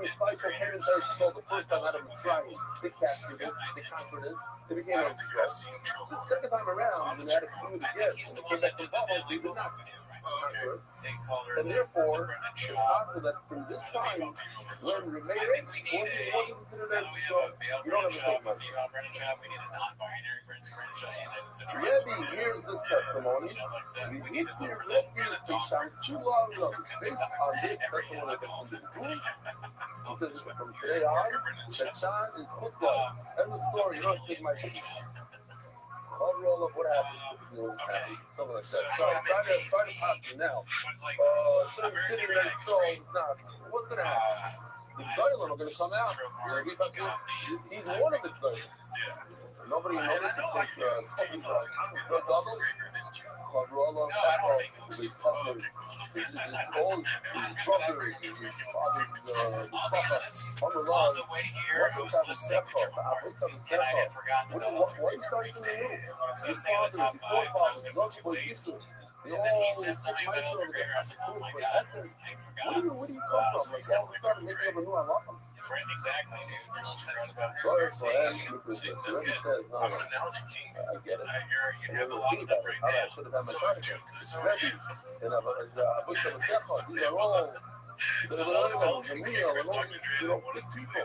time the Christ or parents ever saw the first time out of Mitzrayim, they captured it, they conquered it, they became a the second time around, when they had to do it again, when they came back to Babel, they did not conquer it. And therefore, it's possible that from this time, when Rameir wasn't considered as so, you don't have to take much. Rabbi hears this testimony, and he needs to hear two long levels based on this testimony that's been proved. He says from today on, that Sean is Muslim. End of story, you don't have to take my picture. Overall of what happens, something like that. So I'm trying to pop you now. Sitting there strong, what's going to happen? The Goyim are going to come out. He's one of the Goyim. Nobody knows to take drug doubles. Overall of his father's on the line. What was that step up? What's up the step up? What are you starting to do? His father, before father, drugs were used to it. And then he said something about over here. I was like, oh my God, I forgot. Where do you come from? Like, all of a sudden, maybe I knew I love him. Exactly, dude. That's about her. I'm an analogy king. I get it. You have a lot of that right now. I should have had my cardigan. And I wish I was that much. These are all these people.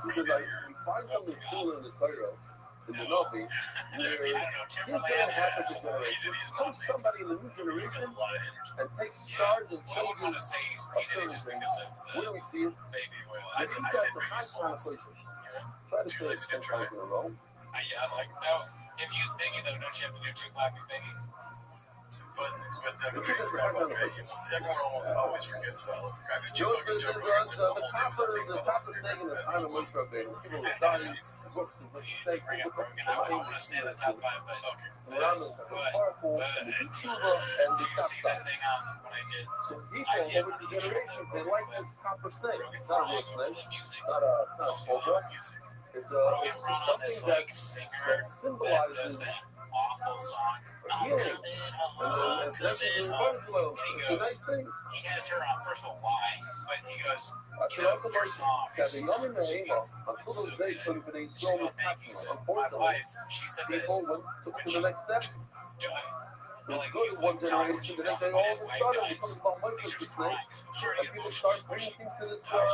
Because we find something similar in the Torah. In the Novi, where he's going to happen to generation. Comes somebody in the new generation and takes charge and changes a certain thing. Where do we see it? I think that's the high connotations. Try to say it 10 times in a row. Yeah, like that. If you use Biggie, though, don't you have to do Tupac and Biggie? But everyone always forgets about it. I think the copper thing in the time of Moshe Rabbeinu. People were dying. I want to stay in the top 5, but okay. And did you see that thing when I did? So people over the generations, they like this copper snake. It's not a real snake. It's not a cobra. It's something that symbolizes awful song. Healing. And it's a nice thing. He has her on. First of all, why? But he goes, I should also mention my wife, she said people went to the next step. It's good in one generation, but then all of a sudden it becomes about money with the snake. And people start bringing things to this, start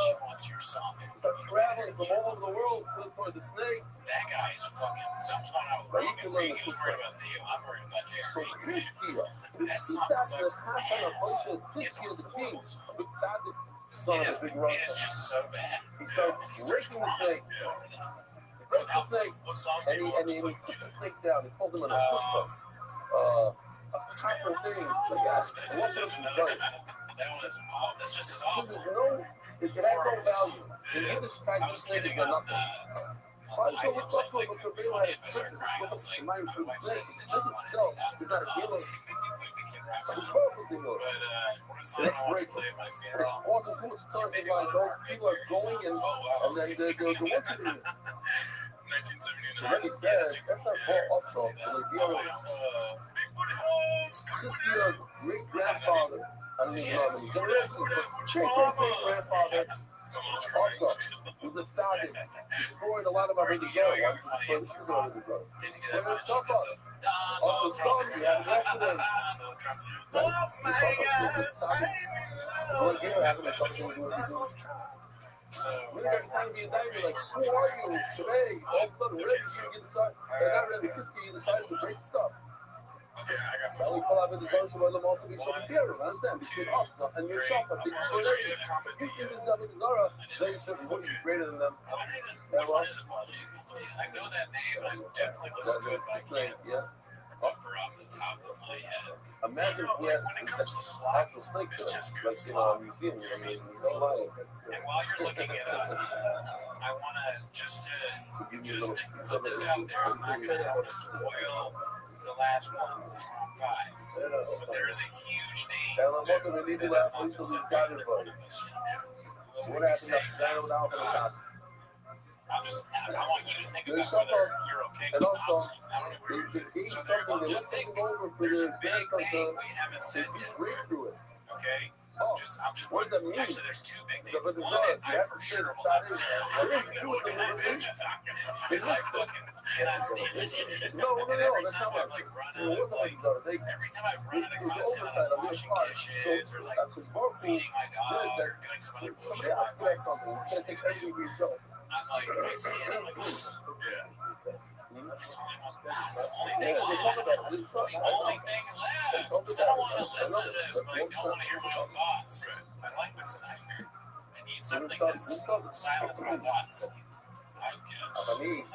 traveling from all over the world toward the snake. That guy is fucking, sometimes I was wrong. He was worried about Theo. I'm worried about Jerry. So Christia, that song sucks. It's the king, a big tzaddik, son of a big rock. It's just so bad. He started breaking the snake. He breaks the snake, and he puts the snake down. He pulls him in a push-up. A copper thing, like that. What does he do? That's just his awful. It has no value. In Yiddish, this snake is nothing. Why so we're talking about the real life? The mind for the snake. The snake itself is not a giver. It's probably not. It's great. It's causing too much time to like, people are going and then they're working in it. So Rabbi said, that's not Paul Upshaw. So like, this is your great-grandfather. I don't even know how many generations, but great-great-great-grandfather also was a tzaddik. Destroyed a lot of our Rizal. But this is our Rizal. When it's Shafar, also son, he had an accident. Oh my God! One year having something to do with it. So when every time you die, you're like, who are you today? All of a sudden, you decide, not really Kiski, you decided to break stuff. Okay, I got my collab with the Zone Shabbat Lam also be shown here, understand? Between us and yourself, I think you think this is Abu Zara, they should be greater than them. Which one is Apology? I know that name, and I've definitely listened to it, but I can't remember off the top of my head. Imagine when it comes to slap, it's just good slap. And while you're looking it up, I want to just to put this out there. I'm not going to spoil the last one, Tom 5. But there is a huge name that is not just either one of us yet. What would you say? I want you to think about whether you're okay with Nazi. I don't know where you're. So just think, there's a big name we haven't said yet. Okay? Oh, I'm just what does that mean? Actually, there's two big So, names. but One, I that's for the sure thing, will that never is, say. what is I know what the hell you're talking about. Because I fucking cannot stand that shit. no, And every that's time not I've like, run well, out of what's like, the other day? every time I've run out of It was content oversight on on washing your part. dishes So, or like that's important. feeding my dog or doing some other bullshit, somebody else my does something. You can't take everything for yourself. I'm like, I see it, I'm like, yeah. It's only one. That's the only thing left. It's the only thing left. I don't want to listen to this, but I don't want to hear my own thoughts. My life is a nightmare. I need something that's silence my thoughts. I guess. I think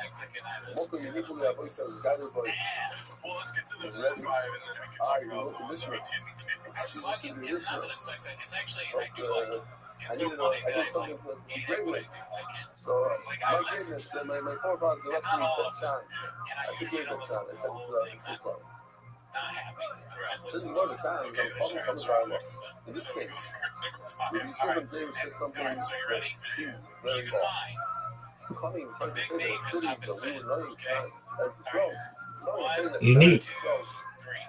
I listen to it. Well, let's get to the real 5 and then we can talk about the ones that we didn't get. It's not that it sucks. It's actually, I do like it. It's so funny that I like hate it, but I do like it. So, like, I listen to it. my forefathers are Not all of time. And I usually don't listen to the whole thing. Not happy. Right. Listen to it. Okay, there's certain strong. So we go for number 5. All right, so you ready? Keep in mind, the big name has not been said. Okay? All right. 1, Unique. 2, 3.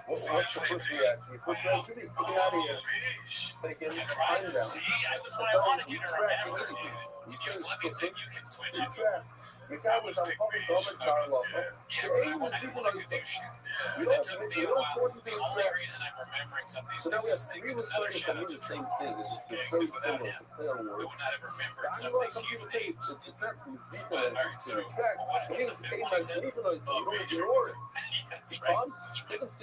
What's the first reaction? First reaction? Get out of here. See, I was what I wanted you to remember. Let me say you can switch it. The guy was on public dialogue. Yeah, so I want to do shit. It took me a while. The only reason I'm remembering some of these things is thinking another shout out to Trump. Because without him, I would not have remembered some of these huge names. But, all right, so which was the 5th one I said? Oh, Beige. That's right. That's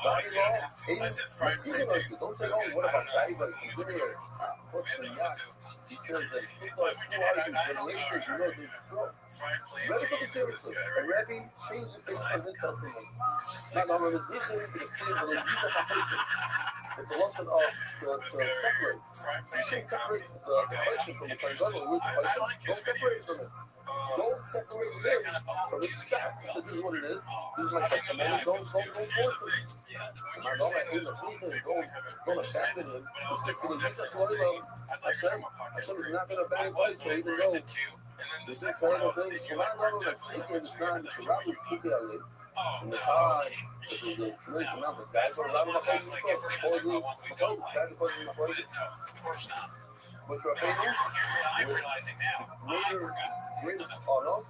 I said fried green tea. Don't say, oh, what about that? But consider he says that fried plantain is this guy right Rabbi changed the face of this husband. Not on the resistance to the sin, but it's a lesson of the separate. fried You plantain can't separate the person from the Interesting. with the I like his videos. Don't separate this from the shop. This is what it is. This is my testimony. Don't force it. When you're saying this, Don't abandon him. I said, I said it's not going to bang place for you to go. and then the second one was that you like were definitely And the time, this is the number. that's one of the ones I was like, if we're going to talk about ones we don't like, but no, of course not. What's your Here's opinion? what I'm realizing now. I forgot. Greatest on us.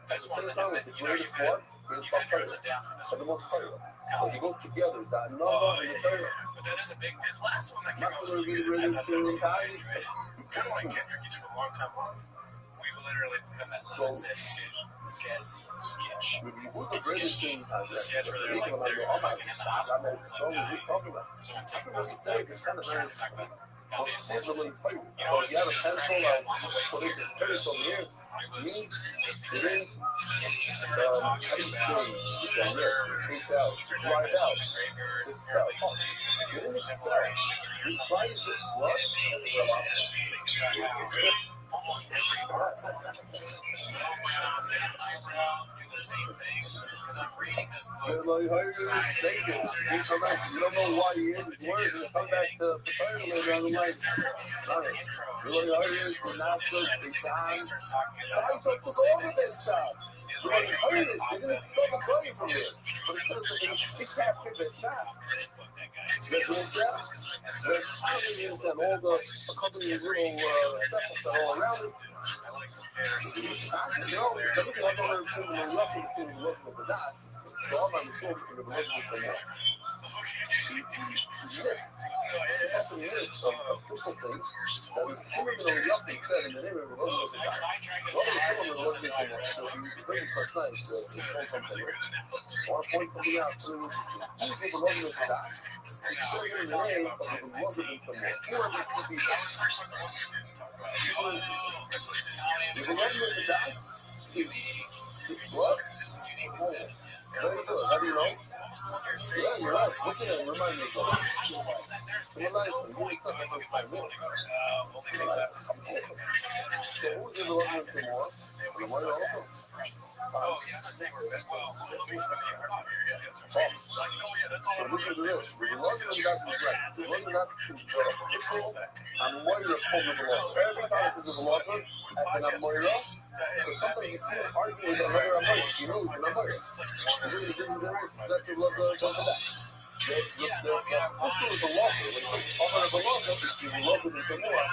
This one, you've had drones it down for this For the one. most part. So you go together. That number and the third. But that is a big, this last one that came Not out was going to really be good. ready That's so to I retire. enjoyed it. Kind of like Kendrick, you took a long time off. We've literally become that So- sketch. Who's the greatest thing out The sketch where they're like, they're fucking in the hospital, like dying. So I'm taking those examples from the start to talk about Oh, foundations. you know, You know, you have a it's pencil cracking out, up on the way so they can put it over here. I was listening and he started talking about Yeah, other, it's out, he started talking dry about out. the graveyard, It's or at out. least maybe it was similar, like You try to get what? and it made me think about how almost every art form, eyebrow, do the same thing. Because I'm reading this book. Everybody hires you, thank you. You come back, you don't know why you in his words, and come back to the fire later on the night. Everybody hires you, not just the time. Why is it so over this time? Everybody hires you, you're going to stop a play from here. But it's just like a can't pick that shot. That's what it's at. But I don't even understand all the accompanying little stuff that are all around it. I like comparison. You know, everything I've ever seen in the left is in the left of the dots. So I'm not mistaken in the left of the dots. That's what it is. A simple thing that was criminally left and said in the name of the left of the dots. Well, someone was looking for that. So he was bringing first night. I want to point something out. So he was looking at the dots. He's saying in the name of the love of them somewhere. Whoever could be that. Is the left of the dots? What? Very good. How do you know? Yeah, you're right. Look at it. Remind me of that. You're right. I'm doing stuff that goes by me. So who did the love of the more? The white also? Oh, yeah, I'm not saying we're bad. Well, let me stop you right here. Yeah, that's what I'm saying. Like, oh, yeah, that's all I'm going to say. The Lord not to neglect. The Lord not to I'm Moira over the Lord. Every time it is a Lord, and I'm Moira. So something you can't argue with another Moira. You know, you're not Moira. Really, this is the right. That's the Lord goes to that. The official is the Lord. When it comes to honor of the Lord, the Lord is the Lord.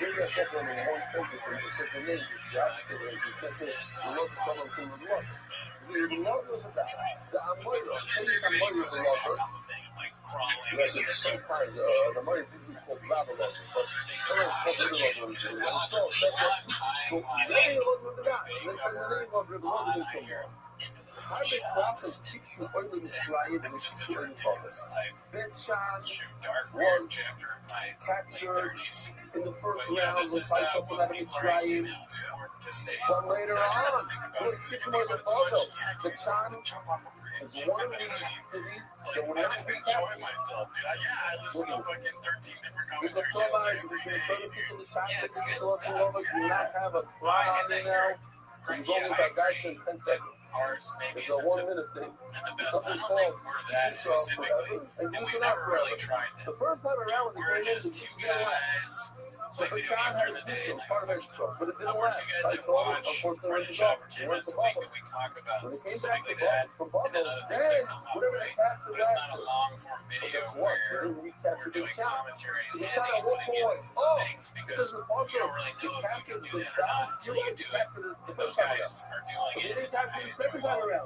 Maybe that's not one focus on the name. The opposite is you can't say the Lord is someone to the Lord. The Lord is that. The Amoira, any Amoira the Lord. Like sometimes the Amoira is usually called Babylon, but sometimes called the Lord. So many of us with the God. Let's say the name of the Lord is somewhere. How big prophet keeps you oil in Israel and keeps you oil prophet? That child was captured in the first round with something out of Israel. But later on, look, 6 more than Bogo. The child is one of these cities that will never be captured. I listened to fucking 13 different Because commentaries. somebody, if you're going to people to shop, if you're going to not have a fly on there now, it's only that guy in 10 seconds. It's a 1 minute thing. It's something called that specifically, and we never really tried that. The first time around, We're just 2 guys so play the video child games during had the day. it was part of it, but it didn't Once last. you guys have watched our show for 10 minutes a week, and we talk about specifically that, and then other things that come up, right? But it's not a long form video where we're doing commentary and putting in things because you don't really know if you can do that or not until you do it. And those guys are doing it, and I enjoy all of it.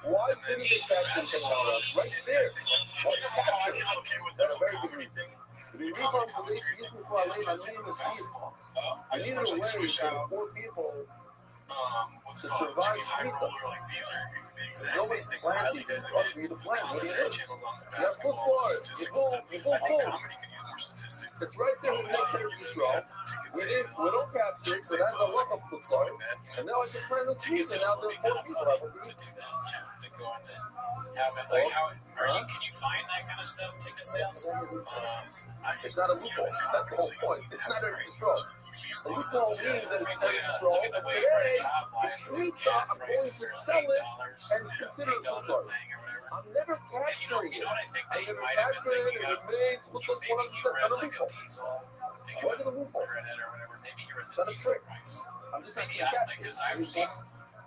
Why didn't they capture the second time around? Right there. Why did they capture it? Okay with that whole comedy thing. If you read on the list, this is why I need to see I need to wait for 4 people What's to it called? survive Jimmy High Sneaker. Roller, like these are the exact Nobody's same thing. planning Riley did to trust me to plan. What do you commentary do? channels on the Yeah, go basketball for and it. statistics You and go stuff. I think for it. comedy can use more statistics. It's right there with my characters, bro. We don't capture it, so that's the luck of football. Stuff like that. And now I can plan the team, and now there's 4 people I will To do that, to go on that. Have it, like, how can you find that kind of stuff? Ticket sales? It's not a loophole. That's the whole point. It's not a control. The loophole means that it's not a control. And today, the streets are going to sell it and consider it football. I'm never capturing it. You know what I think I they never might have been captured it. thinking It of? remains with the Maybe he read like a loophole. diesel thing What is a about loophole? credit or whatever. Maybe he read It's the not a diesel trick. price. I'm just not Maybe capturing because it.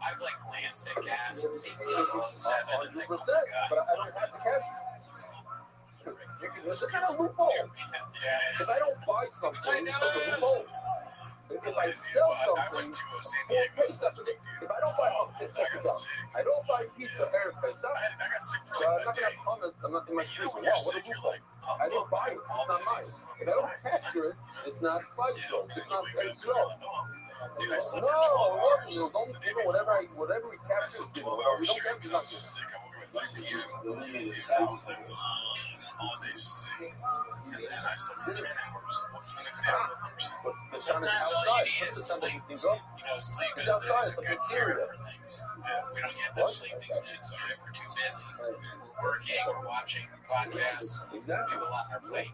I've like glanced at gas and seen diesel at 7 and think, oh 100%, my god, but I don't have to capture it. It's not a loophole. If I don't buy something, it's a loophole. If I sell something, if I don't buy I don't buy pizza every Pesach, so I'm not gonna have comments. I'm not in my street. Wow, what a loophole! I didn't buy it. It's not mine. If I don't capture it, it's not FISO. It's not FISO. No, it wasn't. It was only given whatever we capture is given. Whatever we don't capture is not just sick. I woke up at 3 p.m. And I was like, all day just sick. And then I slept for 10 hours. The next day I woke up. But sometimes all you need is sleep. You know, sleep is a good cure for things. We don't get much sleep these days. So we're too busy. We're working, we're watching podcasts. We have a lot on our plate.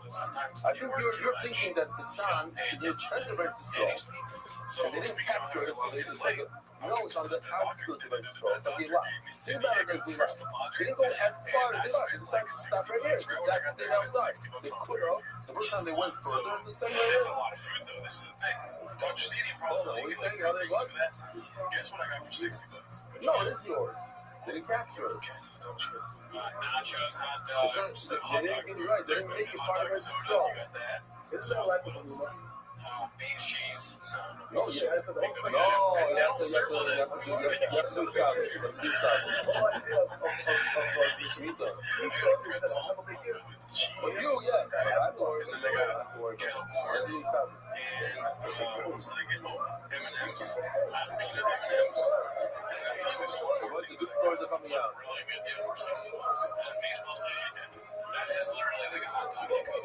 Sometimes I think you're thinking that the John is incentivized to sell. So And they didn't capture it, so they just like, no, it's on the outskirts of it. So it's like, wow. Think about it as we know. They didn't go as far as they got. They decided to stop right here. That's the outside. They quit off. The first time they went further, the same way. That's a lot of food, though. This is the thing. Dodger Stadium probably get like 3 things for that. Guess what I got for $60? No, it is yours. They didn't capture it. Guess, don't you? Nachos, hot dogs, They didn't get it right. They didn't make it part of it. soda, you got that. It's not like it. Bean cheese. No Oh, bean yeah. cheese. No, They don't serve all that. that's you, yeah. I know. And then they got kettle corn. And what's that again? M&M's. Peanut M&M's. And I think there's one more What's thing. the good stories that coming It's a out? really good deal for $60 at a baseball stadium. That is literally like a hot dog you cook.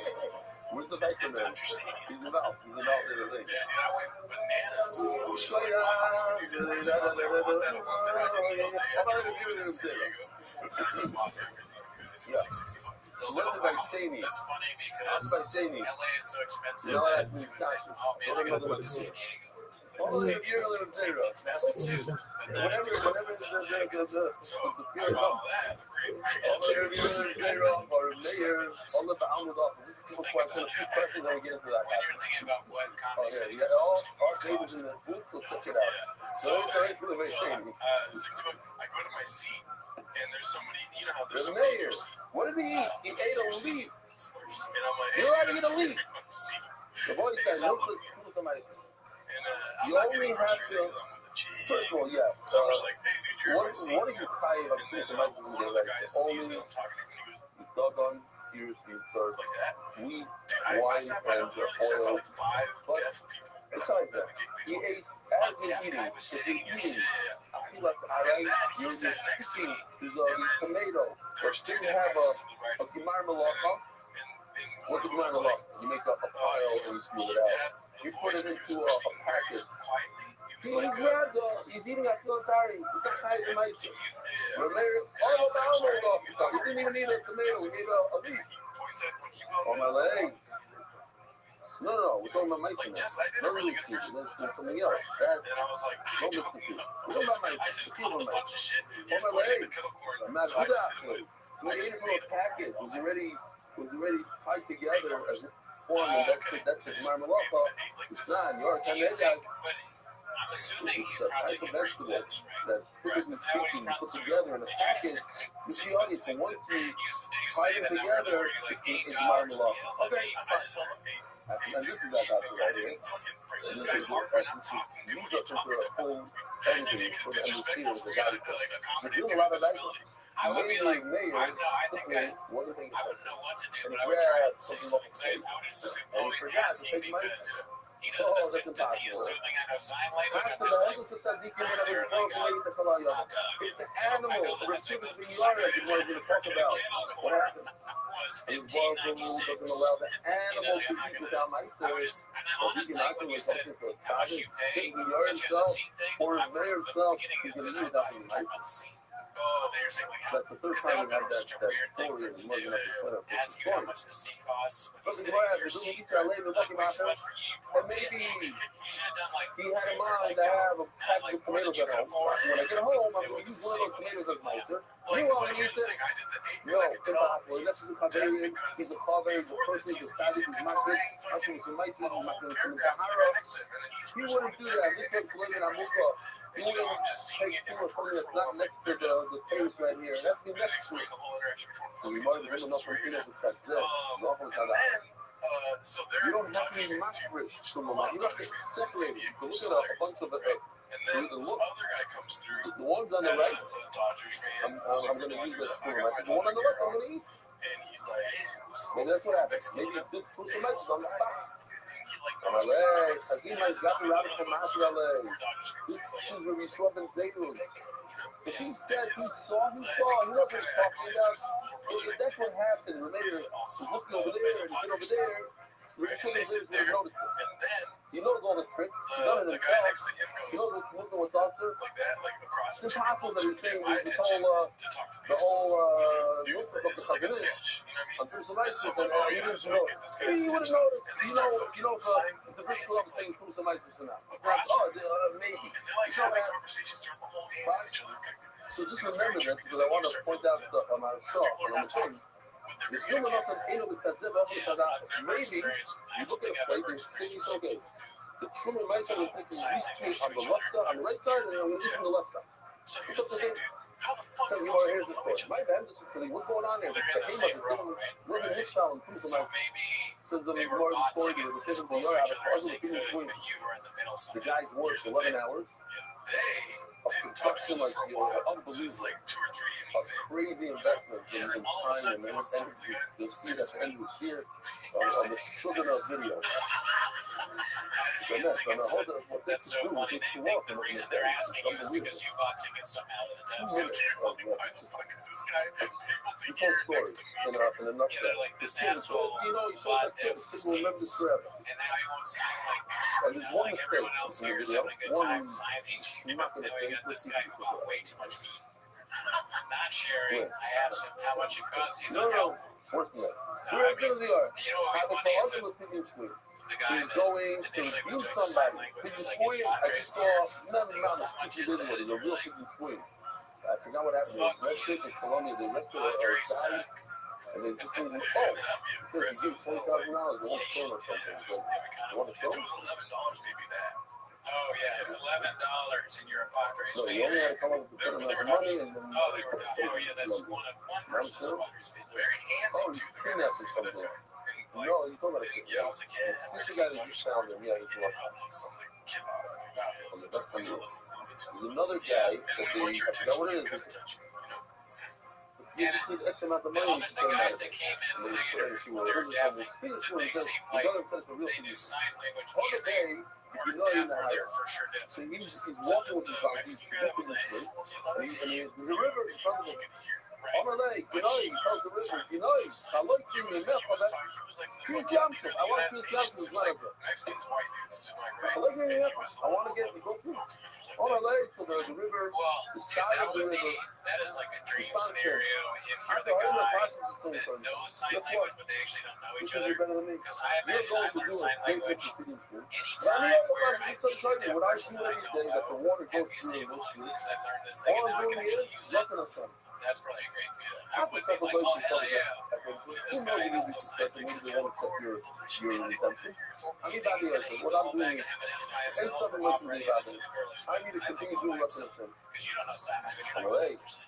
Where's the Viper man? He's about the other thing. Yeah, dude, I went bananas. I was just like, Yeah. I want that. I want that. I want that. I didn't know they had San Diego. And I just bought everything I could. It was like $60. So what is it by Shani? That's funny because Shani. LA is so expensive No, that that's you in would think, oh man, I gotta go to San Diego. Oh, San Diego's Expensive too, but then it's expensive as LA. So I got all that. Great. Questions I get into that. When you're thinking about what comedy city all David's in the booth, so check it out. So, really $60. I go to my seat, and there's somebody. You know how there's somebody in your seat. What did he eat? He ate a leaf. And I'm like, hey, you're already gonna leave. The boy said, no, somebody. And I'm not getting frustrated because I'm with the cheese. First of all, yeah. So I'm just like, hey, dude, you're in my seat. What are you crying about? And then one of the guys sees that I'm talking to him, and he goes, you doggone tears, you sir. Like that. We Dude, I sat by, literally sat by like 5 deaf people. Besides that, he ate, as you're eating, if you're eating, he left the island, you're next to me. There's a tomato. There's two didn't deaf have guys to the right. a Gemara Malacha. What's a Gemara Malacha? You make a pile and you smooth it out. You put it into a packet. He's eating, I feel sorry. He's not tired of my shit. He didn't even need a tomato. He made a leaf. On my leg. No, we're talking about my like, just, I did a really good impression. That's something else. And I was like, I just pulled a bunch of shit. He was going in the kettle corn. So I just did it with, we ate it from a package. It was already tied together as one, and that's the Gemara Malacha. It's not. You're a Taneda. I'm assuming he's probably getting ready to this, right? Typically speaking, you put together in a package. You see, audience, and once you tie them together, it's Gemara Malacha. Okay, and this is that right here. This guy's heart when I'm talking. People get talking about everything because disrespectful for like a comedy disability. I would be like, I think I wouldn't know what to do, but I would try to say something. Because I would assume, oh, he's asking because he doesn't assume, does he assuming I know sign language? I'm just like, there like a animal. I know the Pacific channel was 1596. And I was just, and honestly, when you said how much you pay, since you have a seat thing, I'm from the beginning of it, I thought you were talking about the seat. Oh, they're saying like how, because that would be such a weird thing for them to do, ask you how much the seat costs when you sit in your seat, like way too much for you, poor bitch. You should have done like, he had in mind to have a pack of tomatoes at home. When I get home, I'm going to use one of those tomatoes as my answer. like, but here's the thing, I did the 8 because I could tell he was deaf because before this he's a boring fucking paragraph to the guy next to him, and then he's responding back. And you know, I'm just seeing it in report form, like, next to the page right here. That's the next explain the whole interaction before so moving you to the rest of the story. And then, so they're you don't have to Dodgers be fans too. macrich from A a lot of you have to Dodgers fans in separate San it. Diego, Look which at is a hilarious. bunch of it. And then this other guy comes through The ones on the as right, a Dodgers fan, I'm super going to use Dodger, this I for got my the one on Dodger the left, gear I'm on, going to eat. and he's like, hey, And that's what happens. Mexican Maybe guy. the put some Mexican on the side. And he like On my knows me. legs. I think my He's got the not rabbit from really after much LA. for Dodgers fans. This He's like, is where we swapping Zaytun. If he said he saw, he I saw. think He what wasn't kind of talking accolades about. is his little brother next That's to what him happened. Remember, is he's also looking a over there fellow and he's over Padres there. fan. Right, and they sit there, Notice it. and then He knows all the tricks. He's done it the guy himself. next to him He goes knows what's moving, what's also. like that, like across It's the impossible table that to he's saying get my this attention whole, to talk to the these whole, folks. Dude, Wilson of the it's like a Covenant. sketch, you know what I mean? I'm through some And ice so I'm like, oh yeah, so I get this He guy's would have attention, noticed. and they start fucking slang The big dancing club thing like through some ice now. across Oh, from him. maybe. And they're like having conversations throughout the whole game with each other. So just remember this because I want to point out the amount of People are not thing. talking, but they're If you're not communicating. an Maybe Never you experienced, I look don't at think a I've plate ever and say experienced it's what okay. people do. The Truman Mice are taking these two on the left side, on the right side, and then on the left side. So here's the thing, dude. How the fuck So do you those are here people to know each story. other? My bad, what's going on there? They're in the same row, right? We're in Rothschild and Truman So Mice. maybe Says the they were more bought story tickets because as close to each other as they could, the but you were in the middle The somehow. guys worked Here's the 11 thing. hours. They Of didn't talk to production each other like for a while. So it's unbelievable. like 2 or 3 A innings in. crazy investment And in then all of a time sudden and he wants to talk to the guy you'll see next that to end him. of this year on the Sugar video. That's so funny. They think the reason they're asking you is because you bought tickets somehow to the dance. So they're like, why the fuck is this guy able to hear next to me? In a Yeah, nutshell. they're like, this asshole bought deaf People remember this seats, forever. and now he won't sound like, And you there's know, one like everyone mistake else in the here is video. having a good time signing. You're not Now going to you got this guy who bought way too much. Not sharing. I asked him how much it costs. He's no, unhelpful. worse than that. No, We're I mean, really are. you know what would be funny is if the guy He's that going to initially was view doing the sign somebody. language He's was like in swing. the I Andres just saw gear. none And he goes, how of much the is that? video. And The you're real like, kid swing. I forgot what happened. fuck They arrested in Colombia. They arrested a Andre guy. suck. And they just moved. Oh, so he gave $20,000. They want to film or something. They want to If it film? was $11, maybe that. Oh yeah, it's $11, and you're a Padres No, fan. you only had to come up with a certain amount of money, and then They were not. Oh yeah, that's one person was a Padres fan. Very handsy he's too. kidnapped or something. No, you told me that. Yeah, I was like, yeah. Since you guys just found him, yeah, he's on the best side. There's another guy that they, I forgot what it is. You just need X amount of money. The guys that came in later, they were dabbling. They seemed like they knew sign language and they weren't deaf or they were for sure deaf. So he's walking with his dog. He's looking this way. And the river in front of him. On the lake, he tells the river, I like you in the milk. Chris Johnson, I want Chris Johnson's manager. Mexicans, white dudes to my right. I like you in the milk. I want to get the go through. On the lake, so the river, the side of the river. That is like a dream scenario if you're the guy that knows sign language, but they actually don't know each other. Because I imagine I learned sign language anytime where I meet a person that I don't know, and we stay one because I've learned this thing and now I can actually use it. That's probably a great feeling. I would be like, oh hell yeah, this guy has no sign language. Of course, delicious. Do you think he's gonna eat the whole bag of M&M's by himself or offer any of it to the girl who's I need to continue doing what's in the sense. because you don't know sign language, you're like 100%.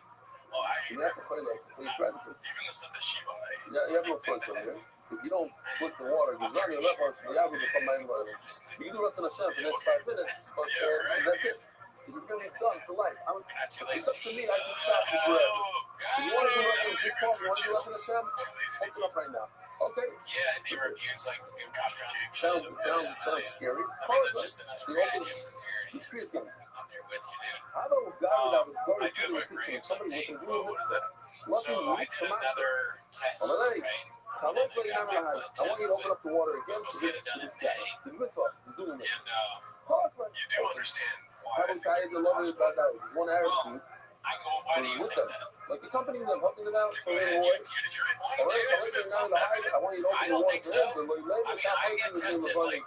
Well, I You have to play like the same practice. even the stuff that she bought, Yeah, you have no choice over there. If you don't put the water, you're not your left arm, you have to come by and you can do what's in the shot for the next 5 minutes, but that's it. If you're going to be done for life, it's up to me, I can stop you forever. If you want to do it in the call, you want to do it in the shot, open up right now. Okay? Yeah, and they reviews like restaurants and Sounds shit. scary. I mean, that's just another See, weird. it's crazy. I'm there with you, dude. I know a guy that was I going do to have a great somebody with take. a real What is that? lucky So I week did for my another test, All right. right? I want to got my blood I want you to test. open up the water again Supposed to to get it done in this guy. May. He's with us. He's doing this. And you do understand why I Having think guys that love it about that. One Arab dude. I go, why do you With think them. that? Like the company that's helping them out, To so go they ahead, know you what. did your point. All right, There's now some the hide. I want you to I open the don't water think for so. him. The label I mean, I get tested like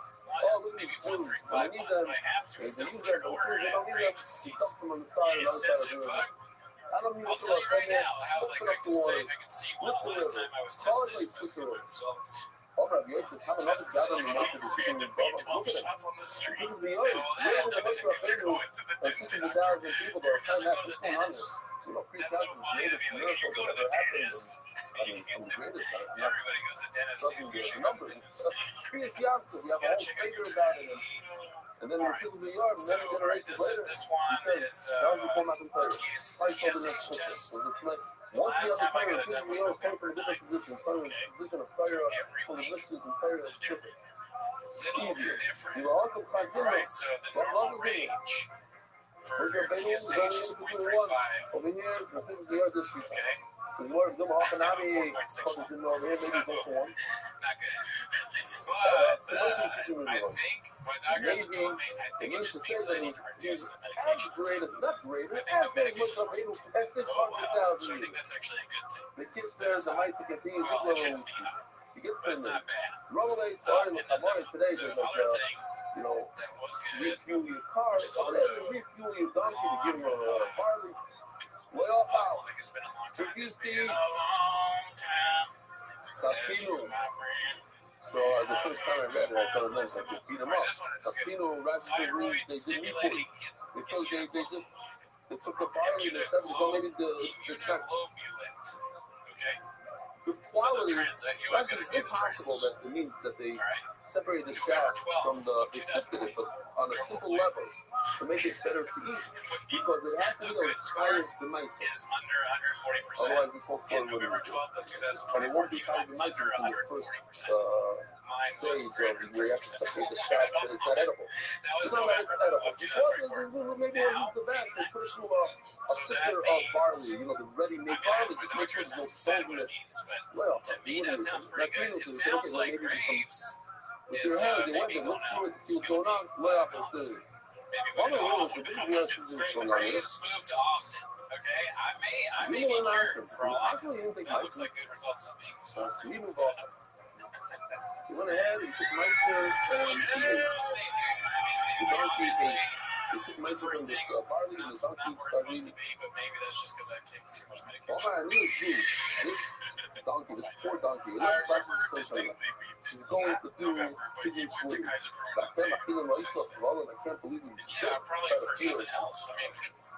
maybe once every 5 months, but I have to. It's still third order and I have grapes disease. She insensitive fuck. I'll tell you right now how like I can say I can see when the last time I was tested if I feel my results. All right, you have These tests are random B12 shots on the street. Oh, that was a going to the dentist. Or doesn't go to the dentist. That's so funny to be like, you go to the dentist. You get them. Everybody goes to the dentist, dude. We should go to the dentist. It's the opposite. We have a whole figure about it. And then Alright. people be yard, So many generations later. this one is Once TS test. Last time I got it done was November 9th. Position of fire for the listeners and fire is different. Little different. You also continue. Alright, so the normal range for TSH is 0.35. Over here, the thing we are just Okay. the more of them off and out here, So, over here, maybe go for one. not good. But I think my doctor has told me, I think it just means that I need to reduce the medication. Not great. I think the medication will That's so I 600,000. think that's actually a good thing. The kids there, the mice that get these, Well, it shouldn't be high, you get but it's them. not bad. Rollerblades, And sorry, then I'm on today, the there's other like, thing you know, that was good, refuel your car, which is also refuel your donkey to give them a barley. Way off I out. think it's been a long time. If you It's been see- a long time. That's Capino. my friend. So the first time I read it, I thought it meant like to beat them up. This one is good. Capino, Raspberry, Thyroid they did stimulating because they took the barley and they said so maybe the fact, immunoglobulin. Okay. the So the quality. trends, he was That's going to do the impossible trends. that it means that they All right. separated the November shaft 12th from the of they sifted it, but 2024. on a simple level to make it better to eat because it has to be as high as the mice. Is under 140%. Otherwise, this whole story In would November be 12th of and it won't 2024, be higher than mice under in the first 140%. Mine was stage of where you have to separate the shaft, but it's not edible. That was It's not that November it's edible. of Before 2024. maybe it was the best. They put it through a So that sitter of means- barley, you know, the ready-made barley, My just make sure doctor it's no hasn't said stone what in it it. means, but Well, to me that sounds pretty good. It sounds like grapes with is your hands, they went maybe to going look out. through it to see It's what's going going to on. be Well, going it's maybe one with of the Austin. rules, the big US is going on here. Grapes moved to Austin. Okay, I may be cured for all I know. That looks like good results to me. So we move on. He went ahead and took Meister and the donkey took Meister from this barley and the donkey started eating. but maybe that's just because I've taken too much medication. All I knew is this donkey, this poor donkey, it looks like she's going through kidney swing. Back then, I feel like I can't believe it. Yeah, probably for something else. I mean,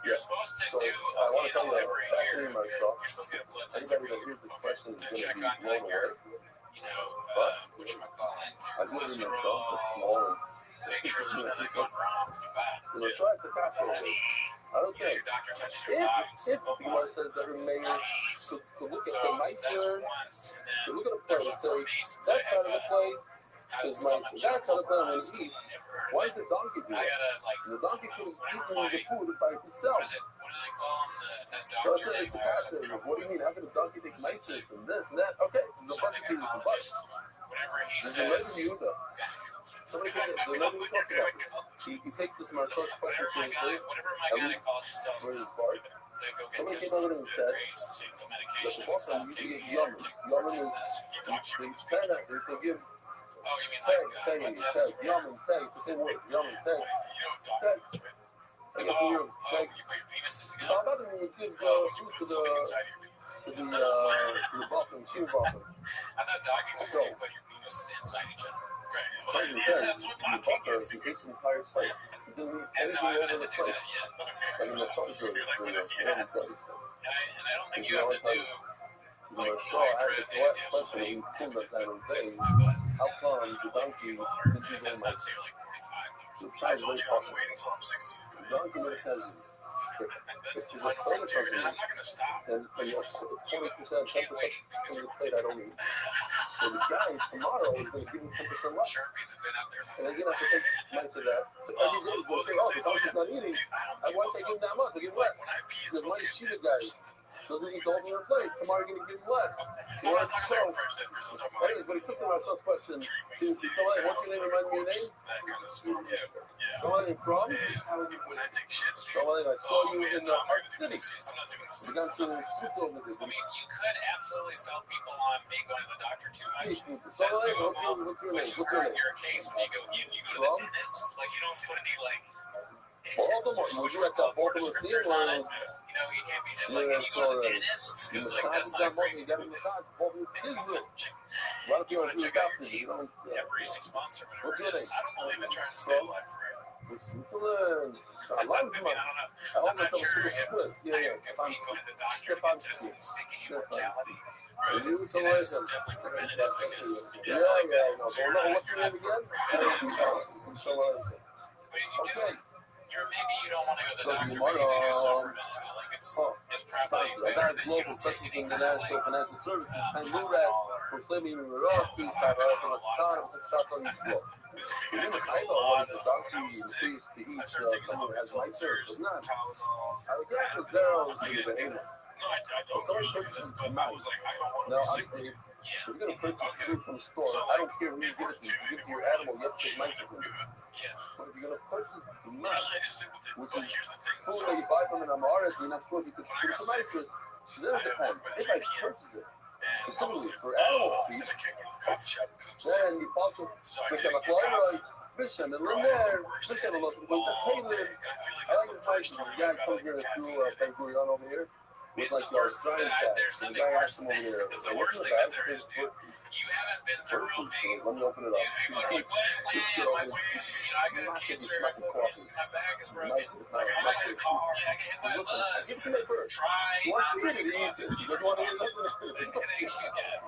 you're supposed to do I want to tell you every year. myself. You're supposed to get a blood test every year to check on like your, I did it myself, it's small and make sure there's nothing going wrong with your body. So it's a capsule. I don't think Your doctor touches your thighs. if Kumar says that her mayor to look at the Meister, to look at the play and say, that side of the play is Meister, that side of the play I'm going to eat. Why did the donkey do that? The donkey could have eaten the food by himself. What do they call him? So I said, it's a capsule. What do you mean? How can the donkey take Meister and this and that? Okay, the donkey can eat the butt. Whatever he There's a says. Somebody can the letter we talked about. He takes this Marcos question seriously. Whatever my gynecologist tells me. Somebody came over and said that the bottom you get yaman. Yaman is they give yaman, it's the same word, yaman, I guess when you're like, no, not when you give food to the bottom, sheer bottom. I thought dogging was when you put your penises inside each other. That's what talking is. And no, I haven't had to do that yet. And I don't think you have to do like drip and something. How come the donkey since he's on my say like 45? I told you I'm waiting until I'm 60. the donkey never says That's the final frontier, and I'm not going to stop. and 40%, 10% from the state I don't need. So the guy tomorrow is going to give him 10% less. Sharpies have been out there. And then you have to take money to that. So every day you'll say, oh, the donkey's not eating. Why should I give him that much? I give him less. The money cheated guys. Doesn't eat the whole other place. Tomorrow you're going to give him less. So I'm not talking about French dip, I'm talking about anyways, but he took the Rothschild question. See, somebody, what's your name? Remind me your name? that kind of smell. Yeah. Somebody from? When I take shits, dude. Somebody, I saw you in the Art City. I'm not doing this. We got to switch over there. I mean, you could absolutely sell people on me going to the doctor too much. Somebody, That's what's doable. your But name? you What's your hurt name? your case when you go to the dentist. Like, you don't put any, like, Baltimore. Would you like that Baltimore team descriptors on it. or? You know, you can't be just like, you go to the dentist. Because, like, that's not great. You got to massage. Baltimore is A lot of You people want to do check out your doctors. teeth Yeah. every 6 months or What's whatever your it is. name? I don't believe in trying to stay alive forever. Switzerland. I I love mean, my. I don't know. I hope I'm not myself sure super if Swiss. Yeah, yeah. if me going to the doctor to get tested is seeking immortality. Are you It somewhere? is definitely preventative, I guess. Yeah, like yeah. that. No, So you're no, not what's your name again? Switzerland. But you do. Maybe you don't want to go to the So doctor, you but you might, do some preventative. Like it's probably I better got than you global don't take presence in any the kind of national like financial services. I knew that for slamming in the Rossi, I got up on the time, and shot on the floor. I took I a know lot what the of doctor when I was used sick. to eat I started taking someone all has the my seltzers, It's not. Tylenols. I was at the zeros I in the didn't do anyway. that. No, I don't usually do that, but I was like, I don't want to Now, be sick. obviously, Yeah. if you're going to purchase food from the store, I don't care who you give it to. You give it to your animal, you have to take my food. Yeah. But if you're going to purchase the Usually nut, I just sit with it. which But is here's the thing. food that you buy from an Amaris, you're not sure if you could When I put got some sick, nitrous. So then it depends. If I purchase it, and I was specifically like, for animal and feed, I can't go to the coffee shop because I'm sick. then you bought them. So I Perché didn't la get coffee. flora Christian, and Bro, I then had the there, worst Christian headache almost goes, hey, all day. Lynn, I feel like I that's like the this first nice time guy I got comes like here a caffeine through headache. Ben Gurion over here. With It's like the worst drying thing. cat. There's The nothing guy worse asked than him over there. it's the What's worst the thing that bad there is, dude. You haven't been through real pain. Let me open it up. These people are like, well, my foot, I got cancer, my foot, my back is broken. Like, I might get a car, I get hit by a bus. Try not to get coffee. The headaches you get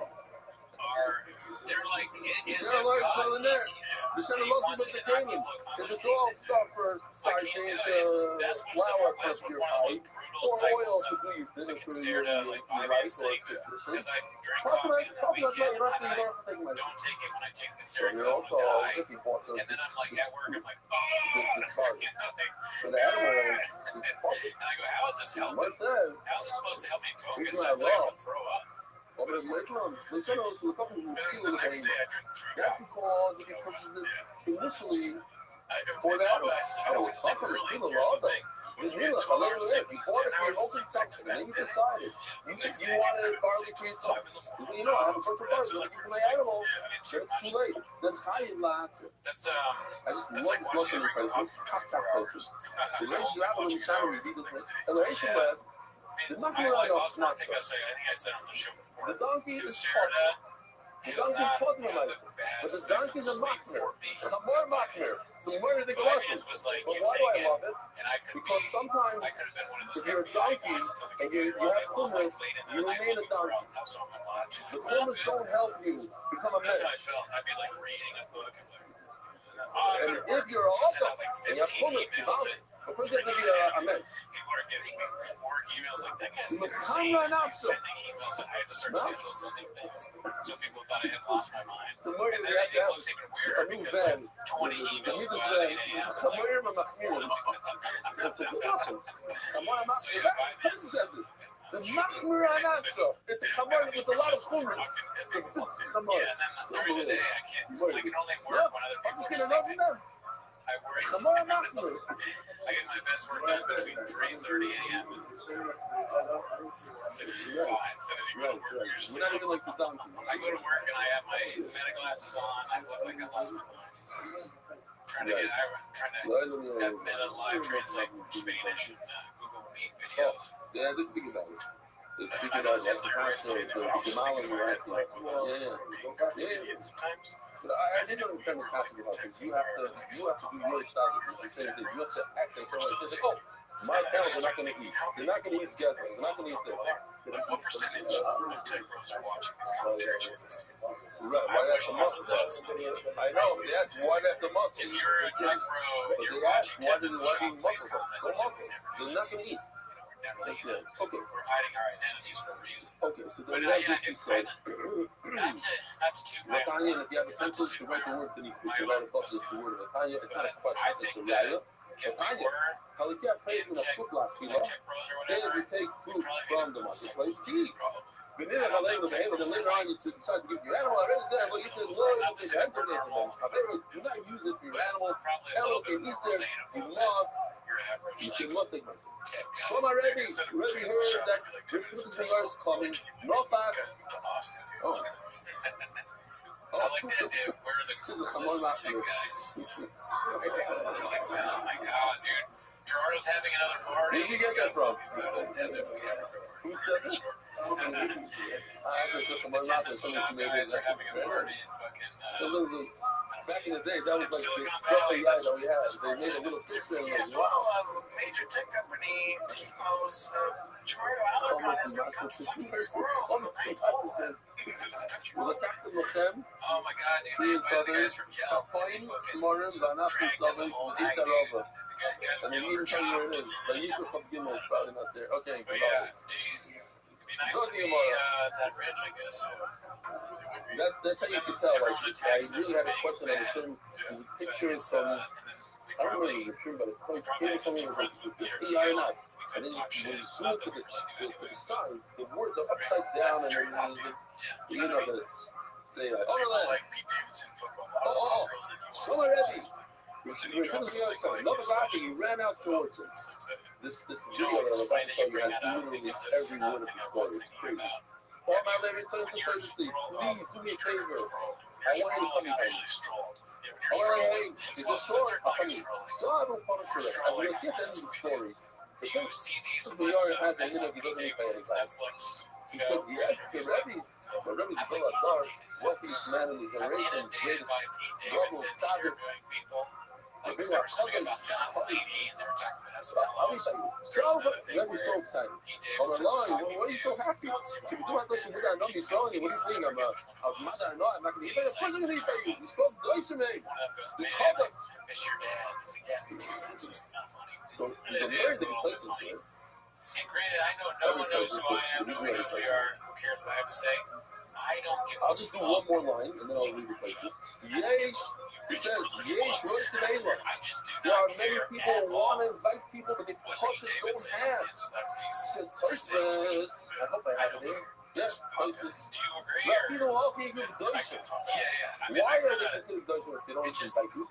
they're like, it is if God needs you. Diciamo He molto wants you per to not training. go, look, I'm It's just a 12 kidding. stuff for I side can't do things, it. That's flour what's for one your of the most eye. brutal Or oil cycles to of do your the business for considered your like right IBS or thing. nutrition. Because I drink Coffee coffee on the weekend, and not then I taking my don't take it when I take the So you're serotonin also dye. looking for And then I'm like at work, I'm like, oh, this part. you know, like, So the animal is fucking. and I go, how is this helping? What says? How is this supposed to help me focus? It's I not feel like I'm raw. gonna throw up. Over the electron, they said it was a couple of And then the next day, I drink 3 That's coffees. because it purchases it initially I for that. I don't want to sit Fucking early. feel a Here's lot the though. thing. You knew it. I let you in. You bought it for your open section. Then you decided. You wanted barley for yourself. You said, you know, I have a bunch of barley. I'm giving my animals. It's too late. Then Chayyim La'aseh. I just love smoking in places. Top places. The race you have when you sound ridiculous. And the Asian web, the Machmir is not so. The donkey is caught. The donkey is caught in the life. But the donkey is a Machmir. And a more Machmir. The more the Galatians. But why do I love it? Because sometimes if you're a donkey and you have hummus, you remain a donkey. The hummus don't help you become a man. And if you're a also, and you have hummus, you have it. Of course, you have to be a man. People are getting me work emails like that. Guys, Sending emails. I had to start schedule sending things. So people thought I had lost my mind. And then it looks even weirder because like 20 emails go out at 8 a.m. So the Machmir Anatso. It's a Kamar with a lot of hummus. It's this Kamar. Yeah, and then during the day, I can only work when other people are sleeping. I work. I get my best work done between 3:30 a.m. and 4:55. You're not even like the donkey. I go to work and I have my meta glasses on. I look like I lost my mind. Trying to have meta live translate from Spanish and Google Meet videos. Yeah, just think about it. Just think about it. That's the concept. The Jamal and you're asking. Yeah. Sometimes. But I didn't understand the concept about this. You have to do your style. You say that you have to act and so like this. Oh, my parents are not going to eat. They're not going to eat together. They're not going to eat there. What percentage of tech pros are watching this commentary show? Right, why that's a month? I know, that's why that's the month. If you're a tech bro and you're watching tech pros, please comment. There's nothing to eat. Okay. We're hiding our identities for a reason. Okay, so then not to toot my horn. If you have a sentence to write the word, then you push it out above the word. It's not a question, it's a raya. If we were how you get paid in a footlock, you know? Then if you take food from the marketplace, eat. But then if I lay with the hand, then later on you decide to give your animal, I read that, well, you can learn to take that for them. Do not use it for your animal. Animal can eat there, you lost. You can lost it. Well, my Rabbi heard that the is coming. No fact. Oh. I like that idea. We're the coolest tech guys. They're like, oh my god, dude. Gerardo's having another party. Where did you get that from? As if we ever throw a party. Who said that? The Tempest Shop guys are having a party in fucking... Back in the day, that was like Silicon Valley. They made a little picture and CFO of major tech company, T-Mos, Gerardo Alarcon has been caught fucking squirrels on the ninth hole. Oh my god, dude, they invited the guys from Yelp. They fucking dragged them the whole night, dude. The guys from Yelp were chopped. But probably not there. Okay, but yeah, dude, it'd be nice to be that rich, I guess. That's how you can tell. Like, I really had a question on a certain picture from, I don't remember the picture, but it told me it was like, is this AI or not? And then when you zoom to the side, the words are upside down and everything. You know that it's, say like, oh, like Pete Davidson football. So my Rabbi, you're coming to the other side. Another Rabbi, you ran out towards him. This video that I'm about to show you has literally every word of the story. It's crazy. All my Rabbi, tell you to say this, please do me a favor. I want you to come here. Hey, it's a story. So I don't punish her. I will get the end of the story. Do you see these clips of Netflix? He said, yes, the Rabbi. The Rabbi's still a star. Wealthiest man in the generation. Greatest global target. Like, there was something about John Mulaney, and they were talking about SNL. Rabbi's so excited. On the line, what are you so happy? If you do not listen to that, I'm not going to what do you think? I'm not going to eat. I'm not going to eat that. You spoke Deutsch to me. It's your dad. He's like, yeah, me too. It's just kind of funny. So, there's a very different places here. And granted, I know no one knows who I am, nobody knows who you are. Who cares what I have to say? I don't give a fuck. I'll just do one more line, and then I'll leave the places. Yay! It says, yay, Rosh today. There are many people who want to invite people, but they cautious don't have. It says, places. I hope I have it here. Yes, places. Do you agree? Let people all be good Deutsch. Yeah. Why are they considered Deutsch if they don't invite you?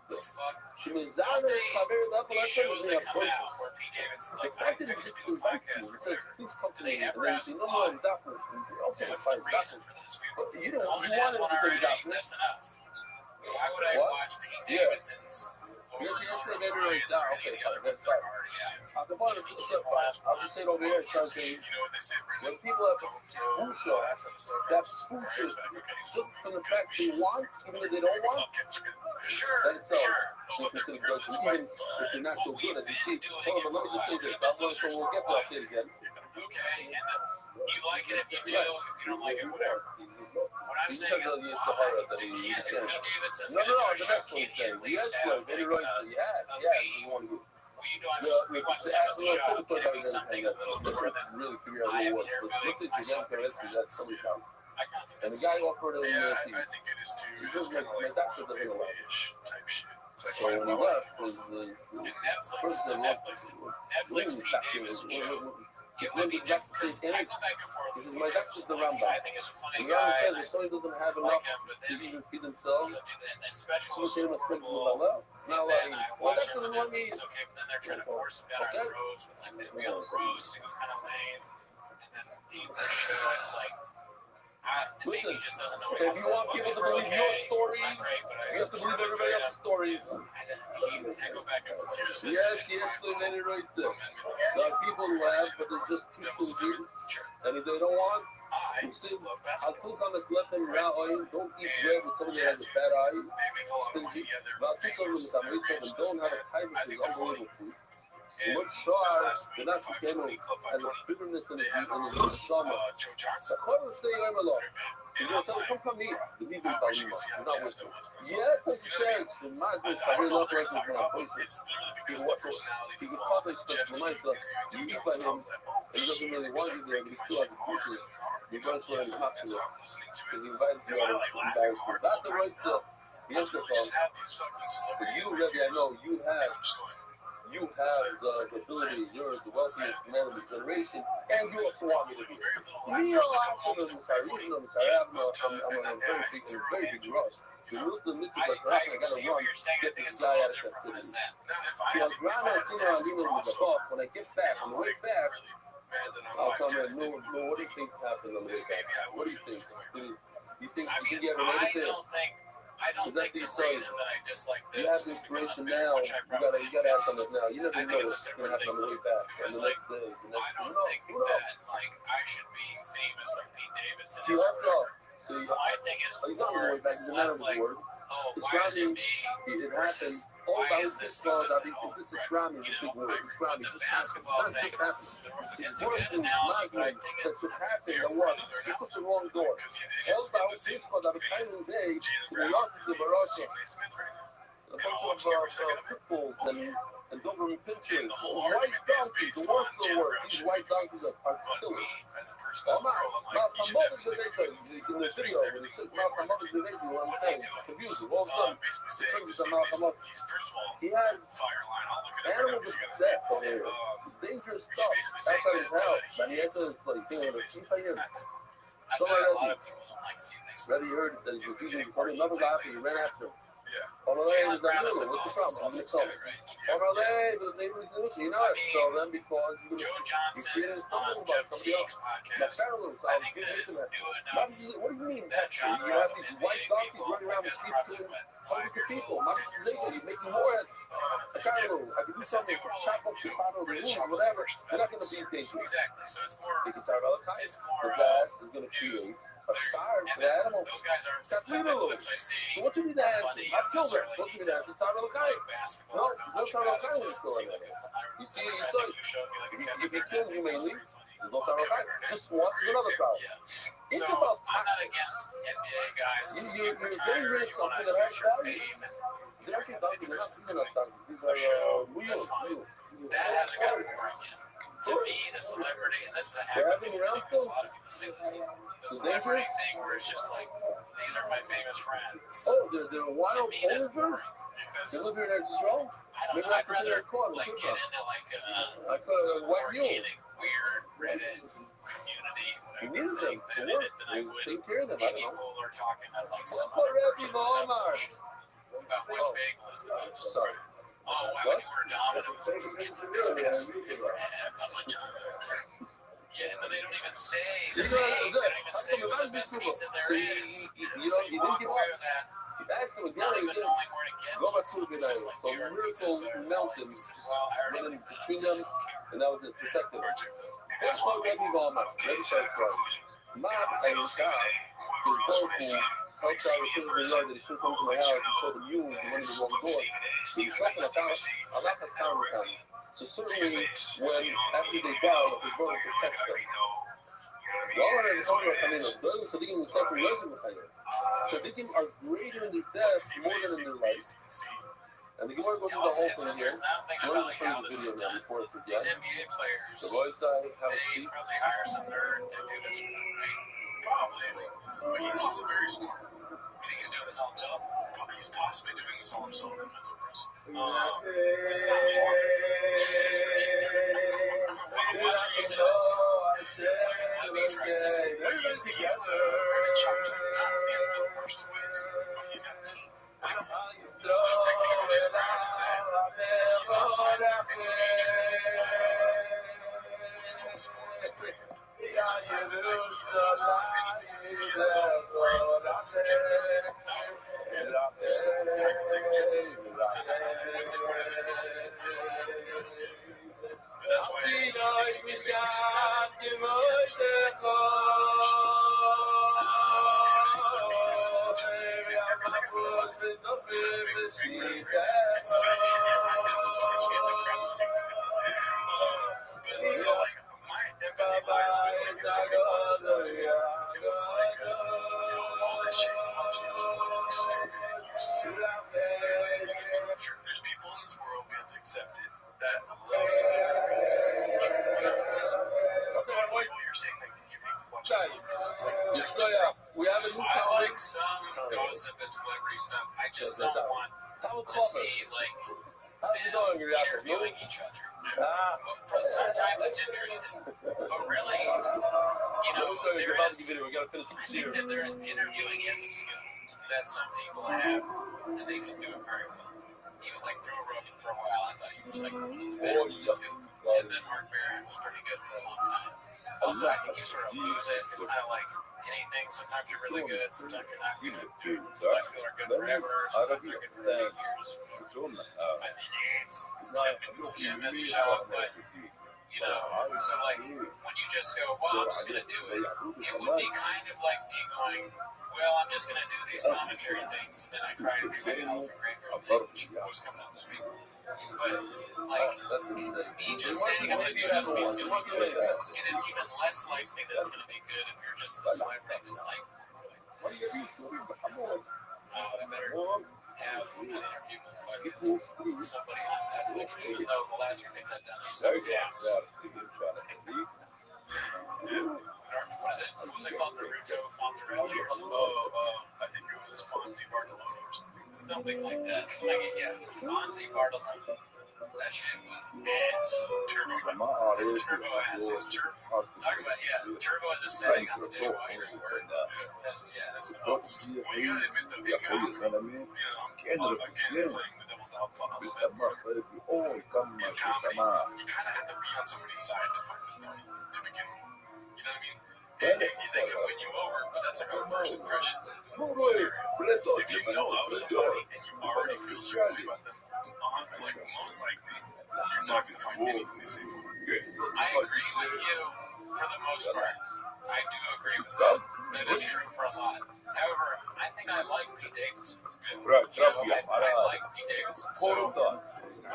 The fuck? Shemizana is very level. These shows that come out where Pete Davidson's The like, fact that I he should just do the invites you, podcast he or says, whatever. please come to Do me, they and ever then ask you him know why? I'm Daphne. Okay, What's fine, the reason Daphne. for this? But you don't, Conan you has wanted one to say already. Daphne. That's enough. Why would I What? watch Pete Yeah. Davidson's over Yes, Conan maybe O'Brien's right. or any of the other ones that I'm already at? I'll just say it over here, something. You know what they say, When people have bullshit, that's bullshit. Just from the fact they want, even if they don't want, Sure, that's sure. they consider judgment, even if they're not so good as you see. Hold on, but let me just say this. So we'll get to that again. Okay, and you like it if you do, if you don't like it, whatever. What I'm saying is, Pete Davis is going to do a show. Can't he at least have like a theme? We watch them as a show. Can it be something a little more than I am interviewing my celebrity friends? And the guy offered him I think it is too. It's just kind of like royalty-ish type shit. It's like, so when he left, was Netflix, Pete Davidson show. It would be different because I go back and forth. This is my doctor's the Rabbi. I think he's a funny the guy. says if somebody doesn't have enough to even feed themselves, the special is horrible. And then I watch him and he's okay, but then they're trying to force him down our throats with like the real roast. It was kind of lame. And then the show, it's like, maybe he just doesn't know what if you want people to believe your stories, you have to believe everybody else's stories. I go back and forth. Yes, Lenin right there. There are people who have, but they're just too stingy. And if they don't want, you see, I'll cook on this left and right eye. Don't eat bread with somebody that has a bad eye. Stingy. But some of them don't have a type of unbelievable food. What Shah did not begin as a bitterness in his Shama. The Chorah say I'm alone. You know, come from me. The people in Talima. It's not wisdom. Yes, as he says, the Muslims have really lost rights with my voices. He's a public stuff for myself. You eat by him, and he doesn't really want you there, but he still has a future. You're going to learn how to do it. Because he invited you out of embarrassment. Not the right to yes, but you, Rabbi, I know you have the ability, you're the wealthiest man of the generation, and you also want me to be. I'm in a very big rush. The Muslim mitzvah, I gotta run, get this guy out of captivity. When I get back, on the way back, I'll come in. No, what do you think happened on the way back? What do you think? You think you ever notice it? I don't think the reason that I dislike you this have is because inspiration I'm now. You gotta act on it now. You never I know think it's a what's separate gonna happen on the way back. because, On the like, next day, the I next don't think who knows? that like I should be famous like Pete Davidson You is. also see. My thing is He's on the way more, back. it's He's less not on like, the word. oh, It's why is it surrounding. me It happened. versus All why about is this this exist at all? this is surrounding the big word. It's surrounding. The Just happened. basketball Not thing, just happened. it's a One good thing, analogy, but I Muslim, think that it should happen. there And for what? another He analogy. puts the wrong door. Because All about this one that is kind of day. The Rothschild, the Rothschild. A bunch of pit bulls and Doberman pinchers, white donkeys, the worst of the worst. These white donkeys are killers. In the video, when he says Malcolm division, what I'm saying, it's confusing. All of a sudden, it turns into Malcolm. He has animals of death on here. Dangerous stuff outside his house. And he has this, like, thing with a teeth on him. So Rabbi heard that he was using another guy, and he ran after him. Jaylen Brown is the What's boss. the problem? You know it. So then because Joe Johnson on Jeff Teague's podcast, I think that it's new enough what do you mean? that You genre have of these NBA white donkeys people, running like around the that's streets probably killing what, 5 hundreds of years people. old, 10 years old. You're making more at the carnival. I can do something for chop up the pot over the room, whatever. You're not going to be patient. Exactly. So it's more. You can talk about the It's more. that is going to create a desire for the animal. Those guys aren't That's the little. clips I see. So what you need to ask? Funny, I killed her. necessarily What you need to ask? It's out of the guy. Like basketball. No, there's no time of time See, in like You see, I you saw think you showed me like a Kevin you can Garnett kill thing, humanely. that's very funny. There's no time of time. Just watch another crowd. Yeah. Think So about I'm not against NBA guys. You're getting Retire, rid of you want something to that use has your value. fame. They're actually donkeys. They're not season of donkeys. These A show, are real. that's fine. That hasn't got to be bring in. To me, the celebrity, and this is a happy thing because a lot of people say this, the celebrity thing where it's just like, these are my famous friends. Oh, they're wild To me, that's over. boring. They Because live here in the show. I don't know, I'd rather like get into like I could a white mule. organic, weird Reddit community, You whatever need thing, them to than work. I would Take care of them. I hear don't know. people are talking at like some What other person Rabbi at Walmart? Bush about which bagel is the best. Sorry. Oh, why would you order Domino's? best pizza there is. You So know, you he walk didn't give away up. with that, He asked him again not and even again. knowing where to get Go back pizza. to the It's just night. like So New York pizza is Miracle better. melted You said, well, I already between knew them, that. and that was it. Protected him. That's why Rabbi Walmart. Rabbi started crying. Mark and his dad, his dog who helped out with the yard that he should come to my house, he saw the mules and went in the wrong door. He was talking about a lot of town with him. So certainly, when after they died, his brother protects them. Walmart and his owner come in, those tzaddikim themselves and resin b'chayim. Tzaddikim are greater in their death more than in their life. And the Gemara goes through the whole thing here. So let me show you the video now before it's These again. NBA players, The boys say, have a they seat. probably hire some nerd to do this for them, right? Probably. But he's also very smart. You think he's doing this all himself? He's possibly doing this all himself. That's impressive. It's not hard. I'm watching you say that too. Let me try this. He's very chopped up, not in the worst of ways, but he's got a team. Like, the big thing about Jalen Brown is that he's not signed with any major what's called sports brand. He's not signed with Nike, Adidas, anything. He has some brand for Jalen Brown. And so, type of thing with Jalen Brown. What's it? What is it? But that's why he thinks he's making some money because he represents like every second of my life. It's a big brand. It's Jalen Brown. But so like my empathy lies with like if somebody walked up to me, it was like, all this shit you watch is fucking stupid and you're silly. There's people in this world, we have to accept it, that love celebrity culture and culture, whatever. But what you're saying that you make watching celebrities, We have a new I like some gossip and celebrity stuff. I just don't want to see like them interviewing each other. But sometimes it's interesting. But really, there is. I think that they're interviewing is a skill that some people have, and they can do it very well. Even like Joe Rogan for a while, I thought he was like one of the better ones too. And then Mark Maron was pretty good for a long time. Also, I think you sort of lose it. It's kind of like anything. Sometimes you're really good, sometimes you're not good. Sometimes people are good forever, sometimes they're good for a few years, sometimes minutes, 10 minutes to show up. But, so like when you just go, well, I'm just going to do it, it would be kind of like me going, well, I'm just going to do these commentary things, and then I try to do like an Elephant Graveyard thing, which was coming out this week. But, like, me just saying I'm going to do it doesn't mean it's going to be good. And it's even less likely that it's going to be good if you're just the celebrity that's like, I better have an interview with fucking somebody on Netflix, even though the last few things I've done are so gas. What is it? What was it called? Naruto Fontarelli or something? I think it was Fonzie Bartolone or something. Something like that. Fonzie Bartolone. That shit was ass. Turbo ass. It's turbo. Talk about, turbo as a setting on the dishwasher at work. That's the most. Well, you gotta admit, though, in comedy, again, playing the devil's advocate, in comedy, you kind of have to be on somebody's side to find them funny, to begin with. You know what I mean? And they can win you over, but that's like a first impression scenario. If you know of somebody and you already feel certain about them, like most likely, you're not going to find anything they say for you. I agree with you for the most part. I do agree with that. That is true for a lot. However, I think I like Pete Davidson. I like Pete Davidson. So, but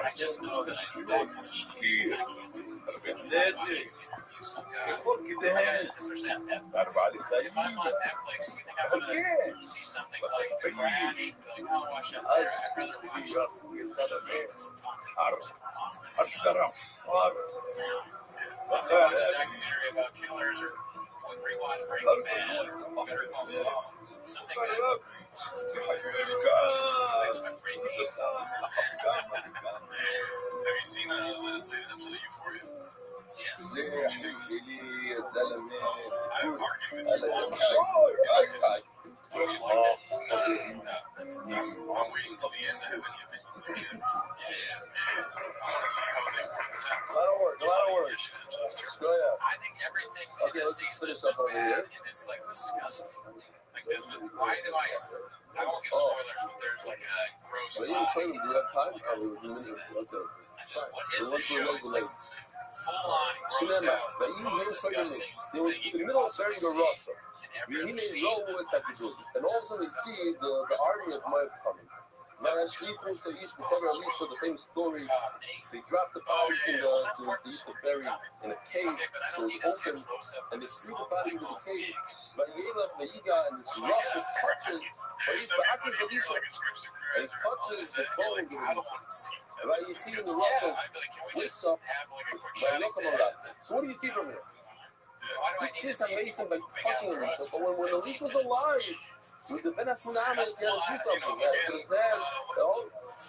I just know that I do that kind of shit. I can't watch some guy. Especially on Netflix. If I'm on Netflix, you think I'm going to see something like The Crash? Be like, oh, watch that later. I'd rather watch Davidson talk to folks in my office. I'm going to watch a documentary about killers or rewatch Breaking Bad or Better Call Saul. Something that stimulates my brain. Have you seen the latest episode of Euphoria? Yeah. I argued with you all the time. Oh, you like that? I'm waiting till the end to have any opinion. Yeah. I want to see how they bring this out. works. I think everything in this season has been bad, and it's like disgusting. Like this was, why do I won't give spoilers, but there's like a gross body. What is this show? It's like full on gross out, the most disgusting thing you can possibly see in every other scene. And all of a sudden you see the army of Moab coming. The famous story, they dropped the body to the bury in a cave, so it's open, and they threw the body into the cave. But you got and this rough touches, and he touches the bone. Right, you see the Russell wakes up, so what do you see from here? It's amazing by touching him. But when Elise was alive, with the Venezuela, he had to do something. With his hands,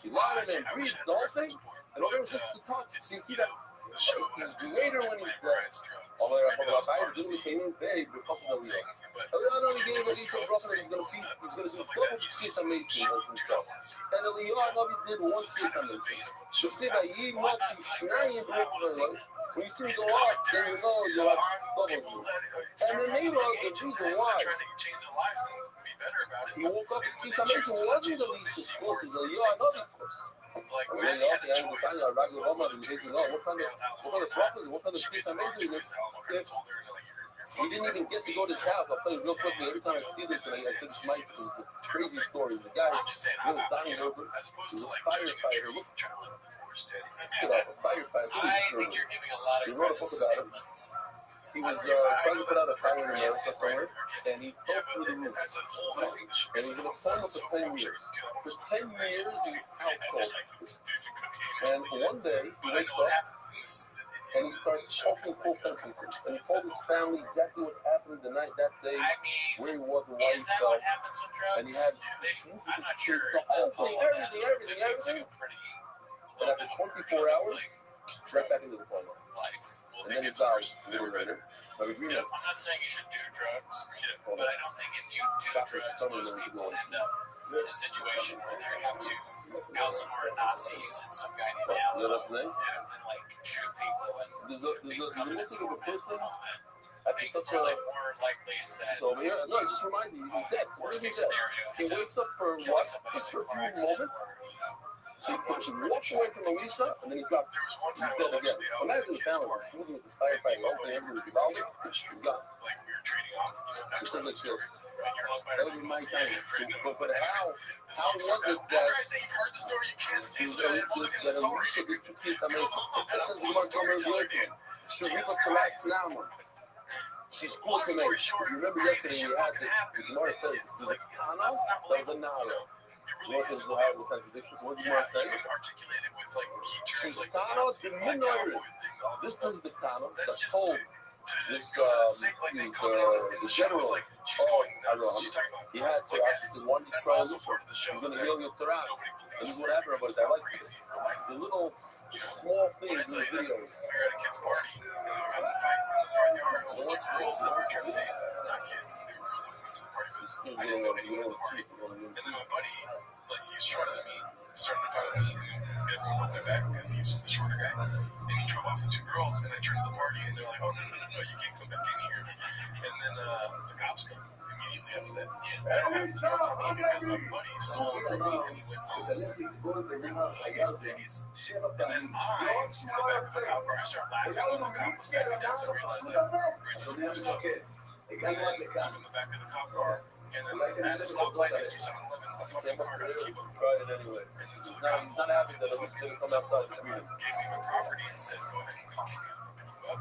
he lied and breathed the whole thing, and all it was just to touch. You see that later when he's dead. Although Rabbi didn't came in there, because of the only gave Elise a brother he's going to do double piece amazing as himself. And Rabbi did one piece amazing. So say that he might be shnaying to make when you see him go up, then you know you have double. And the name of the reason why he woke up, he's amazing, wasn't the least explosive, the what kind of piece amazing is he didn't even get to go to his house. I'll tell you real quickly, every time I see this, and I said it's a crazy story. The guy was dying over, he was a firefighter. I think you're giving a lot of credit to Sam Levinson. He was trying to put out a fire in America somewhere, and he fell through the roof. And he was in a coma for 10 years. For 10 years, he was out cold. And one day, he wakes up, and he starts talking full sentences. And he told his family exactly what happened the night that day, where he was, and why he fell. And he had I'm not sure. the whole thing, everything. And after 24 hours, right back into the coma. And then he died a year later. I'm not saying you should do drugs, but I don't think if you do drugs, most people end up in a situation where they have to outsmart Nazis and some guy named Allen and like shoot people and there's a missing of a person. I think probably more likely is that. So here, no, just remind you, he's dead. Worst case scenario. He wakes up for what? Just for a few moments. So he walks away from Elisa, and then he drops. He's dead again. Imagine the family. He's moving with the firefighting, opening everything with the valve. He's gone. He says it's this. That would be my time. But how was it that he was that Alicia did two kids amazing? That says Mark Gomer Blake. She ripped up the last now. She's cool to me. You remember yesterday we had this. Gemara says this is a Kana, that was a Nara. What is the hard contradictions? What did Gemara say? She's Kana, the Minor. This is the Kana that told this the general. Oh, I don't know. He had to ask one trial. He's going to heal your Torah. And this is what happened about it. I like the little small things in the videos. We were at a kid's party, and we were having a fight in the front yard with two girls that were trying to date. Not kids, they were girls that went to the party with. I didn't know anyone at the party. And then my buddy, like, he's shorter than me, started to fight with me, and then everyone held my back because he's just the shorter guy. And he drove off with two girls, and I turned to the party, and they're like, oh, no, you can't come back in here. And then the cops came immediately after that. I don't have the drugs on me because my buddy stole them from me, and he went home. I guess ladies. And then in the back of the cop car, I started laughing when the cop was patting me down, so I realized that we're just stuff. And then I'm in the back of the cop car, and then at a stoplight next to 7-Eleven, a fucking car got a key book. And then so the cop pulled into the fucking 7-Eleven, gave me my property, and said, go ahead and cost me, I'll pick you up.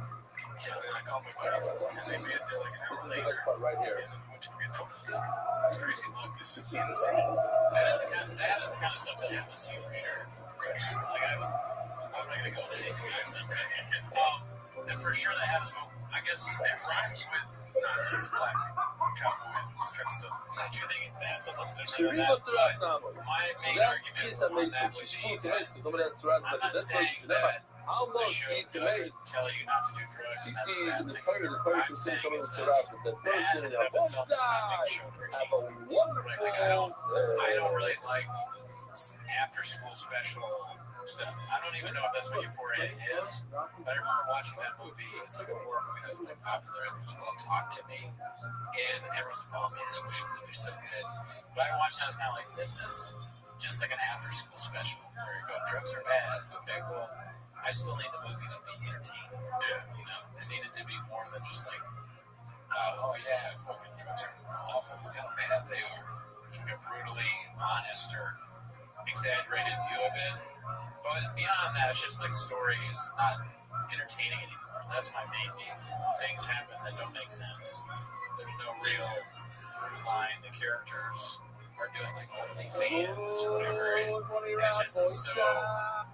And then I called my buddies, and they made it there like an hour later. Right here. And then we went to go get donuts. It's crazy. Look, this is insane. That is the kind of stuff that happens to you for sure. Like, I'm not going to go into anything. For sure that happens. I guess it rhymes with Nazis, black cowboys, and this kind of stuff. I do think it has something different than that. But my main argument on that would be that I'm not saying that the show doesn't tell you not to do drugs, and that's a bad thing. What I'm saying is that in and of itself does not make the show entertaining. Like, I don't really like after school special stuff. I don't even know if that's what Euphoria is, but I remember watching that movie. It's like a horror movie that was really popular. I think it was called Talk to Me. And everyone's like, oh man, this movie's so good. But I watched that, I was kind of like, this is just like an after school special where you go, drugs are bad. Okay, well, I still need the movie to be entertaining. Yeah. You know, it needed to be more than just like, oh yeah, fucking drugs are awful. Look how bad they are. Like a brutally honest or exaggerated view of it. But beyond that, it's just like stories not entertaining anymore. That's my main beef. Things happen that don't make sense. There's no real through line. The characters are doing like OnlyFans or whatever. And it's just so.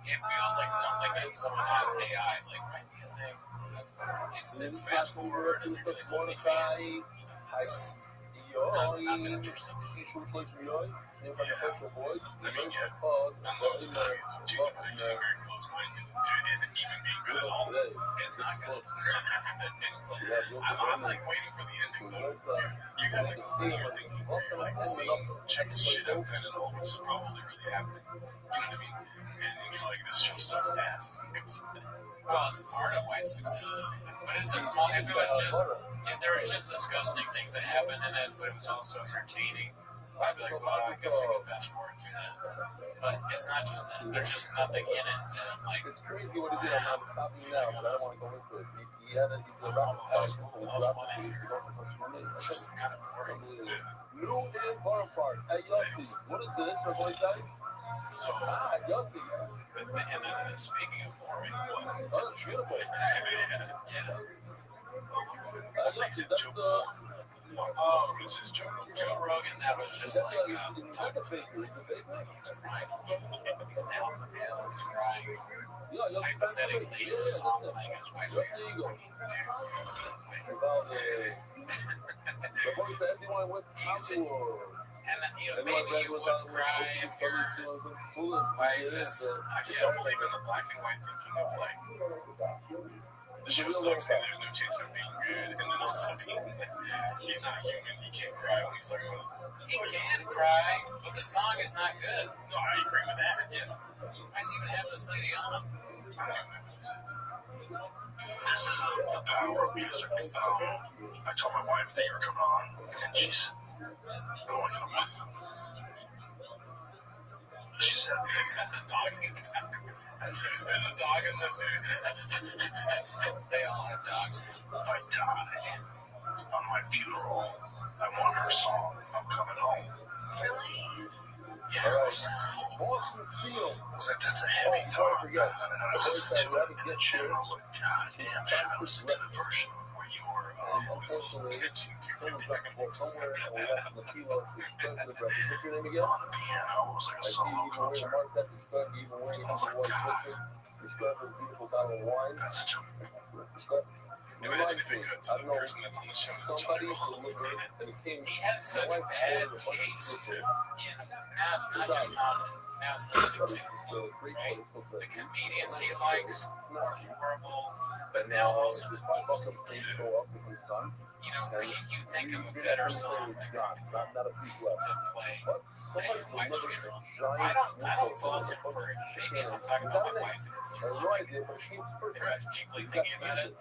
It feels like something that someone asked AI, like, write me a thing. It's then fast forward and they're doing OnlyFans. You know, it's not that interesting. I mean, yeah. I'm not denying it. You seem very close-minded to it even being good at all. It's not good. I'm like waiting for the ending. You got like this thing you're thinking where you're like seeing chicks shit out fentanyl, which is probably really happening. You know what I mean? And you're like, this show sucks ass. Well, it's part of why it succeeds. But it's a small, if there was just disgusting things that happened in it, but it was also entertaining, I'd be like, well, I guess I can fast forward through that. But it's not just that. There's just nothing in it that I'm like, it's crazy what he did. I'm stopping now, but I don't want to go into it. He had it. That was cool. That was funny. It's just kind of boring. New and Farm Park at Yossi's. What is this? Her voice out? So, Yossi's. And then speaking of boring, what? Oh, it's beautiful. Yeah. What is this, Joe Rogan? Joe Rogan, that was just like, talking about he's crying. He's an alpha male, he's crying. Hypothetically, the song playing his wife's and you know, maybe you would cry if your wife is. I just don't believe in the black and white thinking of like the show sucks and there's no chance of being good, and then also he's not human. He can't cry when he's like, he can cry, but the song is not good. No, I agree with that. Yeah. Why does he even have this lady on? I don't even know what this is. This is the power of music. I told my wife that you were coming on, and she said, she said, there's a dog in the zoo. They all have dogs. If I die on my funeral, I want her song, I'm coming home. Really? Yeah, I was like, that's a heavy thought. And then I listened to it in the gym, and I was like, God damn. I listened to the version where you were, this was pitching 250 on the piano. It was like a solo concert. I was like, God, that's such a... Imagine if it cut to the person that's on the show. He has such bad taste in, now it's not just comedy, now it's music too, right? The comedians he likes are horrible, but now also the music too. You know, you think of a better song than to play at your wife's funeral. I don't fault him for it. Maybe if I'm talking about my wife and it's like, oh my goodness, if I was deeply thinking about it,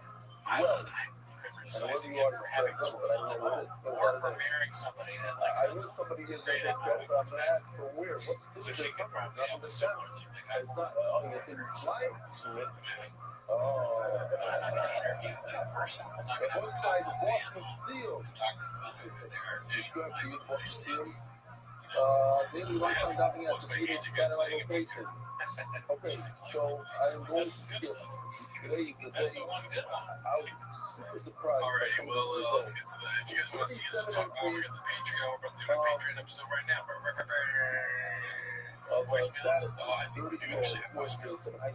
I criticizing him for having this role or for marrying somebody that likes that song. Granted, my wife likes that. So she could probably have a similar thing. Like, I want her to support the song. But I'm not going to interview that person. I'm not going to have a pop-up band on and talk to them about who they're doing my good place too. You know, what's my age again? Okay, so I'm going to skip. That's the one good one. I was super surprised. Alrighty, well, let's get to that. If you guys want to see us talk more, we're at the Patreon. We're about to do a Patreon episode right now. Voicemails. I think we do actually have voicemails. But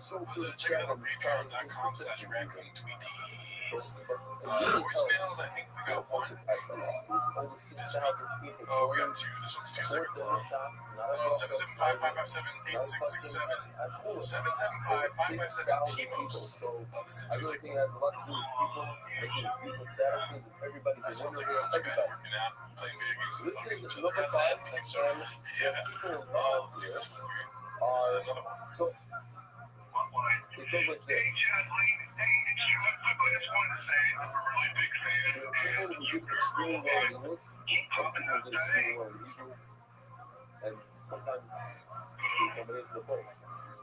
check it out on patreon.com/raccoon tweeties. Voicemails, I think we got one. This week. Oh, we got two. This one's 2 seconds long. 775-557-8667. 775-557-TMOS. This is 2 seconds. That sounds like a bunch of guys working out, playing video games, and fucking each other outside. That's so funny. Yeah. Let's see this one here. This is another one. It goes like this. There are people who did extremely well in English, and people who did extremely well in Hebrew, and sometimes the combination of both.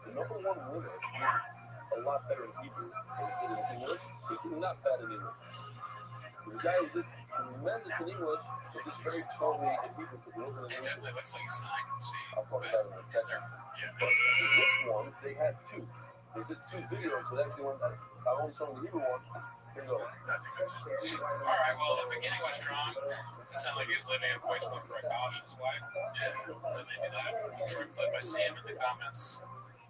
The number one winner did a lot better in Hebrew than he did in English. He did not bad in English. The guy who did tremendous in English, but just very poorly in Hebrew because he wasn't in English. Definitely looks like a sign I can see. I'll talk about it in a second. But this one, they had two. They did two videos, so they actually went. I only showing the Hebrew one. Here you go. I think that's it. All right, well, the beginning was strong. It sounded like he was leaving a voicemail for Akash, his wife. Yeah, that made me laugh. Trip flip, I see him in the comments.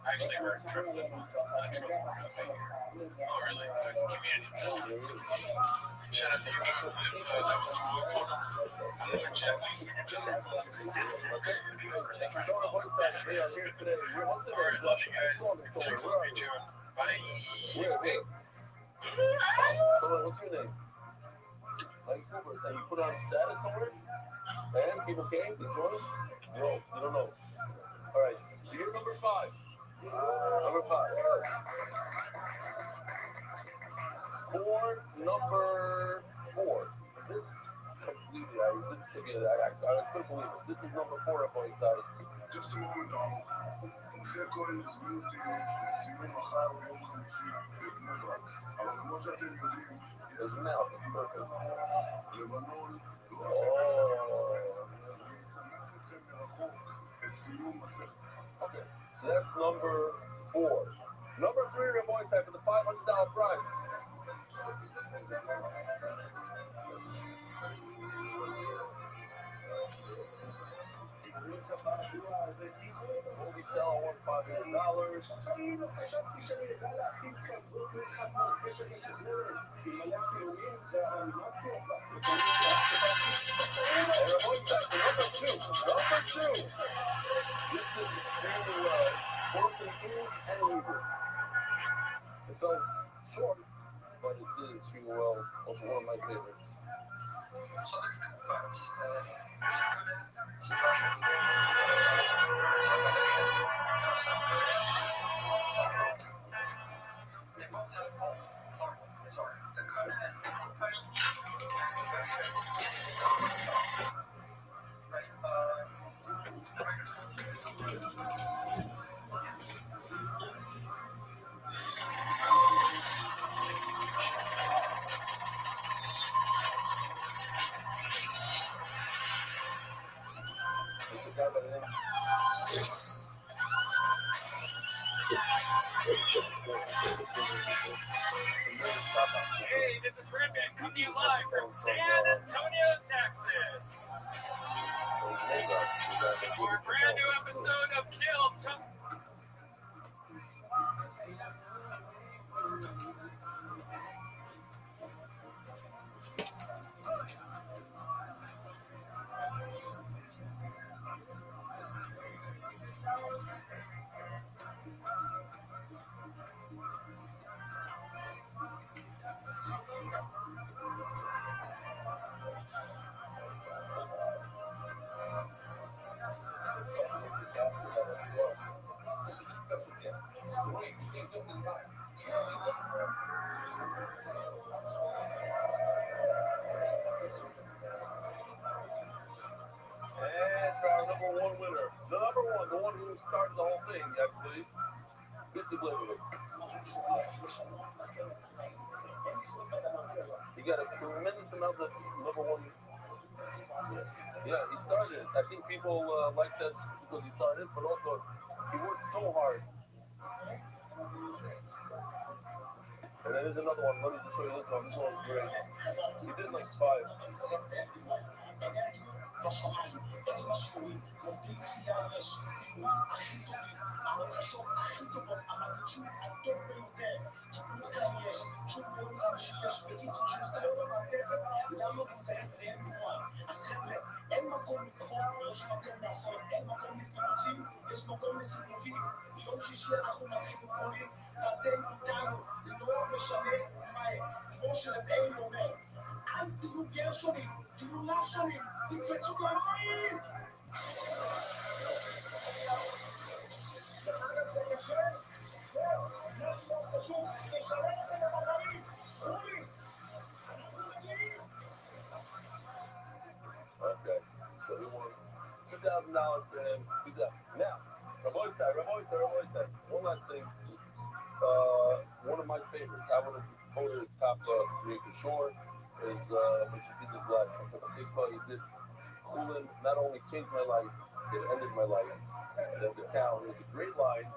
I actually heard Trip flip on Trip Rabbi. Oh, really? It's like a community tell. Shout out to you, Trip flip. That was the wrong photo. I don't know, Jazzy's when you're doing your phone. He was really trying to call it. All right, love you guys. If chicks love me, too. Bye. Next week. So what's your name? Mike Cooper. And you put it on status somewhere? And people came? They joined? No, you don't know. All right. So you're number 5. Number 5. For number 4. This completely, this together, I couldn't believe it. This is number 4 up on the side. Just a moment. His mouth is perfect. Okay, so that's number 4. Number 3, your boys have for the $500 prize. What we sell on $500. Number 2. This is extremely well, both in English and Hebrew. It felt short, but it did extremely well. Also one of my favorites. Hey, this is Rabbi coming to you live from San Antonio, Texas. For a brand new episode of Kill. The one who started the whole thing, actually. It's a good. He got a tremendous amount of number 1. Yeah, he started. I think people like that because he started, but also he worked so hard. And then there's another one. Let me just show you this one. This one's great. He did like 5. $2,000 for him. Now, Rabbi said, one last thing. One of my favorites, I would have voted his top three for sure, is what he did last. I think he did Coolin, not only changed my life, it ended my life. And the town is a great line,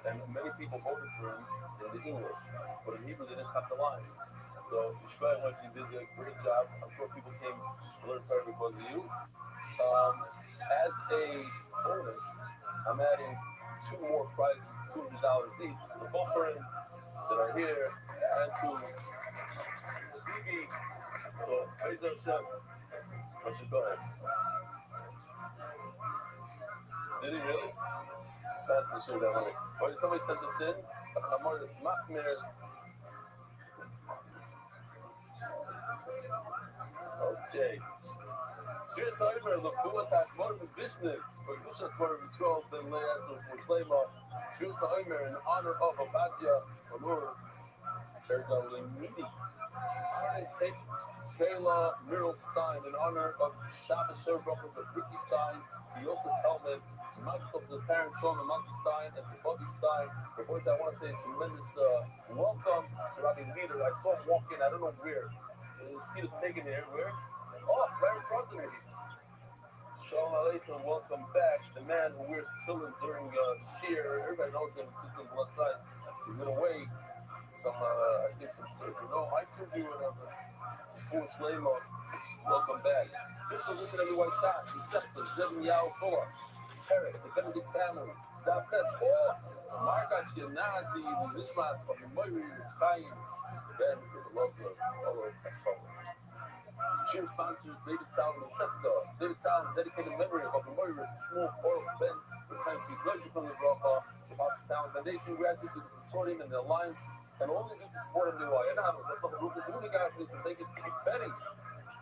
and many people voted for him in the English, but in Hebrew they didn't have the line. So, you did a great job. I'm sure people came to learn Torah because of you. As a bonus, I'm adding 2 more prizes, $200 each, to the Buffering that are here, and to Bibi. So, praise Hashem. Let's just go ahead. Did he really? It's fast to show that money. Why did somebody send this in? A chamar that's machmir. Okay. Serious Omer, look for us at more of the business. For Dushas more of Israel than Leas or Shlema. Serious Omer in honor of Abadia, Amur, Ergali Midi. Kayla Meryl Stein in honor of Shabbos Sherbachas of Ricky Stein, Yosef Helmet, much of the parent Sean and Monty Stein, and to Bobby Stein. For boys, I want to say a tremendous welcome to Rabbi Leader. I saw him walk in, I don't know where. You see the steak in here, where? Oh, right in front of me. Shalom Aleichem, welcome back. The man who wears tefillin during shear, everybody knows him, sits on the left side. He's going to weigh some, I think some surgery. No, I surgery whatever. Before Shlema, welcome back. Official listen everyone shot. Receptor, Zebin Yao Shola. Eric, the Benedict family. Southwest, oh, Marga Shinazi, Nishmas, Moiri, Chaim, Ben, the Muslims, all over the show. Cheer sponsors David Salman and Septa. David Salman, dedicated memory of Moiri, Shmuel, Oil, Ben, the times he graduated from the Bracha, the House Talent Foundation, gratitude to the consortium and the alliance, and only do the support of the UI. Anonymous, that's all the group is. Who the guy is, and they get to keep betting.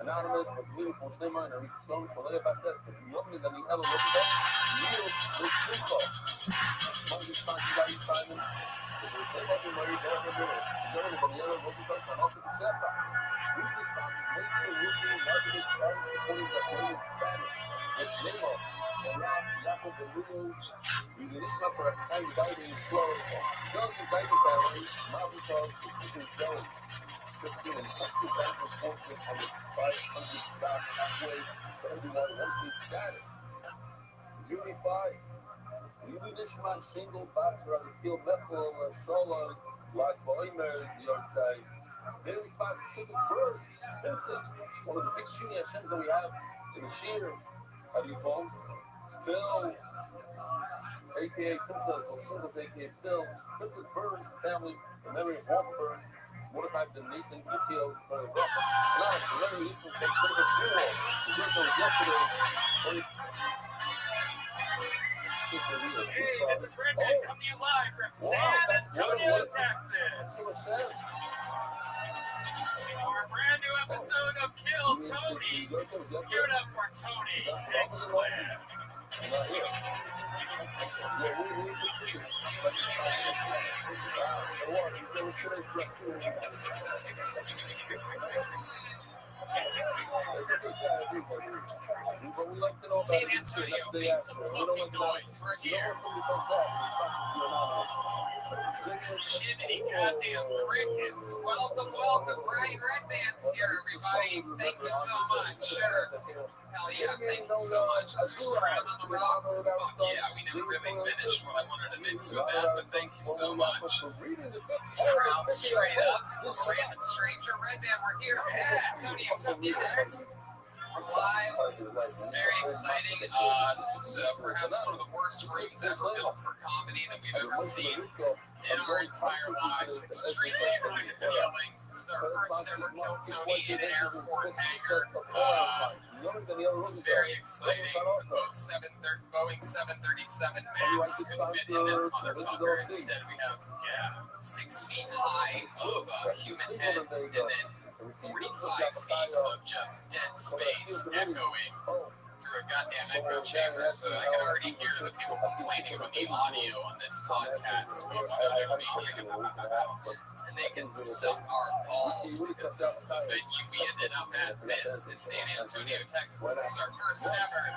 Anonymous, but really for Shlema and Enrique Stone, for Leah Bassett, the lovely than the ever looked at, Neil, with Simba. Among these sponsors, Larry Simon, the Shlema, the Murray, Derek, and Miller, the German, the Yellow, Rothschild, and also the Shefa. Weekly sponsors, make sure Ruthie, marketing, starting supporting the Canadian Spanish, with Shlema, and Rob, Jacob, and Leo, we did this for a tiny diving flow, Jones and Diving Family, Marvel Charles, the Chicken Jones. 15 and extra bank enforcement on the 500 stock halfway for everyone one-piece status. Juni 5. Lilu Nishman Shingle Box Rabbi Kiel Mechel Sholom Lag Boimer Yortzai. Daily spots Quickest Bird. Benefits. One of the big Shini Hashems that we have in the shear. How do you call him? Phil, aka Princess, aka Phil. Princess Bird family in memory of Walker Bird. What if I've been Nathan Gutierrez for the Bracha? Nice, remember you some critical zero. The zero was yesterday. Hey, this is Rabbi coming to you live from San Antonio, Texas. For a brand new episode of Kill Tony. Give it up for Tony X-Clan. San Antonio, make some fucking noise. We're here. Jiminy goddamn crickets. Welcome, Brian Redman's here, everybody. Thank you so much. Sure. Hell yeah, thank you so much. This is Crown on the Rocks. Fuck yeah, we never really finished what I wanted to mix with that, but thank you so much. This Crown straight up. Random stranger Redman, we're here. Yeah, Tony, so Guinness. We're live. This is very exciting. This is perhaps one of the worst rooms ever built for comedy that we've ever seen in our entire lives. Extremely high ceilings. This is our first ever Kill Tony in an airport hangar. This is very exciting. The Boeing 737 MAX could fit in this motherfucker. Instead, we have 6 feet high of a human head, and then 45 feet of just dead space echoing through a goddamn echo chamber, so I can already hear the people complaining about the audio on this podcast from social media. And they can suck our balls because this is the venue we ended up at. This is San Antonio, Texas. This is our first ever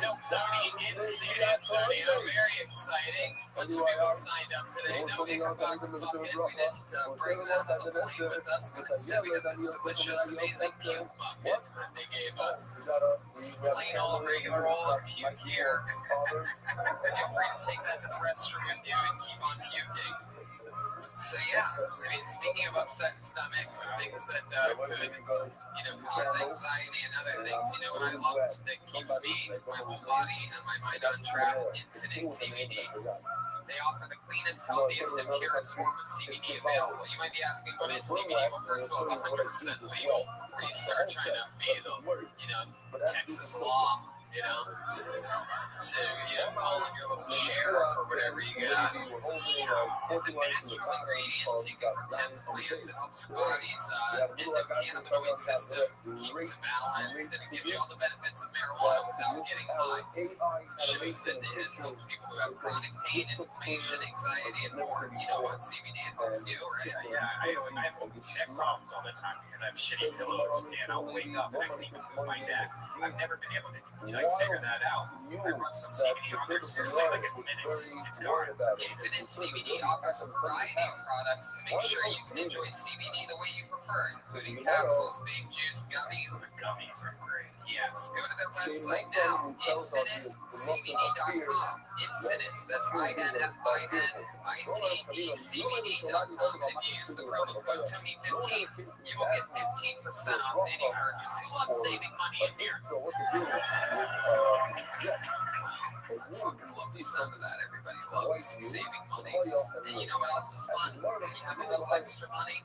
Kill Tony in San Antonio. Very exciting. Bunch of people signed up today. No Maker Box Bucket. We didn't bring them on the plane with us, but instead we got this delicious, amazing puke bucket that they gave us. Just plain old, regular old puke here. Feel free to take that to the restroom with you and keep on puking. So yeah, I mean, speaking of upset stomachs and things that could, cause anxiety and other things, you know what I love that keeps me, my whole body, and my mind on track? Infinite CBD. They offer the cleanest, healthiest, and purest form of CBD available. You might be asking, what is CBD? Well, first of all, it's 100% legal before you start trying to be the, Texas law. So, call in your little sheriff or whatever you got. It's a natural ingredient taken from hemp plants. It helps your body's endocannabinoid system, keeps it balanced, and it gives you all the benefits of marijuana without getting high. Shows that it has helped people who have chronic pain, inflammation, anxiety, and more. You know what CBD helps you, right? Yeah, I have neck problems all the time because I have shitty pillows, and I'll wake up and I can even move my neck. I've never been able to figure that out. I run some CBD on there, seriously, like in minutes, it's gone. Infinite CBD offers a variety of products to make sure you can enjoy CBD the way you prefer, including capsules, vape juice, gummies. The gummies are great. Yes, go to their website now, infinitecbd.com. Infinite, that's INFINITECBD.com. And if you use the promo code Tony15, you will get 15% off any purchase. Who loves saving money in here? I fucking love the sound of that. Everybody loves saving money. And you know what else is fun? When you have a little extra money,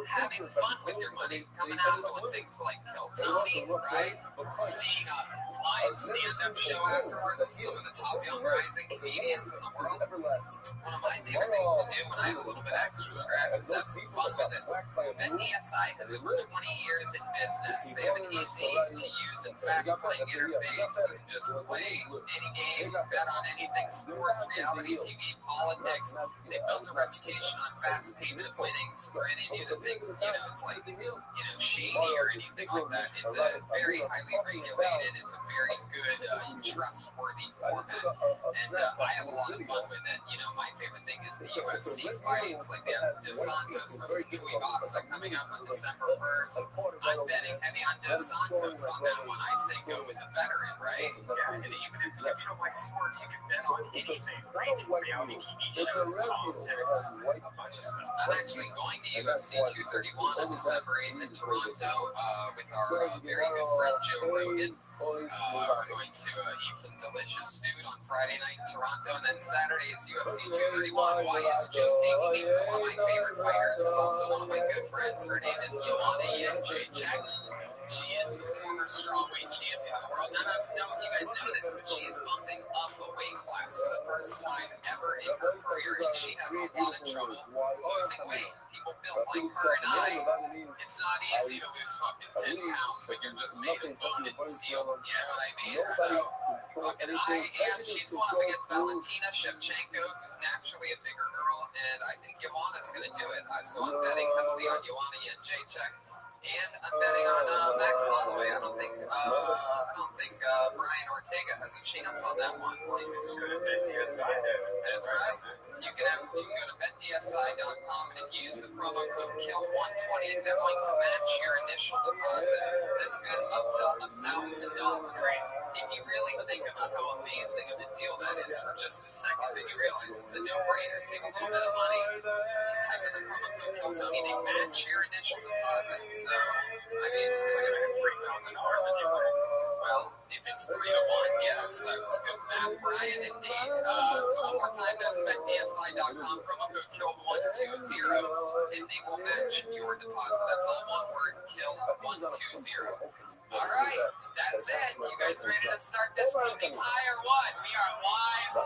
having fun with your money, coming out with things like Kill Tony, right? Seeing a live stand-up show afterwards with some of the top young rising comedians in the world. One of my favorite things to do when I have a little bit extra scratch is have some fun with it. BetDSI has over 20 years in business. They have an easy-to-use and fast-playing interface. You can just play any game, bet on anything, sports, reality TV, politics. They've built a reputation on fast payment winnings. For any of you that think, it's like, shady or anything like that, it's a very highly regulated, it's a very good, trustworthy format. And I have a lot of fun with it. My favorite thing is the UFC fights, like they have Dos Santos versus Tuivasa coming up on December 1st. I'm betting heavy on Dos Santos on that one. I say go with the veteran, right? Yeah, and even if you don't like sports, you can bet on anything, right? Reality TV shows, politics, a bunch of stuff. I'm actually going to UFC 231 on December 8th in Toronto with our very good friend Joe Rogan. We're going to eat some delicious food on Friday night in Toronto, and then Saturday it's UFC 231. Why is Joe taking me? Because one of my favorite fighters is also one of my good friends. Her name is Joanna Jędrzejczyk. She is the former strawweight champion of the world. I don't know if you guys know this, but she is bumping up a weight class for the first time ever in her career, and she has a lot of trouble losing weight. People built like her and I, it's not easy to lose fucking 10 pounds when you're just made of bone and steel. You know what I mean? So, she's going up against Valentina Shevchenko, who's naturally a bigger girl, and I think Joanna's going to do it. So I'm betting heavily on Joanna Jędrzejczyk. And I'm betting on Max Holloway. I don't think Brian Ortega has a chance on that one. You can just go to BetDSI. That's right. You can go to BetDSI.com, and if you use the promo code KILL120, they're going to match your initial deposit. That's good up to $1,000. If you really think about how amazing of a deal that is for just a second, then you realize it's a no-brainer. Take a little bit of money, and type in the promo code KILLTONY, they match your initial deposit. So, I mean, it's going to be $3,000 if you want it. Well, if it's 3 to 1, yes, that's good math, Brian, indeed. So one more time, that's BetDSI.com, promo code KILL120, and they will match your deposit. That's all one word, KILL120. All right, that's it. You guys ready to start this pumpkin pie or what? We are live.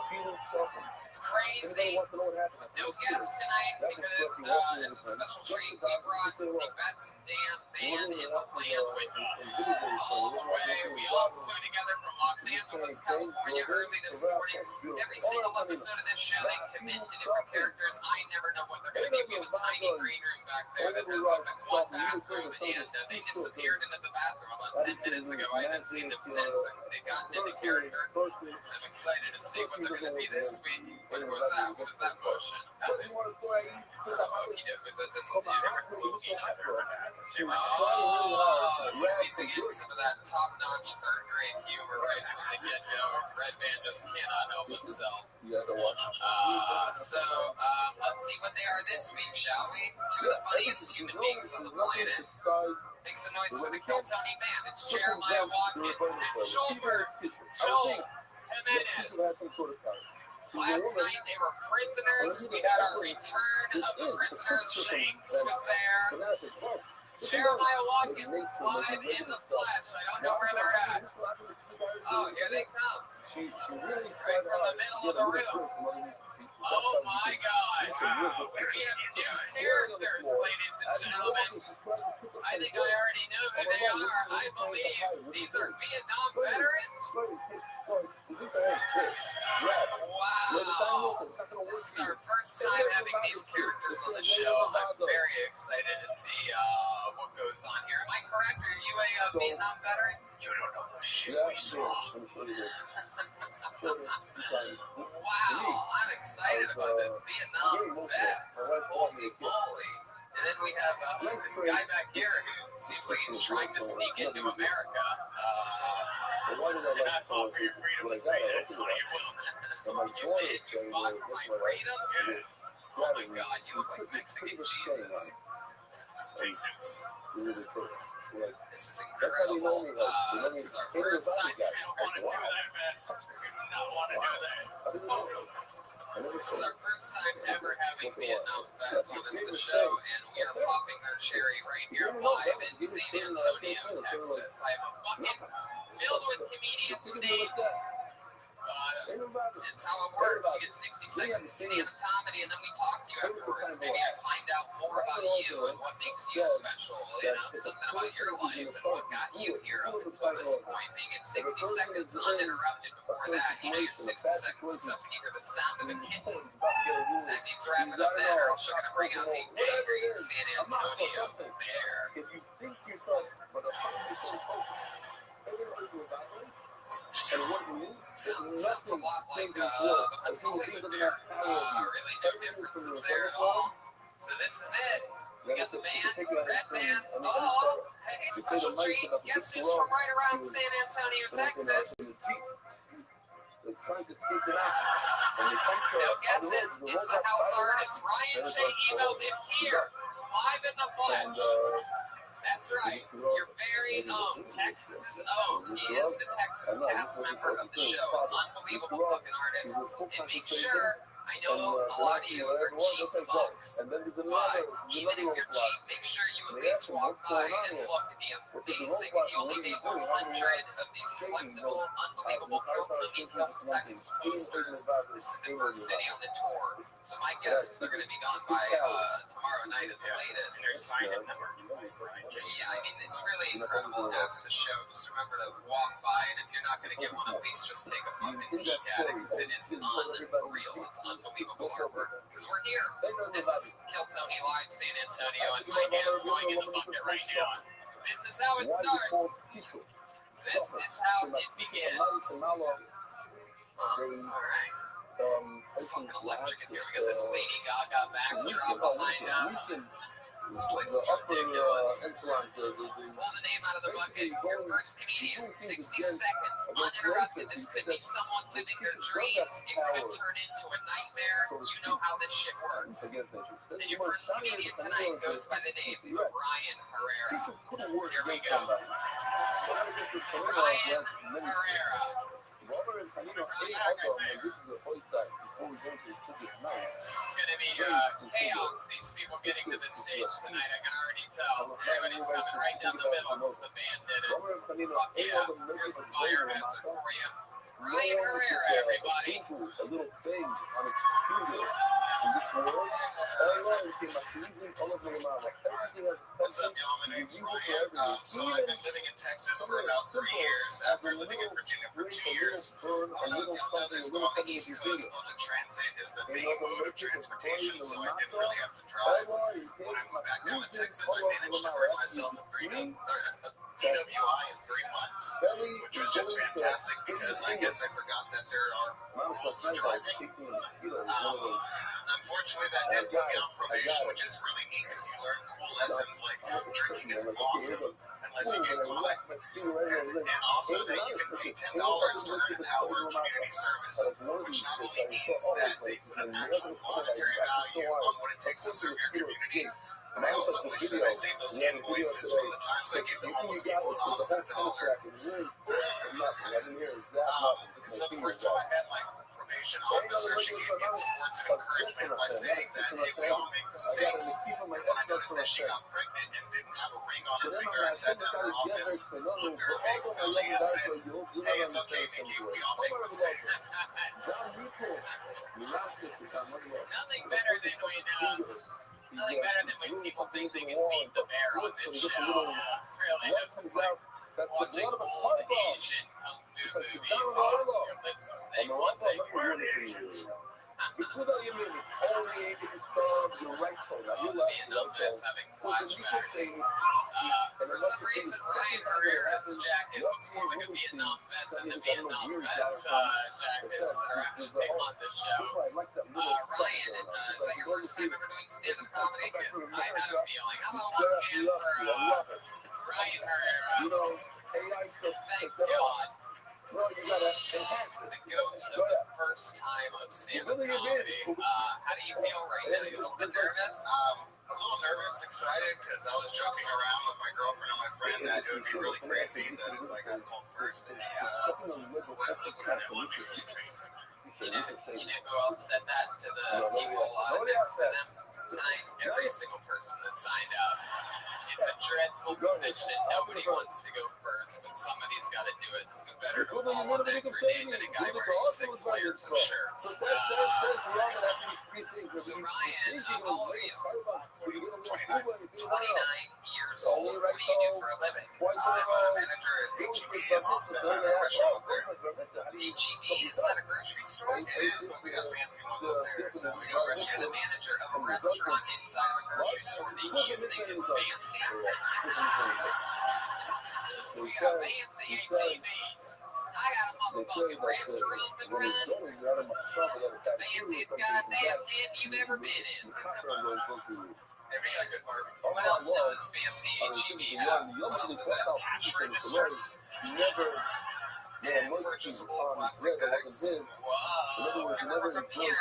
It's crazy. No guests tonight because as a special treat, we brought rock the best damn band in the land with us. All the way, we all flew together from Los Angeles, California early this morning. Every single episode of this show, they commit to different characters. I never know what they're going to be. We have a tiny green room back there that has opened one bathroom, and they disappeared into the bathroom about 10 minutes ago. I haven't seen them since. They've gotten into character. I'm excited to see what they're going to be this week. What was that? What was that motion? Was that just squeezing in some of that top-notch third-grade humor right from the get-go. Red Band just cannot help himself. Let's see what they are this week, shall we? Two of the funniest human beings on the planet. Make some noise for the Kiltony Band. It's Jeremiah Watkins and Joel Jimenez. Last night they were prisoners. We had our return of the prisoners. Shanks was there. Jeremiah Watkins live in the flesh. I don't know where they're at. Oh, here they come. Right from the middle of the room. Oh my God. We have new characters, ladies and gentlemen. I think I already know who they are. I believe these are Vietnam veterans. Wow. This is our first time having these characters on the show. I'm very excited to see what goes on here. Am I correct? Are you a Vietnam veteran? You don't know the shit we saw. Wow, I'm excited about this. Vietnam vets. Holy moly. And then we have this guy back here who seems like he's trying to sneak into America. And I fought for your freedom to say that, Tony. You did? You fought for my freedom? Oh my God, you look like Mexican Jesus. This is incredible. This is our first time. I don't want to do that, man. I do not want to do that. This is our first time ever having Vietnam vets on the show, and we are popping their cherry right here live in San Antonio, Texas. I have a bucket filled with comedians' names. It's how it works. You get 60 seconds of stand-up comedy, and then we talk to you afterwards. Maybe I find out more about you and what makes you special, something about your life and what got you here up until this point. And you get 60 seconds uninterrupted before that. You know, your 60 seconds is up when you hear the sound of a kitten. That means wrap it up then, or else you're going to bring out the angry San Antonio bear. Sounds a lot like the Hollywood bear. Really no differences there at all. So this is it. We got the band, Red Band. Oh, hey, special treat. Guess who's from right around San Antonio, Texas? No guesses. It's the house artist. Ryan J. Evelt is here, live in the flesh. That's right, your very own, Texas's own. He is the Texas cast member of the show, unbelievable fucking artist. And make sure, I know a lot of you are cheap folks, but even if you're cheap, make sure you at least walk by and look at the amazing. He only made 100 of these collectible, unbelievable Kiltony Kills Texas posters. This is the first city on the tour. So my guess is they're going to be gone by tomorrow night at the latest. Yeah, I mean, it's really incredible after the show. Just remember to walk by, and if you're not going to get one, at least just take a fucking peek at it, because it is unreal. It's unbelievable artwork, because we're here. This is Kiltony Live San Antonio, and my hand's going in the bucket right now. This is how it starts. This is how it begins. All right. It's fucking electric in here. We got this Lady Gaga backdrop behind us. This place is ridiculous. Pull the name out of the bucket. Your first comedian, 60 seconds, uninterrupted. This could be someone living their dreams. It could turn into a nightmare. You know how this shit works. And your first comedian tonight goes by the name of Ryan Herrera. Here we go. Ryan Herrera. This is going to be chaos, these people getting to the stage tonight, I can already tell. Everybody's coming right down the middle because the band did it. Fuck yeah, here's the fire hazard for you. Ryan Herrera, everybody. this world, What's up, y'all? My name's Ryan. So I've been living in Texas for about 3 years after living in Virginia for 2 years. I don't know if y'all know this, but on the East Coast, public transit is the main mode of transportation, so I didn't really have to drive. When I moved back down to Texas, I managed to earn myself a DWI in 3 months, which was just fantastic because I guess I forgot that there are rules to driving. Unfortunately, that did put me on probation, which is really neat because you learn cool lessons like drinking isn't awesome unless you get caught, and also that you can pay $10 to earn an hour of community service, which not only means that they put an actual monetary value on what it takes to serve your community, but I also wish that I saved those invoices from the times I give to homeless people in Austin $1. So the first time I met my probation officer, she gave me some words of encouragement by saying that, hey, we all make mistakes. And when I noticed that she got pregnant and didn't have a ring on her finger, I sat down in her office, looked at her bagel belly, and said, hey, it's okay, Nikki, we all make mistakes. Nothing better than when people think they can beat the bear on this show. Really, this is like watching old Asian kung fu movies. Your lips are saying one thing. We're the Asians. All the Vietnam vets having flashbacks. For some reason, Ryan Herrera's jacket looks more like a Vietnam vet than the Vietnam vets' jackets that are actually on the show. Ryan, is that your first time ever doing stand-up comedy? I had a feeling. How about one hand for Ryan Herrera? Thank God. The goat of the first time of stand-up comedy. How do you feel right now? You a little bit nervous? A little nervous, excited, because I was joking around with my girlfriend and my friend that it would be really crazy that if I got called first, then look what happened. You know who else said that to the people next to them tonight? Every single person that signed up. It's a dreadful position. Nobody wants to go first, but somebody's got to do it. Who better to fall on that grenade than a guy wearing 6 layers of shirts? So Ryan, how old are you? 29. 29 years old. What do you do for a living? I'm a manager at HEB in Austin. I have a restaurant up there. HEB, isn't that a grocery store? It is, but we got fancy ones up there. So So you're the manager of a restaurant inside of a grocery store that you think is fancy? We got fancy HEBs. I got a motherfucking restaurant and run. The fanciest goddamn inn you've ever been in. And we got good barbecue. What else does this fancy HEB have? What else does it have? Cash registers. And purchasable plastic bags. Whoa. Remember Pure.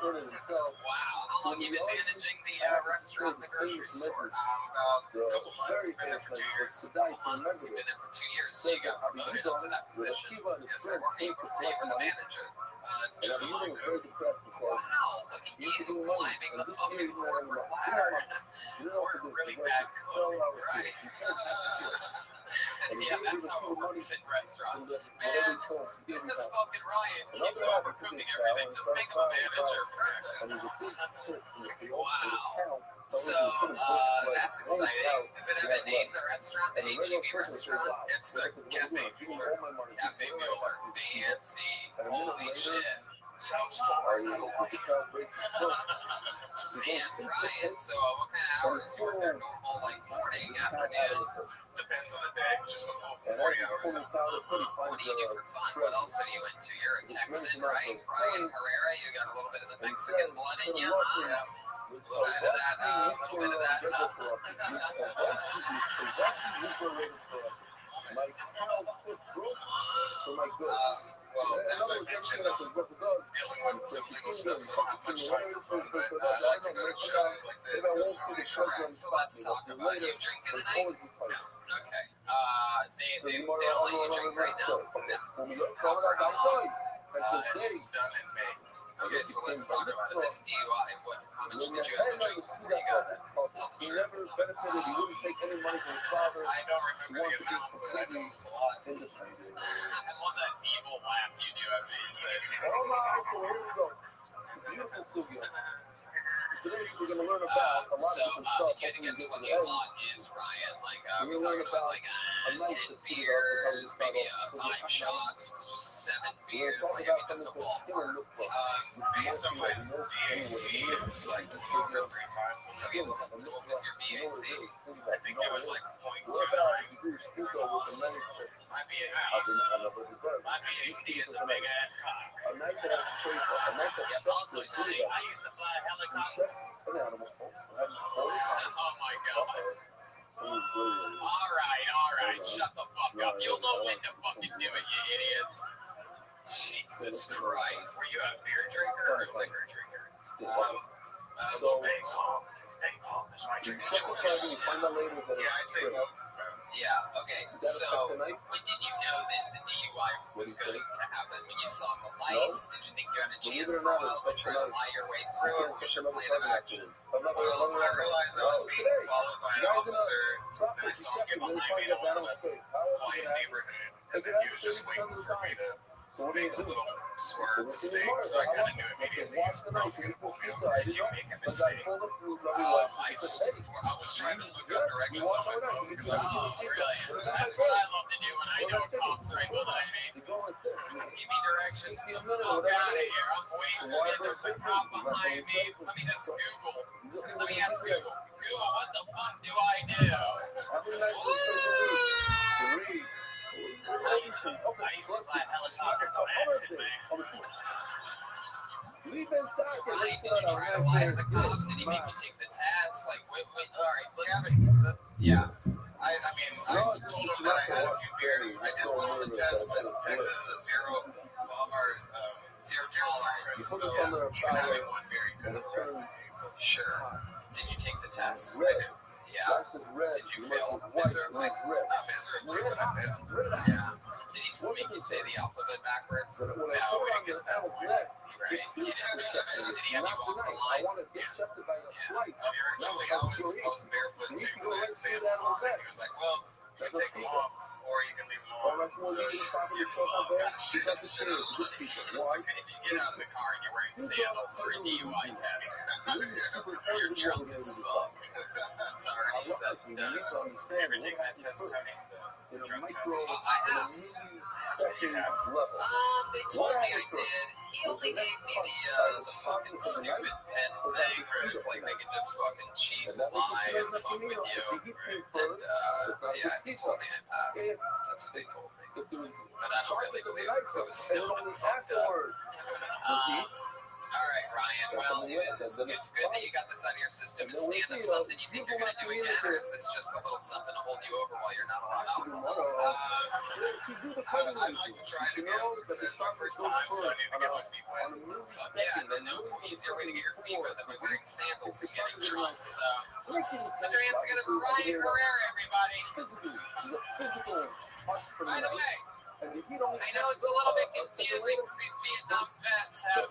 Wow. How long have you been managing the restaurant, the grocery store? About a couple months. Been there for 2 years. Couple months. You've been there for 2 years, so you got promoted up to that position. Yes, sir. What were you before you were the manager? Just a line code. Wow, look at you climbing the fucking corporate ladder. We're really bad cook, right? Yeah, that's how it works in restaurants. Man, this fucking Ryan keeps overcooking everything. Just make him a manager. Perfect. Wow. So, that's exciting. Does it have a name, the restaurant, the HEB restaurant? It's the Cafe Bueller. Cafe Bueller. Fancy. Holy shit. Sounds fun. Man, Ryan, so what kind of hours you work there? Normal, like morning, afternoon? Depends on the day. Just a full 40 hours. What do you do for fun? What else are you into? You're a Texan, right? Ryan Herrera, you got a little bit of the Mexican blood in you, huh? A little bit of that, Well, as I mentioned, dealing with some legal stuff, so I don't have much time for fun, but I like to go to shows like this, go somewhere around. So let's talk about you drinking tonight. Okay. They don't let you drink right now. How far gone? Done in May. Okay, so let's talk about it. This DUI, how much did you have to drink before you got it? Tell the truth. I don't remember the amount, but I know it was a lot. I love that evil laugh you do at me. Listen, Sylvia. Today we're going to learn about a lot of different stuff. If you had to guess what a lot is, Ryan, like, we're talking about like 10 beers, maybe 5 shots, 7 beers, like, I mean, just a ballpark. Based on my BAC, it was like 12 or 3 times. Okay, what was your BAC? I think it was like 0.29. My BAC is a big ass cock. Also, Tony, I used to fly a helicopter. Oh my god. Alright, shut the fuck up. You'll know when to fucking do it, you idiots. Jesus Christ. Were you a beer drinker or a liquor drinker? Napalm is my drink of choice. Yeah, I'd say both. Yeah, okay. So, when did you know that the DUI was going to happen? When you saw the lights? Did you think you had a chance for a while to try to lie your way through it? What was your plan of action? Well, I realized I was being followed by an officer, and I saw him get behind me, and it was in a quiet neighborhood, and then he was just waiting for me to make a little swerve mistake, so I kind of knew immediately he was probably going to pull me over. Did you make a mistake? I was trying to look up directions on my phone because I Oh, really? That's what I love to do when I know cops right behind me. Give me directions. Get the fuck out of here. I'm wasted. There's a cop behind me. Let me just Google. Let me ask Google. Google, what the fuck do I do? Woo! I used to fly helicopters on acid, man. So really, did you try to lie to the cop? Did he make you take the test? Like, wait, alright, yeah. I mean, I told him that I had a few beers. I did one on the test, but Texas is zero tolerance. So even having one beer, you could have arrested me. Sure. Did you take the test? I did. Yeah. Did you fail miserably? Not miserably, but I failed. Yeah. Did he make you say the alphabet backwards? No, we didn't get to that point. Right. You didn't. Did he have you walk the line? Originally, I was barefoot too because I had sandals on. And he was like, well, you can take them off or you can leave them on. So You're fucked. kind of shit on. If you get out of the car and you're wearing sandals for a DUI test, you're drunk as fuck. It's already said and done. You ever take that test, Tony? The drug test? I have. They told me I did. He only gave me the fucking stupid pen thing where it's like they can just fucking cheat and lie and fuck with you. And yeah, he told me I passed. That's what they told me. But I don't really believe it because I was stoned and fucked up. Alright, Ryan, well, it's good that you got this out of your system. Is stand-up something you think you're going to do again, or is this just a little something to hold you over while you're not allowed alcohol? I'd like to try it again. This is my first time, so I need to get my feet wet. Yeah, and no easier way to get your feet wet than by wearing sandals and getting drunk, so put your hands together for Ryan Herrera, everybody. By the way, I know it's a little bit confusing because these Vietnam vets have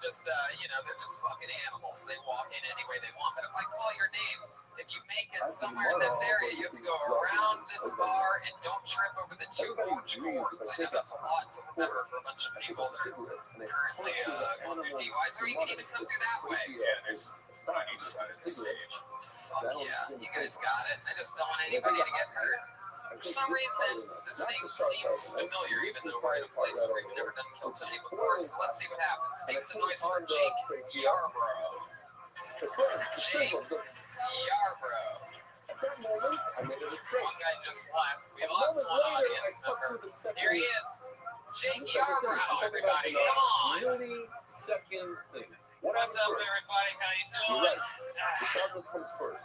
they're just fucking animals. They walk in any way they want. But if I call your name, if you make it somewhere in this area, you have to go around this bar and don't trip over the 2 orange cords. I know that's a lot to remember for a bunch of people that are currently going through DUIs. Or you can even come through that way. Yeah, there's on each side of the stage. Fuck yeah, you guys got it. I just don't want anybody to get hurt. For some reason, this name seems familiar, even though we're in a place where we've never done Kill Tony before, so let's see what happens. Make some noise for Jake Yarbrough. Jake Yarbrough. One guy just left. We lost one audience member. Here he is. Jake Yarbrough, everybody. Come on. What's up, everybody? How you doing?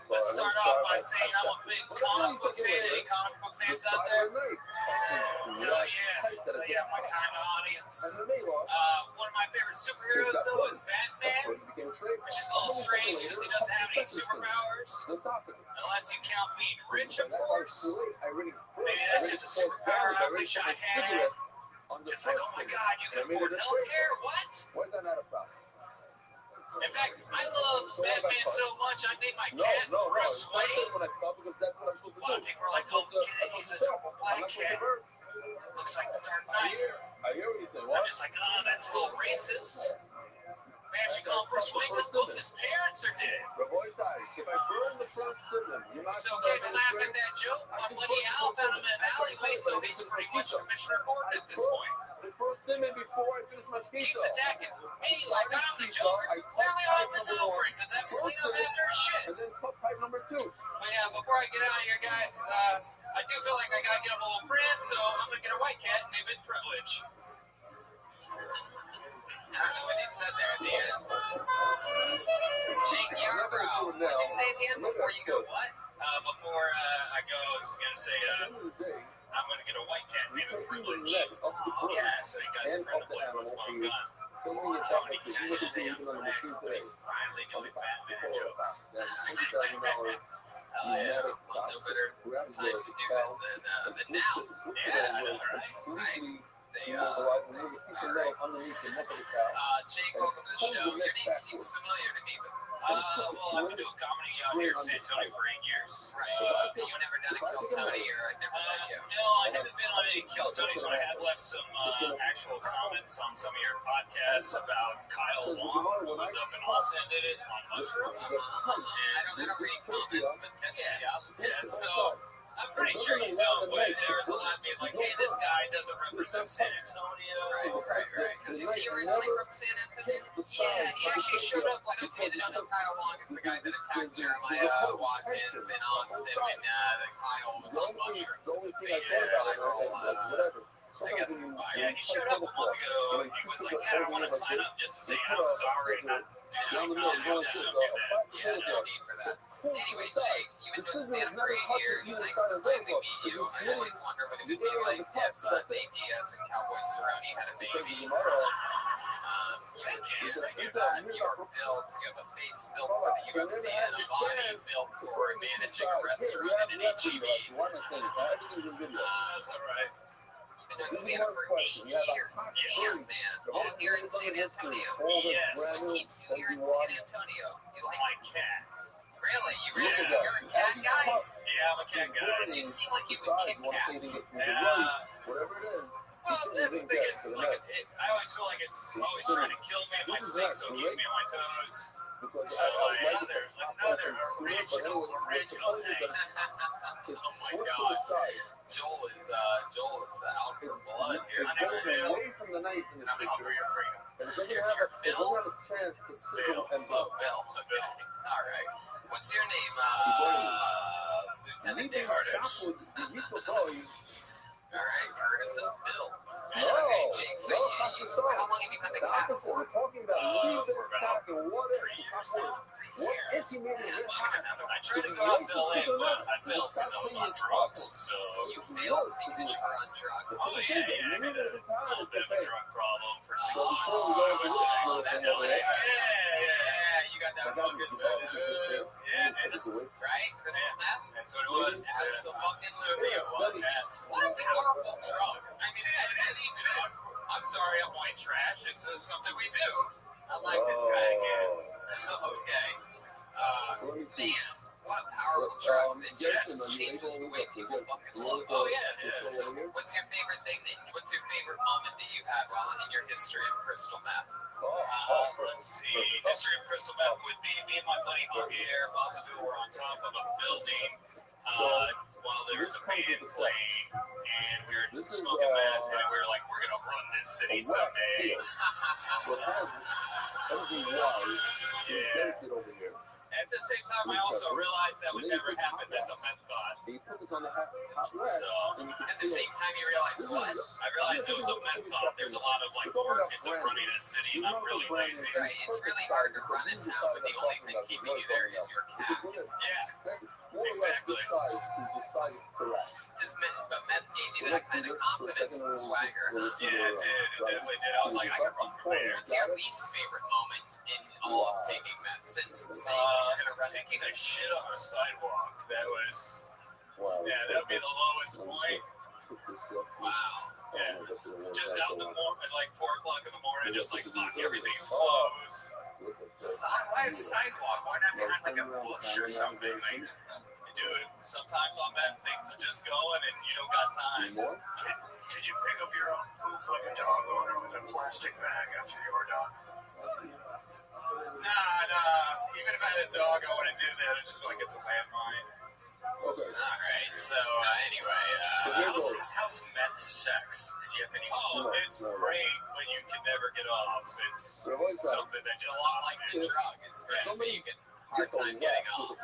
Let's start off by saying I'm a big comic book fan. Any comic book fans out there? Oh, yeah, my kind of audience. One of my favorite superheroes, though, is Batman, which is a little strange because he doesn't have any superpowers. Unless you count being rich, of course. Maybe that's just a superpower I wish I had. Just like, oh my God, you can afford healthcare? What? In fact, I love Batman so much, I named my cat Bruce Wayne. A lot of people are like, oh, he's a total black cat. Looks like the Dark Knight. I'm just like, oh, that's a little racist. They actually call It's okay to laugh at that joke. My buddy Al found him in an alleyway, so he's pretty much Commissioner Gordon at this point. Keeps attacking me like I'm the Joker. Clearly I'm his Alfred, because I have to clean up after his shit. But yeah, before I get out of here, guys, I do feel like I gotta get him a little friend, so I'm gonna get a white cat and name it Privilege. I don't know what he said there at the end. Jake Yarbrough, what did you say at the end before you go? What? Before I go, I was gonna say, I'm gonna get a white cat named Privilege. Oh, yeah, so you guys are friend of Playboys while I'm gone. Tony kind of stay up for next, but he's finally doing Batman jokes. Oh, yeah. Well, no better time to do that than now. Yeah, I know, right? Jake, welcome to the show. Your name seems familiar to me, but well, I've been doing comedy out here in San Antonio for 8 years. Right. You've never done a Kill Tony, or I've never met you? No, I haven't been on any Kill Tonys, but I have left some actual comments on some of your podcasts about Kyle Long, who was up in Austin, did it on mushrooms. I don't read comments, but yeah, so I'm pretty sure you don't, but there was a lot being like, hey, this guy doesn't represent San Antonio. Right. Is he originally from San Antonio? Yeah, he actually showed up like a kid. Kyle Long is the guy that attacked Jeremiah Watkins in Austin when Kyle was on mushrooms. It's a famous viral, I guess it's fine. Yeah, he showed up a month ago. He was like, yeah, I want to sign up just to say I'm sorry. Don't do that. Yeah, no need for that. Anyway, Jake, you've been doing stand-up for 8 years. Nice to finally meet you. I always wonder what it would be like if Nate Diaz and Cowboy Cerrone had a baby. You are built. You have a face built for the UFC and a body built for managing a restaurant and an HEB. That's all right. Been doing stand-up for 8 years. Damn, man. All here in San Antonio. Yes. What keeps you here in San Antonio? You like my cat. Really? You're a cat guy? Yeah, I'm a cat guy. You seem like you would kick cats. Well, that's the thing is, I always feel like it's always trying to kill me in my sleep, so it keeps me on my toes. So another original thing. Oh my God. Joel is out for blood here. I'm out for your freedom. You're Phil? Phil. Oh, Bill. All right. What's your name? Lieutenant Curtis. All right, Curtis and Bill. Okay, Jake, so how long have you had the cat for? For about 3 years now. I tried to go out to LA, but I failed because I was on drugs. So you failed because you were on drugs? Oh yeah. I had a little bit of a drug problem for 6 months. That's LA. Yeah. You got that fucking right? Crystal meth? That's what it was. Absolutely it was. What a powerful drug. I mean, I'm sorry, I'm white trash. It's just something we do. I like this guy again. Okay. Man, what a powerful drug that just changes the way people fucking look. Oh, yeah. So what's your favorite moment that you had while in your history of crystal meth? Let's see. History of crystal meth would be me and my buddy Javier Bazadou were on top of a building while there was a band playing, and we were smoking meth, and we were like, we're going to run this city someday. At the same time, I also realized that would never happen. That's a meth thought. So, at the same time, you realize what? I realized it was a meth thought. There's a lot of work into running a city, and I'm really lazy. Right, it's really hard to run a town when the only thing keeping you there is your cat. Yeah, exactly. But meth gave you that kind of confidence and swagger, huh? Yeah, it definitely did. I was like, I can run from there. What's your least favorite moment in all of taking meth since saying you're going to run? Taking a shit on a sidewalk. That was, that would be the lowest point. Wow. Yeah. Just out in the morning, like 4 o'clock in the morning, just like, fuck, everything's closed. Why a sidewalk? Why not behind a bush or something? Dude, sometimes on bad things are just going and you don't got time. Did you pick up your own poop like a dog owner with a plastic bag after you were done? Nah. Even if I had a dog, I wouldn't do that. I just feel like it's a landmine. Okay. All right. So anyway, how's meth sex? Did you have any? Oh, it's great when you can never get off. It's something that just like a drug. It's great, but you can hard time getting off.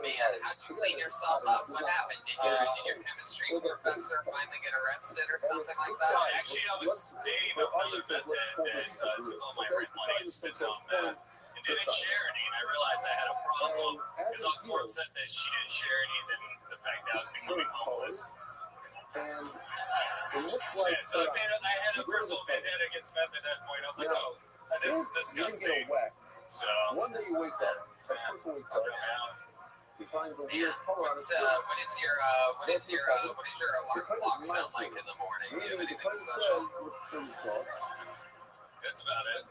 Man, how'd you clean yourself up? What happened? Did your chemistry professor finally get arrested or something like that? Actually, I was dating another vet that took all my rent money and spent it on meth. And didn't share any, and I realized I had a problem because I was more upset that she didn't share any than the fact that I was becoming homeless. And it looks like so I had a personal vendetta against meth at that point. I was like, oh, this is disgusting. So one day you wake up, a person wakes up, he finds a weird color on his skin. What does your alarm clock sound like in the morning? Do you have anything special? That's about it.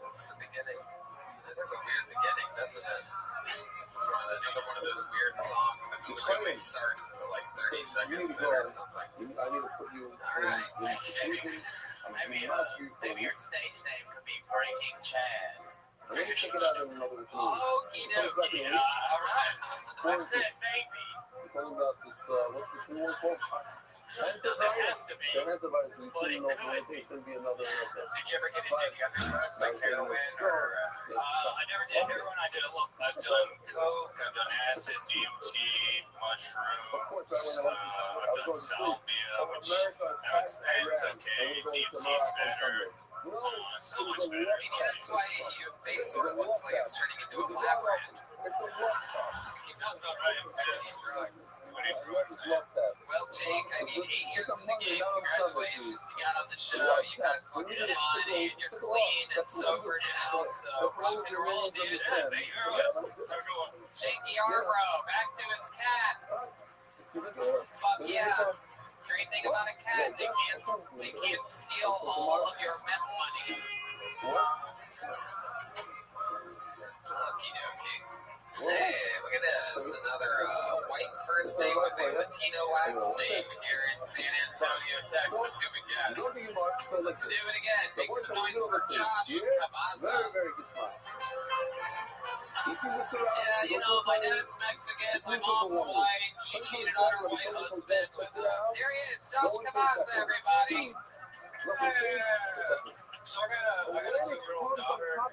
It's the beginning. It's a weird beginning, doesn't it? This is another one of those weird songs that doesn't really start until like 30 seconds in or something. I need to put you. All right. Maybe your stage name could be Breaking Chad. I'm going to check it out in another video. Okie dokie. All right. I said maybe. We're talking about this, what's this new one called? It doesn't have to be. But it could. Be another Did you ever get into any other drugs like heroin or? I never did heroin. I did I've done coke. I've done acid, DMT, mushrooms. I've done salvia, which now it's okay. DMT's better. So much better. Maybe that's why your face sort of looks like it's turning into a labyrinth. He tells about running too many drugs. Well, Jake, 8 years in the game. Congratulations, you got on the show. You got fucking money, and you're clean and sober now. So rock and roll, dude. Jakey Arbro, back to his cat. Fuck yeah. Great thing about a cat, they can't steal all of your meth money. Okie dokie. Hey, look at this. Another white first name with a Latino last name here in San Antonio, Texas. Who we guess? Let's do it again. Make some noise for Josh Cabaza. Yeah, my dad's Mexican, my mom's white. She cheated on her white husband with there he is, Josh Cabaza, everybody. So I got a 2-year-old daughter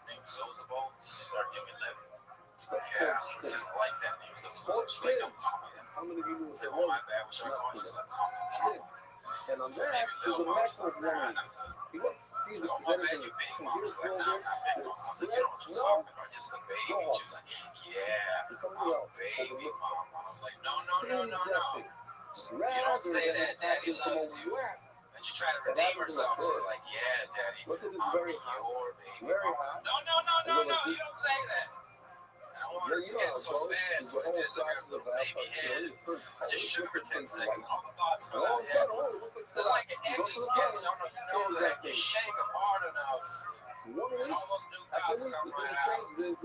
named Zozabal. Start giving 11. Yeah, I didn't like that name. Zozabal. She's like, don't call me that. I said, oh my bad, what should I call you? She's like, call me Mom. And on that, there's a maximum woman. He wants to see the presentation. She's like, no, I'm not big mom. I said, you know what you're talking about, just a baby. She's like, yeah, I'm baby mom. I was like, no. You don't say that, daddy loves you. And she tried to redeem herself. She's like, yeah, daddy, I'm your baby mom. No, you don't say that. I want her to forget so bad. It's what it is. I got a little baby head. I just shook for 10 seconds. And all the thoughts fell out of head. They're like an edgy sketch. I don't know if you know that. You shake them hard enough. And all those new thoughts come right out. Don't do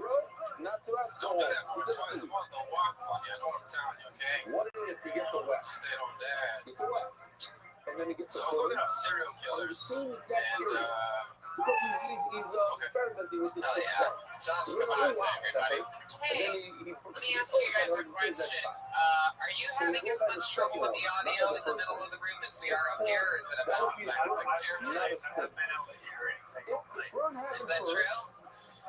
that more than twice a month. They'll walk for you. I know what I'm telling you, okay? Stay on that. So I was looking up serial killers. And, because he's experimenting with this system. Josh Cabaza, everybody. Hey, let me ask you guys a question. Are you having as much trouble with the audio in the middle of the room as we are up here, or is it a bounce back picture? Is that true?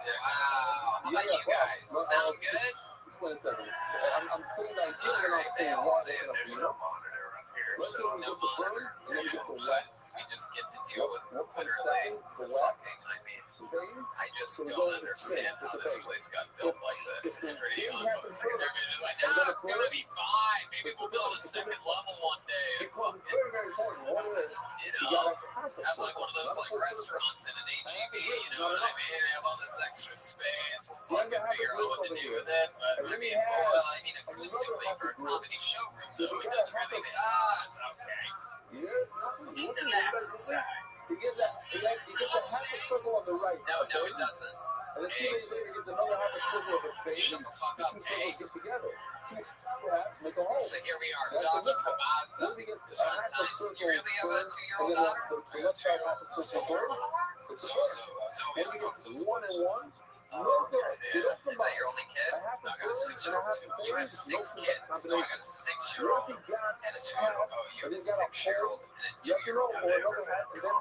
Wow. How about you guys? Sound good? I'm saying that there's no monitor up here. There's no monitor. We just get to deal with literally the fucking. I just don't understand how this place got built like this. It's pretty unbelievable. They're just like, no, it's gonna be fine. Maybe we'll build a second level one day. And fucking, have like one of those like restaurants in an HEB. You know what I mean? Have all this extra space. We'll fucking figure out what to do with it. But acoustically for a comedy showroom, though, it doesn't really. It's okay. In the left side. He gets a half a circle on the right. No, it doesn't. And And then 2 days later, gets another half a circle of a face. Shut the fuck up, The 2 hey. circles get together. 2 halves make a whole. So here we are, That's Josh a mid-cut. Kabaza. Then we get This a fun half a times. circle You really have a first, 2-year-old and then daughter? the left side half a circle first. It's a bird. Then we get 1 and 1. No girl. They don't Is that your only kid? a half No, a I got a bird and a 6-year-old half too. a You have baby. 6 No kids. No, I got a 6-year-old Lucky got and a 2-year-old. Oh, you have a And then got a 6-year-old and a You have to know 2-year-old. or another half, and then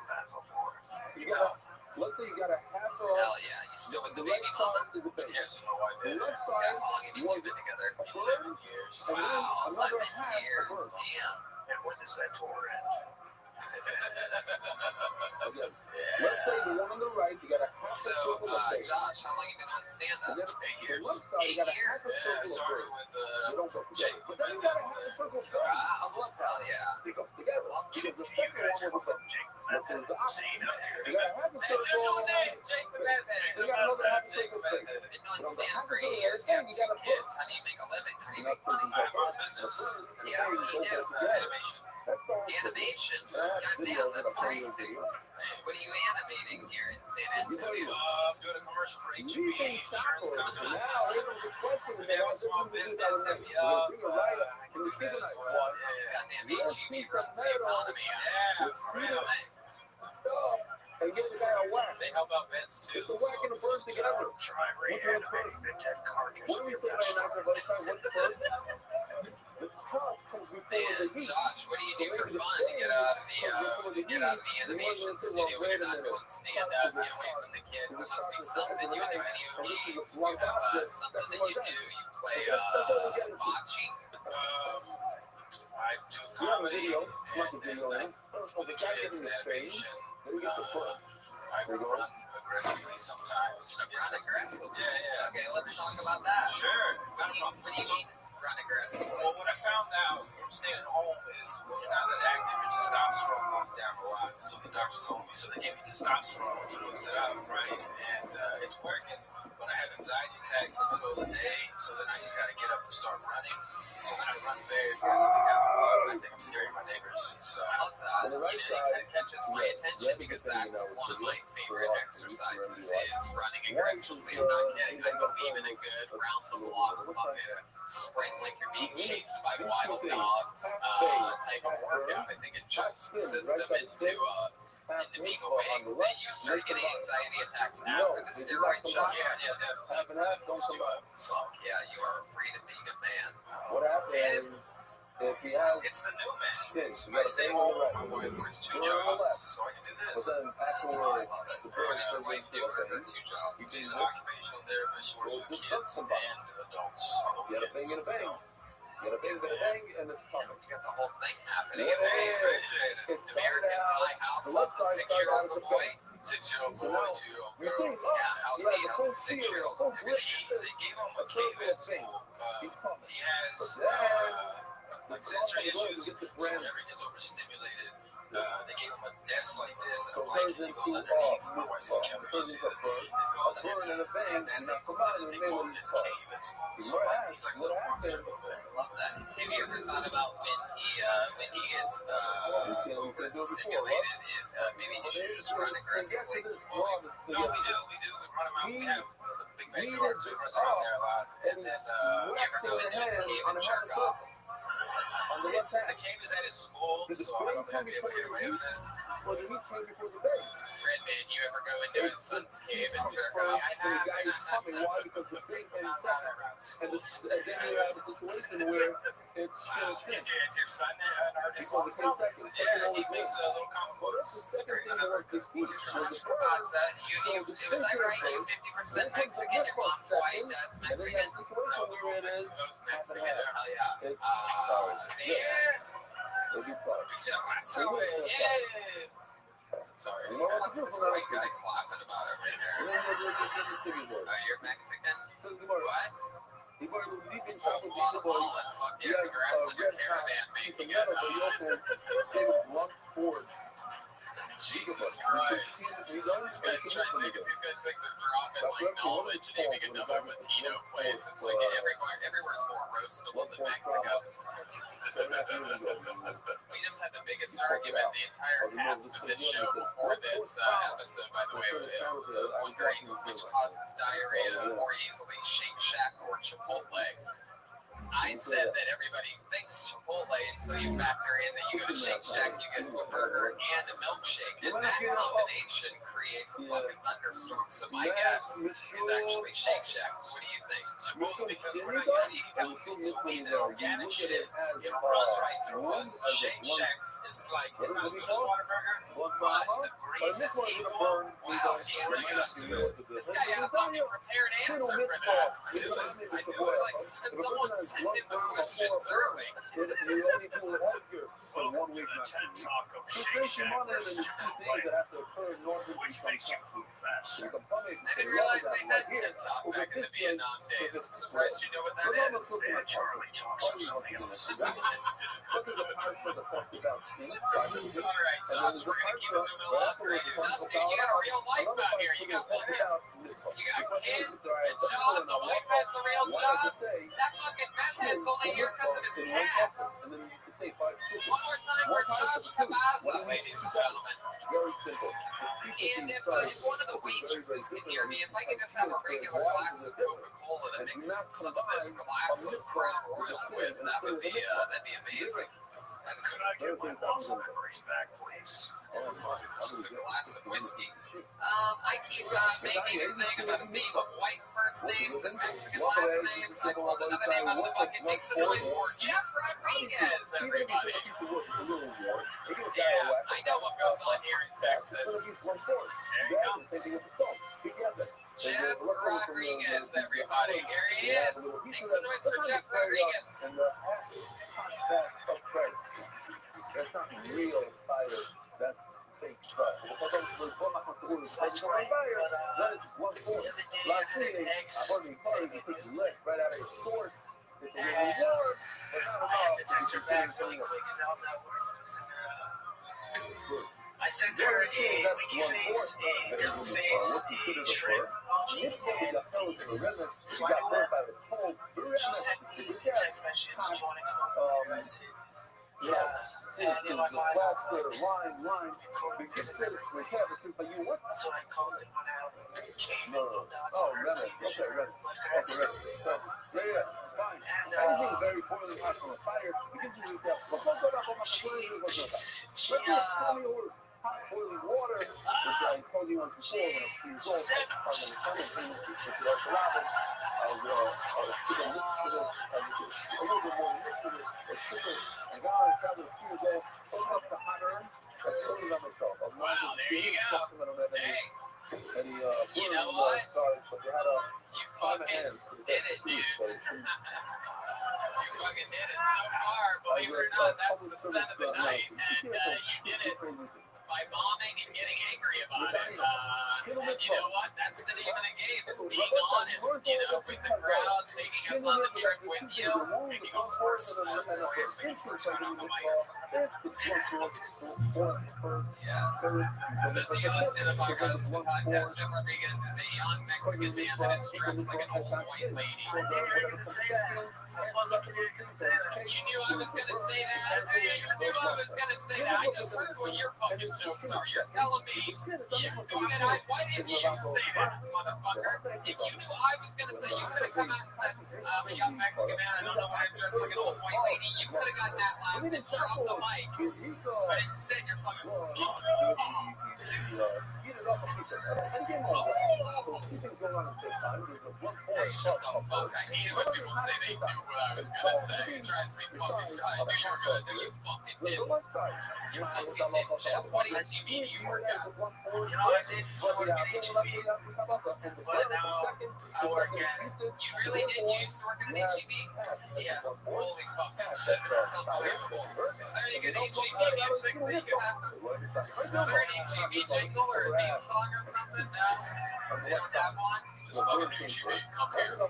you got a, let's say you got a half of Hell yeah, you still with the the right baby mama? side is a baby. Yes, my wife The did. left Yeah, side how long have you two been together? a bird, 11 years. and then Wow, another 11 half a years. bird. Damn. And when does that tour end? Again, let's say the one on the right, you got a half So, a circle of baby. Josh, how long have you been on And stand-up? then 8 the years. left side, you got a half a Yeah, circle of started bird. with They don't go Jake. together. But then you got a half a circle of bird on the left Hell side. yeah. They go together. Because the second one was a bird. This is the opposite. You got a half a That's circle. your name, Jake the Batman. You got another half a Jake circle the of baby. Batman. Been doing stand-up for 8 years. You have 2 kids. How do you make a living? How do you make money? I have my own business. Yeah, what do you do? Animation. That's the whole Animation. Goddamn, that's crazy. What are you animating here in San Antonio? I'm doing a commercial for HEB Insurance Company. They have a small business. Hit me up. I can do that as well. Goddamn, HEB runs the economy. Yeah, for real. And give the guy a whack. They help out vets too. It's a whack and a bird together. Try reanimating the dead carcass What of do we your say best right now? friend. What's first? The top comes before Man, the heat. Josh, what do you do for fun to get out of the animation studio when you're not doing stand-up, get away from the kids? It must be something. You do video games, you have something that you do. You play bocce. I do You have a comedy video, and like a video, like for the kids and animation. Then you get the first. I run aggressively sometimes. Run aggressive. Yeah. Okay, let's talk about that. Sure. Not a problem. What do you mean, run aggressive? Well, what I found out from staying at home is when you're not that active, your testosterone goes down a lot. So the doctor told me. So they gave me testosterone to boost it up, right? And it's working. But I have anxiety attacks in the middle of the day. So then I just got to get up and start running. So then I run very aggressively down the block. And I think I'm scaring my neighbors. So I love that. On the right It side, catches my attention because that's one of my favorite exercises is running aggressively. I'm not kidding. I believe in a good round-the-block fucking sprint like you're being chased by wild dogs type of workout. I think it jumps the system into being awake. That you start getting anxiety attacks after the steroid shot. yeah, definitely. half and half, don't come back. So Yeah, you are afraid of being a man. What happens if he has it's the new man. kids? I stay home. My wife works 2 jobs, so I can do But this. then I afterwards, love it. the What bird does your wife do for her things. 2 jobs? She's an occupational therapist. She works with kids and adults on the You got a bang weekends. and a bang. You got a bang and a bang, and it's coming. You got the whole thing happening. Yeah. Hey, It started American out, Pie house the with left the side 6-year-old's a started out boy. 6-year-old So boy, now, 2-year-old you girl. think, Yeah, how's you he? have a How's full the field, 6-year-old? full Everything. grip. They gave him a cave at school. He's coming. He has like sensory issues, so whenever he gets overstimulated, they gave him a desk like this and a blanket. He goes underneath. My wife's in the camera, she sees this. He goes underneath, and then they put this thing called his cave at school. So like, he's like a little monster a little bit. Love that. Have you ever thought about when he gets overstimulated, if maybe he should just run aggressively? No, we do. We run him out. We have the big backyard, so he runs around there a lot. And then You ever go into his cave and jerk off? On the left the side. cave is at his school, so I don't think I'd be able to get away with it. Well, the meat came before the day. Redman, you ever go into his son's cave and jerk off? And the guy is coming. Why? Because the big and second. And then you have a situation where it's going to Is change. your son an artist Before the also? 10 seconds. Yeah, he makes little comic books. The It's second great. thing I was like the it. heat. How much was that? It was like, right, you 50% Mexican, your mom's white, dad's And then you Mexican. have a situation where it is. Both Mexican, hell yeah. It's sorry. Yeah. It'll be fun. Sorry. You know what to What's do this for white that? guy clapping about over And there? then you're just in the city boy. Oh, you're Mexican? So you are. What? You are leaving Full something Guatemalan. boy. Fuck yeah, congrats on your caravan Piece of making it. metal, but you also gave a blunt forward. Jesus Christ. These guys think they're dropping like knowledge and naming another Latino place. It's like everywhere's more roastable than Mexico. We just had the biggest argument the entire cast of this show before this episode, by the way, wondering which causes diarrhea more easily, Shake Shack or Chipotle. I said that everybody thinks Chipotle until you factor in that you go to Shake Shack, you get a burger and a milkshake, and that combination creates a fucking thunderstorm. So my guess is actually Shake Shack. What do you think? Well, because we're not used to eating healthy, so we eat that organic shit. It runs right through us. Shake Shack is like, it's not as good as Whataburger, but the grease is equal. Wow, this guy had a fucking prepared answer for that. I knew it. Like someone sent in the questions early. Welcome to the TED Talk of Shake Shack versus Chipotle, which makes you poop faster. I didn't realize they had TED Talk back in the Vietnam days. I'm surprised you know what that is. Yeah, Charlie talks of something else. All right, Josh, we're gonna keep it moving along. Great stuff, dude. You got a real life out here. You got kids, a job. The wife has a real job. That fucking meth head's only here because of his cat. One more time for Josh Cabaza, ladies and gentlemen. And if one of the waitresses can hear me, if I can just have a regular glass of Coca-Cola to mix some of this glass of Crown Royal with, that'd be amazing. Could I get my lost memories back, please? It's just a glass of whiskey. I keep making a thing about a theme of white first names and Mexican last names. I pulled another name out of the bucket. Make some noise for Jeff Rodriguez, everybody. Yeah, I know what goes on here in Texas. There he comes. Jeff Rodriguez, everybody. Here he is. Make some noise for Jeff Rodriguez. That's not real fire. That's fake stuff. That's right. That is 1/4. Last Tuesday, I've already fired and put the leg right out of his sword. It's a little more, but not I had to text her back really quick because I was at work. I sent her a winky face, a devil face, a shrimp emoji, and smiley lip. She sent me the text message, do you want to come over later? I said, yeah. And in my mind, I was like, line. that's what I called it when I came in, little dots on her t-shirt, blood crack. Yeah, fine. And very boiling hot from a fire. You can just use that. she hot boiling water, which I told you on before when I was old. Wow, there you go. Hey, you know what? You fucking did it, dude. You fucking did it so far. Believe it or not, that's the scent of the night. And you did it by bombing and getting angry about it. And you know what? That's the name of the game, is being honest, with the crowd, taking us on the trip with you. And you go first, Warriors making first one on the microphone. Yes. For those of you listening to the podcast, Jeff Rodriguez is a young Mexican man that is dressed like an old white lady. I knew you were going to say that. You knew I was going to say that. You knew I was going to say that. I just heard what your fucking jokes are. You're telling me why didn't you say that, motherfucker? If you knew I was going to say, you could have come out and said, I'm a young Mexican man, I don't know why I'm dressed like an old white lady. You could have gotten that loud and dropped the mic. But instead, you're fucking... Shut the fuck. I hate it when people say they knew what I was gonna say. It drives me fucking... I knew you were gonna do. You fucking did. You fucking did, Jeff. What HEB do you work at? You know, I did used to work at HEB, but now I work at... You really did? You used to work at an HEB? Yeah. Holy fucking shit. This is unbelievable. Is there any good HEB music that you can have? Is there an HEB jingle or a theme song or something? No? They don't have one? this fucking douchey me. Come here.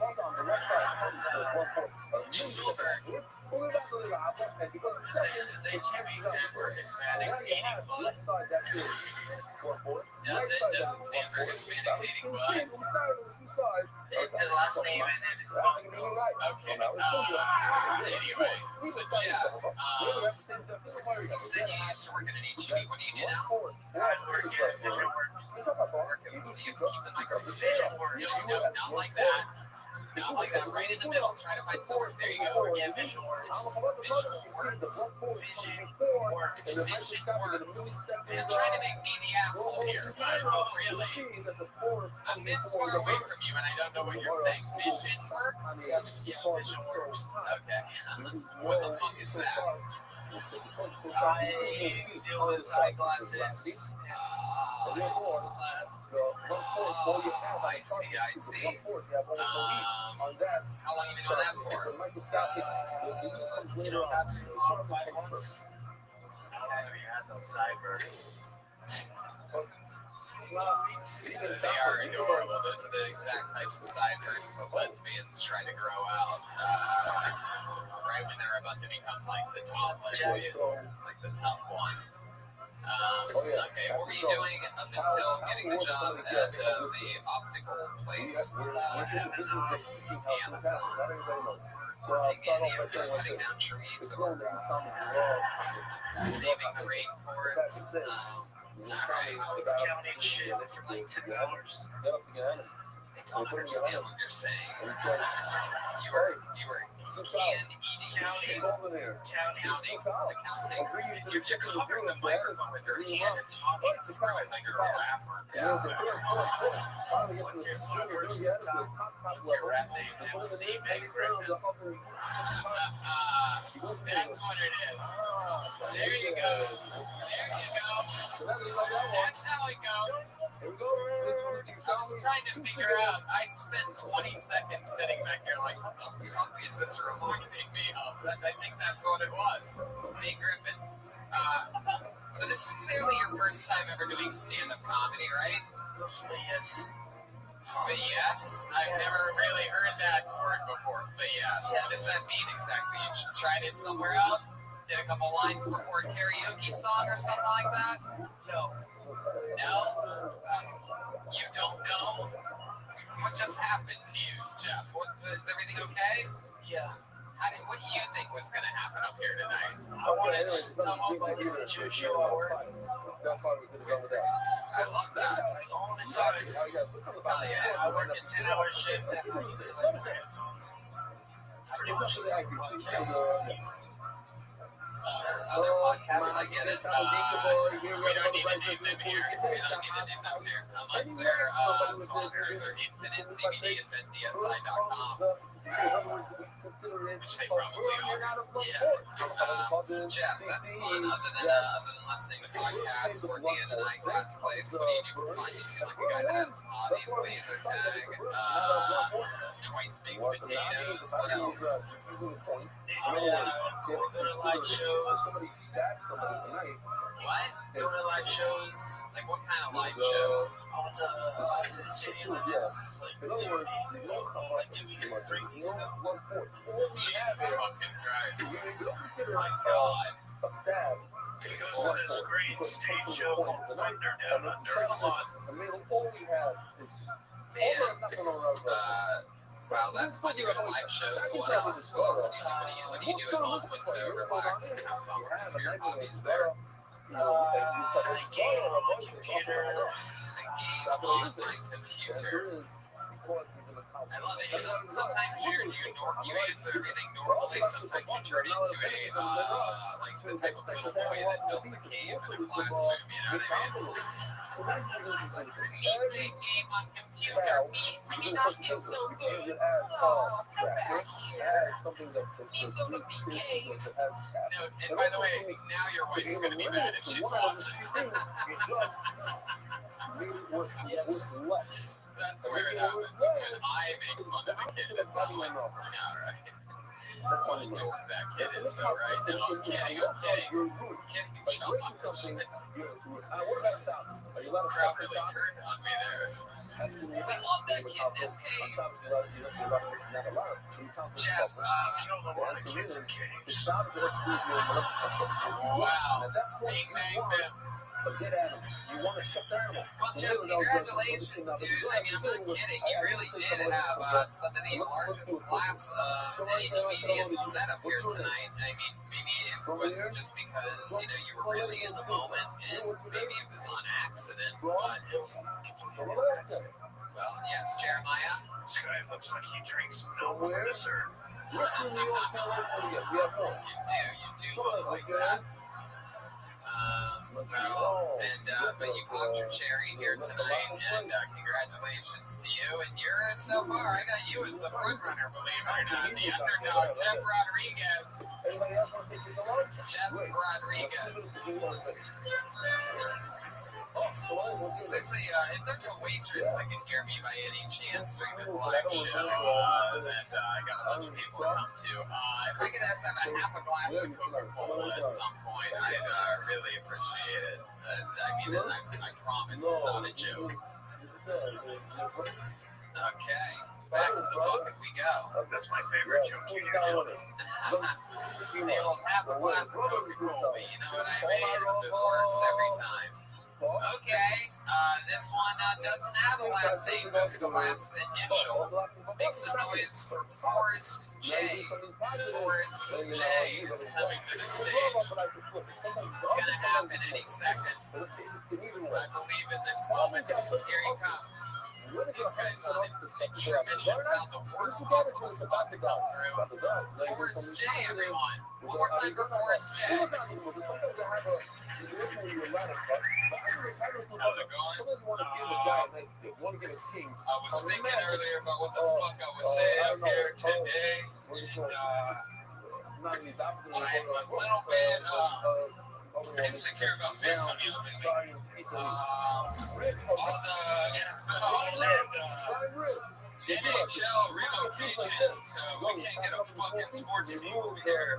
Schulberg. Does HEB stand for Hispanics eating butt? Does it? Doesn't stand for Hispanics eating butt? The last name and it is both. Okay. Anyway, so Jeff, you said you used to work at an HEB. What do you do now? I work at Vision Works. Do you have to keep the microphone? Vision Works. No, not like that. Not like that. Right in the middle. Try to find somewhere. There you go. Yeah, Vision Works. Visual works. Vision Works. Vision works. You're trying to make me the asshole here, but really, I'm this far away from you and I don't know what you're saying. Vision works? Yeah, Vision Works. Okay. What the fuck is that? I deal with eyeglasses. I see. How long have you been doing that for? Not too long, 5 months. Have you had those sideburns? 2 weeks. They are adorable. Those are the exact types of sideburns that lesbians try to grow out. Right when they're about to become like the top lesbian, like the tough one. Okay, what were you doing up until getting the job at the optical place? Amazon. Working in Amazon, cutting down trees or saving the rainforest. Alright. I was counting shit for like 10 hours. I don't understand what you're saying. You were can eating shit. Counting. You're covering the microphone with your hand and talking through it like you're a rapper. What's your rap name? MC Meg Griffin. That's what it is. There you go. That's how it goes. I was trying to figure out. I spent 20 seconds sitting back here like, what the fuck is this reminding me of? I think that's what it was. Meg Griffin. So this is clearly your first time ever doing stand-up comedy, right? Yes. Yes? I've never really heard that word before, yes. What does that mean exactly? You tried it somewhere else? Did a couple lines before a karaoke song or something like that? No. No? You don't know? What just happened to you, Jeff? Is everything okay? Yeah. What do you think was going to happen up here tonight? I wanted to come up and listen to your show at work. I love that. Like all the time. Oh, yeah. I work a 10-hour shift at night until I get headphones. Pretty much listen to podcasts. Other podcasts, I get it. We don't need to name them here. Unless they're sponsors or Infinite CBD and VenDSI.com. Which they probably are. Yeah. So Jeff, that's fun. Other than listening to podcasts, working at an eyeglass place, what do you do for fun? You seem like a guy that has some hobbies, laser tag, twice baked potatoes. What else? Go to live shows. What? Go to live shows. Like what kind of live shows? I went to City Limits like 2 days ago. Like 2 weeks or 3 weeks ago. Jesus fucking Christ. My God. He goes to this great stage show called Thunder Down Under a lot. Wow, that's fun. You go to live shows. What else? What do you do at home when to relax and have fun? What are some of your hobbies there? I game on my computer. I game on my computer. I love it. Sometimes you answer everything normally. Sometimes you turn into a like the type of little boy that builds a cave in a classroom. You know what I mean? It's like me playing game on computer. Me not feel so good. Oh, come back here. Me build a big cave. No, and by the way, now your wife's gonna be mad if she's watching. Yes. That's where it happens. It's when I make fun of a kid. It's not like, all right. What a dork that kid is, though, right? No, I'm kidding. Chum on the shit. Crowd really turned on me there. love that kid in this cave. Jeff, Killed a lot of kids in caves. wow. Bing, bang, boom. Forget animals. You want to kept animal. Well, Jeff, congratulations, dude. I mean, I'm not kidding. You really did have some of the largest laughs of any comedian setup here tonight. I mean, maybe it was just because, you were really in the moment, and maybe it was on accident, but It was completely on accident. well, yes, Jeremiah. This guy looks like he drinks milk for dessert. You do look like that. But you popped your cherry here tonight, and congratulations to you. And you're so far, I got you as the front runner, believe it or not. The underdog, Jeff Rodriguez. Jeff Rodriguez. If there's a waitress that can hear me by any chance during this live show that I got a bunch of people to come to, if I could have half a glass of Coca-Cola at some point, I'd really appreciate it. I promise it's not a joke. Okay, back to the bucket we go. That's my favorite joke you do. The old half a glass of Coca-Cola, you know what I mean? It just works every time. Okay, this one doesn't have a last name, just the last initial. Make some noise for Forrest J. Forrest J is coming to the stage. It's going to happen any second. I believe in this moment. Here he comes. This guy's on an extra mission, found the worst possible spot to come through. Forrest J, everyone. One more time for Forrest J. How's it going? I was thinking earlier about what the fuck I was saying up here today, and I'm a little bit insecure about San Antonio lately. All the NFL and NHL relocation, so we can't get a fucking sports team over here.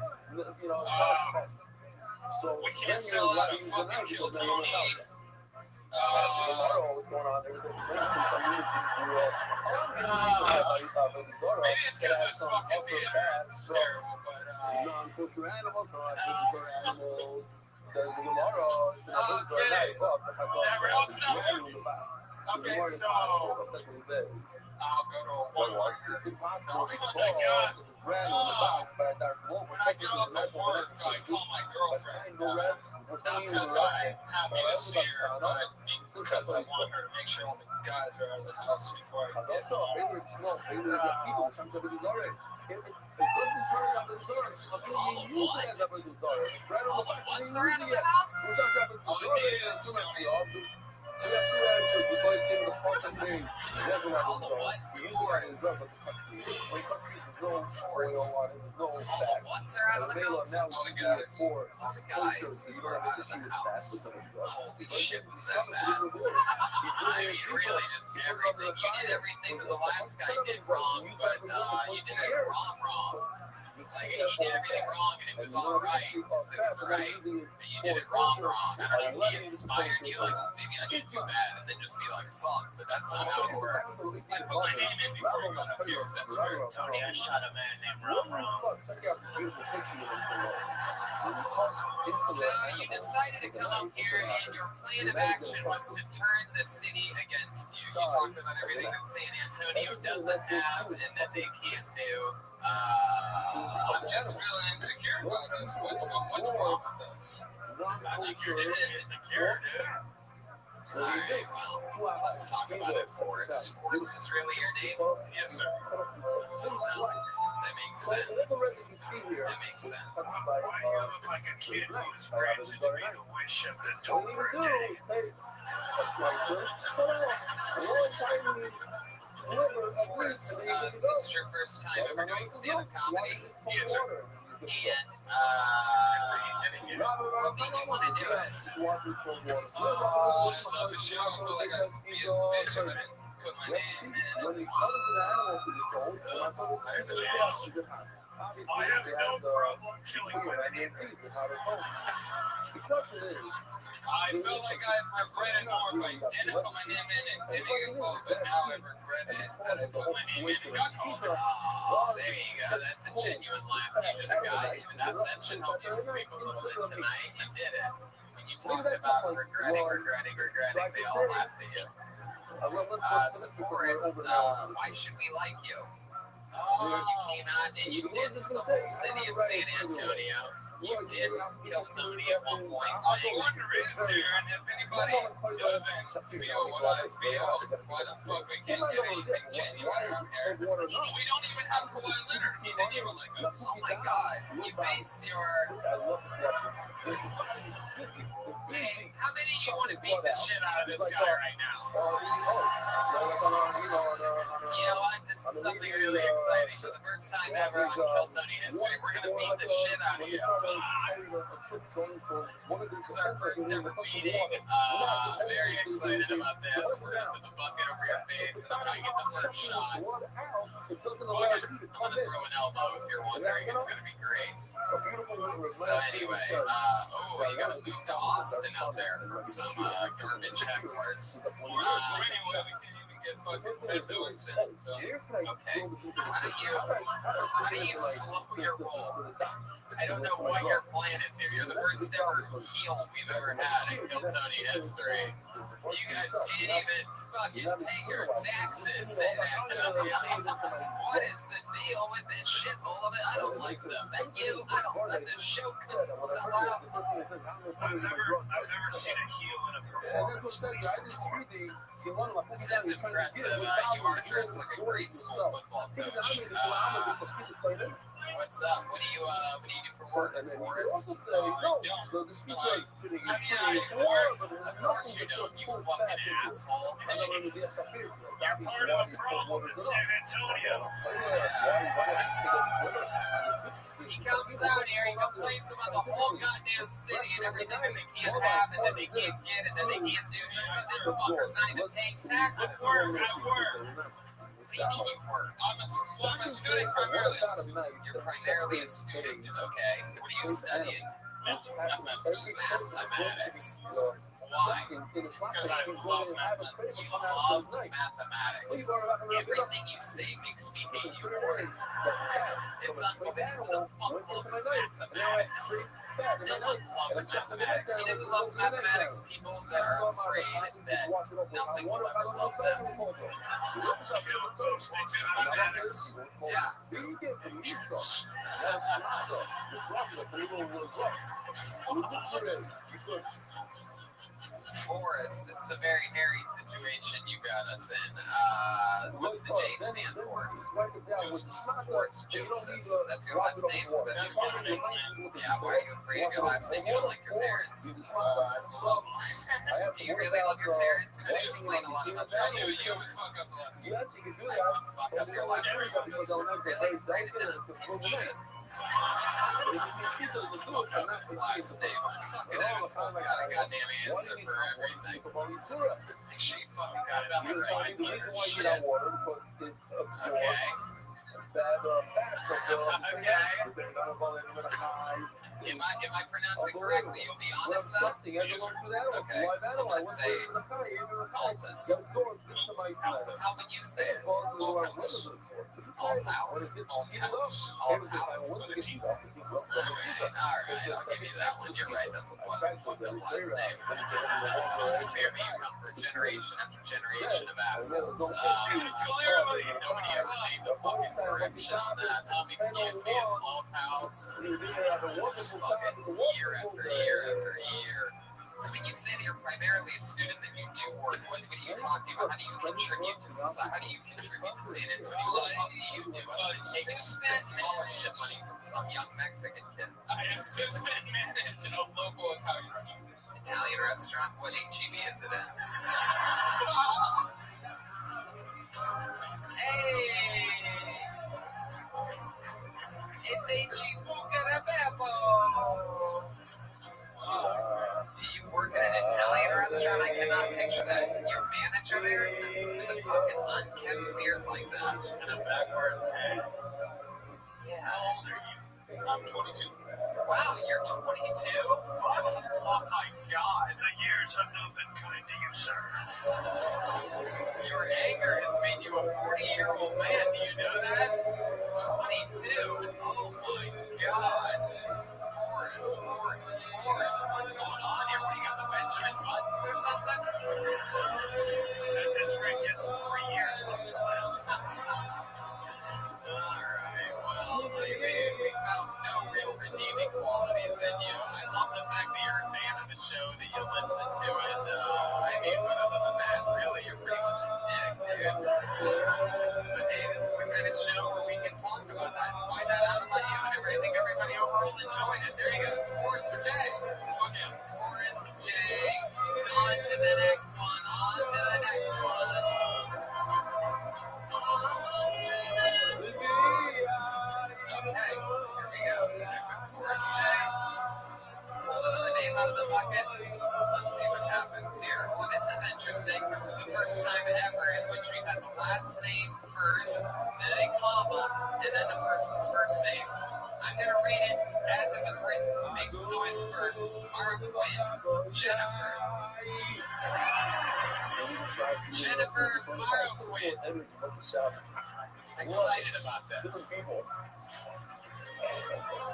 We can't sell out of fucking Kill Tony. Maybe it's because it's fucking the internet's terrible, but okay, so I'll go to a Walmart. The only one I got when I get off at work, I call my girlfriend. Not because I'm happy to see her, but because I want her to make sure all the guys are out of the house before I get home. All the what's are out of the house? All the kids, Tony. All the what? Forest. All the what's are out of the house? All the guys. All the guys who are out of the house. Holy shit, was that bad? I mean, really, just everything. You did everything that the last guy did wrong, but you did it wrong. Like, he did everything wrong, and it was all right. It was right, but you did it wrong. I don't know if he inspired you, like, oh, maybe I should do that, and then just be like, fuck, but that's not how it works. I put my name in before I got up here. That's right, Tony. I shot a man named Rom. So you decided to come up here, and your plan of action was to turn the city against you. You talked about everything that San Antonio doesn't have and that they can't do. I'm just feeling insecure about us. What's wrong with us? I think you're insecure, dude. Alright, well, let's talk about it, Forrest. Forrest is really your name? Yes, sir. Well, that makes sense. That makes sense. Why do you look like a kid whose brains are made a wish of the dope for a day? Forrest, this is your first time ever doing stand-up comedy? Yes, sir. And, what made you want to do it? I love the show. I feel like I'd be a bitch if I didn't put my name in. I really am. obviously, I have they no had problem killing women women in either. season, how they're told. The question is, I felt like I'd regret it more if I didn't put my name in and didn't get called, but now I regret it that I put my name in and got called. Oh, there you go. That's a genuine laugh you just got. Even that should help you sleep a little bit tonight. You did it. When you talked about regretting, they all laughed at you. So Forrest, why should we like you? You came out and you dissed the whole city of San Antonio. You dissed Kill Tony at one point, The saying, wonder is, Sharon, if anybody doesn't feel what I feel, why the fuck we can't get anything genuine around here? We don't even have Kawhi Leonard. He didn't even like us. oh my god, you base your... Hey, how many of you want to beat the shit out of this guy right now? You know what? This is something really exciting. For the first time ever on Kill Tony history, we're going to beat the shit out of you. This is our first ever beating. Very excited about this. We're going to put the bucket over your face, and I'm going to get the first shot. I'm going to throw an elbow if you're wondering. It's going to be great. So anyway, you got to move to Austin out there from some garbage hecklers. Anyway, we can't even get fucking influence in. So. Okay, why don't you slow your roll? I don't know what your plan is here. You're the first ever heel we've ever had in Kill Tony history. You guys can't even fucking pay your taxes, San Antonio. What is the deal with this shithole of it? I don't like the venue. I don't let the show couldn't sell out. I've never seen a heel in a performance. This is impressive. You are dressed like a grade school football coach. What's up? What do you do for work, Forrest? I Of course you don't, you fucking asshole. They're part of the problem in San Antonio. He comes out here, he complains about the whole goddamn city and everything that they can't have and that they can't get and that they can't do. Turns out this fucker's not even paying taxes. work. What do you mean you work? I'm a student primarily. You're primarily a student, okay? What are you studying? Mathematics. Why? Because I love mathematics. You love mathematics. Everything you say makes me hate you more. It's unbelievable. Who the fuck loves mathematics? No one loves mathematics. You know who loves mathematics? People that are afraid that nothing will ever love them. Forrest, this is a very hairy situation you got us in. What's the J stand for? Forrest Joseph. That's your last name? That's your middle name? Yeah, why are you afraid of your last name? You don't like your parents. Do you really love your parents? It would explain a lot about your life. You would fuck up the last name. I wouldn't fuck up your last name. Really? Write it down, piece of shit. Fuck up his last name. This fucking asshole's got a goddamn answer for everything. Make sure you fucking spell it right, piece of shit. Okay. Am I pronouncing correctly? You'll be honest though? Okay. I'm gonna say Altus. How would you say it? Altus. Althouse. Alright, I'll give you that one. You're right, that's a fucking fucked up last name. Fear me, you come for generation after generation of assholes. Clearly, nobody ever made the fucking correction on that. Excuse me, it's Althouse. Just fucking year after year after year. So when you say that you're primarily a student, that you do work, what are you talking about? How do you contribute to society? How do you contribute to San Antonio? What the fuck do you do? Taking scholarship money from some young Mexican kid. I assistant manage a local Italian restaurant. Italian restaurant? What HEB is it in? Hey! It's HEB Bucarabebo! You work at an Italian restaurant? I cannot picture that. Your manager there? With a fucking unkempt beard like that. And a backwards head. Yeah. How old are you? I'm 22. Wow, you're 22? Fuck. Oh my god. The years have not been kind to you, sir. Your anger has made you a 40-year-old man. Do you know that? 22. Oh my god. Forrest. What's going on here? What do you got, the Benjamin Buttons or something? At this rate, he has 3 years left to live. Alright, well, I mean, we found no real redeeming qualities in you. I love the fact that you're a fan of the show, that you listen to it. I mean, but other than that, really, you're pretty much a dick, dude. But hey, this is the kind of show where we can talk about that and find that out about you, and I think everybody overall enjoyed it. There he goes, Forrest J. Forrest J. On to the next one, Okay, here we go. There goes Forrest J. Pull another name out of the bucket. Let's see what happens here. Well, this is interesting. This is the first time ever in which we've had the last name first, then a comma, and then the person's first name. I'm going to read it as it was written. Make some noise for Marquin Jennifer. Jennifer Marquin. Excited about this.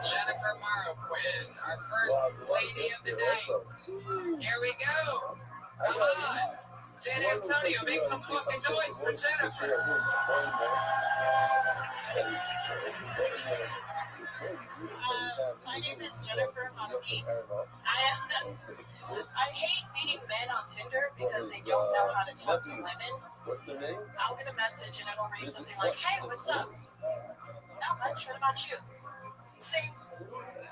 Jennifer Marquin, our first lady of the night. Here we go. Come on. San Antonio, make some fucking noise for Jennifer. My name is Jennifer Marquin. I hate meeting men on Tinder because they don't know how to talk to women. I'll get a message and it'll read something like, "Hey, what's up?" Not much. What about you? Same.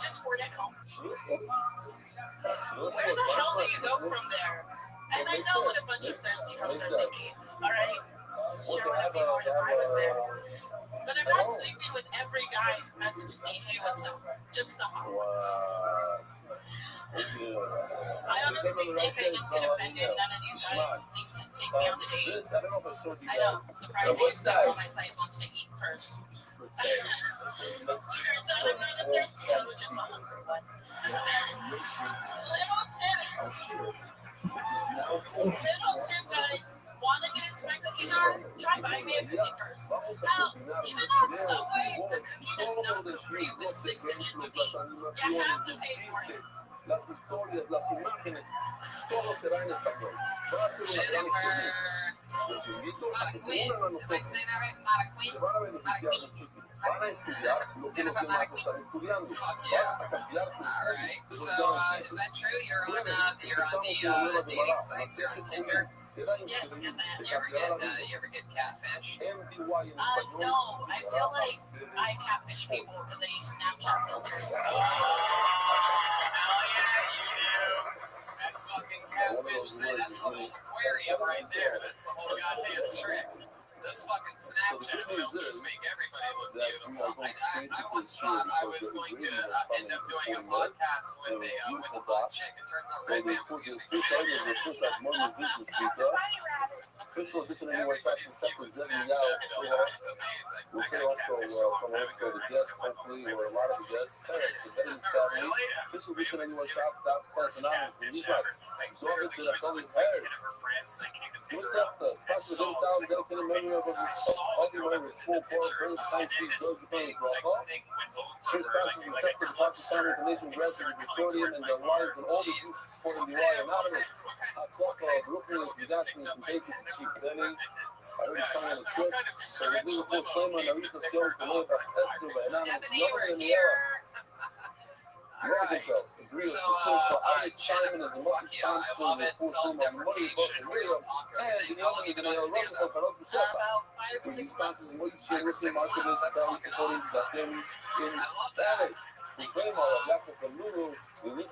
Just bored at home. Where the hell do you go from there? And I know what a bunch of thirsty hoes are thinking. All right, sure would it be hard if I was there. But I'm not sleeping with every guy who messages me, "Hey, what's up?" Just the hot ones. I honestly think I just get offended none of these guys think to take me on a date. I know, surprising except when my size wants to eat first. Turns out I'm not a thirsty hoe, just a hungry one. Little tip, guys. Want to get into my cookie jar? Try buying me a cookie first. Hell, even on Subway, the cookie does not come free with 6 inches of meat. You have to pay for it. Jennifer. Not a queen. Am I saying that right? Not a queen? Not a queen. Jennifer, not a queen. Fuck yeah. Alright. So, is that true? You're on the dating sites? You're on Tinder? Yes, I am. You ever get catfished? No, I feel like I catfish people because I use Snapchat filters. Oh, hell yeah, you do. That's fucking catfish. That's the whole aquarium right there. That's the whole goddamn trick. Those fucking Snapchat filters make everybody look beautiful. I once thought I was going to end up doing a podcast with a hot chick. It turns out Redman was using everybody's cute with Snapchat filters. It's amazing. We'll say also from one of the guests, hopefully, or a lot of the guests, Really? official edition annual shop personagens from these guys. Don't get that only What's up, the sponsor of the town dedicated memory of all the way with full pork, very fine cheese, those who pay drop off. Church sponsors and separate Pakistani Canadian resident Victorian and the lives and all the youth supporting the Y Anonymous. Hot talk Brooklyn is disastrous and basic cheap Benny. I already found a trip. So the Liverpool Trauma and Arita Show below the Esther and Stephanie, we're here. Alright, so, Jennifer, fuck yeah, I love it, self-deprecation, real talk, everything, how long you been on stand-up? About 5-6 months. 5 or 6 months, that's fucking awesome. I love that. You live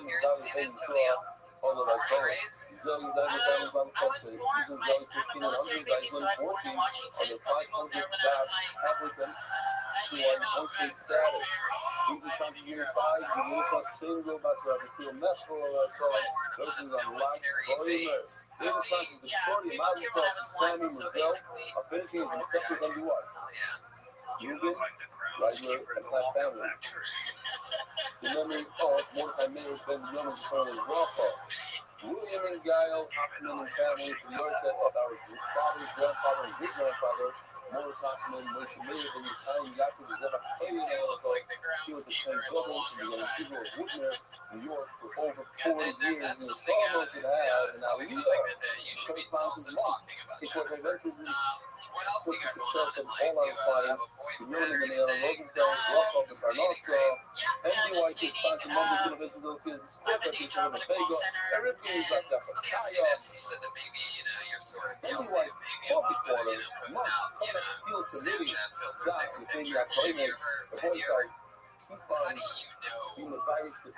here in San Antonio? Born and raised? I was born, I'm a military baby, so I was born in Washington, but we moved there when I was 9. Military base. Oh, yeah, we moved here when I was 1, so basically. Oh, yeah. You look like the groundskeeper in the Black Wonka family. factory. The memory of Mordecai Mayer spent the youngest son of Rothschild. William and Gail Hoffman and family from the onset of our father, grandfather, and great-grandfather, Morris Hoffman, Moshe Mayer, in his time, Yaakov was ever hated Do look like the He was a groundskeeper in the global Wonka in the factory. Israel Woodmere, New York, for over 40 And years. then He that's was something, far more to you know, have, it's and now probably we something are. that you should be Corresponds also with Mark. talking about, It's what Jennifer. adventures is What else with you the got going success on in of life? all You our have clients. a The boyfriend or million and anything? Rosenfeld, Rothschild, Just dating, Sarnosa, right? Yeah, NDY that's Kids, dating. Sponsor, Monday, Innovation, Associates, I have a new job at a call center, everything is and like that. Let me ask you this. You said that maybe, you know, you're sort of guilty of maybe a little bit of, you know, putting out, you know, Snapchat filter type of pictures. Have you ever, how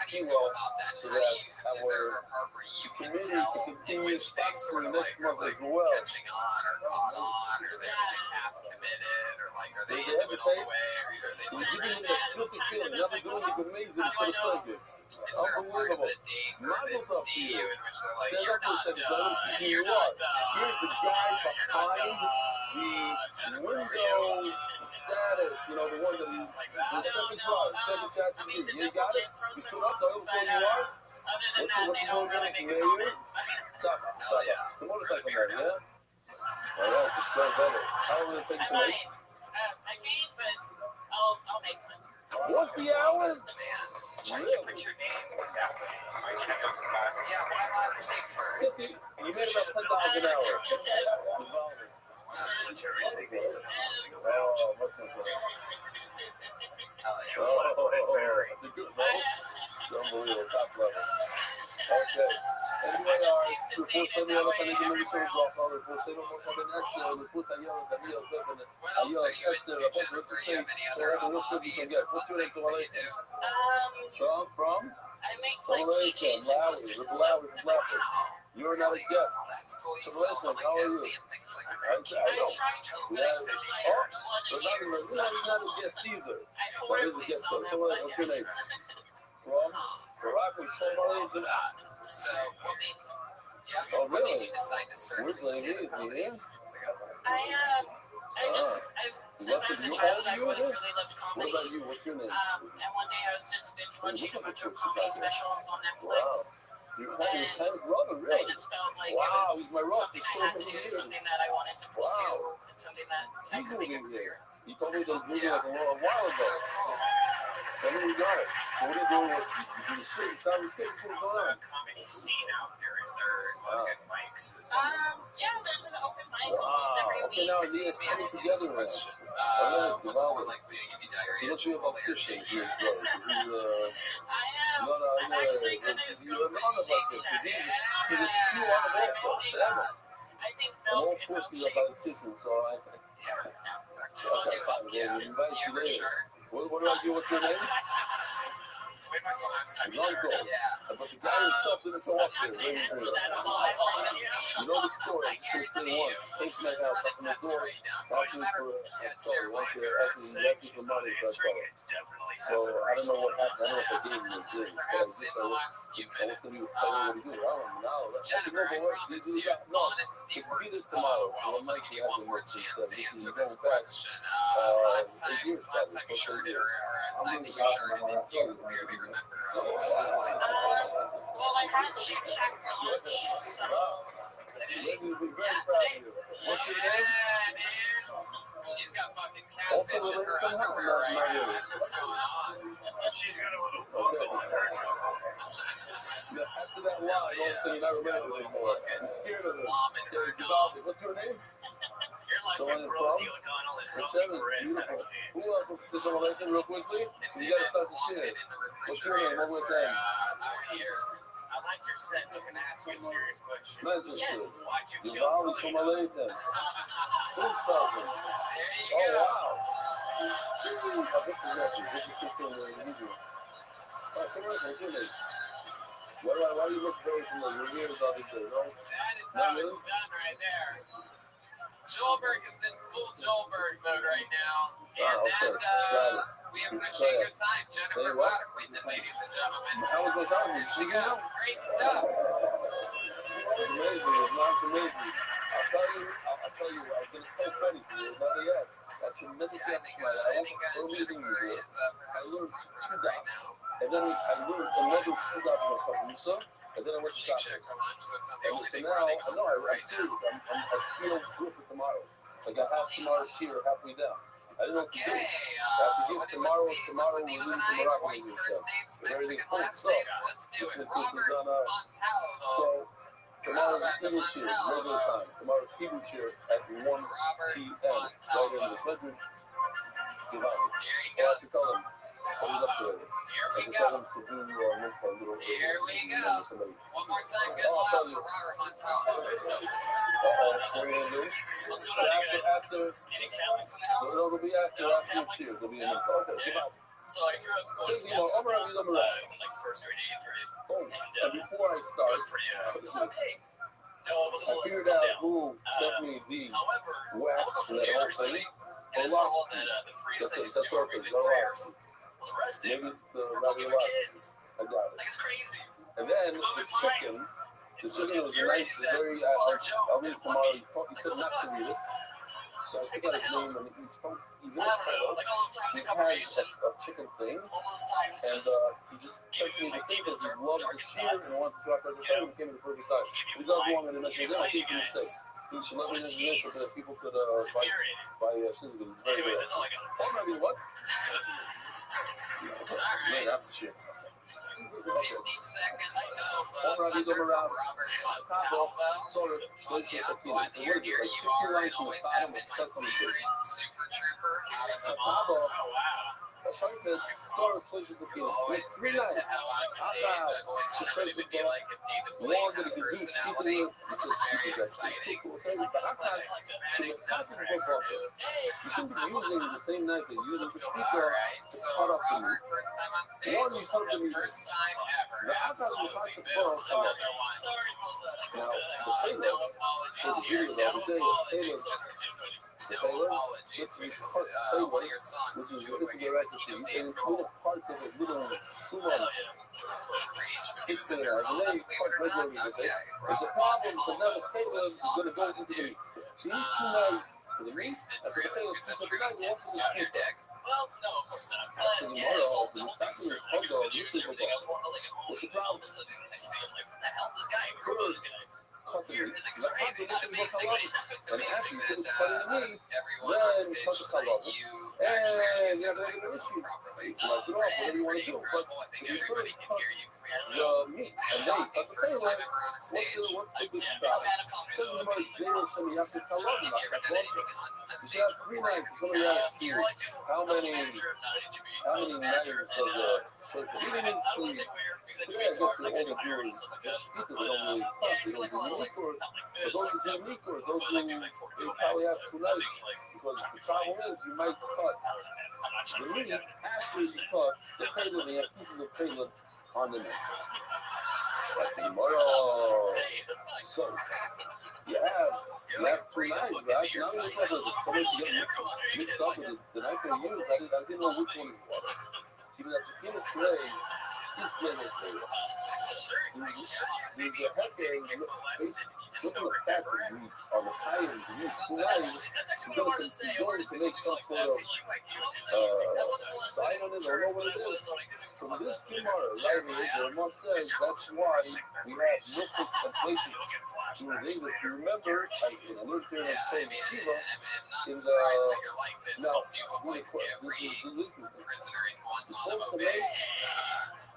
do you know about that? How do you, is there a part where you can tell in which they sort of like are like catching on or caught on, or they're like half committed, or like are they into it all the way, or either they like Giving me that guilty feeling, nothing doing is amazing for the subject. is there a part of the date where they didn't see you in which they're like, you're not done, you're not done, Here's the guy behind the window status, you know, the one that he's like that? the second part, second chapter. I mean, the You double got chin it? throws You them stood up, off, I don't but say you are. other than that, they don't really make a comment. Hell yeah. The motorcycle man, yeah? All right, just start better. How will it take I place? might. I can't, but I'll make one. What's the hours? Man. Why'd you put your name that way? Why'd you have those guys? Yeah, why not speak first? You made about $10 an hour. Military thing. Oh, what's that? Hell yeah. Oh, very. The good, bro. Unbelievable, top level. Okay. Anyway, What else are you into, Jennifer? Do you have any other hobbies or fun things that you do? From? I make like keychains and coasters and stuff. You're not a guest. That's cool. You sell them like Etsy and things like that. I try to, but I sell like one a year. So You're not a guest either. I horribly sell them, but What's your yes. name? From? Morocco, Somali, and So, what made, yeah, Oh, what made really? you decide to start Where's doing stand-up Lady? comedy a Yeah. few months ago? Since I was a child, I've always really loved What comedy. about you? What's your name? And one day I was just binge watching a bunch of comedy specials on Netflix. You're kind of brother, I really? just felt like Wow, it he's my was rock something for so I had to many do, years. something that I wanted to pursue, and something that I He's could make a moving career. here. He told me those movie like a while ago. So cool. Tell me you got it. So what are you doing with you do shit? It's not ridiculous. What's How's going the on? comedy scene out here? Is there good mics? Is Yeah, there's an open mic almost every Okay, week. now we need to Let me come ask you this together. question. Yeah, What's more likely to give you So diarrhea, what's your Chipotle, or Shake Shack? I'm actually gonna go with Shake Shack. I think milk and milkshakes. Yeah, for sure. What do I do? What's your name? when was the last time you Long started? ago. Yeah. But the guy himself didn't come up I'm here. not gonna answer that on Come my on, own. You know the story. I'm just gonna say one. Takes my Let's house run a up from the test door. right now. Asking Doesn't matter. for Yeah, it's sorry, Jeremiah right there. Barrett. Asking Saying for she's not money. That's answering all. it. Definitely So I don't know what happened. I don't know if I gave him a drink. Perhaps in the last few minutes. Jennifer, I promise you, honesty works well. I'm going to give you one more chance to answer this question. Last time you shirted or a time that you shirted that you clearly remember, what was that like? Well, I had Shake Shack for lunch, so Today? today. What's your Yeah, name? dude. She's got fucking catfish in her underwear right now. That's what's going on. She's got a little buckle in her jumper. After that lie, all of a sudden you're not remembering anymore. I'm scared of it. Slom in her You're dog. What's your name? You're like Someone a from? Rosie O'Donnell and What's Rosie that? Perez at a Beautiful. camp. Who else wants to say something like that real quickly? And You gotta start the locked shit. it in the What's your name? refrigerator What for was 20 years. I like your set. Looking to ask you a serious question. Manchester. Yes. Why'd you The kill Valley Selena? Somalita. Who's talking? There you Oh, go. wow. This is nothing. This is 16 individual. Alright, come on, what's your name? Why do you look very familiar? Your ears obviously, no? That is how it's done right there. Joelberg is in full Joelberg mode right now. And okay. that, we appreciate your time, Jennifer Waterqueen, ladies and gentlemen. How was my time? She goes, great stuff. It's amazing. It's not amazing. I'll tell you, I was going to tell Freddie for you, nothing else. got tremendous Yeah, I average think tonight. I Jennifer learned even is perhaps the learned front two runner right dots. now. And then I learned another two dots on Sabusa, and then I went to Shake tacos. Shack for lunch, so it's not the And only so thing now, we're running on no, I'm right serious. now. I feel good for tomorrow. Like I have tomorrow's cheer halfway down. I didn't know what to do. Okay, After what's tomorrow the we're name of leaving the to night? Morocco. White first names, Mexican Everything last full. names. Let's do it. Since this is Robert on Montalvo. so tomorrow's Robert Eagle cheer, Montalvo. regular time. Tomorrow's Eagle cheer at 1 Robert p.m. Right in the Montalvo. Frederick Device. Here he I have to goes. tell him what he's up to later. Here I we can go. tell him to do little. Here we go. Somebody. One more time, good luck for Robert Montalvo. What are you gonna do? What's going on, you guys? After Any Catholics in the no, house? it'll be after No, your Catholics? cheers. There'll be No? okay, Yeah. goodbye. So I grew up going to Catholic school, like first grade, 8th grade. Oh, and before I It start, was pretty, it was okay. No, it wasn't I all this figured calm out down. who sent me the However, I wax was to on the that news whole recently, thing. and I saw that the priest that used to do our what it moving is. prayers was arrested Maybe it's the for Rabbi fucking with wax. kids. I got it. Like, it's crazy. And then the chicken was nice, very. I'll read it tomorrow. He said not to read it. So I forgot his name, and he's in I don't know, like all those times He in has congregation, a chicken thing, all those times and just he just gave sent me me my the thing because deepest, he loved the darkest spirit and thoughts. wanted to drop everything. He came at the perfect time. He does want me to mention his name. I think it's a mistake. He should let me know his name so that people could It's buy infuriating. Shizuka. It's very Anyways, good. that's all I got. Oh, maybe what? Right. After shit. 50 seconds of Rabbi thunder from Gomerab. Robert Montalvo. Sorry, Yeah, glad to hear here you are and always have been my favorite super trooper out of them all. Oh, wow. Always good to have on stage. I've always wondered what it would be like if David Blaine had a personality. Very exciting. You shouldn't be using the same knife that you use as a speaker. Alright, so Robert, first time on stage. The first time ever. Absolutely Bill. So another one. Sorry, No apologies here. No apologies. No apologies. Which is one of your songs. This is Joe Wiggins, the recipe, Tino and it's Roll. little parts of it, little Schumann. It's a problem because now the Taylor is going to go into the priest and Griffin is a true intent on your deck. Well, no, of course not. But yeah, the whole thing's true. Like, it's been years and everything. I was like, oh, and all of a sudden, I see him like, what the hell? This guy, who is this guy? Weird. It's crazy. It's amazing. It's amazing that out of everyone on stage tonight, you actually are using the microphone properly. Pretty incredible. I think everybody can hear you clearly. Shocking first time ever on a stage. I've had a comedy though. Have you ever done anything on a stage before? Yeah, well, I do. How I was a many manager of non-ATV. I how was a many manager, knives does and a shirt? I don't want to say weird because I do guitar, like I do iron and stuff like that. Speakers But don't really yeah, I cost. do like a lot of like, Or not like those this, are like that, unique, or but those like are maybe like 4 they kilo probably max, have but two nothing knives. like Because trying to the be funny. problem is you might cut. I don't know, man. I'm not trying The to meat fight that. actually cut the payload. They have pieces of payload on the neck. That's the moral. So you have two knives, right? Now you have somebody to get mixed up with it. The knife they used, I didn't know which one it was. Even at the beginning today, he's flavor flavor. The head there is looking at the fact that we on the high end, the two knives, he's going to make some sort of sign on it or know what it is. So this Gemara, right here, the Ramah says that's why we have milk inflation. In English, you remember, I lived here in St. Shiva, in the, now, this is interesting. Prisoner in You're supposed Guantanamo to Bay. make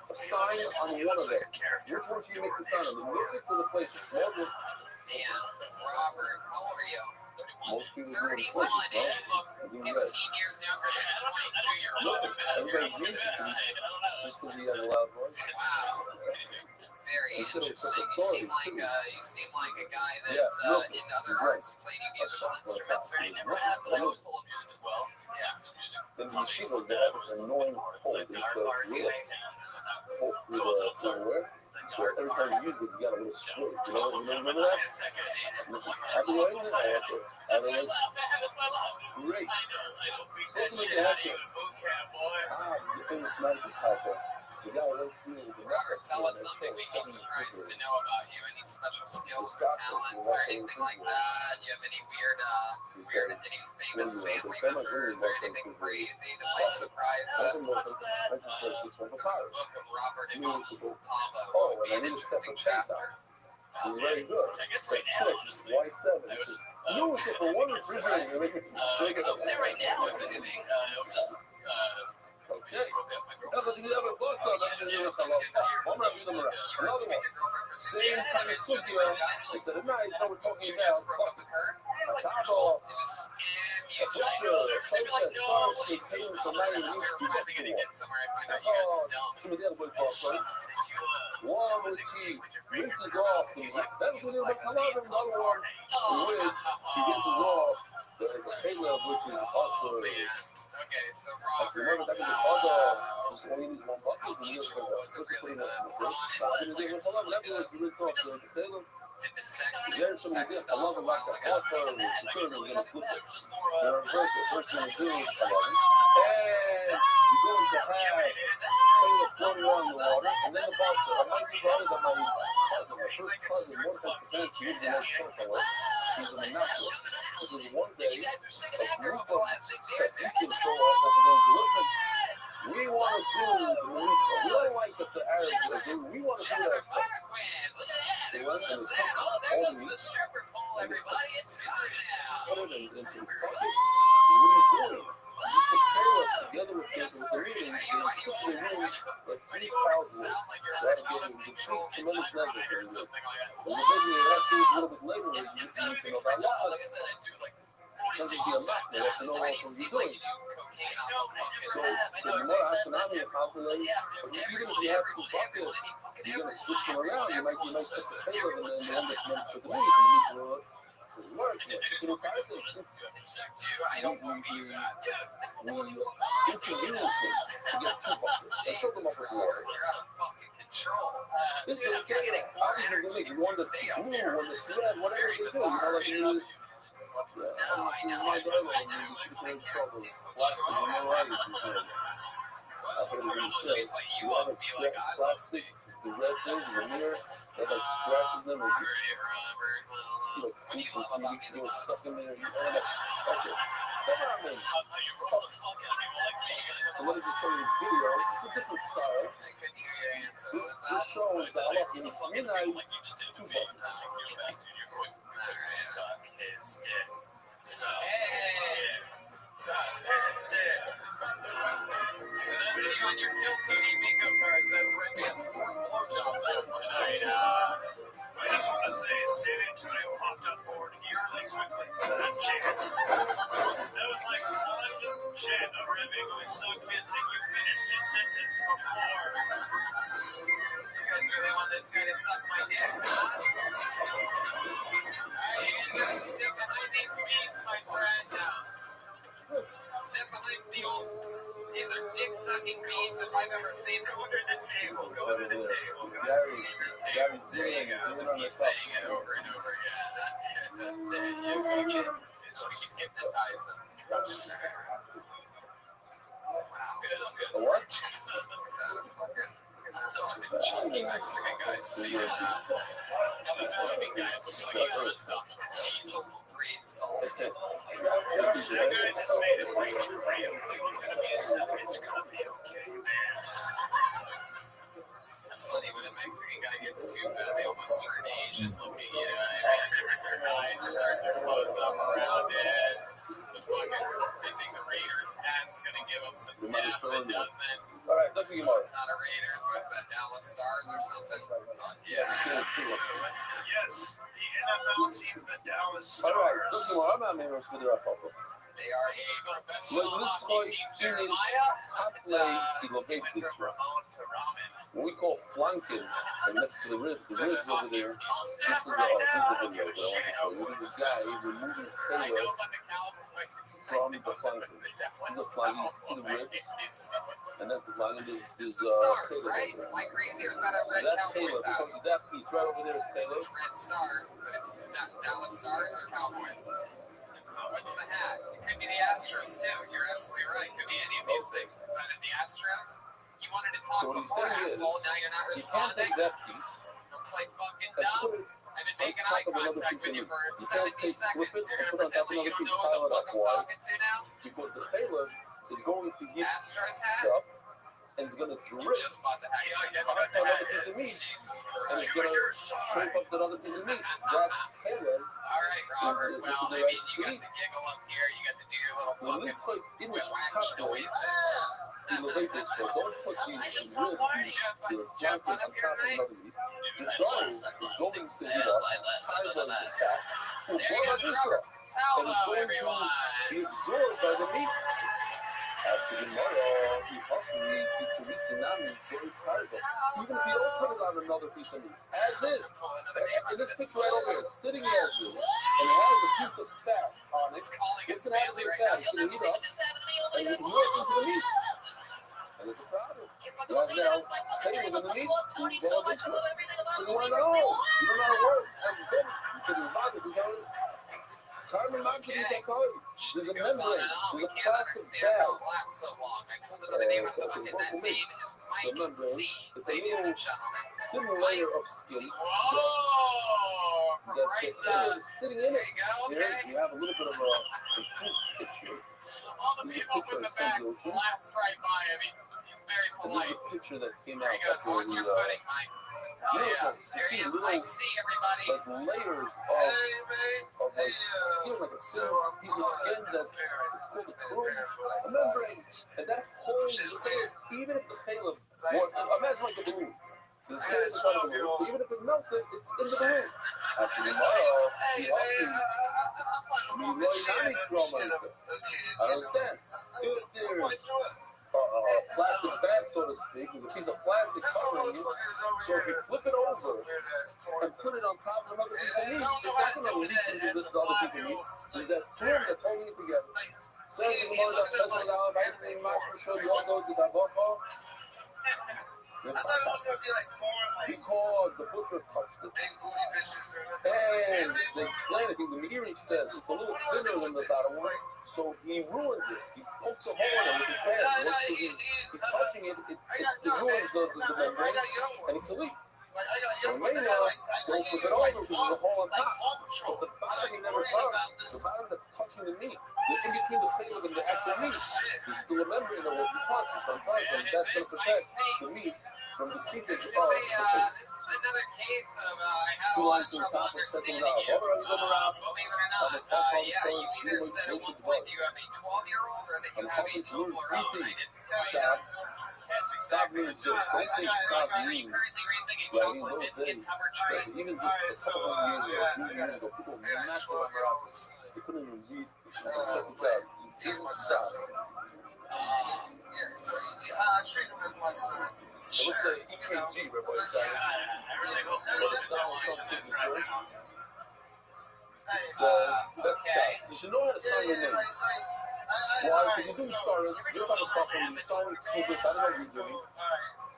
a sign on one of them. Which one should you make the sign on? The milk or the place? Man, Robert, how old are you? Most people do 31, the and you look 15 right? years younger than a 22-year-old. Everybody needs it just because he has a loud voice. Wow. Very interesting. You seem like a guy that's into other arts, playing musical instruments. I never have, but I always love music as well. Yeah. Just music. In the yeshivas, they have this annoying hole. It's the hole with the where? So every time you use it, you got a little squirt. You know, remember that? I've been writing it. Great. I know. Beat Supposed that to make shit it out of happen. you in boot camp, boy. The thing is nice and powerful. The guy likes doing the Robert, tell us something we'd be surprised to know about you. Any special skills or talents or anything like that? You have any weird, any famous family members or anything crazy that might surprise us? There's a book of Robert Evans Tava would be an interesting chapter. It's very good. I guess right now, honestly, Y7. I was You know, it's like a one refrigerator. I would say right now, if anything, I'm just we just broke up. My girlfriend. You have a boss on that. Another one. Same kind of studio. It's at night. How we're talking You about. just broke up with her? A towel. It was a scam. You A tried. picture. A place that stars she came from I 90 thought we years were finally going to get somewhere. I find out you Oh, guys are dumb. some of the other boys boss, right? One with key, rinses off. That's what it was. I love him. Another one. With, he rinses off. The Caleb, which is also. Okay, so That's the Robert, one that can be other. Just only need one bucket. And you're going to wasn't really the did the sex I stuff love a him like while that. ago. Also, the server is going to flip It it. was just more They're of reverse it. First thing you do is come on. And you're going to have Caleb floating around the water. And then the boss, I'm not surprised that my cousin, my first cousin, more than potential, he was the next show somewhere. He's in the natural. This is one day, You guys are singing a that girl group go of at 6 set years. we can show off over there. Listen, we want to do, we don't like that the Arabs are doing, we want to do Jennifer that. Butterquin, look at that. Who's that? Oh, there goes the stripper pole, everybody. It's starting now. Put it in his pocket. What are you doing? You put Caleb together with the meeting, and put the room like 3,000. That'll give him the tremendous leverage. something like that. And maybe it has to do a little bit later is It's you gotta can be know that like lot. I said, I do like Doesn't be a map, they have to know So what you you're seem doing. like you do cocaine on So, the the more astronomy is calculated, but even if you have two buckets, you're going to switch them around. You might put the Caleb and then you end up meant for the meat, and the meat will work. You know, I don't believe that. inconvenience to get two buckets. Let's fill them up with water. You're out of fucking control. This is getting obviously going to make one that's blue, one that's red, whatever they do. You know, like you No, I know. my brother, you should say it's called the plastic and no ice. I thought it was going to say, you have like scratch plastic, the red things in the mirror, that like scratches them and gets like feet from 3 weeks ago stuck in there. You end up, okay, come on, man. So let me just show you this video. It's a different style. I couldn't hear your answer. This shows that look, in the midnight, two buttons. For those of you on your Kill Tony bingo cards, that's Red Band's fourth blowjob joke tonight. I just want to say San Antonio hopped on board eerily quickly for that chant. That was like one chant of Rabbi going suck his, and you finished his sentence before. You guys really want this guy to suck my dick, huh? Alright, you're gonna stick behind these beats, my friend. Step behind the old. These are dick-sucking beats if I've ever seen them. Go under the table, go under the table, go under the Gary, secret table. There you go. Just keep saying it over and over again. You're gonna get hypnotize them. A what? That's a fucking chunky Mexican guy speaking. This fucking guy looks like he runs off of diesel green salsa. That guy just made it way too real. He looked at me and said, it's gonna be okay, man. It's funny when a Mexican guy gets too fat, they almost turn Asian looking, you know, their eyes start to close up around it. The fucking, they think the Raiders hat's gonna give them some death, it doesn't. All right, talking about It's not a Raiders, what's that, Dallas Stars or something? Yeah. Yes, the NFL team, the Dallas all right, Stars. talking about, I'm not making this video up. They are a professional Look, this hockey team, Jeremiah. this one. What we call flanking, and next to the ribs over there. This is the video that I want to show you. This is a guy removing I know, Caleb but the Cowboys. from the flanking. He's applying to the ribs, and that's applying It's his the Stars, Caleb right? over there. Am I crazy, or is that a So red that's Cowboys Caleb. hat? That piece right over there is Caleb. It's a red star, but it's Dallas Stars or Cowboys. What's the hat? It could be the Astros too. You're absolutely right. It could be any of these things. Is that the Astros? You wanted to talk So what he's before, saying is, asshole. Now you're not you can't responding. take that piece Don't play fucking and dumb. put it I've been on making top eye of another contact piece with of you meat. for You can't 70 seconds. flip it You're and gonna put it on top pretend of like you another don't know what piece. the fuck I'm Why? talking to now? Because the caleb is going to get Asterisk hat? stuff and it's going to You drip just bought the hat. You like on that's another piece of meat, Jesus and it's Christ. going to shape up that other piece of meat. That caleb All right, Robert. is Well, the I right mean, you got meat. to giggle up here. You got to do your little When we fucking put in the wacky popcorn, noises. elevated, so don't put these rib pieces, the Jeff, flanking up on here top of tonight? another meat. The dough is going to heat up, time on the fat. There you go, Robert. Tell And it's though, going everyone. to be absorbed by the meat. After tomorrow, you possibly eat some meat tsunami, very terrible. Even if you don't put it on another piece of meat, as is. In this picture right over here, sitting as is, and it has a piece of fat on it. He's calling his It's an family added right fat. now. It's going to heat up, and you can work into the meat. And it's a problem. You have now caleb in the meat. You so much. I love everything about you want to know. You don't know how to work. As a baby, you said his father, who's already carbon monoxide, you can't call it. There's a Goes on membrane. and on. We There's a can't plastic understand bag. how it lasts so long. I told another name of the bucket. That name is Mike C. It's a Ladies little and gentlemen. thin layer of skin Whoa! From that right the caleb is sitting in there it. you go. Here Okay. you have a little bit of a improved picture. All the people in the back blast right by him. He's very And this polite. is a picture that came There out he goes. after Watch your the footing, Mike. Oh yeah. There he is, Mike C. Everybody. like layers of like skin, like a thin piece of skin that it's called a chrome, a membrane, and that holds the caleb. Even if the caleb, imagine like a balloon. This caleb is on a balloon, so even if it melted, it's in the balloon. After tomorrow, you I understand. If there's plastic bag, so to speak, there's a piece of plastic covering it. So if you flip it over and put it on top of another piece of meat, it's not going to leak into this other piece of meat. There's that film that's holding it together. So the more that pencil out, I think my for sure you all go to that ball. I thought it was gonna be like more like Because the butcher touched it. big booty bitches or nothing. And they explain, I think the Meiri says it's a little thinner than the bottom one, so he ruins it. He pokes a hole in it with his hand. Once he's touching it, it ruins the membrane, and it's a leak. Like I got So young may ones now like go flip it over because there's a hole on top. Patrol. But the bottom he never touched. The bottom that's touching the meat, in between the caleb and the actual meat, there's still a membrane that won't be touched. Sometimes, and that's going to protect the meat from the seepage This of the is another case of I had a lot of trouble understanding you. Believe it or not, yeah, you either said at one point that you have a 12-year-old or that you have a Toblerone. I didn't quite catch exactly what you said. Are you currently raising a chocolate biscuit-covered tree? Even just a couple of years ago, people massive amounts. They couldn't even read. Check this out. He's my stepson. Yeah, so I treat him as my son. It looks like EKG, Rabbi. I really hope So that's okay. You should know how to sign your name. Why? Because you didn't start it. You're not a properly. You signed super. I don't know what you're doing.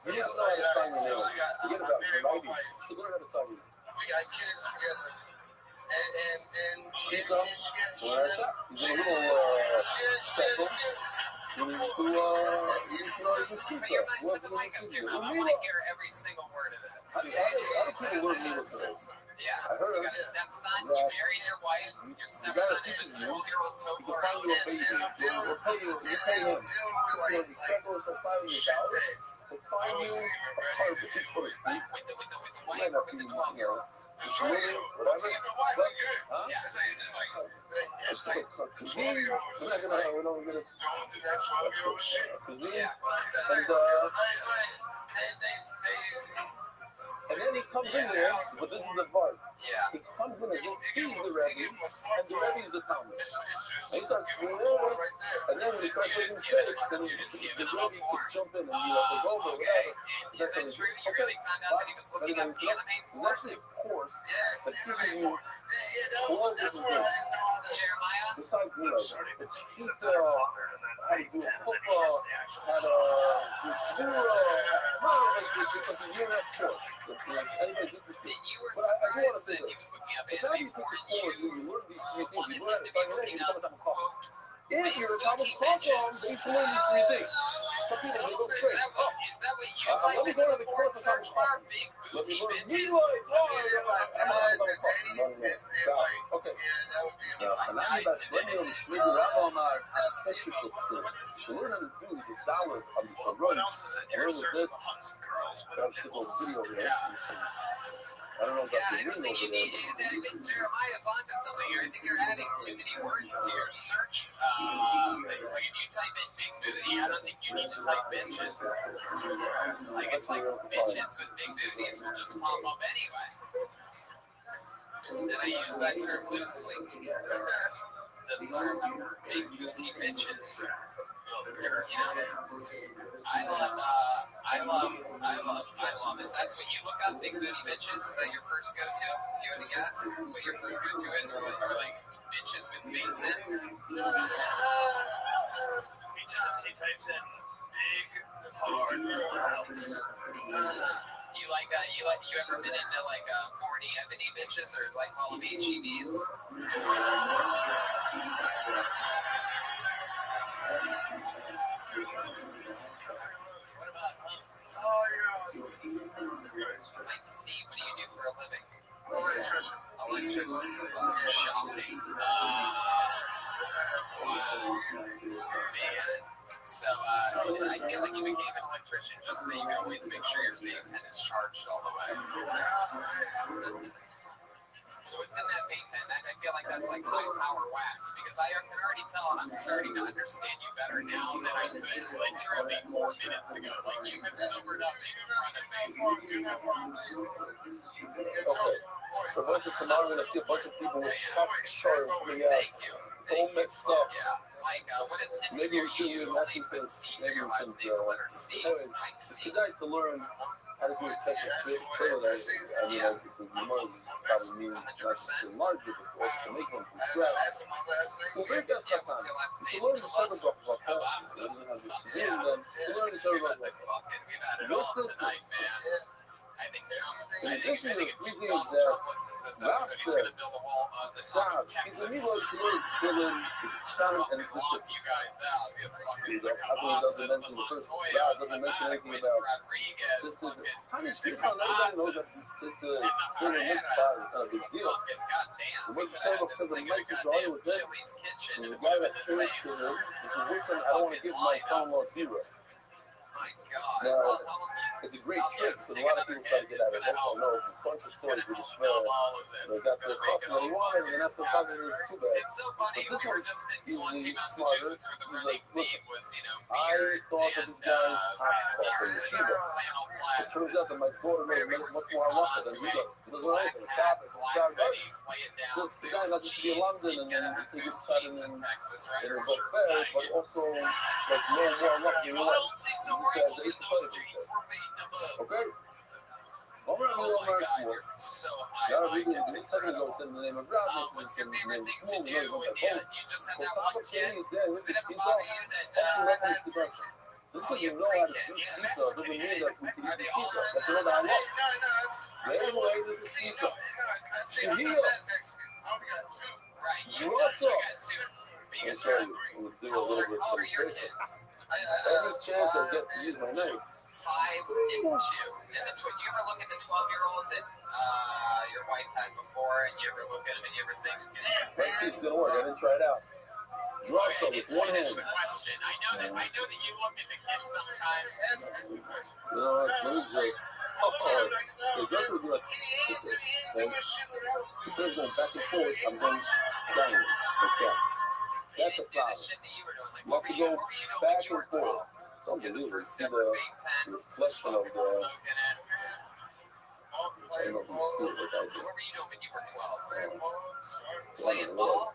You need to know how to sign your name. Forget about it. You should learn how to sign your name. We got kids together. And He's up. He's in a little settle. You need to know the speaker. Put your mic, put the mic up to your mouth. I want to hear every single word of this. How do people learn me with this? Yeah, I heard you got a stepson, you married your wife, your stepson is a 12-year-old You can Toblerone. find you a baby. We'll pay you. You pay him. You check us for $5 million. We'll find you a carpet, so to speak. With the wife or with the 12-year-old? It's really, whatever. Huh? Yeah. It's like a cuisine. We're not gonna That's 12-year-old shit. cuisine. Yeah. And then he comes in there, but this is the part. Yeah. He comes in and he's the Rabbi, and the Rabbi is the Talmud. It's And he just starts screaming, right there. and then when he starts making mistakes, then the Rabbi can jump in and be like, take over, Okay. whatever. Is that true? You really found out that he was looking up anime? There's actually a course that gives you Yeah, that's where I didn't know how to. Jeremiah? besides me, like, it's just how to do a football, how to do it's like a year-end course. If anybody's interested. That you were But I do want surprised to say that he this. was looking up It's how you anime pick porn. the course when you learn these three things. Wanted You him learn to how to be sign your looking name, you up, become a coffee. quote, If you're a Talmud Chacham, then you should learn these three things. Some people they go straight. is let me type go into to the the porn course of search bar big Let booty me go to bitches? Leroy. If I died today, and like, Okay. yeah, that would be If I فنعمل died بس today, بني ومشمل ورابع مع تكتشف شلون ندوز بالدعوة عم What يشرون else is in your search of hunks and girls with That's the whole nipples? video here. yeah. I don't know if Yeah, that's I the don't video think you over there. need. I think Jeremiah's onto something here. I think you're adding too many words to your search. Like if you type in big booty, I don't think you need to type bitches. Like it's like bitches with big booties will just pop up anyway. And I use that term loosely. The term big booty bitches. You know, I love it. That's what you look up, big booty bitches. Is that your first go-to? If you had to guess what your first go-to is, or like bitches with big pens. He types in big, hard mouths. You ever been into like horny ebony bitches, or is like call them HEBs? What about hunk? Like, see, what do you do for a living? electrician. Electrician. Shocking. Wow. Man. So, I feel like you became an electrician just so that you can always make sure your vape pen is charged all the way. So what's in that vape pen? I feel like that's like high power wax, because I can already tell I'm starting to understand you better now than I could literally 4 minutes ago. Like, you've been sobered up in front of me. Okay. So a bunch of tomorrow, we're going to see a bunch of people with tough shirts coming out. Thank you. All mixed up. Yeah. Like, what ethnicity Maybe we are should you? use Only that put C for your last name, the letter C. Anyways, Like C. today to learn how to do a technique trailer that, I mean, like, because the more probably means not to enlarge it, but also to make one from scratch. Well, very good Yeah, stuff what's on. your last To name? learn the service of a phone, Kebabs. it doesn't have the Yeah. then to learn the service of a We've had it all tonight, man. I think if Donald Trump listens to this episode, he's going to build a wall on the top of Texas. He's a Dylan, Sam, and Lock you guys out. You fucking I believe doesn't mention the first doesn't mention anything about Rodriguez. since how many streets on everybody knows that it's a mixed pot is not a big deal. Goddamn. What you say about the message all with this? Chili's Kitchen, and The it guy would have that been the came same. to him, listen, I don't want to give my son-in-law zero. My God. Now, it's a great trick, so a lot of people try to get out of it. I don't know, it's a bunch of stories with this man. They got their cost what he wanted, and that's what probably is too bad. It's so funny. But this We were one, just in he's Swansea, smarter. Massachusetts, where the He's running like, listen, theme was, you know, I beards thought that and this guy's hot beards from and Yeshiva. flannel It flats. turns out that my daughter knows much more I want than he does. He doesn't know anything. Shop is black shop hoodie, play it down. So it's the guy not just be in London and then he gets caught in Texas, right? a Or book shirt fair, bag. but also like no more luck than you Well, want. don't see some This wrinkles guy's in those jeans. $8 We're beating them up. Okay? Over on the Oh my God, American you're so high, now Mike. we It's did 7 incredible. ago in the name of God. What's your favorite thing to do? You just had that one kid. Does it ever This bother you that is you know how to do seatbelt doesn't mean that we can are they do all seatbelt. That's another I love. Very way to the See, seatbelt. see, I'm not that Mexican. I only got two. right? You also. got two. But you I'll got show you. We'll do a How old little are, bit how old are your conversation. kids? Every chance I get to use my name. 5 and 2. And do you ever look at the 12-year-old that your wife had before, and you ever look at him and you ever think, Let's see if it's gonna work. I didn't try it out. Draw some with one hand. finish the question. I know that you look at the kids sometimes. You know what? Let me just. It doesn't be like. And instead of going back and forth, I'm going downwards. Like that. That's a You didn't do the problem. shit that you were doing. Like, You what have were to you go doing back when you were and 12? forth. It's You're the unbelievable. first See ever the vape pen, reflection of the. smoking it. I don't know if you see it like I do. What were you doing when you were 12? Playing Playing ball?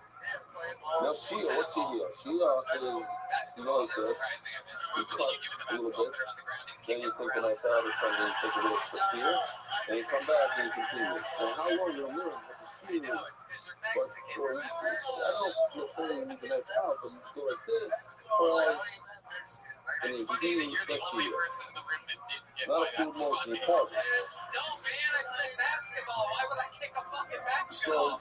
No, Sheila, what's Sheila? Sheila is, you know, like this. You cut a little bit, then you take the knife out and take a little split here, then you come back and you continue. Now, how long you'll learn what the Sheila is. But for, I don't know if you're saying you need the knife out, but you go like this, pause, and It's you funny continue that with you're the that only Sheila. person in the room that didn't get Not why a full that's motion, funny. you pause. No, man, I said basketball. Why would I kick a fucking basketball?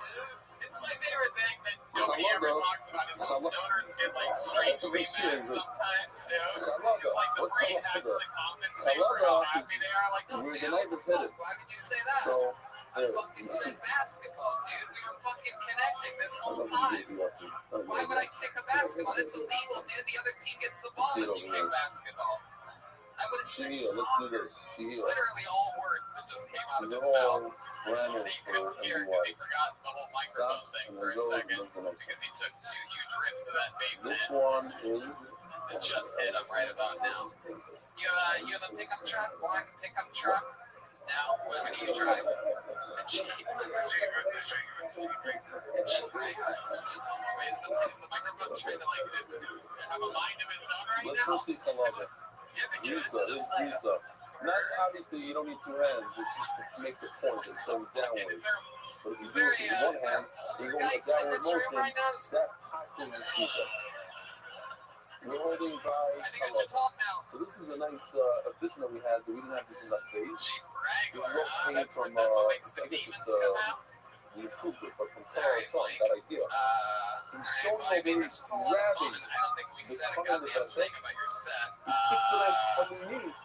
It's my favorite thing that nobody ever talks about is how stoners get like strangely mad sometimes too. It's like the brain has to compensate for how happy me there. I'm like, oh, The man, night what the was fuck? headed. Why would you say that? So, I fucking said basketball, dude. We were fucking connecting this whole time. Why would I kick a basketball? That's illegal, dude. The other team gets the ball if you kick basketball. I would have said let's do this. literally all words that just came out of his mouth. And he couldn't hear because he forgot the whole microphone thing for a second because he took 2 huge rips of that vape This pen one is that just hit him right about now. You have a pickup truck, black pickup truck. Now, what do you drive? A Jeep. A Jeep, right? Is the microphone trying to like have a mind of its own right let's now? see some of it. Lisa. Not obviously you don't need 2 hands, it's just to make the point that goes downwards. But if you do it with one hand, you go with a downward motion, that passes the speaker. We're holding by I think I should talk now. So this is a nice addition that we had, but we didn't have this in that phase. Jeep Wrangler. This is what came That's from, what makes the I guess demons it's, come out. we improved it, but from Carl Song, that idea. He's showing I mean, over this was a lot of fun, grabbing and I don't think we the said a corner of the goddamn vessel. thing about your set. He sticks the knife underneath.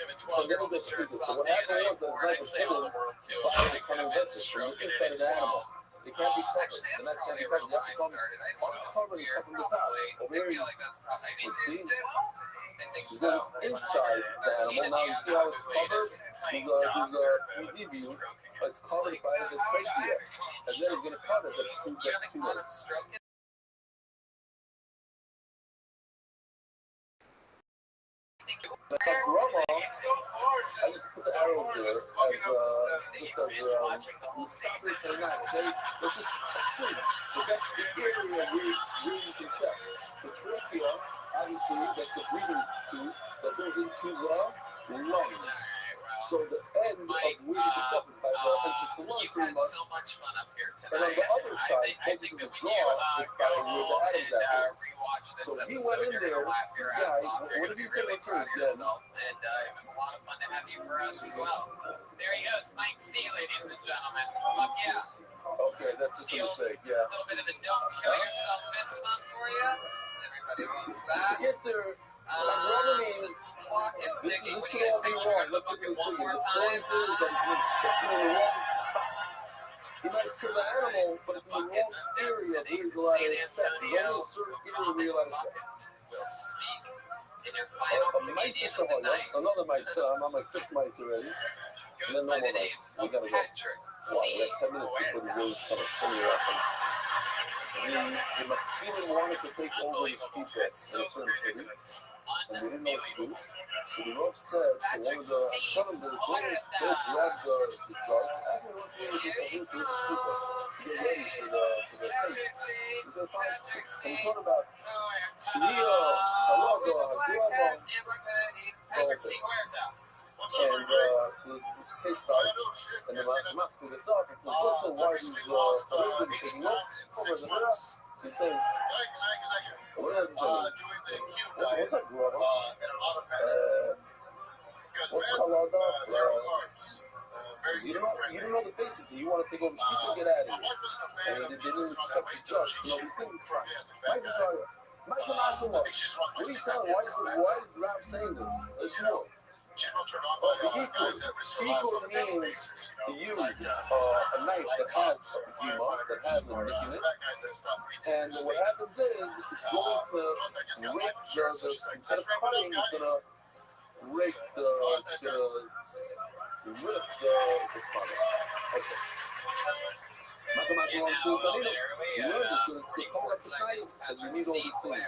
Give a 12-year-old that jerks off day and night for it. I say all the world to him. I could have been stroking it at 12. It can't be covered. Actually, And that's that can't probably be around covered. when I started. I don't know. It's weird. Probably. I feel like that's probably. I think He's so. going inside the animal. Now you see how it's covered? His view, it's covered by the trachea. And then he's going to cut it. You haven't caught him stroking? That's like rubber. I just put the arrow there as just as or not, okay? Let's just assume that that's the area where you can check. The trachea, obviously, that's the breathing tube that goes into the lung. So the end of where you can check is by the entrance to the lung, You've pretty had much. so much fun up here And on tonight. the other side, I closer think to that the when jaw, you is go by where the home atoms and are. rewatch this So he episode, went in you're there, going to laugh your this ass guy, off. You're what going to did be he say really to proud of him? yourself. And it was a lot of fun to have you for us as well. There he goes, Mike C, ladies and gentlemen. Fuck yeah. Okay, that's just a mistake, yeah. A little bit of the don't kill yourself fist bump for you. Everybody loves that. Gets her. The clock is ticking. What do you guys think? Should we go to the bucket one more time? He might kill the animal, but it's in the wrong area. San Antonio, will speak in your final comedian of the night. Another mice, I'm on my 5th mice already. Goes by the name of Patrick C. The Muslim wanted to take over the speaker in a certain city, and we didn't know what to do. So the Roth said to one of the astronomers, go grab the drug, ask me what's really good to do to the speaker, get ready for the thing. He said, fine. And we thought about, Patrick C. Huerta. What's up, and so this case starts, and the master gets up and says, listen, why is Olympian taking up over the mirror? So he says, what is what's that grubber? What's called you don't know the basics, and you want to take over the speaker, get out of here. And they didn't expect the judge to know these things. Michael Michael, what are you telling? Why is Rab saying this? Let's know. Equal means to use a knife that has a edema, that has a nick in it. And what happens is, it's going to rake instead of cutting, it's going to rake it's going to rip the funnel. Okay. You learn it, so it's the color of the science, and you need all these things.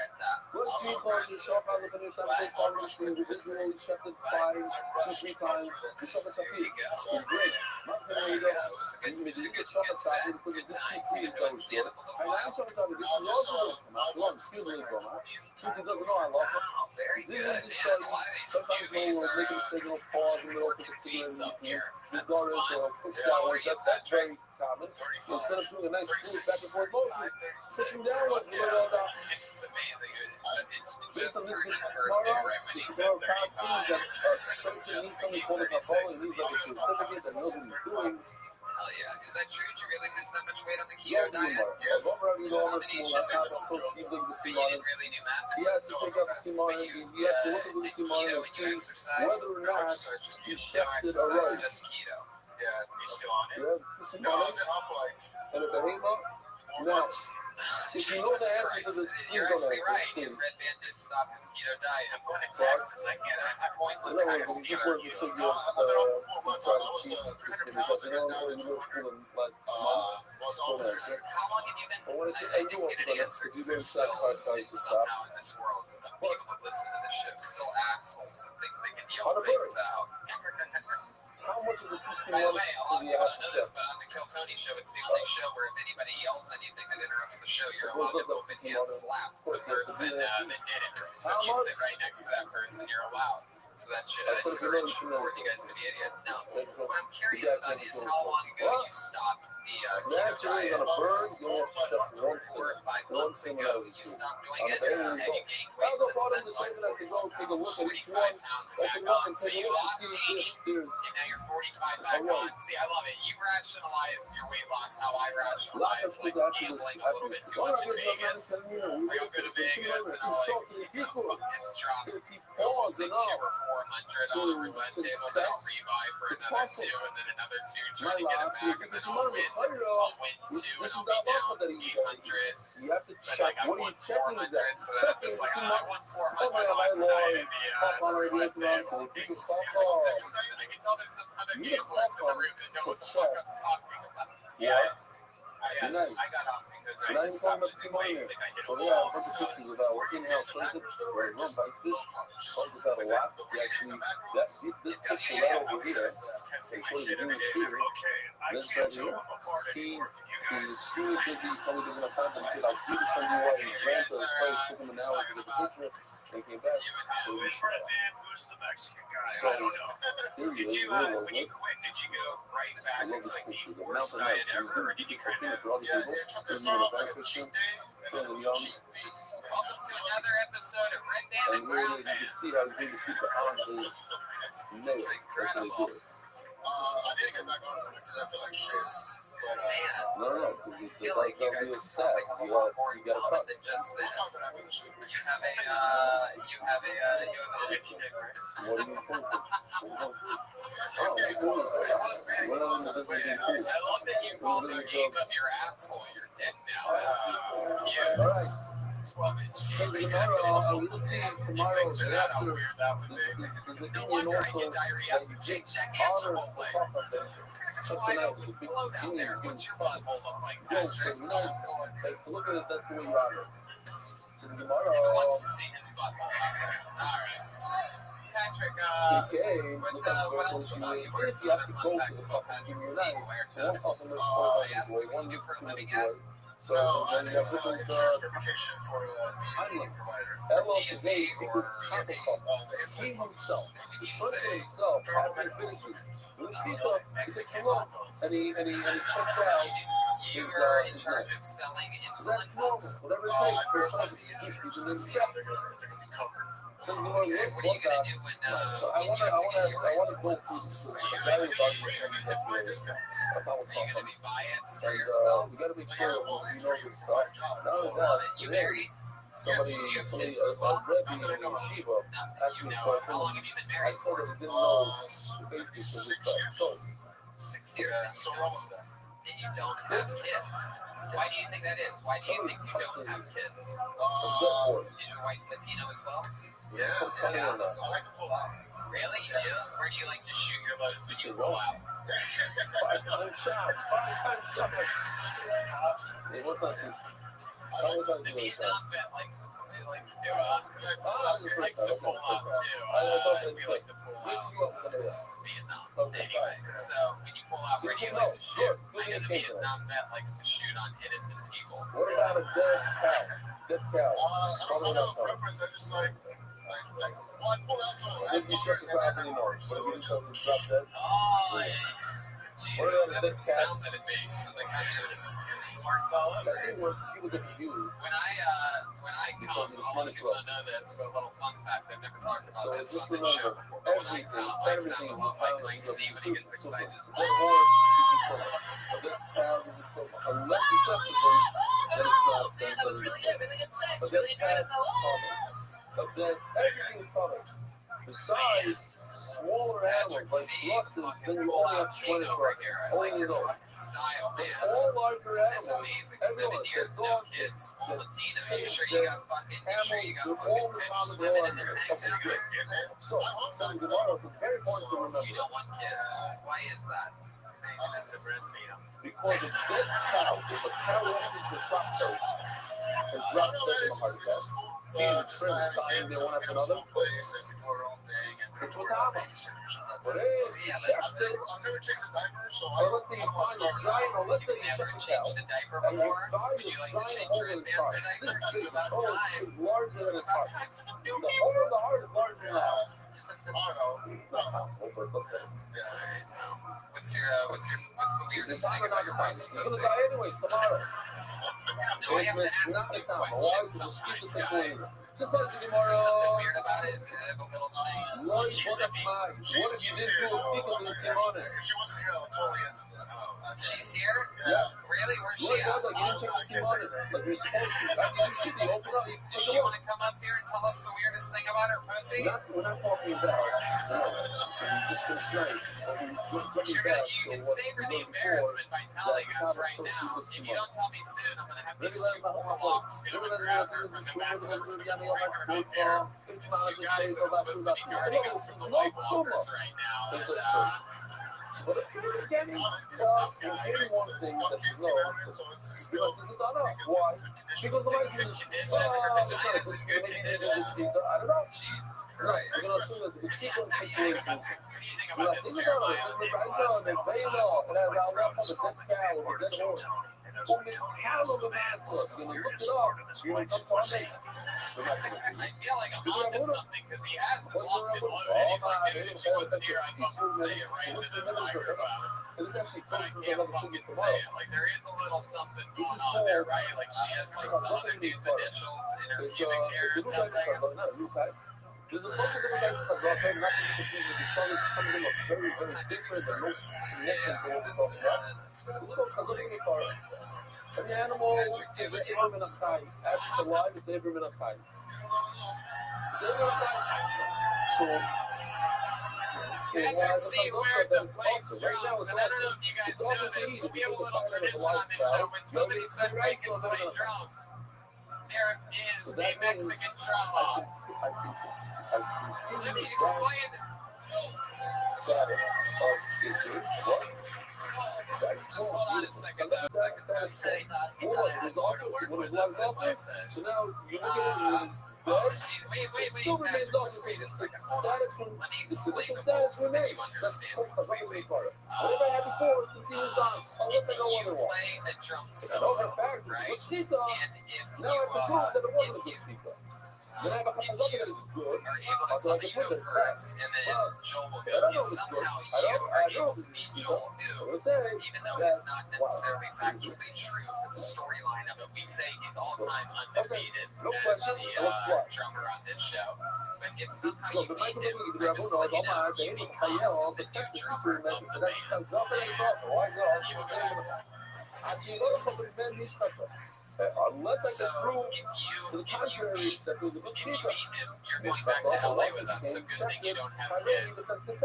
Well, you close your shop, I look at your shop, they call this individually checked it 5 to 3 times. The shop at Shopee is great. Not there you go. You can shop at Shopee and put it in 2 3 goes to it. I like shop at Shopee. This is also not long. Excuse me, bro. Since he doesn't know I love him. Very good. Sometimes we'll make a mistake, we'll pause in the middle, put the cigarette in here. His daughter will push down like that. That's very common. So instead of doing a nice smooth back and forth motion, pushing down like you know that. It's amazing. It just turned his birthday right when he said 35. Tracy needs something called a Capone, and he's like a certificate that knows what he's doing. Hell yeah. Is that true? Did you really lose that much weight on the keto diet? Yeah. Combination. But you didn't really do math? He has to pick up the Simon. He has to look at the Did Simon keto and when see you exercise? whether or not Exercise just he keto. No shifted or exercise, right. just keto. Yeah. You still on it? Yeah, the No, Simon. I've been off for like And if it ain't up, 4 now, months. if you know the Jesus answer to Christ. this, You're please don't actually answer. right. Red Band did stop his keto diet. I'm going to Texas. I can't. I Pointless No, goals, but he just sir. wanted to show you No, I've been off for 4 months. I was cheap 300 because pounds. they I got don't down really to know 200. last month. Was almost 300. How long have you been? But when I it's just didn't get an answer because there's still somehow in this world of people that listen to this shit still assholes that think they can yell things out. How much of the pussy By the want way, a lot of people don't know this, but on the Kill Tony show, it's the only show where if anybody yells anything that interrupts the show, you're allowed to open hand slap the person that did it. So if you sit right next to that person, you're allowed. So that should encourage more of you guys to be idiots. Now, what I'm curious about is how long ago you stopped the keto diet. on a bird, you Four have to shut once 4 or 5 months ago, you stopped doing it. Have you gained weight I'll go since bottom then? the second I can go take a look at each 45 one. pounds I back can look on. and So take a you look and lost see 80, if there's and now you're 45 back on. See, I love it. You rationalize your weight loss how I rationalize like gambling a little bit too much in Vegas. I go to Vegas and I'll like drop almost like 200 or 400 on a roulette table, then I'll rebuy for another 2 and then another 2, trying to get it back, and then I'll win 2 and I'll be down 800. you have to And check. I got What are won you checking 400, exactly? so then I'm just like, I won 400 last night at the roulette table. And I can tell there's some other gamblers in the room that know what the fuck I'm talking about. Yeah. I got off because I just stopped losing weight. Like I hit a So yeah, a wall. bunch of So pictures about working out circuit where it runs ice fish. Focus out a lot. You actually, this picture right over here, Testing my before shit you do every the day. shooter, Okay, I this can't right tell here, them apart anymore. he is extremely busy, probably doesn't have time to sit out. He just gonna do what he ran to the place, took him an hour to get the picture, and came back. Who is Red Band? Who's the Mexican guy? So, I don't know. here Did he you, is, when you quit, did you go right back I love into this like picture. the The worst mountain diet life. ever, or did you kind of? For all the Yeah, people, it took me this is start the off like a breakfast cheat room. day and then Feeling a young. cheat week. Welcome to another episode of Red Band And and Brown really, you Band. can see how he the people on his nails. That's what they incredible. do. I need to get back on it because I feel like shit. But No, because I it's feel like like you that'll be guys a step. probably have a You lot gotta, more you in gotta common cut. than just we'll this. talk about after the show. You have a itch sticker. What do you think? It's getting smaller. It was big when I was on the way. I love that you called the shape of your asshole your dick now. That's cute. All right. 12 inches. So tomorrow, we'll see tomorrow Picture that, how after weird that would be. there's a No Indian wonder I also get diarrhea that after you Jake get Check and honor Chipotle. the Papa Foundation. That's Check why I it out. don't It's a big flow down Indian there. skin What's your Papa. butthole look like, Yes, Patrick? but you know, like, to look at it, that's the way you are. So Who tomorrow, wants to see his butthole out there? Alright. Patrick, okay, what else about you? What are some other fun facts about Patrick Steve Huerta? What do you do for a living at? So I'm an insurance verification for a DME provider. DME or The he instant himself, What would he you put say? himself out of ability. When people, he said, come on, and he checks out You his, were in his charge life. of selling So insulin that's normal, pumps. whatever it I takes for verified someone the to insurance push to see if they're gonna be covered. So you know, Okay, what are you gonna do when so I you have to get your wanna go insulin through pumps? Are you very gonna Free, I get my discounts. be biased for and yourself? you gotta make But sure yeah, well, you it's know free your for our stuff. job. Not So, only Love that, it. You today, married? somebody, You have somebody, kids as well? Rabbi Not that I know of. Shiva Not that asked you me a know. question. How long have you been I married said for? that I didn't know the basics of this 6 stuff. years. So, 6 years. Yeah, so we're almost done. And you don't have kids. Why do you think that is? Why do you think you don't have kids? Is your wife Latino as well? Yeah, yeah. so I like to pull out. Really? You do? Where do you like to shoot your loads when you roll out? 5-time shots. Hey, what's up, dude? The Vietnam vet likes to pull out too. We like to pull out Vietnam. Anyway, so when you pull out, where do you like to shoot? I know the Vietnam vet likes to shoot on innocent people. What about a dead cow? Dead cow. I don't have a preference. I just like well, I pull out for If you check this out anymore, so what if you just drop dead? Oh, yeah. Jesus, that's the sound that it makes. So like, farts all over. I think what people get confused. When I come, a lot of people don't know this, but a little fun fact, I've never talked about So this just on this show remember, before, but when I come, I sound a lot like Mike C when he gets excited. So the horse, Unless it's acceptable, then it's not. Man, that was really good. Really good sex. But Really enjoyed it. But then everything is common. Besides smaller animals like Rothschilds, then you only have 20 over here. I like your those. fucking style, man. All larger That's animals. amazing. 7 years, no kids, full of Tina. Make sure you got fucking fish swimming in the tank now. So, some tomorrow is very important to remember. You don't want kids. Why is that? Because a dead cow, if a cow enters the slop coach and drops dead in a heart attack, sees its friends dying there one after another, it's what happens. But hey, you check this. Or let's say you find a giant, or let's say you check the cow, and you find a giant hole in its heart. This big hole is larger than its heart. The hole in the heart is larger than that. It's not possible, but let's say. What's the weirdest thing about your wife's He's gonna pussy? die anyway tomorrow. No, I have to ask you questions sometimes, guys. Just like Is there something tomorrow. weird about it? Is it a little thing? What if you didn't do a speak of the Simone? If she wasn't here, I would totally answer that. She's here? Yeah. Really? Where's she Look, at? like you didn't check the Simone, like you're supposed to. I mean, you should be open up. Does she want to come up here and tell us the weirdest thing about her pussy? We're not talking about just tonight. You can savor the embarrassment by telling us right now. If you don't tell me soon, I'm gonna have these two warlocks go and grab her from the back of the room and bring her up here. These two guys that are supposed to be guarding us from the White Walkers right now. But if you're getting one thing that's low, because this is not up. Why? Because the license is, I don't know. Jesus I'm Christ. going to assume it's a particular situation. What do you think about this, Jeremiah? I feel like I'm onto something because he has it locked and loaded. He's like, dude, if she wasn't here, I'd fucking say it right into this microphone. But I can't fucking say it. Like, there is a little something going on there, right? Like, she has, like, some other dude's initials in her pubic hair or something. There's a bunch of different types of puzzles out there, not to be confused with each other. Some of them are very, very different and no connection to what we're talking about. This is called puzzling apart. An animal is an Ibram and a Chai. As it's alive, it's Ibram and a Chai. It's Ibram and a Chai. So, Patrick C. Huerta plays drums, and I don't know if you guys know this, but we have a little tradition on this show. When somebody says they can play drums, there is a Mexican drum off. Let me explain. Just hold on a second. So now you look at it. Wait. Patrick, just wait a second. Hold on. Let me explain the rules so that you understand completely. You play a drum solo, right? And if you are able to, somebody you go first, and then Joel will go. If somehow you are able to beat Joel, who, even though it's not necessarily factually true for the storyline of it, we say he's all-time undefeated as the drummer on this show. But if somehow you beat him, I just let you know, you become the new drummer of the band. You will go. So if you beat him, you're going back to LA with us. So good thing you don't have kids. If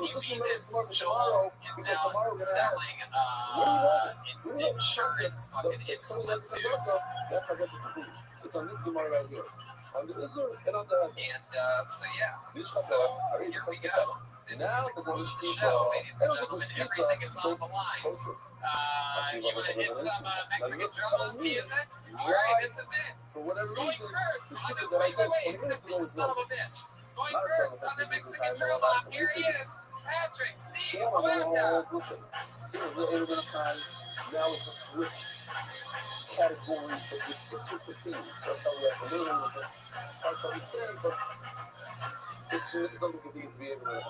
you beat him, Joel is now selling insurance fucking insulin tubes. It's on this Gemara right here. On the Isser and on the. And so yeah. So here we go. This is to close the show, ladies and gentlemen. Everything is on the line. You want to hit some Mexican drum off music? Alright, this is it. Going first on the wait, son of a bitch. Going first on the Mexican drum off. Here he is, Patrick C. Huerta. Now it's a switch category, but it's switch the theme. That's how we have to live with it. That's how we say, but it doesn't be able to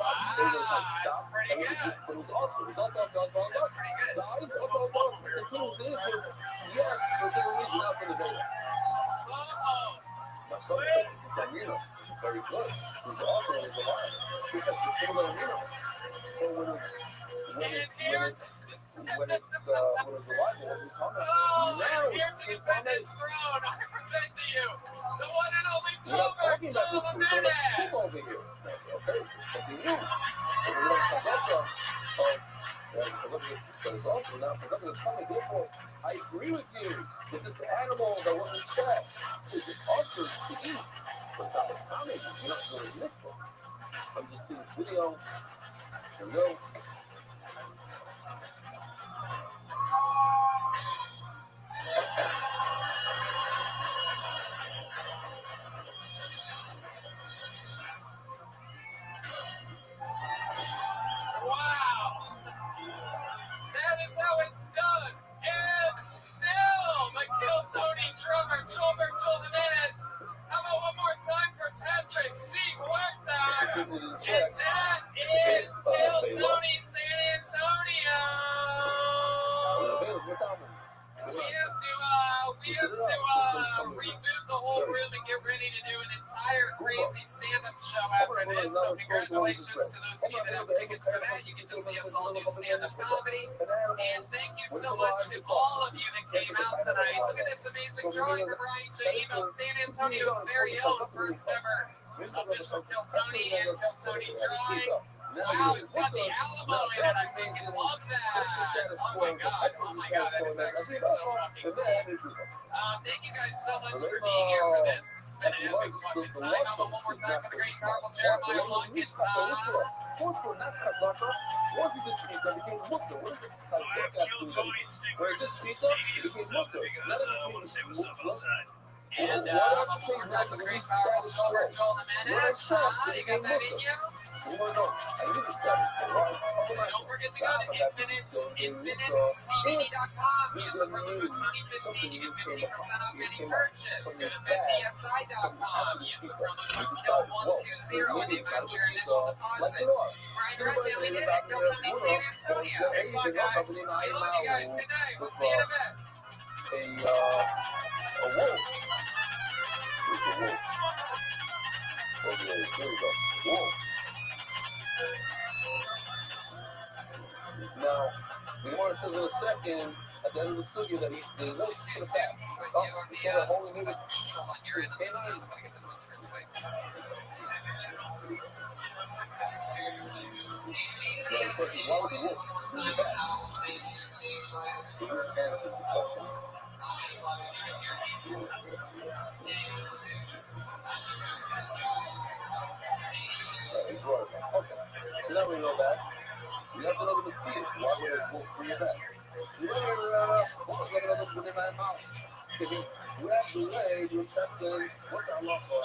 That's pretty good. But it's also That's pretty good. Guys, also, the thing with this is, yes, for different reasons, not for the data. Now, some Samino is very good. He's also in the line. Because he's still in the arena. But when it's when it was alive, it wasn't common. Oh, Now and here to defend his throne, I present to you the one and only Joker Jimenez. Over here. Okay, something new. And we're going to talk about I agree with you that this animal that wasn't trapped is altered to eat. But not common. You're not really listening. I'm just seeing this video. Here we go. Wow! That is how it's done. And still, McKill, Tony, Trevor, Chilbert, Jimenez. How about one more time for Patrick C. Huerta? And that is Kill Tony San Antonio. We have to reboot the whole room and get ready to do an entire crazy stand-up show after this. So congratulations to those of you that have tickets for that. You get to see us all do stand-up comedy. And thank you so much to all of you that came out tonight. Look at this amazing drawing from Ryan J. Emailed San Antonio's very own first ever official Kill Tony and Kill Tony drawing. Wow, it's got the Alamo in it. I freaking love that. Oh my god, that is actually so fucking cool. Thank you guys so much for being here for this. This has been an epic fucking time. How about one more time for the great powerful Jeremiah Watkins? Kill Tony stickers and some CDs and stuff because I want to say what's up outside. And one more time for the great powerful Joel Jimenez. You got that in you? Don't forget to go to infinitecbd.com. Use the promo code Tony15. You get 15% off any purchase. Go to betdsi.com. Use the promo code KILL120 when you match your initial deposit. Brian Redfield, we did it. Kill Tony San Antonio. Thanks a lot, guys. We love you guys. Good night. We'll see you in a bit. A wolf. Okay, here we go. Wolf. Now, we want to say in a second, at the end of the studio, that the wolf is going to back. Oh, we saw that whole new his canine. The question is, why would the wolf bring it back? So this answers the question. Okay, so now we know that. We have to know the seeds. Why would it wolf bring it back? You know, if you grab the leg, you're testing what the Allah for.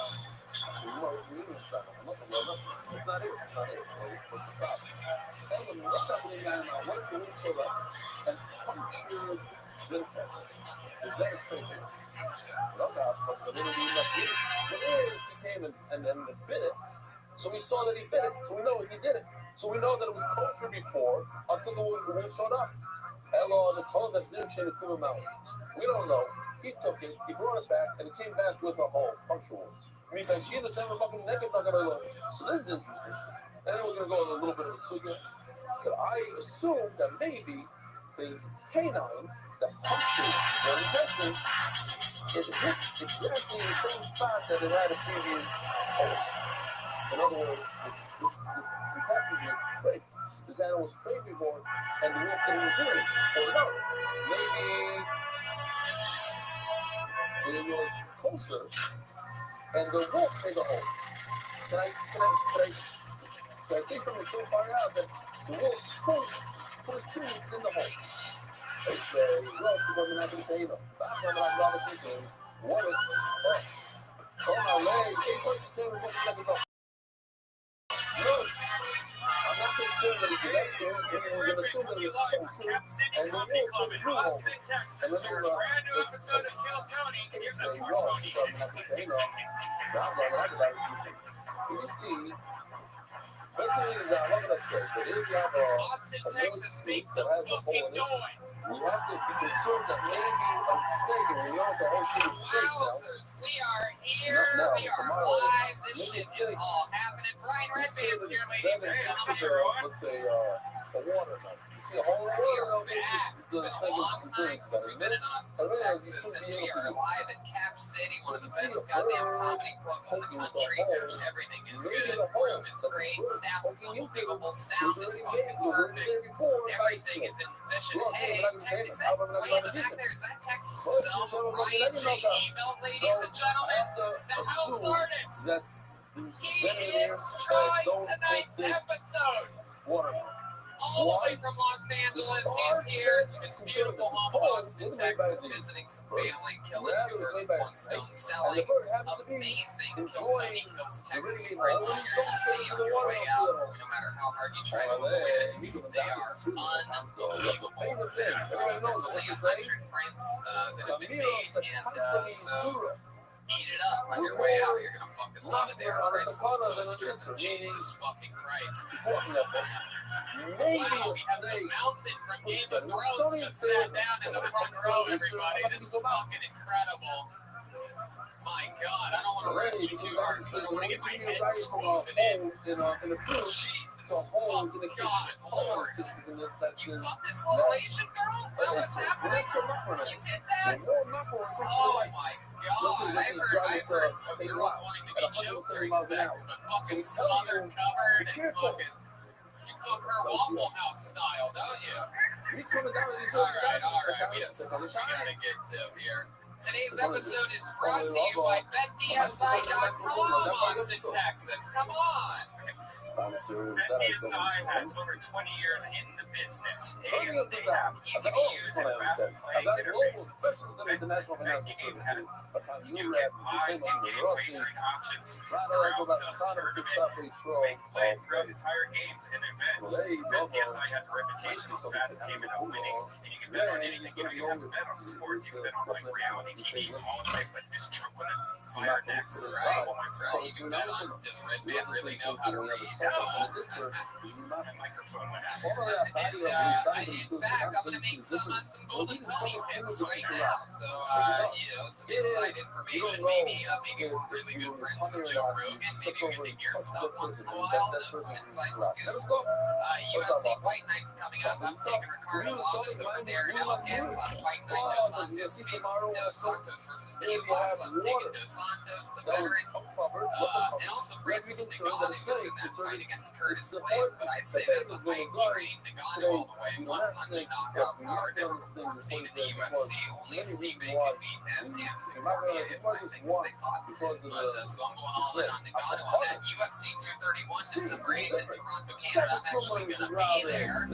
It's not it. What's the problem? And what's happening now? What if the wolf showed up and punctured the person? Is that a trade? But then he came and then bit it. So we saw that he bit it. So we know he did it. So we know that it was kosher before until the wolf showed up. Hello, the clothes that didn't change the Kuma Mountain. We don't know. He took it, he brought it back, and it came back with a hole, punctual. So this is interesting. And then we're going to go on a little bit of a sugya. Because I assume that maybe his canine that punctured the intestine is hit exactly in the same spot that it had a previous hole. In other words, this intestine is straight. This animal was straight before, and the wolf didn't do it. Or no, maybe it was kosher, and the wolf made a hole. Can I say something so far out that the wolf put his tooth in the hole? They say, well, she wasn't having to say enough. That's what I'm rather thinking. What if, my leg, no, I'm not concerned that he's elected. This is Rabbi coming live from Cap City Comedy Club in Austin, Texas, for a brand new episode of Kill Tony. Give them more Tony. You see, basically, what can I say? Austin, Texas, make some fucking noise. we have to be concerned that maybe a mistake, and we know the whole shit is fake now. Wowzers, we are here, we are live, this shit is all happening. Brian Redband's here, ladies and gentlemen, everyone. Let's say, a water gun. You see a whole We water are gun. back. It's been a long time since we've been in Austin, Texas, and we are live at Cap City, one of the best goddamn comedy clubs in the country. Everything is good, room is great, staff is unbelievable, sound is fucking perfect, everything is in position. Hey, Tech, is that way in the back there? Is that Texas' own Ryan J. Email, ladies and gentlemen? The house artist. He is trying tonight's episode. Water gun. All the way from Los Angeles, he's here, his beautiful home of Austin, Texas, visiting some family, killing 2 birds with 1 stone, selling amazing Kill Tony Kills Texas prints. You're going to see on your way out, no matter how hard you try to avoid it, they are unbelievable. There's only 100 prints that have been made, and so eat it up on your way out. You're going to fucking love it. They are priceless posters, and Jesus fucking Christ. Maybe Wow, we have the mountain from Game of Thrones just sat down in the front row, everybody. This is fucking incredible. My God, I don't want to roast you too hard because I don't want to get my head squeezing in. Jesus, fuck God, Lord. You fuck this little Asian girl? Is that what's happening? You did that? Oh my God, I've heard of girls wanting to be choked during sex, but fucking smothered, covered, and fucking... Fuck her Waffle House style, don't you? Alright, we have something we gotta get to here. Today's episode is brought to you by BetDSI.com, Austin, Texas. Come on! BetDSI has over 20 years in the business, and they have easy-to-use and fast-playing interfaces. BetGame has you get live in-game wagering options throughout the tournament. Make plays throughout entire games and events. BetDSI has a reputation for fast payment of winnings, and you can bet on anything. You don't even have to bet on sports. You can bet on like reality TV, all types like this Trump and Fire Next. Right. You can bet on does Redman really know how to read? My microphone went out. In fact, I'm going to make some golden pony pins right now. So, some inside information. Maybe we're really good friends with Joe Rogan. Maybe we can hear stuff once in a while. Know some inside scoops. UFC Fight Night's coming up. I'm taking Ricardo Lamas over there in Elkins on Fight Night. Dos Santos versus Tijuana. I'm taking Dos Santos, the veteran. And also Francis Ngannou was in that fight against Curtis Blades. But I say that's a hype train. Ngannou all the way. One punch knockout power never before seen in the UFC. Only Stipe can beat him. And Cormier, if I think they fought. But so I'm going all in on Ngannou on that. UFC 231 December 8th in Toronto, Canada. I'm actually going to be there.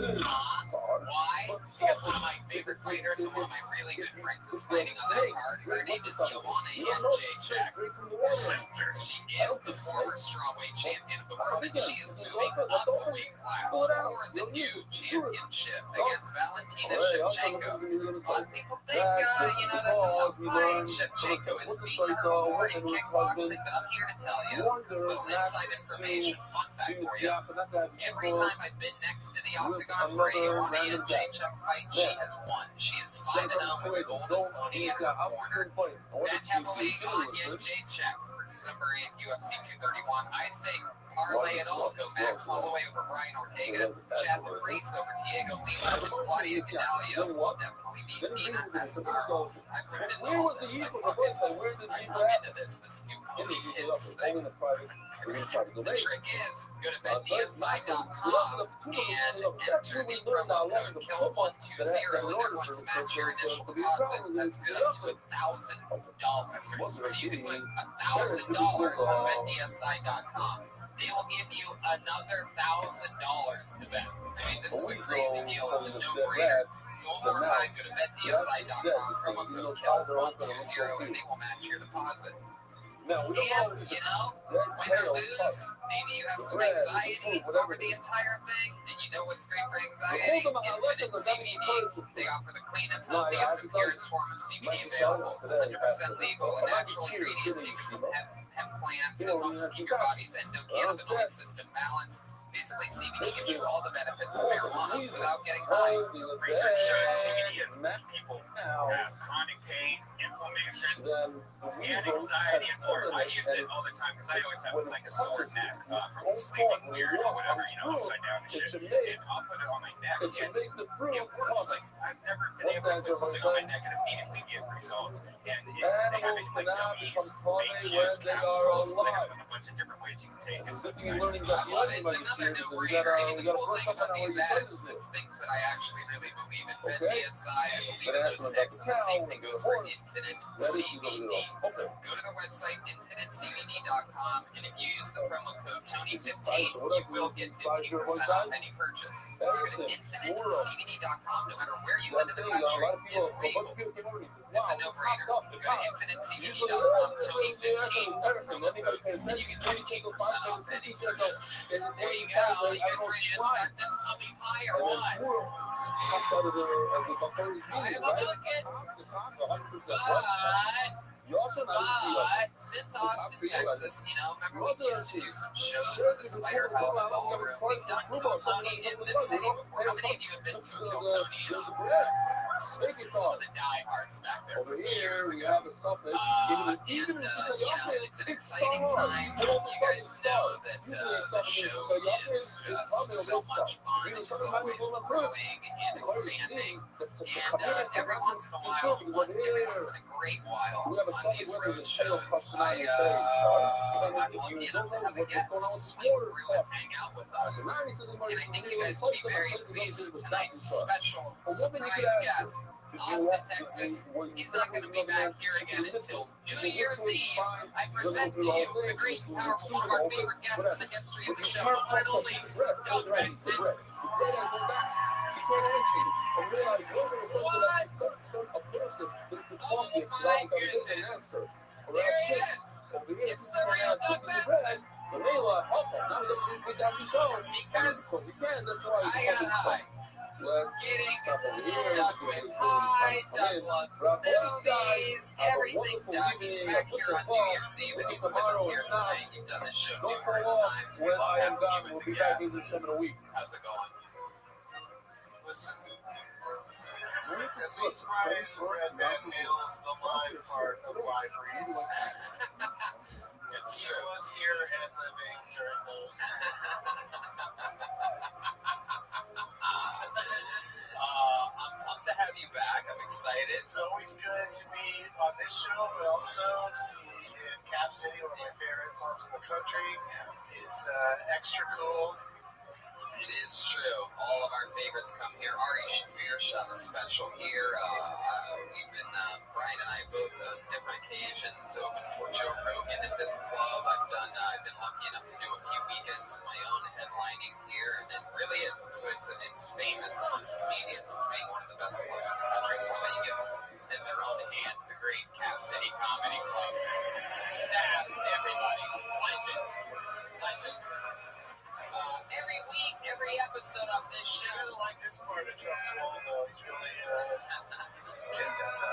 Why? Because one of my favorite fighters and one of my really good friends is fighting on that card. Her name is Joanna Jędrzejczyk. Her sister, she is the former strawweight champion of the world, and she is moving up the weight class for the new championship against Valentina Shevchenko. A lot of people think, that's a tough fight. Shevchenko has beaten her before in kickboxing, but I'm here to tell you a little inside information, fun fact for you. Every time I've been next to the octagon for a Joanna Jędrzejczyk fight, she has won. She is 5-0 with a golden pony in her corner. Bet heavily on Jędrzejczyk for December 8th, UFC 231. I say parlay it all. Go Max Holloway over Brian Ortega, Chadwick Race over Diego Lima, and Claudia Cadalio will definitely beat Nina Ascarov. I've lived in all of this. I'm into this new Cody Hits thing. The trick is, go to BetDSI.com and enter the promo code KILL120, and they're going to match your initial deposit. That's good up to $1,000. So you can put $1,000 on BetDSI.com. They will give you another $1,000 to bet. I mean, this is a crazy deal. It's a no-brainer. So one more time, go to BetDSI.com, promo code KILL120, and they will match your deposit. And, win or lose, maybe you have some anxiety over the entire thing, and you know what's great for anxiety? Infinite CBD. They offer the cleanest, healthiest, and purest form of CBD available. It's 100% legal, a natural ingredient taken from hemp plants. It helps keep your body's endocannabinoid system balanced. Basically, CBD gives you all the benefits of marijuana without getting high. Research shows CBD has helped people who have chronic pain, inflammation, and anxiety and more. I use it all the time because I always have like a sore neck from sleeping weird or whatever, upside down and shit. And I'll put it on my neck and it works. Like, I've never been able to put something on my neck and immediately get results. And they have it in like gummies, vape juice, capsules. They have it in a bunch of different ways you can take it. So it's nice. Well, it's another no-brainer. I mean, the cool thing about these ads is it's things that I actually really believe in. BenDSI, I believe in those picks, and the same thing goes for Infinite CBD. Go to the website infinitecbd.com, and if you use the promo code Tony15, you will get 15% off any purchase. So go to infinitecbd.com. No matter where you live in the country, it's legal. It's a no-brainer. Go to infinitecbd.com, Tony15, promo code, and you get 15% off any purchase. There you go. You guys ready to start this puppy pie or what? I am a bucket. But since Austin, Texas, remember we used to do some shows at the Spider House Ballroom. We've done Kill Tony in this city before. How many of you have been to a Kill Tony in Austin, Texas? Some of the diehards back there from years ago. It's an exciting time. You guys know that the show is just so much fun. It's always growing and expanding. And every once in a while, every once in a great while, on these road shows, I'm lucky enough to have a guest swing through and hang out with us. And I think you guys will be very pleased with tonight's special surprise guest. Austin, Texas. He's not going to be back here again until New Year's Eve. I present to you the great and powerful, one of our favorite guests in the history of the show, the one and only Doug Benson. What? Oh my goodness. There he is. It's the real Doug Benson. Because I got high. Getting Doug with high, Doug loves movies, everything Doug. He's back here on New Year's Eve and he's with us here tonight. You've done this show numerous times. We love having you as a guest. How's it going? Listen, at least Brian Red Man nails the live part of live reads. He was here and living during those. I'm pumped to have you back. I'm excited. It's always good to be on this show, but also to be in Cap City, one of my favorite clubs in the country. Is extra cool. It is true. All of our favorites come here. Ari Shaffir shot a special here. We've been, Brian and I both on different occasions opened for Joe Rogan at this club. I've been lucky enough to do a few weekends of my own headlining here, and it really is. So it's famous amongst comedians as being one of the best clubs in the country. So why don't you give in their own hand the great Cap City Comedy Club staff, everybody, legends. Every week, every episode of this show. I kind of like this part of Trump's wall, though. He's really, he's getting up to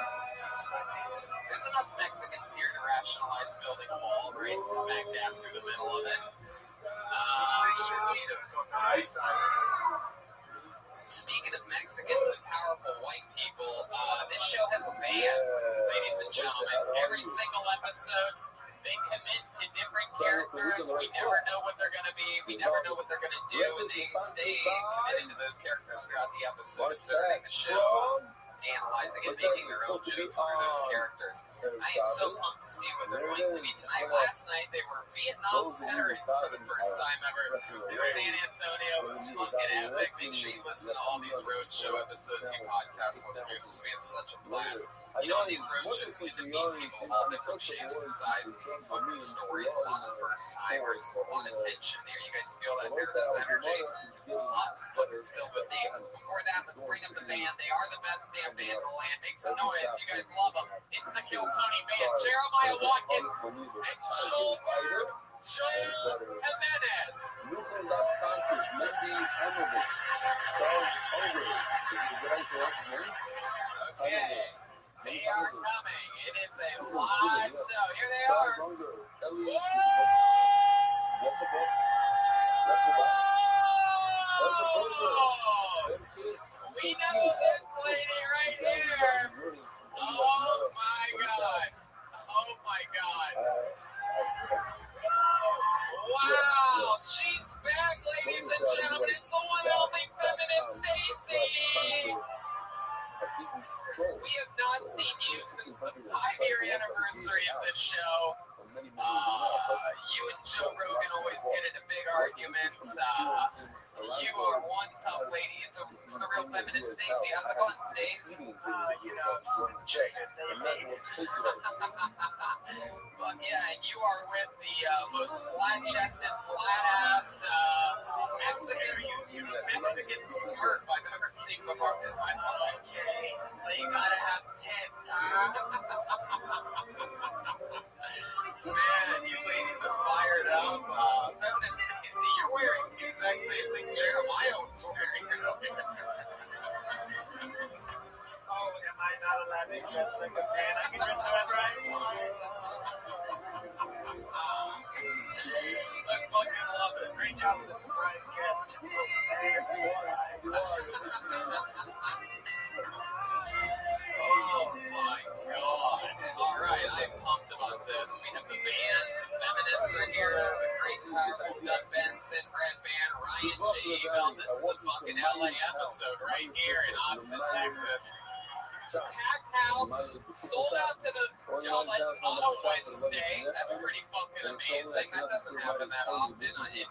smack these. There's enough Mexicans here to rationalize building a wall right smack dab through the middle of it. Just make sure Tito's on the right side. Speaking of Mexicans and powerful white people, this show has a band, ladies and gentlemen. Every single episode, they commit to different characters. We never know what they're going to be. We never know what they're going to do. And they stay committed to those characters throughout the episode, observing the show, analyzing and making their own jokes through those characters. I am so pumped to see what they're going to be tonight. Last night, they were Vietnam veterans for the first time ever in San Antonio. It was fucking epic. Make sure you listen to all these road show episodes, you podcast listeners, because we have such a blast. On these road shows, you get to meet people of all different shapes and sizes and fucking stories. A lot of first timers. There's a lot of tension there. You guys feel that nervous energy? This book is filled with names. Before that, let's bring up the band. They are the best damn band in the land. Make some noise. You guys love them. It's the Kill Tony Band. Jeremiah Watkins and Joel Jimenez. Okay. They are coming. It is a live show. Here they are. Whoa! these days? You know, just been checking lately. Fuck yeah, and you are with the most flat-chested, flat-assed Mexican smurf I've ever seen before in my life. So you gotta have tits, huh? Man, you ladies are fired up. Feminists, you see, you're wearing the exact same thing Jeremiah was wearing. Oh, am I not allowed to dress like a man? I can dress however I want. I fucking love it. Great job with the surprise guest. Typical man surprise. Oh my god. Alright, I'm pumped about this. We have the band, the feminists are here, the great and powerful Doug Benson, Brad Van, Ryan J. Bell. This is a fucking LA episode right here in Austin, Texas. Packed house, sold out to the outlets on a Wednesday. That's pretty fucking amazing. That doesn't happen that often in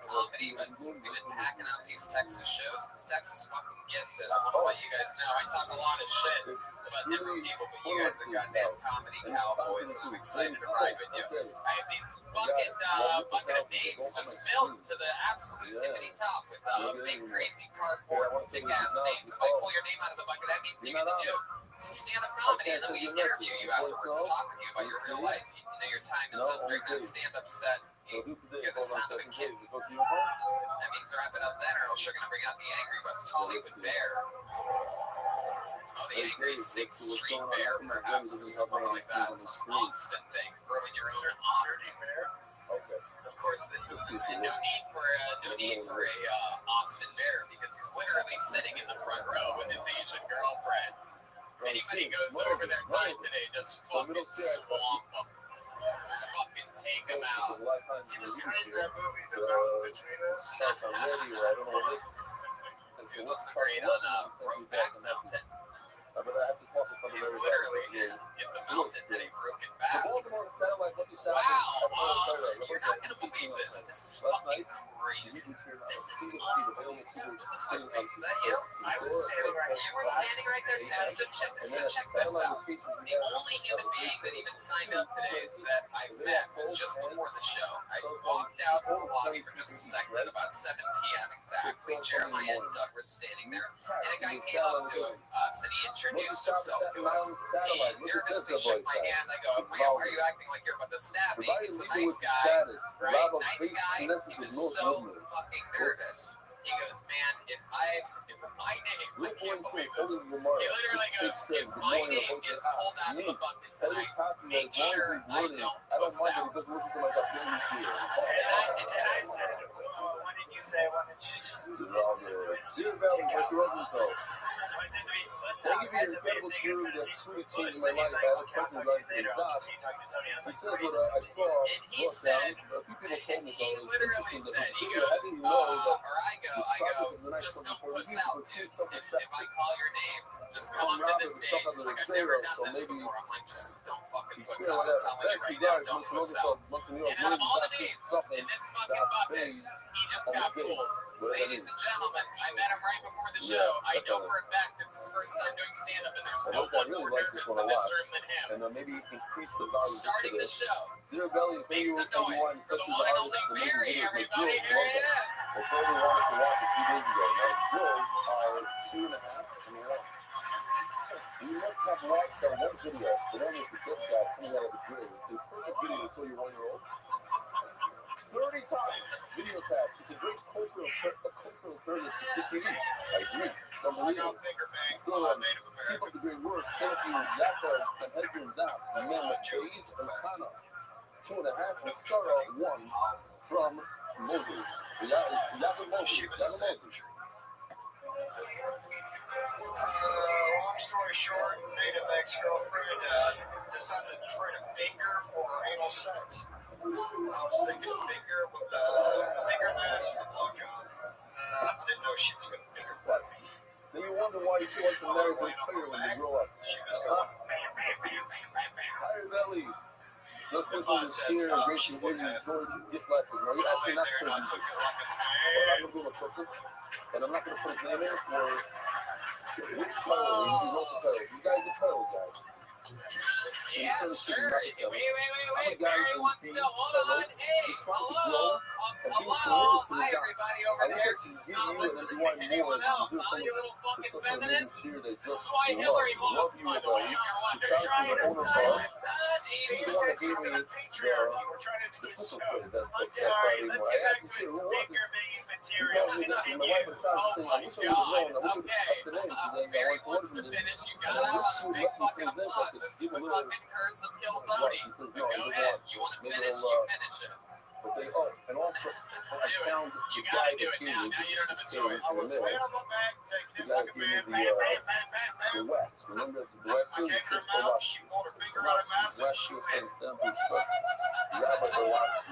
comedy, but we've been packing out these Texas shows because Texas fucking gets it. I don't know about you guys know. I talk a lot of shit about different people, but you guys are goddamn comedy cowboys, and I'm excited to ride with you. I have these bucket of names just filled to the absolute tippity top with big, crazy cardboard, thick-ass names. If I pull your name out of the bucket, that means you're going to do some stand-up comedy, and then we interview you afterwards, talk with you about your real life. You know your time is up during that stand-up set. You hear the sound of a kid. That means wrap it up then, or else you're going to bring out the angry West Hollywood bear. Oh, the angry 6th Street bear, perhaps, or something like that. Some Austin thing. Throw in your own Austin bear. Of course, no need for a Austin bear, because he's literally sitting in the front row with his Asian girlfriend. Anybody goes over their time today, just fucking swamp them. Just fucking take them out. It was great, that movie, The Mountain Between Us. He was also great on Brokeback Mountain. He's literally in the mountain that he broken back. Wow, you're not gonna believe this. This is fucking crazy. This is unbelievable. Is that you? I was standing right You were standing right there too. So check this out. The only human being that even signed up today that I've met was just before the show. I walked out to the lobby for just a second at about 7 p.m. exactly. Jeremiah and Doug were standing there, and a guy came up to us and he introduced himself to us. He nervously shook my hand. I go, "Why are you acting like you're about to stab me?" He's a nice guy, right? Nice guy. He was so fucking nervous. He goes, "Man, if my name, I can't believe this." He literally goes, "If my name gets pulled out of the bucket tonight, make sure I don't puss out." And I said, well, why didn't you just do it? Thank you for your incredible crew that truly changed my life. I have a question about your job. He says what I saw. And he said, he literally said, he goes, I go, just don't puss out, dude. If I call your name, just come up to the stage. It's like, I've never done this before. I'm like, just don't fucking puss out. I'm telling you right now, don't puss out. And out of all the names in this fucking bucket, he just got pulled. Ladies and gentlemen, I met him right before the show. I know for a fact it's his first time doing stand-up, and there's no one more nervous in this room than him. And maybe increase the value. Starting the show. Dear Belly, Make some noise for the one and only Barry, everybody. Here he is. I said we wanted to watch a few days ago. Now, girls are 2.5 and 1. You must have watched our one video, but only if you get that coming out of the drill. It's a perfect video to show your 1-year-old. 30 times video tag. It's a great cultural imperative to TV. I agree. It's unbelievable. Still, keep up the great work. Thank you, Jacob, and Edgar and Doc, Mem, Chase, and Kana. 2.5 and Sarah 1 from Moses. She was a savage. Long story short, native ex-girlfriend decided to trade a finger for anal sex. I was thinking finger with a finger in the ass with a blowjob. I didn't know she was going to finger flex. Then you wonder why you want to marry a player when you grow up. She was going bam, bam, bam, bam, bam, bam. Higher belly. Just listen to cheer and Rachel Williams Jordan gift lessons. Now, you're actually not going to do this. I'm not going to do a picture, and I'm not going to put his name in for Which title? You wrote the title. You guys are title guys. Yeah, sure. Wait. Barry wants to hold on. Hey, hello. Hi, everybody over there. Just not listening to anyone else, huh? You little fucking feminists. This is why Hillary lost, by the way, if you're wondering. Trying to silence us. Attention to the patriarchy. We're trying to do this show. I'm sorry. Let's get back to his speaker making material. Continue. Oh my God. Okay. Barry wants to finish. You got out on a big fucking applause. This is the fucking curse of Kill Tony. But go ahead. You want to finish? You finish it. And also, I found You gotta do it now. Now you don't have a choice. I was way on my back, taking it like a man. the wax. Remember the wax? I gave her a mouth. She pulled her finger out of my ass and shoot it. Rabbi Rothschild.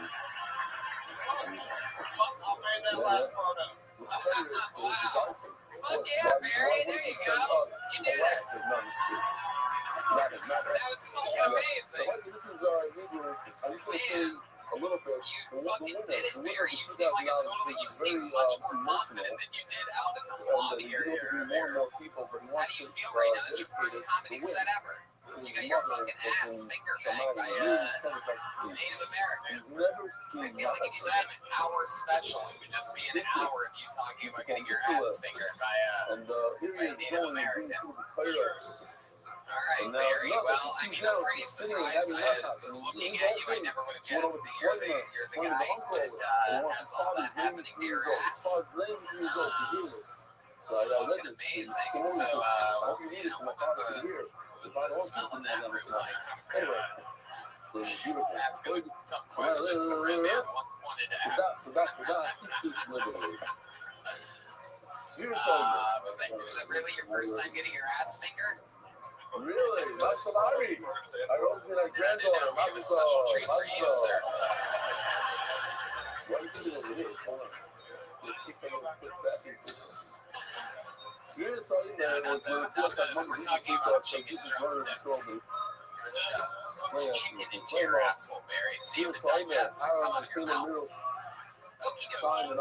Fuck, I'll bear that last part up. Wow. Fuck yeah, Barry. There you go. You did it. That was fucking amazing. This is Hebrew. I just want to say a little bit. You fucking did it, Barry. You seem like you seem much more confident than you did out in the lobby area earlier. How do you feel right now? That's your first comedy set ever. You got your fucking ass finger banged by Native Americans. I feel like if you had an hour special, it would just be an hour of you talking about getting your ass fingered by a Native American. Sure. All right, Barry. Well, I mean, I'm pretty surprised. Looking at you, I never would have guessed that you're the guy that has all that happening to your ass. Fucking amazing. So, what was the smell in that room like? Asking tough questions the red man wanted to ask. Was it really your first time getting your ass fingered? Really? That's what I read. I wrote to that granddaughter. We have a special treat for you, sir. What are you doing over here? Hold on. Serious, we're talking about chicken drumsticks. You're a chef. Cooked chicken into your asshole, Barry. See if the digest come out of your mouth. Okie dokie.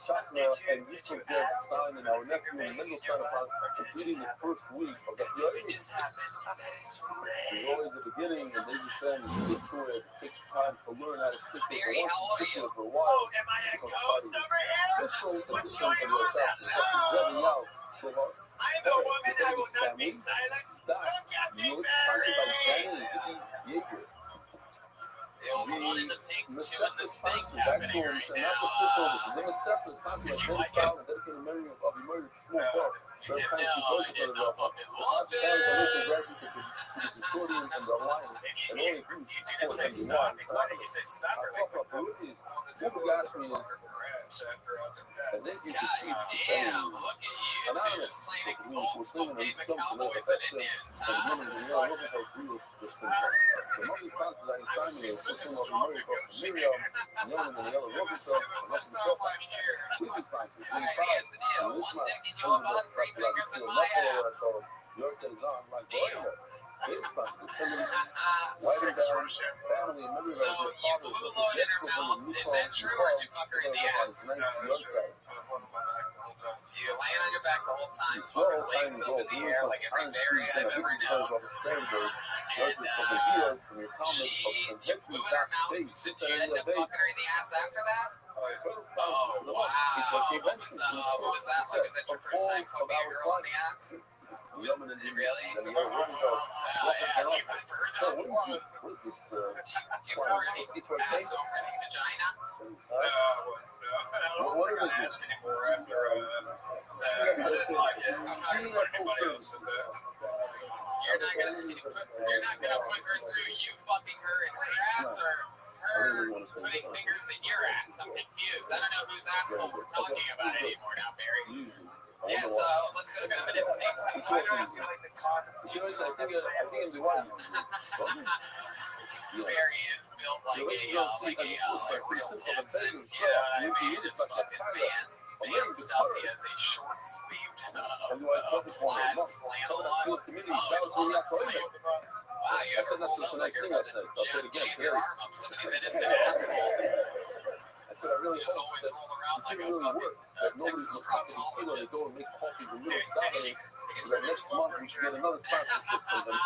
Shakna and Yusuf Stein and our nephew in Mendelssohn upon completing the first week of the play. There's always a beginning, and they just then stick to it. It takes time to learn how to stick to it. Barry, how old are you? For a while, oh, am I a ghost over here? What's going on now? I am the woman. I will not be silenced. Look at me, Barry. The old one in the pink, two in the stink happening right now. Did you like it? You did? No, I did not fucking love it. Easy to say stop. Why did you say stop? God damn, look at you two just playing a old school game of cowboys and Indians, huh? She's such a strong negotiator. This time last year. Alright, here's the deal. One dick in your butt, three fingers in my ass. Deal. So you blew a load in her mouth. Is that true, or did you fuck her in the ass? No, that's true. You laying on your back the whole time, fucking legs up in the air like every Barry I've ever known. And you blew in her mouth, so you ended up fucking her in the ass after that? Oh, wow. What was that like? Was that your first time fucking a girl in the ass? Really? Yeah, do you prefer that one? Do you prefer the ass over the vagina? I don't think I ask anymore after I didn't like it. I'm not going to put anybody else in that. You're not gonna put her through you fucking her in her ass or her putting fingers in your ass. I'm confused. I don't know whose asshole we're talking about anymore now, Barry. Yeah, so let's go to statistics. Why do I feel like the condoms? Barry is built like a real Simpson. You know what I mean? This fucking man stuff. He has a short sleeved flat flannel on. Oh, it's long sleeve. Wow, you ever pulled up like you're about to jam your arm up somebody's innocent asshole? You just always roll around around like a fucking Texas proctologist. Don't make coffee and milk dominate. So that next month we can get another sponsorship from them.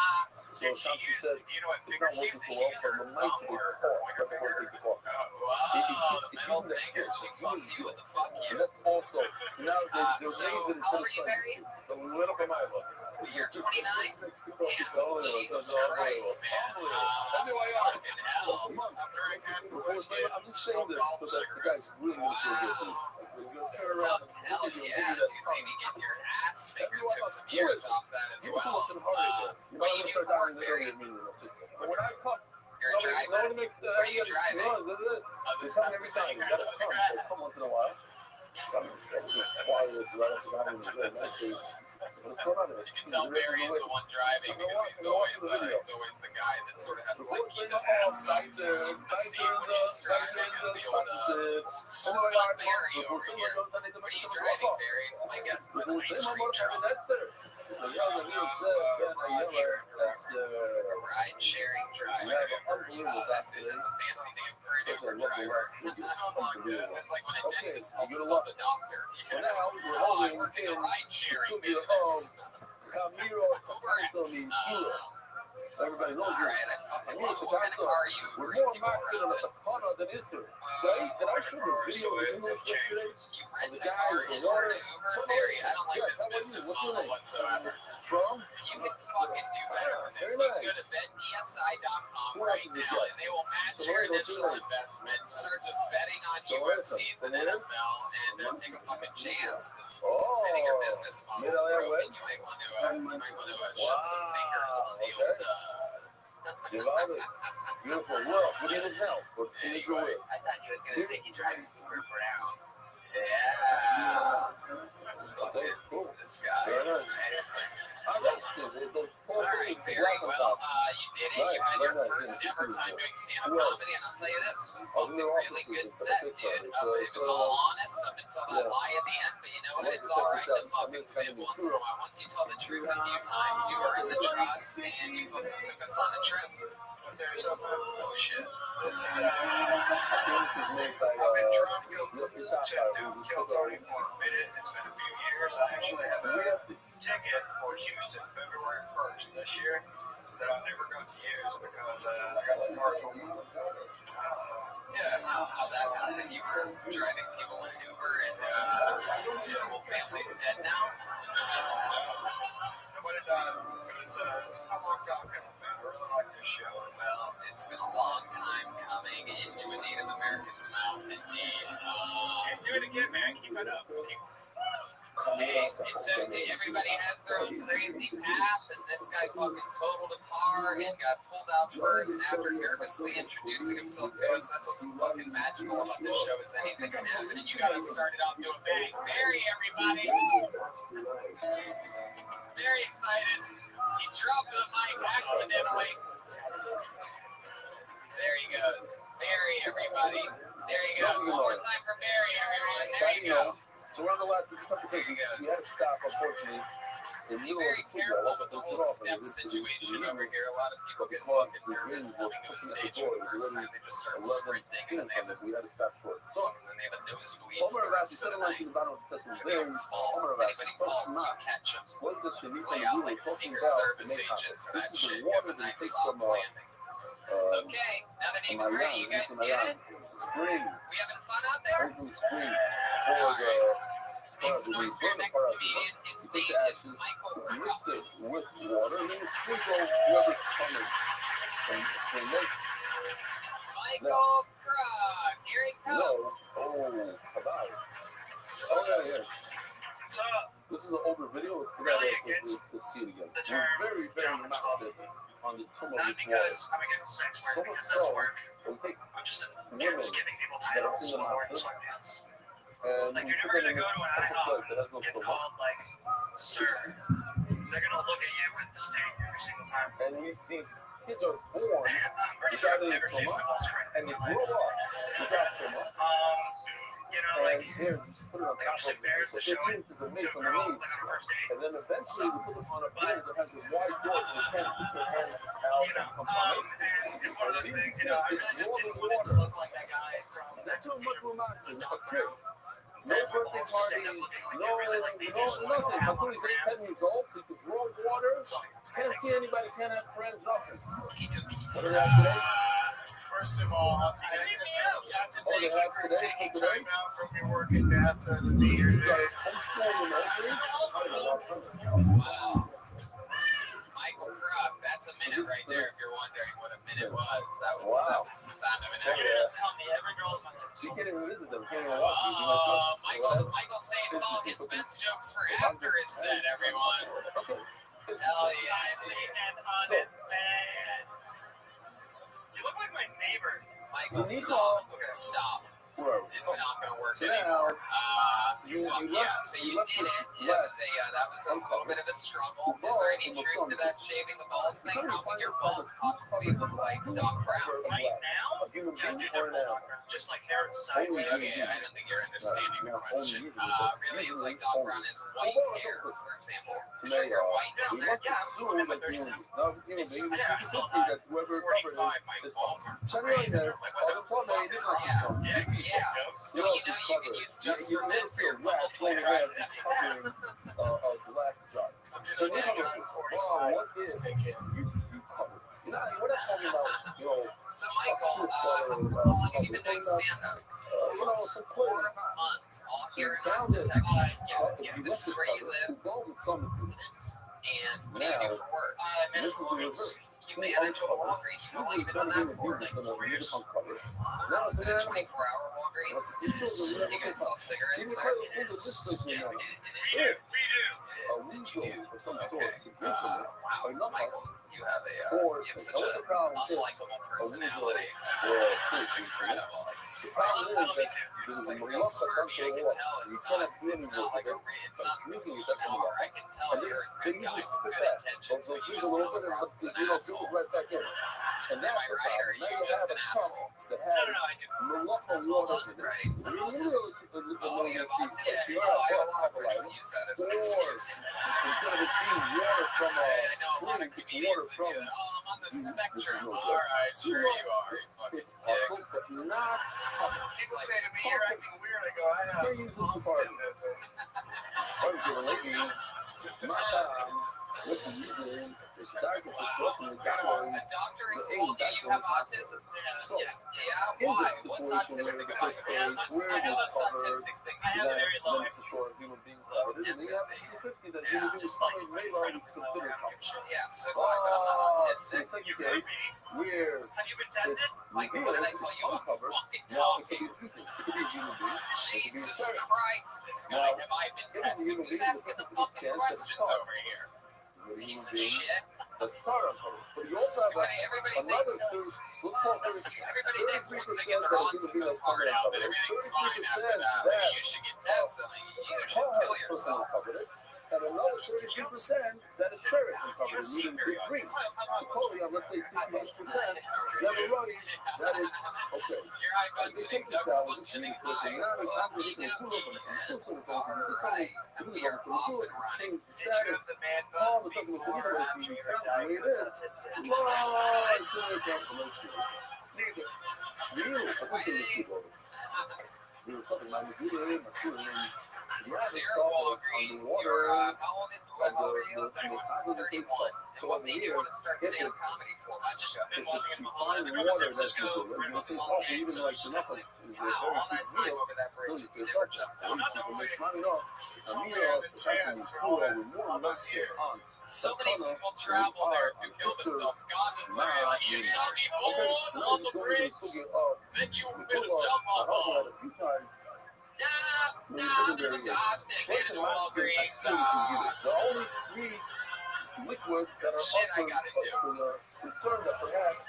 So Shamsi said, Do you know what it's finger not working she so well, uses? so the nice is Or off. pointer That's finger? what they talk. Wow, the middle finger. She fucked you with the fuck And you. that's also, so now they're So, raising it how old to are you, Barry? So we went up in my book. You're 29? Oh, Jesus Christ, man. Fucking hell. I've drank half the whiskey. I'm just saying this so that the guys really understand this. Fuck, hell yeah, dude. Maybe getting your ass finger took some years off that as well. What do you do for work, Barry? When I come, You're a driver? What are you driving? They tell me every time, you gotta come. So come once in a while. That's just quiet, right up the ground, what's going on there? You can tell Barry is the one driving because he's always the guy that sort of has to like keep his ass up to the seat when he's driving as the old Smart Barry over here. What are you driving, Barry? My guess is an ice cream truck. So yeah, the little set, A ride-sharing driver. That's it. That's a fancy name for an Uber driver. It's like when a dentist calls himself a doctor. I work in the ride-sharing business. Everybody knows Alright, I fucking love what kind of car you we're bring more people marketed on around the in. Sakana than Isser. Right? Did I show the video of English yesterday? You rent a car in order to Uber? Barry, I don't like this business model whatsoever. From? You can fucking do better than this. You can go to betdsi.com right now and they will match your initial investment. Start just betting on UFCs and NFL and take a fucking chance. Because I think your business model is broken. You might want to shove some fingers on the old. Beautiful. Well, what is it now? What can you do it? I thought he was going to say he drives Uber Brown. Yeah. That's fucking Cool. this guy. Very It's nice. amazing. I like it. All right, very well. You did it. You had your first ever time doing stand-up comedy, and I'll tell you this, it was a fucking really good set, dude. It was all honest up until that lie at the end, but you know what? It's all right to fucking fib once in a while. Once you tell the truth a few times, you earn the trust, and you fucking took us on a trip. Oh shit. This is, This is made by, I've been trying to get this is to do Kill Tony for a minute. It's been a few years. I actually have a ticket for Houston February 1st this year that I never got to use because I got the car told. Yeah, how'd that happen? You were driving people in an Uber, and the whole family's dead now? But it's a long time coming, man. I really like this show. Well, it's been a long time coming into a Native American's mouth, indeed. And do it again, man. Keep it up. Hey, so everybody has their own crazy path, and this guy fucking totaled a car and got pulled out first after nervously introducing himself to us. That's what's fucking magical about this show, is anything can happen, and you got to start it off doing bang. Barry, everybody. He's very excited. He dropped the mic accidentally. There he goes. Barry, everybody. There he goes. One more time for Barry, everyone. There you go. So we're on the left. We had to stop, unfortunately. Be very careful with the whole step situation over here. A lot of people get fucking nervous coming to the stage for the first time. They just start sprinting, and then they have a We had to stop short. So, nosebleed for the rest of the night. If anybody falls, you catch them. Lay out like a Secret Service agent for that shit. You have a nice soft landing. Okay, now the name is ready. You guys get it? Spring. We having fun out there? Spring. Make some noise for your next comedian. His name is Michael Krupp. With water, and then sprinkle whoever's coming. Michael Krupp. Here he comes. Yeah. So, This is an older video. It's Really better against to see it again. the term We're very gentleman's mounted on the term of not this water. because I'm against sex work, So because much that's so, work. we take I'm just against giving people titles while wearing sweatpants. and Like, we you're put never them in gonna go a to an special IHOP place that has no get stomach. called, like, sir. They're gonna look at you with disdain every single time. And these kids are born, I'm pretty you sure I've gotta never shaved come my up, balls correctly and in you my grow life. up. You got to come up. You know, And like, here, just put it on I'm top just of embarrassed to it. show it It's a to a mix girl, underneath. like, on a first date. And then eventually we put them on a plane that has a wide door so you can't stick your hands out You and know, come on it. and it's one of those things, you know, I really just didn't want it to look like that guy from That's Back to how the much Future, we're not the doing. Doc Okay. Brown. said, my birthday balls just end up parties, looking like no, they're really like they just went nothing. down Until on he's the ground. 10 years old, so he could draw water. So, Can't see anybody, can't have friends, nothing. Okie dokie. What do they have today? First of all, you have to thank you for taking time out from your work at NASA to be here You got today. homeschooling remotely? Wow. Michael Krupp, that's a minute right there. If you're wondering what a minute was, that was the sound of an you're hour. gonna tell me every girl in my life. You can't even visit them. Can't even watch them. You might Michael saves all his best jokes for after his set, everyone. Okay. Hell yeah, An honest man. You look like my neighbor. Michael, You need stop. to- Stop. Bro. It's not gonna work So anymore. you Fuck left- yeah, so you you did left it. That was a little bit of a struggle. Is there any truth to that shaving the balls thing? How can your balls possibly look like Doc Brown? Right now? A human Yeah, being dude, or they're full now? background. Just like hair sideways. Okay, I don't think you're understanding the question. Really, it's like Doc Brown has white hair, for example. You should wear white We down there. must assume that human beings. No, human beings. It's Yeah, I just saw that whoever covered 45, it my is balls are Check great. it out there. Like, what the All the fuck fun is is wrong? Yeah, Yeah. ghost. Well, you know you can use just for men for your bubble cleaner player. covering a glass jar. So you have a what is you cover? We're not talking about, So, Michael, how long have you been doing stand-up? some 4 months, all here in Austin, Texas. This is where you live. And what do you do for work? I manage This is the Walgreens. reverse. You manage a Walgreens. How long have you been on that for? Like 4 years. Oh, is it a 24-hour Walgreens? You guys sell cigarettes there? We do. Of some sort. Wow, Michael, you have such an unlikable personality. It's incredible. Like, it's just like, it's like real swervy. I can tell it's not like it's not the cool car. I can tell you're a good guy with good intentions, but you just come across as an asshole. Am I right, or are you just an asshole? No, I do. Right. Oh, you have autism. Oh, I have a lot of friends that use that as an excuse. Instead of it being water from I know a lot of comedians that do that. Oh, I'm on the spectrum. All right, sure you are, you fucking it's dick. awesome, but not People say to me, you're acting weird. I go, I can't use this for party. I was gonna let you my what's the reason this diagnosis was in the The doctor has told you have autism. So Yeah, why? What's autistic about you? What's the most autistic thing I have a very low for sure human being covered, and they have 50 that human beings just like may already consider covered. Yeah, so do I, but I'm not autistic. You could be. We're Have you been tested? Michael, what did I tell you about fucking now it talking? could be a human being. Jesus Christ, this guy, have I been tested? Who's asking the fucking questions over here? Piece of shit. Let's start on cover. But you also have Everybody another thinks everybody once they get their autism part out that everything's fine after that. Maybe you should get tested. You should kill yourself. And another 33% that is ferret uncovered, meaning big green. So totally on, let's say 66%, never running, that is okay. Your high functioning, ducks functioning high. Okie dokie. Alright. We are off and running. Did you have the man bun before or after you were diagnosed autistic? Sarah Walgreens, how old are you? 31. And what made you want to start stand-up comedy for? I just got been watching it from Hollywood. I grew up in San Francisco, right about the Long Gate, so it's just not like Wow, all that time over that bridge, you never jumped out. You told me I had the chance for all those years. So many people travel there to kill themselves. God was literally like, you shall be born on the bridge, then you will jump off. Nah, bit of a gosh, manage Walgreens. The only three liquids that are Shit, I often gotta do. concern that perhaps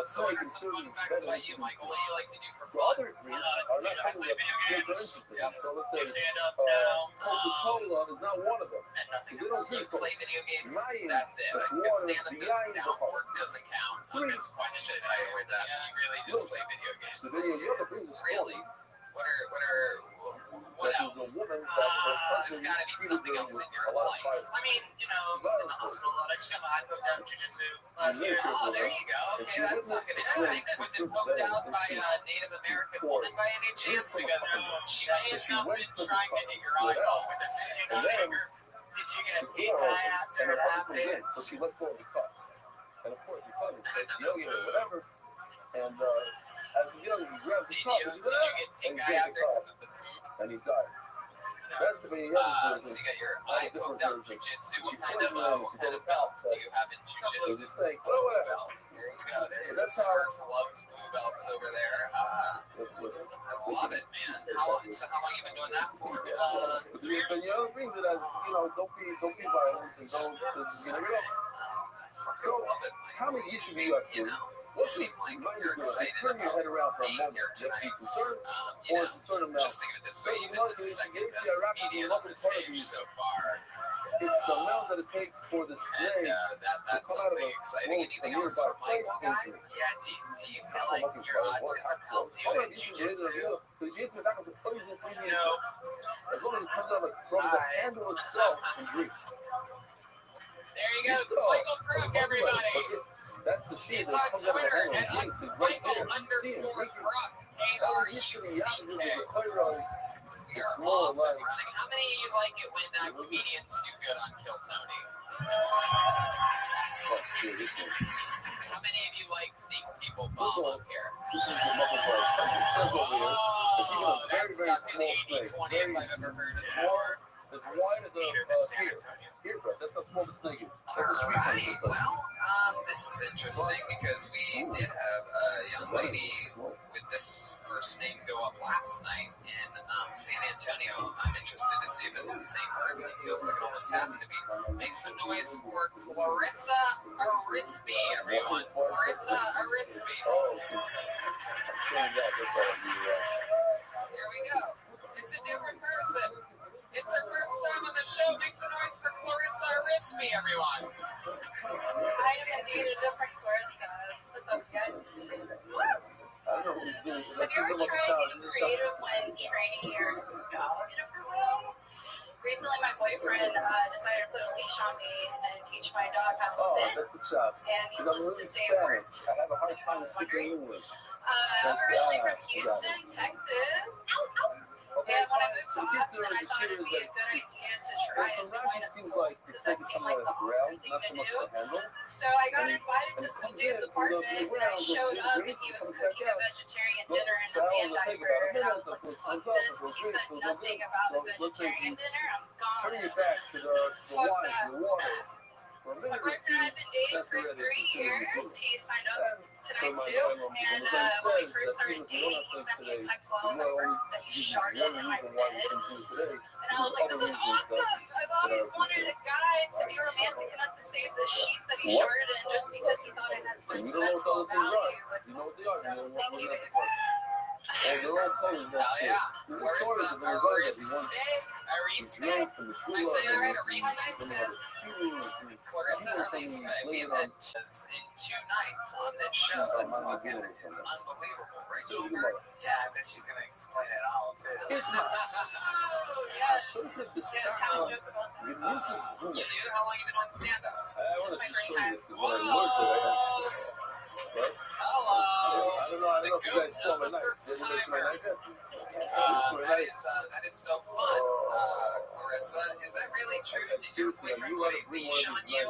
So what are some fun facts about you, Michael? What do you like to do for the fun? other three are not something that kids are interested in. So let's say stand up now. Coca-Cola is not one of them. And nothing They else. don't You drink play video games? Ryan, That's it. that's Like, water stand-up behind doesn't the count. car. Work doesn't count. On this question that I always ask, you really just play video games? The video, you have to bring the story. Really? What else? woman that her There's husband got to be treated something her else with in your a lot of life. fire. I mean, in the hospital a lot. I just got my eye poked out in jiu-jitsu last year. Oh, there you go. Okay, that's fucking interesting. Was it poked out by a Native American woman by any chance? Because she may have not been trying to hit your eyeball with a stick And then finger. Did you get a pink eye after and it her husband happened? comes in, so she let go of the cut. And of course, the cut is yelling or whatever. And as he's yelling, he grabs the cut. Did you get pink eye after because of the poop? And he died. That's the way he So you got your eye poked out in jiu-jitsu. What kind of belt do you have in jiu-jitsu? It's like, A blue belt. There you go. There's the Surf Loves blue belts over there. I love it, man. How long you been doing that for? 3 years. And the other things that don't be violent and don't, you never know. So, how many years do you actually? You seem like you're excited Turn your head around for a being moment. here You have to be tonight. concerned, or it's a certain amount. Just think of it this way, you've been the second best comedian on the stage so far. It's the amount that it takes for the snake And that's something exciting. Anything else from Michael, guys? Yeah, do you feel like your autism helped you in jiu-jitsu? No. As long as it comes out from the handle itself and breathe. There he goes, Michael Crook, everybody. That's the shit He's that on comes out of the Twitter handle at and breathes. It's right there. You see it. Michael_Crook, It's K-R-U-C-K. You're off and running. How many of you like it when comedians do good on Kill Tony? How many of you like seeing people bomb up here? This is the muffin part. That's what it says over here. It's even a very, That's very fucking small 80-20 snake. if I've ever heard of it before. As wide as a here, bro. That's how small the snake is. That's a sweet Alright, well, this is interesting because we did have a young lady with this first name go up last night in San Antonio. I'm interested to see if it's the same person. Feels like it almost has to be. Make some noise for Clarissa Arispe, everyone. Clarissa Arispe. Here we go. It's a different person. It's her first time on the show. Make some noise for Clarissa Arispe, everyone. I am indeed a different Clarissa. What's up, guys? Woo! Have you ever tried getting creative when training your dog in a different way? Recently, my boyfriend decided to put a leash on me and teach my dog how to sit. And needless to say, it worked. Anyone was wondering? I'm originally from Houston, Texas. Ow, ow. And when I moved to Austin, I thought it'd be a good idea to try and join a club because that seemed like the Austin thing to do. So I got invited to some dude's apartment, and I showed up, and he was cooking a vegetarian dinner in a man diaper, and I was like, fuck this. He said nothing about the vegetarian dinner. I'm gone. Fuck that. My boyfriend and I have been dating for 3 years. He signed up tonight too. And when we first started dating, he sent me a text while I was at work and said he sharted in my bed. And I was like, this is awesome. I've always wanted a guy to be romantic enough to save the sheets that he sharted in just because he thought it had sentimental value. So thank you. Hell yeah. Clarissa Arispe. Arispe? Am I saying that right? Arispe? Clarissa Arispe. We have had in 2 nights on this show. And fucking it's unbelievable, right, Joker? Yeah, I bet she's gonna explain it all too. Oh, yes. Yes, how joke about that. You do? How long you been on stand-up? Just my first time. Whoa! Hello! The goat of the first timer. That is so fun, Clarissa. Is that really true? Did your boyfriend put a leash on you?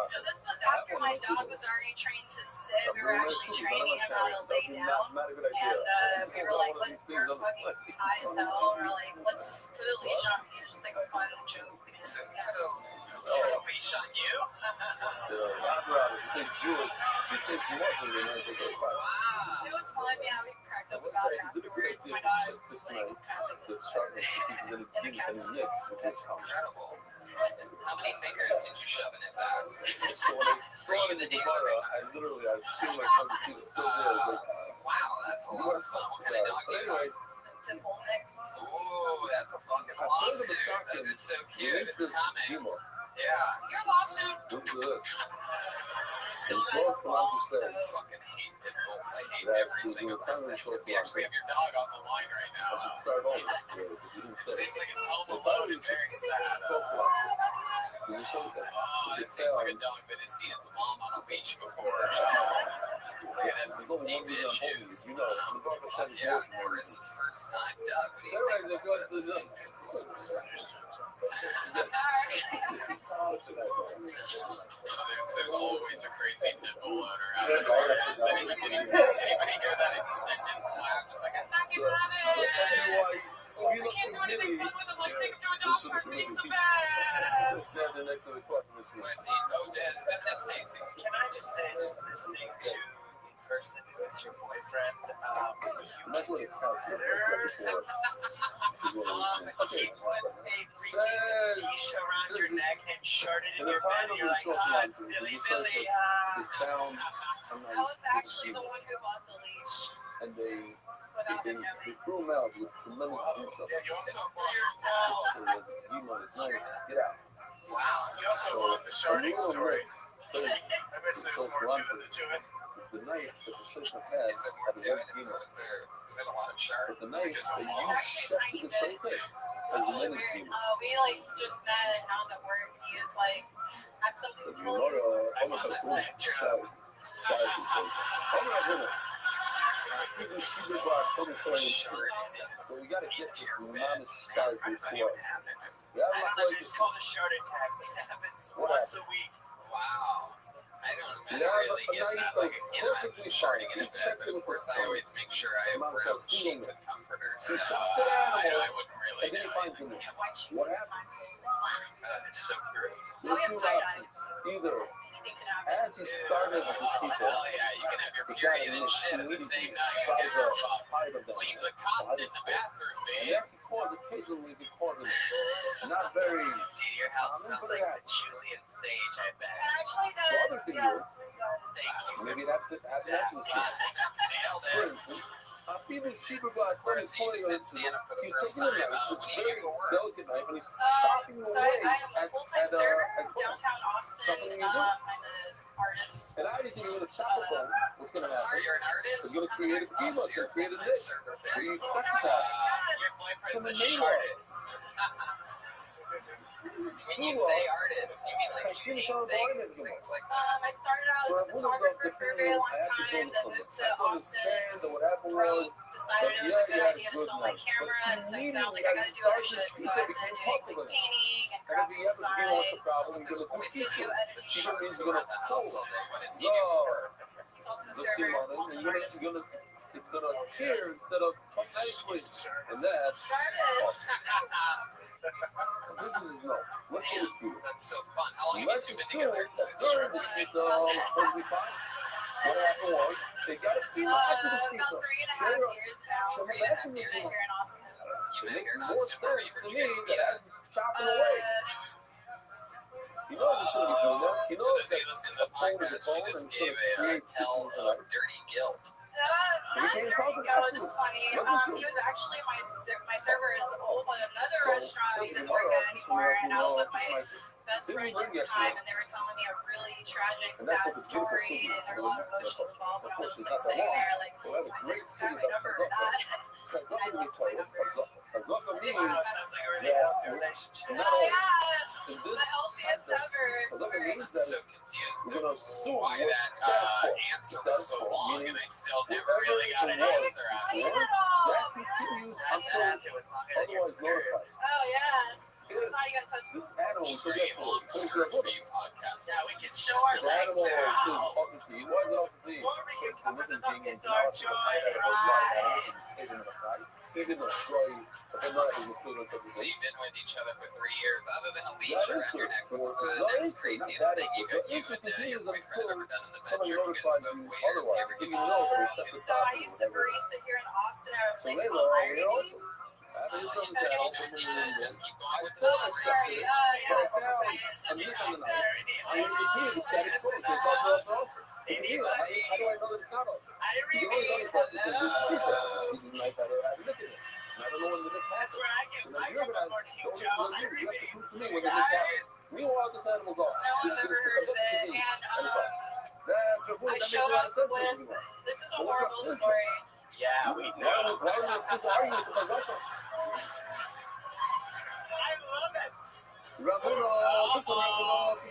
So this was after my dog was already trained to sit. We were actually training him how to lay down. And we were like, we're fucking high as hell. And we're like, let's put a leash on me. It's just like a fun joke. And, So yeah. put a leash on you? Wow. It was fun, yeah. We cracked up about it afterwards. My dog was like, in the cat's suit. That's incredible. How many fingers did you shove in his ass? Wow, that's a lot of fun. What kind of dog do you have? Dimple mix. Ooh, that's a fucking lawsuit. That is so cute. It's coming. Yeah. Your lawsuit. still And has so Cilantro balls, so. says I fucking hate pit bulls. I hate that everything you about them. so We actually have your dog on the line right I should now. start over today because you didn't It say seems like it's home If I alone were and very sad. you just showed that. Oh, it seems like a dog that has seen its mom on a leash before. Seems like it has There's some only deep one reason I'm holding issues. you. You know, the dog was Fuck having yeah, more Boris's first time dog. What do you Sarah think is a about good this? There's always a crazy pit bull owner out there. Anybody hear that extended clap? Just like, I fucking love it. I can't do anything fun with him, like take him to a dog park, but he's the best. Mercy, oh, dead, feminist Stacy. Can I just say, just listening to the person who is your boyfriend, you can do better. He put a freaking leash around your neck and shorted in your bed, and you're like, it's silly Billy. I was actually the one who bought the leash And they without him knowing. threw him out with tremendous Yeah, you also bought Get out. Wow. You also bought the sharding story. So I bet there's more to it. the knife that the Shaker had Is there more to it? Is it a lot of shards? But the knife Just that a you long Actually, a tiny bit. as It's really many weird. people. We like just met and I was at work and he was like, I have something to tell you. I'm on this damn job. So we gotta get this amount of shard before. It's called a shard attack. It happens once a week. Wow. I don't really get that. Like, you know, I'm sharding in a bed, but of course I always make sure I have brown sheets and comforters. I wouldn't really know. Yeah, white sheets What at happened? times, so it's like, It's so crude. we have tie-dye, so Either anything can happen. as he started with his people, Hell yeah, you can have your period and shit at the same night. I guess leave the cotton in the bathroom, babe. that cause occasionally the causes not very. Dude, your house smells like patchouli and sage, I bet. It actually The does. other thing Yes, is, it does. Thank you. maybe that happens. Nailed For it. instance, Phoebe Sheba got Whereas he just said Santa for the he's first taking time. a knife, this What do you very do for work? delicate knife, and he's chopping So away I am a full-time server downtown Austin. Something you do. I'm an artist. And I didn't even know the chopper bone was going to So happen. you're an artist? It's going to create a Oh, keyboard, so it's you're going a to create a full-time nick. server. What do Very you cool. expect to happen? Your boyfriend's Some a name shardist. When you say artist, you mean like you paint things and things like that? I started out as a photographer for a very long time, then moved to Austin, broke, decided it was a good idea to sell my camera, and since then I was like, I gotta do other shit, so I've been doing like painting and graphic design, video editing, short So around the house all day, what does he do Oh, for work? He's also a let's see, server, man. also an artist. It's going to appear instead of nicely. And that, Artist. this is no. Let's Man, get it. that's so fun. How long have you Let's two been assume together? that during the street was totally fine. What happened was they got a few after the street. About 3.5 years now. So 3.5 imagine years. this. Here in Austin. You've It been makes here in more Austin. Where were you sense for to you me guys meet that at? as he's chopping away, he knows he shouldn't be doing that. He For knows those of that you listening to the podcast, she just gave a tell of dirty guilt. Not dirty guilt, just funny. He was actually my server is old at another restaurant he doesn't work at anymore, and I was with my best friends at the time, and they were telling me a really tragic, sad story, and there were a lot of emotions involved, and I was just like sitting there like, do I give this guy my number or not? And I left my number. Kazaka means Wow, sounds like a really healthy relationship. Oh yeah, the healthiest ever. Kazaka means I'm so that confused we're going to assume why what that status quo. answer was so long, and I still never really got an answer out of Funny it. at all. That continues That answer was longer than your otherwise skirt. notified. Oh yeah, it's not even touching. This animal is Just great long skirt for you podcast. Now we can show our The legs animal is now. ultimately, why is it ultimately? Or we can cover them up Living with being our in joy ride. They didn't destroy the equivalent of So you've been with each other for 3 years. Other than a leash That is around your true. neck, what's the That next is true. craziest That thing is you true. got you But and your it's boyfriend have ever done in the somebody bedroom? You guys are notified both you waiters. You ever otherwise. give You you know a that it's So I used to barista here in Austin at a So place they called were Irony. also. just keep going with the Oh, story. sorry. Yeah. I'm looking at the night. I mean, repeat the status quo. So it's also awesome. How do I know that it's not awesome? I You can only know it's awesome because it's stupid. You might have a look at it. And I don't know when the next That's happens. where I So get now my you're cup going of morning to joe. prove to me when the next happens. Meanwhile, this animal's off. No one's ever heard of it. And I showed up with, this is a horrible story. Yeah, we know. I love it.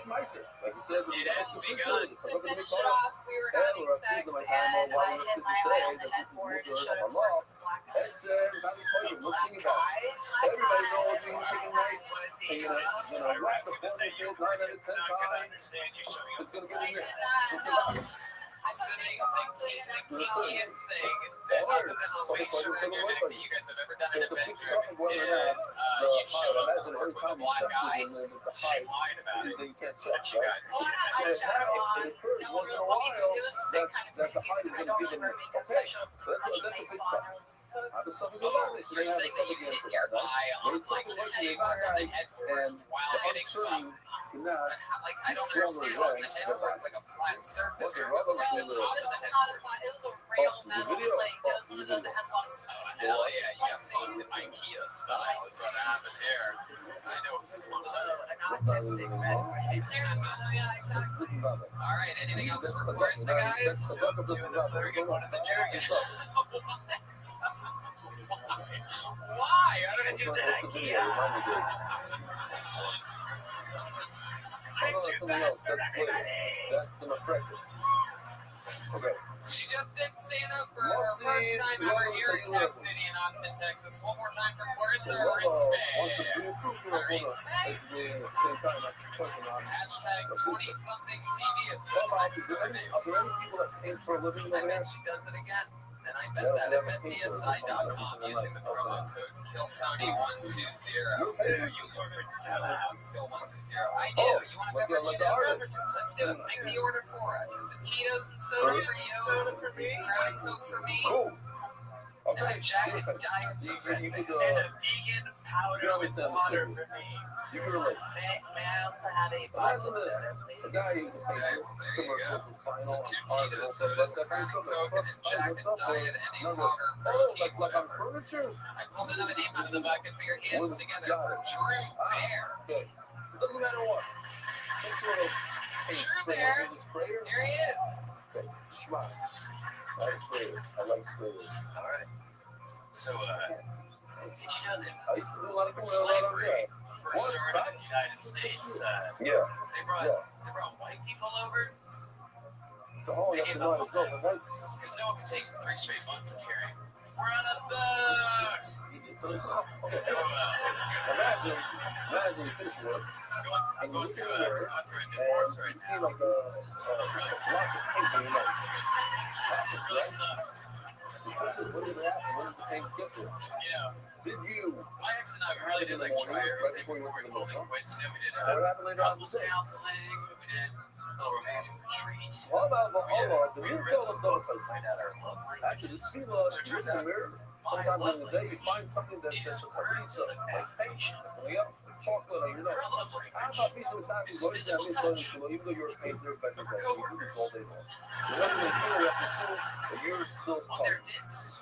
Like you said, It has begun. To finish it off, we were having sex and I hit my eye on the headboard and showed up to work with a black eye. Everybody knows you picking right. And this is Tyrant. Say you not gonna understand you showing up. It's gonna get I in did there. not know. I thought they The kinkiest thing that other than a waist around your neck that you guys have ever done in a bedroom is you showed up to work with a black eye. She lied about it. Said you guys. Well, I had eyeshadow on. No, it was just like kind of confusing because I don't really wear makeup, so I showed up with a bunch of makeup on. You're saying that you hit your eye on like the table or the headboard while getting fucked. Like, I don't understand. Was the headboard like a flat surface or was it like the top of the headboard? It was a real metal plate. It was one of those that has a lot of Oh, hell yeah. You got fucked in IKEA style. That's what happened here. I know what's going on. An autistic man. Yeah, exactly. Alright, anything else for Clarissa, guys? Doing the flirting, one of the jerking. Why? I don't Because you said IKEA. I'm too fast for everybody. That's the practice. Okay. She just did stand up for her first time ever here in Cap City in Austin, Texas. One more time for Clarissa. Respect. Hashtag 20-something TV. It says my surname. Are there any people that paint for a living I over bet there? she does it again. And I bet that at BetDSI.com using the promo code KillTony120. You corporate sellout. Kill120. I do. You want a beverage? Let's do it. Make the order for us. It's a Tito's soda for you. Soda for me. Crown and Coke for me. Cool. And a Jack and Diet for Red And Man. a vegan powder with water for me. You can relate. May I also have a Imagine this. The guy who Okay, well, there you go. So 2 Tito's sodas, a Crown and Coke, and a Jack and Diet, any powder, protein, like on whatever. furniture. I pulled another name out of the bucket for your hands together for Drew Bear. Okay. It doesn't matter what. Some sort of Drew Bear. sprayer. Here he is. Okay. Schmuck. I like sprayers. I like sprayers. All right. So, did you know that I used to do a lot of when cool slavery first started in the United States, Yeah. they brought white people over So all you have to know how to go. The white. because no one could take 3 straight months of hearing. We're on a boat. So it's not. Okay. So, Imagine fish work. I'm going through a And divorce you right see now. like a block of paint in your mouth. It really sucks. What did it happen? What did the paint get to? You know, Did you? my ex and I really did like try everything before we called it quits. You know, we did What happened later on couples today? counseling, we did a little romantic retreat. What about the the We new read tell this us book though? to find out our love language. Actually, this feel So it turns out weird. my Sometimes love in the day you language find something that's is just a words pizza, of like affirmation. something else, chocolate, or you know. Her love I language thought pizza was happy, is but physical it's touch. even though you're a painter, but Of you're her coworkers. all day long. The rest of the feel you have to assume that you're still On their dicks.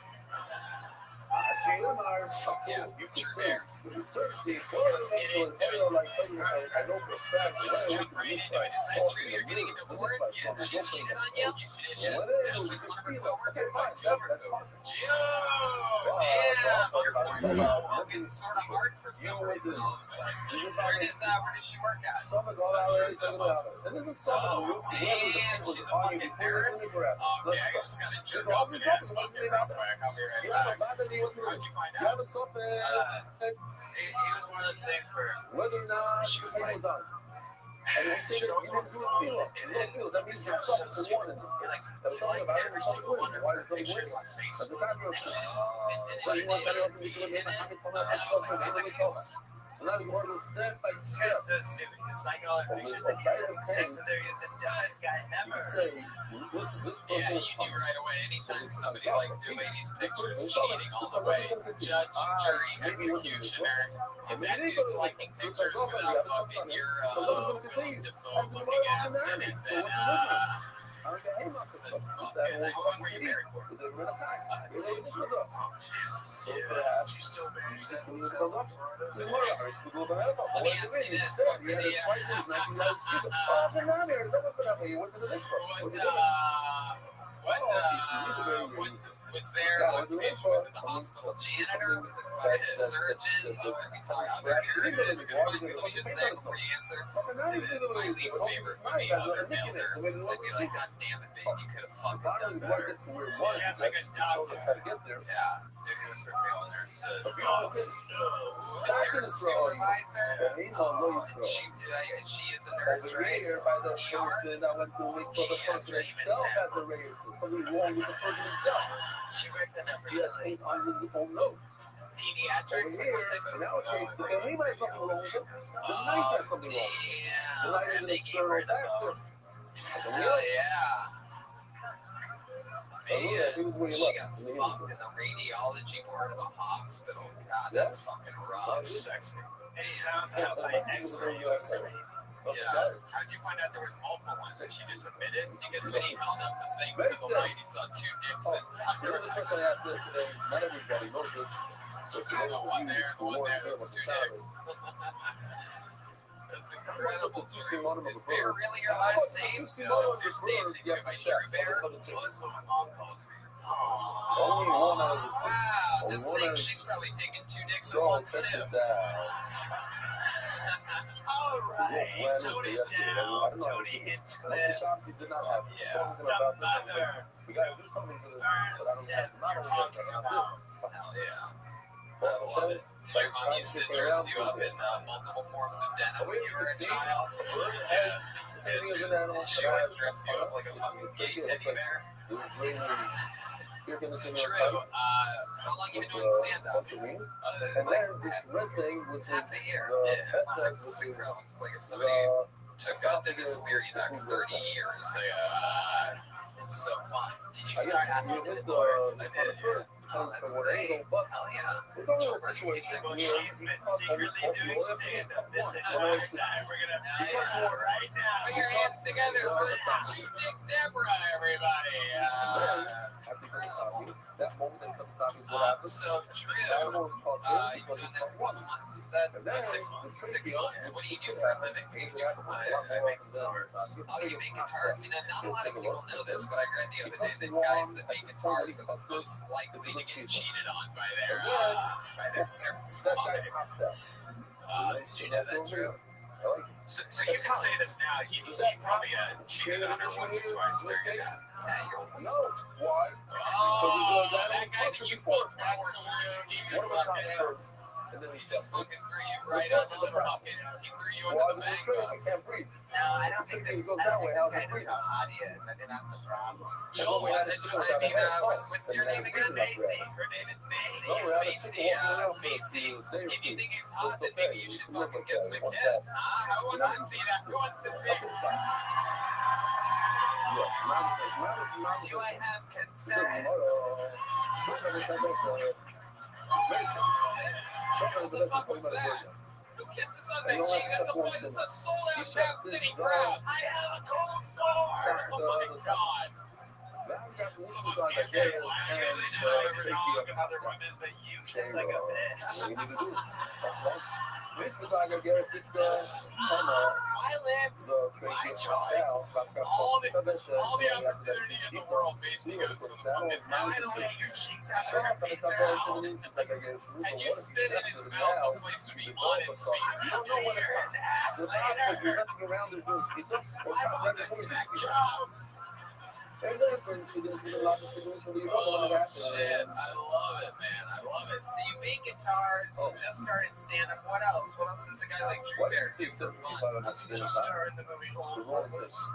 Fuck yeah. You True can bear. certainly Let's get into it. like I know for a fact. Let's just jump right into it. Is that true? You're getting a divorce? Yeah, She cheated on you? You should have Yeah. just like one of her coworkers. Two of her coworkers. Yo, damn. You're sort of hard for some reason all of a sudden. Where does she work at? Oh, damn. She's a fucking nurse? Okay, I just gotta jerk off an ass bucket real quick. I'll be right back. How'd you find out? It was one of those things where she was like, that means you're so stupid. Like, he liked every single one of her pictures on Facebook. And it made me in it. And I was like, hey, what's up? So that was one of those step by This step. guy's so stupid. He's like all the pictures that he's having sex with her. He's the dumbest guy ever. Yeah, you knew right away. Anytime somebody likes your lady's pictures, cheating all the way. Judge, jury, executioner. If that dude's liking pictures without fucking your Willem Dafoe looking ass in it, then you married for? She's still married to that hotel in Florida. Let me ask you this: what were the what was there occupation? Was it the hospital janitor? Was it fucking surgeons? Were we talking other nurses? Because let me just say before you answer, my least favorite would be other male nurses. I'd be like, God damn it, babe, you could have fucking done better. Yeah, like a doctor. Yeah. It was for male nurse. Your supervisor? She is a nurse, right? By the person I went to wait for the person itself as a racist. Something wrong with the person himself. She works in a He has fertility. on his own note. Pediatrics? Like what type of... Nowadays, the he might have something wrong with it. The knife has something wrong. The knife is an external factor. Hell yeah. Man, He was where he she left. got fucked in the radiology ward of a hospital. God, that's fucking rough. Sexy. And found out by X-ray. That's crazy. Yeah. How'd you find out there was multiple ones that she just admitted? Because when he held up the thing to the light, he saw 2 dicks inside There her. was a person I asked yesterday. Not everybody knows this. So I know one there, that's 2 dicks. That's incredible. Is Bear really your last name? No, it's your stage name. Go by True Bear? Well, that's what my mom calls me. Only one out of the Wow, this thing, she's probably taking 2 dicks at So once, check too. this out. All right, Tony down, Tony Hinchcliffe. Shops he did not have. Yeah. The mother. We gotta do something for this. But I don't have You're talking about. Hell yeah. I love it. Did your mom used to dress you up in multiple forms of denim when you were a child? She always dressed you up like a fucking gay teddy bear. So true. How long you been doing stand-up? And then this red thing was Half a year. This is incredible. It's like if somebody took this theory back 30 years. It's so fun. Did you start after the divorce? I did, yeah. Oh, that's great. Hell yeah. Joe Rogan can take Well, one. she's been secretly doing stand-up this entire time. We're gonna do it right now. Put your hands together for 2-Dick Deborah, everybody. That moment in Kawasaki is what happened. So true. You've been doing this a couple months, you said? 6 months. 6 months. What do you do for a living? What do you do for money? I make guitars. Oh, you make guitars. You know, not a lot of people know this, but I read the other day that guys that make guitars are the most likely to get cheated on by their wives. Did you know that true? So you can say this now. You probably cheated on her once or twice during your time. Yeah, you're No, why? Oh, that guy that you fucked, that's the one he just fucking, And then he just fucking threw you right under the fucking, he threw you under the bank bus. No, I don't think this guy knows how hot he is. I think that's the problem. Joel, what's your name again? Macy. Her name is Macy. Macy, if you think he's hot, then maybe you should fucking give him a kiss, huh? Who wants to see that? Who wants to see it? Do I have consent? What the fuck was that? Who kisses on the cheek as a point? It's a sold-out Crab City crowd. I have a cold sore. Oh my god. Other women, but you kiss like a bitch. My lips, my choice, all the opportunity in the world. Macy goes for the fucking mouth. By the way, your cheeks have herpes now. And you spit in his mouth, the place would be on its feet. I don't know what it is. Ass later. I want the spectrum. Oh shit, I love it, man. I love it. So you make guitars, you just started stand-up. What else? What else does a guy like Drew Bear do for fun? You just started the movie Home Focus.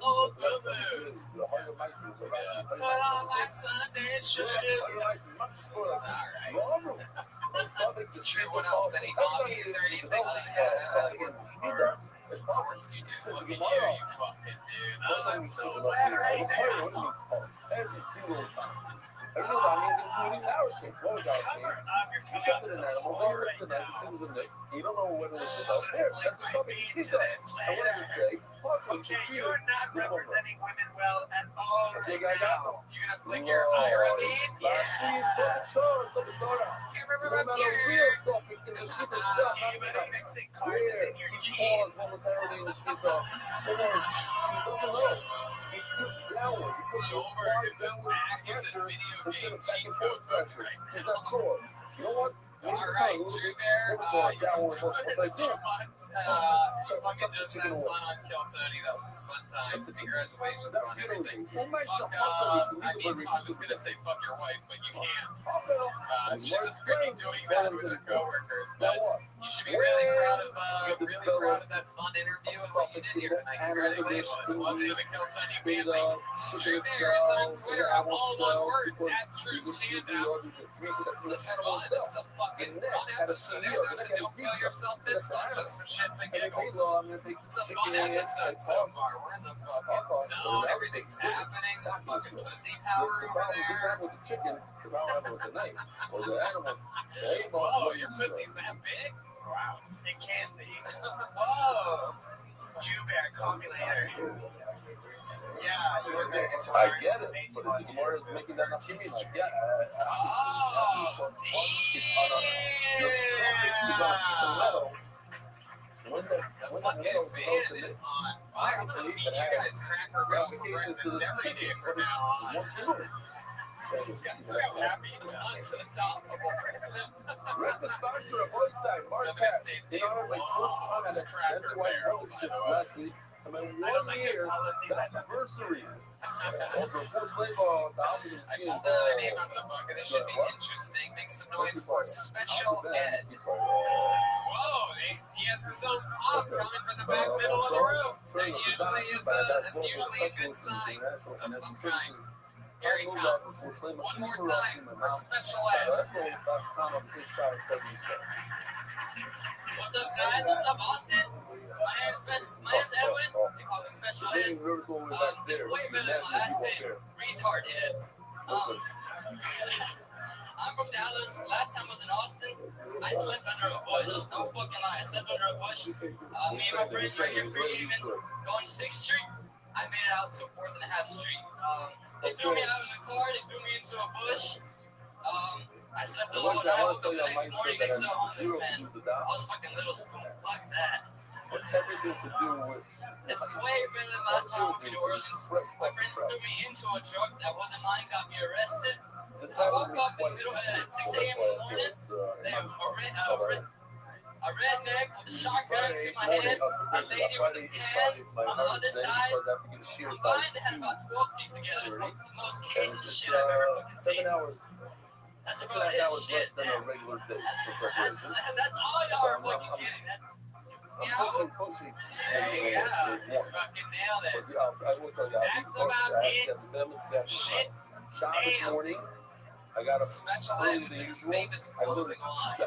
Old Footloose. Put on my Sunday shoes. Alright. True, what else? Any hobbies or anything like that? Of course you do. Look at you, you fucking dude. I'm so wet right now. Every single time. Everything about me is including our change. What was our change? You shot an animal, they hurt the neck, this is a nick. You don't know what it was about. There, that's the topic you speak of. And what does it say? Okay, you're not representing women well at all. That's what I got. You gonna flick your Ira bead? Yeah. Can't remember up here. Real suffix in the stupid stuff. You better fix it. Cars is in your jeans. Momentarily in the speak of. And then, he doesn't know. He puts downward. He puts Solberg is a downward video instead game of back cheat and code forth book pressure. right It's now. not short. You know what? All right, Drew Bear, you fucking just had fun on Kill Tony. That was fun times. Congratulations on everything. Fuck, I was gonna say fuck your wife, but you can't. She's freaking doing that with her coworkers, but you should be really proud of that fun interview and what you did here tonight. Congratulations. Welcome to the Kill Tony family. Drew Bear is on Twitter, all one word, @TrueStandOut. This is fun. This is a fucking fun episode. There's a Don't Kill Yourself this one, just for shits and giggles. It's a fun episode so far. We're in the fucking zone. Everything's happening. Some fucking pussy power over there. Whoa, your pussy's that big? Wow, it can be. Whoa. Jew Bear, call me later. Yeah, you were very into I ours. get it, Amazing but ones. it's more is making that not mean like, yeah. Oh, the fucking band is on fire. I'm gonna feed you guys Cracker Barrel for breakfast every day from now on. These guys are so happy. Unstoppable. Rick the sponsor of Rothschild, Mark I'm gonna Pass. stay They are my first time at Cracker a Barrel Barrel. last week. And my I don't like 1 year their policies. anniversary. Also, Fort Slave, the album I pulled the name out of the book, and this should be interesting. Make some noise for Special Ed. Whoa, he has his own pop coming from the back middle of the room. That's usually a good sign of some kind. Here he comes. One more time for Special Ed. What's up, guys? What's up, Austin? My name's Edwin. They call me Special Ed. It's way better than my last name, Retard Ed. I'm from Dallas. Last time I was in Austin, I slept under a bush. No fucking lie. I slept under a bush. Me and my friends right here pre-gaming, going to 6th Street. I made it out to 4th and a half Street. They threw me out in the car. They threw me into a bush. I slept the whole night. I woke up the next morning next to a homeless man. I was fucking little spoon. Fuck that. Everything to do with It's way better than last time I went to New Orleans. My friends threw me into a truck that wasn't mine, got me arrested. I woke up in the middle at 6 a.m. in the morning. A redneck with a shotgun to my head, a lady with a pen on the other side. Combined, they had about 12 teeth together. It's the most Cajun shit I've ever fucking seen. That's about it, shit. That's all y'all are fucking getting. That's, Yeah, fucking nailed it. That's about it. Shit. Shot this morning. I got a Special Ed with his famous closing line.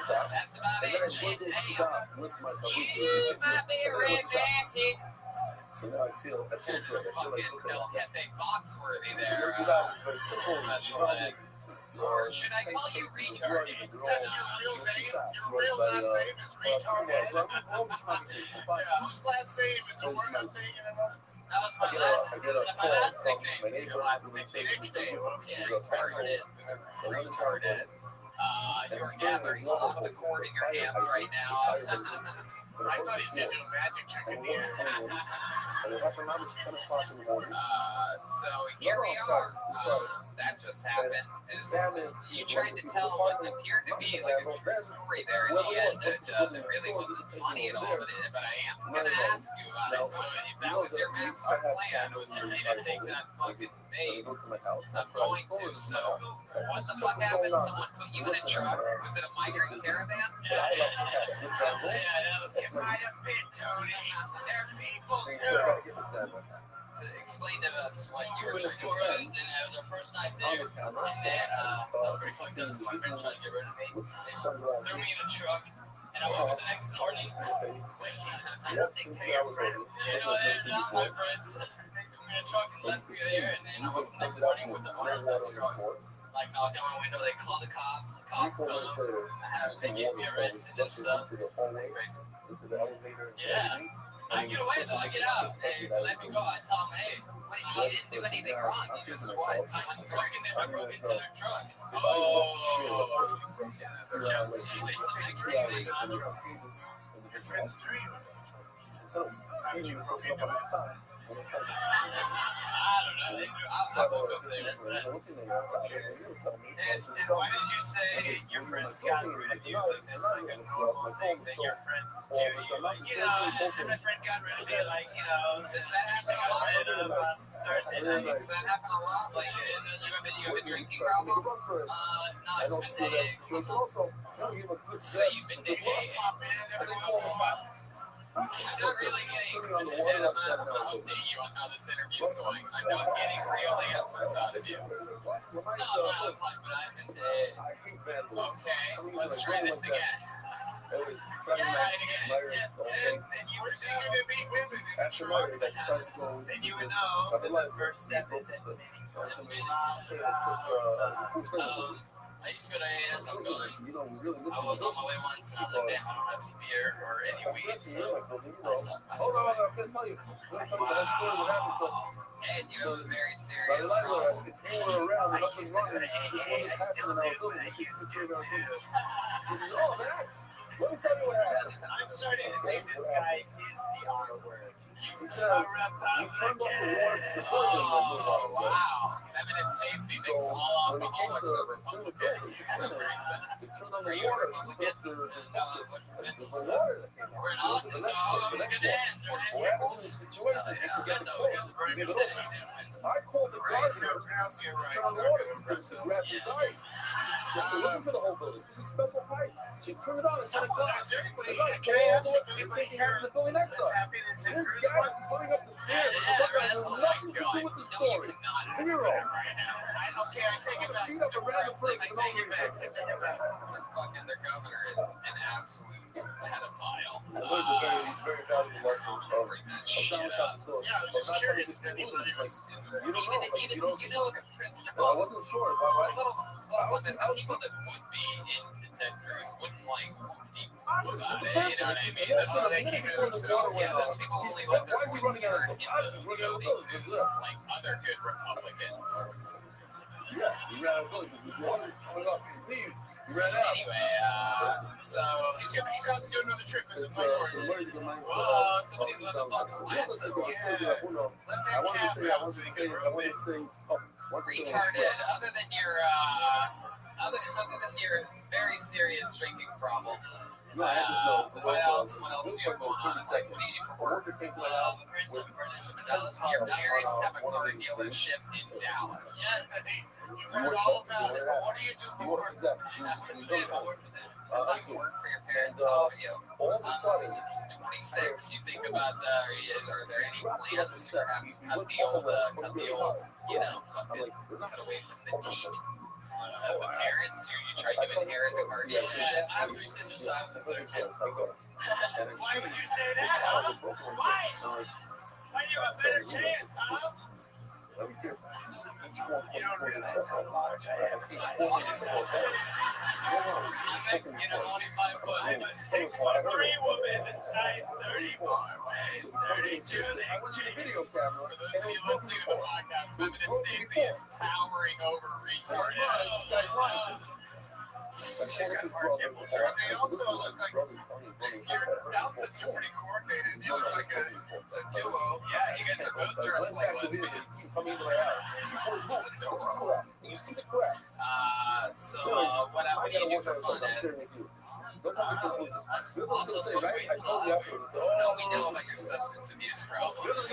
That's about it. Shit, damn. You might be a redneck. So now I feel that's Fucking El Jefe Foxworthy there. Special Ed. Or should I call you retarded? That's your real name? Your real last name is retarded? Whose last name is a word I'm saying in another? That was my last nickname. Your last nickname. Retarded. Retarded. You're gathering all of the cord in your hands right now. I thought he was going to do a magic trick at the end. So here we are. That just happened. You tried to tell what appeared to be like a true story there in the end. It really wasn't funny at all, but I am going to ask you about it. So if that was your master plan, was for me to take that fucking bait, I'm going to. So what the fuck happened? Someone put you in a truck? Was it a migrant caravan? It might have been, Tony. They're people too. So explain to us what your New trick Orleans, was. and it was our first night there. And then that was pretty fucked up. So my friends tried to get rid of me. They threw me in a truck, and I woke up the next morning. I don't think they're your friends. You know, they're not my friends. me a truck and left me there. And then I woke up next morning with the owner of that truck. Like, knock on my window, they call the cops. The cops come. They get me arrested and stuff. Yeah. I get away though. I get out. They let me go. I tell them, hey, What did you didn't do anything wrong? You just what? I broke into their truck. Oh, Just to sleep the next day. your friends three. After you broke into his car. I don't know. I woke up there. That's what happened. And why did you say your friends got rid of you? Like, that's like a normal thing that your friends do to you. Like, and my friend got rid of me. Like, Does that happen a lot? Thursday night. Does that happen a lot? Like, you have a drinking problem? No, it's been dating. So you've been dating. Every once in a while. I'm not really getting, and I'm gonna update you on how this interview is going. I'm not getting real answers out of you. No, but I've been saying, okay, let's try this again. Let's try it again. And you were saying to meet women in the truck, then you would know that the first step is admitting I used to go to AS. I'm going. I was on my way once, and I was like, damn, I don't have any beer or any weed, so I stopped by. And you have a very serious problem. I used to go to AA. I still do, but I used to too. I'm starting to think this guy is the R word. Oh, wow. That meant States thinks all alcoholics are Republicans for some reason. Are you a Republican? We're in Austin, so I'm a good answer. Good though, because the very first thing You're pronouncing it right. It's not going to impress us. Is there anybody, can I ask if anybody here is happy that Ted Cruz won? Okay, I take it back. I take it back. Their governor is an absolute pedophile. Bring that shit up. Yeah, I'm just curious if anybody was. Even the people that would be into Ted Cruz wouldn't like whoop about it. You know what I mean? That's why they keep it to themselves. Yeah, those people only let their voices heard in the voting booth, like other good Republicans. Anyway, so He's got to do another trip at the fight court. Whoa, somebody's about to fucking last. Yeah. Let that calf out so he can rub it. retarded. Other than your very serious drinking problem. What else do you have going on? Is that what do you do for work? Your parents have a car dealership in Dallas. You've heard all about it, but what do you do for work? I work for your parents. How old are you? 26. You think about, are there any plans to perhaps cut the old, fucking cut away from the teat? The parents, you trying to inherit the car dealership? I have 3 sisters, so I have to put her 10. Why would you say that, huh? Why? Why do you have a better chance, huh? You don't realize how large I am. I'm Mexican, I'm only 5 foot. I'm a 6'3" woman and size 34, weighs 32. For those of you listening to the podcast, Feminist Stacey is towering over retarded. She's got hard nipples. But they also look like your outfits are pretty coordinated. You look like a duo. Yeah, you guys are both dressed like lesbians. That's adorable. What do you do for fun, Ed? Also smoke weed. No, we know about your substance abuse problems.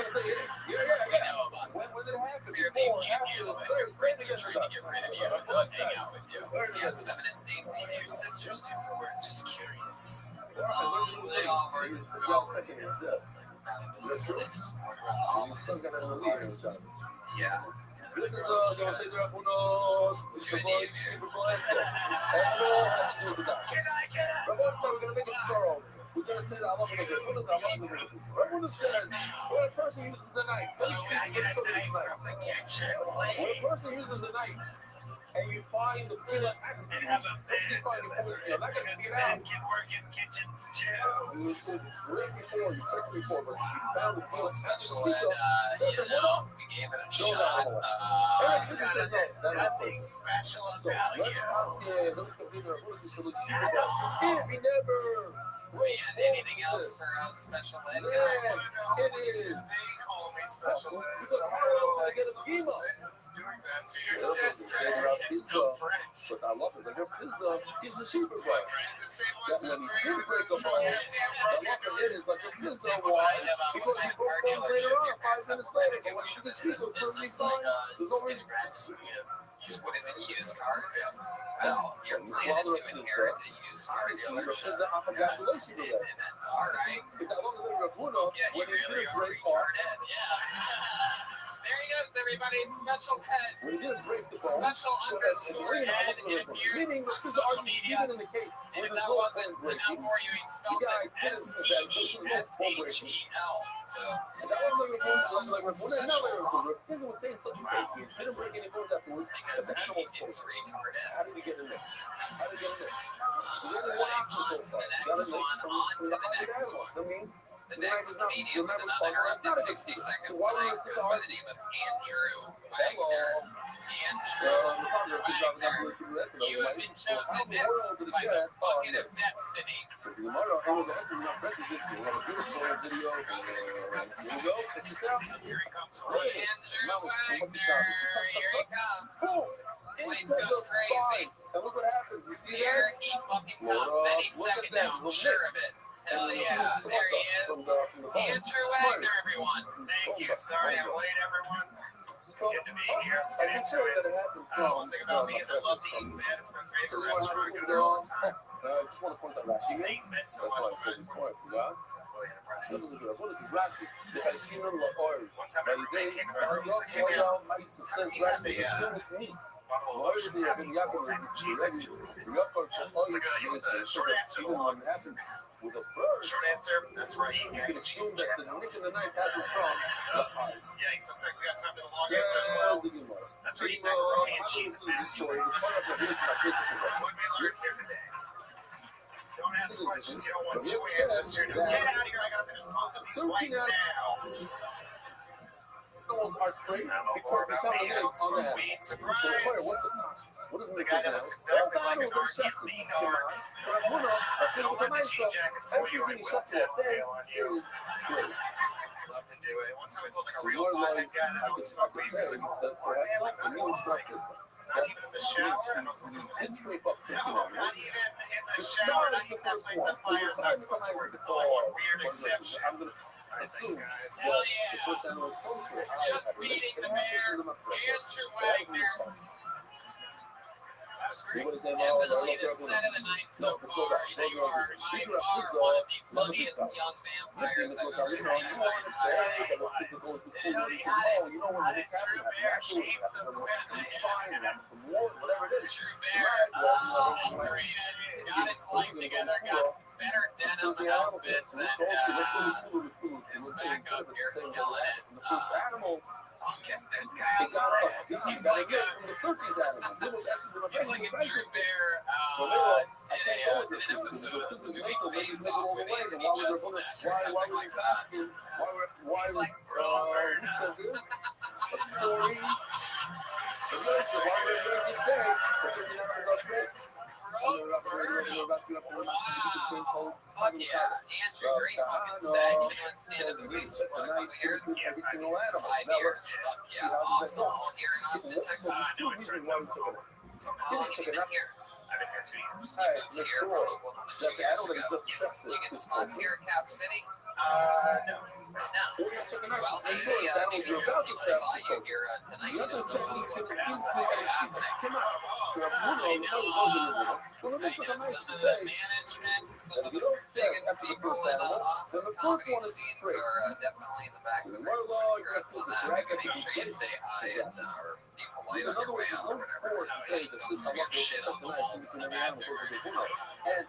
We know about this. Fear they can't handle it. Your friends are trying to get rid of you and not hang out with you. Yes, Feminist Stacey. What do your sisters do for work? Just curious. They all work. We all work together. They just support around the office and sometimes. Yeah. What's your name, man? Can I get up? We're gonna say that I love Leviticus. What is I love Leviticus? When it says, when a person uses a knife, let me see I get a you knife from the kitchen, when a please. person uses a knife and you find the bullet, And have a bed. you're not gonna get out. Men can work in kitchens too. You should read before, you check before, but you found the Well, bullet. special ed, we gave it a shot. Nothing special So about let's you. ask let's consider if he never And anything else for us special ed guy? it is They call me special ed. because I get a schema. Who's doing that to your Yeah, sister? His dumb friends. But I love it. Like he's the cheaper guy. The same ones That that when he did drink break a the ball, goddamn the work luck of it is like if this is a What why, kind of because he broke car down later dealership on, your 5 parents have? minutes What later, kind of but when dealership the is cheaper it? was Is this perfectly like fine, there's just always what is it, used cars? Well, your plan is to inherit a used car dealership. I forgot to let you do that. All right. If I wasn't a Rapuno, Yeah, you when he really did are break off, retarded. There he goes, everybody. Special ed. when he did break the ball, Special so that underscore it's ed. It appears meaning on this is social argument media. even in the case And where if there's that no wasn't phone enough breaking. for you, he spells it S-E-E-S-H-E-L. So, And that wasn't spells like special wrong. Rapuno was saying something crazy. He didn't break any bones afterwards. Because The animal he is retarded. How did he get in there? How did he get in there? All right, on to the next one. On to the next one. That means The next comedian with an uninterrupted 60 seconds tonight goes by the name of Andrew Wagner. Andrew Wagner, you have been chosen next by the bucket of destiny. Here he comes. Andrew Wagner, here he comes. Place goes crazy. And look what happens. You see Here that? he fucking comes any second now, I'm sure of it. Hell yeah, there he is. Andrew Wagner, everyone. Thank you. Sorry I'm late, everyone. Good to be here. Let's get into it. One thing about me is I love to eat that. It's my favorite restaurant. I go there all the time. I just want to point that Rashi. I eat that so That's why I much. said before, yeah? Really impressive. What is this Rashi? The Hashina La'or. One time my roommate came to my room. He came in. Says Rashi, it's still with me. Bottle of lotion, having mac and cheese next to it. It's like the short answer. Even when it happens with a bird, Short answer, that's right. you can assume that the nick of the knife hasn't from the heart. Yikes, looks like we got time for the long answer as well. That's right, eat macaroni and cheese and mashed potato. What did we learn here today? Don't ask questions you don't want two answers to. Get out of here, I gotta finish both of these right now. Are straight Now because more we about found a me name and on that. sweet So, surprise. what is The guy that looks exactly like a narc, he's the narc. Don't let the jean jacket fool you, I will tattletale on you. Love to do it. One time I told like a real pothead guy that owns smoke weed, he was like, oh, boy, man, like, I don't like, not even in the shower. And I was like, no, not even in the shower, not even that place that fire's not supposed to work. It's only one weird exception. All right, thanks, guys. Hell yeah. Just beating the mayor, Andrew Wagner. That was great. Definitely the set of the night so far. You are by far one of the funniest young vampires I've ever seen in my entire life. It is Drew Bear shapes of quit. Drew Bear, great. He's got his life together, got better denim outfits, and his backup here killing it. I'll kiss this guy on the lips. He's like a Drew Bear did an episode of the movie Face Off with Anthony Jeselnik or something like that. He's like, brother. Wow. Fuck yeah. Andrew, great fucking set. You've been on stand up at least what, a couple years? 5 years. Fuck yeah. Awesome. All here in Austin, Texas. No, I started How long have you been here? I've been here 2 years. You moved here from Oklahoma 2 years ago. Yes. Did you get spots here at Cap City? No. No. Well, maybe some people saw you here tonight. You don't know what that's happening. I know some of the management, some of the biggest people in Austin comedy scenes are definitely in the back of the room. So congrats on that. Make sure you stay high and or be polite on your way out or whatever. Don't smear shit on the walls in the bathroom. Don't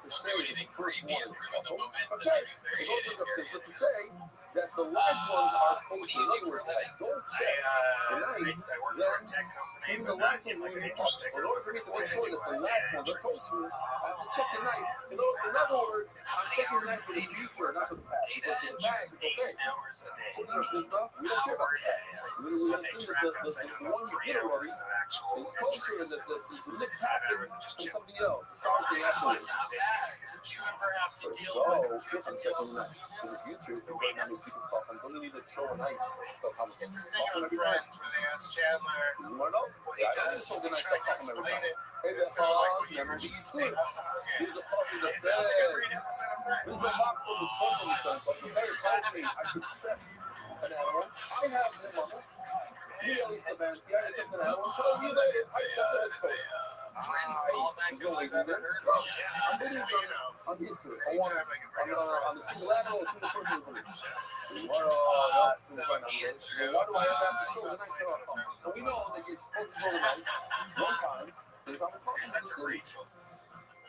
do anything creepy or ruin the momentum of these very experiences. That the last ones are What do you do for a living? Don't check. I work for a tech company, Even the but last in one, like an interest in order for me to make sure that the last one, they're coaching you, I have to check the night. In other words, I'm checking the night for the future, not for the past. Data Because the past is 8 okay. hours a day. This stuff, we don't care about that. We They assume track us. I that do the one about you 3 get already hours of actual is closer entry. to the lick 5 packet hours of just from chill. something else. It's something afterwards. Not bad. Did you ever have to deal So, with I'm checking the night. For the future, if you're having people talk, I'm going to need to show a night. It's a thing on Friends where they asked Chandler You want to know? what he does. They try to explain it. It's sort of like what you were just saying. Okay. Here's a puppy that It sounds like a great says, episode of Friends. this is a mock from the puppy son, but the bear told me I could check an animal. I have them on this. He at least advanced. Yeah, That it's is an animal. Tell you that it's Friends callback that I've ever heard. Well, yeah, you know, I'm used to it. anytime I can bring up On the Friends. single level, it's in the person who So Andrew, why do I have to show you the got night played on off? Friends. And we know that you're supposed to go the night sometimes. So if I'm talking You're to such the a city, Rachel.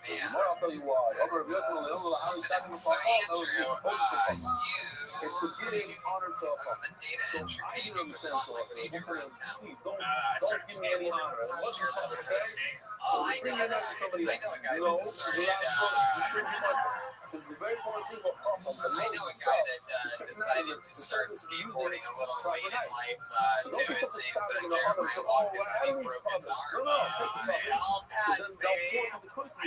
Man, I'll tell you why. Over a bit, I don't know how he's talking so about. Andrew, It's to give honor to a the data So entry I meeting didn't understand. felt So like they do around town. please I don't started give me any skateboarding honor. last What's year. your Learned fucking how to skate. Oh, I Bring know. your name to somebody I else. know a guy You that know, decided. it's a very important thing about awesome. I know a guy that decided to start skateboarding a little late in life. Too. His name's Jeremiah Watkins. He broke his arm. All pat, babe.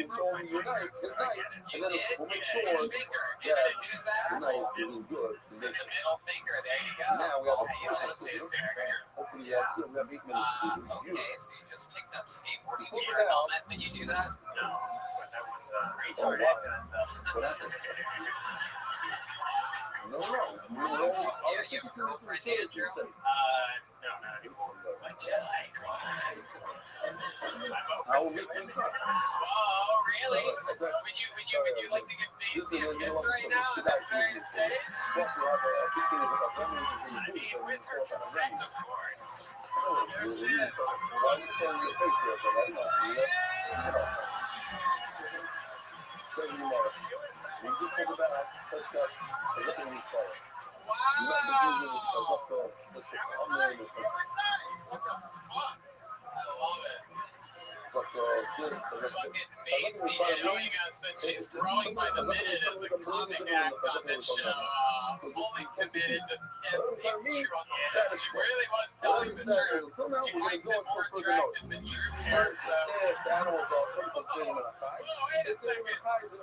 You did? Which finger? Hit it in his asshole. The middle finger. There you go. Now we have Oh, a you know, it's hopefully, yeah, we have 8 minutes to do this. okay, so you just picked up skateboarding. Do you wear a helmet when you do that? No, but that was retarded kind of stuff. No. Yeah, you have a girlfriend, Andrew? No, not anymore. But you like one. I'm open to it. Oh, really? Would you like to give Macy a kiss right now on this very stage? I mean, with her consent, of course. There she is. Wow! That was nice. What the fuck? I love it. Fucking Macy showing us that she's growing by the minute as a comic act on this show. Fully committed to kiss staying true on the lip. She really was telling the truth. She finds it more attractive than true hair, so. Whoa, wait a second. Wait, who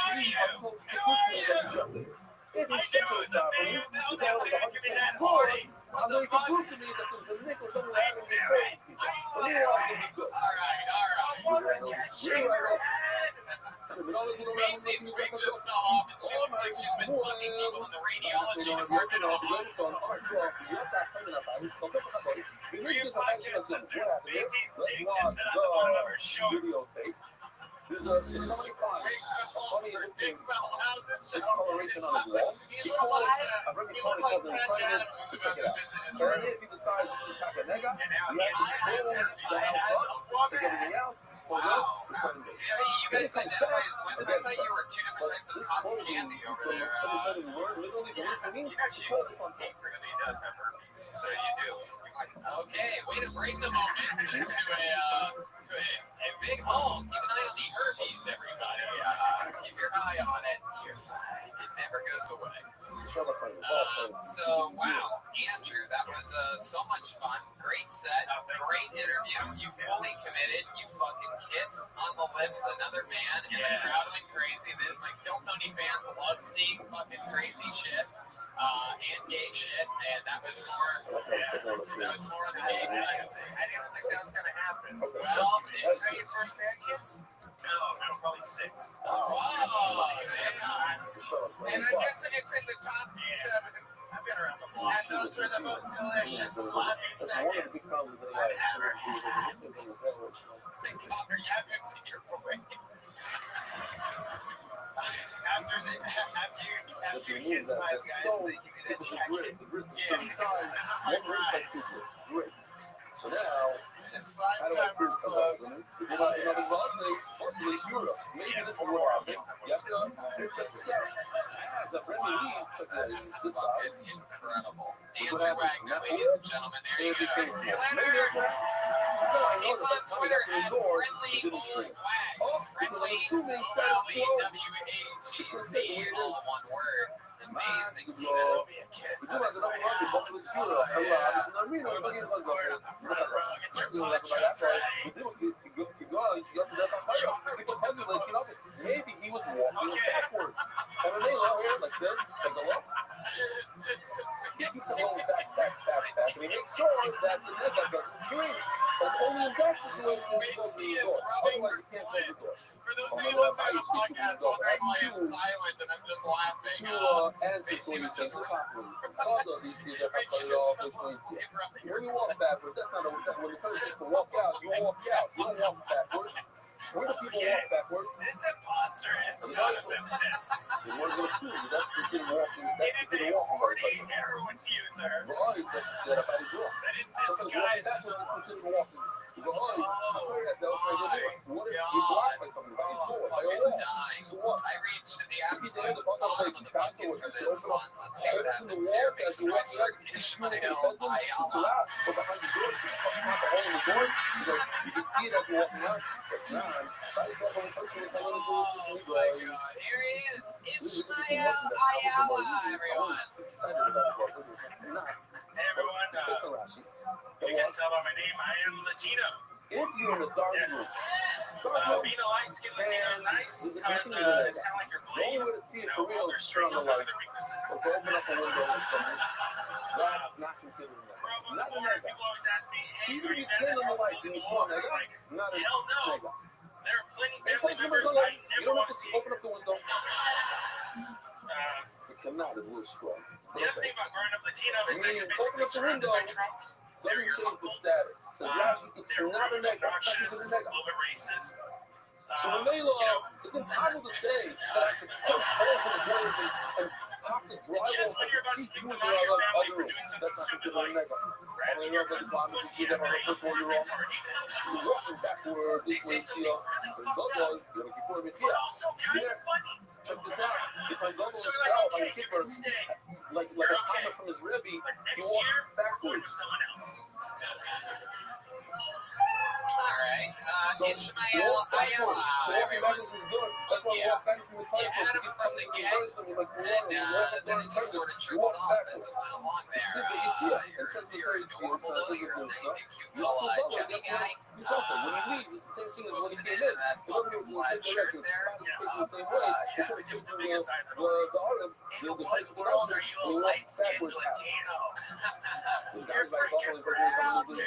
are you? Who are you? I knew it was a man. No, that was gonna give me that horny. What the fuck? I knew it. Alright. I wanna get you red. Macy's wig just fell off and she looks like she's been fucking people in the radiology department of a hospital. 3 podcast sisters. Macy's dick just fell out the bottom of her shorts. There's somebody Her dick fell out the show. coloration on his wall. He looked like Patch Adams was about to visit his So room. if he decides to pack a nigga, And now you he have is to identified as a woman. everything else. Wow. Yeah, you guys identify as women? I thought you were 2 different types of cotton candy over there. You know, she really does have herpes, so you do. Okay, way to break the momentum to a big haul. Keep an eye on the herpes, everybody. Keep your eye on it. You're fine. It never goes away. So, wow, Andrew, that was so much fun. Great set, great interview. You fully committed. You fucking kissed on the lips of another man, and the crowd went crazy. My Kill Tony fans love seeing fucking crazy shit. And gay shit, and that was more on the gay side of things. I didn't think that was gonna happen. Well, was that your first man kiss? No, probably 6. Oh, wow, man. And I guess it's in the top 7. I've been around the block. And those were the most delicious sloppy seconds I've ever had. Thank God, you have this in your voice. After that they move that stone, it was a grid. The grid was the same size. This is my One grid like prize. this grid. So now, how do I Five-timers club. If you want another class, say, what is Europe? Maybe this is what happened. You have to check this out. As a friendly lead, check That this is out. fucking incredible. What Andrew happened? Wagner, ladies and gentlemen, there you go. See you later. He's on Twitter at Friendly Old Wags. Friendly O-L-E-W-A-G-Z, all one word. Amazing stuff. Maybe he was walking backwards. And when they look here like this, take a look. He keeps it going back. And he makes sure that the nigga doesn't scream. And only in that situation he goes to the door. Otherwise, you can't close the door. For those of you listening to the podcast wondering why I'm silent and I'm just laughing, Basically, was just when you walk backwards, that's not a when the person says to walk out, you walk out. You don't walk backwards. Where do people walk backwards? This imposter is not a feminist. They want to go to you. That's considered walking. It That's is considered a walking. horny heroin user That if I was wrong. that is Sometimes disguised walking as backwards is considered walking. You go, oh, I heard that. That was right there. What if you drive by something? By a door, by a fucking wall? dying. So what? I reached the absolute bottom of the bucket for this one. Let's see what happens here. Make some noise for Ishmael Ayala. But behind the door, you fucking have a hole in the door. You can see that you're walking out. But Oh my god, here he is, Ishmael Ayala, everyone. Excited about it. Hey everyone, you can tell by my name, I am Latino. If you're in a dark Yes. room, Being a light-skinned Latino is nice because it's kind of like your the blade. only way to see You it know, for real all their is strengths turn the cover their lights. weaknesses. So go open up a window or something. That's not considered enough. Bro, on the Not a border, nigga. people always ask me, hey, Even are if you you mad turn that on the Trump's lights and moving you the saw wall? a nigga, Like, not a hell no. nigga. There are plenty Hey, family close the members window, I you never don't want have to to see. open up the window. Uh, You cannot, it will strong. The other thing about growing up Latino is that you're Open basically up the surrounded window. by Trumps. Let They're me your change the uncles. status. So yeah, it's They're not a rude, nigga. It's obnoxious, not a a nigga. little bit racist. So when they law, it's impossible to say that I could put holes in the doors and pop the drywall Just when you're about to see kick you them in out of your other family for room. doing something That's not stupid considered a like nigga. grabbing your cousin's pussy at a First of all, you're wrong. You're walking backward, They this say way, something here. really There's fucked other, up, you're gonna keep putting it but here. also kind of funny. Check this out. If I go to So the you're like, south, I okay, you keep can stay, like a comment from his Rabbi, he but next year, walks we're going backwards. with someone else. Alright, So Ishmael walk backwards. Ayala, So walking everyone. backwards is good. That's why I walk backwards from the You car. had him from the get, and then it just sort of trickled off as it went along there. You're adorable though, you're a cute little chubby guy. It's also when he leaves, it's the same thing as when he Swoosing came into in. that fucking plaid shirt there. The same way. It's sort of gives him the arm, the How old are you, a light-skinned Latino? You're freaking proud, dude.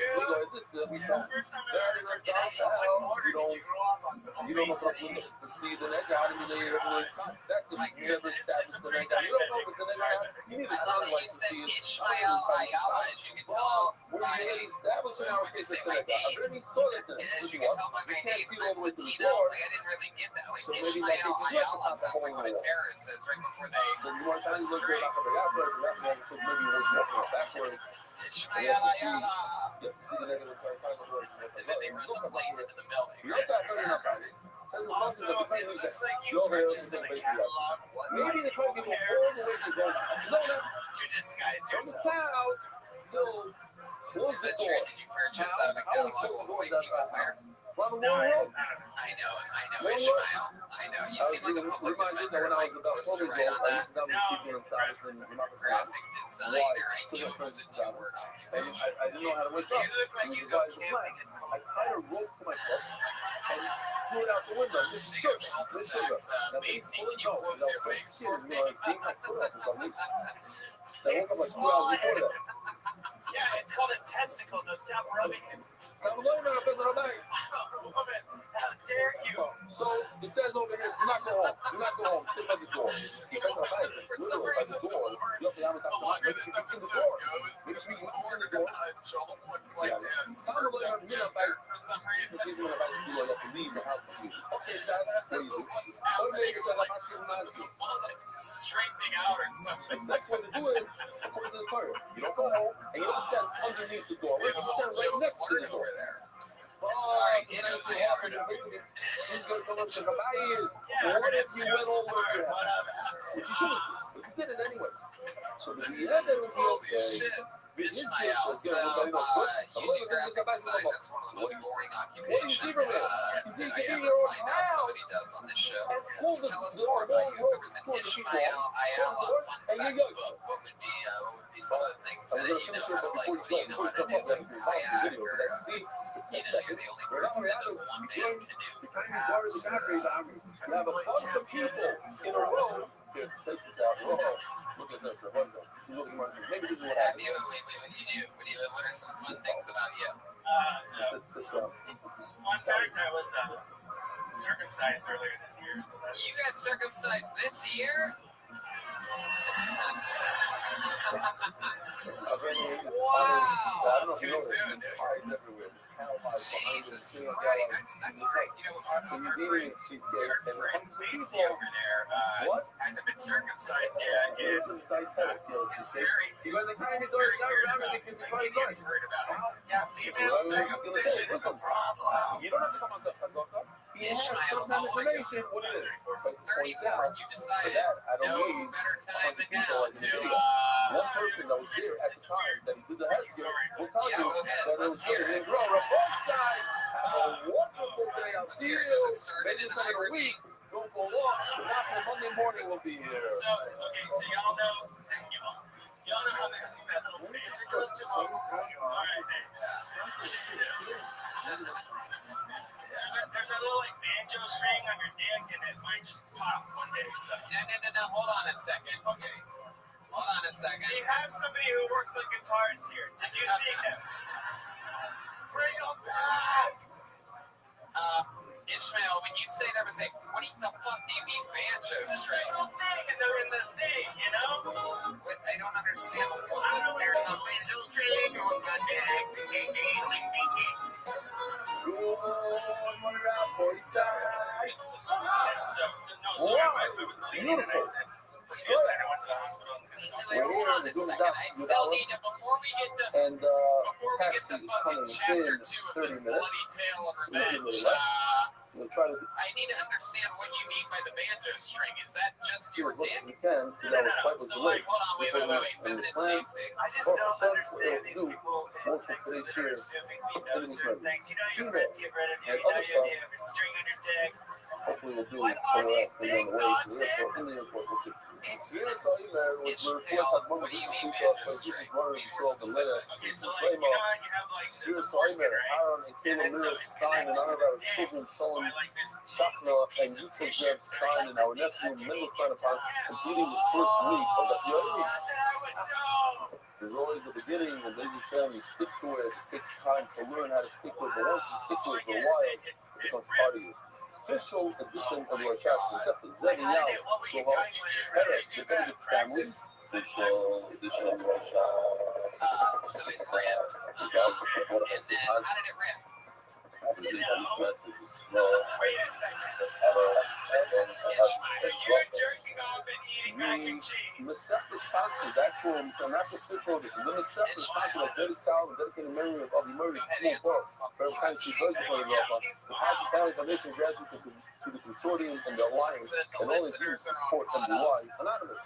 First time I ever heard that. What border did you grow up on? You don't know what to see the next guy, and then everyone's that's My never goodness. established the next guy. You don't know what's the next guy. You need I to love that you like to said see it. Ishmael Ayala, as you can tell We're by really establishing our when you say business my today. I name. really saw that today. As you can tell by my name, I'm Latino. Like, I didn't really get that. Like, So maybe Ishmael that makes it Ayala look sounds like what a terrorist says right before they So you want to look straight. back on the outbreak, so maybe we're walking backwards. Ishmael Ayala. You have to see the negative character. And then they run the plane into the building. You know that better enough, right? Also, it looks like you purchased in a catalog what Maybe the people company will wear all the way to Zona. Zona, to disguise from the yourself. cloud, you'll close Is the that true? door. Did you purchase out of a catalog of what people wear? Ronald No, I Monroe. don't know. I know, Ishmael. I know. You seem like a public defender, like close to right on that. Graphic designer. I do was a two-word occupation. I didn't know how to wake up. You look like you go camping in I tied a rope to myself and threw it out the window. This Speaking of cul-de-sacs, Macy, can you close your legs for me? Yeah, it's called a testicle. No, stop rubbing it. woman. How dare you? So it says over here, do not go home. Do not go home. Stay by the door. Stay by the For some reason, the longer this episode goes, the more Joel looks like they have swerved up gender for some reason. You have to leave the house with you. Okay, Dad. That's what's happening. Like, the mullet is straightening out or something. That's what to do it according to the Torah. You don't go home, and you don't stand underneath the door. They have You a whole stand right Joe next to flirt the door. over there. Alright, he's going to come up to Rabbi is, what if you went over there? Which you shouldn't do, but you did it anyway. So the Yedder would be Holy okay. shit. Ishmael, so you do graphic design, that's one of the most boring occupations that I ever find out somebody does on this show. Tell us more about you. If there was an Ishmael Ayala fun fact book, what would be some of the things that you know how to like, what do you know how to do, like kayak, or you're the only person that does one man canoe, perhaps, or You have a bunch of people in a row. Here, take this out. Whoa. Look at this. Maybe this is what happened. What are some fun things about you? Sit down. Fun fact, I was circumcised earlier this year. So You got circumcised this year? Wow! too soon, dude. Jesus Christ, that's great. You know, our friend Macy over there hasn't been circumcised yet. He's very heard about it. Yeah, female circumcision is a problem. You don't have to come on the Chazaka. Ishmael, how old are you? 34, and you decided no better time than now to one person that was there at the time that he did the headgear will tell you that it was going to grow on both sides. Have a wonderful day. I'll see you. Maybe it's like a week. Go for a walk. But not for Monday morning we'll be here. So, okay, so y'all know how there's that little thing. it goes to All right, there's a little like banjo string on your dick, and it might just pop one day. So. No, hold on a second. Okay. Hold on a second. We have somebody who works on guitars here. Did you see him? Bring him back! Ishmael, when you say that, what the fuck do you mean banjo string? Little thing in the thing, you know? What, I don't understand. There's a banjo string on my neck. So I was bleeding, and yesterday I went to the hospital. Hold on a second. I still need to, before we get to fucking chapter 2 of this bloody tale of revenge, I need to understand what you mean by the banjo string. Is that just your dick? No. So like, Hold on, wait. Feminist dancing. I just don't understand these people in Texas that are assuming we know certain things. You know your friends get rid of you. You know you have a string on your dick. Hopefully we'll do What are these big dogs, dude? Ishmael, what do you mean banjo string? Be more specific. Okay, so like, you have like the foreskin, right? And then so it's connected to the dick by like this piece of tissue, Stein and our nephew Mendel Stein upon completing the first week of the that I would know. There's always a beginning, and Lady Shem, you stick to it. It takes time to learn how to stick to it, but once you stick to it for a while, it becomes part of you. Official edition of your chapter, except for Zen and Yao, so the Benedict family. Official edition of your chapter. So it ripped. And then, how did it rip? Wait a second. You're jerking off and eating mac and cheese. Masecta sponsors actual, so not the official edition. The Masecta sponsors a very solid, dedicated memory of the murdered small girl. Very kind to virgin for the Rabbi. The Hazard Family Foundation graduates to the consortium and the alliance, and only groups to support MDY Anonymous.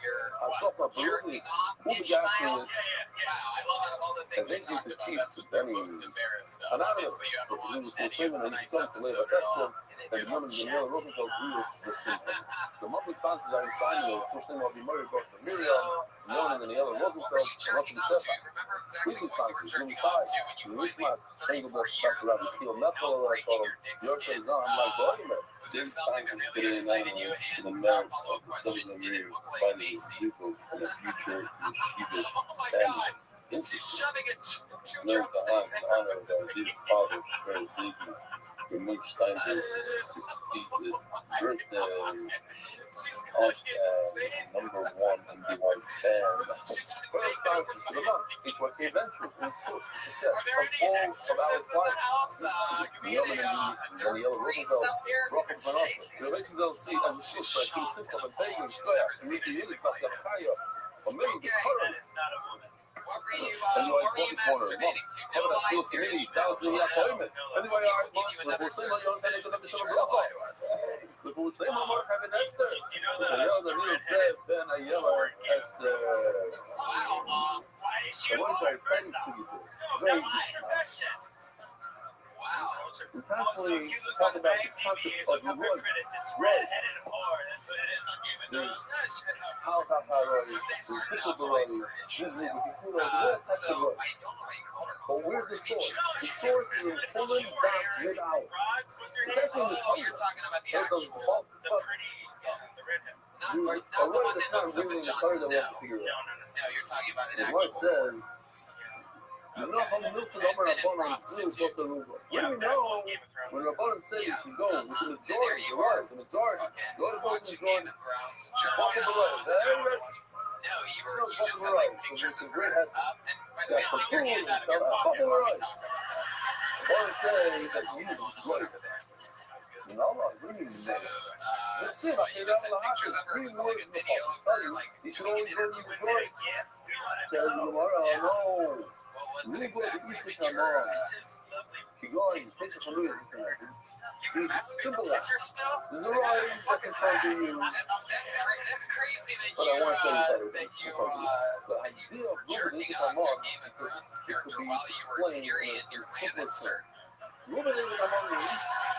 So far, believe who the guy is. Wow, I love out of all the things you talked about, that's what the most embarrassed of. Anonymous, Obviously, you haven't watched the any of tonight's episode at all. and the woman Jamila Rosenfeld greeters the symphony. The monthly sponsors are signed with first name of the murder both for Miriam, Nolan, and the other Rosenfeld, and Russian Shepard. Weekly sponsors, Room 5, Nishmas, Tangle Bus, Pastor Rabbi, Peel, Metro, Yorkshire Zahn, like the argument. Was there something that really excited you? And a follow-up question, did it look like Macy? In the future, Oh my God! She's shoving two drumsticks in her his father, The Rothschild is 60th birthday of #1 NBA fan. Well, sponsors for the month. HYK Ventures and source of success of all of our clients. The Yellow Rothschild, Rothschild Financial, Relations LC, and the Swiss by Kim System and Penguin Square, and Ricky Yunus, Bastian Kaya, a middle of the current. What were you masturbating to? No lies, serious. No, no, no. Anyway, we'll give you another circumcision that you try to lie to us. You know that Wow, why is she the ones that are Chris? exciting to you, No, very not my confession. Wow, those are we so constantly if you look talk on about the IMDb, concept look of the up her word. credits. It's redheaded whore. That's what it is on Game of Thrones. How Roy, Pickle Roy, Disney, So I don't know why you called her. but where's the source? The source is in Poland, Red Out. It's actually in the Oh, you're talking about the actual, the pretty, the redhead. Not the one that hooks up with Jon Snow. No, you're talking about an The actual. word says, you know how many minutes the number of opponents do go to Luba. What do we know when the opponent says you should go? With the majority, you're right, the majority. Go to vote in the majority. Fucking below. No, you just had like pictures of her up, and by the way, take your hand out of your pocket while we talk about this. Opponent says that you What's going on over there? No, really. So, so you just had pictures of her. Was it like a video of her like doing an interview? Was it a gift? We want to Says know. tomorrow, Yeah. no. What was it You go to exactly? East With your, Keep going, picture for Louis. you can masturbate Simple to that. pictures still? This is a ride that can come to you. That's crazy that But I want to tell you about it. that you The idea of jerking Ruben off to a Amon Game of Thrones could character be while you were explained Tyrion, in your simple Lannister. Ruben isn't among me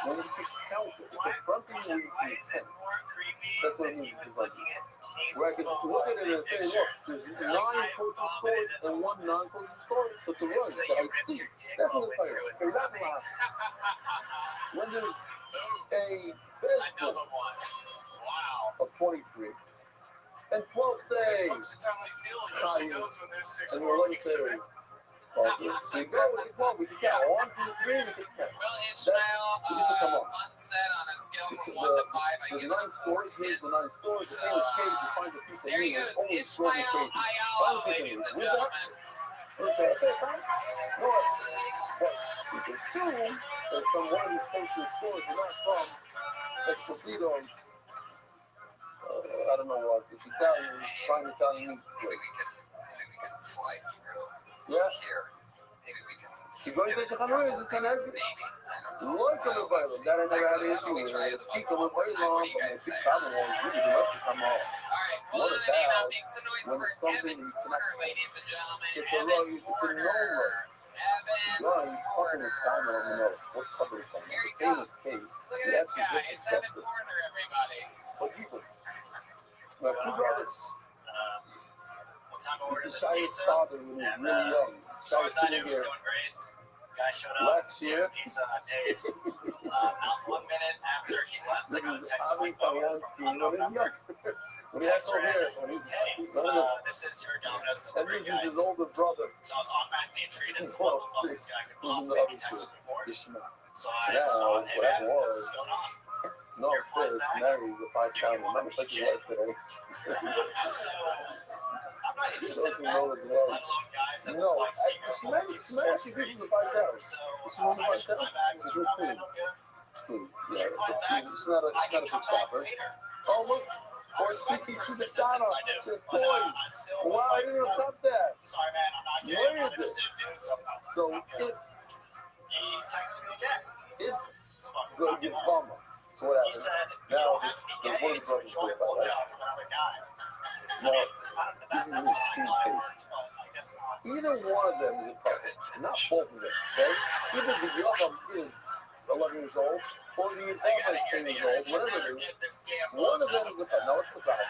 when you can count it. It's a front thing where you Why can is it count. more creepy That's what that it he means. was It's like, looking at where I can tasteful look at it and say, pictures? look, there's 9 coaches scored and 1 non-coaching scored. So it's a run So that you I ripped see. your dick That's what open it's to like. his Hey, that tummy. laugh. When there's a Another baseball one. Wow. of 23 and 12 say, Folks at Tommy Field usually knows when there's 6 and more we're weeks say, of it. well, we go, we can count, we can count. 1, 2, 3, we can count. Well, Ishmael, Lisa, come on. fun set on a scale from 1 to 5. I The give it a 9 scores, 4. here's the 9 scores. The famous case, you find a piece of There he meat. goes, Always Ishmael drove me crazy. Find a Ayala, piece of ladies meat. and Where's that? gentlemen. Okay, fine. No, but you can assume that from one of these posted scores, you're not from Esposito. I don't know what. It's Italian, fine Italian meat. Maybe we could fly through Yeah. here. Maybe we can. Si vuoi invece a noi, it's an egg. Maybe. I don't know. Vuoi come vai? Let's see. Dare una How about radiazione, we try the chi button come one more vai time? no, What do you come guys say? piccavo, quindi diversi come All right, pull What to a the knee now. foul. Make some noise When for something Evan you Porter, ladies and gentlemen. It's a Evan rug, it's a Porter. no-run. Evan No, he's fucking Porter. with China, you know. What's covered from Here he the famous comes. case. Look He at this actually guy. just It's Evan discussed it. Porter, everybody. But people, my What's two going on, brothers, guys? What time this order is this Shai's pizza? father when he was And, really young. So Shai as I sitting knew it was here going great. Guy showed up. last year. Pizza I paid. Not 1 minute after he left, I This got a is text on my Avi phone Fayansky, from you know, unknown when he was number. young. When he had Text no read, hair, when he was this is your Domino's and delivery this is guy. his older brother, So I was automatically intrigued as to what the fuck this guy could possibly be texting me for. Ishmael. So I Now, responded, hey what man, was- what's going on? No, it's Mary, he's a 5-pounder. Remember, such a life today. So I'm not interested in Doesn't men, know as well. let alone guys that No, look like Seymour she might Fulton. actually give you the 5 So I just reply back, She's no real man, cool. I'm good. Please, She yeah. replies back, She's not a I can big come back shopper. later. Oh, look. I Or respect Stevie, the she's a persistence, Donna. I do. Just But toys. I still Wow, was I like, didn't no, accept that. sorry man, I'm not gay, Where I'm not is interested in doing something. So I'm good. He texted me again. it's It's fucking good fucking with long. Bummer. So what He happened? said, you Now, don't have to be the gay one to brother enjoy a spoke about that. blowjob from another guy. No, That's this is how his I speed thought it case. worked, but I guess not. Either one of them is a problem. Not both of them, okay? Either the other is 11 years old, or the other is 10 years old, whatever it is. Get this damn One of them blowjob. is a problem. No, it's a problem.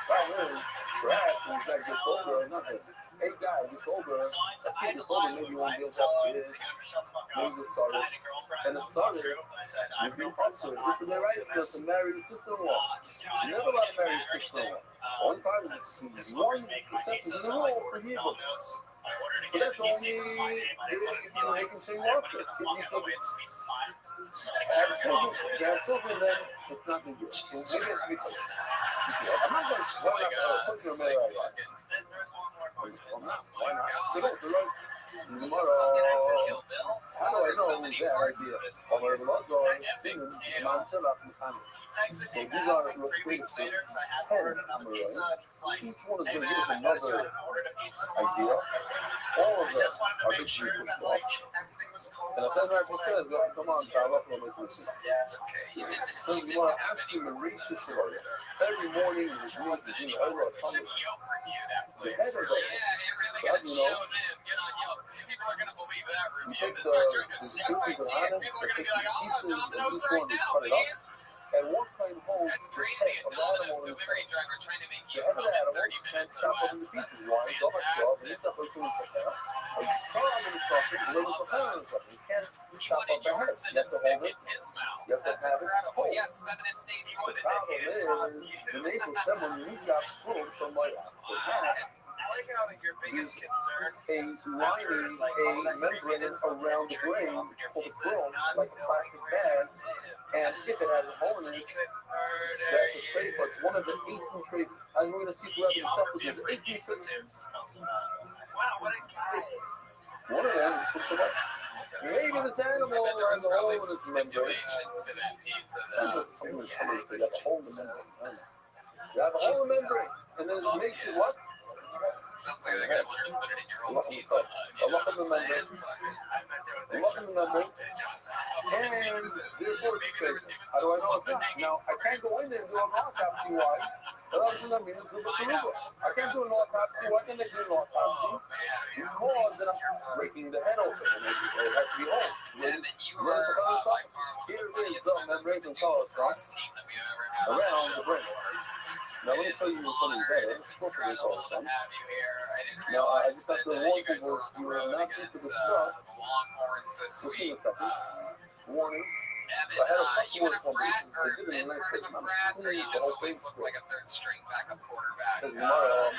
Not really. Trash when you guys get older or nothing. Hey, guy, gets older. So I had to lie to him, right? Tell him to get him to shut the fuck up. Maybe the But son I had a girlfriend, and the that was son not is true. I said, I have a you've been girlfriend, so fucked I'm with. not This is the going right to stuff this. to marry the sister-in-law. Just, I didn't Never want let to get marry mad or anything. sister-in-law. One time This one fucker's making my except pizza, for so I like to for order him. Domino's. I ordered But again, that's he sees it's my only name. I didn't want to if feel you're like, making sure I you didn't want want to get this. the fuck out of the way, this pizza's mine. children, then it's not the good. Jesus Maybe it's Christ. I'm not going It's to just like, put your it's mail like out. fucking, There's one more point. oh my Why not? God. They're right. Fucking Tomorrow. Kill Bill? How do I There's so know many that parts idea? to this Or fucking. lots of singing, man, shut up, and kind of. Texted me So these back are like the 3 weeks things later because I hadn't that ordered another pizza. And he was like, each one is hey going to man, give us I noticed you another hadn't ordered a pizza in a while. idea. All of I them just wanted to are make big sure people that off. like everything was cool. And if that actually says, well, come on, Kyle, up on this. Yeah, it's Okay, you So didn't you want to have ask any him to more reach than this this. way. Every morning, there's music, you know, over a We should hundred. Yelp review that The place. head of Yeah, it. it really So, gonna you show know, them. Get on Yelp. Because people are gonna believe that you review. take This guy drank a the sip truth right and there. honest, People are and gonna take be the like, pieces I'll of have Domino's each right one and now, cut it up. please. And one kind of home That's to crazy. take A a lot of Domino's more delivery driver trying to make the you head of come the in animal 30 can't minutes or stop on the less. pieces. That's Why? Go back job, fantastic. eat that person in the car. Like, some of the stuff, I little love something, something. You can't He chop wanted up the your head. You have cinnamon to stick hold in it. his mouth. You have to That's have it incredible. whole. Yes, feminist stays The wanted problem to is, the neighbor someone you got food from like I like how your biggest concern a lining, a membrane around the brain called the chrome, like a plastic bag, and if it has a hole in it, that's a trait, but it's one of the 18 traits. As we're going to see throughout the receptacles, there's 18 traits. wow, what a guy. One of them is put it up. Maybe this animal I bet there has was a hole probably in some its membrane. stipulations to that pizza. Somebody said you have a hole in the membrane. You have a hole in the membrane, and then it makes you what? Sounds like that guy wanted to put it in your own Look Pizza Hut. You know what I'm saying? in the membrane. And therefore, Maybe there was even how do I some know it's not? eliminating Now, I can't go in there and do an autopsy. Why? But other than that, means it's a cerebral. I can't do an autopsy. Why can't they do an autopsy? Because then I'm breaking the head open. And it has to be home. And then you Run are some other by stuff. far one of Here the it is, funniest members of the membrane dual college, cross team that we've ever had on around the the show brain. before. Now, let me It show is you an something honor. better. It It's is supposed to be incredible called to have you here. I didn't Now, I realize just have that to you warn guys people were on if the you are road not into against the stuff. the Longhorns this We'll see in week. a second. Warning. Evan, I had a you in a couple of frat ones. or They did it been in part of nice a way. frat, or you just The whole always thing look like a third string backup quarterback? Says tomorrow,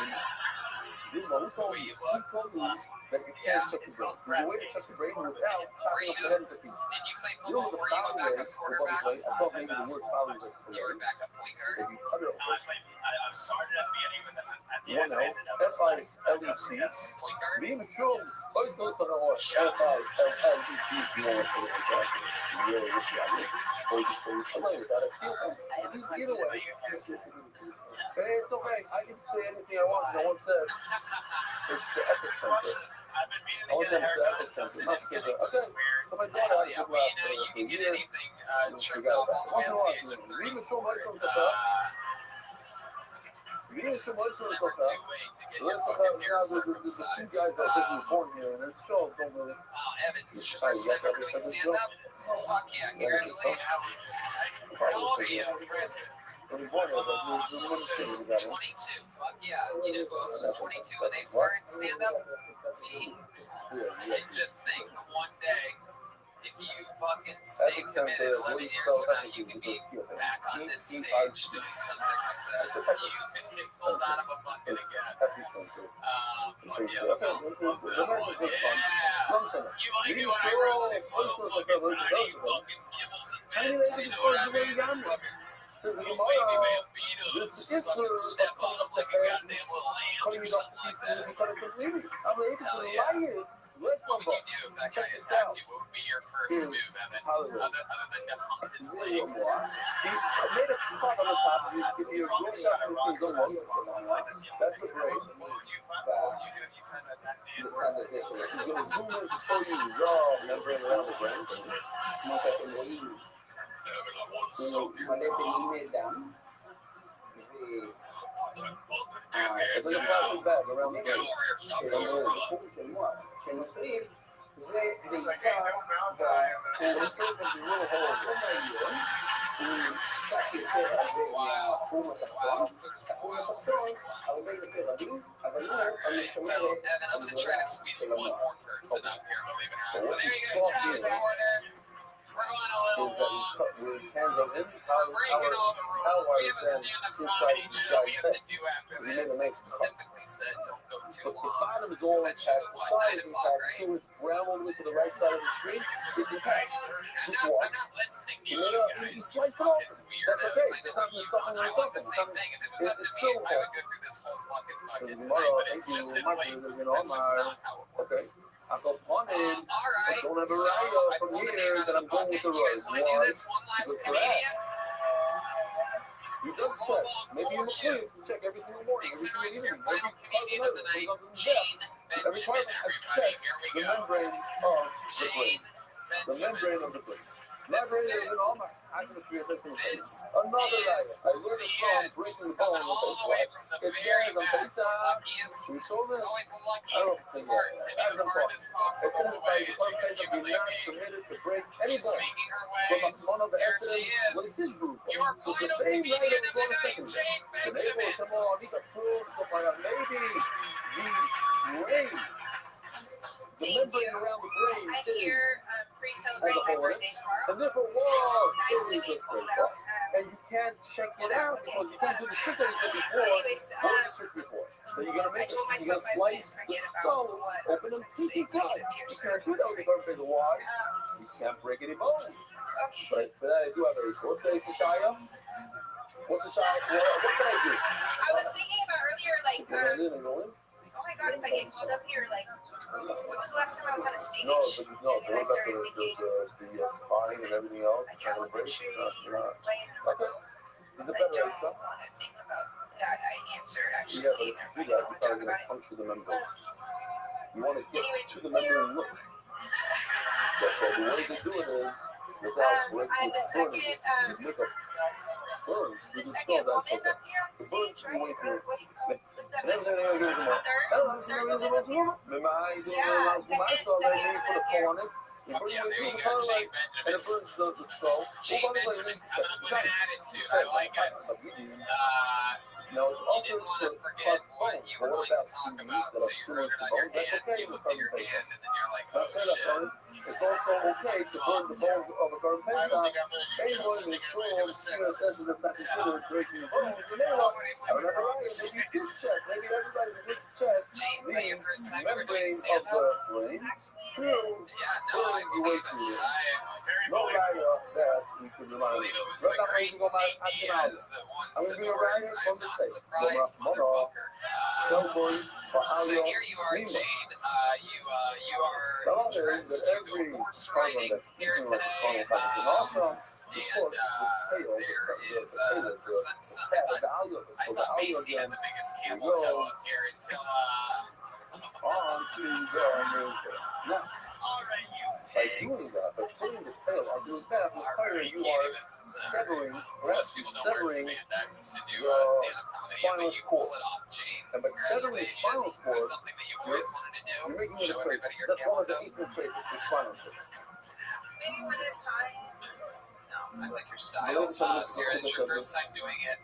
Just you know, who told way you? you look. Who told you that you can't check your brain? There's a way to check your brain without chopping up the head into pieces. Did you play You know football? the Were you a foul backup rate, quarterback? I thought maybe the word foul rate for You were a you. backup point guard. If you cut it off, I started at the beginning, but then at the one end, I L, ended up as F-I-L-E-C. Point guard? Being sure, both notes are all F-I-L-L-E-C, if you want to say it like that. You really wish you had it. Or you can say it's familiar, that I feel either way. It's okay, I can say anything I want. No one said it's the epicenter. I've been meaning I to was get a at the haircut. epicenter. It's Not getting because so okay. weird. So my dad Oh, had yeah, a good well, laugh you for can get years. anything Don't trimmed forget off about all it. the Once way in a up while, to the age of reading so 34. much on stuff. Reading so much on It's stuff. never too late to get your Let's fucking about hair now the two circumcised. guys that was born here, and their shows don't really. Oh, Evans, this is your first time ever doing stand-up? Oh, fuck yeah, congratulations. How old are you? Impressive. When he's born here, but there's one thing we got. 22. Fuck yeah. You know who else was 22 when they started stand-up? Me. And just think, one day, if you fucking stay committed 11 years from now, you can be back on this stage doing something like that. You could get pulled out of a bucket again. Fuck yeah, love that one. Yeah. You like it when I roast these little fucking tiny fucking kibbles and bits, you know what I mean? This fucking little baby Bambinos just fucking step on them like a goddamn little lamb or something like that. Hell yeah. What would you do if that guy attacked you? What would be your first move, Evan? Other than to hump his leg? He made a cut on the top of it. If you're going up, this is almost. That's the break. What would you do if you found out that man The was transition. He's going to zoom in to show you raw membrane around the brain. Evan, I want to soak your cock. It's like a plastic bag around the Get brain. over here, stop fucking around. It's like, ain't no mouth eye on And the surface is little holes. Wow. Wow. So there's wow. Well, Evan, I'm going to try to squeeze one more person up here, believe it or not. So there you go, John Warner. We're going a little long. of him, breaking all the rules. We have a then stand-up inside comedy these show we guys' have to head. do after He made this. a They nice cut. specifically said don't go too But the long. bottom is all That intact. shows The what, side 9 is o'clock, intact. right? So it's brown all the way to the right side of the screen. It's intact. Just I'm watch. not listening to You you know, guys. you slice it Fucking open. weirdos. That's okay. I It's know not what you something want. I like want the something. same thing. If it was up to It's me, still I would go through this whole fucking So bucket the tonight, but tomorrow, it's just you simply, that's just not how it okay. works. I go on in. All right, Don't have a so right I from pulled the here name out that of I'm the going bucket. with the You guys right. want to do Why? this one last Good for comedian? You just check. Maybe you McLean check every single morning, every Thanks single for your evening, final comedian of the night, Jane. Jane Every part Benjamin, I everybody. check Here we the go. membrane of the brain. Jane The Benjamin. membrane of the brain. This is Membrane it. is in all my atmosphere. This Another diet. is I learned it the from end. breaking the Coming bone all with the way the from the It very says on back, the Pesa, luckiest. we saw It's this. always the I lucky don't think part that. to be the farthest It possible says away by as the you page can of the humanly not be. permitted to break any She's bone. making her But way. one of the Here she accidents was is. his group. Your So the final same night comedian it of was the on the night, second day. Jane The neighbor Benjamin. come on, he got proof, stuff like that. Maybe the brain, the Thank membrane you. around the brain I'm is here pre-celebrating my birthday tomorrow. a different It's wall. nice to be pulled out. And you can't check it out because you can't do the trick that you did before. Anyways, What is the trick before? So you're gonna I make told this, you're myself gonna I wouldn't slice the forget skull, about what I open was and going to say peek to inside. get a piercing. You can't do that with the birthday. Why? You can't break any bones. Okay. But for that, I do have a what's the Shia? What's the Shia? What can I do? I was thinking about earlier, like, Go in and go in? oh my god, if I get called up here, like, when was the last time I was on a stage? No, but no, And then I what about started thinking, the spine and everything else? like, elementary, like, playing in Okay. schools. Is I it better don't answer? want to think about that answer, Yeah, actually. but if you do that, Never you're mind. probably Talk going about to it. puncture the membrane. You want to get Anyways, to the membrane look. That's all. The way to do it is without breaking I'm the second, you make a burn. the second woman up here on stage, right? Or what was that? Third woman up here? Yeah, second woman up here. Yeah, there you go, Jane And it Benjamin. burns the skull. Jane Benjamin coming up with an attitude. I like it. No, it's You also didn't want to the forget cut what bone. you were What going to about talk CBD about, that so are you similar wrote it to on bone? your That's hand, okay you with looked at your carbon hand, and then you're like, Not oh saying that, shit. Tony. It's also okay to burn the bones of a carbon I don't think I'm going to do Anyone jokes. I in think I'm control going to do a of the census. is not considered breaking the bones. You know what? I don't know why. Maybe you do check. Maybe everybody that gets checked. Jane, is that your first time ever Membrane doing of stand-up? the brain. Actually, it is. Yeah, no, I believe it. Very No believable. writer that we should I remind believe you. it was the great Nate Diaz that once I'm said gonna be the a words, writer I from am the not States. surprised, motherfucker. Cowboy for So audio. here you are, Lima. Jane. You are Tell us dressed that to go every horse program riding that's here speaking like a song today. about it. And also, the And sort of tail, there is, for some, the I value of it. thought So the audio Macy had again the biggest camel toe up here until, on to the main thing. Now, all right, you by doing pigs. that, by putting the tail on doing that, the fire you are severing, Most people don't wear severing spandex to do the stand-up comedy, spinal but you cord. pull it off, Jane. And by severing the spinal Congratulations. Is cord, this something that you always wanted to you're do? making it Show a everybody your That's one camel of the toe? equal traits of the spinal cord. Maybe one at a time. No, I like your style. Sarah, it's your first time doing it.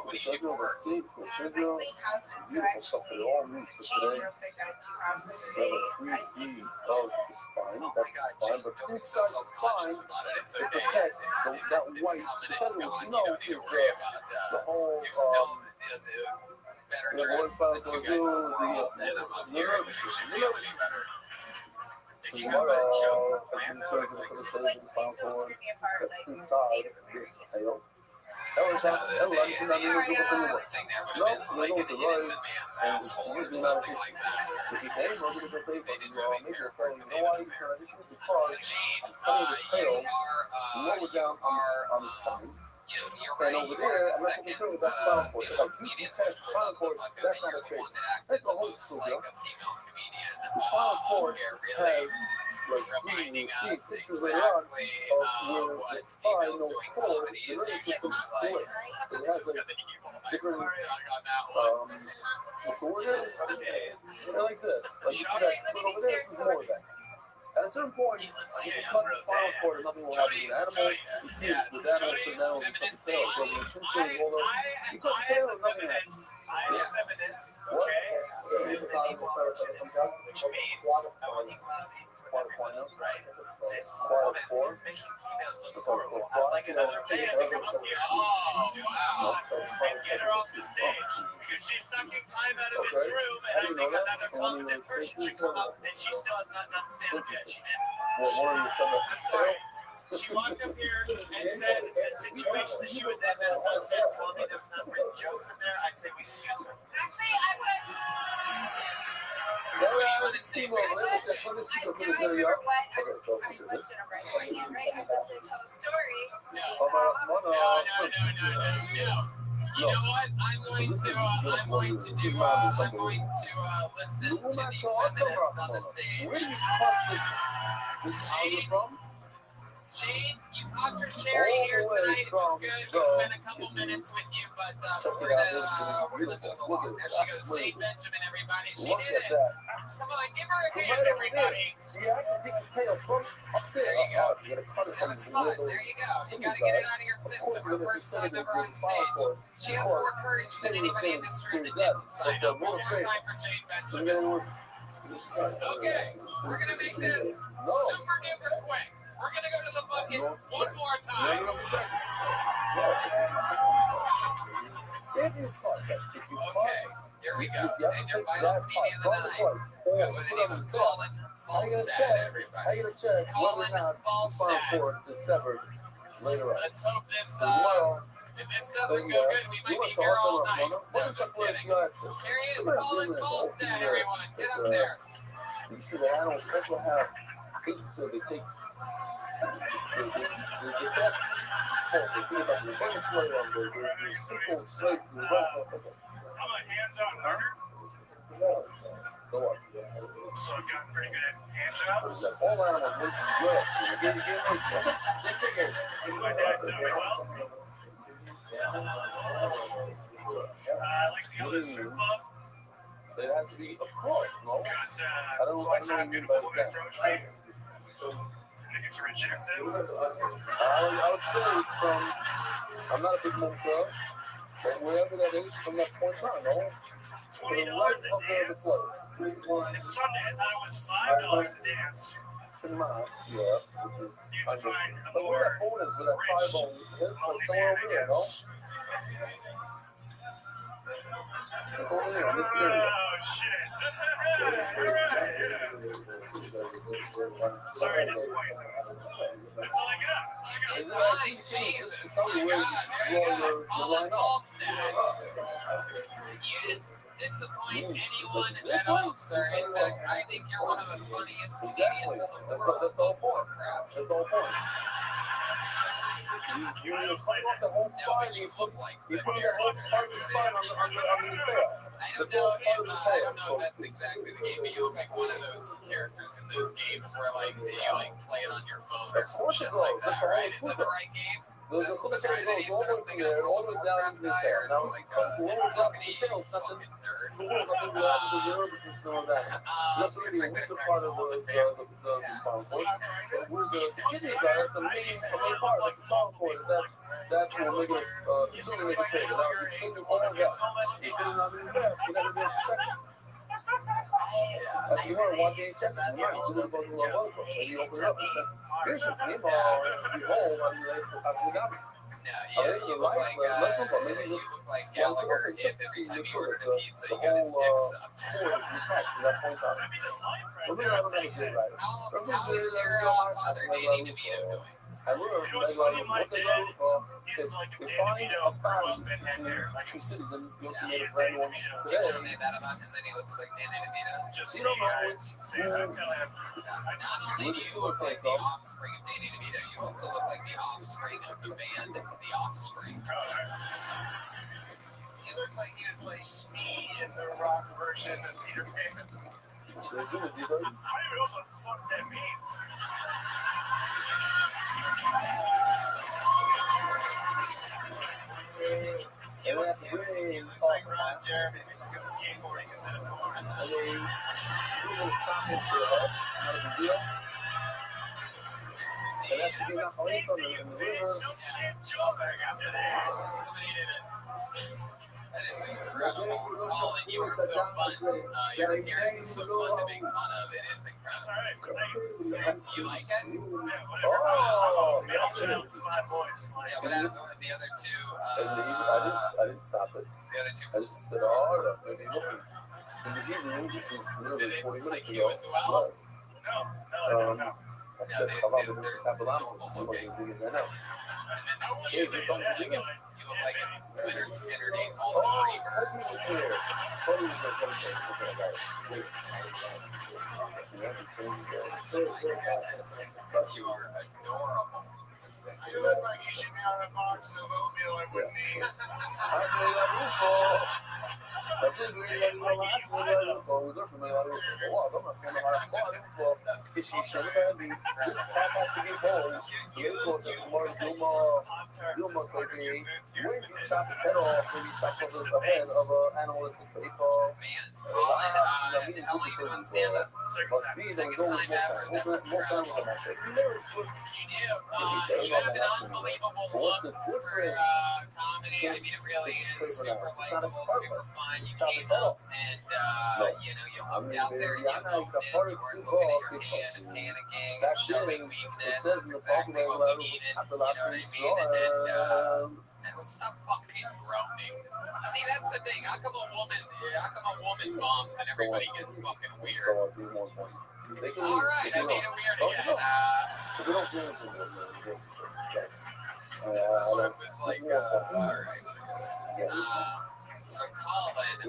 What do you do for work? I clean houses, so Beautiful stuff. They all move for change today. real quick. I have 2 houses a We day. have a 3D of the spine. Oh my That's the God, spine. Jane, But don't be so inside the self-conscious spine, about it. It's it okay. protects It's that white coming, it's feather, gone. which You don't need to worry the about whole, you're still better the dressed one than the 2 guys in the world, and I'm up here and you should feel any better. Did you have a joke planned though? Like, Just like, please don't tear me apart. that's Like, inside Native this American. tail. the only thing that would have been like an innocent man's asshole or something like that. They didn't have any terrible So Jane, you are on the spine. you're And right. over You there, are the I'm not second concerned with that spinal cord. female comedian who's pulled up the bucket, but you're the one that acted the most like a female comedian. The spinal cord Here, has really reminding reminding see us pictures later on exactly of where what the spine, females no doing cord, comedy the is nervous system usually split. like. It Just has got like the evil different, tongue on that one. what's the word? They're like this. Like you see that split over there, this is more of that. At a certain point, you can cut the spinal cord and nothing will happen to the animal. You see it with animals, certain animals, you cut the tail. So when you pinch it, hold up, you cut the tail and nothing happens. I am a feminist, What? okay? I'm an equality, which means I want equality for everybody, right? this woman is making females look horrible. I'd like another man to come up here. Oh, wow. And get her off the stage. Because she's sucking time out of this room, and I think another competent person should come up, and she still has not done stand-up yet. She didn't. I'm sorry. She walked up here and said the situation that she was in, that is not stand-up comedy, there was not written jokes in there. I say we excuse her. Actually, I was. What do you want to say? I remember what I was going to write beforehand, right? I was going to tell a story. No. You know what? I'm going to listen to the feminists on the stage. Where do you cut this album from? Jade, you popped your cherry here tonight. It was good. We spent a couple minutes with you, but we're gonna move along. There she goes, Jade Benjamin, everybody. She did it. Come on, give her a hand, everybody. There you go. That was fun. There you go. You gotta get it out of your system. Her first time ever on stage. She has more courage than anybody in this room that didn't sign up. One more time for Jade Benjamin. Okay, we're gonna make this super duper quick. We're going to go to the bucket one more time. Okay, here we go. And your final comedian of the night goes by the name of Colin Falstad, everybody. Colin Falstad. Let's hope this, if this doesn't go good, we might be here all night. No, just kidding. Here he is, Colin Falstad, everyone. Get up there. You see the animals also have pizza. They take I'm a hands-on hunter, so I've gotten pretty good at hand jobs. My dad taught me well. I like to go to the strip club. There has to be, of course, no? Because it's one time beautiful woman approached me. I get to reject them. I would say from, I'm not a big moon girl, but wherever that is from that point on, no? $20 a dance. And Sunday, I thought it was $5 a dance. Yeah, You have to find a more rich, lonely man, I guess. Oh, shit. Sorry to disappoint you. That's all I got. It's fine, Jesus. Oh my God, there you go. Colin Falstad. You didn't disappoint anyone at all, sir. In fact, I think you're one of the funniest comedians in the world. That's Warcraft. That's the whole point. You look like the character. I don't know if that's exactly the game, but you look like one of those characters in those games where like you like play it on your phone or some shit like that, right? Is that the right game? Is that right? That I'm thinking of World of Warcraft guy, or is it like talking to you, fucking nerd? Looks like that part of the family. That's what make us assuming they can take it That's you were watching something. You might do it both you open up. Here's your game You look like Gallagher if every time you ordered a pizza, you got his dick sucked. How is your father, Danny DeVito, doing? You know what's funny? My dad is like a Danny DeVito grew up and had hair. He is Danny DeVito. People say that about him, that he looks like Danny DeVito. Just me, I say that until I have. Not only do you look like the offspring of Danny DeVito, you also look like the offspring of the band The Offspring. He looks like he would play Speed in the rock version of Peter Pan. I don't even know what the fuck that means. It looks like Ron Jeremy makes good skateboarding instead of porn. Damn, Stacey, you bitch! Don't change your back after that. Somebody did it. That is incredible. Colin, you are so fun. Your appearance is so fun to make fun of. It is incredible. That's all right. You like it? Oh, Middle child, 5 boys. Yeah, what happened with the other two? I didn't stop it. The other two. I just said, oh, maybe listen. In the evening, which was literally 40 minutes ago, as well? No. I said, how about we do some Capilamos? I'm going to do it right now. You look like if Leonard Skinner ate all the free birds. My goodness, you are adorable. You look like you should be on a box of oatmeal and wouldn't eat. How long you been doing stand-up? Second time ever. That's incredible. You have an unbelievable look for comedy. I mean, it really is super likable, super fun. You came up and, you looked out there and you owned it. You weren't looking at your hand and panicking and showing weakness. That's exactly what we needed. You know what I mean? And stop fucking groaning. See, that's the thing. How come a woman bombs and everybody gets fucking weird? All right, I made it weird again. This is what it was like. All right. So Colin,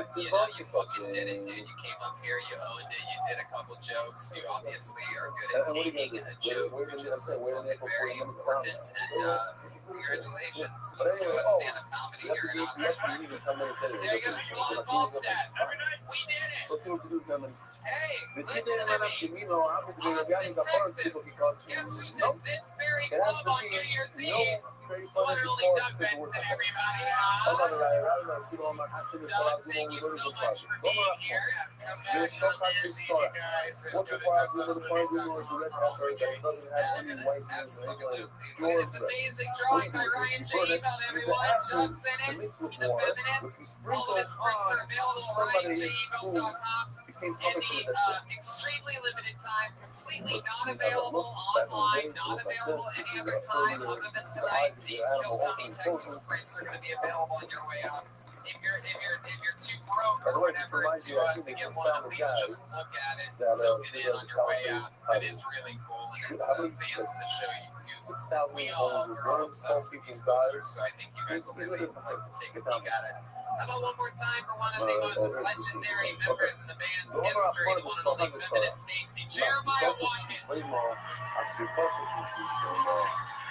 you fucking did it, dude. You came up here, you owned it, you did a couple jokes. You obviously are good at taking a joke, which is fucking very important. And congratulations to stand-up comedy here in Austin. There you go, Colin Ballstead. We did it. Hey, listen to me. Austin, Texas. Guess who's in this very club on New Year's Eve? Literally Doug Benson, everybody. Doug, thank you so much for being here. Come back on New Year's Eve, you guys. Go to Absolutely. Look at this amazing drawing by Ryan J. Emailed everyone. Doug's in it. He's a feminist. All of his prints are available at RyanJemail.com. In the extremely limited time, completely not available online, not available any other time other than tonight. The Kill Tony Texas prints are going to be available on your way out. If you're too broke or whatever to get one, at least just look at it, soak it in on your way out. It is really cool, and it's fans of the show. We're all obsessed with these posters, so I think you guys will really like to take a peek at it. How about one more time for one of the most legendary members in the band's history, the one and only feminist Stacy, Jeremiah Watkins.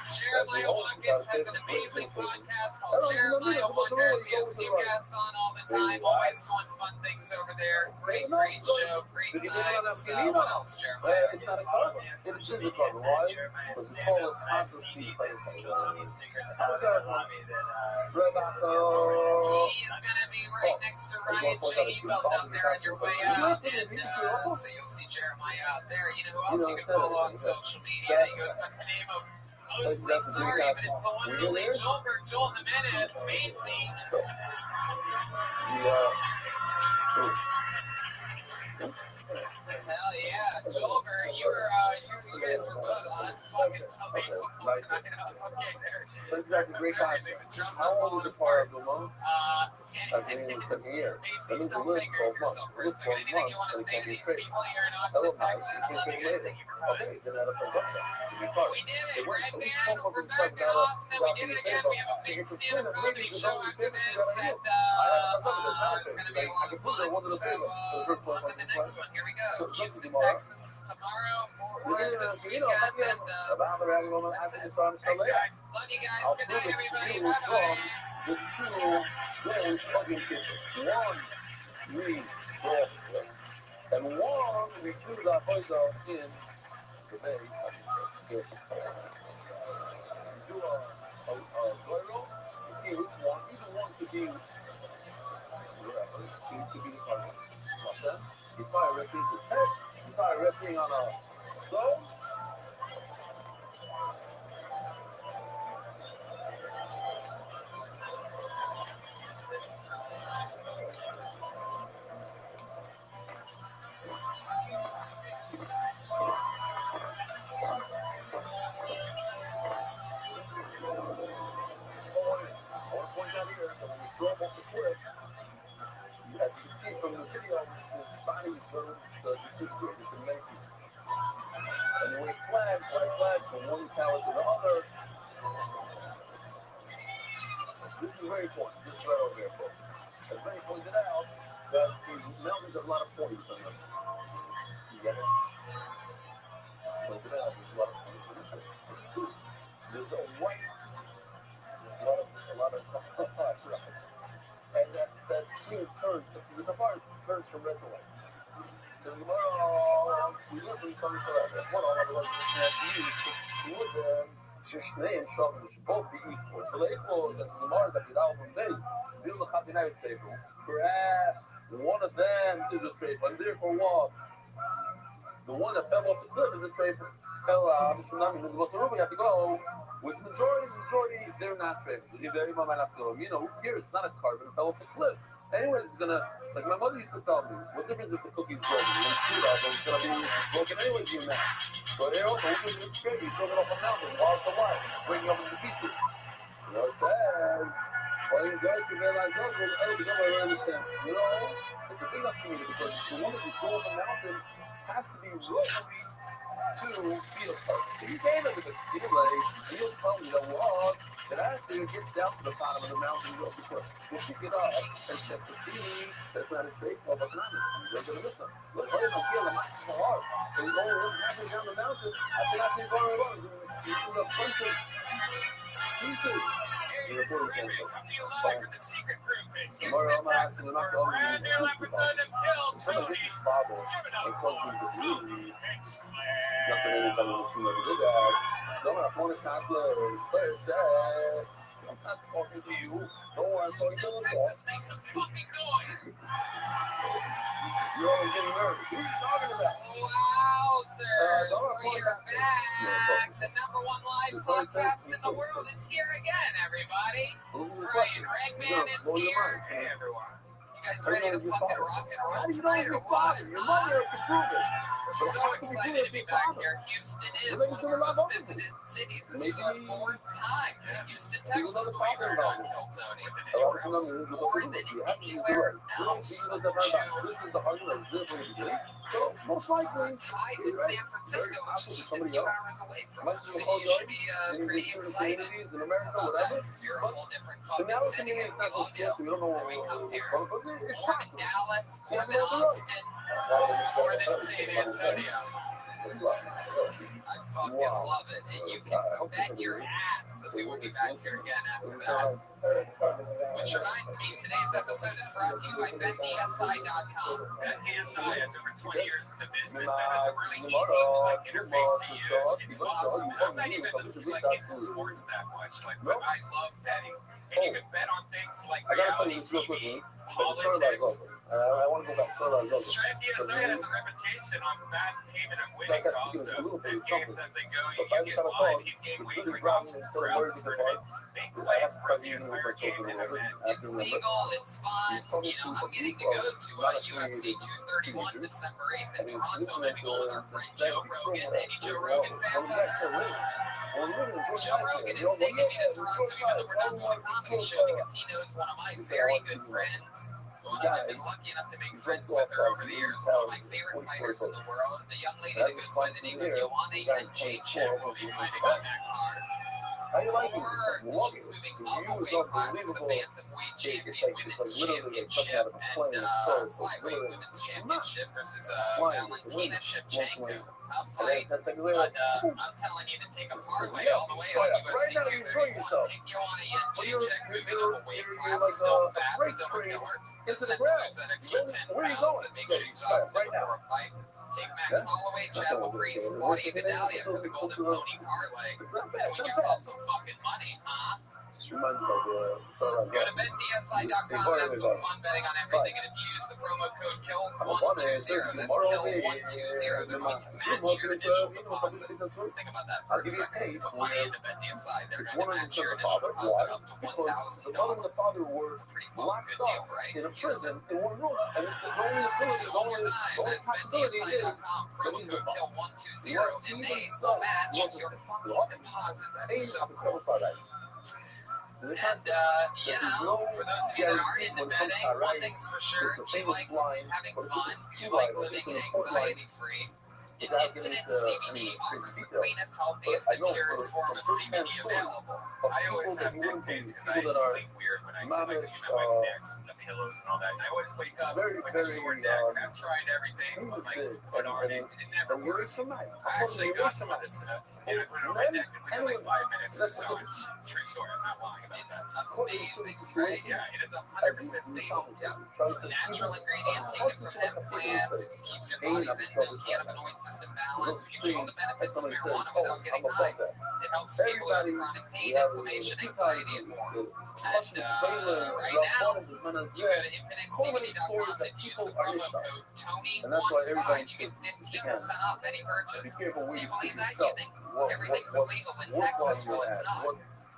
Jeremiah Watkins has an amazing podcast called Jeremiah Wonders. He has new guests on all the time, always doing fun things over there. Great show, great times. What else, Jeremiah? It's not a cover. It is a cover. Why? Because we call it constantly. He's gonna be right next to Ryan J. Belt out there on your way out, and so you'll see Jeremiah out there. You know who else you can follow on social media? He goes by the name of Mostly Sorry, but it's the one and only Joelberg, Joel Jimenez, Macy. Hell yeah, Joelberg, you guys were both on fucking amazing tonight. Okay, there. That's a great time. How old is the part of the month? In the second year. Macy, still figuring yourself for a second. Anything you want to say to these people here in Austin, Texas? Okay, then that'll come up. We did it, Red Band. We're back in Austin. We did it again. We have a big stand-up comedy show after this that is going to be a lot of fun. So, on to the next one. Here we go. Houston, Texas is tomorrow. Fort Worth this weekend. And that's it. Thanks, guys. Love you guys. Good night, everybody. Bye-bye. And one, we do that voice out in the base. You do a duelo and see which one. Either one could be whatever. It could be the partner. Watch that. You fire everything to tech. You fire everything on a stove. 6th grade, it's in 1960. And they wave flags, white flags, from one tower to the other. This is very important. This is right over here, folks. As Benny pointed out, that these mountains have a lot of points on them. You get it? Pointed out, there's a lot of points on them. There's a white, there's a lot of, right. And that stream turns, this is in the bar, it turns from red to white. So tomorrow, we learn from something so that one of the ones that you use to wood them. ששניהם שווים שבו באיקו, ולאיקו that the Mars that did album days, deal the Chabinite table. Perhaps one of them is a trade, and therefore what? The one that fell off the cliff is a trade. We have to go with majority, they're not trade. You know, who cares? It's not a carbon, it fell off the cliff. Anyways, it's gonna, like my mother used to tell me, what difference if the cookie's broken? You don't see that, but it's gonna be broken anyways, you know. So they're also looking at the trade, he's throwing it off a mountain, wall to wall, breaking up into pieces. You know what it says? Well, you guys can realize those will become a real sense. You know, it's a big enough community because the one that you throw off a mountain has to be rotary to feel part. If you can't look at the feel probably the log that actually gets down to the bottom of the mountain real quick. We'll pick it up and set the ceiling. That's not a trade for but not you're gonna miss them. Look, I don't feel like it's so hard. So you go halfway down the mountain, I think going along, you see the bunch of pieces. Hey, this is Rabbi coming to you live from the secret group in Houston, Texas for a brand new episode of Kill Tony. Give it up for Tony I'm not talking to you. Don't worry, I'm talking to you. Texas, make some fucking noise. You're always getting nervous. Who are you talking about? Wowzers, we are back. The number one live podcast in the world is here again, everybody. Brian Redman is here. Hey, everyone. You guys ready to fucking rock and roll tonight or what? Your mother can prove it. We're so excited to be back here. Houston is one of our most visited cities. This is our fourth time to Houston, Texas, believe it or not, Kill Tony. More than anywhere else. This is the argument. So, most likely, tied with San Francisco, which is just a few hours away from us. So you should be pretty excited about that, because you're a whole different fucking city, and we love you. And we come here more than Dallas, more than Austin, more than San Antonio. I fucking love it, and you can bet your ass that we will be back here again after that. Which reminds me, today's episode is brought to you by BetDSI.com. BetDSI has over 20 years in the business and has a really easy, quick interface to use. It's awesome. And I'm not even into sports that much, but I love betting. And you can bet on things like reality TV, politics. I want to go back. BetDSI has a reputation on fast payment and winnings also. And games as they go, you get live in-game wagering options throughout the tournament. Make plays from the entire game and event. It's legal, it's fun. You know, I'm getting to go to UFC 231 December 8th in Toronto. I'm going to be going with our friend Joe Rogan. Any Joe Rogan fans out there? Joe Rogan is taking me to Toronto even though we're not doing a comedy show because he knows one of my very good friends. I've been lucky enough to make friends with her over the years. One of my favorite fighters in the world, the young lady that goes by the name of Joanna Jędrzejczyk, will be fighting on that card. Or she's moving up a weight class to the bantamweight champion women's championship and flyweight women's championship versus Valentina Shevchenko. Tough fight, but I'm telling you to take a parlay all the way on UFC 231. Take Joanna Jędrzejczyk moving up a weight class, still fast, still a killer. Doesn't have to lose that extra 10 pounds that makes you exhausted before a fight. Take Max Holloway, Chad LaPrice, Claudia Vidalia for the Golden Pony parlay. And win yourself some fucking money, huh? Go to BetDSI.com and have some fun betting on everything. And if you use the promo code KILL120, that's KILL120, they're going to match your initial deposit. Think about that for a second. Put money into BetDSI, they're going to match your initial deposit up to $1,000. It's a pretty fucking good deal, right? Houston. So one more time, that's BetDSI.com, promo code KILL120, and they will match your fucking deposit. That is so cool. And, for those of you that aren't into betting, one thing's for sure, you like having fun, you like living anxiety-free. Infinite CBD offers the cleanest, healthiest, and purest form of CBD available. I always have neck pains because I sleep weird when I sleep. I can have my necks and the pillows and all that. And I always wake up with a sore neck. I've tried everything, like put on it, and it never works. I actually got some of this and I put it on my neck and within like 5 minutes it was gone. True story, I'm not lying about that. Amazing, right? Yeah, and it's 100% legal. It's a natural ingredient taken from hemp plants. It keeps your body's endocannabinoid system balanced. Gives you all the benefits of marijuana without getting high. It helps people who have chronic pain, inflammation, anxiety, and more. And right now, you go to infinitecbd.com and use the promo code TONY15. You get 15% off any purchase. Do you believe that? You think everything's illegal in Texas? Well, it's not.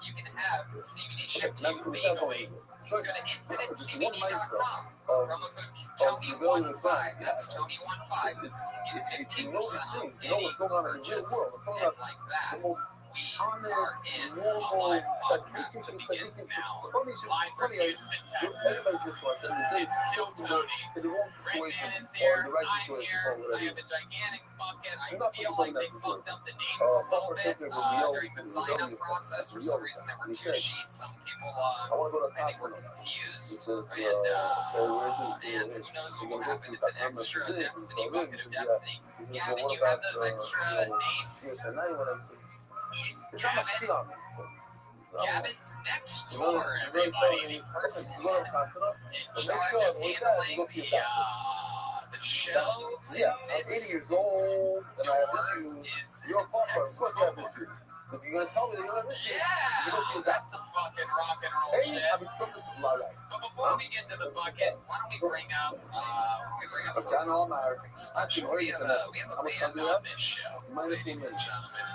You can have CBD shipped to you legally. Just go to infinitecbd.com. Promo code TONY15. That's TONY15. Get 15% off any purchase. And like that, we are in a live podcast that begins now. Live from Houston, Texas. It's Kill Tony. Redman is here. I'm here. I have a gigantic bucket. I feel like they fucked up the names a little bit during the sign-up process. For some reason, there were 2 sheets. Some people, I think, were confused. And who knows what will happen. It's an extra Destiny bucket of Destiny. Gavin, you have those extra names? Gavin's next door, everybody. The person in charge of handling the show in this door is next door. Yeah, that's some fucking rock and roll shit. But before we get to the bucket, why don't we bring up something special? We have a band on this show, ladies and gentlemen.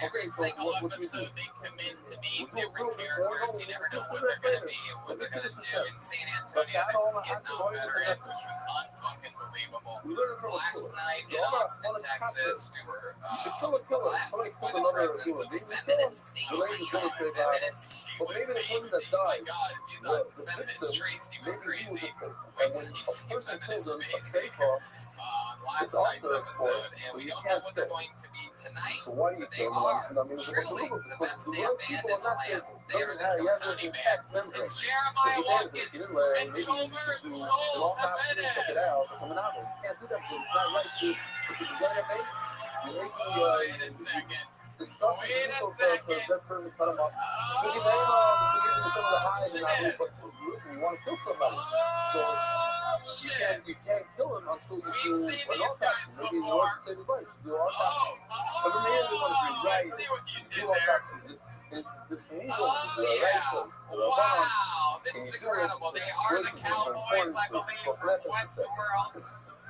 Every single episode, they commit to being different characters. You never know what they're going to be and what they're going to do. In San Antonio, they were getting on veterans, which was unfucking believable. Last night in Austin, Texas, we were blessed by the presence of feminist Stacy. Feminist Tracy. My God, if you thought feminist Tracy was crazy, wait till you see feminist Macy. Last night's episode, and we don't know what they're going to be tonight, but they are truly the best damn band in the land. They are the Kill Tony Band. It's Jeremiah Watkins and Joel Jimenez. Wait a second. Shit. You can't kill him until you We've seen these guys before. Save his life. I see what you did there. Wow, this is incredible. They are the Cowboys, I believe, from Westworld.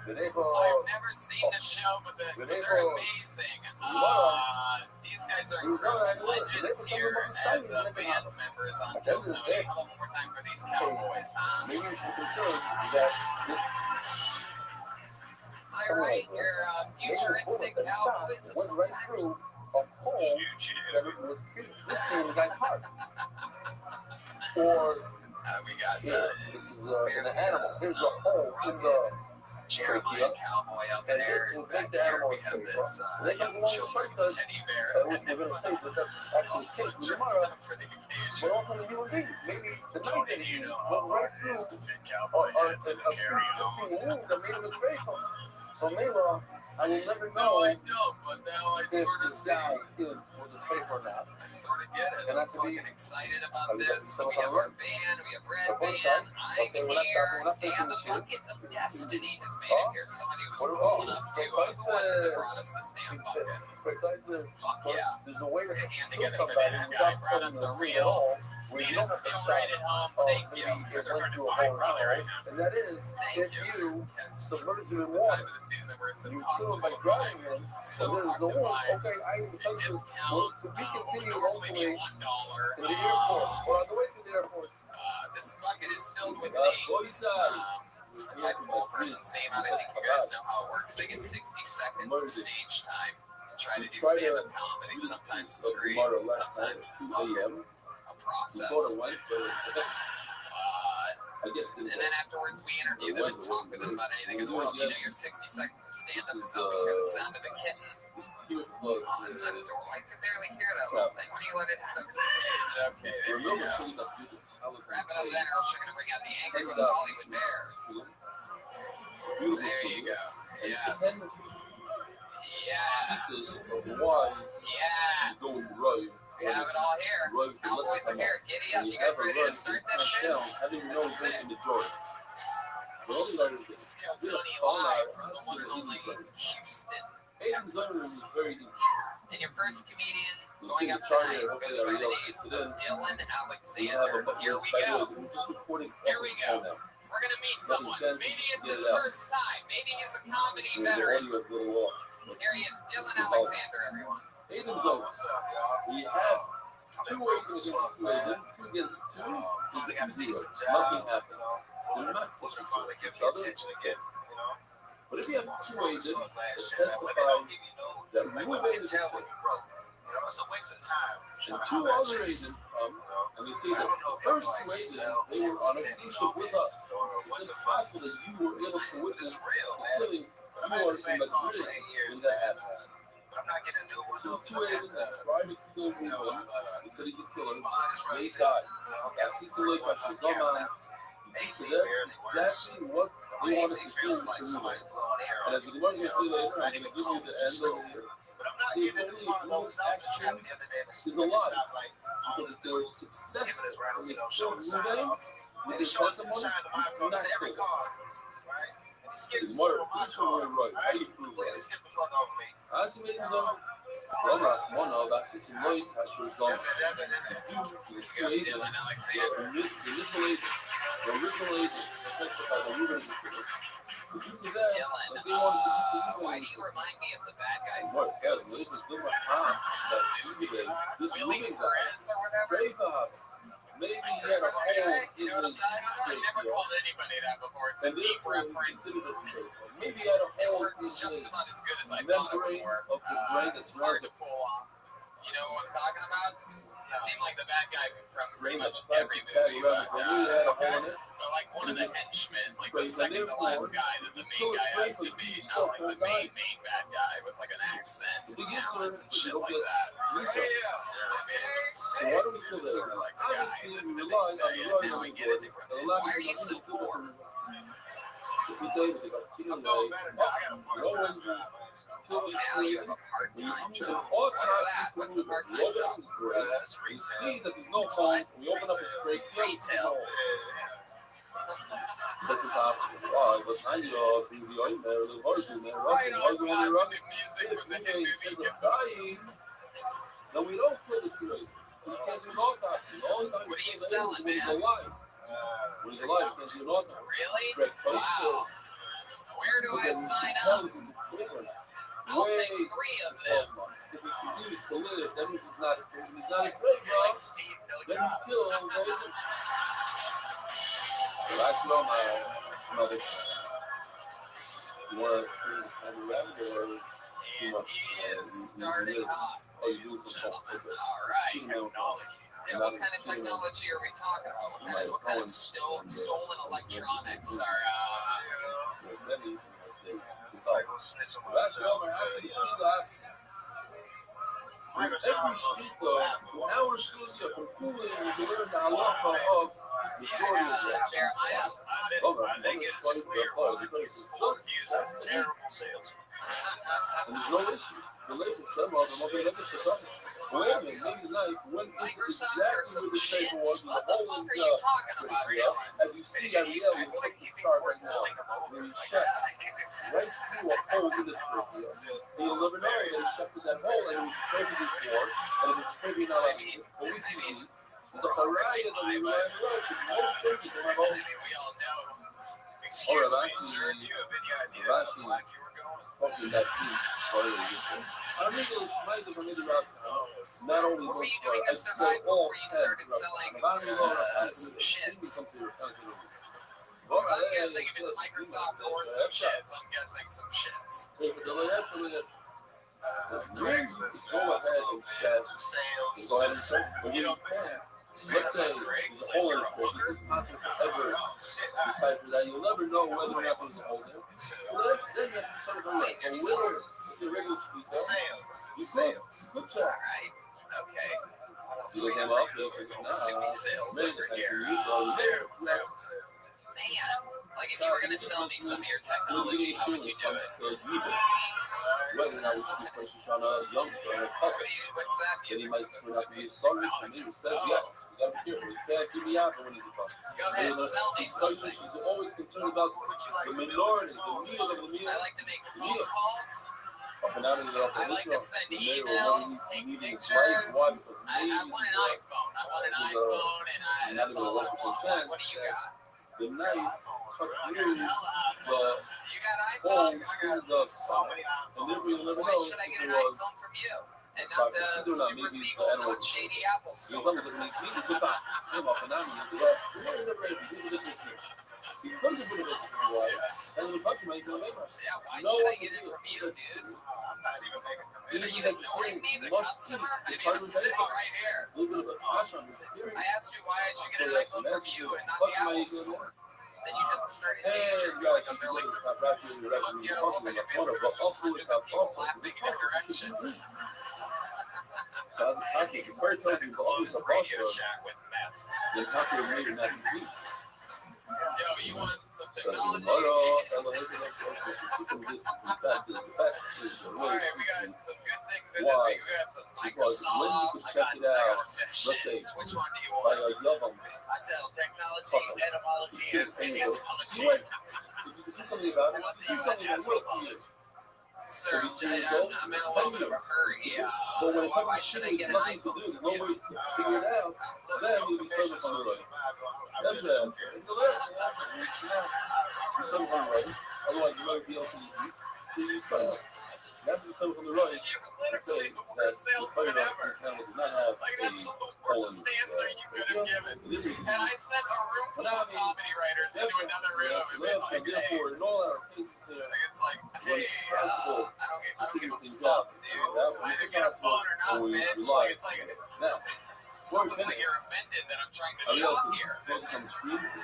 I've never seen the show, but they're amazing. These guys are incredible legends here as band members on Kill Tony. How about one more time for these Cowboys, huh? Maybe you should consider that this. Am I right? Your futuristic Cowboys of some right through a hole that was pre-existing in the guy's heart. Or we got this is an animal. Here's a hole in the Jeremiah Cowboy up there. Back here we have this young children's teddy bear. Also dressed up for the occasion. But also a human being. Maybe the Tony, do you know how hard it is to fit cowboy hats and carry on? that made him a great one. So maybe I will never No, know I don't, but now I if sort of this see. guy was a fake or not. I sort of get it. And I'm not to be- fucking excited about this. So we so have our band, we have Red Okay, Band, so- I'm okay, when I here, stop and the this shit. Bucket of Destiny has made it here. Somebody was cool enough to, who was it that brought us this damn bucket? Fuck yeah. There's a way Put to a hand kill together for somebody this without guy. Brought putting us a them real, where made you don't us have to feel stop. right at home. Thank you. Maybe They're hard to do a find whole probably round, right now. and that is Thank if you. you Yes, submerge this it is in the time water. of the season where it's You kill impossible it by to drowning find. him. So And there's hard the to wound. find. Okay, I The intend discount to be would continued normally be hopefully $1. in the airport or on the way to the airport. This bucket is filled with names. If I pull a person's name out, I think you guys know how it works. They get 60 seconds of stage time to try to do stand-up comedy. Sometimes it's great, sometimes it's fucking process. I guess And then afterwards, we interview them and talk with them about anything in the world. You know, your 60 seconds of stand-up is up. You hear the sound of a kitten. Oh, isn't that adorable? I can barely hear that little thing. When do you let it out of the stage? Okay, there you go. Wrap it up then, or else you're going to bring out the angry West Hollywood bear. There you go. Yes. Yes. Yes. We have it all here. Cowboys are here. Giddy up. You guys ready to start this shit? This is it. This is Tony live from the one and only Houston, Texas. And your first comedian going up tonight goes by the name of Dylan Alexander. Here we go. Here we go. We're going to meet someone. Maybe it's his first time. Maybe he's a comedy veteran. Here he is, Dylan Alexander, everyone. What's up, y'all? We have 2 against 2 against 2. Finally got a decent job, Looking to finally give me attention again, But if you have 2 agents that Women testify don't give you no, that like, women women can tell when you're broke. It's a waste of time. and 2 other agents come, and they say that the first 2 agents, they were on a cruise with us. It's impossible that you were able to witness It's real, the man. killing I've had the same of car for Madrid 8 years, when that man. happened. But I'm not getting a new one. So though, 'cause 2 I agents got, that tried to kill you know, women, I'm, they said he's a killer, my honest they rusted. died. I've got Sisi one Lake was cam on left. AC So that's barely works. exactly what My they wanted AC to do feels like to somebody blowing air And on as it. the Gemara will say later, Not I'm even going to give you cold, the just end of cold. the year. But I'm not See, giving it's it only mine though, because I was in traffic the other day and is a the lie. stopped like homeless Because they're dude successful. giving us rounds, When showing the sign they off. with And the it shows the testimony, sign to my car, not to every cool. car, right? And he's skipping The mother, over my this car, one right. How right? do you prove Look at that? this skip the fuck over me. I see maybe the one of that Sisi Lake has shows on. That's it. You go, Dylan Alexander. The original agent that testified that you were the killer. If you do that, Dylan, like they wanted to why do you remind me of the bad guy from What? Yeah, this Ghost? is good one. That's usually this Willie moving Perez or whatever? Braveheart. Maybe he had a hole in You know what I'm his talking about? I never radio. called anybody that before. It's a And deep therefore, he reference. considered it true. Maybe he had a It hole worked in just his about as good as I thought it would membrane work. of the brain that's Hard to around pull off. You know what I'm talking about? You seem like the bad guy from pretty brain much that's every plastic bag movie, around his but, brain. Maybe he had a hole in it. like one of the henchmen, like the Brain, and second to last therefore, guy that the main guy has to be, not like the main bad guy with like an accent and talent and shit like that. Lisa. So why do we feel It's sort that? of like the guy Obviously, that we the rely big on guy, the and right now I of get it. the Why are you so poor? If we David, they got killing I'm doing guy, better now. I got a no part-time injury, job. kill his Now you have a part-time job. What's that? What's the part-time job? That's We retail. see that there's no It's hole. what? We open up his break. Retail. That's a possible. Why? But I know the oil there, the husband there, Right on husband time there, with the music from the hit movie. dying. No, we don't kill the kid. So we can't do autopsy. What are you selling, man? When he's alive, can't do an autopsy. Really? Wow. Where do I sign up? I'll take 3 of them. If he's confused to live, that means he's not a drug, bro. Like Steve, no Then job. you kill him, baby. Well, I know my mother. You want to have a rabbit or too much? He is starting off. Oh, you do some Gentlemen, all right. Technology. Yeah, what kind of technology are we talking about? What kind of stolen electronics are? I go snitch on myself. Every street though, from our studio, from Kool-Aid, we learn the halacha of Jeremiah. I think it's clear why he's a terrible salesman. And there's no issue. The label, some of them, okay, look at the something. When maybe nice, when Microsoft or some exactly the shit? paper was, What the fuck are you talking about, yeah. As you see, I I realize feel like he thinks start we're right now. pulling him over. When you shut right through a hole in the strip, and you'll never know. They shut through that hole, and it was maybe before, and it was maybe not like what we need. The variety that we run around, because most babies don't have I all. mean, we all know. Excuse me, sir. Do you have any idea how black you were going? Talking that piece, I'm English, might have made it up. Not only What were those you doing to survive before you started selling some shits? Well, I'm guessing if it's Microsoft or some shits, I'm guessing some shits. Craigslist jobs, sales. Go ahead and You don't pay. let's say there's a hole in it, it's impossible to ever decipher that. You'll never know whether or not there's a hole there. So then you have to sort of go right. But where is your regular street though? You sales. Good job. Alright. Okay. You look them up, Suki sales over here. Man, like if you were gonna sell me some of your technology, how would you do it? Whether or not we keep pushing on a youngster or a couple. What's that Then he music might supposed to turn out to be be? a sorry for me. He says yes. You gotta be careful. You can't keep me out when he's a fuck. Go ahead, sell me something. She's always concerned about the minority, the meal of the meal. I like to make phone calls. Up and out of the I like to send emails, take pictures. I want an iPhone. I want an iPhone, and that's all I want. What do you got? The knife tucked through the You got hole iPhones? through the and then we'll never Why know should I get if an it was iPhone from you? And not the super legal, not shady Apple store. Yeah, why should I get it from you, dude? Are you ignoring me, the customer? I mean, I'm sitting right here. I asked you why I should get an iPhone from you and not the Apple store. Then you just started daydreaming. You're like, they're like, you had a little bit of business. There was just hundreds of people laughing in your direction. So I think the bird tells you always a Radio Shack with meth. then how can we make that complete? Yo, you want some So the technology? mother, Alright, we got some good things in this week. We got some because when you Microsoft. can check it out, let's say Which one do you by want? a Yavam, I sell technology, etymology, and paleontology. if you can do something about it, do something that will for you. Sir, I'm in a little bit of a hurry. But when it comes Why to should shit, I there's get an nothing to iPhone do. There's from no you? way to figure it out. Then you'll be service on the road. That's it. The last thing happens is you serve on the road. Otherwise, you might be able to eat. So you sign up. You have to serve on the road. You can literally be the worst salesman ever. Like, that's the worst answer you could have given. And I sent a room full of comedy writers into another room and been like, hey, it's like, hey, I don't give a fuck, dude. Either get a phone or not, bitch. Like, it's like, it's almost like you're offended that I'm trying to shop here. It's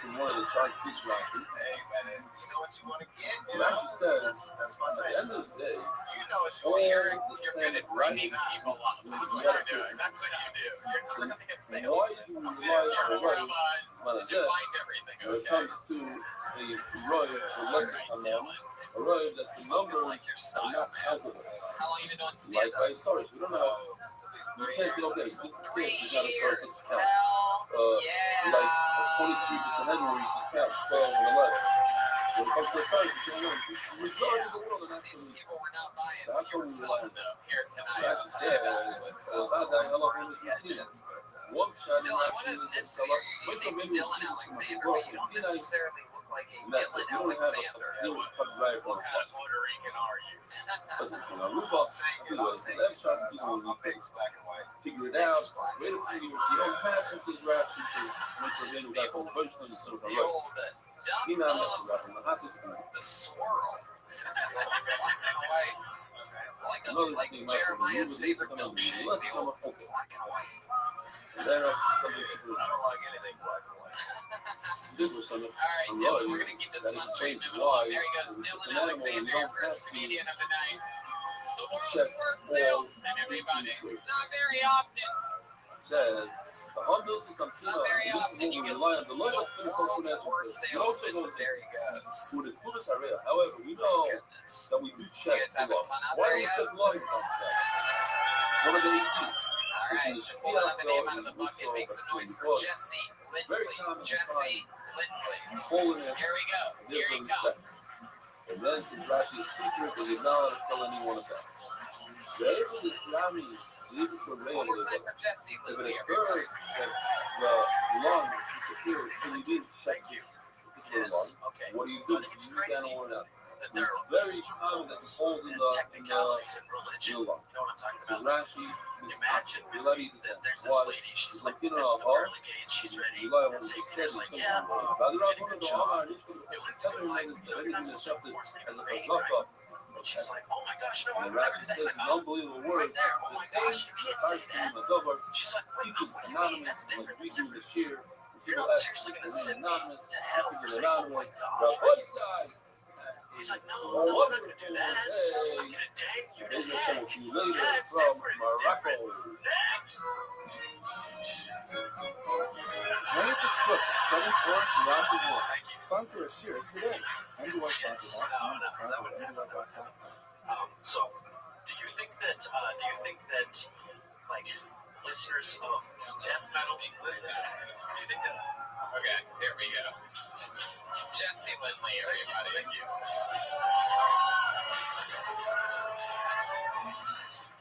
in one of the charts this round. Hey, man, you see what you want to get? It actually says, That's my at the thing. end of the day, You know what you So see. you're good at ringing people up. That's what you're doing. That's what you do. You're not really a why salesman. do you You're rely more on of a, did you find everything when it okay? comes to a road for lesser amount, a road that the Fucking numbers like your are style, not man. palpable. How long you been doing Like stand-up? by source, we don't know. You can't feel okay. This is 3 you gotta start years. this count. Hell Like yeah. 23% anywhere you can count 12 and 11. When it comes to the size, you can't know. The majority of the world is These actually people were not buying what you were selling though here tonight. That's just it. It was About that, how long has you seen it? One shot in Dylan, what action is is this a here? lot. Your name's Dylan Alexander, but you don't necessarily look like a Dylan Alexander. Right, What kind of Puerto Rican are you? listen, I'll take it. That shot, I'm mixed black and white. figure it out. Wait a few years. You don't have to say rap because once you're in, you got the version of the sort of The right. old He duck not of rapping. The hottest one. the swirl. Black and white. Like Jeremiah's favorite milkshake. The old black and white. Then something super. I don't like anything black and white. Did with something. Alright, Dylan, we're gonna keep this fun train moving along. There he goes, Dylan Alexander, your first comedian of the night. The world's worst salesman, everybody. It's not very often. Says the humble is something. It's not very often you get the world's worst salesman. There he goes. For the coolest area. However, we know Goodness. that we do You check. guys having fun out Why there do we yet? check logs on stuff? What are they eating? Alright, pull another name out of the bucket. Make some noise for Jesse Lindley. Jesse Lindley. Hole in it. Here we go. Here he comes. And then it's actually a secret that you're not allowed to tell anyone about. They're able to Islami, they're able to One more time for Jesse if it Lindley, occurs everybody. that the lung disappears and you didn't check this particular Yes. lung, Okay. what do? So I think it's You can't crazy order that. that It's there are very common that the holes in the technicalities in religion. lung. You know what I'm talking Because about? Rashi is Imagine you're not even that there's why this lady, she's it's like like, you the know, pearly gates, she's ready. you lie on And the Savior's like, stairs yeah, Rather you not did a one good of the job. Omar, you should You have lived a good life. everything You're is not supposed to accepted force as a anything, chazaka. right? She's like, oh my gosh, no, I And would never Rothschild do that. He's says like, an oh, unbelievable right word. there. Oh my gosh, you can't say that. She's like, wait, Secrets what do you mean? anonymous, That's different. like we That's do different. this year. You're not seriously going to send me anonymous, to hell for secrets saying, oh my anonymous. gosh. What side? He's like, no, I'm not going to do that. I'm going to dang you to They just heck. sent you later That's from different. It's Morocco. different. Next. Marriage is book spreading forth throughout the world. Sponsor a share today. Yes. No, that wouldn't happen. So, do you think that like listeners of death metal listen? Do you think that? Okay, here we go. Jesse Lindley, everybody. Thank you.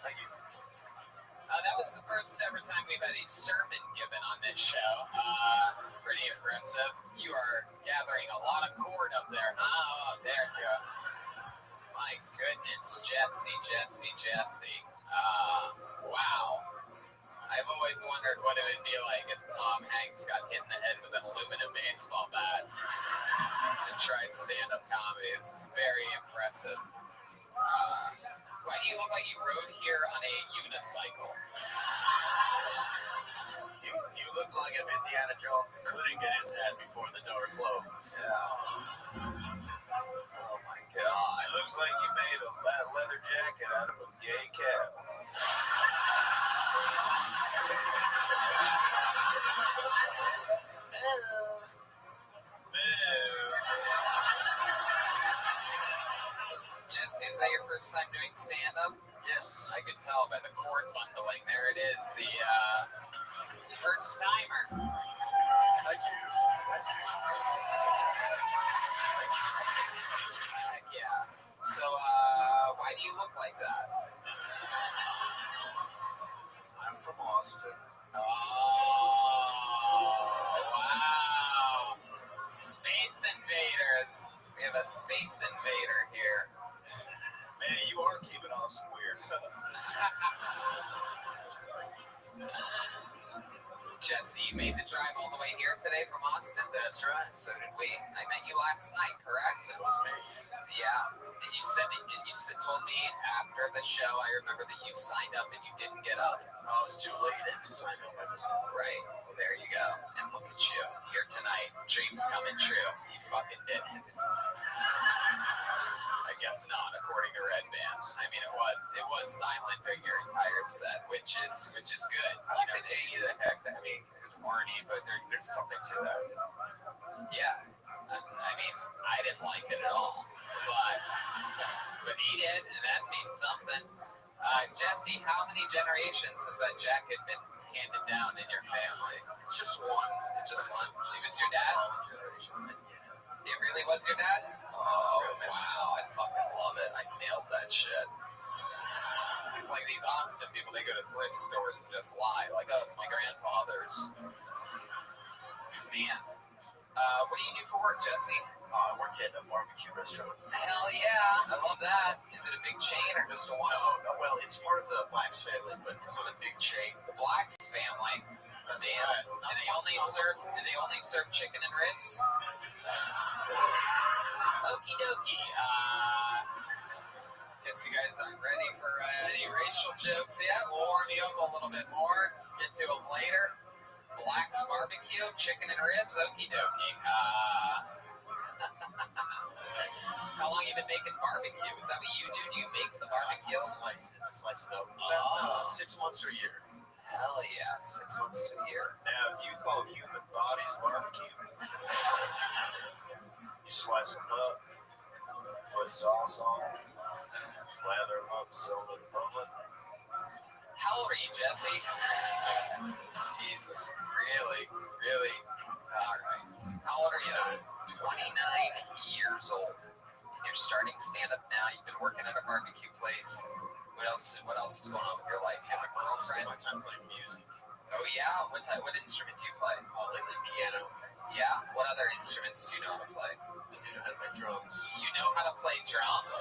Thank you. That was the first ever time we've had a sermon given on this show. It's pretty impressive. You are gathering a lot of cord up there. Oh, there you go. My goodness, Jesse. Wow. I've always wondered what it would be like if Tom Hanks got hit in the head with an aluminum baseball bat and tried stand-up comedy. This is very impressive. Why do you look like you rode here on a unicycle? You look like if Indiana Jones couldn't get his head before the door closed. Yeah. Oh my God. It looks like you made a fat leather jacket out of a gay cat. Jesse, is that your first time doing stand-up? Yes. I could tell by the cord bundling. There it is, the first timer. Thank you. Heck yeah. So, why do you look like that? I'm from Austin. Oh, wow. Space Invaders. We have a Space Invader here. Man, you are keeping Austin weird. Jesse, you made the drive all the way here today from Austin? That's right. So did we. I met you last night, correct? It was me. Yeah. And you told me after the show, I remember that you signed up and you didn't get up. Oh, I was too late to sign up. I missed it. Right. Well, there you go. And look at you here tonight. Dreams coming true. You fucking did it. I guess not, according to Red Band. I mean, it was silent during your entire set, which is good. I like the day the heck. I mean, there's Marty, but there's something to that. Yeah. I mean, I didn't like it at all, but he did, and that means something. Jesse, how many generations has that jacket been handed down in your family? It's just one. Just one. It was your dad's? It really was your dad's? Oh, wow. I fucking love it. I nailed that shit. It's like these Austin people, they go to thrift stores and just lie. Like, oh, it's my grandfather's. Man. What do you do for work, Jesse? I work at a barbecue restaurant. Hell yeah. I love that. Is it a big chain or just a one? No, well, it's part of the Blacks family, but it's not a big chain. The Blacks family? Damn. Do they only serve chicken and ribs? Okie dokie. Guess you guys aren't ready for any racial jokes yet. We'll warm you up a little bit more. Get to them later. Black's barbecue, chicken and ribs. Okie dokie. How long you been making barbecue? Is that what you do? Do you make the barbecue? Slice it up. Oh. 6 months to a year. Hell yeah. 6 months to a year. Now, you call human bodies barbecue. You slice them up, put sauce on them, lather them up, sell them in public. How old are you, Jesse? Jesus. Really? All right. How old are you? 29 years old. And you're starting stand-up now. You've been working at a barbecue place. What else is going on with your life? You have a girlfriend? My time playing music. Oh, yeah? What instrument do you play? Lately, piano. Yeah? What other instruments do you know how to play? I do know how to play drums. You know how to play drums?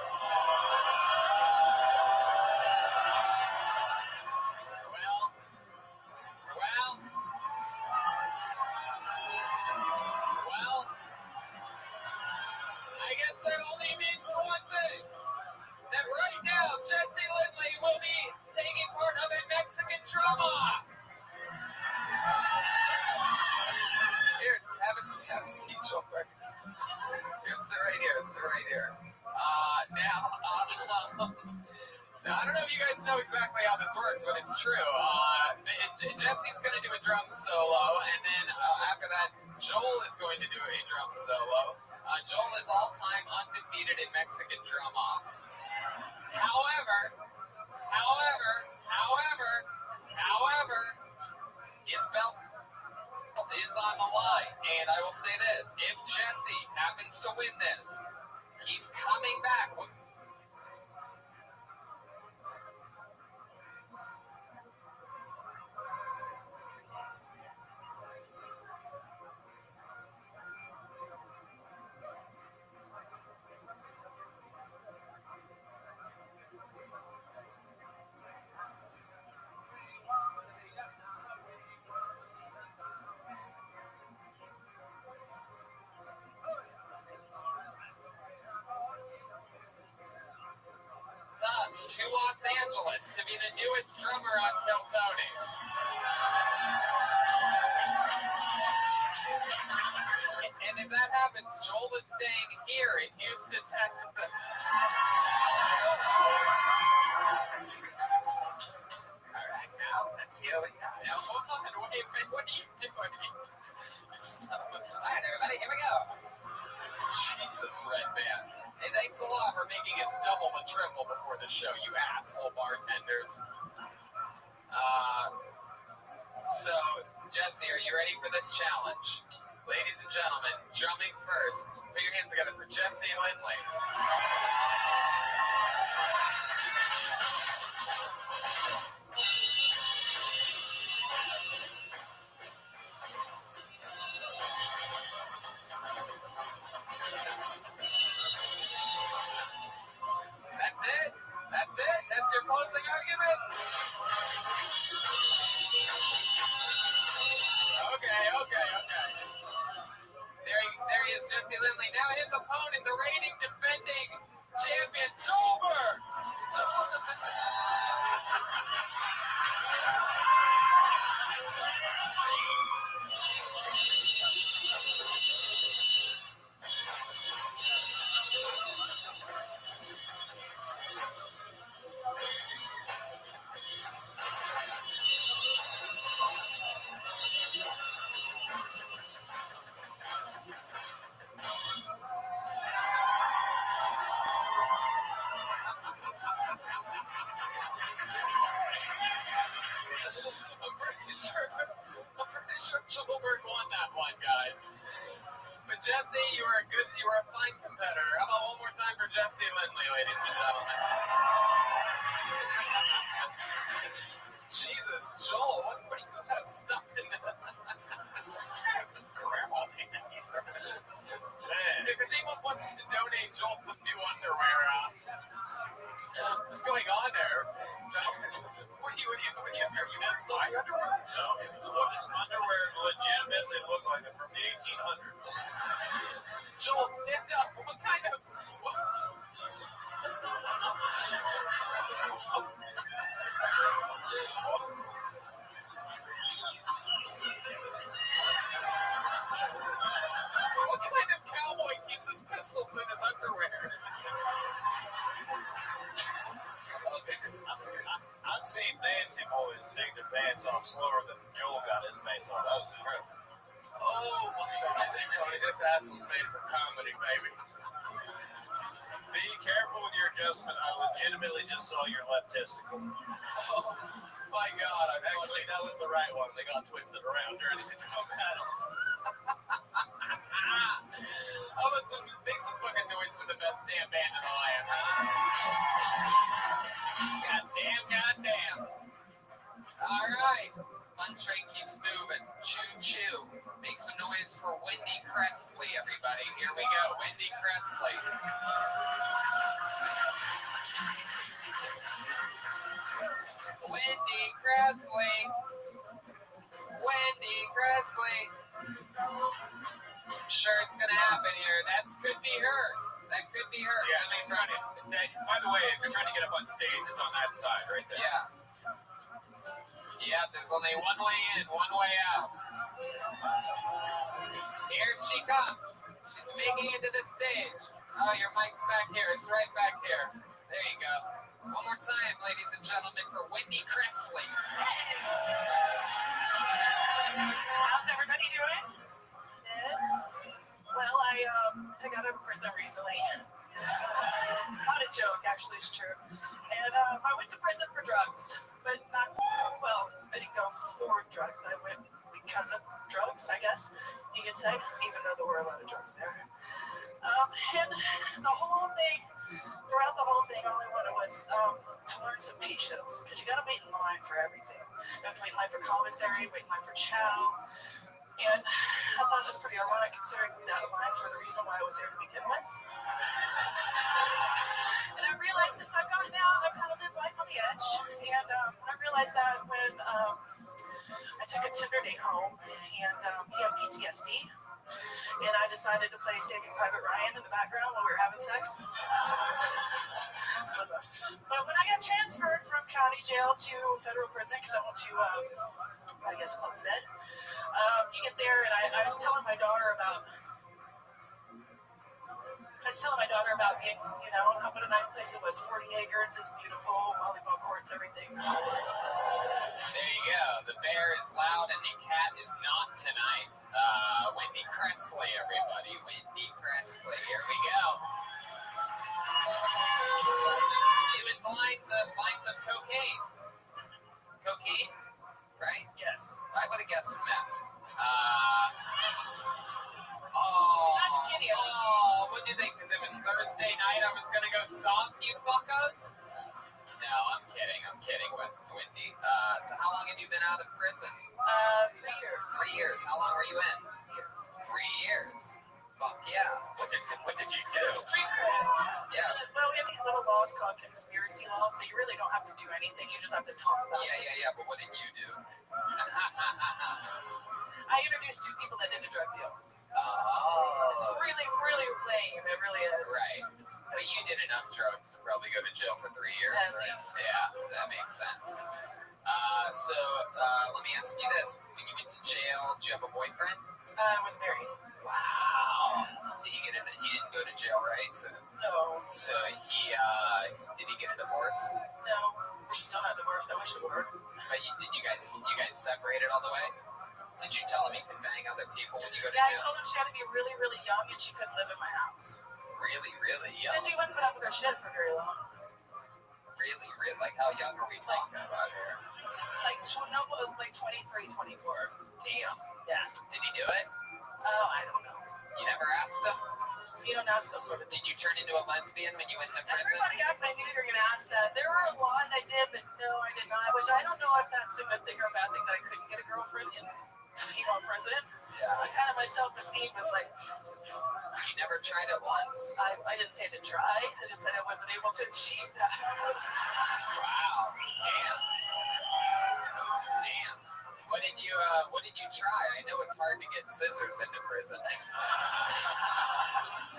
Well, I guess that only means one thing. That it's true. Jesse's going to do a drum solo, and then after that, Joel is going to do a drum solo. Joel is all-time undefeated in Mexican drum-offs. However, his belt is on the line, and I will say this: if Jesse happens to win this, he's coming back. Thus, to Los Angeles to be the newest drummer on Kill Tony. And if that happens, Joel is staying here in Houston, Texas. All right, now let's see what we got. Now, hold on, wait, what are you doing? All right, everybody, here we go. Jesus, Red Band. Hey, thanks a lot for making us double and triple before the show, you asshole bartenders. So, Jesse, are you ready for this challenge? Ladies and gentlemen, drumming first. Put your hands together for Jesse Lindley. That's it. That's your closing argument. Okay. There he is, Jesse Lindley. Now his opponent, the reigning defending champion, Joel. I'm pretty sure Joelberg won that one, guys. But Jesse, you were a fine competitor. How about one more time for Jesse Lindley, ladies and gentlemen? Jesus, Joel, what do you have stuffed in there? Grandma panties. If anyone wants to donate Joel some new underwear, what's going on there? What are you are you still underwear? No, underwear legitimately look like it from the 1800s. Joel, stand up. What kind of... What kind of cowboy keeps his pistols in his underwear? I've seen Nancy boys take their pants off slower than Joel got his pants off. That was incredible. Oh, my God. I think, Tony, this ass was made for comedy, baby. Be careful with your adjustment. I legitimately just saw your left testicle. Oh, my God. Actually, that was the right one. They got twisted around during the drum battle. Oh, make some fucking noise for the best damn band in the land, huh? God damn. All right. Fun train keeps moving. Choo-choo. Make some noise for Wendy Cressley, everybody. Here we go. Wendy Cressley. Wendy Cressley. I'm sure it's going to happen here. That could be her. Yeah, by the way, if you're trying to get up on stage, it's on that side right there. Yeah, there's only one way in, one way out. Here she comes. She's making it to the stage. Oh, your mic's back here. It's right back here. There you go. One more time, ladies and gentlemen, for Wendy Cressley. How's everybody doing? Good. Well, I got out of prison recently. It's not a joke, actually, it's true. And I went to prison for drugs, but not, well, I didn't go for drugs. I went because of drugs, I guess you could say, even though there were a lot of drugs there. And the whole thing, throughout the whole thing, all I wanted was to learn some patience, because you got to wait in line for everything. You have to wait in line for commissary, wait in line for chow. And I thought it was pretty ironic, considering that lines were the reason why I was there to begin with. And I realized since I've gotten out, I've kind of lived life on the edge. And I realized that when I took a Tinder date home, and he had PTSD. And I decided to play Saving Private Ryan in the background while we were having sex. But when I got transferred from county jail to federal prison, because I went to, I guess, Club Fed, you get there, and I was telling my daughter about being, you know, what a nice place it was. 40 acres, it's beautiful, volleyball courts, everything. There you go. The bear is loud and the cat is not tonight. Wendy Cressley, everybody. Wendy Cressley. Here we go. It was lines of cocaine. Cocaine, right? Yes. I would have guessed meth. What do you think? Because it was Thursday night, I was gonna go soft, you fuckos? No, I'm kidding with Wendy. So how long have you been out of prison? 3 years. 3 years. How long were you in? 3 years. 3 years. Fuck yeah. What did you do? Street cred. Yeah. Well, we have these little laws called conspiracy laws, so you really don't have to do anything. You just have to talk about it. Yeah. But what did you do? I introduced 2 people that did a drug deal. Oh. It's really, really lame. It really is. Right. But you did enough drugs to probably go to jail for 3 years, At right? least. Yeah, that makes sense. So let me ask you this. When you went to jail, did you have a boyfriend? I was married. Wow. He didn't go to jail, right? No. So did he get a divorce? No. We're still not divorced. I wish we were. But you guys separated all the way? Did you tell him he could bang other people when you go to Yeah, I jail? told him she had to be really, really young and she couldn't live in my house. Really, really young? Because he wouldn't put up with her shit for very long. Really? Like how young are we talking about here? Like 23, 24. Damn. Yeah. Did he do it? Oh, I don't know. You never asked him? You don't ask those sort of Did you turn into a lesbian when you went to prison? Everybody asked, I knew you were going to ask that. There were a lot I did, but no, I did not. Which I don't know if that's a good thing or a bad thing that I couldn't get a girlfriend in female prison. Yeah. Kind of my self-esteem was like... You never tried it once? I didn't say to try. I just said I wasn't able to achieve that. Wow. Damn. What did you try? I know it's hard to get scissors into prison.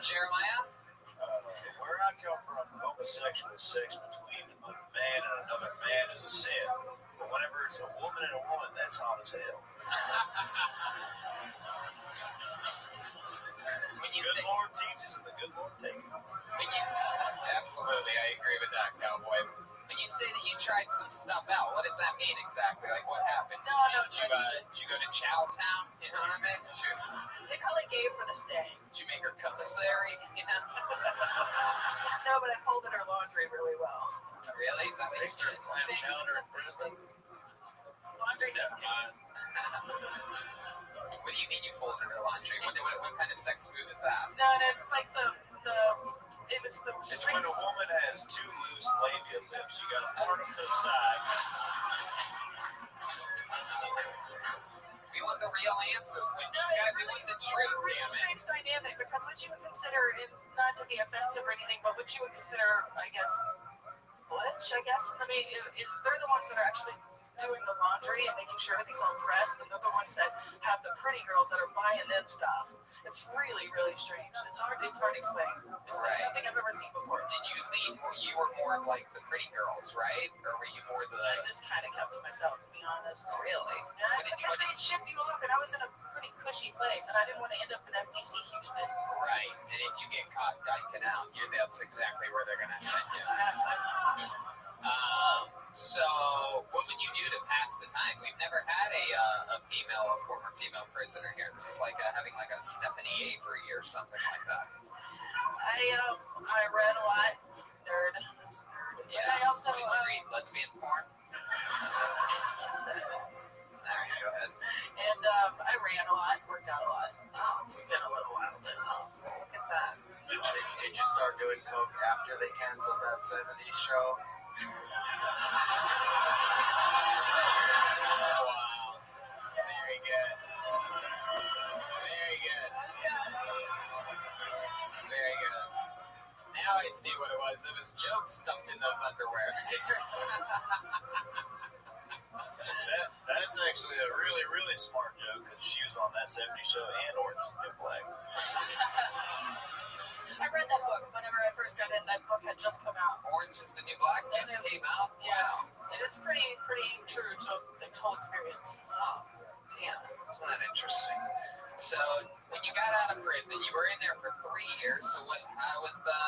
Jeremiah? Where I come from, homosexual sex between a man and another man is a sin. But whenever it's a woman and a woman, that's hot as hell. Good Lord teaches and the good Lord takes. Absolutely, I agree with that, cowboy. When you say that you tried some stuff out, what does that mean exactly? Like, what happened? No, Did you go to Chowtown? You know what I mean? They call it gay for the stay. Did you make her commissary? You know? No, but I folded her laundry really well. Really? Is that what you They serve did? clam chowder in prison. Laundry's okay. What do you mean you folded her laundry? What kind of sex move is that? No, it's like it was the... It's when a woman has 2 loose labia lips. You gotta part them to the side. We want the real answers. We want the truth, It's a really strange dynamic, because what you would consider, and not to be offensive or anything, but what you would consider, I guess, butch, I mean, they're the ones that are actually doing the laundry and making sure everything's all pressed, and they're the ones that have the pretty girls that are buying them stuff. It's really, really strange. It's hard to explain. It's like nothing I've ever seen before. Did you lean more, you were more of like the pretty girls, right? Or were you more the... I just kind of kept to myself, to be honest. Really? Yeah, because they shipped you off, and I was in a pretty cushy place, and I didn't want to end up in FDC Houston. Right. And if you get caught diking out, that's exactly where they're going to send you. So what would you do to pass the time? We've never had a former female prisoner here. This is like having like a Stephanie Avery or something like that. I read a lot. Nerd. Yeah. I also, what did you read? Lesbian porn? All right, go ahead. And I ran a lot, worked out a lot. Oh, it's been a little while. But... well, look at that. Did you start doing coke after they canceled that 70s show? Wow. Very good. Very good. Very good. Now I see what it was. It was jokes stuffed in those underwear. That's actually a really, really smart joke because she was on that 70s show and Orange is the New Black. I read that book whenever I first got in. That book had just come out. Orange is the New Black just came out? Yeah. Wow. And it's pretty true to the whole experience. Oh, damn. Wasn't that interesting? So, when you got out of prison, you were in there for 3 years. So, how was the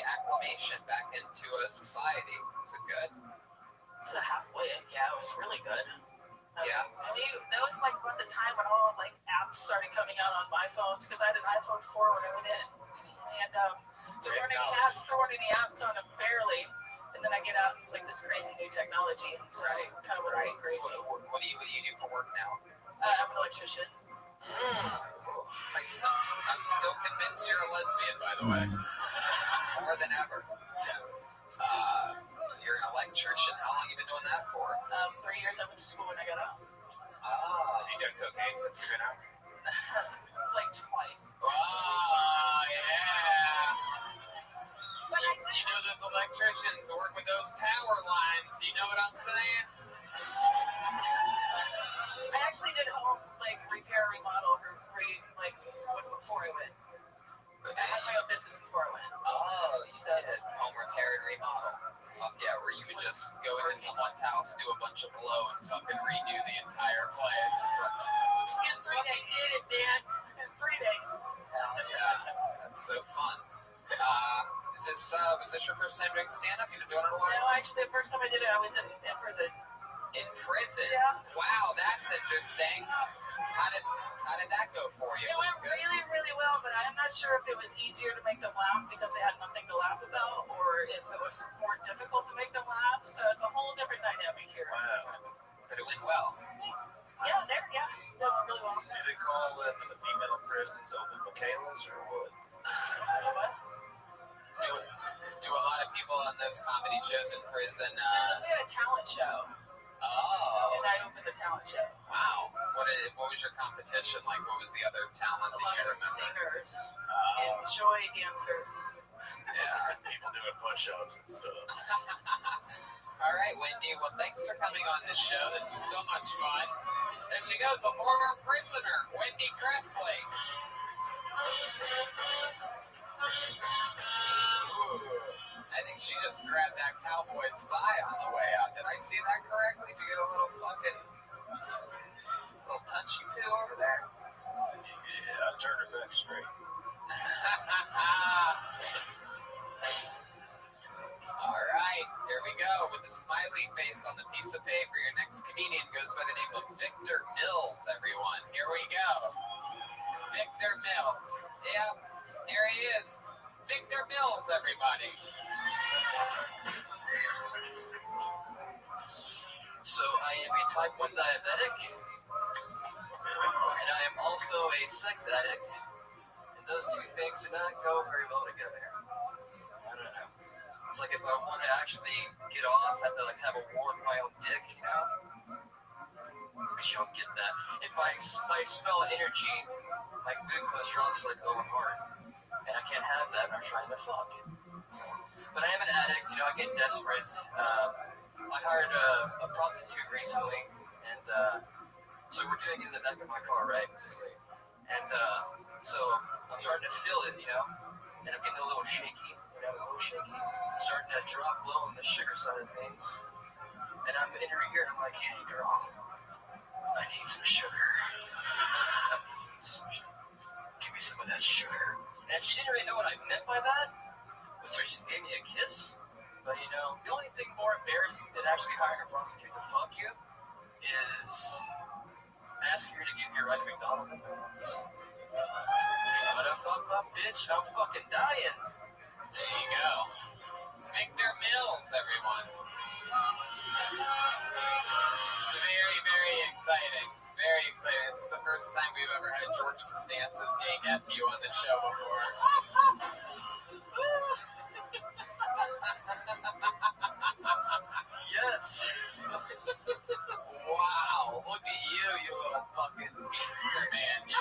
acclimation back into a society? Was it good? It's a halfway. Yeah, it was really good. Yeah. And that was like about the time when all like apps started coming out on my phones because I had an iPhone 4 when I went in. And there weren't any apps on them, barely. And then I get out and it's like this crazy new technology. And so kind of went a little crazy. So what do you do for work now? I'm an electrician. I'm still convinced you're a lesbian, by the way. More than ever. You're an electrician. How long have you been doing that for? 3 years. I went to school when I got out. You done cocaine since you've been out? Like twice. Oh, yeah. But you know those electricians work with those power lines. You know what I'm saying? I actually did home repair, remodel, before I went. I had my own business before I went. Oh, you did home repair and remodel. Fuck yeah, where you would just go into someone's house, do a bunch of blow, and fucking redo the entire place. In 3 days. Did it, man. In 3 days. Hell yeah. That's so fun. Was this your first time doing stand-up? You've been doing it a while? No, actually, the first time I did it, I was in prison. In prison? Yeah. Wow, that's interesting. How did that go for you? It went really, really well, but I'm not sure if it was easier to make them laugh because they had nothing to laugh about, or if it was more difficult to make them laugh. So it's a whole different dynamic here. Wow. But it went well. Yeah, it went really well. Do they call them in the female prisons open Michaelas or what? What? Do a lot of people on those comedy shows in prison? We had a talent show. Oh. And I opened the talent show. Wow. What was your competition like? What was the other talent that you remember? A lot of singers and joy dancers. Yeah. People doing push-ups and stuff. All right, Wendy. Well, thanks for coming on this show. This was so much fun. There she goes, the former prisoner, Wendy Cressley. I think she just grabbed that cowboy's thigh on the way out. Did I see that correctly? Did you get a little touchy-feel over there? Yeah, I turned her back straight. All right, here we go with the smiley face on the piece of paper. Your next comedian goes by the name of Victor Mills, everyone. Here we go. Victor Mills. Yep, here he is. Victor Mills, everybody. So I am a type 1 diabetic, and I am also a sex addict, and those two things do not go very well together. I don't know. It's like if I want to actually get off, I have to have a war with my own dick, you know? Because you don't get that. If I smell energy, my glucose drops over hard. And I can't have that when I'm trying to fuck. So, but I am an addict, I get desperate. I hired a prostitute recently, and so we're doing it in the back of my car, right? And so I'm starting to feel it, you know, and I'm getting a little shaky, I'm starting to drop low on the sugar side of things, and I'm in her ear, and I'm like, hey, girl, I need some sugar. Give me some of that sugar. And she didn't really know what I meant by that, so she just gave me a kiss. But, you know, the only thing more embarrassing than actually hiring a prostitute to fuck you is asking her to give you a ride to McDonald's at the once. Bitch, I'm fucking dying. There you go. Victor Mills, everyone. This is very, very exciting. Very exciting. This is the first time we've ever had George Costanza's gay nephew on the show before. Yes. Wow, look at you little fucking hipster man, you.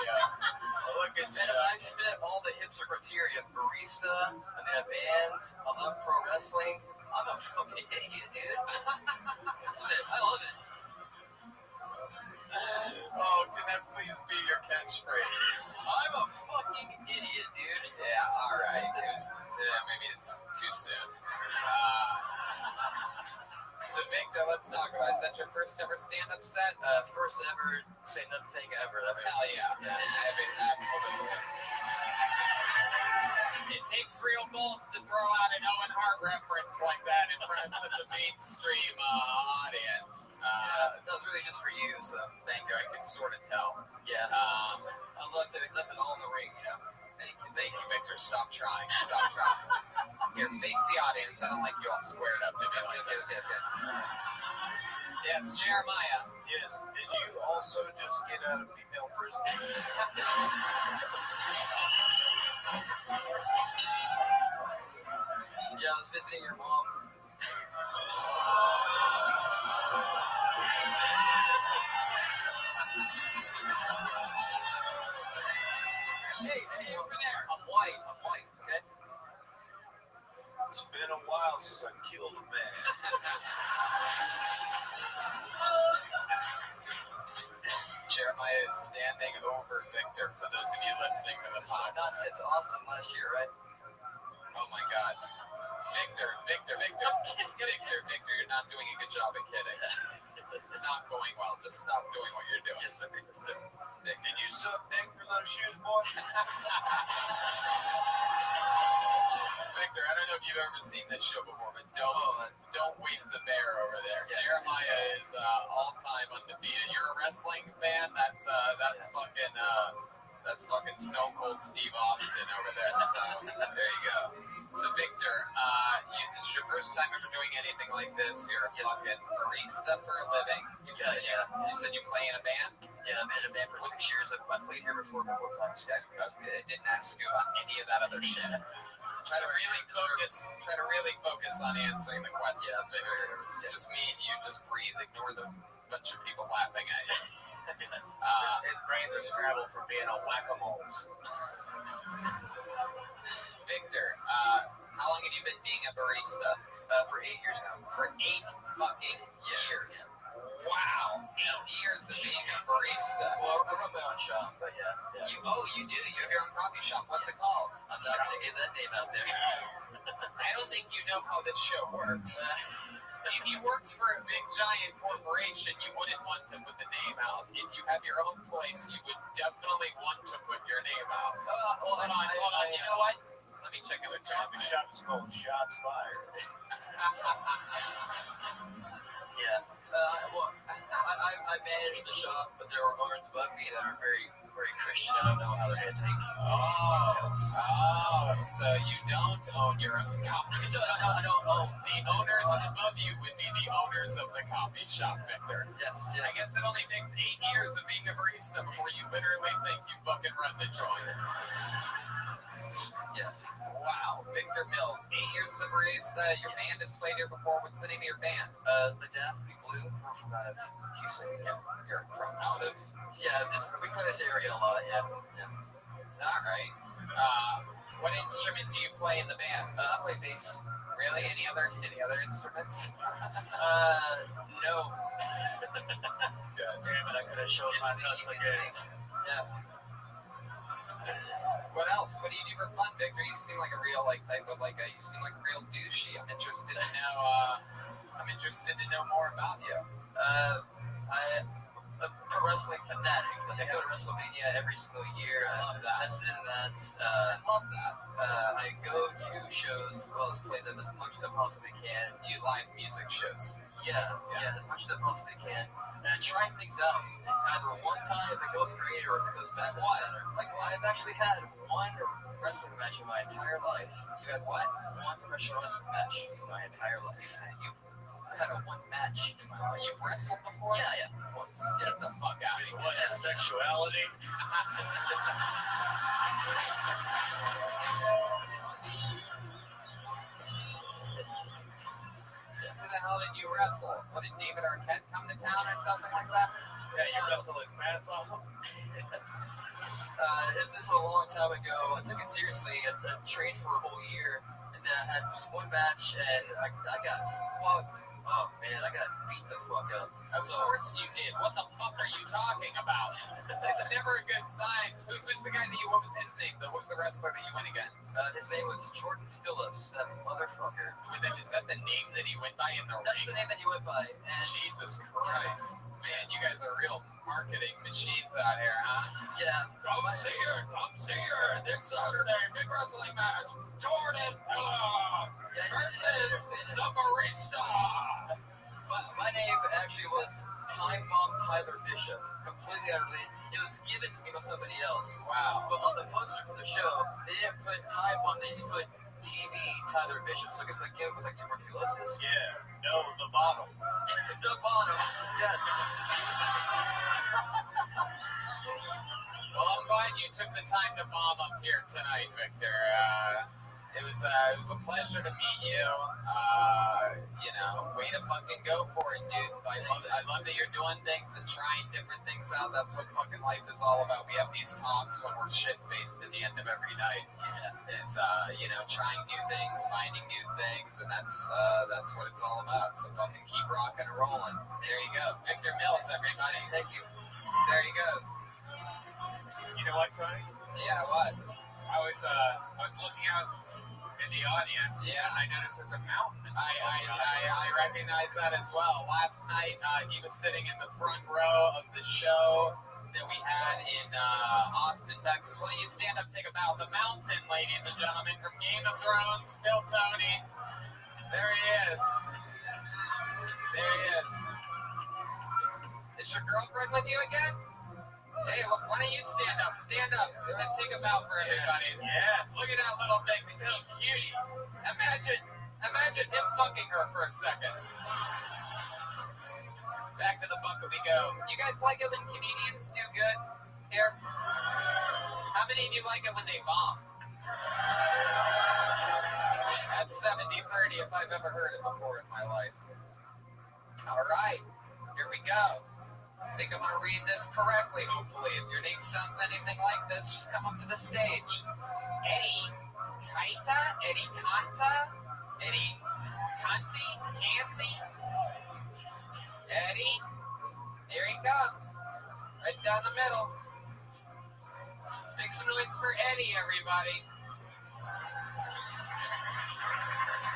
Look at you. And I fit all the hipster criteria. Barista, I'm in a band, I love pro wrestling. I'm a fucking idiot, dude. I love it. Oh, can that please be your catchphrase? I'm a fucking idiot, dude. Yeah, alright. Maybe it's too soon. So, Victor, let's talk about it. Is that your first ever stand-up set? First ever stand-up thing ever. Hell yeah. Absolutely. It takes real balls to throw out an Owen Hart reference like that in front of such a mainstream audience. That was really just for you, so thank you. I can sort of tell. Yeah. I'd love to left it all in the ring, you know. Thank you, Victor. Stop trying. Here, face the audience. I don't like you all squared up to me like this. Okay. Yes, Jeremiah. Yes. Did you also just get out of female prison? Yeah, I was visiting your mom. Hey, over there. I'm white, okay? It's been a while since I killed a man. Jeremiah is standing over Victor for those of you listening to the podcast. Not since Austin last year, right? Oh my God. Victor, you're not doing a good job at kidding. It's not going well. Just stop doing what you're doing. Yes, I think that's it. Did you suck dick for those shoes, boy? Victor, I don't know if you've ever seen this show before, but don't wave the bear over there. Yeah. Jeremiah is all-time undefeated. You're a wrestling fan? That's fucking Stone Cold Steve Austin over there. So there you go. So Victor, this is your first time ever doing anything like this. You're a fucking barista for a living. You said you play in a band? Yeah, I've been in a band for 6 years. I've played here before a couple of times. Yeah, I didn't ask you about any of that other shit. Try to really focus on answering the questions, Victor. It's just me and you. Just breathe. Ignore the bunch of people laughing at you. His brains are scrambled from being on whack-a-mole. Victor, how long have you been being a barista? For 8 years now. For 8 fucking years. Wow. 8 years of being a barista. Well, I run my own shop, but yeah. You do? You have your own coffee shop. What's it called? I'm not going to give that name out there. I don't think you know how this show works. If you worked for a big giant corporation, you wouldn't want to put the name out. If you have your own place, you would definitely want to put your name out. Hold on. You know what? Let me check in with John. The shop is called Shots Fired. Yeah. I manage the shop, but there are owners above me that are very, very Christian. I don't know how they're going to take details. So you don't own your own coffee shop. No, I don't own. The owners above you would be the owners of the coffee shop, Victor. Yes. I guess it only takes 8 years of being a barista before you literally think you fucking run the joint. Yeah. Wow, Victor Mills, 8 years as a barista. Your band has played here before. What's the name of your band? The Daphne Blue. We're from out of Houston. Yeah. You're from out of? Yeah, we play this area a lot. Yeah. All right. What instrument do you play in the band? I play bass. Really? Any other instruments? No. Good. Damn it, I could have shown my nuts again. Yeah. What else? What do you do for fun, Victor? You seem like a real you seem like a real douchey. I'm interested to know more about you. I'm a pro wrestling fanatic. Like, I go to WrestleMania every single year. I love that. Listen to that. I love that. I go to shows as well as play them as much as I possibly can. You live music shows. Yeah, as much as I possibly can. And I try things out. Either one time if it goes great or if it goes bad, better. Like, well, I've actually had one wrestling match in my entire life. You had what? One professional wrestling match in my entire life. I've had one match in my life. You've wrestled before? Yeah. Once. Get the fuck out of here. What is sexuality? Who the hell did you wrestle? What, did David Arquette come to town or something like that? Yeah, you wrestle his pants off. This is a long time ago. I took it seriously. I trained for a whole year, and then I had just one match, and I got fucked up, man. I got beat the fuck up. Of course you did. What the fuck are you talking about? It's never a good sign. Who's the guy what was his name? What was the wrestler that you went against? His name was Jordan Phillips, that motherfucker. Is that the name that he went by in the ring? That's the name that he went by. And Jesus Christ. Man, you guys are real marketing machines out here, huh? Yeah. Come see her. This Saturday, big wrestling match. Jordan Phillips versus the Barista. My name actually was Time Bomb Tyler Bishop. Completely unrelated. It was given to me by somebody else. Wow. But on the poster for the show, they didn't put Time Bomb, they just put TV Tyler Bishop. So I guess my gimmick was like tuberculosis. Yeah. No, the bottom. The bottom. Yes. Well, I'm glad you took the time to bomb up here tonight, Victor. It was a pleasure to meet you. Way to fucking go for it, dude. I love that you're doing things and trying different things out. That's what fucking life is all about. We have these talks when we're shit-faced at the end of every night. Is trying new things, finding new things, and that's what it's all about. So fucking keep rocking and rolling. There you go, Victor Mills, everybody. Thank you. There he goes. You know what, Tony? Yeah, what? I was looking out in the audience. Yeah. And I noticed there's a mountain. I recognize that as well. Last night, he was sitting in the front row of the show that we had in Austin, Texas. Why don't you stand up, take a bow? The mountain, ladies and gentlemen, from Game of Thrones, Bill Tony. There he is. There he is. Is your girlfriend with you again? Hey, why don't you stand up? Stand up. Take a bow for everybody. Yes. Look at that little thing. Little cutie. Imagine him fucking her for a second. Back to the bucket we go. You guys like it when comedians do good here? How many of you like it when they bomb? That's 70-30 if I've ever heard it before in my life. All right, here we go. I think I'm going to read this correctly, hopefully. If your name sounds anything like this, just come up to the stage. Eddie Kaita? Eddie Kanta? Eddie Kanti? Kanti? Eddie? Here he comes. Right down the middle. Make some noise for Eddie, everybody.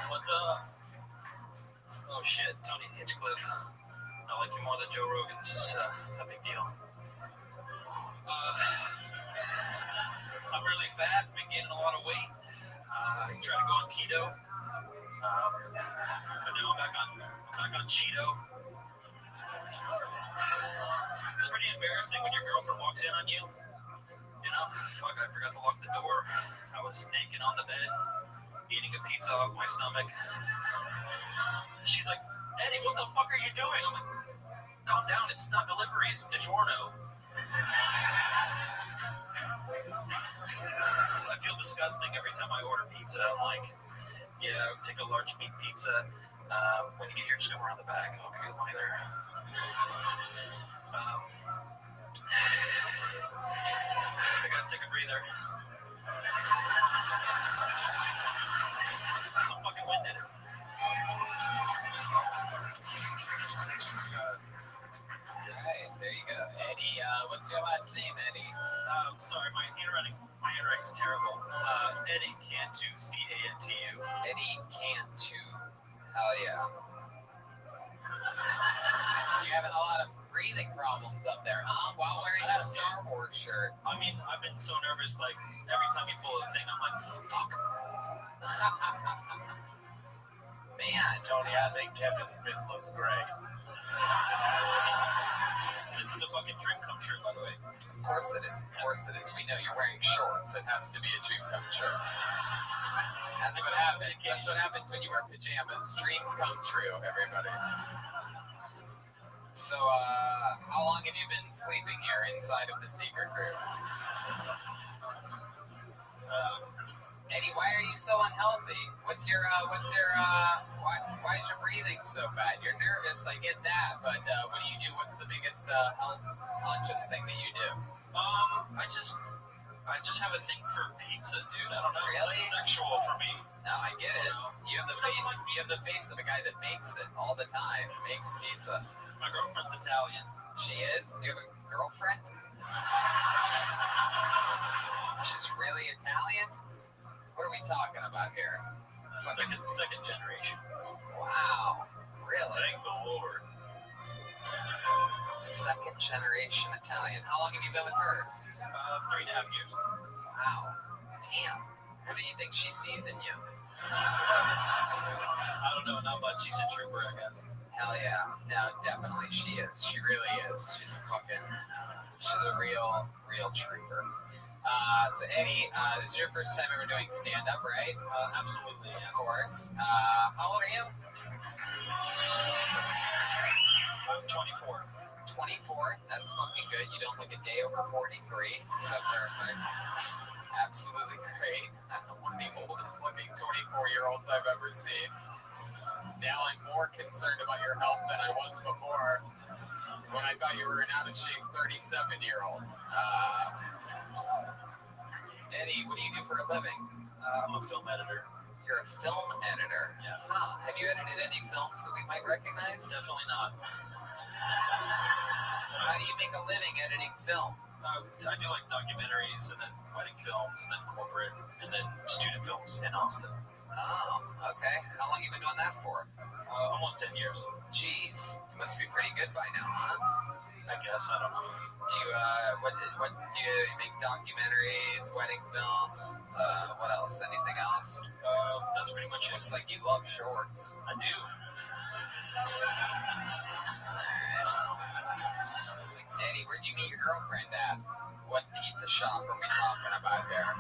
What's up? Oh shit, Tony Hinchcliffe. I like you more than Joe Rogan. This is a big deal. I'm really fat, been gaining a lot of weight. I tried to go on keto. But now I'm back on Cheeto. It's pretty embarrassing when your girlfriend walks in on you. You know, fuck, I forgot to lock the door. I was naked on the bed, eating a pizza off my stomach. She's like, Eddie, what the fuck are you doing? I'm like, calm down, it's not delivery, it's DiGiorno. I feel disgusting every time I order pizza. I'm like, yeah, take a large meat pizza. When you get here, just go around the back. I'll give you the money there. I gotta take a breather. I'm fucking winded. Eddie, what's your last name, Eddie? Sorry, my handwriting's terrible. Eddie Cantu, C-A-N-T-U. Eddie Cantu. Hell yeah. You're having a lot of breathing problems up there, huh? While wearing a Star Wars shirt. I mean, I've been so nervous, like, every time you pull a thing, I'm like, fuck. Man. Tony, I think Kevin Smith looks great. This is a fucking dream come true, by the way. Of course it is. Of course it is. We know you're wearing shorts. It has to be a dream come true. That's what happens. That's what happens when you wear pajamas. Dreams come true, everybody. So, how long have you been sleeping here inside of the secret group? Eddie, why are you so unhealthy? Why is your breathing so bad? You're nervous, I get that, but what do you do? What's the biggest health conscious thing that you do? I just have a thing for pizza, dude. I don't know. Really? It's like sexual for me. No, I get it. You have the face of a guy that makes it all the time. Makes pizza. My girlfriend's Italian. She is? You have a girlfriend? She's really Italian? What are we talking about here? Second generation. Wow. Really? Thank the Lord. Second generation Italian. How long have you been with her? 3.5 years. Wow. Damn. What do you think she sees in you? I don't know, not much. She's a trooper, I guess. Hell yeah. No, definitely she is. She really is. She's a real trooper. So Eddie, this is your first time ever doing stand-up, right? Absolutely, Of yes. course. How old are you? I'm 24. 24? That's fucking good. You don't look a day over 43, so perfect. Absolutely great. I'm one of the oldest looking 24-year-olds I've ever seen. Now I'm more concerned about your health than I was before when I thought you were an out-of-shape 37-year-old. Eddie, what do you do for a living? I'm a film editor. You're a film editor? Yeah. Huh. Have you edited any films that we might recognize? Definitely not. How do you make a living editing film? I do like documentaries and then wedding films and then corporate and then student films in Austin. Oh, okay. How long have you been doing that for? Almost 10 years. Jeez, you must be pretty good by now, huh? I guess, I don't know. Do you, what do you make documentaries, wedding films, what else? Anything else? That's pretty much it. Looks like you love shorts. I do. Alright, well. Eddie, where'd you meet your girlfriend at? What pizza shop are we talking about here?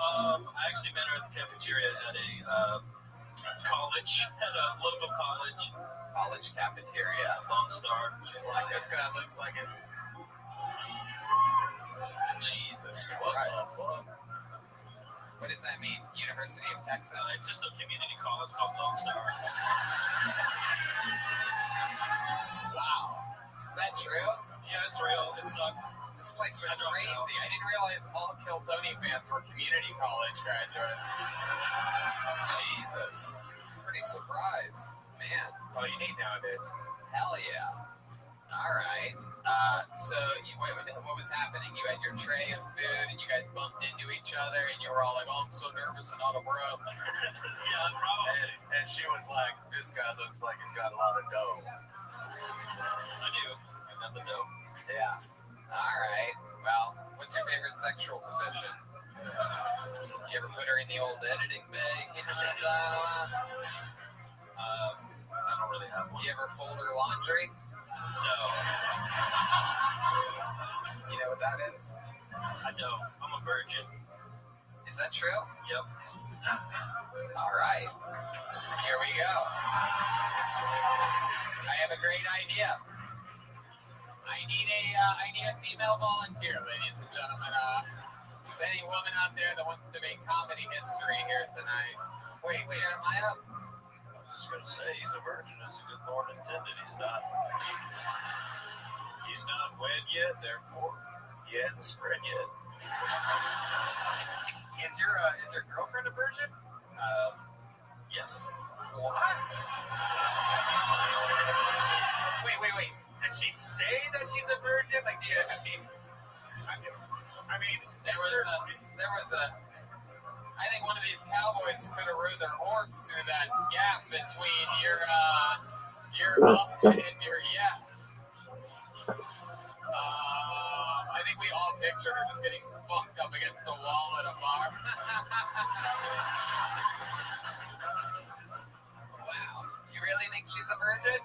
I actually met her at the cafeteria at a college, at a local college. College cafeteria. Lone Star. She's like, this guy looks like his... Jesus Christ. What does that mean? University of Texas? It's just a community college called Lone Star. Wow. Is that true? Yeah, it's real. It sucks. This place went crazy. I didn't realize all Kill Tony fans were community college graduates. Jesus. Pretty surprised. Man. That's all you need nowadays. Hell yeah. All right. So what was happening? You had your tray of food and you guys bumped into each other and you were all like, oh, I'm so nervous and out of breath. Yeah, probably. And she was like, this guy looks like he's got a lot of dough. I do. I got the dough. Yeah. All right. Well, what's your favorite sexual position? You ever put her in the old editing bay? I don't really have one. You ever fold her laundry? No. You know what that is? I don't. I'm a virgin. Is that true? Yep. All right. Here we go. I have a great idea. I need a female volunteer, ladies and gentlemen. Is any woman out there that wants to make comedy history here tonight? Wait, Jeremiah? I was just going to say, he's a virgin as the good Lord intended. He's not wed yet, therefore he hasn't spread yet. Is your girlfriend a virgin? Yes. What? Wait. Does she say that she's a virgin? Like, do you? I mean, there was a. I think one of these cowboys could have rode their horse through that gap between your up and your yes. I think we all pictured her just getting fucked up against the wall at a bar. Wow, you really think she's a virgin?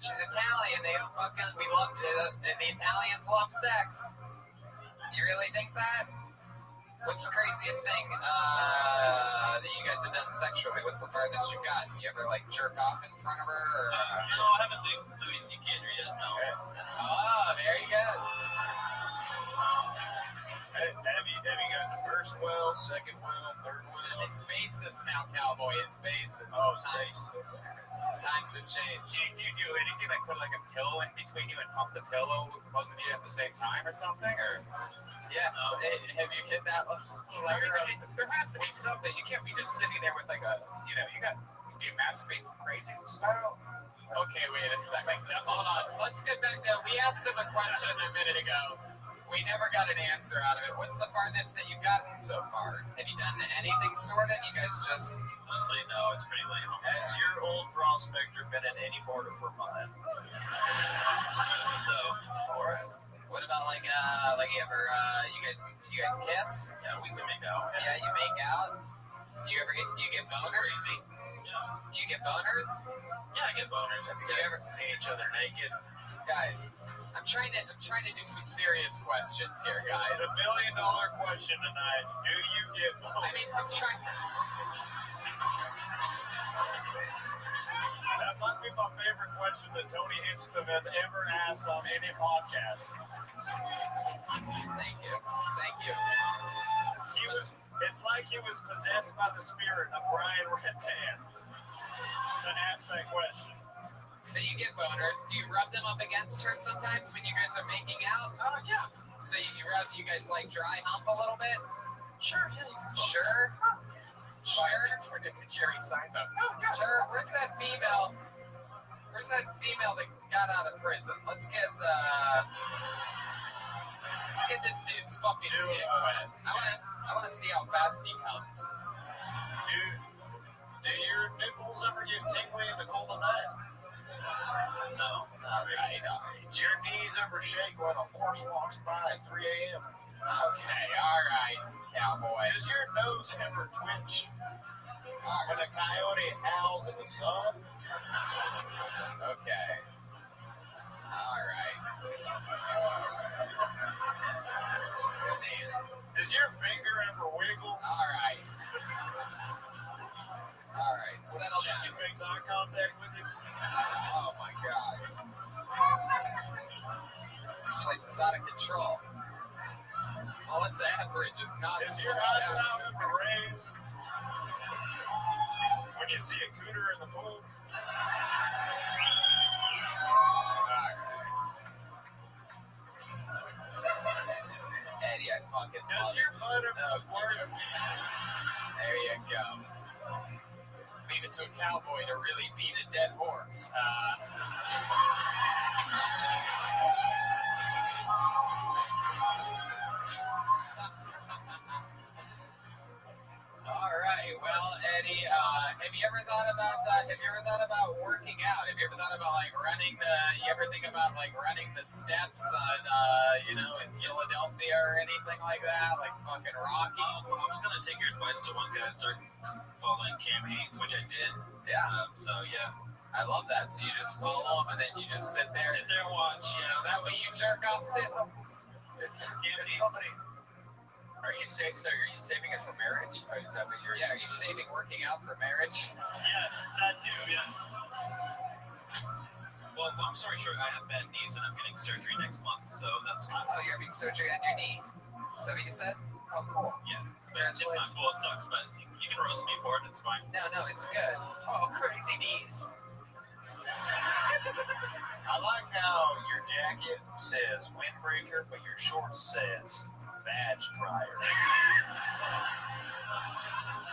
She's Italian. We love the Italians love sex. You really think that? What's the craziest thing that you guys have done sexually? What's the farthest you got? You ever like jerk off in front of her? Or, No, I haven't Louis C.K. yet. No. Oh, very good. Have you gotten the first well, second well, third well? It's basis now, cowboy. It's basis. Oh, it's basis. Times have changed. Do you do anything like put like a pillow in between you and pump the pillow both of you at the same time or something? Or yes. Have you hit that layer of? There has to be something. You can't be just sitting there with like a, you got. Do you masturbate crazy style? Okay, wait a second. Hold on. Let's get back to. We asked him a question a minute ago. We never got an answer out of it. What's the farthest that you've gotten so far? Have you done anything sorted? You guys just... Honestly, no, it's pretty late. Has your old prospector been in any border for mine? No. Alright. What about like you ever, you guys kiss? Yeah, we can make out. Yeah, you make out? Do you get boners? Yeah. Do you get boners? Yeah, I get boners. Do you ever see each other naked? Guys, I'm trying to do some serious questions here, guys. The $1 million question tonight: do you get boners? I mean, I'm trying. That might be my favorite question that Tony Hinchcliffe has ever asked on any podcast. Thank you. It's like he was possessed by the spirit of Brian Redman to ask that question. So you get boners. Do you rub them up against her sometimes when you guys are making out? Yeah. So you guys like dry hump a little bit? Sure, yeah. Sure? Sure. Jerry Seinfeld. Sure. Where's that female that got out of prison? Let's get this dude's fucking dick wet. I wanna see how fast he comes. Do your nipples ever get tingly in the cold of night? No. All right. Do your knees ever shake when a horse walks by at 3 a.m.? Okay, all right, cowboy. Does your nose ever twitch when a coyote howls in the sun? Okay. All right. Does your finger ever wiggle? All right. Settle down. Chicken makes eye contact with you? Oh my God. This place is out of control. Melissa Etheridge is not Is your eyebrow ever raised when you see a cooter in the pool? Eddie, I fucking Does love your butt ever it. squirt? There you go. Leave it to a cowboy to really beat a dead horse. All right. Well, Eddie, have you ever thought about working out? Have you ever thought about like running the? You ever think about like running the steps on, in Philadelphia or anything like that, like fucking Rocky? I was gonna take your advice to one guy and start following Cam Haynes, which I did. Yeah. So yeah. I love that. So you just follow him and then you just sit there. Sit there and watch. Yeah. Is that what you jerk off to? Are you saving it for marriage? Or is that what you're? Yeah. Are you saving working out for marriage? Yes, that too. Yeah. Well, long story short, I have bad knees and I'm getting surgery next month, so that's fine. Oh, you're having surgery on your knee. Is that what you said? Oh, cool. Yeah. But it's not cool. It sucks, but you can roast me for it. It's fine. No, it's good. Oh, crazy knees. I like how your jacket says windbreaker, but your shorts says vag dryer.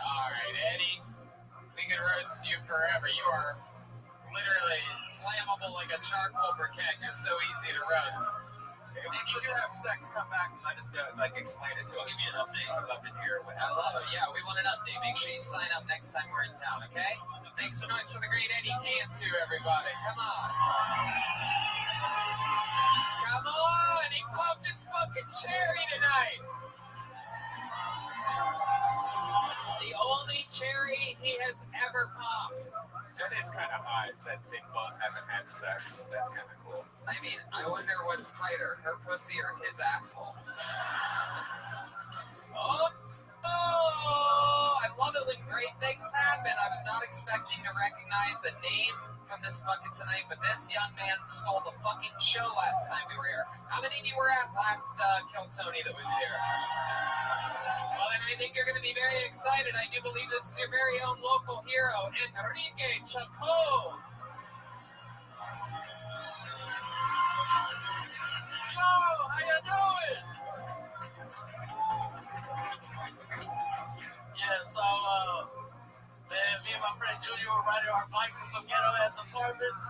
All right, Eddie. We could roast you forever. You are literally flammable like a charcoal briquette. You're so easy to roast. If you do have sex, come back and let us know. Like, explain it to us. Give me an update. I'd love to hear what I love it. Yeah, we want an update. Make sure you sign up next time we're in town, okay? Thanks so much for the great Eddie Cantu, everybody. Come on. Come on. He popped his fucking cherry tonight. The only cherry he has ever popped. That is kind of odd that they both haven't had sex. That's kind of cool. I mean, I wonder what's tighter, her pussy or his asshole. Oh, I love it when great things happen. I was not expecting to recognize a name from this bucket tonight, but this young man stole the fucking show last time we were here. How many of you were at last Kill Tony that was here? Well, then I think you're going to be very excited. I do believe this is your very own local hero, Enrique Chacon. Yo, how you doing? Yeah, so, man, me and my friend Junior were riding our bikes in some ghetto-ass apartments.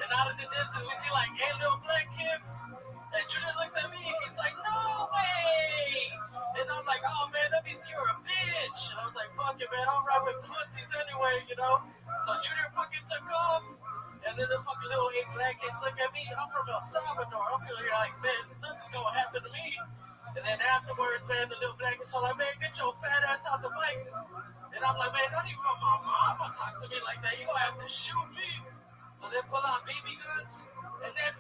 And out of the distance, we see, like, 8 little black kids. And Junior looks at me, and he's like, no way! And I'm like, oh, man, that means you're a bitch. And I was like, fuck it, man, I don't ride with pussies anyway, you know? So Junior fucking took off. And then the fucking little 8 black kids look at me. I'm from El Salvador. I'm feeling like, man, nothing's gonna happen to me. And then afterwards, man, the little black kids are like, man, get your fat ass out the bike. And I'm like, man, not even my mama talks to me like that. You gonna have to shoot me. So they pull out BB guns. And then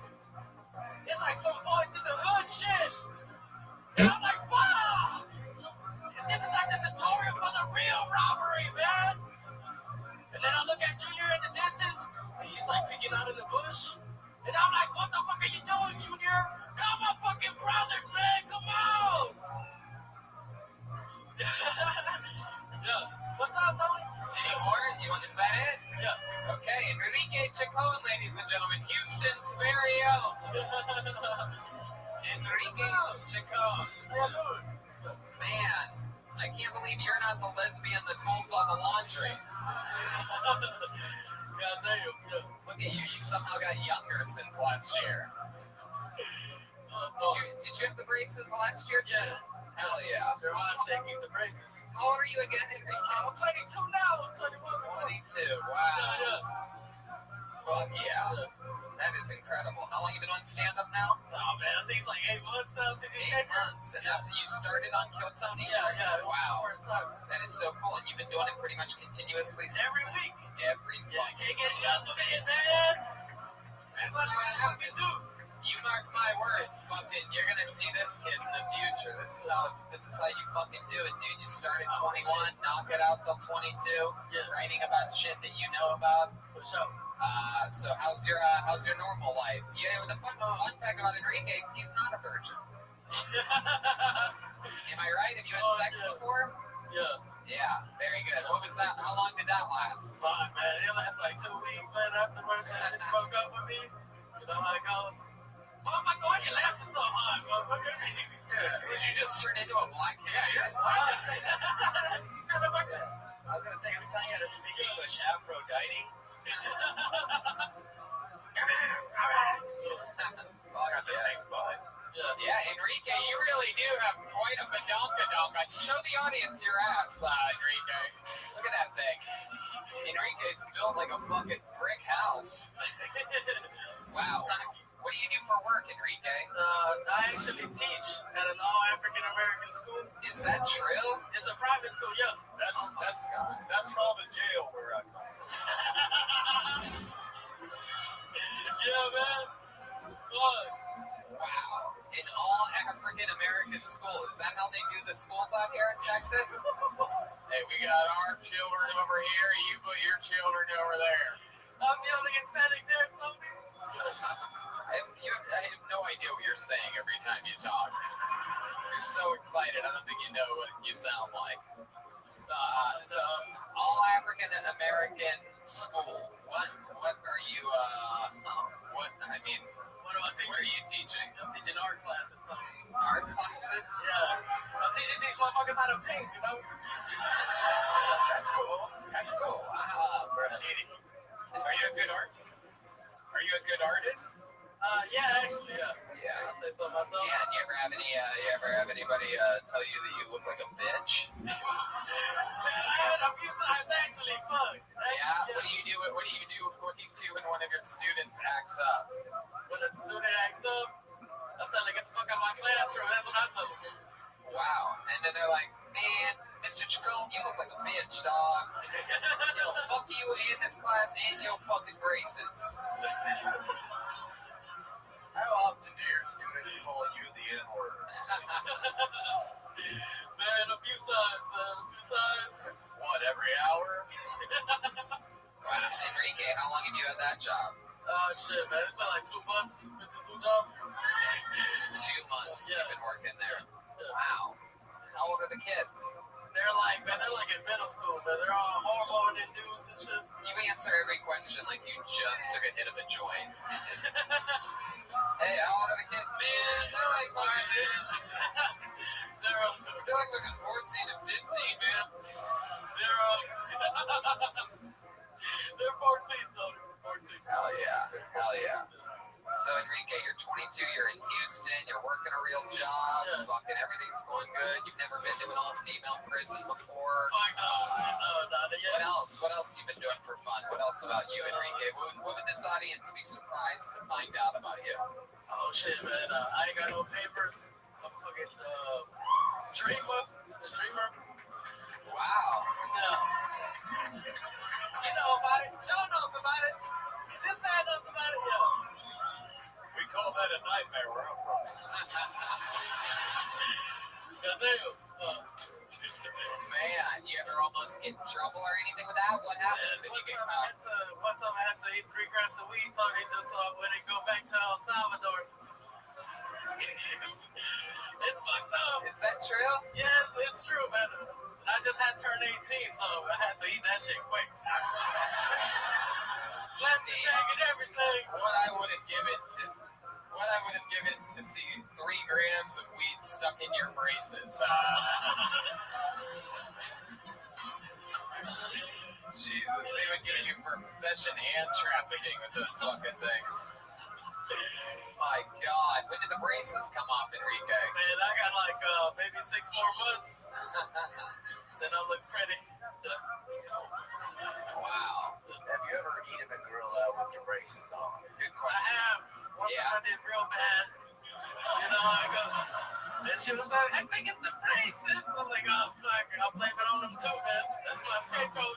it's like some boys in the hood shit. And I'm like, fuck! This is like the tutorial for the real robbery, man. And then I look at Junior in the distance, and he's like peeking out in the bush. And I'm like, what the fuck are you doing, Junior? Come on, fucking brothers, man, come on! Yeah. What's up, Tony? Any more? Is that it? Yeah. Okay, Enrique Chacon, ladies and gentlemen, Houston's very own. Enrique Chacon. Man, I can't believe you're not the lesbian that folds on the laundry. God damn, yeah. Look at you, you somehow got younger since last year. Did you have the braces last year? Yeah. Hell yeah. They're honestly, keep the braces. How old are you again, Enrique? I'm 22 now. I'm 21. 22, wow. Yeah. Fuck yeah. That is incredible. How long have you been on stand-up now? Oh, man, I think it's like 8 months now since you 8 months. And you started on Kill Tony? Yeah. Wow. First time. That is so cool. And you've been doing it pretty much continuously since Every then? week. Every Yeah, fucking can't get enough of it, man. That's what I fucking do. You mark my words, fucking, you're gonna see this kid in the future. This is how you fucking do it, dude. You start at 21, knock it out till 22, writing about shit that you know about. For sure. So how's your normal life? Yeah, the fun fact about Enrique, he's not a virgin. Am I right? Have you had sex before? Yeah. Yeah, very good. What was that? How long did that last? Fuck, man. It lasts like 2 weeks, man. Afterwards, they just broke up with me. You know how it goes. Oh my God, you laughing so hard, motherfucker. Did you just turn into a black kid? Yeah, motherfucker. I was gonna say, every time you had to speak English, Aphrodite. Come here. All right. Got the same butt. Yeah, Enrique, you really do have quite a badonkadonk. Show the audience your ass, Enrique. Look at that thing. Enrique's built like a fucking brick house. Wow. What do you do for work, Enrique? I actually teach at an all-African-American school. Is that true? It's a private school, yeah. That's called the jail where I come from. Yeah, man. Fun. Wow. An all-African-American school. Is that how they do the schools out here in Texas? Hey, we got our children over here. You put your children over there. I'm the only Hispanic there, Tony. I have no idea what you're saying every time you talk. You're so excited. I don't think you know what you sound like. So, all African American school. What are you? What am I teaching? What are you teaching? I'm teaching art classes, Tony. Art classes? Yeah. I'm teaching these motherfuckers how to paint. You know? That's cool. That's cool. Graffiti. Are you a good artist? Yeah, actually, yeah. Yeah. I'll say so myself. Yeah. Do you ever have anybody tell you that you look like a bitch? Man, I had a few times actually. Fuck. Yeah. What do you do when one of your students acts up? When a student acts up, I'm telling them, get the fuck out of my classroom. That's what I tell them. Wow. And then they're like, man, Mr. Chacon, you look like a bitch, dog. Yo, fuck you in this class and your fucking braces. How often do your students call you the N-word? Man, a few times. What, every hour? Wow. Enrique, how long have you had that job? Oh, shit, man. It's been like 2 months with this new job. 2 months you've been working there. Yeah. Wow. How old are the kids? They're like in middle school, man. They're all hormone induced and shit. You answer every question like you just took a hit of a joint. Hey, how old are the kids? Man, they're like fucking, man. They're They're like fucking 14 and 15, man. They're 14, Tony. 14. Hell yeah. So, Enrique, you're 22, you're in Houston, you're working a real job, fucking everything's going good. You've never been to an all-female prison before. Fuck no, not yet. What else you been doing for fun? What else about you, Enrique? What would this audience be surprised to find out about you? Oh, shit, man. I ain't got no papers. I'm a fucking dreamer. Wow. Yeah. You know about it. Joe knows about it. This man knows about it, yeah. We call that a nightmare where I'm from. Goddamn. Man, you ever almost get in trouble or anything with that? What happens if you get caught? One time I had to eat 3 grams of weed, so they just when they go back to El Salvador. It's fucked up. Is that true? Yeah, it's true, man. I just had turned 18, so I had to eat that shit quick. Plastic bag and everything. What I would have given to see 3 grams of weed stuck in your braces. Jesus, they would get you for possession and trafficking with those fucking things. My God, when did the braces come off, Enrique? Man, I got like maybe 6 more months. Then I'll look pretty. Wow. Have you ever eaten a girl out with your braces on? Good I question. have. One time I did real bad. You know, I go, and she was like, I think it's the braces. I'm like, oh, fuck. I'll blame it on them too, man. That's my scapegoat.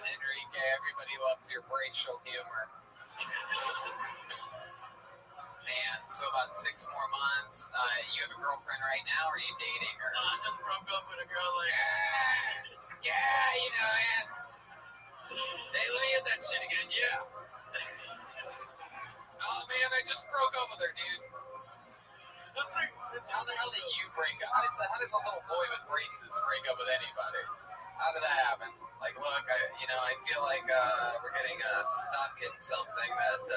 Enrique, everybody loves your racial humor. Man, so about 6 more months. You have a girlfriend right now, or are you dating her? I just broke up with a girl like Yeah, you know, man. Hey, let me hit that shit again, yeah. Oh, man, I just broke up with her, dude. How the hell did you break up? How does a little boy with braces break up with anybody? How did that happen? Like, look, I feel like we're getting stuck in something that,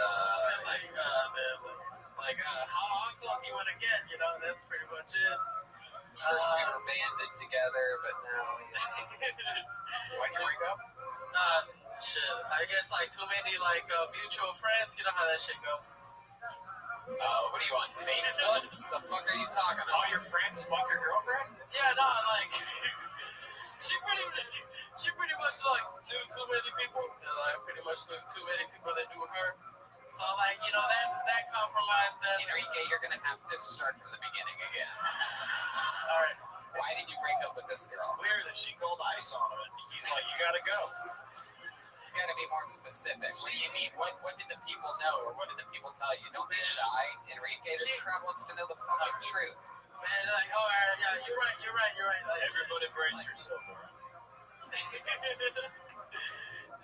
how close you want to get, you know, that's pretty much it. First we were banded together, but now, why'd you break up? Shit, I guess like too many mutual friends, you know how that shit goes. Oh, what are you on Facebook? The fuck are you talking about? All your friends fuck your girlfriend? Yeah, no, like she pretty much like knew too many people, and like pretty much knew too many people that knew her. So like, you know, that compromised that. Enrique, you're gonna have to start from the beginning again. All right. Why did you break up with this girl? It's clear that she called ice on him, and he's like, you gotta go. You gotta be more specific. What do you mean? What did the people know, or what did the people tell you? Don't be shy, Enrique. This crowd wants to know the fucking truth. Man, like, oh, yeah, you're right. Like, Everybody brace yourself.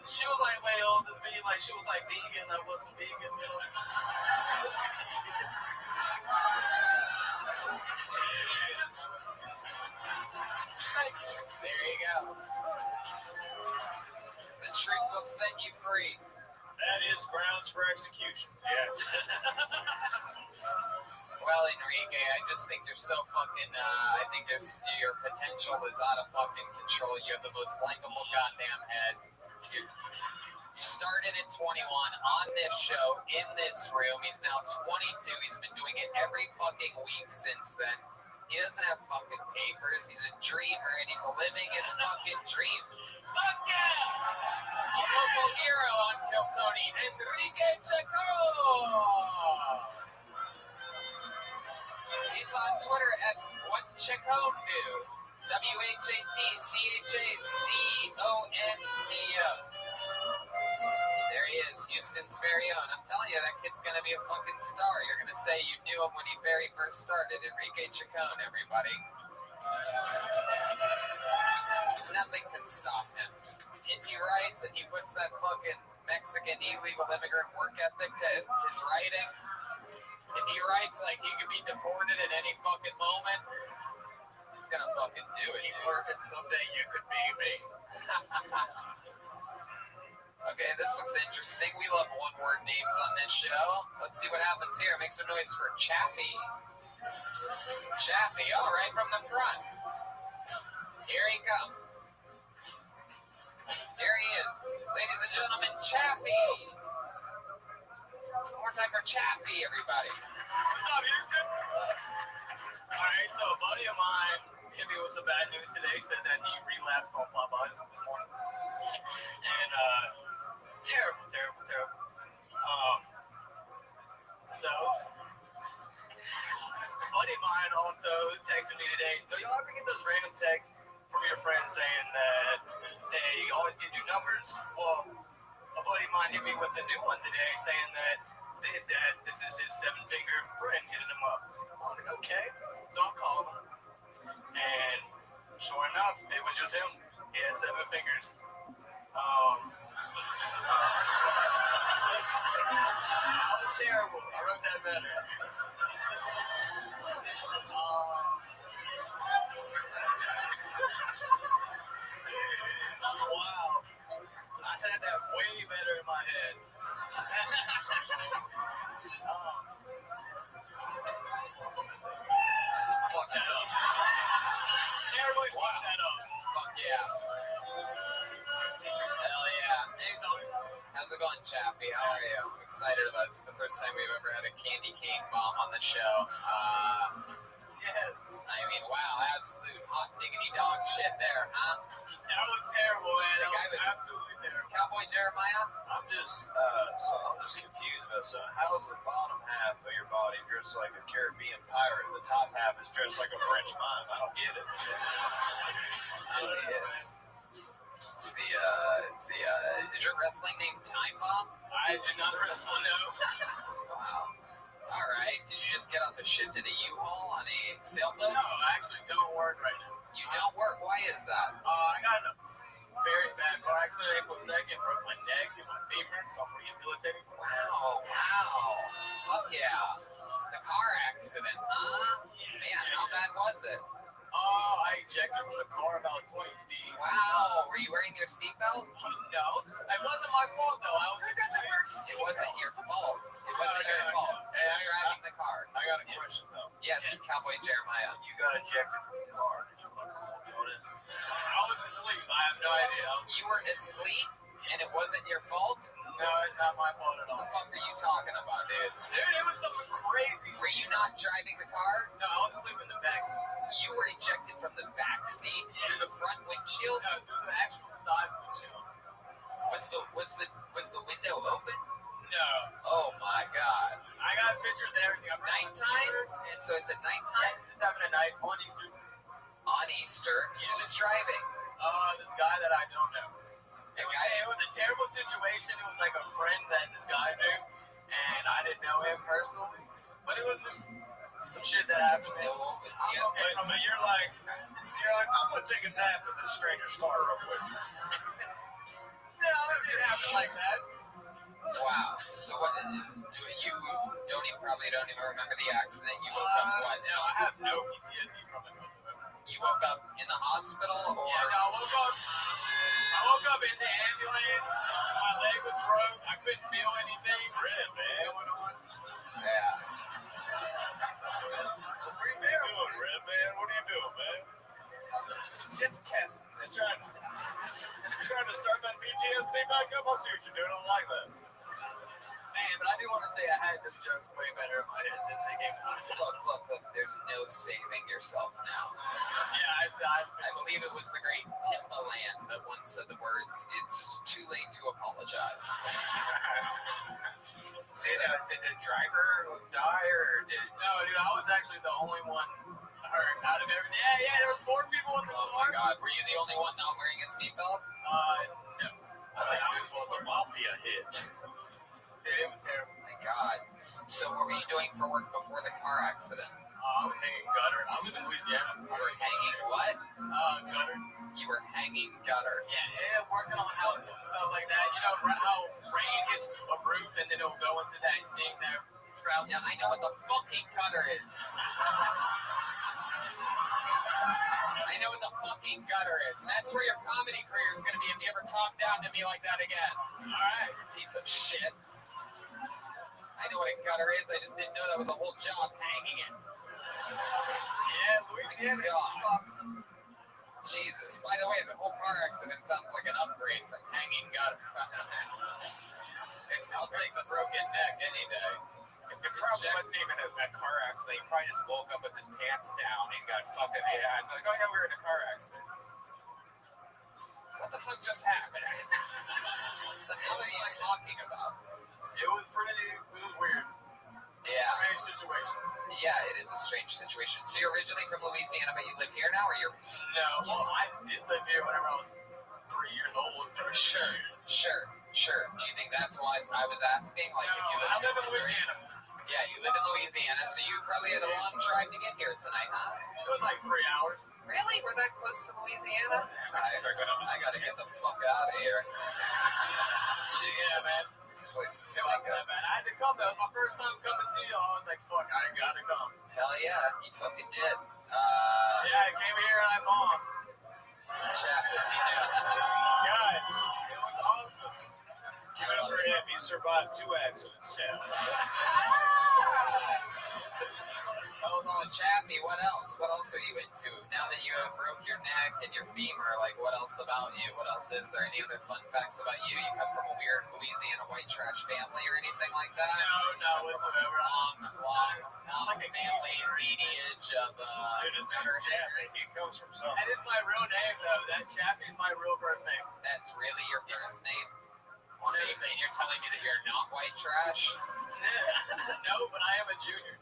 she was like way older than me. Like she was like vegan. I wasn't vegan, you know. There you go. The truth will set you free. That is grounds for execution. Yeah. Well, Enrique, I just think you're so fucking, I think your potential is out of fucking control. You have the most likable goddamn head. You started at 21 on this show, in this room. He's now 22. He's been doing it every fucking week since then. He doesn't have fucking papers. He's a dreamer, and he's living his fucking dream. Fuck yeah! A local hero on Kiltony, Enrique Chaco! He's on Twitter at WhatChacon.do. WhatChacon.do. There he is, Houston's very own. I'm telling you, that kid's going to be a fucking star. You're going to say you knew him when he very first started. Enrique Chacon, everybody. Nothing can stop him. If he writes and he puts that fucking Mexican illegal immigrant work ethic to his writing, if he writes like he could be deported at any fucking moment, he's going to fucking do it. Keep working. Someday you could be me. Okay, this looks interesting. We love one-word names on this show. Let's see what happens here. Make some noise for Chaffee. Chaffee, all right, from the front. Here he comes. There he is. Ladies and gentlemen, Chaffee. One more time for Chaffee, everybody. What's up, Houston? All right, so a buddy of mine hit me with some bad news today. Said that he relapsed on Popeyes this morning. And, terrible. So, a buddy of mine also texted me today. Do y'all ever get those random texts from your friends saying that they always give you numbers? Well, a buddy of mine hit me with a new one today saying that this is his 7-finger friend hitting him up. I was like, okay. So I'm calling him. And sure enough, it was just him. He had 7 fingers. That was terrible. I wrote that better. Wow. I had that way better in my head. Fuck that up. Terribly fuck that up. Fuck yeah. Hell yeah. How's it going, Chaffee? How are you? I'm excited about this. It's the first time we've ever had a candy cane bomb on the show. Yes. I mean, wow, absolute hot diggity dog shit there, huh? That was terrible, man. That was absolutely terrible. Cowboy Jeremiah? I'm just confused about something. How's the bottom half of your body dressed like a Caribbean pirate and the top half is dressed like a French mime? I don't get it. Is your wrestling name Time Bomb? I did not wrestle, no. Wow. All right. Did you just get off a shift at a U-Haul on a sailboat? No, I actually don't work right now. You don't work? Why is that? I got in a very bad car accident April 2nd, broke my neck and my femur, so I'm rehabilitating. Wow. Fuck yeah. The car accident, huh? Man, how bad was it? I ejected from the car about 20 feet. Wow. Were you wearing your seatbelt? No, it wasn't my fault, though. It wasn't your fault. It wasn't your fault. You were driving the car. I got a question, though. Yes, Cowboy Jeremiah. You got ejected from the car. Did you look cool doing it? I was asleep. I have no idea. You were asleep, and it wasn't your fault? No, it's not my fault at all. What the fuck are you talking about, dude? Dude, it was something crazy. Were you not driving the car? No, I was asleep in the back seat. You were ejected from the back seat through the front windshield? No, through the actual side windshield. Was the window open? No. Oh my god. I got pictures and everything. Nighttime? So it's at nighttime? This happened at night on Easter. On Easter? Who was driving? This guy that I don't know. It was a terrible situation. It was like a friend that this guy knew, and I didn't know him personally. But it was just some shit that happened. But you're like, I'm gonna take a nap in this stranger's car real quick. No, it didn't happen like that. Wow. So what? You probably don't even remember the accident. You woke up what? No, I have no PTSD from it whatsoever. You woke up in the hospital, or? Yeah, no, I woke up in the ambulance. My leg was broke. I couldn't man, but I do want to say I had those jokes way better in my head than they came out. Look, there's no saving yourself now. Yeah, I believe it was the great Timbaland that once said the words, "It's too late to apologize." Did the driver die or did... No, dude, I was actually the only one hurt out of everything. Yeah, there was 4 people in the car. Oh my God, were you the only one not wearing a seatbelt? No. I think this was a mafia hit. Dude, it was terrible. My God. So what were you doing for work before the car accident? I was hanging gutter. I live in Louisiana. You were hanging what? Gutter. You were hanging gutter. Yeah, working on houses and stuff like that. You know how rain hits a roof and then it'll go into that thing that travels? Yeah, I know what the fucking gutter is. I know what the fucking gutter is. And that's where your comedy career is going to be if you ever talk down to me like that again. All right. Piece of shit. I know what a gutter is. I just didn't know that was a whole job, hanging it. Yeah, Louisiana. God. Jesus. By the way, the whole car accident sounds like an upgrade from hanging gutter. I'll take the broken neck any day. It probably wasn't even a car accident. He probably just woke up with his pants down and got fucked in the ass. Like, oh yeah, we were in a car accident. What the fuck just happened? What the hell are you talking about? It was weird. Yeah. Strange situation. Yeah, it is a strange situation. So you're originally from Louisiana, but you live here now, or you're... No, I did live here whenever I was 3 years old. Sure. Do you think that's why I was asking? Like, no, if you I live in Louisiana. Yeah, you live in Louisiana, so you probably had a long drive to get here tonight, huh? It was like 3 hours. Really? We're that close to Louisiana? I gotta get the fuck out of here. Jeez. Yeah, man. This place is It wasn't that bad. I had to come, though. My first time coming to you, I was like, fuck, I gotta come. Hell yeah, you fucking did. Yeah, I came here and I bombed. Guys, It was awesome. give it up for him. He survived 2 accidents now. So Chappie, what else? What else are you into? Now that you have broke your neck and your femur, like what else about you? What else is there? Any other fun facts about you? You come from a weird Louisiana white trash family or anything like that? No, whatsoever. Long family lineage of Dude, his name's Chappie. He comes from something. That is my real name, though. That Chappie is my real first name. That's really your first name? So you're telling me that you're not white trash? No, but I am a junior.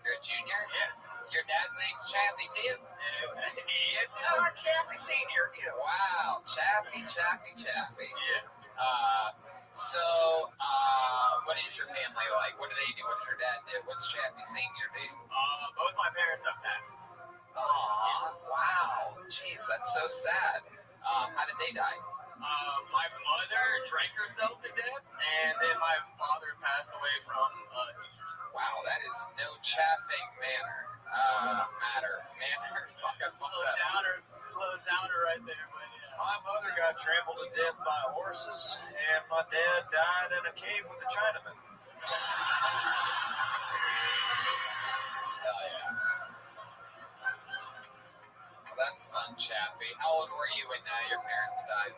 You're a junior? Yes. Your dad's name's Chaffee, too? Yes, Chaffee Senior. Wow, Chaffee. Yeah. What is your family like? What do they do? What does your dad do? What's Chaffee Senior do? Both my parents have passed. Aw, wow. Jeez, that's so sad. How did they die? My mother drank herself to death, and then my father passed away from seizures. Wow, that is no chaffing manner. Fuck, I fucked that up. Little downer right there, but yeah. My mother got trampled to death by horses, and my dad died in a cave with a Chinaman. Hell yeah. Well, that's fun, Chaffee. How old were you when your parents died?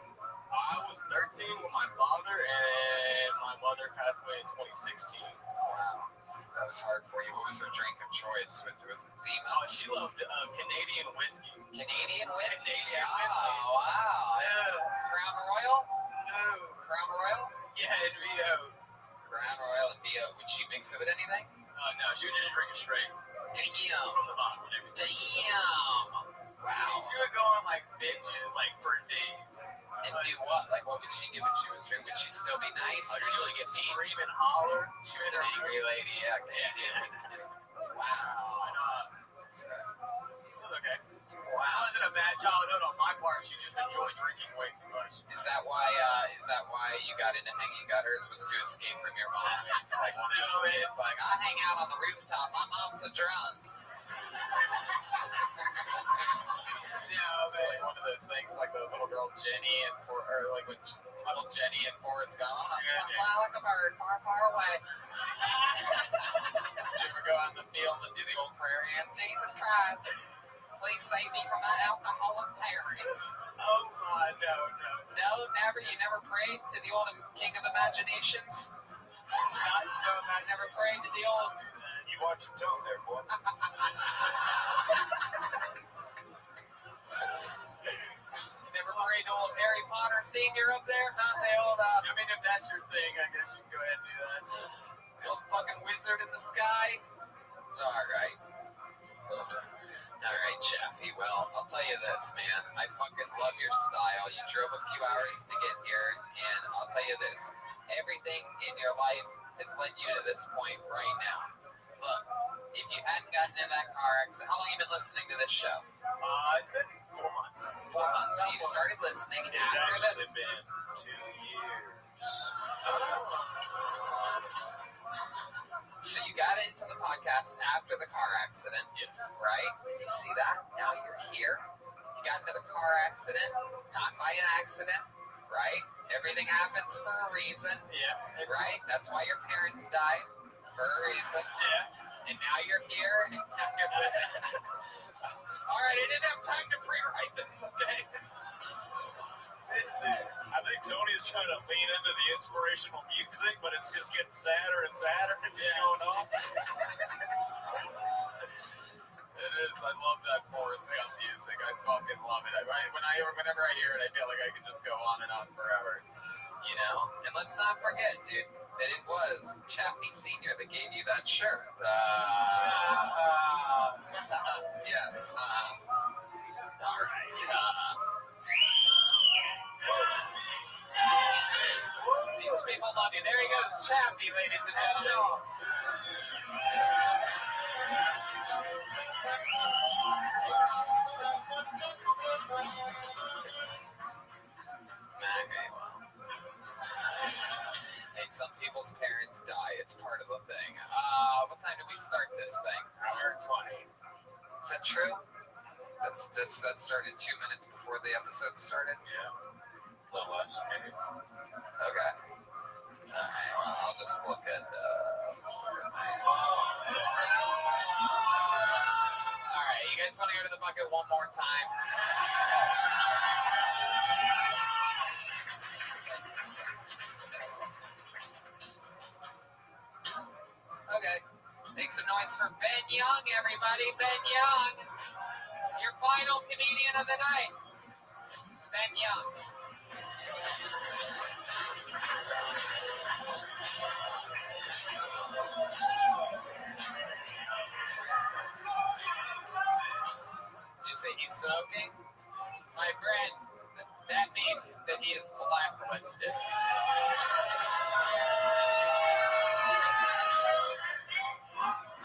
I was 13 with my father, and my mother passed away in 2016. Wow. That was hard for you. What was her drink of choice? Was it Zima? She loved Canadian whiskey. Canadian whiskey? Canadian whiskey. Oh, wow. Yeah. Crown Royal? No. Crown Royal? Yeah, and VO. Crown Royal and VO. Would she mix it with anything? No, she would just drink it straight. Damn. From the bottle and everything. Damn. Wow. She would go on like binges, like for days. And do what? Like, what would she do when she was drinking? Would she still be nice? Or She did would she get mean? scream and holler. She was an angry lady. Yeah, Canadian whiskey. Wow. It was okay. Wow. It wasn't a bad childhood on my part. She just enjoyed drinking way too much. Is that why you got into hanging gutters? Was to escape from your mom? It's like one of those kids, like, I hang out on the rooftop. My mom's a drunk. It's like one of those things, like the little girl Jenny and like when little Jenny and Forrest Gump. Fly like a bird, far, far away. Did you ever go out in the field and do the old prayer hands? Jesus Christ, please save me from my alcoholic parents. Oh my, no. No, never. You never prayed to the old King of Imaginations. Not I never prayed to the old. You watch your tone there, boy. You never prayed to old Harry Potter Senior up there, huh? The old, I mean, if that's your thing, I guess you can go ahead and do that. the old fucking wizard in the sky. All right. All right, Chaffee. Well, I'll tell you this, man. I fucking love your style. You drove a few hours to get here, and I'll tell you this. Everything in your life has led you to this point right now. Look, if you hadn't gotten in that car accident, how long have you been listening to this show? It's been 4 months. 4 months. So you started listening It's after that. actually been 2 years. So you got into the podcast after the car accident. Yes. Right? You see that? Now you're here. You got into the car accident, not by an accident, right? Everything happens for a reason. Yeah. Right? That's why your parents died, for a reason. Yeah. And now you're here, and now you're living. All right, I didn't have time to pre-write this, okay? I think Tony is trying to lean into the inspirational music, but it's just getting sadder and sadder. It's just going off. It is. I love that Forrest Gump music. I fucking love it. Whenever I hear it, I feel like I could just go on and on forever. You know? And let's not forget, dude, that it was Chaffee Sr. that gave you that shirt. Yes. All right. These people love you. There he goes, Chaffee, ladies and gentlemen. Okay, well. Hey, some people's parents die. It's part of the thing. What time did we start this thing? 120. Is that true? That started 2 minutes before the episode started? Yeah. A little less, maybe. Okay. Alright, well, I'll just look at my... Alright, you guys want to go to the bucket one more time? Okay. Make some noise for Ben Young, everybody. Ben Young. Your final comedian of the night. Ben Young. Did you say he's smoking? My friend, that means that he is blacklisted.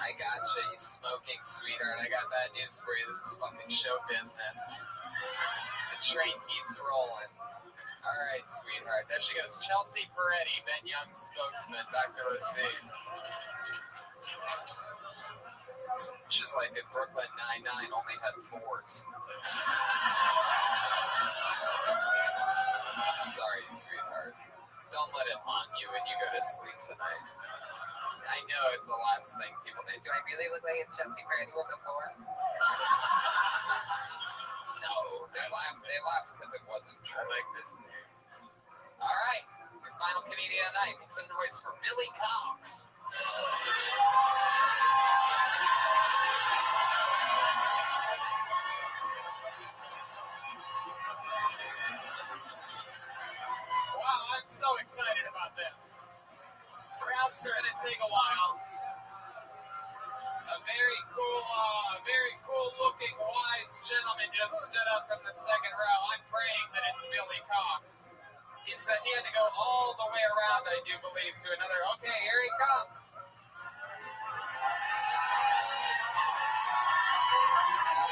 I gotcha, he's smoking, sweetheart. I got bad news for you. This is fucking show business. The train keeps rolling. All right, sweetheart. There she goes. Chelsea Peretti, Ben Young's spokesman. Back to OC. She's like if Brooklyn Nine-Nine only had 4s. Sorry, sweetheart. Don't let it haunt you when you go to sleep tonight. I know it's the last thing people do. Do I really look like if Chelsea Peretti was a 4? No, they laughed because it wasn't true. I like this name. All right, your final comedian of the night. Make some noise for Billy Cox. Wow, I'm so excited about this. Crowds are gonna take a while. A very cool looking wise gentleman just stood up from the second row. I'm praying that it's Billy Cox. He said he had to go all the way around, I do believe, to another. Okay, here he comes.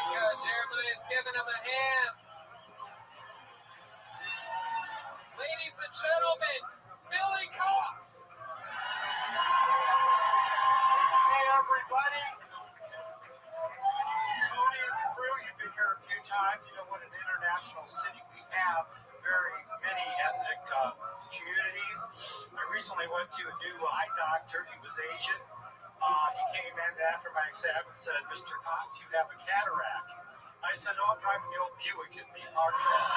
Good, Jeremiah's giving him a hand. Ladies and gentlemen, Billy Cox. Hey, everybody. Tony and the crew, you've been here a few times. You know what an international city we have. Very many ethnic communities. I recently went to a new eye doctor. He was Asian. He came in after my exam and said, Mr. Cox, you have a cataract. I said, no, I'm driving the old Buick in the parking lot.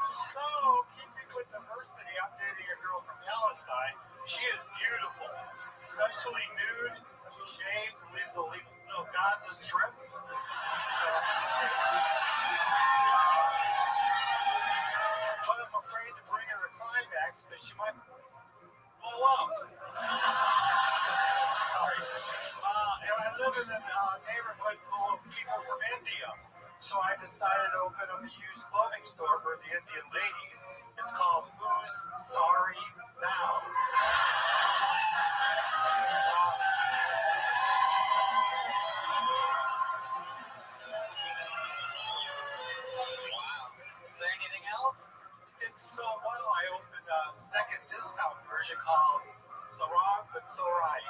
So, Palestine. She is beautiful, especially nude. She shaves and leaves the little Gaza Strip. But I'm afraid to bring her to climax because she might blow up. Sorry. And I live in a neighborhood full of people from India. So I decided to open up a used clothing store for the Indian ladies. It's called Who's Sorry Now? Wow. Is there anything else? So I opened a second discount version called Sarong but So Right.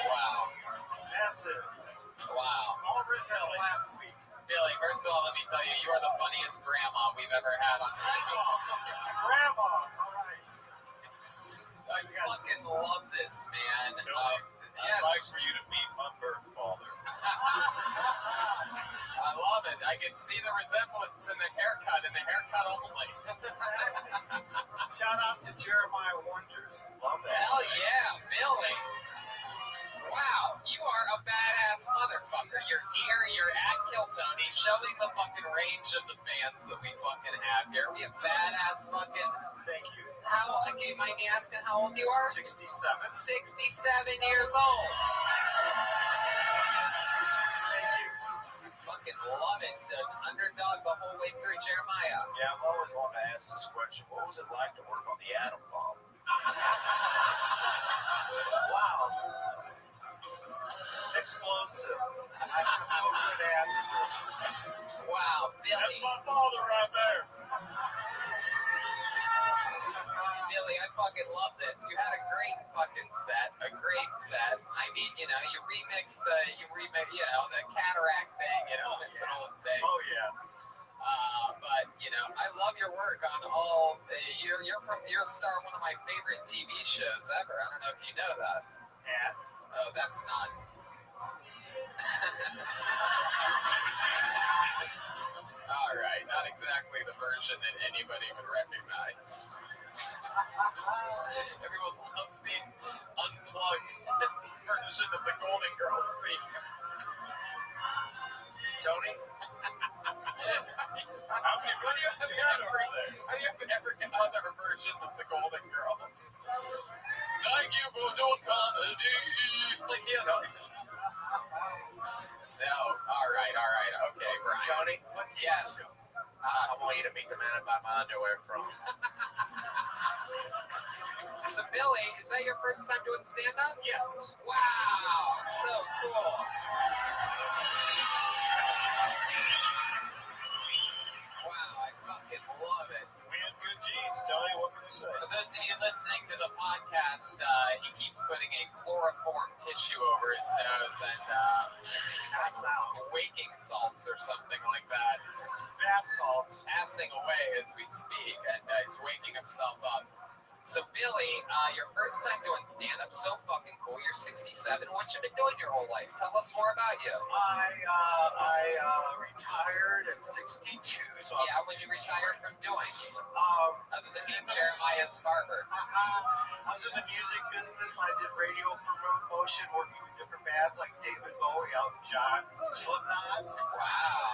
Wow. That's it. Wow. All written out last week. Billy, first of all, let me tell you, you are the funniest grandma we've ever had on the show. Grandma. All right. I fucking love this, man. Tony, Yes. I'd like for you to meet my birth father. I love it. I can see the resemblance in the haircut only. Shout out to Jeremiah Wonders. Love that. Hell yeah, Billy. Wow, you are a badass motherfucker. You're here, you're at Kill Tony, showing the fucking range of the fans that we fucking have here. We have badass fucking... Thank you. How, okay, mind me asking how old you are? 67. 67 years old. Thank you. Fucking love it. Underdog the whole way through, Jeremiah. Yeah, I've always wanted to ask this question. What was it like to work on the atom bomb? Wow. Explosive. I have no good answer. Wow, Billy. That's my father right there. Billy, I fucking love this. You had a great fucking set. A great set. I mean, you know, you remix the cataract thing, you know, it's an old thing. Oh, yeah. But, you know, I love your work on all, you're a star of one of my favorite TV shows ever. I don't know if you know that. Yeah. Oh, that's not. All right, not exactly the version that anybody would recognize. Everyone loves the unplugged version of the Golden Girls theme. Tony? How do you ever get another version of the Golden Girls? Thank you for doing comedy. Like, yes. No, all right, okay, Brian. Tony? Yes. I want you to meet the man I buy my underwear from. So, Billy, is that your first time doing stand-up? Yes. Wow, so cool. Wow, I fucking love it. We had good genes, Tony. What can we say? For those of you listening to the podcast, he keeps putting a chloroform tissue over his nose and waking salts or something like that. Bath salts. Passing away as we speak, and he's waking himself up. So, Billy, your first time doing stand-up, so fucking cool. You're 67. What you been doing your whole life? Tell us more about you. I retired at 62. So Yeah, when you retired from doing? Other than being Jeremiah's barber. I was in the music business. I did radio promotion, working with different bands like David Bowie, Elton John, Slipknot. Wow.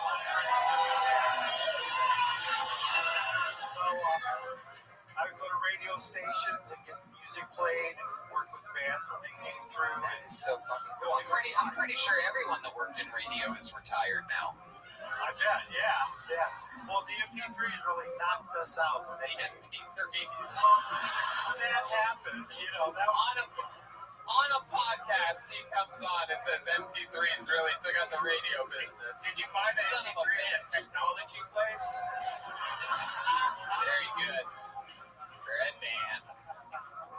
So I would go to radio stations and get the music played and work with the bands when they came through. That is so fucking cool. I'm pretty sure everyone that worked in radio is retired now. I bet, yeah. Well, the MP3s really knocked us out when they MP3s. When that happened, you know, that was on a podcast, he comes on and says MP3s really took out the radio business. Did you find Son of a bitch. technology place? Very good. Red man.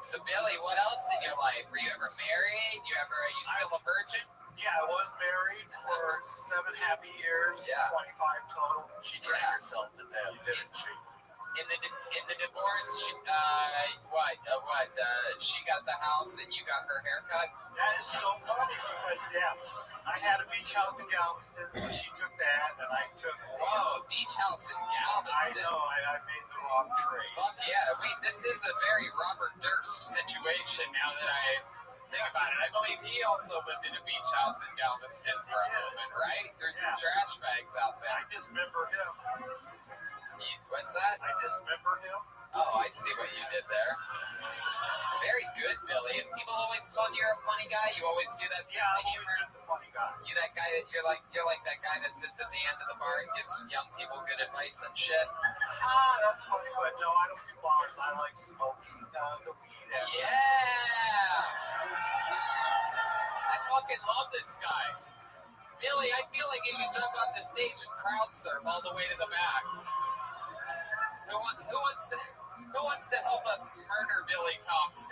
So, Billy, what else in your life? Were you ever married? Are you still a virgin? Yeah, I was married for 7 happy years, Yeah. 25 total. She drank herself to death, didn't she? In the divorce, she she got the house and you got her haircut? That is so funny because, I had a beach house in Galveston, so she took that, and I took... Whoa, beach house in Galveston. I know, I made the wrong trade. Fuck yeah. Wait, this is a very Robert Durst situation now that I think about it. I believe he also lived in a beach house in Galveston for a moment, right? There's some trash bags out there. I dismember him. What's that? I dismember him. Oh, I see what you did there. Very good, Billy. And people always told you're a funny guy. You always do that sense of humor. I'm the funny guy. You that guy that you're like that guy that sits at the end of the bar and gives young people good advice and shit. That's funny, but no, I don't do bars. I like smoking the weed. Yeah. I fucking love this guy. Billy, I feel like you could jump off the stage and crowd surf all the way to the back. Who wants to help us murder Billy Cox?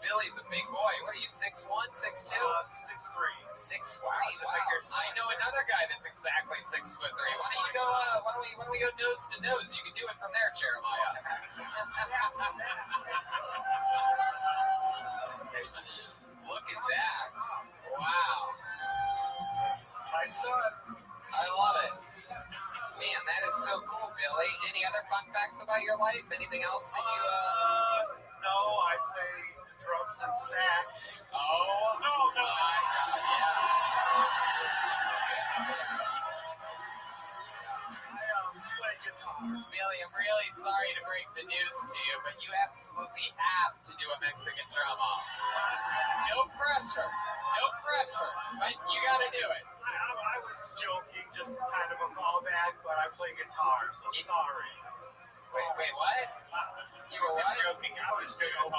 Billy's a big boy. What are you, 6'1", 6'2"? 6'3". 6'3". Wow, just like your son. I know another guy that's exactly 6'3". Why don't you go? Why don't we go nose to nose? You can do it from there, Jeremiah. Look at that! Wow. My son. I love it. Man, that is so cool, Billy. Any other fun facts about your life? Anything else that you? No, I play the drums and sax. Oh, no, my God, yeah. I play guitar. Billy, I'm really sorry to break the news to you, but you absolutely have to do a Mexican drum off. No pressure, but you got to do it. I was joking, just kind of a callback, but I play guitar, so sorry. Wait, what? You were what? Joking. I was joking.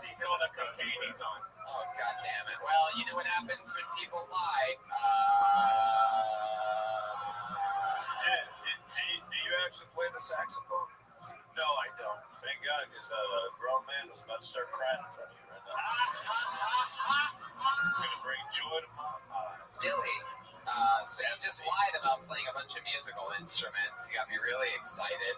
See some of the cocaine he's on. Oh, God damn it. Well, you know what happens when people lie. Do you actually play the saxophone? No, I don't. Thank God, because a grown man was about to start crying in front of you right now. It's going to bring joy to my eyes. Billy, so you just lied about playing a bunch of musical instruments. You got me really excited.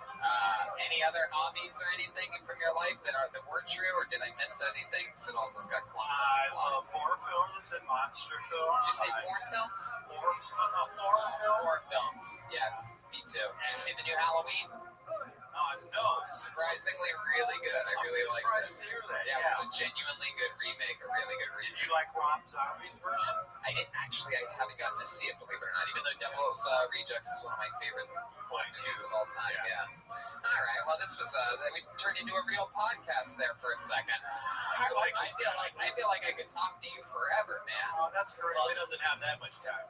Any other hobbies or anything from your life that were true, or did I miss anything? Because it all just got clumped. I love horror films and monster films. Did you say porn films? Horror films. Yes, me too. Did you see the new Halloween? No. Surprisingly really good. I really liked it. Yeah, it was a genuinely good remake, a really good remake. Did you like Rob Zombie's version? I didn't actually. I haven't gotten to see it, believe it or not, even though Devil's Rejects is one of my favorite movies of all time, yeah. All right, well, this was, we turned into a real podcast there for a second. I feel like I could talk to you forever, man. Oh, that's great. Well, he doesn't have that much time.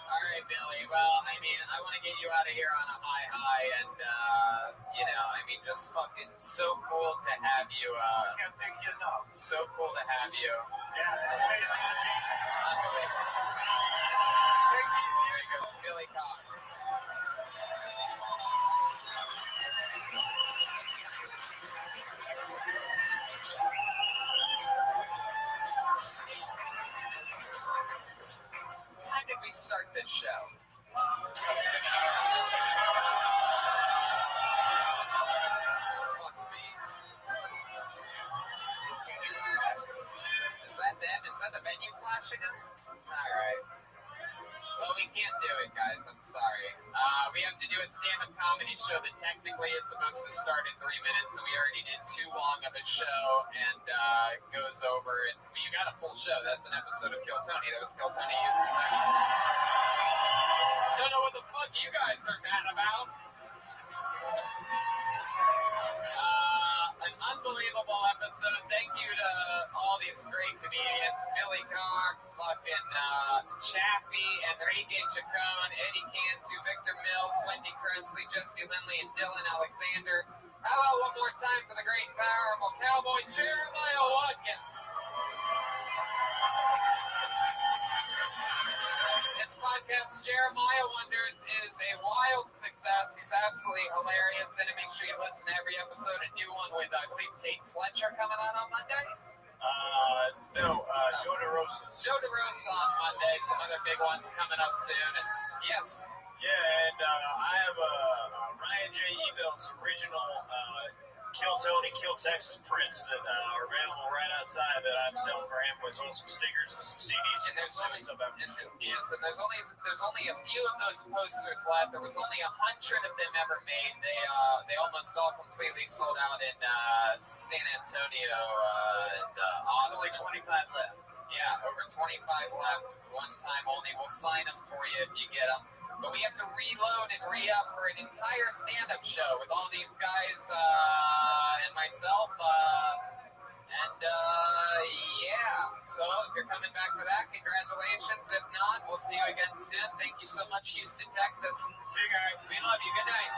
All right, Billy. Well, I mean, I want to get you out of here on a high, and just fucking so cool to have you. Can't thank you enough. So cool to have you. Yeah, it's amazing to be here. Unbelievable. Here goes Billy Cox. What time did we start this show? Fuck me. Is that them? Is that the menu flashing us? Alright. Well, we can't do it, guys. I'm sorry. We have to do a stand-up comedy show that technically is supposed to start in 3 minutes, and we already did too long of a show, and it goes over, and you got a full show. That's an episode of Kill Tony. That was Kill Tony Houston, Texas. Don't know what the fuck you guys are mad about. An unbelievable episode. Thank you to all these great comedians. Billy Cox, fucking Chaffee, Enrique Chacon, Eddie Cantu, Victor Mills, Wendy Cressley, Jesse Lindley, and Dylan Alexander. How about one more time for the great and powerful cowboy Jeremiah Watkins? This podcast, Jeremiah Wonders, is a wild success. He's absolutely hilarious. And make sure you listen to every episode. A new one with, I believe, Tate Fletcher coming on Monday. No, Joe DeRosa. Joe DeRosa on Monday. Some other big ones coming up soon. And yes. Yeah, and I have Ryan J. Ebel's original Kill Tony, Kill Texas prints that are available right outside that I'm selling for him with some stickers and some CDs. And there's only a few of those posters left. There was only 100 of them ever made. They almost all completely sold out in San Antonio and only 25 left. Yeah, over 25 left. One time only. We'll sign them for you if you get them. But we have to reload and re-up for an entire stand-up show with all these guys and myself. Yeah. So if you're coming back for that, congratulations. If not, we'll see you again soon. Thank you so much, Houston, Texas. See you guys. We love you. Good night.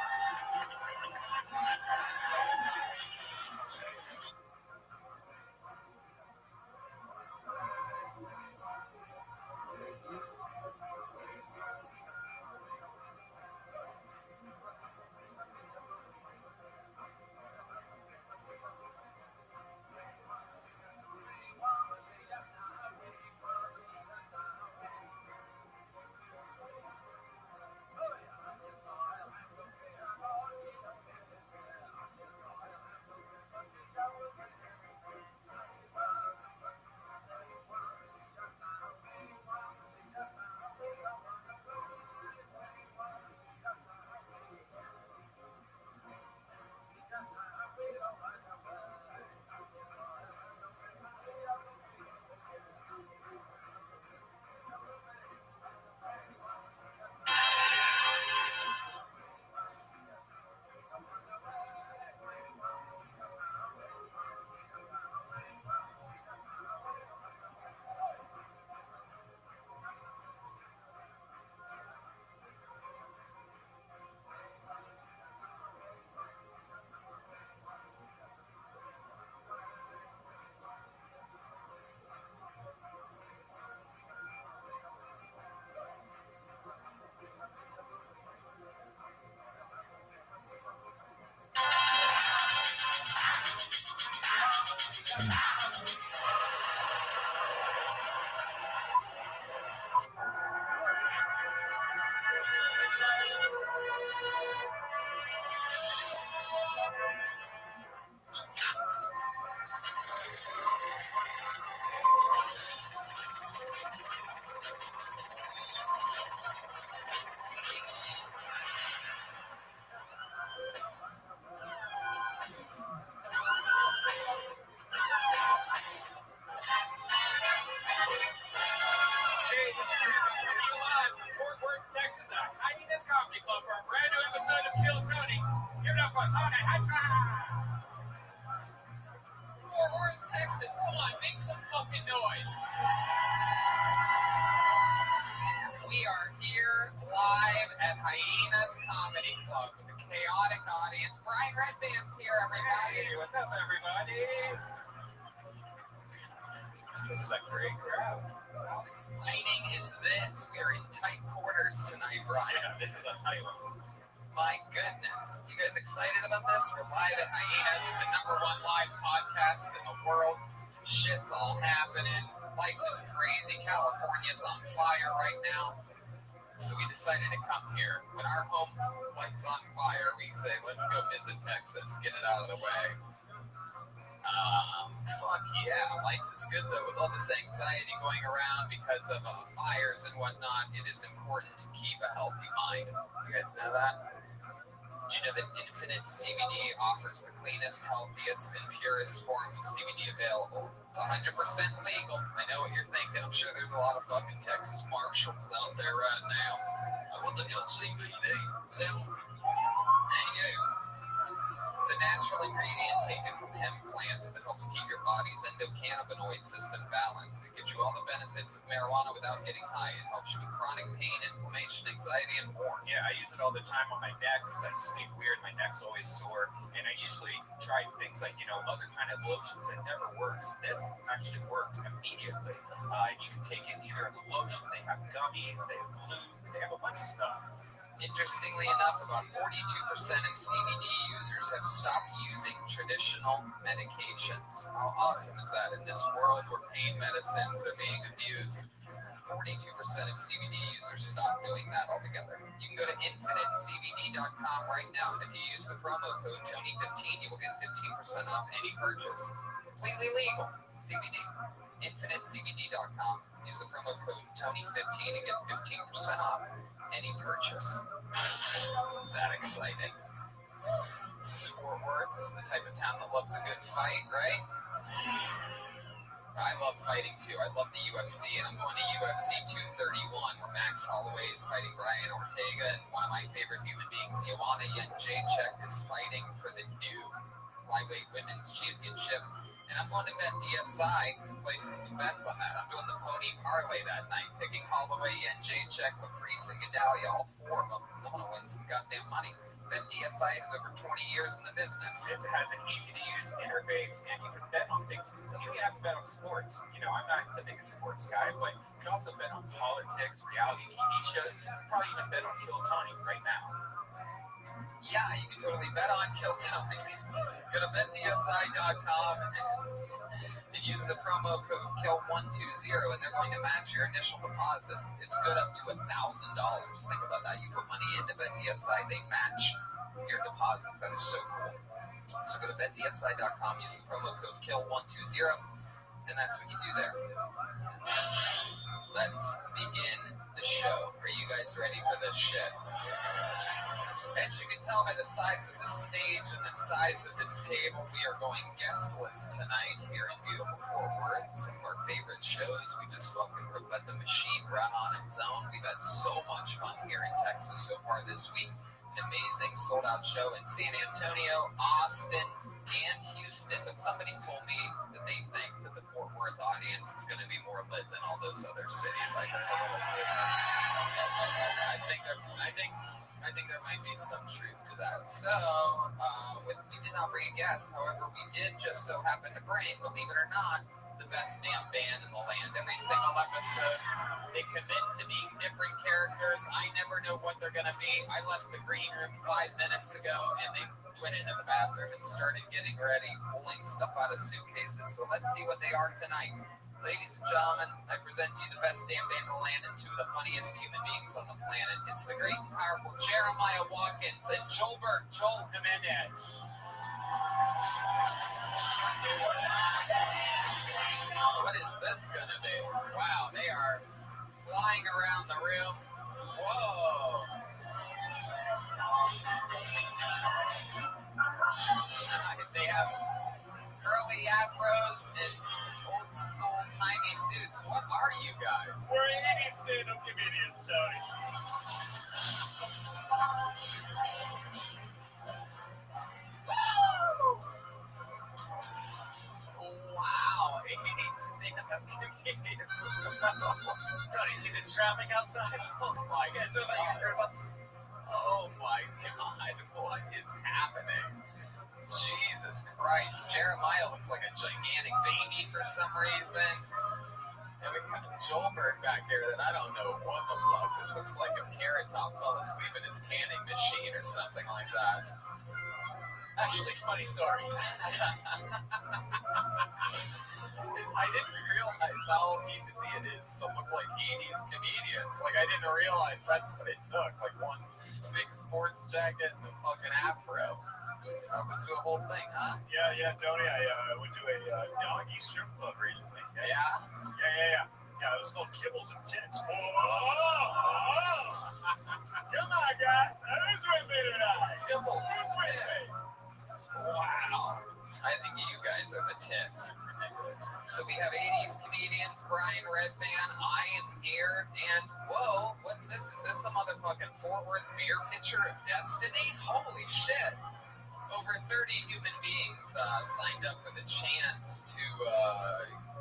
Comedy Club for a brand new episode of Kill Tony. Give it up for Tony Hatchback! Fort Worth, Texas. Come on, make some fucking noise. We are here live at Hyena's Comedy Club with a chaotic audience. Brian Redband's here, everybody. Hey, what's up, everybody? This is a great crowd. How exciting is this? We are in tight quarters tonight, Brian. Yeah, this is a tight one. My goodness. You guys excited about this? We're live at Hyena's, the #1 live podcast in the world. Shit's all happening. Life is crazy. California's on fire right now. So we decided to come here. When our home light's on fire, we say, let's go visit Texas, get it out of the way. Fuck yeah. Life is good, though. With all this anxiety going around because of fires and whatnot, it is important to keep a healthy mind. You guys know that? Do you know that Infinite CBD offers the cleanest, healthiest, and purest form of CBD available? It's 100% legal. I know what you're thinking. I'm sure there's a lot of fucking Texas marshals out there right now. I want the real CBD. Yeah. It's a natural ingredient taken from hemp plants that helps keep your body's endocannabinoid system balanced. It gives you all the benefits of marijuana without getting high. It helps you with chronic pain, inflammation, anxiety, and more. Yeah, I use it all the time on my neck because I sleep weird. My neck's always sore. And I usually try things like, other kind of lotions. It never works. This actually worked immediately. You can take it either in the lotion. They have gummies. They have glue. They have a bunch of stuff. Interestingly enough, about 42% of CBD users have stopped using traditional medications. How awesome is that in this world where pain medicines are being abused? 42% of CBD users stop doing that altogether. You can go to infinitecbd.com right now, and if you use the promo code Tony15, you will get 15% off any purchase. Completely legal. CBD. Infinitecbd.com. Use the promo code Tony15 and get 15% off any purchase. Isn't that exciting? This is Fort Worth. This is the type of town that loves a good fight, right? I love fighting too. I love the UFC, and I'm going to UFC 231, where Max Holloway is fighting Brian Ortega, and one of my favorite human beings, Joanna Jędrzejczyk, is fighting for the new flyweight women's championship. And I'm going to bet DSI, placing some bets on that. I'm doing the pony parlay that night, picking Holloway, Jędrzejczyk, Caprice, and Gedalia, all four of them. I'm going to win some goddamn money. Bet DSI has over 20 years in the business. It has an easy-to-use interface, and you can bet on things. You don't even have to bet on sports. You know, I'm not the biggest sports guy, but you can also bet on politics, reality TV shows. You can probably even bet on Kill Tony right now. Yeah, you can totally bet on Kill Tony. Go to betdsi.com and use the promo code KILL120, and they're going to match your initial deposit. It's good up to $1,000. Think about that. You put money into BetDSI, they match your deposit. That is so cool. So go to betdsi.com, use the promo code KILL120, and that's what you do there. Let's begin the show. Are you guys ready for this shit? As you can tell by the size of the stage and the size of this table, we are going guestless tonight here in beautiful Fort Worth. Some of our favorite shows. We just fucking let the machine run on its own. We've had so much fun here in Texas so far this week. An amazing sold-out show in San Antonio, Austin, and Houston. But somebody told me that they think that the Fort Worth audience is going to be more lit than all those other cities. I heard a little bit. I think there might be some truth to that. So, we did not bring a guest. However, we did just so happen to bring, believe it or not, the best damn band in the land. Every single episode, they commit to being different characters. I never know what they're going to be. I left the green room 5 minutes ago, and they went into the bathroom and started getting ready, pulling stuff out of suitcases. So let's see what they are tonight. Ladies and gentlemen, I present to you the best damn band in the land and two of the funniest human beings on the planet. It's the great and powerful Jeremiah Watkins and Joel Jimenez. What is this gonna be? Wow, they are flying around the room. Whoa. They have curly afros and old school tiny suits. What are you guys? We're 80s stand-up comedians, Tony. Wow, 80s stand-up comedians. Tony, see this traffic outside? Oh my God. Oh my God, what is happening? Jesus Christ, Jeremiah looks like a gigantic baby for some reason. And we got Joelberg back here that I don't know what the fuck. This looks like if Carrot Top fell asleep in his tanning machine or something like that. Actually, funny story. I didn't realize how easy it is to look like 80s comedians. Like, I didn't realize that's what it took. Like, one big sports jacket and a fucking afro. That was the whole thing, huh? Yeah, Tony. I went to a doggy strip club recently. Yeah? Yeah, it was called Kibbles and Tits. Whoa! Come on, guy. Who's with me tonight? Kibbles and Who's with me? Tits. Wow. I think you guys are the tits. It's ridiculous. So we have 80s comedians, Brian Redman, I am here, and whoa, what's this? Is this some motherfucking Fort Worth beer pitcher of destiny? Holy shit. Over 30 human beings signed up for the chance to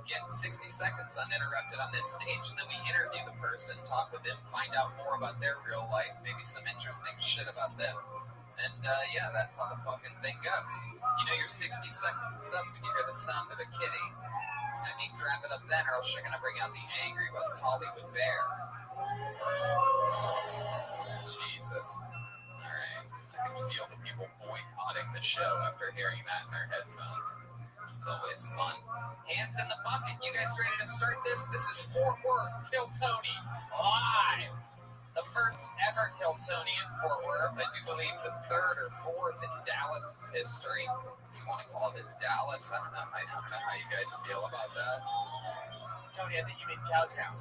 get 60 seconds uninterrupted on this stage, and then we interview the person, talk with them, find out more about their real life, maybe some interesting shit about them. And yeah, that's how the fucking thing goes. You know, your 60 seconds is up when you hear the sound of a kitty. That means wrap it up then, or else you're going to bring out the angry West Hollywood bear. Jesus. All right. I can feel the people boycotting the show after hearing that in their headphones. It's always fun. Hands in the bucket. You guys ready to start this? This is Fort Worth, Kill Tony, live. The first ever Kill Tony in Fort Worth. I do believe the third or fourth in Dallas's history. If you want to call this Dallas, I don't know. I don't know how you guys feel about that. Tony, I think you mean Cowtown.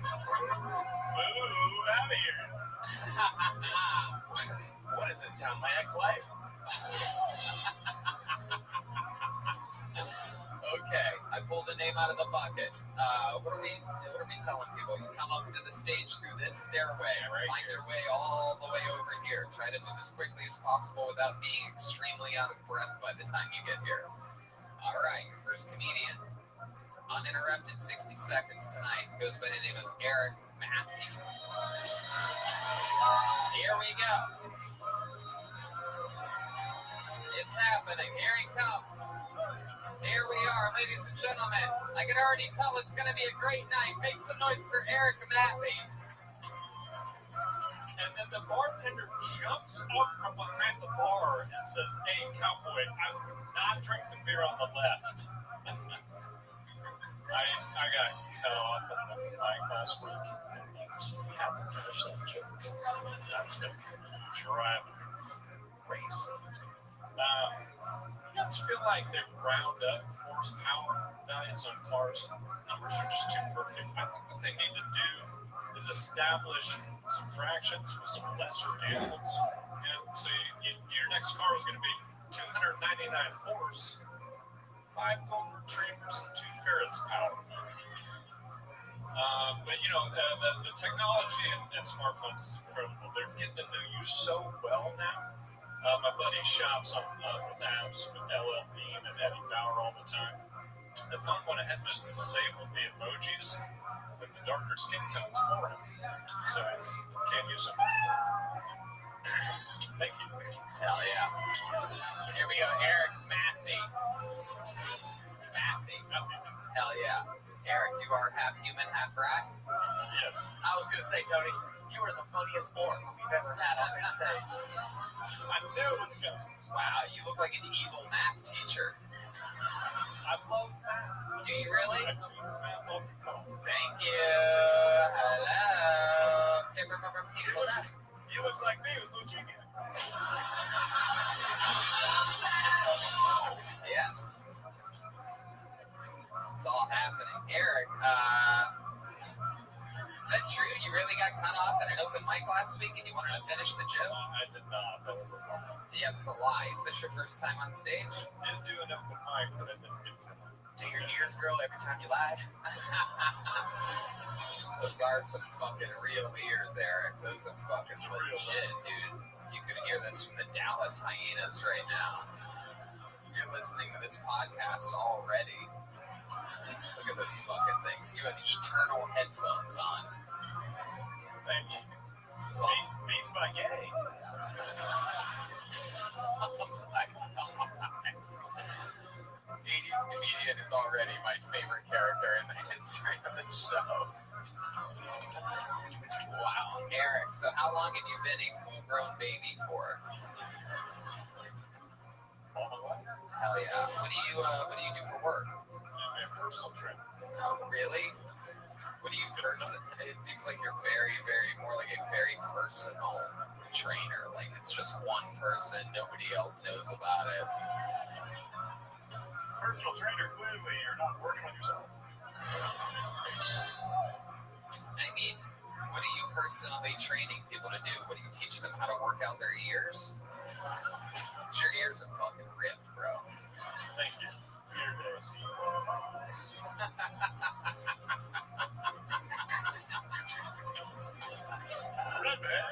Move out of here. What is this town? My ex-wife? Okay, I pulled a name out of the bucket. What are we telling people? You come up to the stage through this stairway, find your way all the way over here. Try to move as quickly as possible without being extremely out of breath by the time you get here. All right, your first comedian, uninterrupted 60 seconds tonight, goes by the name of Eric Matthew. Here we go. It's happening. Here he comes. Here we are, ladies and gentlemen. I can already tell it's going to be a great night. Make some noise for Eric Matthew. And then the bartender jumps up from behind the bar and says, "Hey, cowboy, I would not drink the beer on the left." I got cut off in the mic last week, and I just haven't finished that joke. That's been driving me crazy. I just feel like they round up horsepower values on cars. Numbers are just too perfect. I think what they need to do is establish some fractions with some lesser animals. You know, so your next car is going to be 299 horse, 5 golden retrievers, and 2 ferrets power. But you know, the technology and smartphones is incredible. They're getting to know you so well now. My buddy shops with apps with LL Bean and Eddie Bauer all the time. The phone went ahead and just disabled the emojis with the darker skin tones for him. So I can't use them. Thank you. Hell yeah. Here we go, Eric Matthew. Hell yeah. Eric, you are half human, half rat? Yes. I was going to say, Tony, you are the funniest orcs we've ever had on this stage. I knew it was coming. Wow, you look like an evil math teacher. I love math. Do you really? I do. Math love you. Thank you. Hello. He looks like me with leukemia. Yes. It's all happening. Eric, is that true? You really got cut off at an open mic last week and you wanted to finish the joke? I did not. That was a lie. Yeah, that's a lie. Is this your first time on stage? I did do an open mic, but I didn't get cut off. Do your ears grow every time you lie? Those are some fucking real ears, Eric. Those are fucking legit, dude. You could hear this from the Dallas hyenas right now. You're listening to this podcast already. Look at those fucking things. You have eternal headphones on. Thank you. Beats by gay. Oh my God. 80s comedian is already my favorite character in the history of the show. Wow. Eric, so how long have you been a full-grown baby for? Hell yeah. What do you do for work? I'm a personal trainer. Oh, really? What do you it seems like you're very, very more like a very personal trainer. Like it's just one person, nobody else knows about it. Personal trainer, clearly you're not working on yourself. I mean, what are you personally training people to do? What do you teach them? How to work out their ears? Your ears are fucking ripped, bro. Thank you. Ear day. Not bad.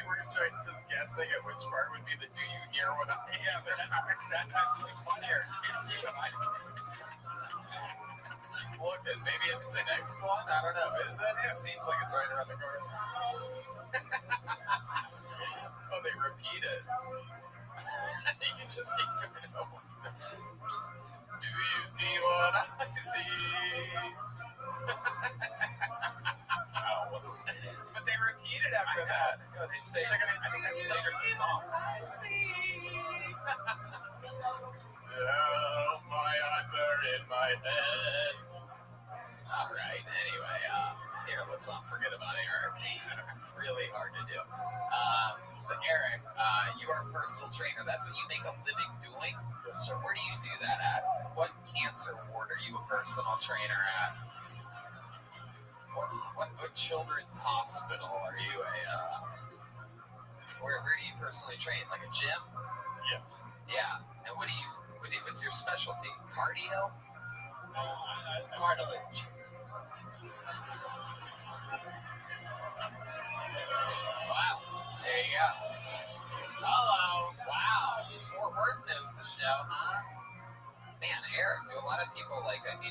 We're just guessing at which part would be the "do you hear what I hear?" Yeah, but that's actually funnier. It's you and I say. Look, maybe it's the next one. I don't know. Is it? It seems like it's right around the corner. Oh, they repeat it. You can just keep doing it. Do you see what I see? But they repeat it after that. No, they say, I think that's later in the song. I see. personal trainer. That's what you make a living doing? Yes, sir. Where do you do that at? What cancer ward are you a personal trainer at? What children's hospital are you where do you personally train? Like a gym? Yes. Yeah. And what's your specialty? Cardio? Cartilage. Wow. There you go. Hello. Wow. Fort Worth knows the show, huh? Man, Eric, do a lot of people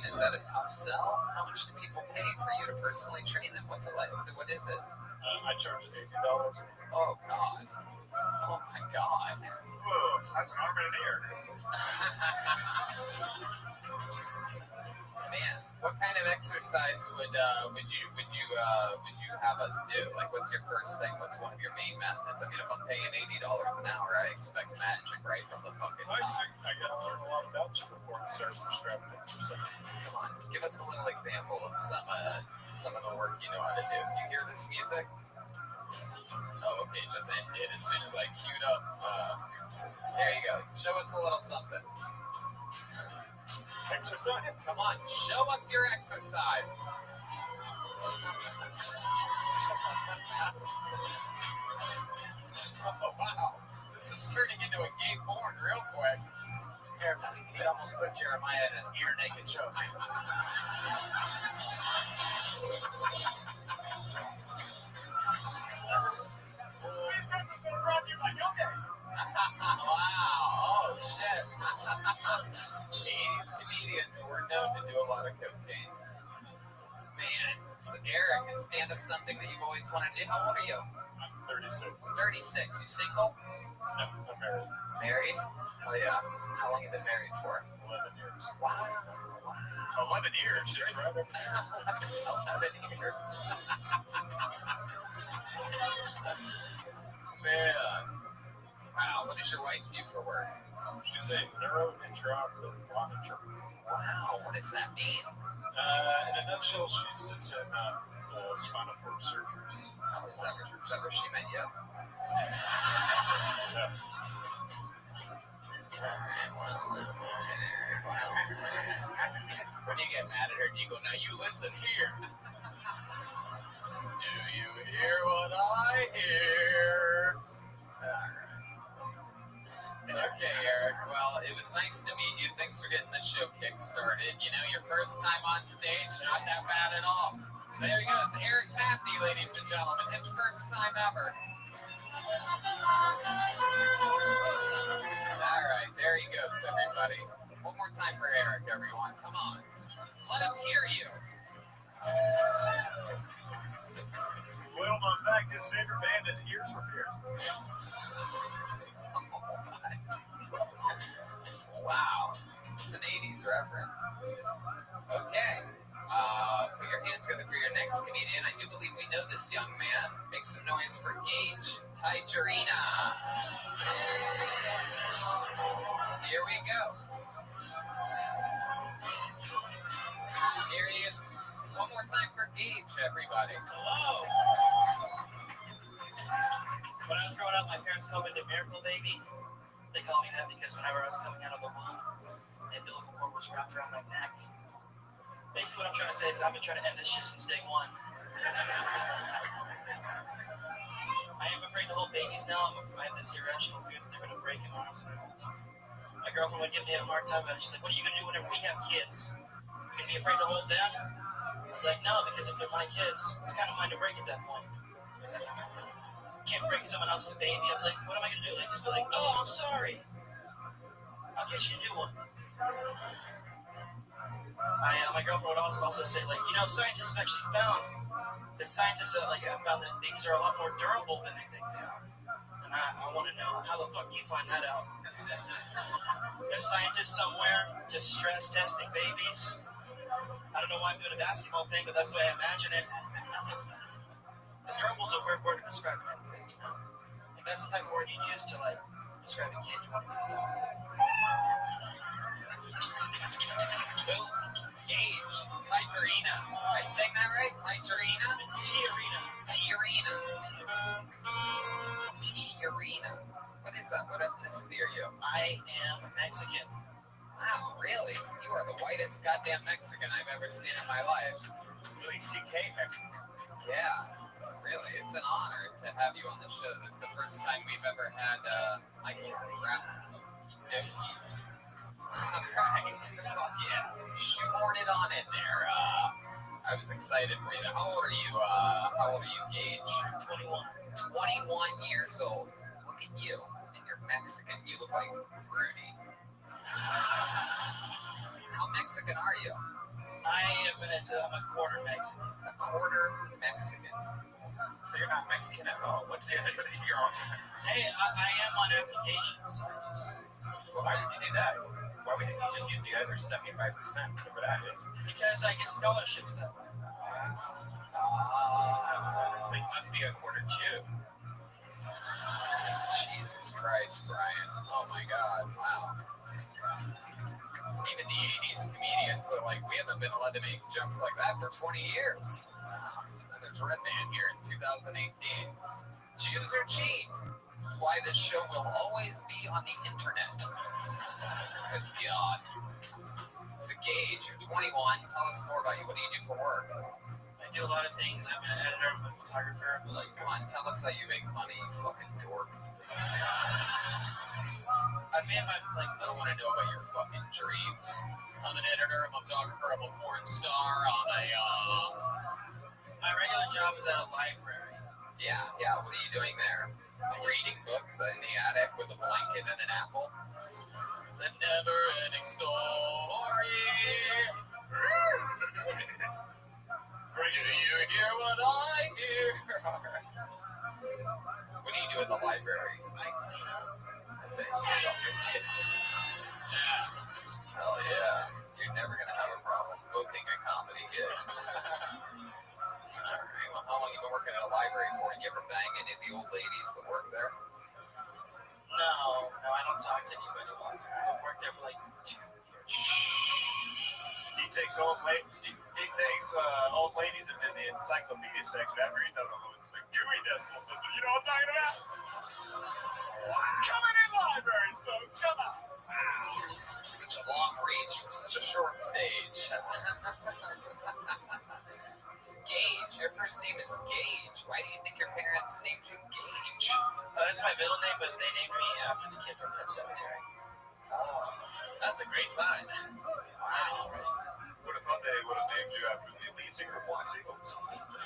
is that a tough sell? How much do people pay for you to personally train them? What's it like? What is it? I charge $80. Oh, God. Oh, my God. Whoa, that's an arm and an ear. Man, what kind of exercise would you have us do? Like, what's your first thing? What's one of your main methods? I mean, if I'm paying $80 an hour, I expect magic right from the fucking top. I gotta learn a lot about you before I start prescribing exercise. Come on, give us a little example of some of the work you know how to do. You hear this music? Oh, okay, just ended as soon as I queued up. There you go. Show us a little something. Exercise? Come on, show us your exercise. Oh, wow. This is turning into a gay porn real quick. Careful, he almost put Jeremiah in an ear naked choke. This episode brought to you by Cocaine. Wow, oh shit. 80s comedians were known to do a lot of cocaine. Man, so Eric, is stand-up something that you've always wanted to do? How old are you? I'm 36. 36. You single? No, I'm married. Married? Oh yeah. How long have you been married for? 11 years. Wow. 11 years? She's right. 11 years. Man. Wow, what does your wife do for work? She's a neurointraocular monitor. Wow, what does that mean? In a nutshell, she sits in spinal cord surgeries. Oh, is that where she met you? Yeah. Alright, well. When you get mad at her, do you go, now you listen here? Do you hear what I hear? Alright. Okay, Eric. Well, it was nice to meet you. Thanks for getting the show kick-started. You know, your first time on stage, not that bad at all. So there he goes, Eric Matthew, ladies and gentlemen. His first time ever. All right, there he goes, everybody. One more time for Eric, everyone. Come on. Let him hear you. Well, in fact, his favorite band is Ears for Fears. Wow. It's an 80s reference. Okay. Put your hands together for your next comedian. I do believe we know this young man. Make some noise for Gage Tigerina. Here we go. Here he is. One more time for Gage, everybody. Hello. When I was growing up, my parents called me the miracle baby. They called me that because whenever I was coming out of the womb, the umbilical cord was wrapped around my neck. Basically, what I'm trying to say is I've been trying to end this shit since day one. I am afraid to hold babies now. I have this irrational fear that they're going to break in my arms and I hold them. My girlfriend would give me a hard time about it. She's like, what are you going to do whenever we have kids? You going to be afraid to hold them? I was like, no, because if they're my kids, it's kind of mine to break at that point. Can't break someone else's baby. I'm like, what am I going to do? Like, just be like, oh, I'm sorry. I'll get you a new one. My girlfriend would also say, like, you know, scientists have actually found that found that babies are a lot more durable than they think they are. And I want to know, how the fuck do you find that out? There's scientists somewhere just stress testing babies. I don't know why I'm doing a basketball thing, but that's the way I imagine it. Because durable is a weird word to describe anything, you know? Like, that's the type of word you'd use to, like, describe a kid you want to get adopted. Bill Gage, Tigerina. Am I saying that right? Tigerina? It's T-Arena. T-Arena. T-Arena. What What is that? What ethnicity are you? I am Mexican. Wow, really? You are the whitest goddamn Mexican I've ever seen in my life. Really CK Mexican. Yeah, really. It's an honor to have you on the show. This is the first time we've ever had Michael Rapp. Alright, fuck yeah. Shoehorn it on in there. I was excited for you. How old are you, Gage? 21. 21 years old. Look at you. And you're Mexican. You look like Rudy. How Mexican are you? I'm a quarter Mexican. A quarter Mexican. So you're not Mexican at all. What's the other thing you're on? Hey, I am on applications. Why did you do that? Why wouldn't you just use the other 75%, whatever that is? Because I get scholarships that way. So you must be a quarter Jew. Jesus Christ, Brian. Oh my God. Wow. Even the 80s comedians are like, we haven't been allowed to make jokes like that for 20 years. And there's Redman here in 2018. Jews are cheap. This is why this show will always be on the internet. Good God. So Gage, you're 21. Tell us more about you. What do you do for work? I do a lot of things. I'm an editor, I'm a photographer, but like... Come on, tell us how you make money, you fucking dork. I made my, like... I don't want to know about your fucking dreams. I'm an editor, I'm a photographer, I'm a porn star, I'm a, My regular job is at a library. Yeah, what are you doing there? Reading books in the attic with a blanket and an apple? The never-ending story. Do you hear what I hear? What do you do at the library? I clean up. I bet you fucking kidding. Yeah. Hell yeah. You're never gonna have a problem booking a comedy gig. Alright, well, how long have you been working at a library for? And you ever bang any of the old ladies that work there? No, I don't talk to anybody about that. I've worked there for like 2 years. He takes old ladies and in the encyclopedia section after he's done it's the Dewey Decimal System. You know what I'm talking about? Coming in libraries, folks. Come on. Wow. Such a long reach for such a short stage. It's Gage. Your first name is Gage. Why do you think your parents named you Gage? That's my middle name, but they named me after the kid from Pet Cemetery. Oh, that's a great sign. Wow. Would have thought they would have named you after the lead singer of Fox Eagles. Oh my God.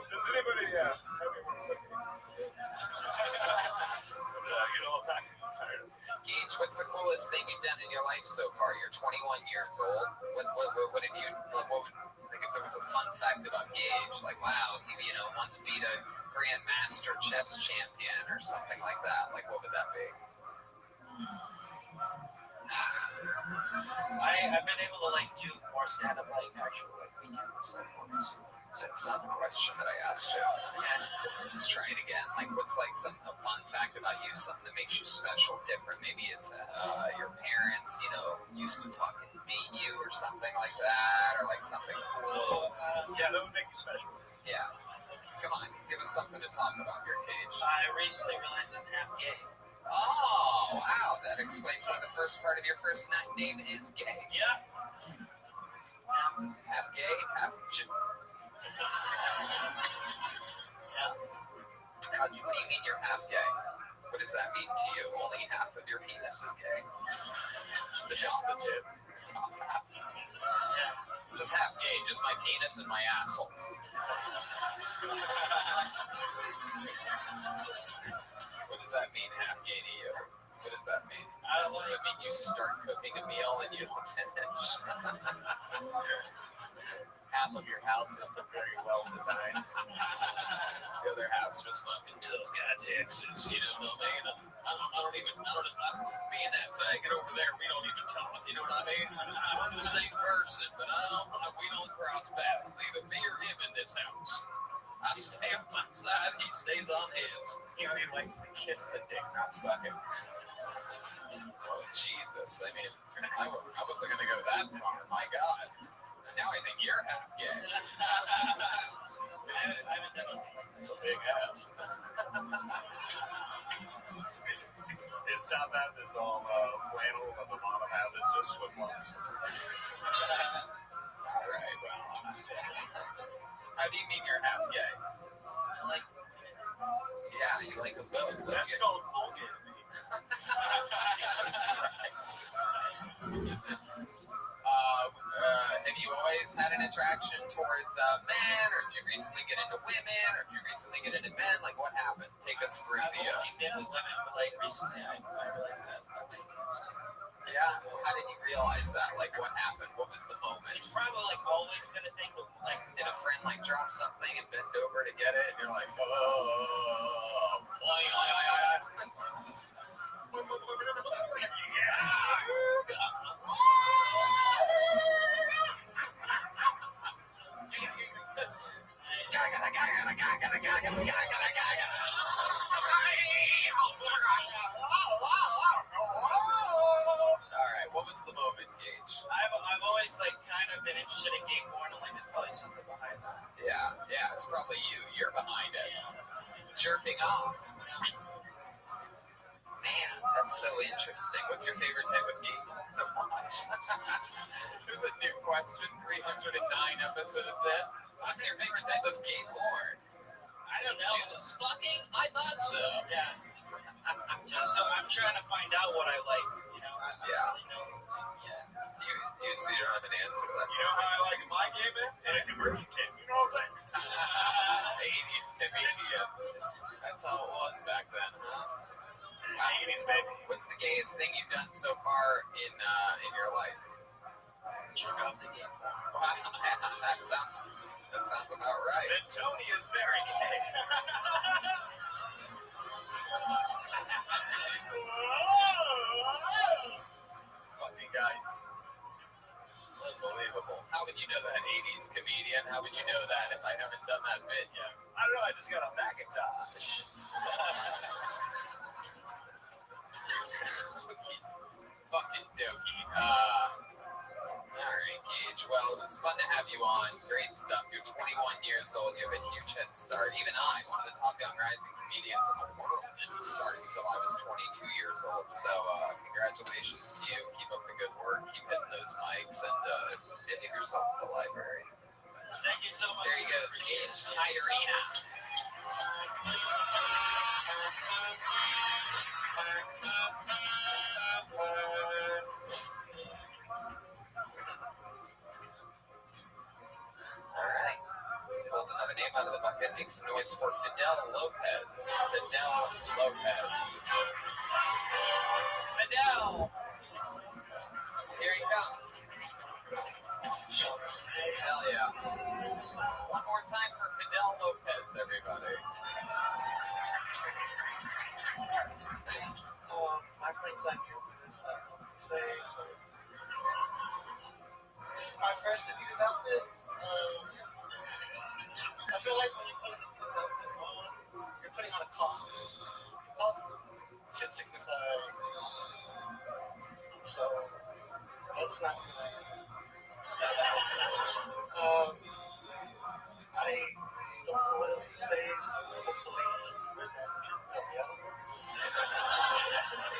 Does anybody have any more cooking? Get all tired. Gage, what's the coolest thing you've done in your life so far? You're 21 years old. What have you? What would, like, if there was a fun fact about Gage, like, wow, he once beat a grandmaster chess champion or something like that. Like, what would that be? I've been able to like do more stand-up like actual like weekend and stuff. So it's not the question that I asked you. Let's try it again. Like, what's like a fun fact about you? Something that makes you special, different. Maybe it's your parents, used to fucking beat you or something like that, or like something cool. Yeah, that would make you special. Yeah. Come on, give us something to talk about here, Gage. I recently realized I'm half gay. Oh, wow. That explains why the first part of your first name is gay. Yeah. Half gay, half Jew. Yeah. What do you mean you're half gay? What does that mean to you? Only half of your penis is gay? Just the tip, the top half. I'm just half gay, just my penis and my asshole. What does that mean, half gay to you? What does that mean? Does it mean you start cooking a meal and you don't finish? Half of your house is very well designed. The other house just fucking tough guy Texas. You know what I mean? I don't me and that faggot over there, we don't even talk. You know what I mean? We're the same person, but we don't cross paths. It's either me or him in this house. I stay on my side, he stays on his. He likes to kiss the dick, not suck it. Oh, Jesus. I mean, I wasn't going to go that far. My God. Now I think you're half gay. I haven't done anything like that. It's a big ass. His top half is all flannel, and the bottom half is just flip-flops. Alright, well. How do you mean you're half gay? I like Yeah, you like them both. That's called full gay to me. Have you always had an attraction towards men, or did you recently get into women, or did you recently get into men? Like, what happened? Take us through I've the. only been with women, but like recently I realized that I like this. Yeah? How did you realize that? Like, what happened? What was the moment? It's probably like always been a thing, but like Did a friend like drop something and bend over to get it, and you're like, oh, boy, Alright, what was the moment, Gage? I've always like kind of been interested in gay porn, and like there's probably something behind that. Yeah, it's probably you. You're behind it. Jerking off. Man, that's so interesting. What's your favorite type of gay porn to watch? There's a new question, 309 episodes in. What's your favorite type of gay porn? I don't know. Just fucking? I thought so. Yeah. Just so I'm trying to find out what I like. You know, I Yeah. really know. Yeah. You see, you don't have an answer to that. You know how I like my gay man? And a conversion kid. You know what I'm saying? 80s comedian. That's how it was back then, huh? 80s, baby. What's the gayest thing you've done so far in your life? Jerk off the gay porn. Wow, that sounds about right. And Tony is very gay. This fucking guy. Unbelievable. How would you know that, 80s comedian? How would you know that if I haven't done that bit yet? I don't know, I just got a Macintosh. Fucking dokey. Alright, Gage. Well, it was fun to have you on. Great stuff. You're 21 years old. You have a huge head start. Even I, one of the top young rising comedians in the world, didn't start until I was 22 years old. So, congratulations to you. Keep up the good work. Keep hitting those mics and getting yourself to the library. Thank you so much. There he goes, Gage Tyrena. Alright. Pulled another name out of the bucket. Make some noise for Fidel Lopez. Fidel Lopez. Fidel! Here he comes. Hell yeah. One more time for Fidel Lopez, everybody. My friends signed me up for this. I don't know what to say. So this is my first Adidas outfit. I feel like when you put an Adidas outfit on, you're putting on a costume. The costume should signify. So that's not gonna. I don't know what else to say. So hopefully, Redman can help me out on this.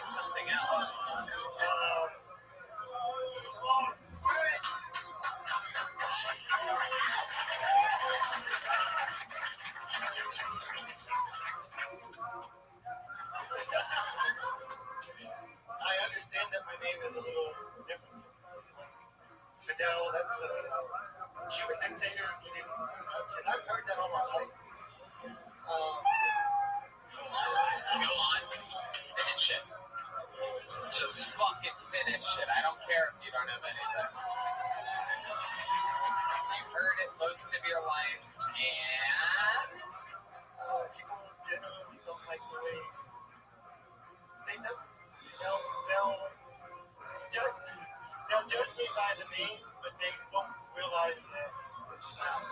Something else. I understand that my name is a little different. Fidel, that's a Cuban dictator who didn't do much, and I've heard that all my life. Go on. Finish it. Just fucking finish it. I don't care if you don't have anything. You've heard it most of your life, and People generally don't like the way they'll judge me by the name, but they won't realize that it's not.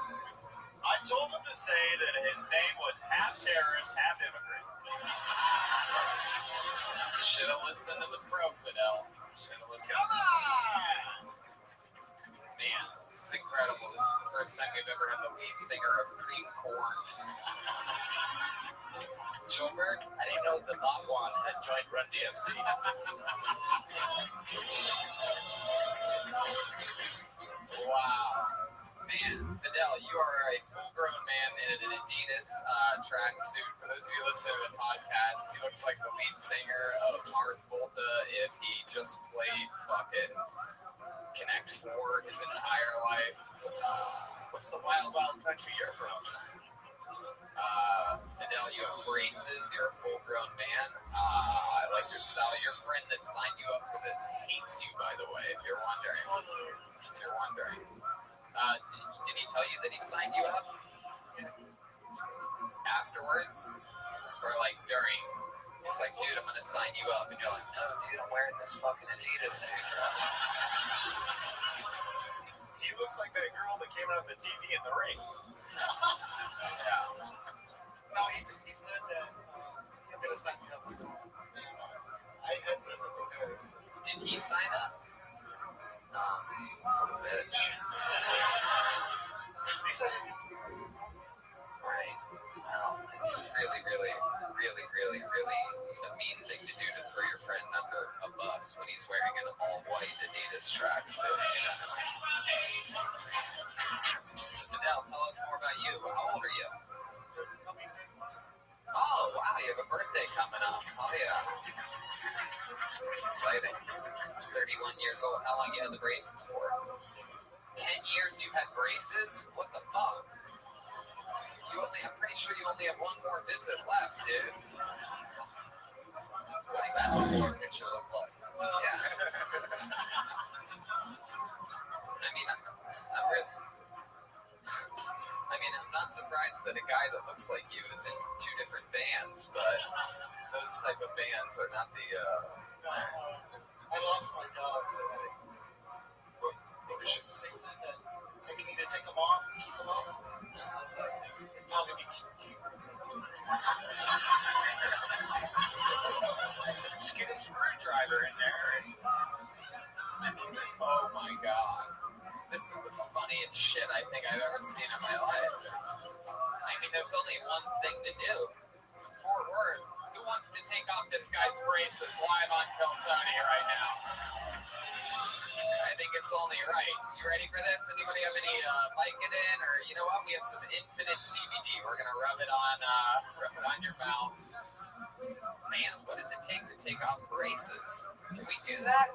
I told him to say that his name was half terrorist, half immigrant. should have listened to the pro, Fidel. Should have listened. Come on! Man, This is incredible. This is the first time we've ever had the lead singer of Cream Corn. Schoenberg? I didn't know the Bhagwan had joined Run DMC. Wow. Man, Fidel, you are a full-grown man in an Adidas tracksuit. For those of you listening to the podcast, he looks like the lead singer of Mars Volta if he just played fucking Connect 4 his entire life. What's the wild, wild country you're from? Fidel, you have braces. You're a full-grown man. I like your style. Your friend that signed you up for this hates you, by the way, if you're wondering. Did he tell you that he signed you up? Afterwards? Or like during? He's like, dude, I'm going to sign you up. And you're like, no, dude, I'm wearing this fucking Adidas suit. He looks like that girl that came out of the TV in the ring. Yeah. No, he said that he's going to sign me up. I had been to Paris. Did he sign up? What a bitch. He said it. Right. Well, it's really, really, really, really, really a mean thing to do to throw your friend under a bus when he's wearing an all-white Adidas tracksuit. So, Fidel, tell us more about you. How old are you? Oh, wow, you have a birthday coming up. Oh, yeah. Exciting. 31 years old. How long you had the braces for? 10 years you've had braces? What the fuck? I'm pretty sure you only have one more visit left, dude. What's that before picture look like? Yeah. I'm not surprised that a guy that looks like you is in two different bands, but those type of bands are not the, I lost my job, so they said that I can either take them off or keep them up. I was like, it'd probably be cheaper. Just get a screwdriver in there. oh my god. This is the funniest shit I think I've ever seen in my life. There's only one thing to do. Fort Worth. Who wants to take off this guy's braces live on Kill Tony right now? I think it's only right. You ready for this? Anybody have any Vicodin? Or you know what? We have some infinite CBD. We're going to rub it on your mouth. Man, what does it take to take off braces? Can we do that?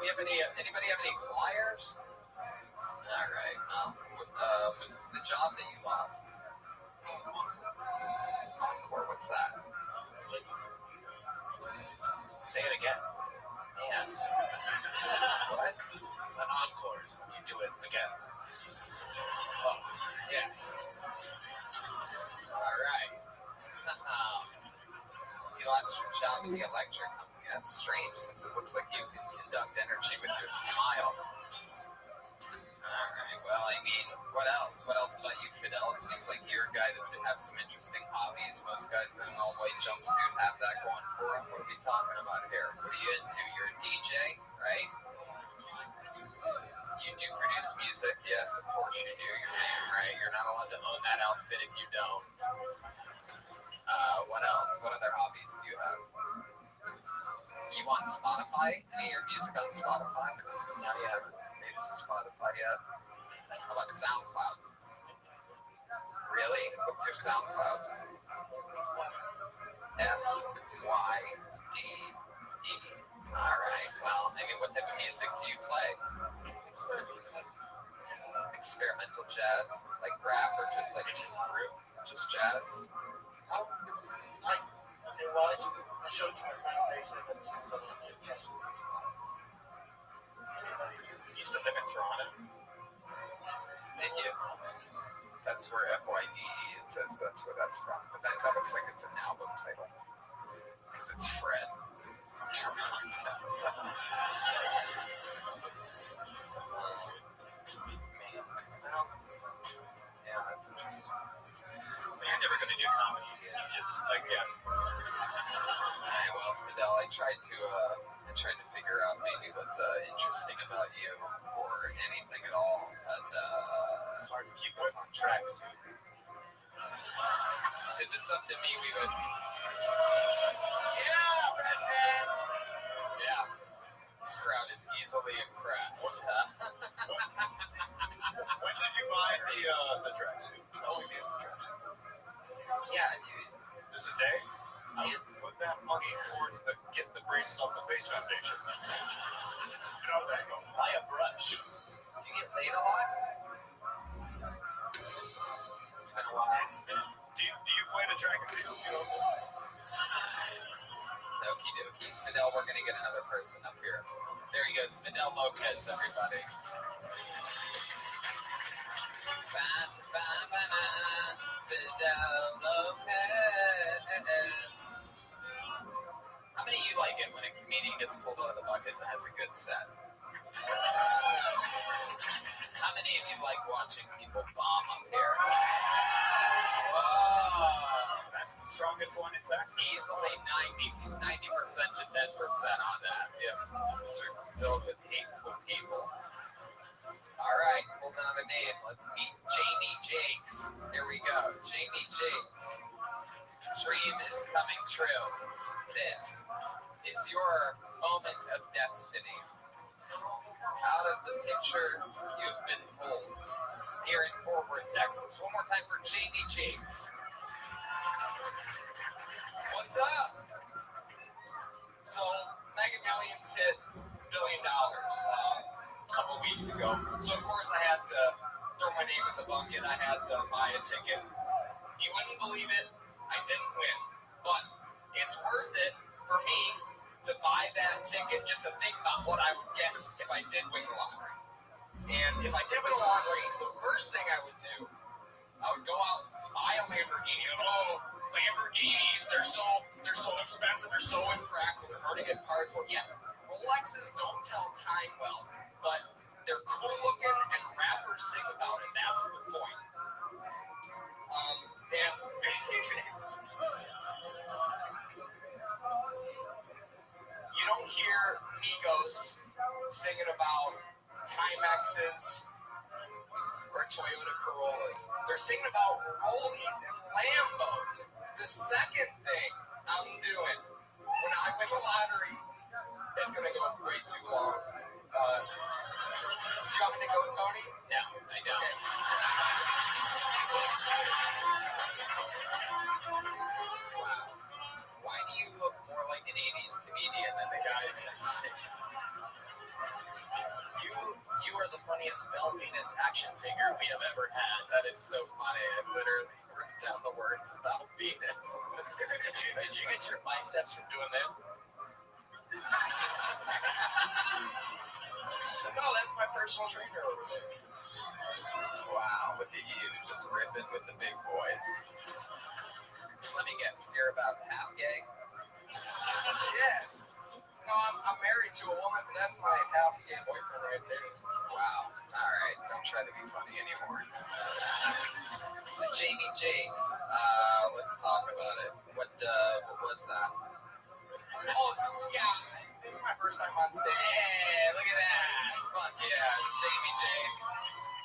Anybody have any flyers? All right. What's the job that you lost? Encore. What's that? Say it again. Man. What? An encore is when you do it again. Oh, yes. All right. You lost your job in the electric company. That's strange, since it looks like you can conduct energy with your smile. All right. Well, what else? What else about you, Fidel? It seems like you're a guy that would have some interesting hobbies. Most guys in an all-white jumpsuit have that going for them. What are we talking about here? What are you into? You're a DJ, right? You do produce music. Yes, of course you do. You're damn right. You're not allowed to own that outfit if you don't. What else? What other hobbies do you have? You on Spotify? Any of your music on Spotify? No, you haven't made it to Spotify yet. How about SoundCloud? Really? What's your SoundCloud? FYDE. Alright, well, what type of music do you play? Experimental jazz? Like rap or just jazz? I showed it to my friend and they said that it's equivalent to Castle. You used to live in Toronto? Did you? That's where FYDE, it says that's where that's from. But that looks like it's an album title. Because it's Fred. Toronto. Yeah, that's interesting. You're never going to do comedy. You just, again. Alright, well, Fidel, I tried to figure out maybe what's interesting about you. or anything at all. But it's hard to keep us on track. So. If it was up to me, we would. Yeah, redneck. Yeah. This crowd is easily impressed. When did you buy the tracksuit? Oh, we did the tracksuit. Yeah, This a day? I would put that money towards the Get the Braces Off the Face Foundation. How's that go? Buy a brush. Do you get laid a lot? It's been a while. Do you play the track and field? You know what I'm saying? Okie dokie. Fidel, we're going to get another person up here. There he goes. Fidel Lopez, everybody. Fidel Lopez. How many of you like it when a comedian gets pulled out of the bucket and has a good set? How many of you like watching people bomb up here? Whoa. That's the strongest one in Texas. Easily 90% to 10% on that. Yep. It's filled with hateful people. All right, hold another name. Let's meet Jamie Jakes. Here we go. Jamie Jakes. Dream is coming true. This is your moment of destiny. Out of the picture you've been pulled. Here in Fort Worth, Texas. One more time for Jamie Jakes. What's up? So, Mega Millions hit $1 billion a couple weeks ago. So, of course, I had to throw my name in the bucket. I had to buy a ticket. You wouldn't believe it. I didn't win. But it's worth it for me to buy that ticket just to think about what I would get if I did win the lottery. And if I did win the lottery, the first thing I would do, I would go out and buy a Lamborghini. Oh, Lamborghinis, they're so expensive, they're so impractical, they're hard to get parts for. Yeah, Rolexes don't tell time well, but they're cool looking and rappers sing about it. That's the point. And you don't hear Migos singing about Timexes or Toyota Corollas. They're singing about Rollies and Lambos. The second thing I'm doing when I win the lottery, it's going to go for way too long. Do you want me to go, Tony? No, I don't. Okay. Wow. Why do you look more like an 80s comedian than the guys that sing? You are the funniest Velvenus action figure we have ever had. That is so funny. I literally wrote down the words about Venus. Did you get your biceps from doing this? No, that's my personal trainer over there. Wow, look at you, just ripping with the big boys. Let me guess, you're about half gay? Yeah. No, I'm married to a woman, but that's my half gay boyfriend right there. Wow. All right, don't try to be funny anymore. So Jamie Jakes, let's talk about it. What was that? Oh, yeah. This is my first time on stage. Hey, look at that. Fuck yeah, Jamie Jakes.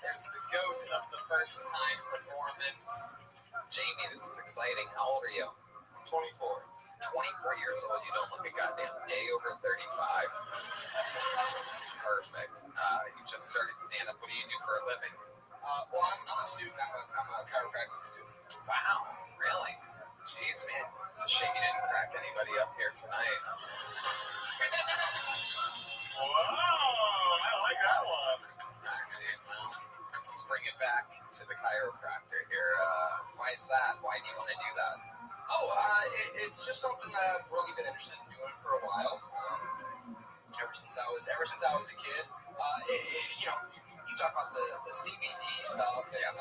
There's the goat of the first time performance. Jamie, this is exciting. How old are you? 24. 24 years old. You don't look a goddamn day over 35. Perfect. You just started stand-up. What do you do for a living? Well, I'm a student. I'm a chiropractic student. Wow, really? Jeez, man. It's a shame you didn't crack anybody up here tonight. Wow, I like that one. All right, well, let's bring it back to the chiropractor here. Why is that? Why do you want to do that? Oh, it's just something that I've really been interested in doing for a while. Ever since I was a kid. You know, you talk about the CBD stuff and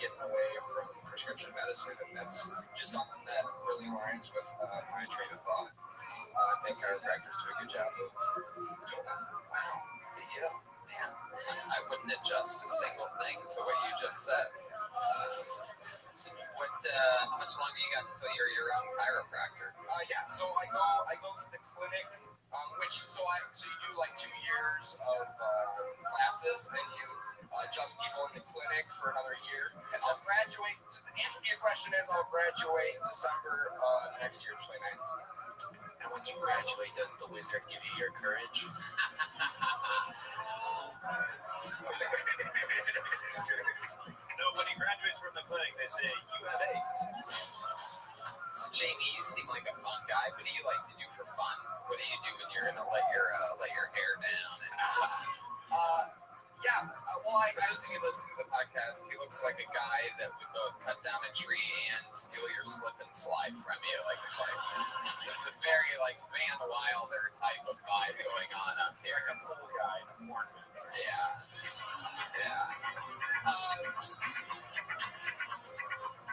getting away from prescription medicine, and that's just something that really aligns with my train of thought. I think chiropractors do a good job of doing that. Wow, look at you, man. I wouldn't adjust a single thing to what you just said. So how much longer you got until you're your own chiropractor? So I go to the clinic, so you do like 2 years of classes, and then you adjust people in the clinic for another year. And I'll graduate. So the answer to your question is I'll graduate December next year, 2019. And when you graduate, does the wizard give you your courage? No, when he graduates from the clinic, they say, you have AIDS. So, Jamie, you seem like a fun guy. What do you like to do for fun? What do you do when you're going to let your hair down? I was thinking, listening to the podcast, he looks like a guy that would both cut down a tree and steal your slip and slide from you. There's a very, Van Wilder type of vibe going on up here. A cool guy in a porn movie. Yeah.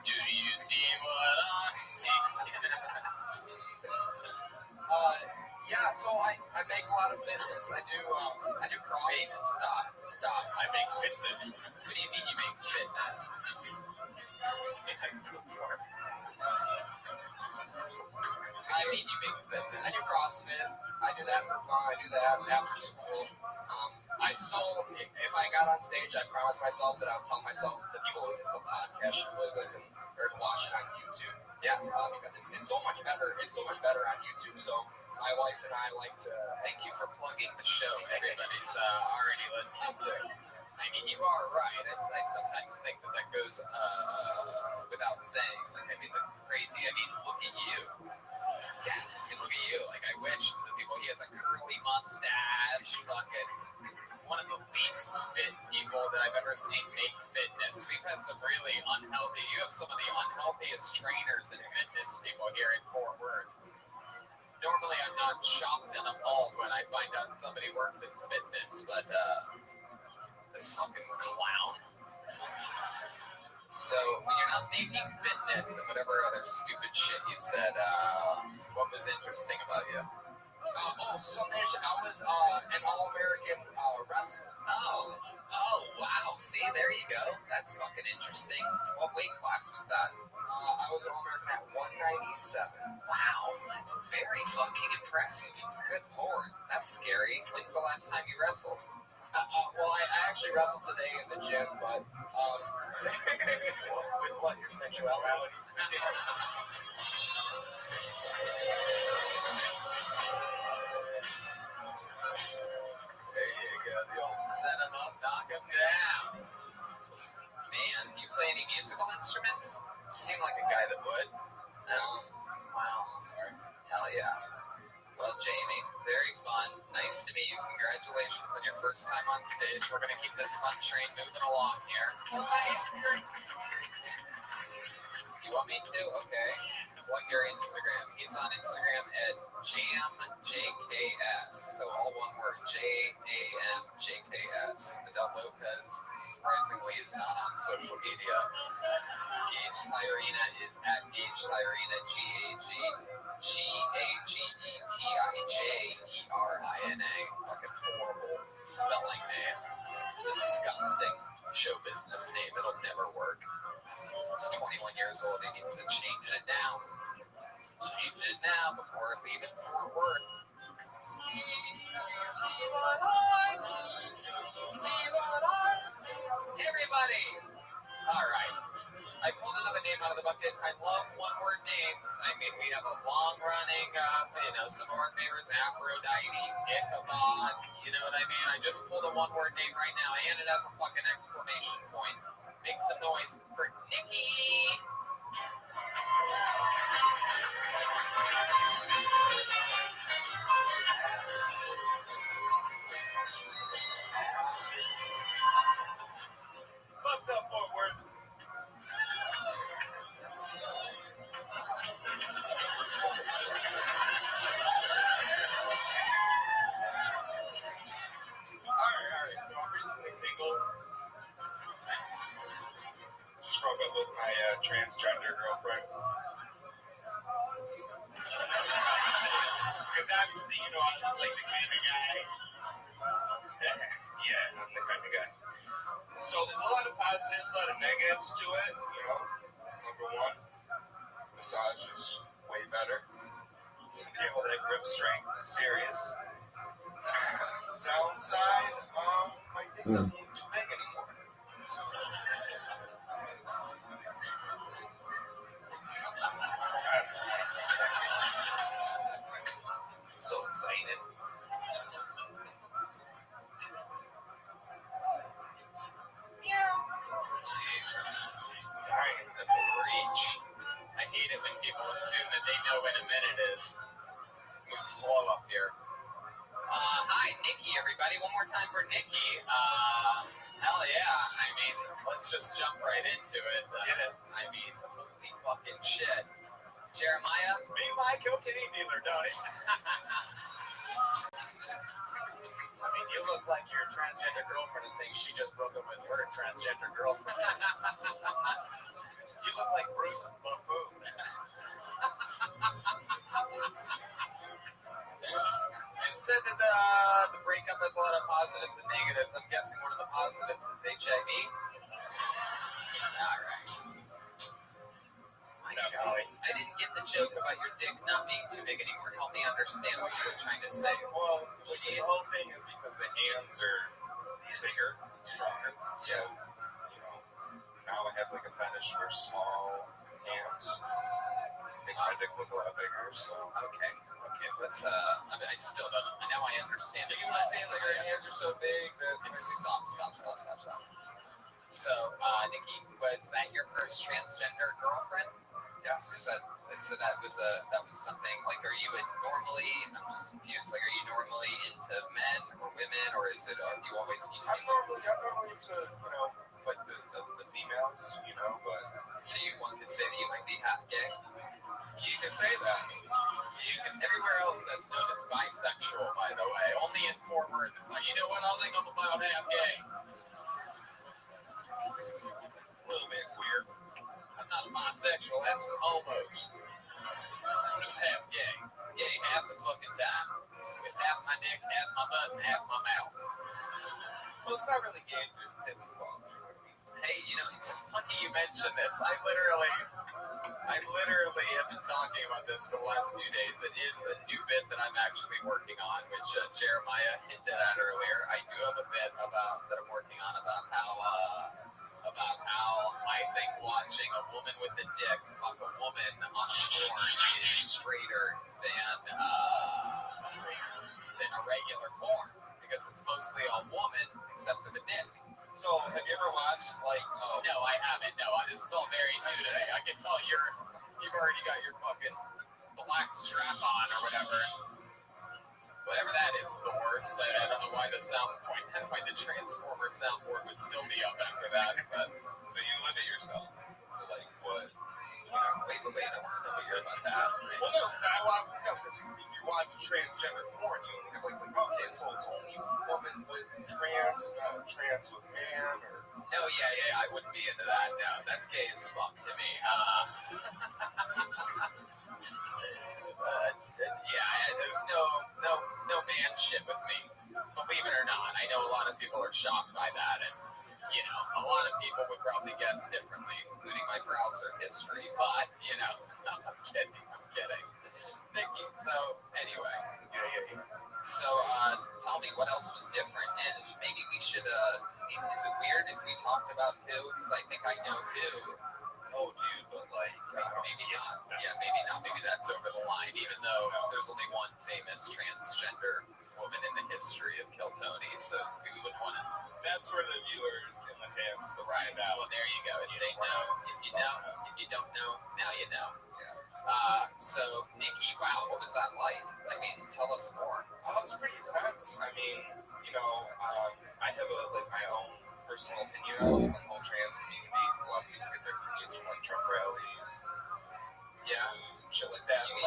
Do you see what I see? So I make a lot of fitness. I do CrossFit. Stop. I make fitness. What do you mean you make fitness? I mean you make fitness. I do CrossFit. I do that for fun. I do that after school. If I got on stage, I promised myself that I would tell myself the people listening to the podcast should really listen or watch it on YouTube. Yeah. Because it's so much better. It's so much better on YouTube. So my wife and I like to. Thank you for plugging the show. Everybody's already listening to it. I mean, you are right. I sometimes think that goes without saying. Look at you. Yeah, look at you. I wish the people. He has a curly mustache. Fucking one of the least fit people that I've ever seen make fitness. We've had some really unhealthy. You have some of the unhealthiest trainers and fitness people here in Fort Worth. Normally, I'm not shocked and appalled when I find out somebody works in fitness, but this fucking clown. So, when you're not making fitness and whatever other stupid shit you said, what was interesting about you? Something interesting. I was an All-American wrestler. Oh, wow. See, there you go. That's fucking interesting. What weight class was that? I was an All-American at 197. Wow, that's very fucking impressive. Good lord, that's scary. When's the last time you wrestled? I actually wrestled today in the gym, but with what, your sexuality? There you go, the old set 'em up, knock 'em down. Man, do you play any musical instruments? You seem like a guy that would. No? Wow. Hell yeah. Well, Jamie, very fun. Nice to meet you. Congratulations on your first time on stage. We're going to keep this fun train moving along here. You want me to? Okay. Plug your Instagram. He's on Instagram at JamJKS. So all one word, JAMJKS. Fidel Lopez, surprisingly, is not on social media. Gage Tyrena is at Gage Tyrena, GAGETIJERINA. Fucking horrible spelling name. Disgusting show business name. It'll never work. He's 21 years old. He needs to change it now. Change it now before leaving Fort Worth. See what I see what I see. Everybody! Alright. I pulled another name out of the bucket. I love one-word names. I mean, we have a long-running, some of our favorites, Aphrodite, Ichabod, you know what I mean? I just pulled a one-word name right now, and it has a fucking exclamation point. Make some noise for Nikki. What's up, Fort Worth? Alright, so I'm recently single. Just broke up with my transgender girlfriend. Because obviously, I'm like the kind of guy. Yeah, I'm the kind of guy. So there's a lot of positives, a lot of negatives to it, Number one, massage is way better. That grip strength is serious. Downside, my dick doesn't look too big anymore. So excited. Jesus. Dying. That's a reach. I hate it when people assume that they know when a minute is. Move slow up here. Hi, Nikki, everybody. One more time for Nikki. Hell yeah. I mean, let's just jump right into it. I mean, holy fucking shit. Jeremiah? Be my cocaine dealer, Donnie. I mean, you look like your transgender girlfriend is saying she just broke up with her transgender girlfriend. You look like Bruce Buffoon. You said that the breakup has a lot of positives and negatives. I'm guessing one of the positives is HIV. All right. I didn't get the joke about your dick not being too big anymore. Help me understand what you were trying to say. Well, the whole thing is because the hands are bigger, stronger. So, now I have like a fetish for small hands. Makes my dick look a lot bigger. So okay. Let's. I mean, I still don't. Now I understand it. You know what I'm saying? Like your hands are so big that Stop. So, Nikki, was that your first transgender girlfriend? Yes. So that was something like, are you normally? I'm just confused. Like, are you normally into men or women, or is it? Are you always? I'm normally into like the females, but. So one could say that you might be half gay. You could say that. Everywhere else that's known as bisexual, by the way. Only in Fort Worth, it's like, you know what? I think I'm about half gay. A little bit queer. I'm not bisexual. That's for homos. I'm just half gay. Gay half the fucking time. With half my dick, half my butt, and half my mouth. Well, it's not really gay if there's tits involved. Hey, it's funny you mentioned this. I literally have been talking about this for the last few days. It is a new bit that I'm actually working on, which Jeremiah hinted at earlier. I do have a bit that I'm working on about how I think watching a woman with a dick fuck a woman on a porn is straighter than a regular porn, because it's mostly a woman except for the dick. So, have you ever watched, No, I haven't. No, this is all very new to me. I can tell you've already got your fucking black strap on or whatever. Whatever that is the worst. I don't know why the Transformer soundboard would still be up after that, but... So you limit yourself to, what? Wait, I want to know what you're about to ask me. Well, no, because if you watch transgender porn, you only have, okay, so it's only woman with trans with man, or... No, yeah, I wouldn't be into that, no. That's gay as fuck to me. There's no man shit with me. Believe it or not, I know a lot of people are shocked by that, and a lot of people would probably guess differently, including my browser history. But I'm kidding. Nikki. So anyway, so tell me what else was different, and maybe we should. Is it weird if we talked about who? Because I think I know who. Oh, dude, but maybe not. Yeah, maybe not. Maybe that's over the line, even though there's only one famous transgender woman in the history of Kiltony, so we would want to. That's where the viewers and the fans right out. Well, there you go. If they know, if you don't know, now you know. So Nikki, wow, what was that like? I mean, tell us more. Oh, it was pretty intense. I mean, I have my own personal opinion on the whole trans community. A lot of people get their opinions from Trump rallies, news, and shit like that. You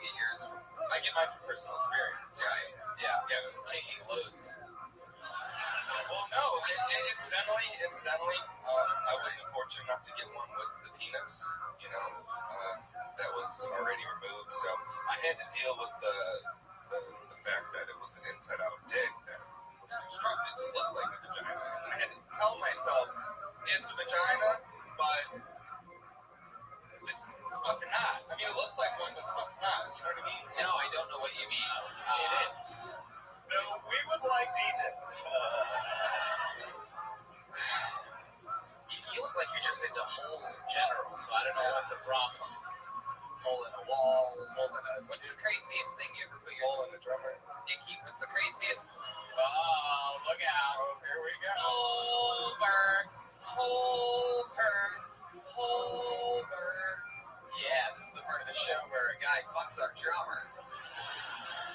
get yours from. I get mine from personal experience. Right. Yeah. Taking loads. Well, no. Incidentally, I wasn't fortunate enough to get one with the penis. That was already removed, so I had to deal with the fact that it was an inside-out dick that was constructed to look like a vagina, and then I had to tell myself it's a vagina, but what you mean. It is. No, we would like details. You look like you're just into holes in general, so I don't know what the problem. Hole in a wall, hole in a... What's the craziest thing you ever put your... Hole in a drummer. Nikki, what's the craziest... Oh, look out. Oh, here we go. Holberg. Yeah, this is the part of the show where a guy fucks our drummer.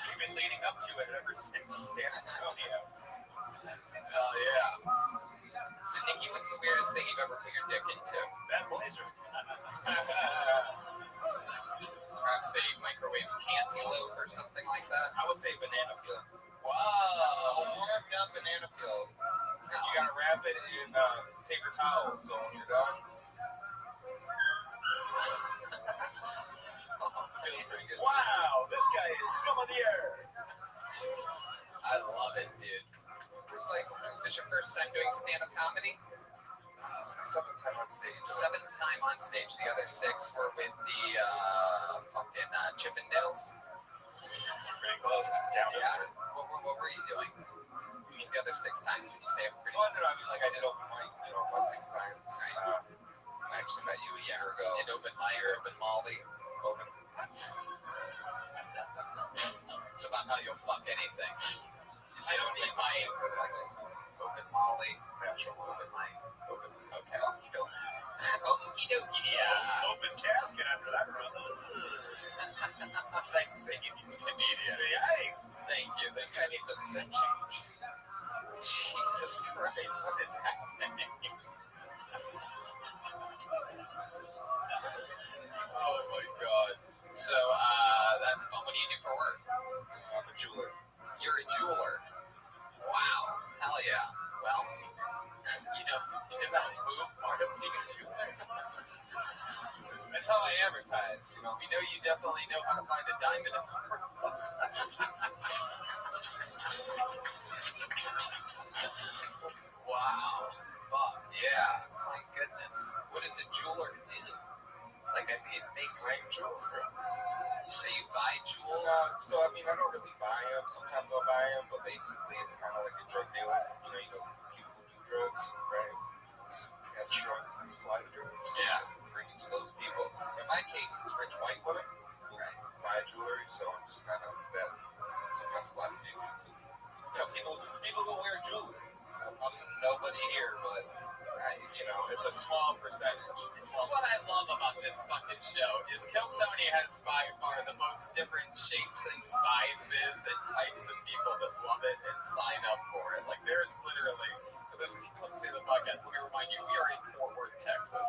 We've been leading up to it ever since San Antonio. Oh, yeah. So, Nikki, what's the weirdest thing you've ever put your dick into? That blazer. Perhaps a microwave cantaloupe or something like that? I would say banana peel. Wow. A warmed up banana peel. And you gotta wrap it in paper towels, so when you're done, feels pretty good. Wow, this guy is scum of the earth. I love it, dude. Is this your first time doing stand-up comedy? It's my 7th time on stage. 7th time on stage. The other 6 were with the fucking Chippendales. Pretty close. Yeah. What were you doing? The other 6 times when you say it pretty. Well, no, I mean, like I did open mic, about 6 times. Right. I actually met you a year ago. Did open mic or open Molly? Open what? It's about how you'll fuck anything. I don't need my open Molly. Natural. Open mic. Open. Okay. Okie dokie. Okie dokie. Yeah. Open casket after that run. Thanks, he's Canadian. Hey. Thank you. This guy needs a scent change. Jesus Christ, what is happening? Oh my God. So, that's fun. What do you do for work? I'm a jeweler. You're a jeweler. Wow. Hell yeah. Well, is that move part of being a jeweler? That's how I advertise, We know you definitely know how to find a diamond in the world. Wow. Fuck. Yeah. My goodness. What does a jeweler do? Like, I mean, make jewels, bro. You say you buy jewels? So, I mean, I don't really buy them. Sometimes I'll buy them, but basically it's kind of like a drug dealer. People who do drugs, right? Have drugs and supply the drugs. Yeah. Bring it to those people. In my case, it's rich white women who buy jewelry, so I'm just kind of that. Sometimes a lot of dudes. People who wear jewelry. Probably nobody here, but it's a small percentage. This is what I love about this fucking show, is Kill Tony has by far the most different shapes and sizes and types of people that love it and sign up for it. Like, there's literally, for those people that see the podcast, let me remind you, we are in Fort Worth, Texas.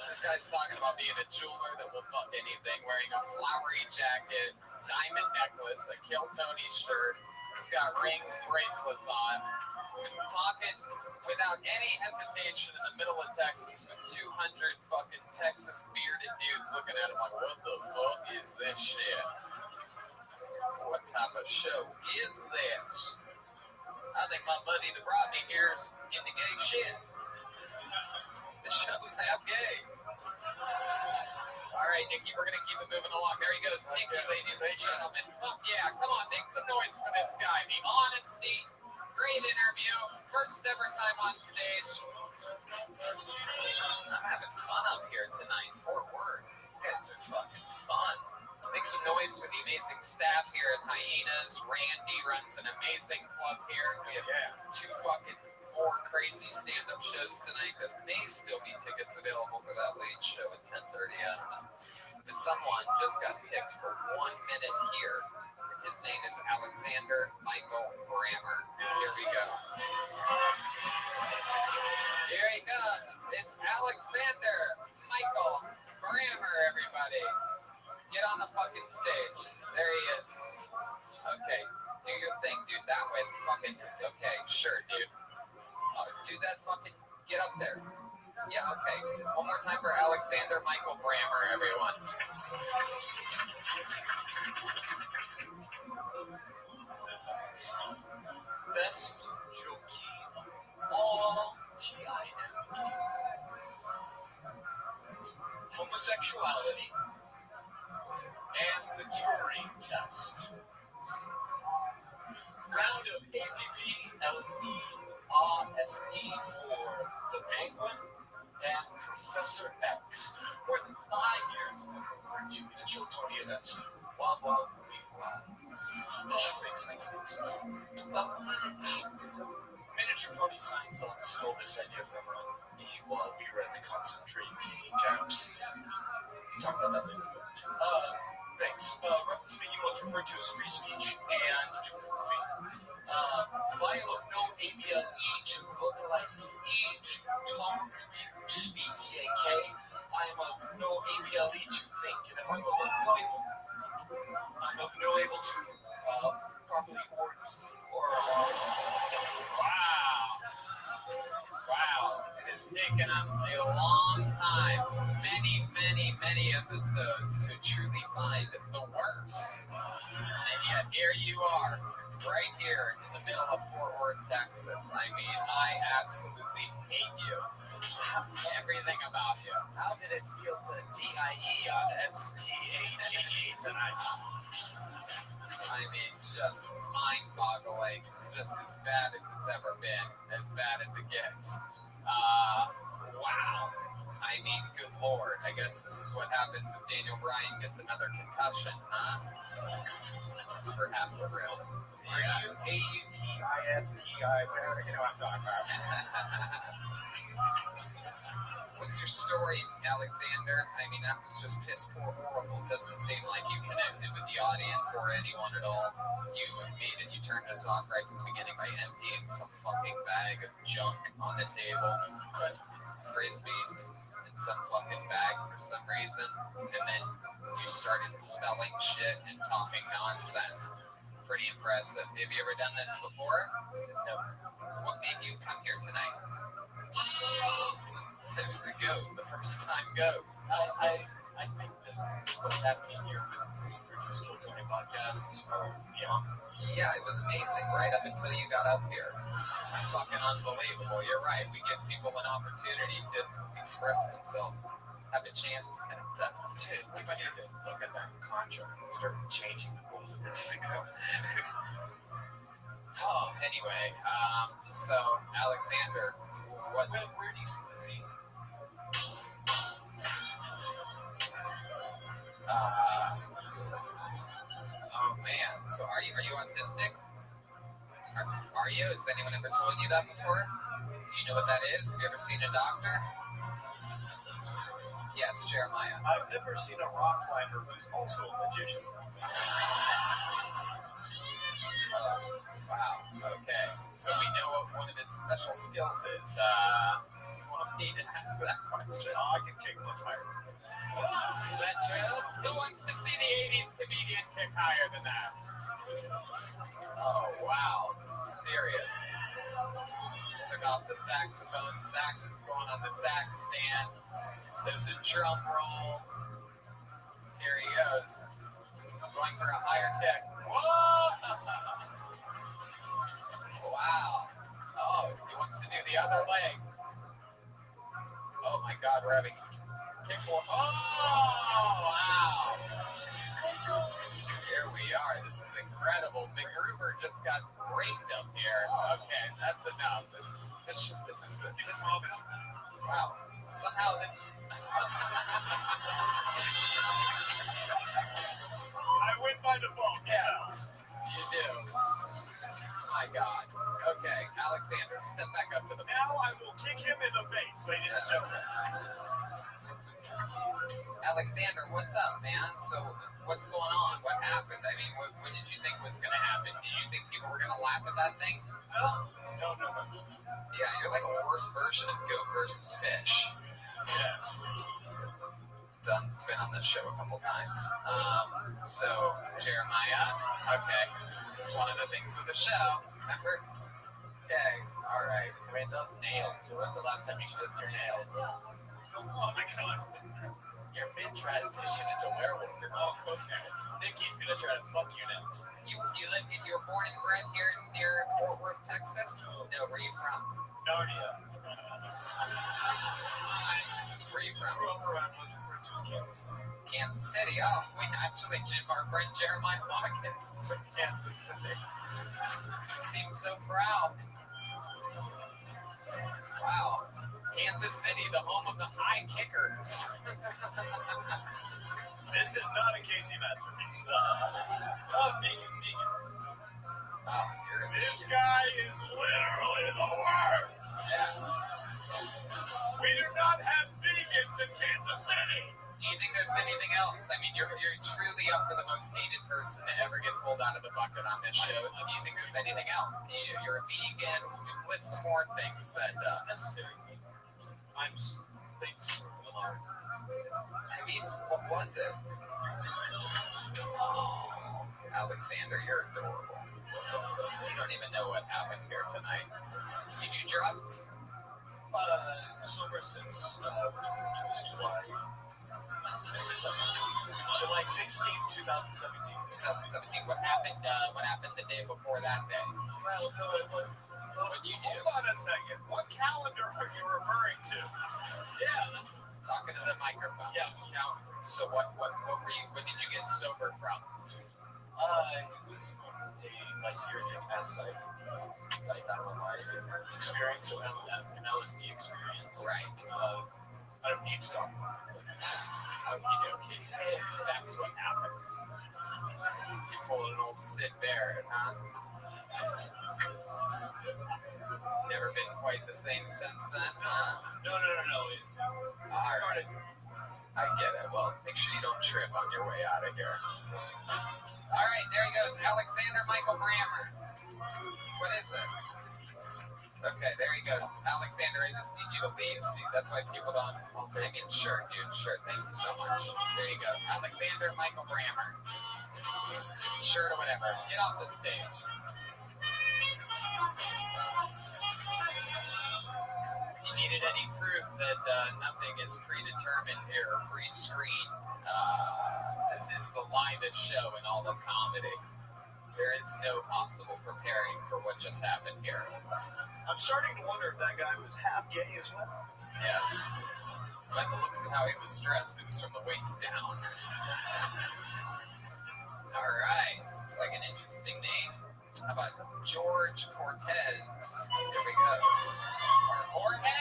This guy's talking about being a jeweler that will fuck anything, wearing a flowery jacket, diamond necklace, a Kill Tony shirt. He's got rings, bracelets on, talking without any hesitation in the middle of Texas with 200 fucking Texas bearded dudes looking at him like, what the fuck is this shit? What type of show is this? I think my buddy that brought me here is into gay shit. The show's half gay. All right, Nikki, we're going to keep it moving along. There he goes, Nikki, ladies and gentlemen. Fuck yeah. Come on, make some noise for this guy. The honesty. Great interview. First ever time on stage. I'm having fun up here tonight. Fort Worth. You guys are fucking fun. Make some noise for the amazing staff here at Hyenas. Randy runs an amazing club here. We have 2 fucking more crazy stand-up shows tonight. There may still be tickets available for that late show at 10:30. I don't know. But someone just got picked for 1 minute here. His name is Alexander Michael Brammer. Here we go. Here he comes. It's Alexander Michael Brammer, everybody. Get on the fucking stage. There he is. Okay. Do your thing, dude. That way. Fucking. Okay. Sure, dude. Do that fucking. Get up there. Yeah, okay. One more time for Alexander Michael Brammer, everyone. Best jockey all time. Homosexuality and the Turing test. to kill Tony and then some. Wow. Oh, thanks. Well, miniature Tony Seinfeld stole this idea from me while we were at the concentrating camps. Talk about that later. Thanks. Roughly speaking, what's referred to as free speech and improving. I am of no ABLE to vocalize, E to talk, to speak, EAK. I am of no ABLE to think, and if I'm of no able to properly order or Wow. It has taken us a long time, many episodes to truly find the worst. And yet here you are, right here in the middle of Fort Worth, Texas. I mean, I absolutely hate you. Everything about you. How did it feel to DIE on STAGE tonight? I mean, just mind-boggling. Just as bad as it's ever been. As bad as it gets. Wow. I mean, good Lord. I guess this is what happens if Daniel Bryan gets another concussion, huh? That's for half the real. Yeah. AUTISTI, whatever, you know what I'm talking about. What's your story, Alexander? I mean, that was just piss poor horrible. Doesn't seem like you connected with the audience or anyone at all. You turned us off right from the beginning by emptying some fucking bag of junk on the table. Frisbees in some fucking bag for some reason. And then you started spelling shit and talking nonsense. Pretty impressive. Have you ever done this before? No. What made you come here tonight? There's the goat, the first time goat. I think that what's happening here with the Referred to as Kill Tony podcasts are beyond. Yeah, it was amazing right up until you got up here. It's fucking unbelievable. You're right. We give people an opportunity to express themselves and have a chance at Dude, we might need to look at that contract and start changing the rules of this, you know? Anyway, so, Alexander, what... Where do you see the Z? Oh man, so are you autistic? Are you? Has anyone ever told you that before? Do you know what that is? Have you ever seen a doctor? Yes, Jeremiah. I've never seen a rock climber who's also a magician. Wow, okay. So we know what one of his special skills is. Won't need to ask that question. I can kick much higher. Is that true? Who wants to see the 80s comedian kick higher than that? Oh, wow. This is serious. Took off the saxophone. Sax is going on the sax stand. There's a drum roll. Here he goes. Going for a higher kick. Whoa! Wow. Oh, he wants to do the other leg. Oh, my God, we're having... Oh, wow. Here we are. This is incredible. McGruber just got raped up here. Okay, that's enough. This is wow. Somehow this is I win by default. Yes, you do. My God. Okay, Alexander, step back up to the... Now I will kick him in the face, ladies and gentlemen. Alexander, what's up, man? So, what's going on? What happened? I mean, what did you think was going to happen? Did you think people were going to laugh at that thing? No. Yeah, you're like a worse version of Goat versus Fish. Yes. It's been on this show a couple times. So, Jeremiah, okay, this is one of the things with the show, remember? Okay, all right. I mean, those nails, dude. When's the last time you clipped your nails? Oh my God. You're mid-transition into werewolf. Oh, okay. Nikki's gonna try to fuck you next. You were born and bred here near Fort Worth, Texas? No, where are you from? Narnia. Where are you from? I grew up around what's referred to as Kansas City. Kansas City. Oh, our friend Jeremiah Watkins is from Kansas City. He seems so proud. Wow. Kansas City, the home of the high kickers. This is not a Casey masterpiece. Vegan. This guy is literally the worst. Yeah. We do not have vegans in Kansas City. Do you think there's anything else? I mean, you're truly up for the most hated person to ever get pulled out of the bucket on this show. Do you think there's anything else? You're a vegan. List some more things that necessary. I'm thanks a lot. I mean, what was it? Oh, Alexander, you're adorable. You don't even know what happened here tonight. You do drugs? Sober since July 16th, 2017. 2017. What happened? What happened the day before that day? Well, what you do? Hold on a second. What calendar are you referring to? Yeah. Talking to the microphone. Yeah, calendar. So what were you? What did you get sober from? It was from a lysergic acid experience, so an LSD experience. Right. I don't need to talk about it. Okay. That's what happened. You pulled an old Sid Barrett, huh? Never been quite the same since then, huh? No. All right. I get it. Well, make sure you don't trip on your way out of here. All right, there he goes, Alexander Michael Brammer. What is it? Okay, there he goes. Alexander, I just need you to leave. See, that's why people don't... I mean, sure, dude. Sure, thank you so much. There you go. Alexander Michael Brammer. Shirt or whatever. Get off the stage. If you needed any proof that nothing is predetermined here or pre-screened, this is the livest show in all of comedy. There is no possible preparing for what just happened here. I'm starting to wonder if that guy was half gay as well. Yes. By the looks of how he was dressed, it was from the waist down. All right. Looks like an interesting name. How about George Cortez? There we go. Or Jorge?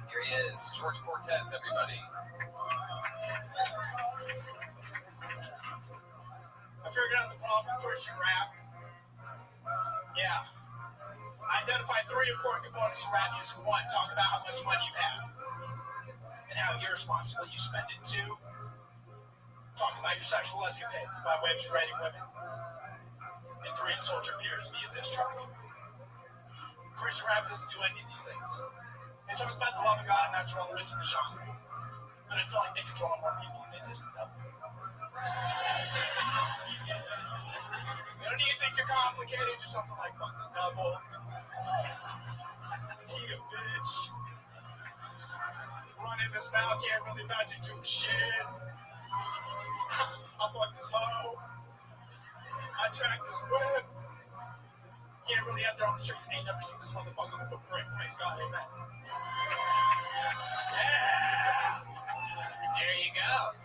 Here he is. George Cortez, everybody. I figured out the problem with Christian rap. Yeah. Identify 3 important components of rap music. 1, talk about how much money you have and how irresponsibly you spend it. 2, talk about your sexual escapades by way of degrading women. And 3, insult your peers via diss track. Christian rap doesn't do any of these things. They talk about the love of God, and that's relevant to the genre. But I feel like they could draw more people than they diss the devil. You don't need anything too complicated, just something like fuck the devil. He a bitch. Running his mouth, he ain't really about to do shit. I fucked his hoe. I jacked his whip. He ain't really out there on the streets. Ain't never seen this motherfucker with a brick. Praise God, amen. Yeah! There you go.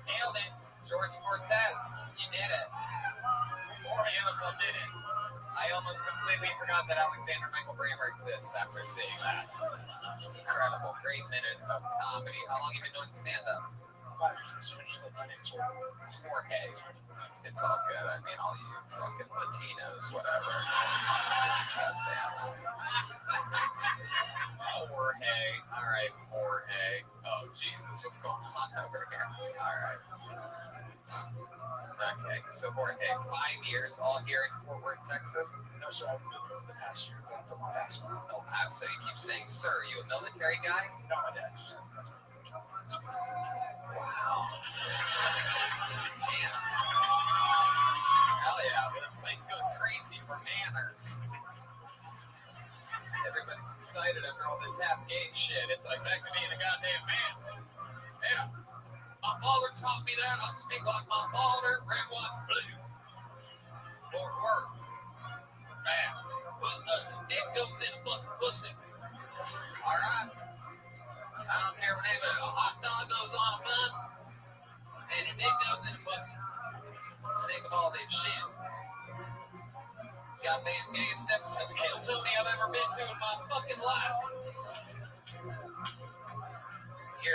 Nailed it. George Cortez. You did it. Beautiful, did it. I almost completely forgot that Alexander Michael Brammer exists after seeing that. Incredible. Great minute of comedy. How long have you been doing stand-up? 5 years essentially. My name's Jorge. It's all good. I mean, all you fucking Latinos, whatever. God damn it. Jorge. All right, Jorge. Oh, Jesus. What's going on over here? All right. Okay, so Jorge, 5 years, all here in Fort Worth, Texas? No, sir. I've been here for the past year. I'm from El Paso. El Paso. You keep saying, sir. Are you a military guy? No, my dad just said that's my Wow. Damn. Hell yeah. The place goes crazy for manners. Everybody's excited after all this half-gay shit. It's like back to being a goddamn man. Yeah. My father taught me that. I speak like my father. Red, white, and blue. Fort Worth. Man. Dick goes in a fucking pussy. All right. I don't care what anybody. A hot dog goes on a bun. And your dick goes in a pussy. I'm sick of all this shit. Goddamn gayest episode of Kill Tony I've ever been to in my fucking life.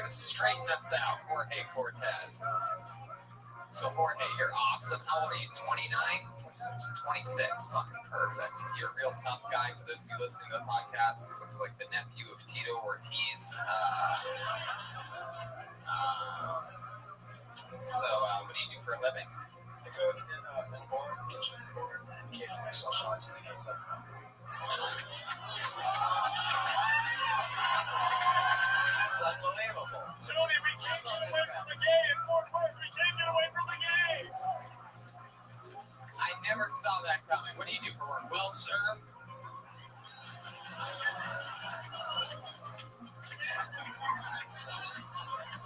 going to straighten us out, Jorge Cortez. So, Jorge, you're awesome. How old are you, 29? 26. Fucking perfect. You're a real tough guy. For those of you listening to the podcast, this looks like the nephew of Tito Ortiz. What do you do for a living? I cook in a bar, in the kitchen in a bar, and occasionally I sell shots in a gay club. This is unbelievable. Tony, we can't get away from the gay in Fort Worth. We can't get away from the gay. I never saw that coming. What do you do for work? Well, sir.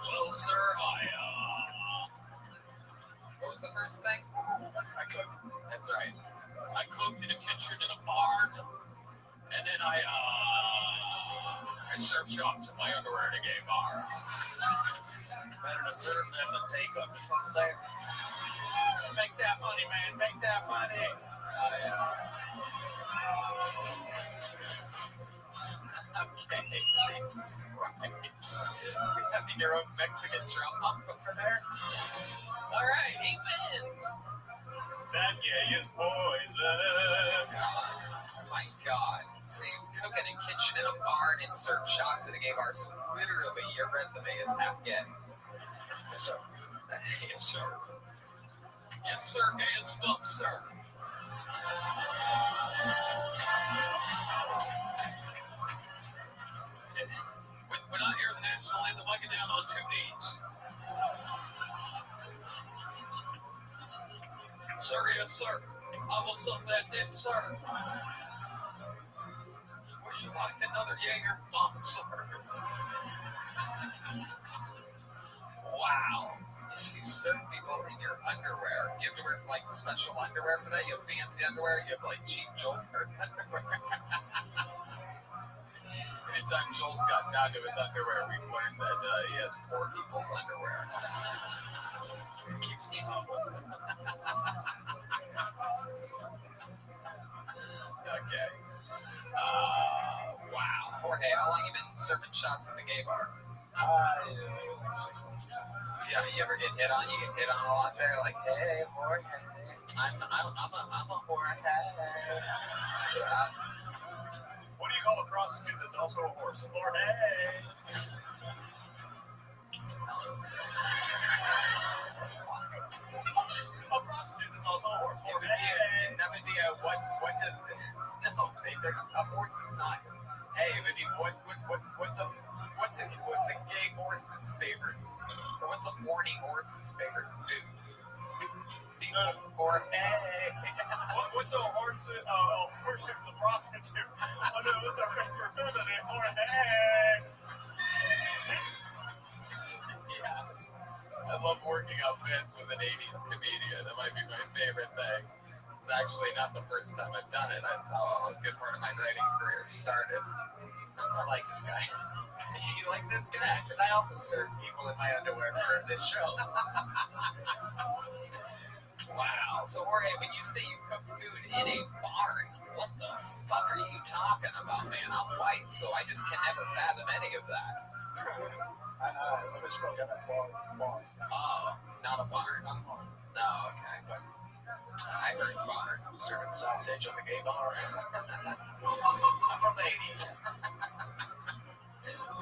Well, sir, What was the first thing? I cook. That's right. I cook in a kitchen in a barn, and then I serve shots in my underwear in a gay bar. Better to serve than to take them. That's what I'm saying. Make that money, man. Make that money. Okay, Jesus Christ. You're having your own Mexican drum up over there? All right, he wins. That gay is poison. Oh my God. So you cook in a kitchen in a barn and serve shots at a gay bar. So literally, your resume is half gay. Yes, sir. Yes, sir. Yes, sir. Gay as fuck, sir. When I hear the national anthem, I get down on 2 knees. Sir, yes, sir. I will suck that dick, sir. Would you like another Jaeger bomb, sir? Wow. So you serve people in your underwear. You have to wear like special underwear for that? You have fancy underwear? You have like cheap Joel underwear? Anytime Joel's gotten onto his underwear, we've learned that he has poor people's underwear. It keeps me humble. Okay. Wow. Jorge, how long you been serving shots in the gay bar? Maybe like 6 months or something. Yeah, you ever get hit on? You get hit on a lot there? Like, hey, Jorge. I'm a Jorge. What do you call a prostitute that's also a horse? A Jorge. A prostitute that's also a horse. Jorge. That would be a what does no? A horse is not. Hey, it would be what's a gay horse's favorite? Or what's a horny horse's favorite food? Or hey. What's a horse? A horse is a prostitute. Oh no, what's our favorite food? Or hey. Yes. I love working out bits with an 80s comedian. That might be my favorite thing. It's actually not the first time I've done it. That's how a good part of my writing career started. I like this guy. You like this guy? Because I also serve people in my underwear for this show. Wow. So, Jorge, when you say you cook food in a barn, what the fuck are you talking about, man? I'm white, so I just can never fathom any of that. I misspoke on that bar. Oh, not a barn. Not a barn. No, okay. But I heard barn. Serving sausage at the gay bar. I'm from the 80s.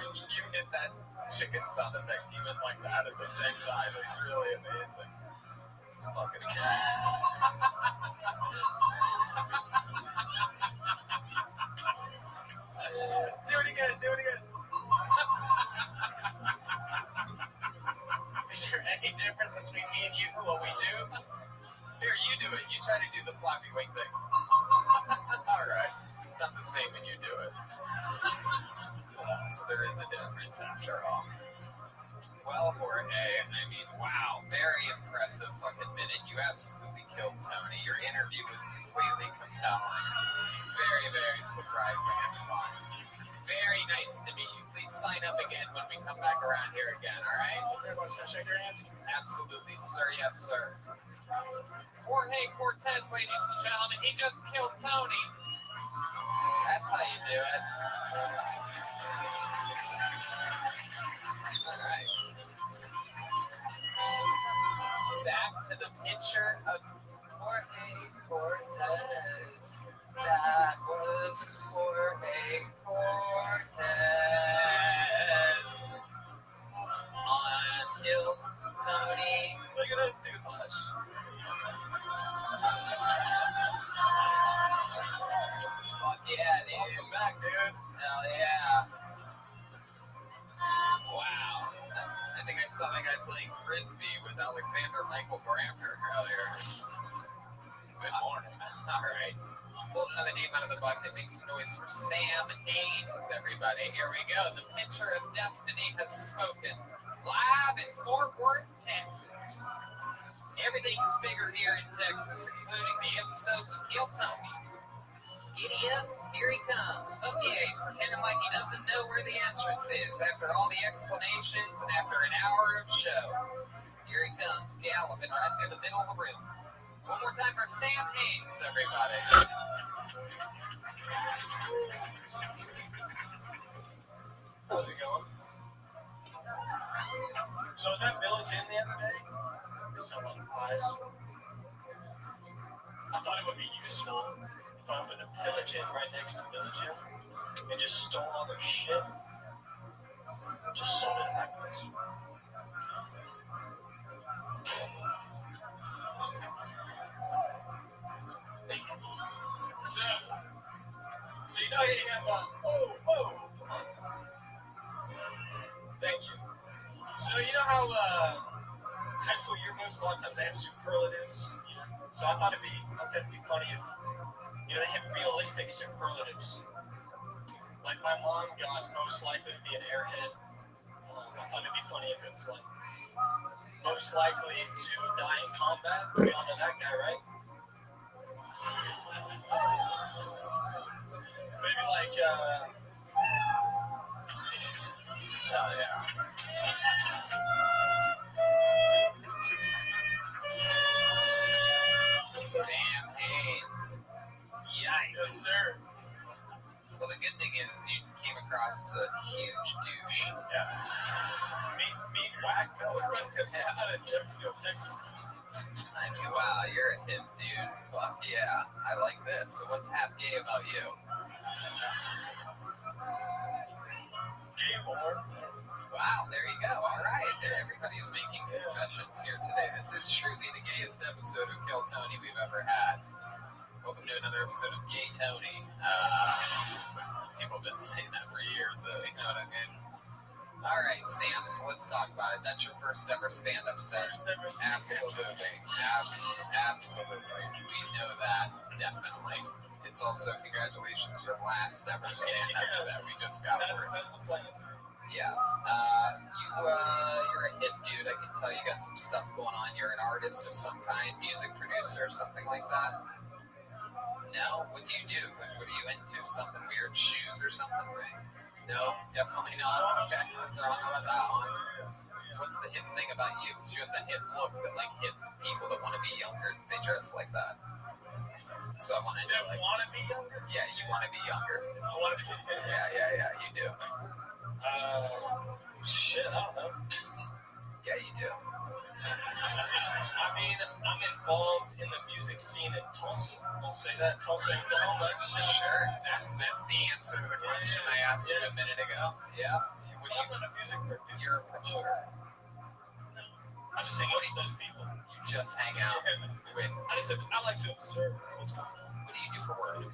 You hit that chicken sound effect even like that at the same time. It's really amazing. It's fucking Do it again. Is there any difference between me and you for what we do? Here, you do it. You try to do the floppy wing thing. Alright. It's not the same when you do it. So there is a difference after all. Well, Jorge, I mean, wow. Very impressive fucking minute. You absolutely killed Tony. Your interview was completely compelling. Very, very surprising and fun. Very nice to meet you. Please sign up again when we come back around here again, all right? Everyone's going to shake your hands? Absolutely, sir. Yes, sir. Jorge Cortez, ladies and gentlemen. He just killed Tony. That's how you do it. All right. Alexander Michael Brammer earlier. Good morning. All right. Pulled another name out of the bucket. Make some noise for Sam Haynes, everybody. Here we go. The pitcher of destiny has spoken. Live in Fort Worth, Texas. Everything's bigger here in Texas, including the episodes of Kill Tony. Giddy up, here he comes. Fuck yeah, he's pretending like he doesn't know where the entrance is after all the explanations and after an hour of show. Here he comes, galloping right through the middle of the room. One more time for Sam Haynes, everybody. How's it going? So was that Village Inn the other day? They sell a lot of pies. I thought it would be useful if I opened a Pillage Inn right next to Village Inn and just stole all their shit. Just sold it at that place. So you know you have whoa, come on. Thank you. So you know how high school yearbooks, a lot of times they have superlatives, you know? So I thought it'd be funny if, you know, they have realistic superlatives. Like my mom got most likely to be an airhead. I thought it'd be funny if it was like most likely to die in combat. We all know that guy, right? Maybe like, Oh, yeah. Sam Haynes. Yikes. Yes, sir. Well, the good thing is you came across as a huge douche. Yeah. Meet whack. I'm not a joke to go to Texas. I mean, wow, you're a hip dude. Fuck yeah. I like this. So what's half gay about you? Gay porn. Wow, there you go. All right. Everybody's making confessions here today. This is truly the gayest episode of Kill Tony we've ever had. Welcome to another episode of Gay Tony. People have been saying that for years, though. You know what I mean? All right, Sam, so let's talk about it. That's your first ever stand-up set. Absolutely. Absolutely. We know that, definitely. It's also, congratulations, your last ever stand-up set. We just got word. That's the plan. Yeah. You're a hip dude. I can tell you got some stuff going on. You're an artist of some kind, music producer, something like that. No? What do you do? What are you into? Something weird? Shoes or something, right? No, definitely not. Okay, let's not know about that one. What's the hip thing about you? Because you have the hip look that, like, hip people that want to be younger, they dress like that. So I want to know, like... want to be younger? Yeah, you want to be younger. I want to be... Yeah, you do. Shit, I don't know. Yeah, you do. I mean, I'm involved in the music scene in Tulsa. I'll say that. Tulsa, Oklahoma. Sure. That's the answer to the question I asked you a minute ago. Yeah. What do you... I'm not a music producer. You're a promoter. I just hang out with those people. You just hang out with... I like to observe what's going on. What do you do for work?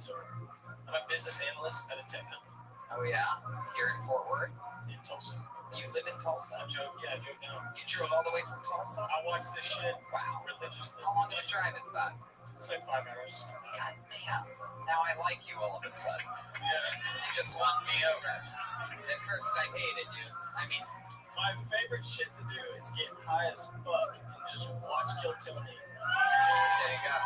I'm a business analyst at a tech company. Oh, yeah? Here in Fort Worth? In Tulsa. You live in Tulsa? I joke down. You drove all the way from Tulsa? I watch this shit Religiously. religiously. How long of a drive is that? It's like 5 hours. God damn. Now I like you all of a sudden. Yeah. You just won me over. At first I hated you. I mean... My favorite shit to do is get high as fuck and just watch Kill Tony. There you go.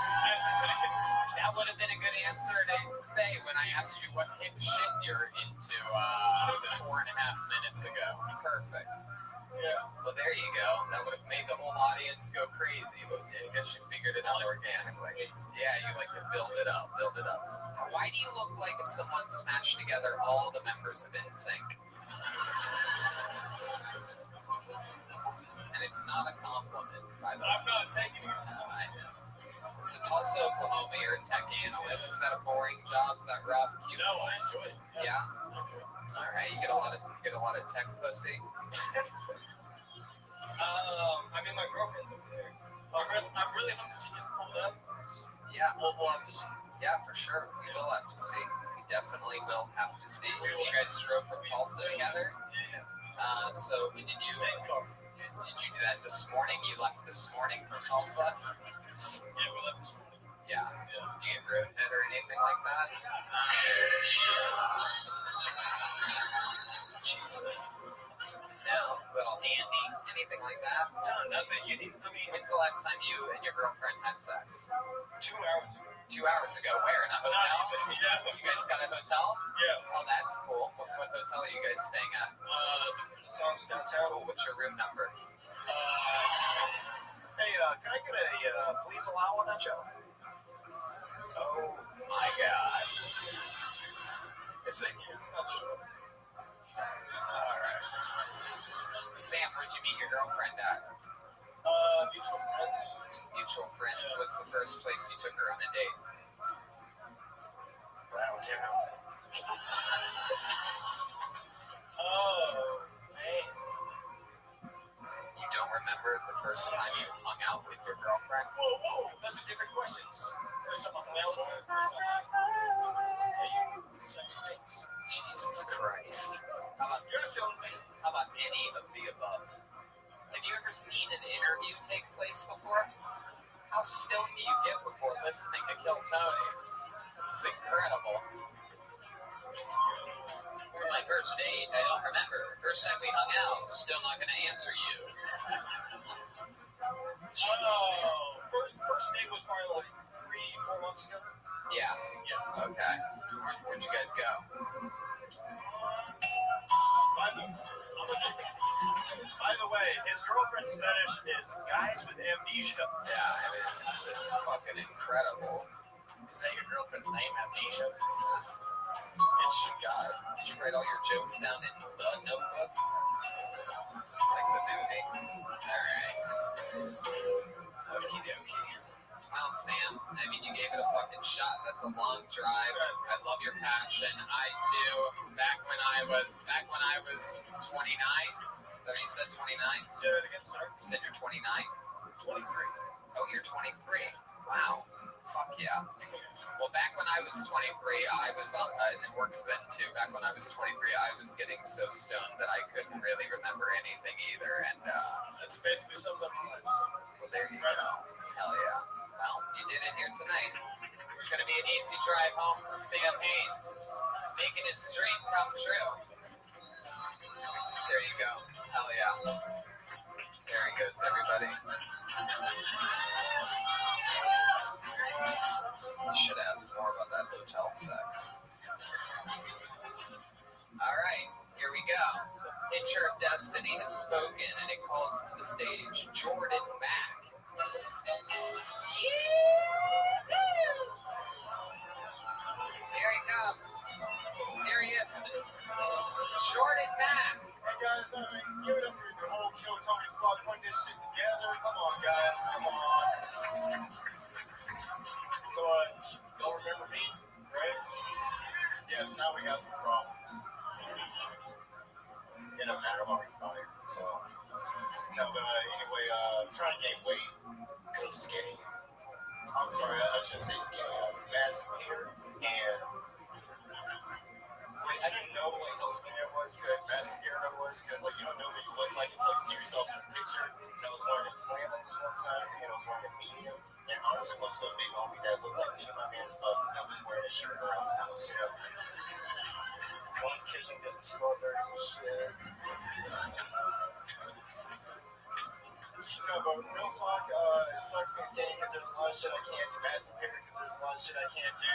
That would have been a good answer to say when I asked you what hip shit you're into 4.5 minutes ago. Perfect. Yeah. Well, there you go. That would have made the whole audience go crazy, but I guess you figured it out organically. Yeah, you like to build it up. Why do you look like if someone smashed together all the members of NSYNC? And it's not a compliment, by the way. I'm not taking it. I know. So Tulsa, Oklahoma, you're a tech analyst. Is that a boring job? Is that rough? No, I enjoy it. Yeah? I enjoy it. All right. You get a lot of tech pussy. I mean, my girlfriend's over there. So I'm really hoping she gets pulled up. Yeah. We'll have to see. Yeah, for sure. We will have to see. We definitely will have to see. You guys drove from Tulsa together? Yeah. So when did you... Same car. Did you do that this morning? You left this morning for Tulsa? Yeah, we left this morning. Yeah. Did you get roadhead or anything like that? Jesus. No, little handy, anything like that? No, nothing. You need. I mean, when's the last time you and your girlfriend had sex? 2 hours ago. 2 hours ago. Where? In a hotel? Yeah. You guys got a hotel? Yeah. Oh, that's cool. What hotel are you guys staying at? Renaissance downtown. Cool. What's your room number? Hey, can I get a police allow on that show? Oh my God. It's not just. All right. Sam, where'd you meet your girlfriend at? Mutual friends. Mutual friends. Yeah. What's the first place you took her on a date? Brown Town. Oh, man. You don't remember the first time you hung out with your girlfriend? Whoa. Those are different questions. First time I hung out with her. First time Jesus Christ. How about any of the above? Have you ever seen an interview take place before? How stoned do you get before listening to Kill Tony? This is incredible. My first date, I don't remember. First time we hung out, still not going to answer you. First date was probably like 3-4 months ago. Yeah. Okay. Where'd you guys go? By the way, his girlfriend's fetish is guys with amnesia. Yeah, I mean, this is fucking incredible. Is that your girlfriend's name, Amnesia? God, did you write all your jokes down in the notebook? Like the movie? Alright. Okie dokie. Well, Sam, I mean, you gave it a fucking shot. That's a long drive. I love your passion. I too. Back when I was 29. Is that what you said, 29? Say that again, sorry. You said you're 29? 23. Oh, you're 23. Wow. Fuck yeah. Well, back when I was 23, I was on, it works then too. Back when I was 23, I was getting so stoned that I couldn't really remember anything either. And, that's basically sums up my life. Well, there you go. Hell yeah. Well, you did it here tonight. It's going to be an easy drive home for Sam Haynes, making his dream come true. There you go. Hell yeah. There he goes, everybody. You should ask more about that hotel sex. All right, here we go. The pitcher of destiny has spoken, and it calls to the stage Jordan Mack. There he comes. There he is. Jordan Mack. Hey guys, give it up for the whole Kill Tony squad putting this shit together. Come on, guys. Come on. So, y'all remember me, right? Yeah, now we got some problems. It don't matter, I'm already fired. So, no, but anyway, I'm trying to gain weight. I'm skinny. I'm sorry, I shouldn't say skinny. Massive hair. And I didn't know how skinny I was, massive hair I was, because you don't know what you look like until you see yourself in a picture. And I was wearing a flannel this one time, and I was wearing a medium. And honestly, it looked so big on me that it looked like me and my man fucked, and I was wearing a shirt around the house, One kitchen, get some strawberries and shit. No, but real talk, it sucks being skinny because there's a lot of shit I can't do. Massive hair because there's a lot of shit I can't do.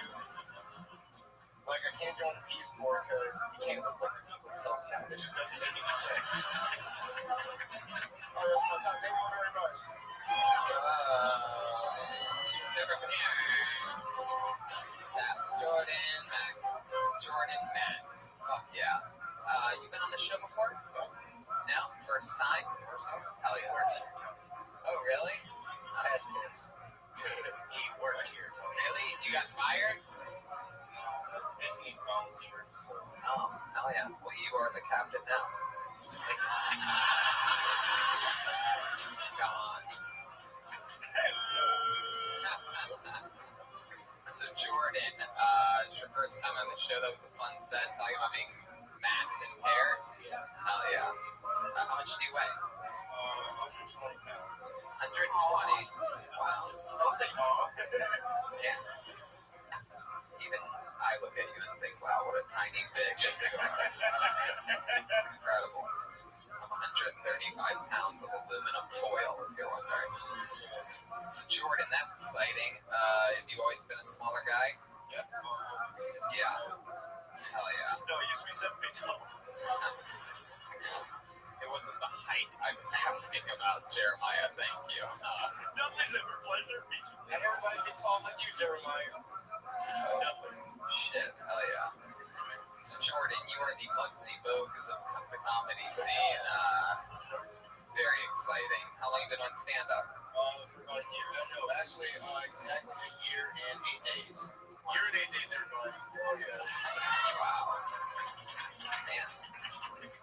Like, I can't join the Peace Corps because you can't look like the people you're helping out. It just doesn't make any sense. Oh, that's my time. Thank you very much. That was Jordan Mack. Jordan Mack. Fuck yeah. You been on the show before? No? First time? First time. Hell yeah. Works here, Tony. Oh, really? Past tense. He worked here, Tony. Really? You got fired? Disney phones here, so. Oh, hell yeah. Well, you are the captain now. Come on. So, Jordan, it's your first time on the show. That was a fun set, talking about being mass impaired. Hell yeah. How much do you weigh? 120 pounds. 120. Wow. Don't say no. Yeah. Even I look at you and think, wow, what a tiny big you are. It's incredible. I'm 135 pounds of aluminum foil, if you're wondering. So, Jordan, that's exciting. Have you always been a smaller guy? Yep. Yeah. Hell yeah. No, it used to be 7 feet tall. It wasn't the height I was asking about, Jeremiah. Thank you. Nothing's ever a pleasure. Not everybody gets tall like you, Jeremiah. Oh, shit. Hell yeah. So, Jordan, you are the Muggsy Bogues of the comedy scene. It's very exciting. How long have you been on stand-up? For about a year. No, actually, exactly a year and 8 days. Year and 8 days, everybody. Oh, yeah. Wow. Man.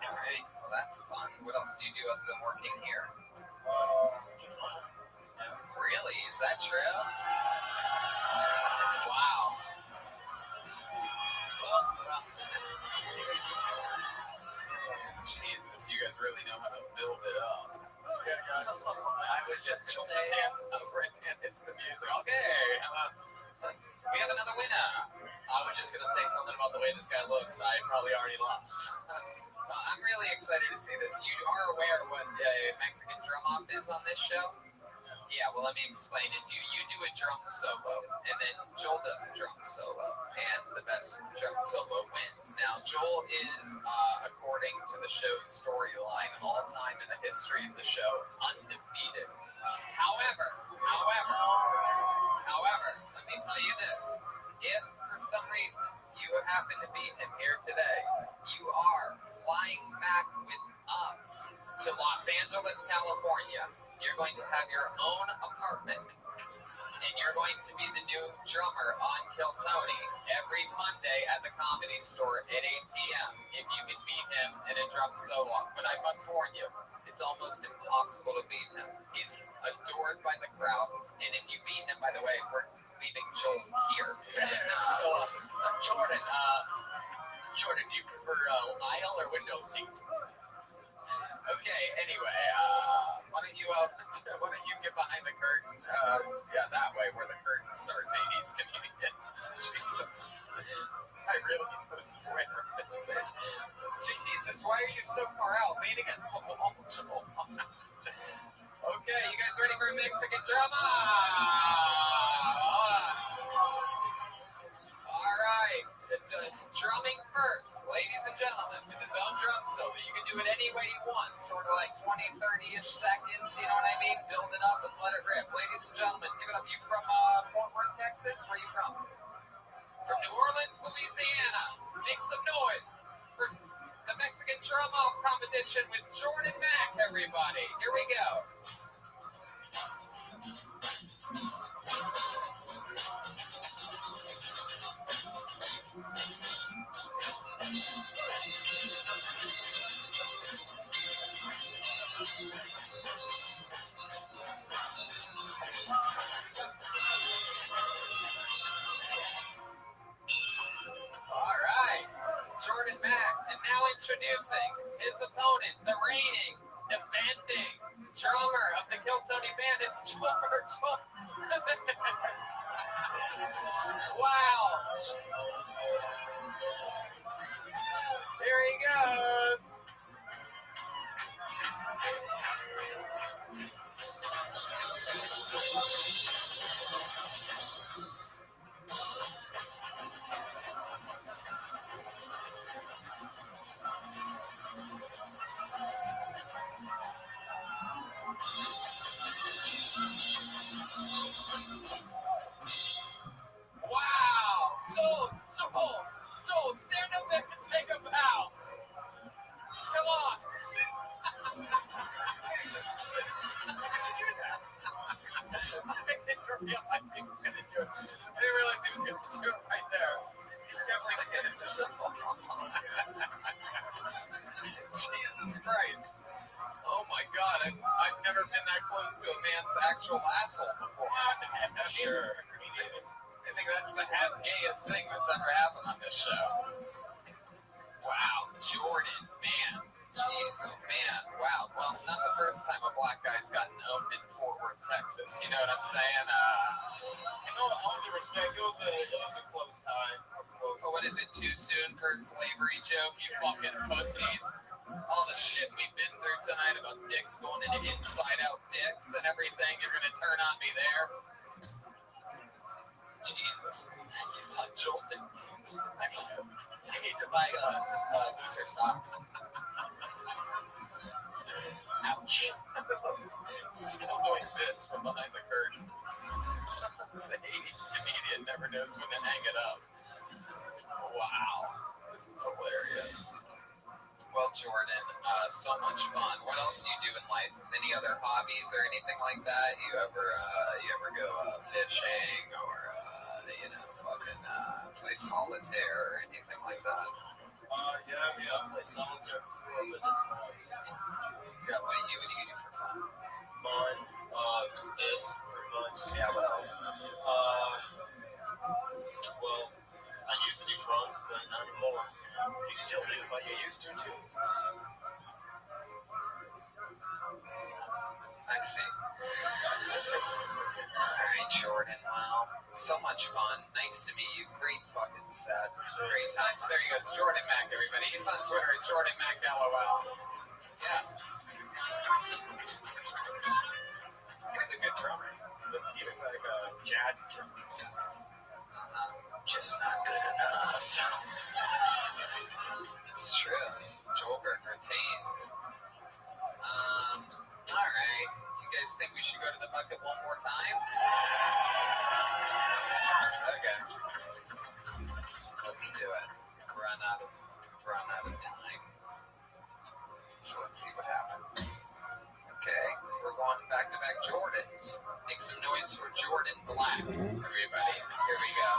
All right. Well, that's fun. What else do you do other than working here? Really? Is that true? Wow. Jesus, you guys really know how to build it up. Yeah, guys. I was just going to stand up right and it's the music. Okay. We have another winner. I was just going to say something about the way this guy looks. I probably already lost. Well, I'm really excited to see this. You are aware what Mexican drum-off is on this show? Yeah, well, let me explain it to you. You do a drum solo, and then Joel does a drum solo, and the best drum solo wins. Now, Joel is, according to the show's storyline, all time in the history of the show, undefeated. However, let me tell you this. If, for some reason, you happen to beat him here today, you are flying back with us to Los Angeles, California. You're going to have your own apartment, and you're going to be the new drummer on Kill Tony every Monday at the Comedy Store at 8 p.m. if you can beat him in a drum solo. But I must warn you, it's almost impossible to beat him. He's adored by the crowd, and if you beat him, by the way, we're leaving Joel here. Jordan, do you prefer aisle or window seat? Okay, anyway, why don't you get behind the curtain? Yeah, that way where the curtain starts. 80s comedian. Jesus. I really was swearing from this stage. Jesus, why are you so far out? Lean against the wall, Joel. Okay, you guys ready for a Mexican drama? All right. Drumming first, ladies and gentlemen, with his own drum solo. You can do it any way you want, sort of like 20, 30-ish seconds, you know what I mean? Build it up and let it rip. Ladies and gentlemen, give it up. You from Fort Worth, Texas? Where are you from? From New Orleans, Louisiana. Make some noise for the Mexican drum-off competition with Jordan Mack, everybody. Here we go. Jordan Mack, and now introducing his opponent, the reigning, defending drummer of the Kill Tony Band. It's Joel. Wow. Here he goes. Joel, stand up there and take a bow. Come on. I didn't realize he was going to do it. I didn't realize he was going to do it right there. He's definitely going to Jesus Christ. Oh my God, I've never been that close to a man's actual asshole before. Sure. I think that's the gayest thing that's ever happened on this show. Wow, Jordan, man. Jeez, oh man. Wow. Well, not the first time a black guy's gotten owned in Fort Worth, Texas. You know what I'm saying? All due respect, it was a close tie. So what is it? Too soon for a slavery joke? You fucking pussies. All the shit we've been through tonight about dicks going into inside-out dicks and everything. You're gonna turn on me there? Jesus. You thought jolted. I need to buy looser socks. Ouch. Still doing bits from behind the curtain. This 80s comedian never knows when to hang it up. Wow. This is hilarious. Well, Jordan, so much fun. What else do you do in life? Any other hobbies or anything like that? You ever go fishing or fucking play solitaire or anything like that? Yeah, I played solitaire before, but that's not Yeah, what do you do for fun? fun. This pretty much. Yeah, what else? Well, I used to do drums, but not anymore. You still do, but you used to too. I see. Alright, Jordan, well, so much fun. Nice to meet you. Great fucking set. Great times. There he goes, Jordan Mac, everybody. He's on Twitter at Jordan Mac LOL. Yeah. He was a good drummer. He was like a jazz drummer. Just not good enough. It's true. Joelberg retains. Alright. You guys think we should go to the bucket one more time? Okay. Let's do it. Run out of time. So let's see what happens. Okay. We're going back-to-back Jordans. Make some noise for Jordan Black, everybody. Here we go.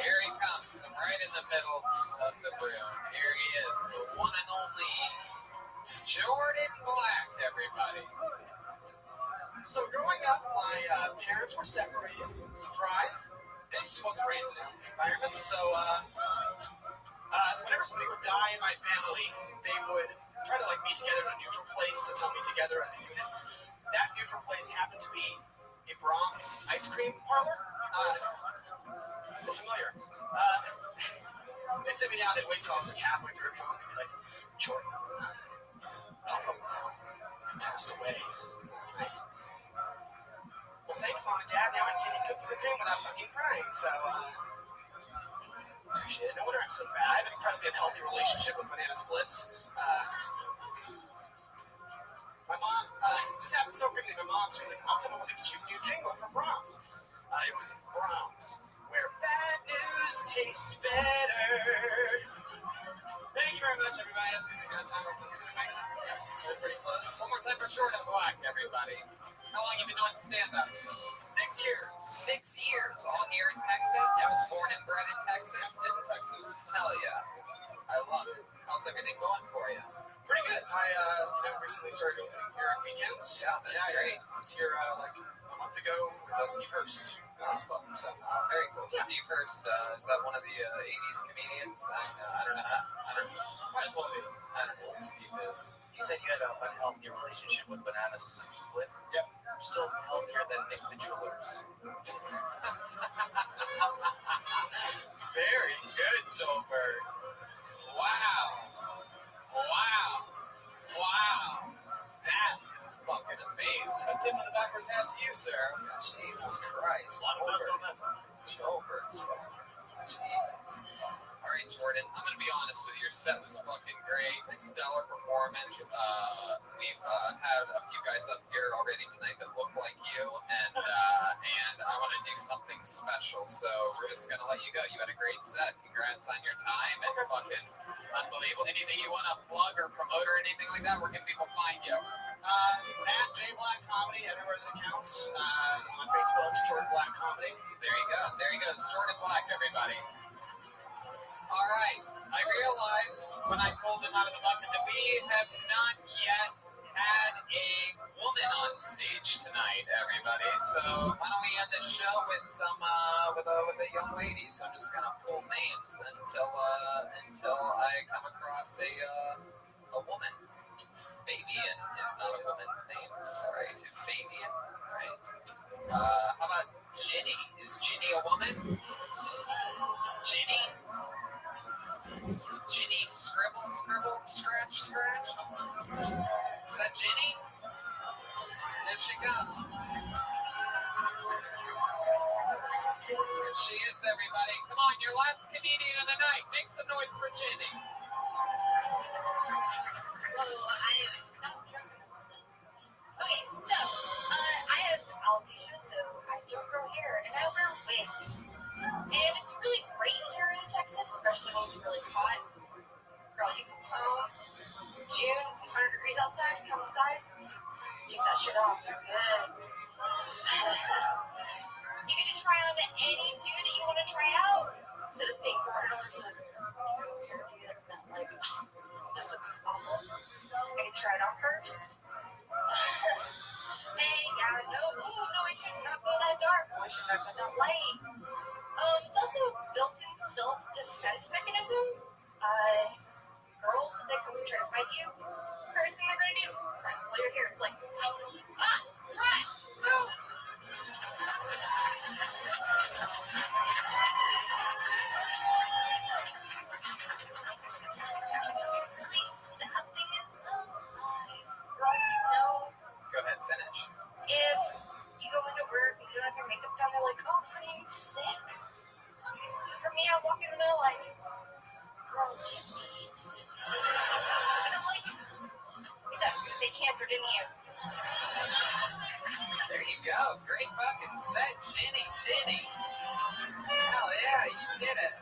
Here he comes. I'm right in the middle of the room. Here he is, the one and only Jordan Black, everybody. So growing up, my parents were separated. Surprise. This wasn't raised in a healthy environment. So whenever somebody would die in my family, they would try to meet together in a neutral place to tell me together as a unit. That neutral place happened to be a Brahms ice cream parlor. We're familiar. They'd sit me down, they'd wait till I was halfway through a cone, and be like, Jordan, Papa Brown passed away last night. Well, thanks, Mom and Dad. Now I can eat cookies and cream without fucking crying. So, appreciate it. No wonder I'm so fat. I have an incredibly unhealthy relationship with banana splits. My mom, this happened so frequently. My mom, she was like, I'll come over and get you a new jingle for Brahms. It was Brahms, where bad news tastes better. Thank you very much, everybody. That's going to be time for this tonight. We're pretty close. One more time for Jordan Black, everybody. How long have you been doing stand-up? 6 years. 6 years. All here in Texas? Yeah. Born and bred in Texas? In Texas. Hell yeah. I love it. How's everything going for you? Pretty good. I recently started opening here on weekends. Yeah, that's great. I was here like a month ago with Steve Hurst. That was fun. So, very cool. Yeah. Steve Hurst, is that one of the 80s comedians? I don't know. That's what it is. I don't know who Steve is. You said you had an unhealthy relationship with banana splits? Yep. Still healthier than Nick the Jewelers. Very good, Joelberg. Wow. That is fucking amazing. I tip of the backwards hat to you, sir. Jesus Christ. A lot of nuts on that side. Joelberg's fucking. Jesus. All right, Jordan, I'm going to be honest with you. Your set was fucking great. Stellar performance. We've had a few guys up here already tonight that look like you, and I want to do something special, so we're just going to let you go. You had a great set. Congrats on your time, and fucking unbelievable. Anything you want to plug or promote or anything like that? Where can people find you? At J Black Comedy, everywhere that counts. On Facebook, Jordan Black Comedy. There you go. There he goes. Jordan Black, everybody. All right. I realized when I pulled him out of the bucket that we have not yet had a woman on stage tonight, everybody. So why don't we end the show with some with a young lady? So I'm just gonna pull names until I come across a woman. Fabian is not a woman's name. Sorry to Fabian, right? How about Ginny? Is Ginny a woman? Ginny? Ginny scribble, scratch, scratch? Is that Ginny? There she comes. There she is, everybody. Come on, your last comedian of the night. Make some noise for Ginny. Okay, so I have alopecia, so I don't grow hair, and I wear wigs. And it's really great here in Texas, especially when it's really hot. Girl, you can come June, it's 100 degrees outside, come inside, take that shit off, you're good. You get to try on any dude that you want to try out, instead of paying $400 for the dude that, like, this looks awful. I can try it on first. Hey, yeah, no, I should not go that dark. I should not go that light. It's also a built-in self-defense mechanism. Girls, if they come and try to fight you, first thing they're gonna do, try and pull your hair. It's like, surprise! Boom! The really sad thing is, though, girls, Go ahead, finish. if you go into work and you don't have your makeup done, they're like, oh, honey, are you sick? For me, I walk in and they're like, girl, do you have needs? And I'm like, you thought I was gonna say cancer, didn't you? There you go. Great fucking set, Ginny. Hell yeah, you did it.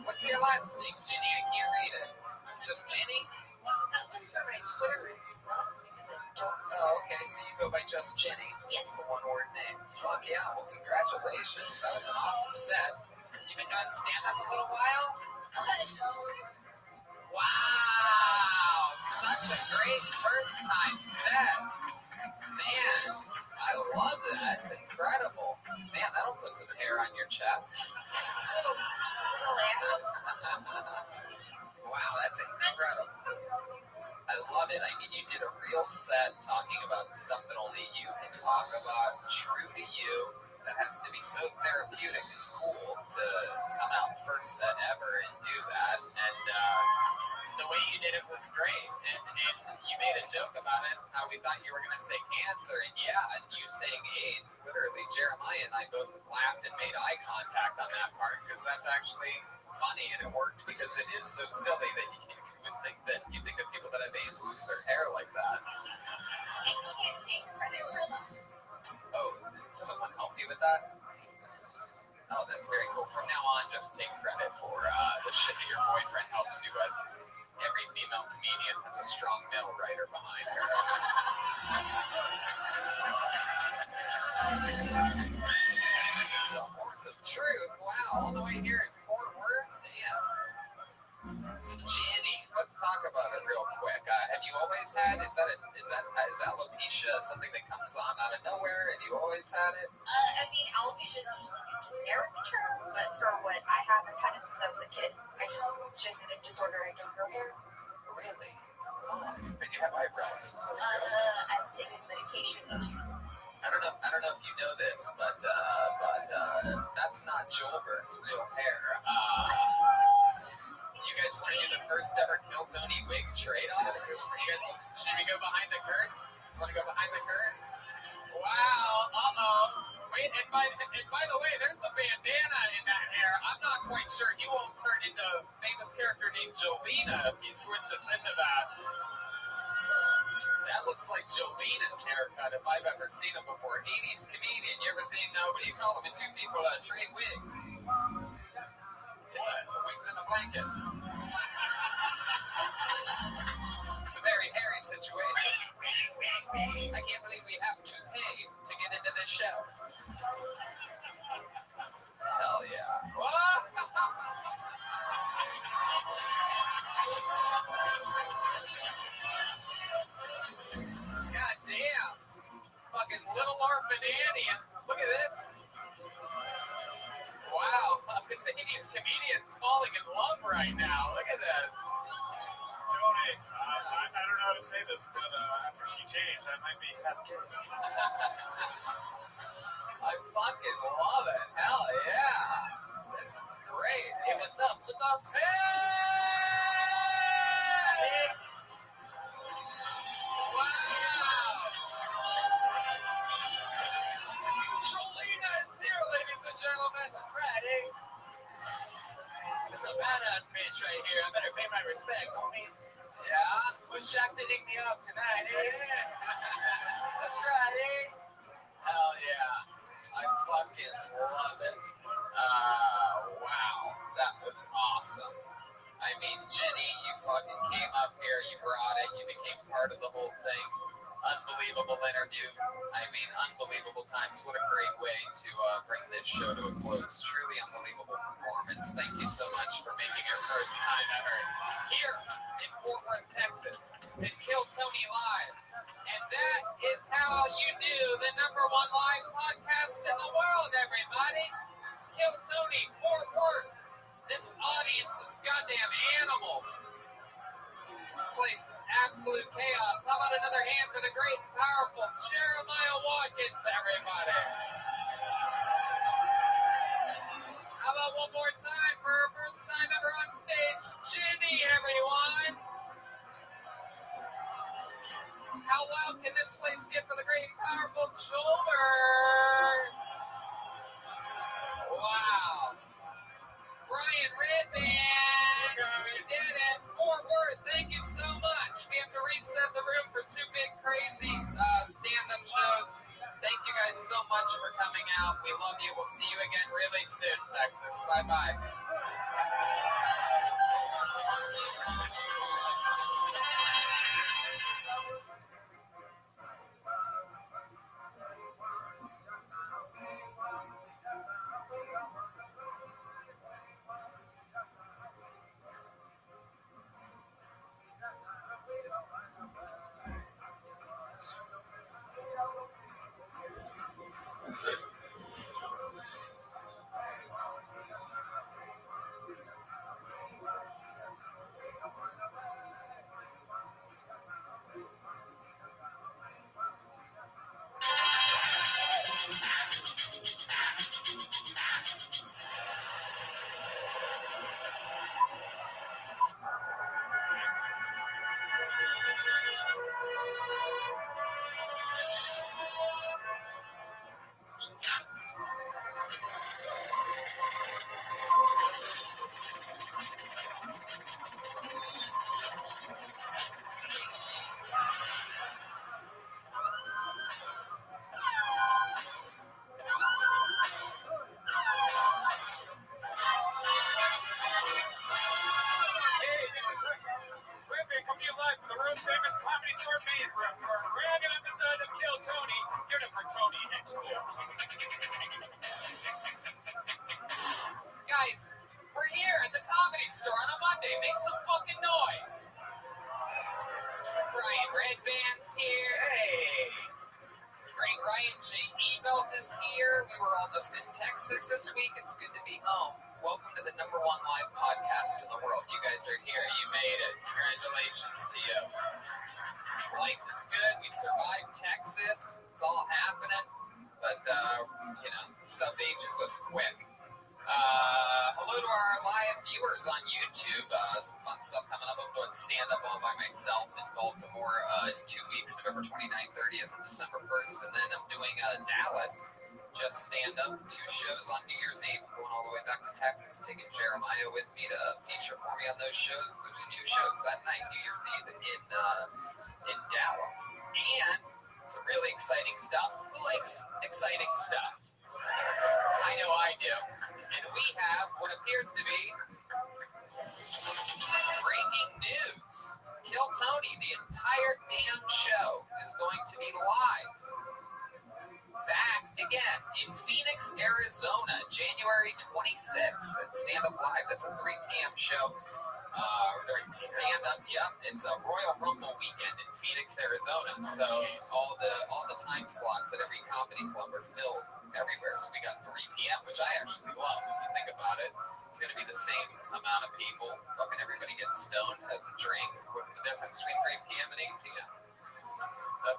What's your last name, Ginny? I can't read it. Just Ginny? That was for my Twitter as well, because I don't know. Oh, okay, so you go by just Ginny? Yes. The one-word name. Fuck yeah, well, congratulations. That was an awesome set. You've been doing stand-up a little while? Wow, such a great first-time set. Man, I love that. It's incredible. Man, that'll put some hair on your chest. Wow, that's incredible. I love it. I mean, you did a real set talking about stuff that only you can talk about, true to you. That has to be so therapeutic and cool to come out first set ever and do that. And the way you did it was great. And you made a joke about it, how we thought you were going to say cancer. And yeah, and you saying AIDS, literally, Jeremiah and I both laughed and made eye contact on that part, because that's actually funny, and it worked because it is so silly that you would think that people that have AIDS lose their hair like that. I can't take credit for that. Oh, did someone help you with that? Oh, that's very cool. From now on, just take credit for the shit that your boyfriend helps you with. Every female comedian has a strong male writer behind her. The Horse of Truth. Wow, all the way here in Fort Worth. Damn. So Ginny, let's talk about it real quick. Have you always had? Is alopecia something that comes on out of nowhere? Have you always had it? I mean, alopecia is just like a generic term, but for what I have, I've had it since I was a kid. I just genetic disorder. I don't grow hair. Really? And you have eyebrows. So I've taken medication too. I don't know if you know this, but that's not Joelbert's real hair. You guys want to do the first ever Kill Tony wig trade-off? Should we go behind the curtain? Want to go behind the curtain? Wow, Wait, and by the way, there's a bandana in that hair. I'm not quite sure he won't turn into a famous character named Jolena if he switches into that. That looks like Jolina's haircut if I've ever seen it before. 80s comedian. You ever seen, what do you call them when two people trade wigs? It's a wigs in a blanket. It's a very hairy situation. I can't believe we have to pay to get into this show. Hell yeah. God damn. Fucking little orphan Annie. Look at this. Wow. This 80s comedian's falling in love right now. Look at this. Tony, Hey, I don't know how to say this, but after she changed, I might be half gay. I fucking love it. Hell yeah. This is great. Hey, what's up? Look us. Hey! Wow! Jolena is here, ladies and gentlemen. That's right, eh? It's a badass bitch right here. I better pay my respect, homie. Yeah? Who's shacketing me up tonight, eh? That's right, eh? Hell yeah. I fucking love it. Wow. That was awesome. I mean, Jenny, you fucking came up here, you brought it, you became part of the whole thing. Unbelievable interview. I mean, unbelievable times. What a great way to bring this show to a close. Truly unbelievable performance. Thank you so much for making your first time ever here in Fort Worth, Texas, at Kill Tony Live. And that is how you do the #1 live podcast in the world, everybody. Kill Tony, Fort Worth. This audience is goddamn animals. This place is absolute chaos. How about another hand for the great and powerful Jeremiah Watkins, everybody? How about one more time for our first time ever on stage, Jimmy, everyone? How loud can this place get for the great and powerful Jomer? Wow. Brian Redband, we did it. Fort Worth, thank you so much. We have to reset the room for 2 big crazy stand-up shows. Thank you guys so much for coming out. We love you. We'll see you again really soon, Texas. Bye-bye. Guys, we're here at the Comedy Store on a Monday. Make some fucking noise. Brian Redband's here. Hey. Great Ryan J.E. Belt is here. We were all just in Texas this week. It's good to be home. Welcome to the #1 live podcast in the world. You guys are here. You made it. Congratulations to you. Life is good. We survived Texas. It's all happening. But, stuff ages us quick. Hello to our live viewers on YouTube. Some fun stuff coming up. I'm doing stand-up all by myself in Baltimore in 2 weeks, November 29th, 30th, and December 1st. And then I'm doing Dallas, just stand-up, 2 shows on New Year's Eve. I'm going all the way back to Texas, taking Jeremiah with me to feature for me on those shows. There's 2 shows that night, New Year's Eve in Dallas. And some really exciting stuff. Who likes exciting stuff? I know I do. And we have what appears to be breaking news. Kill Tony, the entire damn show is going to be live. Back again in Phoenix, Arizona, January 26th at Stand Up Live. That's a 3 p.m. show. Stand Up, yep. It's a Royal Rumble weekend in Phoenix, Phoenix, Arizona. So all the time slots at every comedy club are filled everywhere. So we got 3 p.m., which I actually love. If you think about it, it's going to be the same amount of people. Fucking everybody gets stoned, has a drink. What's the difference between 3 p.m. and 8 p.m.?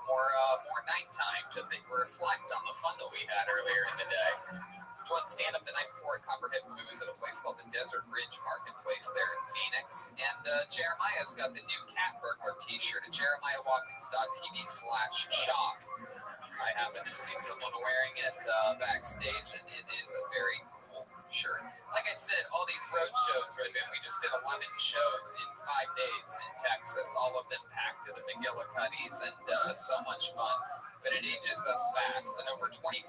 More nighttime to reflect on the fun that we had earlier in the day. One stand up the night before at Copperhead Blues at a place called the Desert Ridge Marketplace there in Phoenix. And Jeremiah's got the new Cat Burglar t-shirt at jeremiahwatkins.tv/shop. I happened to see someone wearing it backstage, and it is a very cool shirt. Like I said, all these road shows, right, man, we just did 11 shows in 5 days in Texas, all of them packed to the McGillicuddies, and so much fun. But it ages us fast, and over 25%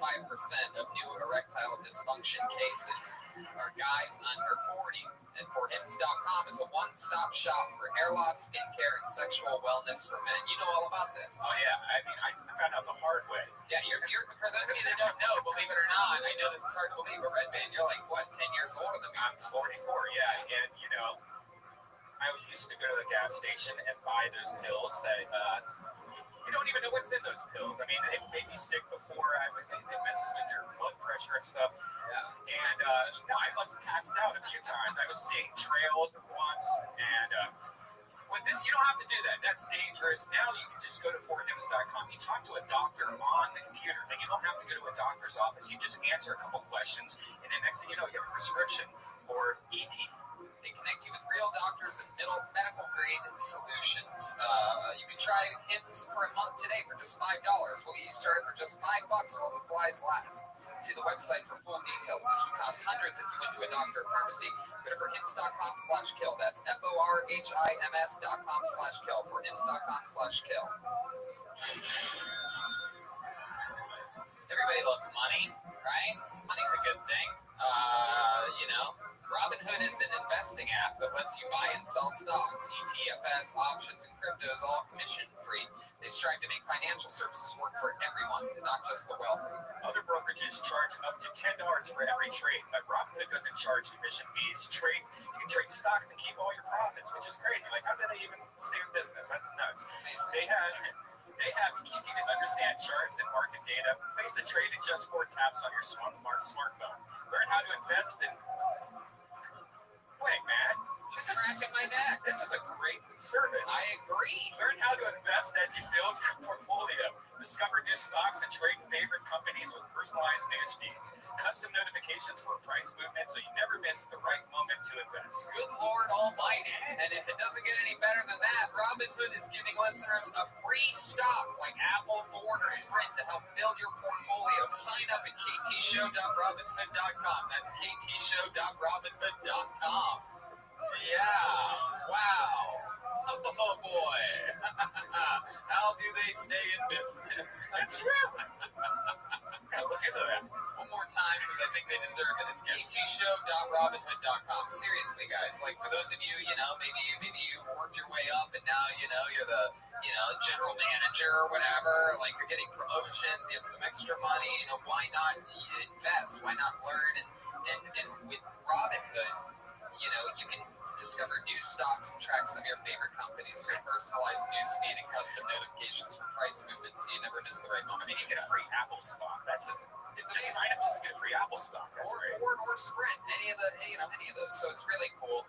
of new erectile dysfunction cases are guys under 40. And forhims.com is a one-stop shop for hair loss, skincare, and sexual wellness for men. You know all about this. Oh, yeah. I mean, I found out the hard way. Yeah, you're for those of you that don't know, believe it or not, I know this is hard to believe, but Red Man, you're like, what, 10 years older than me? I'm 44, yeah. And, you know, I used to go to the gas station and buy those pills that you don't even know what's in those pills. I mean, it made me sick before. It messes with your blood pressure and stuff. Yeah. And no, I must have passed out a few times. I was seeing trails at once. And with this, you don't have to do that. That's dangerous. Now you can just go to forhims.com. You talk to a doctor on the computer. Like, you don't have to go to a doctor's office. You just answer a couple questions. And then next thing you know, you have a prescription for ED. They connect you with real doctors and medical grade solutions. You can try Hims for a month today for just $5. We'll get you started for just $5 while supplies last. See the website for full details. This would cost hundreds if you went to a doctor or pharmacy. Go to forhims.com/kill. That's forhims.com/kill. Forhims.com/kill. Everybody loves money, right? Money's a good thing. You know, Robinhood is an investing app that lets you buy and sell stocks, ETFs, options, and cryptos, all commission-free. They strive to make financial services work for everyone, not just the wealthy. Other brokerages charge up to $10 for every trade, but Robinhood doesn't charge commission fees. You can trade stocks and keep all your profits, which is crazy. Like, how do they even stay in business? That's nuts. They have easy-to-understand charts and market data. Place a trade in just 4 taps on your smartphone. Learn how to invest in... Wait, man. This is a great service. I agree. Learn how to invest as you build your portfolio. Discover new stocks and trade favorite companies with personalized news feeds. Custom notifications for price movement so you never miss the right moment to invest. Good Lord Almighty. And if it doesn't get any better than that, Robinhood is giving listeners a free stock like Apple, Ford, or Sprint to help build your portfolio. Sign up at ktshow.robinhood.com. That's ktshow.robinhood.com. Yeah. Wow. Oh, boy. How do they stay in business? That's true. Look into that. One more time, because I think they deserve it. It's ktshow.robinhood.com. Seriously, guys. Like, for those of you, you know, maybe you worked your way up and now, you know, you're the, you know, general manager or whatever. Like, you're getting promotions. You have some extra money. You know, why not invest? Why not learn? And with Robinhood, you know, you can discover new stocks and track some of your favorite companies with a personalized news feed and custom notifications for price movements so you never miss the right moment. I mean, you get a free Apple stock. That's just sign up just to get a free Apple stock. That's great. Or Sprint, any of those. So it's really cool.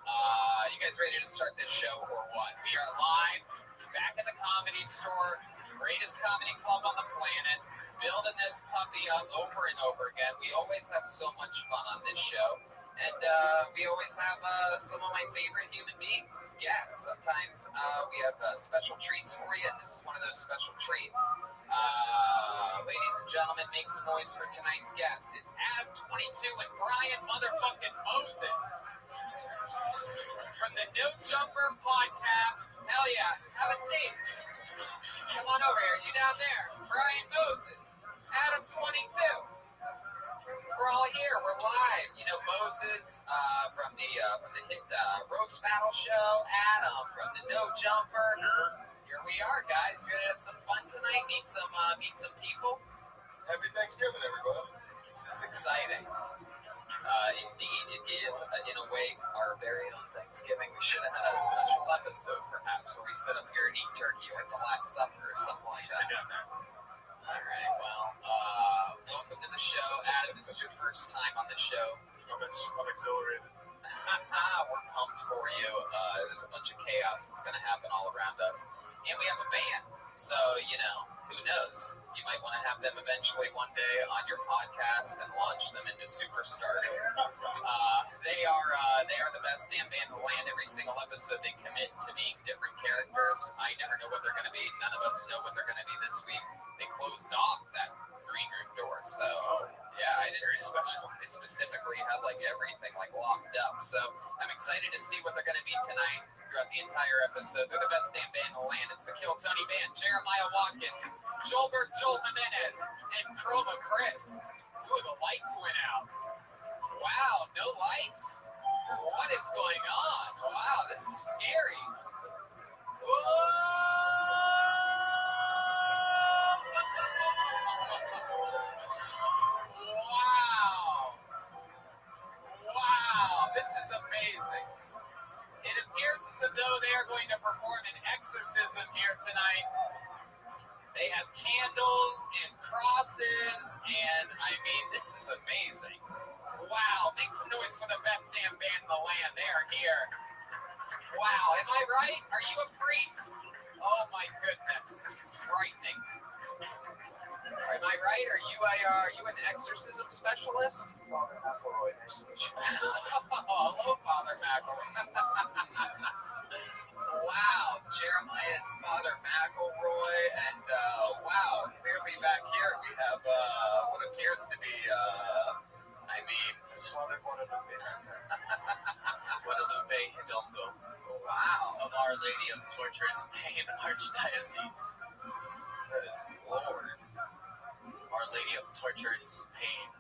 You guys ready to start this show or what? We are live, back at the Comedy Store, the greatest comedy club on the planet, building this puppy up over and over again. We always have so much fun on this show. And we always have some of my favorite human beings as guests. Sometimes we have special treats for you, and this is one of those special treats. Ladies and gentlemen, make some noise for tonight's guests. It's Adam 22 and Brian motherfucking Moses from the No Jumper podcast. Hell yeah, have a seat. Come on over here, you down there. Brian Moses, Adam 22. We're all here. We're live. You know, Moses from the hit roast battle show. Adam from the No Jumper. Here we are, guys. We're gonna have some fun tonight. Meet some people. Happy Thanksgiving, everybody. This is exciting. Indeed, it is, in a way, our very own Thanksgiving. We should have had a special episode, perhaps, where we sit up here and eat turkey like the Last Supper or something like that. All right, well, welcome to the show. Adam, this is your first time on the show. I'm exhilarated. We're pumped for you. There's a bunch of chaos that's going to happen all around us. And we have a band. So, who knows? You might want to have them eventually one day on your podcast and launch them into superstardom. They are the best damn band in the land. Every single episode they commit to being different characters. I never know what they're going to be. None of us know what they're going to be this week. They closed off that green room door. So, yeah, I didn't. Very special. They specifically had everything locked up. So I'm excited to see what they're going to be tonight. Throughout the entire episode, they're the best damn band in the land. It's the Kill Tony Band. Jeremiah Watkins, Joelberg Joel Jimenez, and Chroma Chris. Ooh, the lights went out. Wow, no lights? What is going on? Wow, this is scary. Wow, this is amazing. It appears as though they are going to perform an exorcism here tonight. They have candles and crosses, and this is amazing. Wow, make some noise for the best damn band in the land. They are here. Wow, am I right? Are you a priest? Oh my goodness, this is frightening. Am I right? Are you an exorcism specialist? Father McElroy, nice to meet you. Hello, Father McElroy. Wow, Jeremiah's Father McElroy, and wow, clearly back here we have what appears to be, his father Guadalupe. Guadalupe Hidalgo. Wow. Of Our Lady of Torturous Pain Archdiocese. Good Lord. Our Lady of Torturous Pain.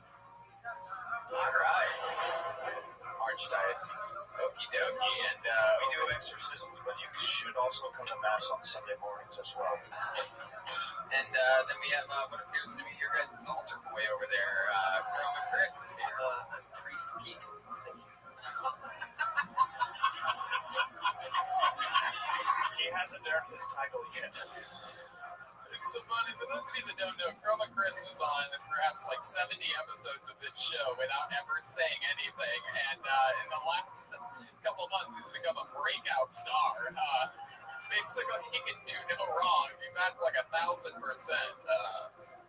All right. Archdiocese. Okie dokie. And we do exorcisms, but you should also come to Mass on Sunday mornings as well. And then we have what appears to be your guys' altar boy over there. Chroma Chris is here. I'm Priest Pete. He hasn't earned his title yet. It's so funny. For those of you that don't know, Chroma Chris was on perhaps 70 episodes of this show without ever saying anything. And in the last couple months, he's become a breakout star. Basically, he can do no wrong. He bats 1,000%.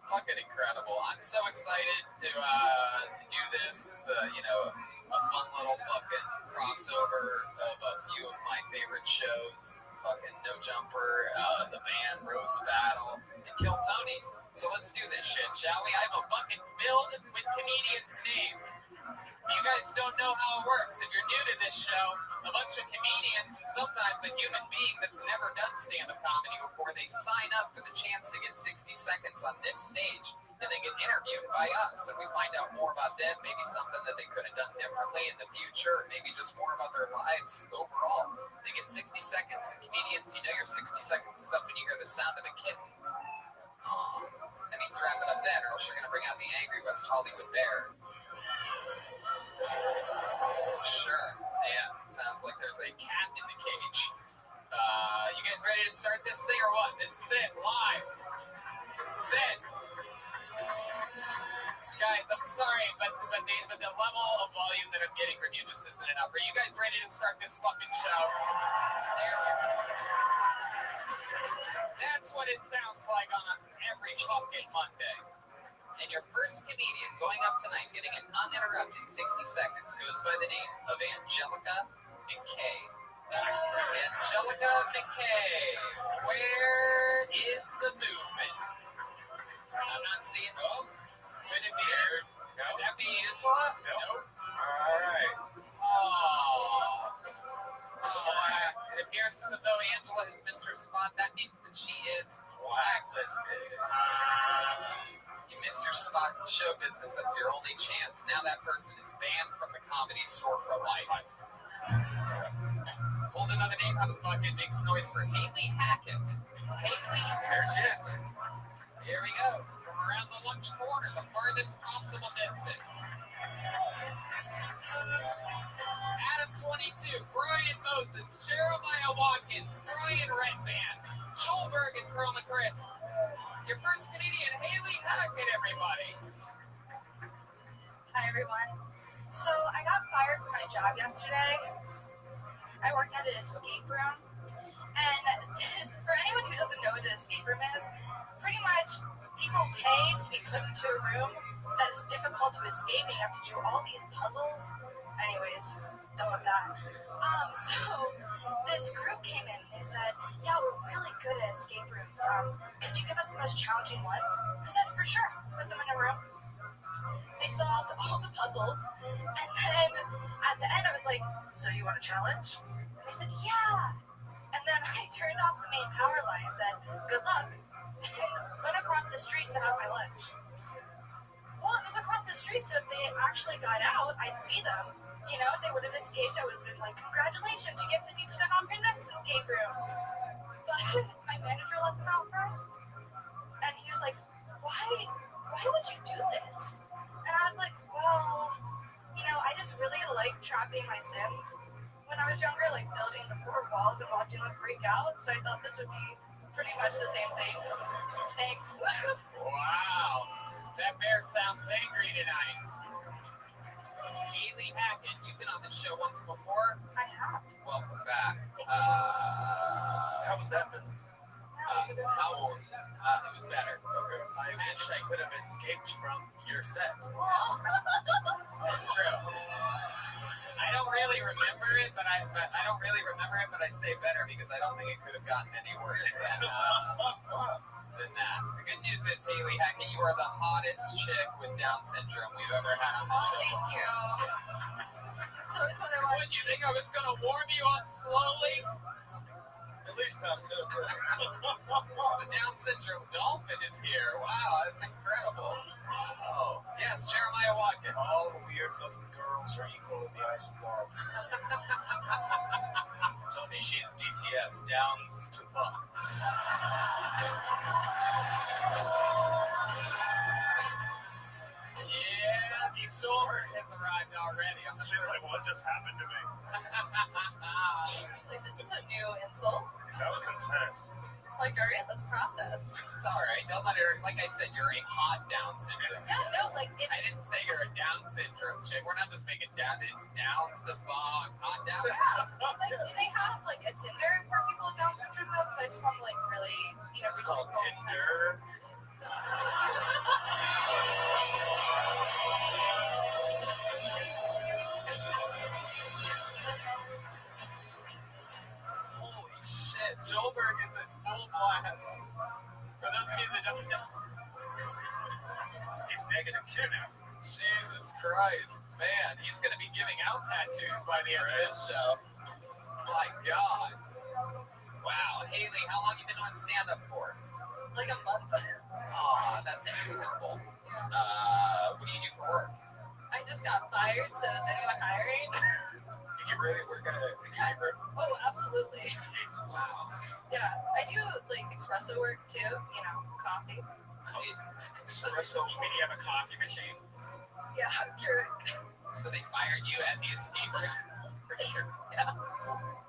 Fucking incredible. I'm so excited to do this. This is a fun little fucking crossover of a few of my favorite shows. Fucking No Jumper, the band, Roast Battle, and Kill Tony. So let's do this shit, shall we? I have a bucket filled with comedians' names. You guys don't know how it works. If you're new to this show, a bunch of comedians and sometimes a human being that's never done stand-up comedy before, they sign up for the chance to get 60 seconds on this stage, and they get interviewed by us, and we find out more about them, maybe something that they could have done differently in the future, maybe just more about their lives overall. They get 60 seconds, and comedians, your 60 seconds is up when you hear the sound of a kitten. That means wrap it up then, or else you're going to bring out the angry West Hollywood bear. Sure. Yeah, sounds like there's a cat in the cage. You guys ready to start this thing or what? This is it, live. This is it. Guys, I'm sorry, but the level of volume that I'm getting from you just isn't enough. Are you guys ready to start this fucking show? There we go. That's what it sounds like on every fucking Monday. And your first comedian going up tonight, getting an uninterrupted 60 seconds, goes by the name of Angelica McKay. Angelica McKay, where is the movement? I'm not seeing. Oh, could it be her? No. Could that be Angela? Nope. All right. It appears as though Angela has missed her spot. That means that she is blacklisted. You miss your spot in show business. That's your only chance. Now that person is banned from the Comedy Store for life. Pulled another name out of the bucket. Make some noise for Haley Hackett. Haley, there she is. Here we go. From around the lucky corner, the furthest possible distance. Adam 22, Brian Moses, Jeremiah Watkins, Brian Redband, Joel Bergen, Chroma Chris. Your first Canadian, Haley Hackett, everybody. Hi, everyone. So I got fired from my job yesterday. I worked at an escape room. And this, for anyone who doesn't know what an escape room is, pretty much people pay to be put into a room that is difficult to escape, and you have to do all these puzzles. Anyways, done with that. So this group came in and they said, yeah, we're really good at escape rooms. Could you give us the most challenging one? I said, for sure. Put them in a room. They solved all the puzzles. And then at the end, I was like, so you want a challenge? And they said, yeah. And then I turned off the main power line and said, good luck. And went across the street to have my lunch. Well, it was across the street, so if they actually got out, I'd see them. You know, they would have escaped. I would have been like, congratulations, you get 50% off your next escape room. But my manager let them out first. And he was like, why would you do this? And I was like, well, you know, I just really like trapping my Sims. When I was younger, like building the 4 walls and watching them freak out. So I thought this would be pretty much the same thing. Thanks. Wow, that bear sounds angry tonight. Haley Hackett, you've been on the show once before. I have. Welcome back. How was that been? It was better. Okay. I wish I could have escaped from your set. It's true. I don't really remember it, but I say better because I don't think it could have gotten any worse than that. The good news is, Haley Hackett, you are the hottest chick with Down syndrome we've ever had on the show. Thank you. So it's what I want. What, you think I was going to warm you up slowly? At least time 2. The Down syndrome dolphin is here. Wow, that's incredible. Oh, yes, Jeremiah Watkins. All weird-looking girls are equal in the eyes of God. Tell me she's DTF, Downs to fuck. Yeah, the sword has arrived already. She's like, what just happened to me? It's like, this is a new insult. That was intense. Like, all right, let's process. It's all right. Don't let her. Like I said, you're a hot Down syndrome. Yeah, no, like I didn't say you're a Down syndrome chick. We're not just making down. It's Downs the fuck. Hot Down. Yeah. Like, do they have like a Tinder for people with Down syndrome though? Because I just want to like really, you know, It's called Tinder. Holy shit! Joelberg is in full blast. For those of you that don't know, He's -2 now. Jesus Christ, man, he's gonna be giving out tattoos by the end of this show. My God. Wow, Haley, how long have you been on stand-up for? like a month. Aw, that's adorable. What do you do for work? I just got fired, so is anyone hiring? Did you really work at an escape room? Oh, absolutely. Wow. Yeah, I do like espresso work too. You know, coffee. Espresso. You mean you have a coffee machine? Yeah, Keurig. So they fired you at the escape room? For sure. Yeah.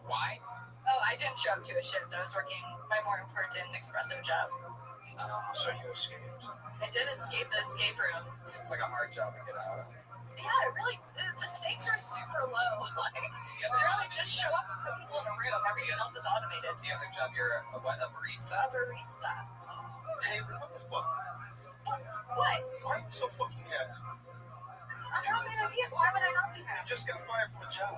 Why? Oh, I didn't show up to a shift. I was working my more important espresso job. So you escaped. I did escape the escape room. Seems like a hard job to get out of. Yeah, it really, the stakes are super low. Like, literally just show up and put people in a room. Everything else is automated. The other job, you're a what? A barista? A barista. Haley, what the fuck? What? Why are you so fucking happy? I'm happy to be. Why would I not be You happy? just got fired from a job.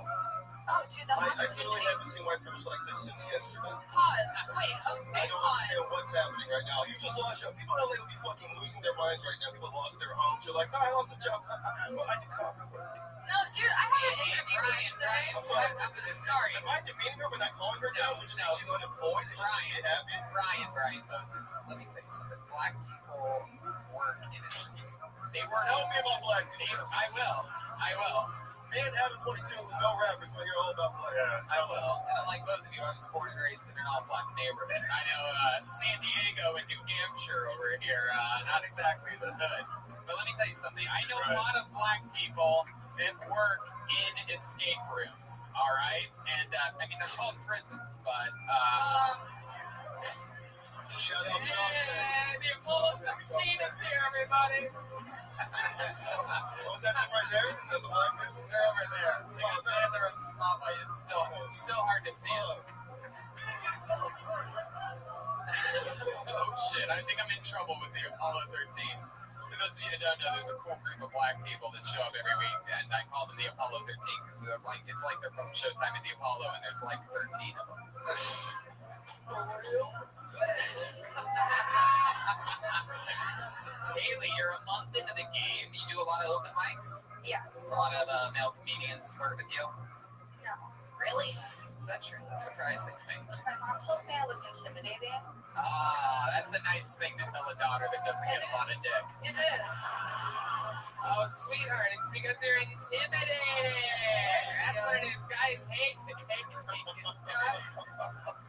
Oh, dude, that's I opportunity. literally haven't seen white privilege like this since yesterday. Pause. Wait, I okay, don't pause. understand what's happening right now. You just lost your people in LA will be fucking losing their minds right now. People lost their homes. You're like, no, I lost a job. Well, I do coffee work. No, dude, I have an interview Wednesday. I'm sorry. Am I demeaning her by not calling her down? We're just saying she's unemployed and she should be happy? Brian Moses, let me tell you something. Black people work in a They work. Tell me about black people. I will. Me and Adam 22, no rappers, want to hear all about black. Yeah, I will. And unlike both of you, I was born and raised in an all-black neighborhood. I know San Diego and New Hampshire Hampshire over here. Not exactly the hood. But let me tell you something. I know a lot of black people that work in escape rooms, all right? And, I mean, they're called prisons, but, Shout out hey, the Apollo 13 is here, everybody. Was that them right there? Is that the black people? They're over there. They got their own spotlight. It's still hard to see them. Oh, shit. I think I'm in trouble with the Apollo 13. For those of you that don't know, there's a cool group of black people that show up every week, and I call them the Apollo 13 because it's like they're from Showtime at the Apollo, and there's like 13 of them. Haley, you're a month into the game. You do a lot of open mics? Yes. A lot of male comedians flirt with you? No. Really? Is that true? That's surprising. My mom tells me I look intimidating. That's a nice thing to tell a daughter that doesn't get a lot of dick. It is. Oh, sweetheart, it's because you're intimidating. That's what it is. Guys hate guys.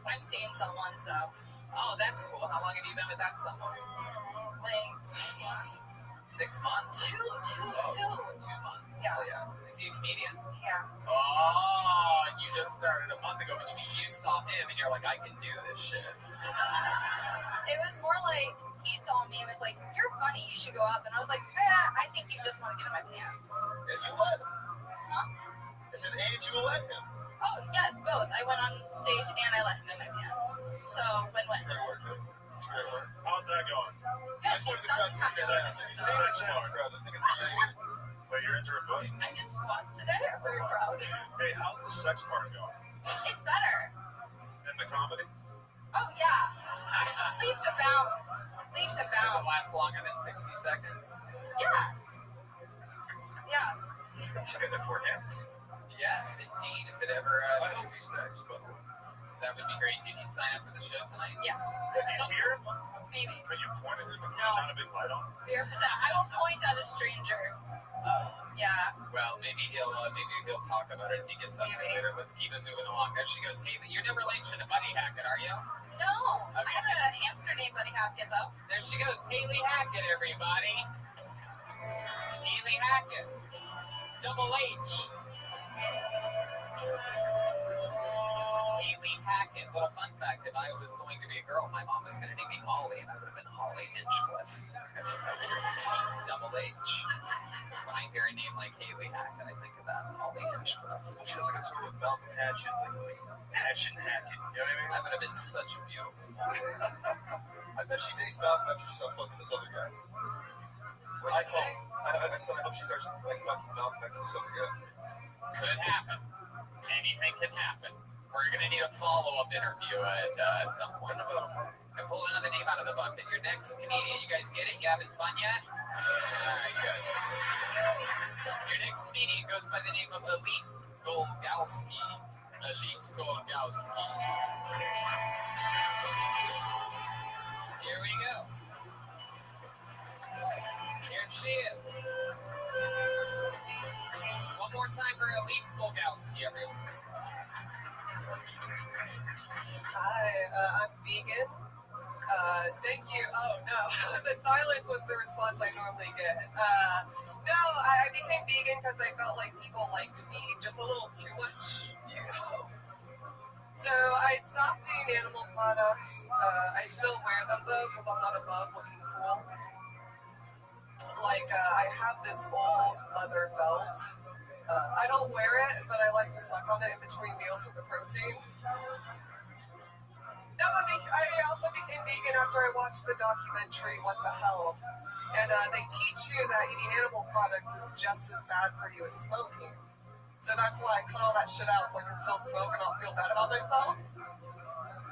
I'm seeing someone, so. Oh, that's cool. How long have you been with that someone? Like 6 months. Two. 2 months. Yeah. Oh, yeah. Is he a comedian? Yeah. Oh, and you just started a month ago, which means you saw him and you're like, I can do this shit. It was more like he saw me and was like, "You're funny. You should go up." And I was like, I think you just want to get in my pants." And you let him. Huh? I said, and you let him. Oh, yes, both. I went on stage and I let him in my pants. So, win-win. Great work, dude. It's great work. How's that going? I just wanted the crowd to see that. You see that dance crowd. I think it's amazing. Wait, you're into it, buddy? I did squats today. I'm very proud. Hey, how's the sex part going? It's better. And the comedy? Oh, yeah. Leaps and bounds. Leaps and Does it bounds. last longer than 60 seconds? Yeah. Yeah. Should get the 4 hands. Yes, indeed. If it ever... I hope he's next, by the way. That would be great. Did he sign up for the show tonight? Yes. He's here? Maybe. Can you point at him and No. shine a big light on? 0%. I don't point at a stranger. Yeah. Well, maybe he'll talk about it if he gets up here later. Let's keep it moving along. There she goes. Hey, you're no relation to Buddy Hackett, are you? No. I had a hamster named Buddy Hackett, though. There she goes. Haley Hackett, everybody. Haley Hackett. Double H. Haley Hackett. Little fun fact, if I was going to be a girl, my mom was going to name me Holly, and I would have been Holly Hinchcliffe. Double H. So when I hear a name like Haley Hackett, I think of that. Holly Hinchcliffe. Well, she has like a tour with Malcolm Hatchet, like Hatchet and Hackett. You know what I mean? That would have been such a beautiful moment. I bet she dates Malcolm after she starts fucking this other guy. What'd you say? I said I hope she starts like fucking Malcolm after this other guy. Could happen. Anything can happen. We're going to need a follow-up interview at some point. I pulled another name out of the bucket. Your next comedian, you guys get it? You having fun yet? All right, good. Your next comedian goes by the name of Elise Golgowski. Elise Golgowski. Here we go. Here she is. One more time for Elise Golgowski, everyone. Hi, I'm vegan. Thank you. Oh, no. The silence was the response I normally get. No, I became vegan because I felt like people liked me just a little too much, you know. So I stopped eating animal products. I still wear them, though, because I'm not above looking cool. Like, I have this old leather belt. I don't wear it, but I like to suck on it in between meals with the protein. No, I also became vegan after I watched the documentary What the Health. And they teach you that eating animal products is just as bad for you as smoking. So that's why I cut all that shit out so I can still smoke and not feel bad about myself.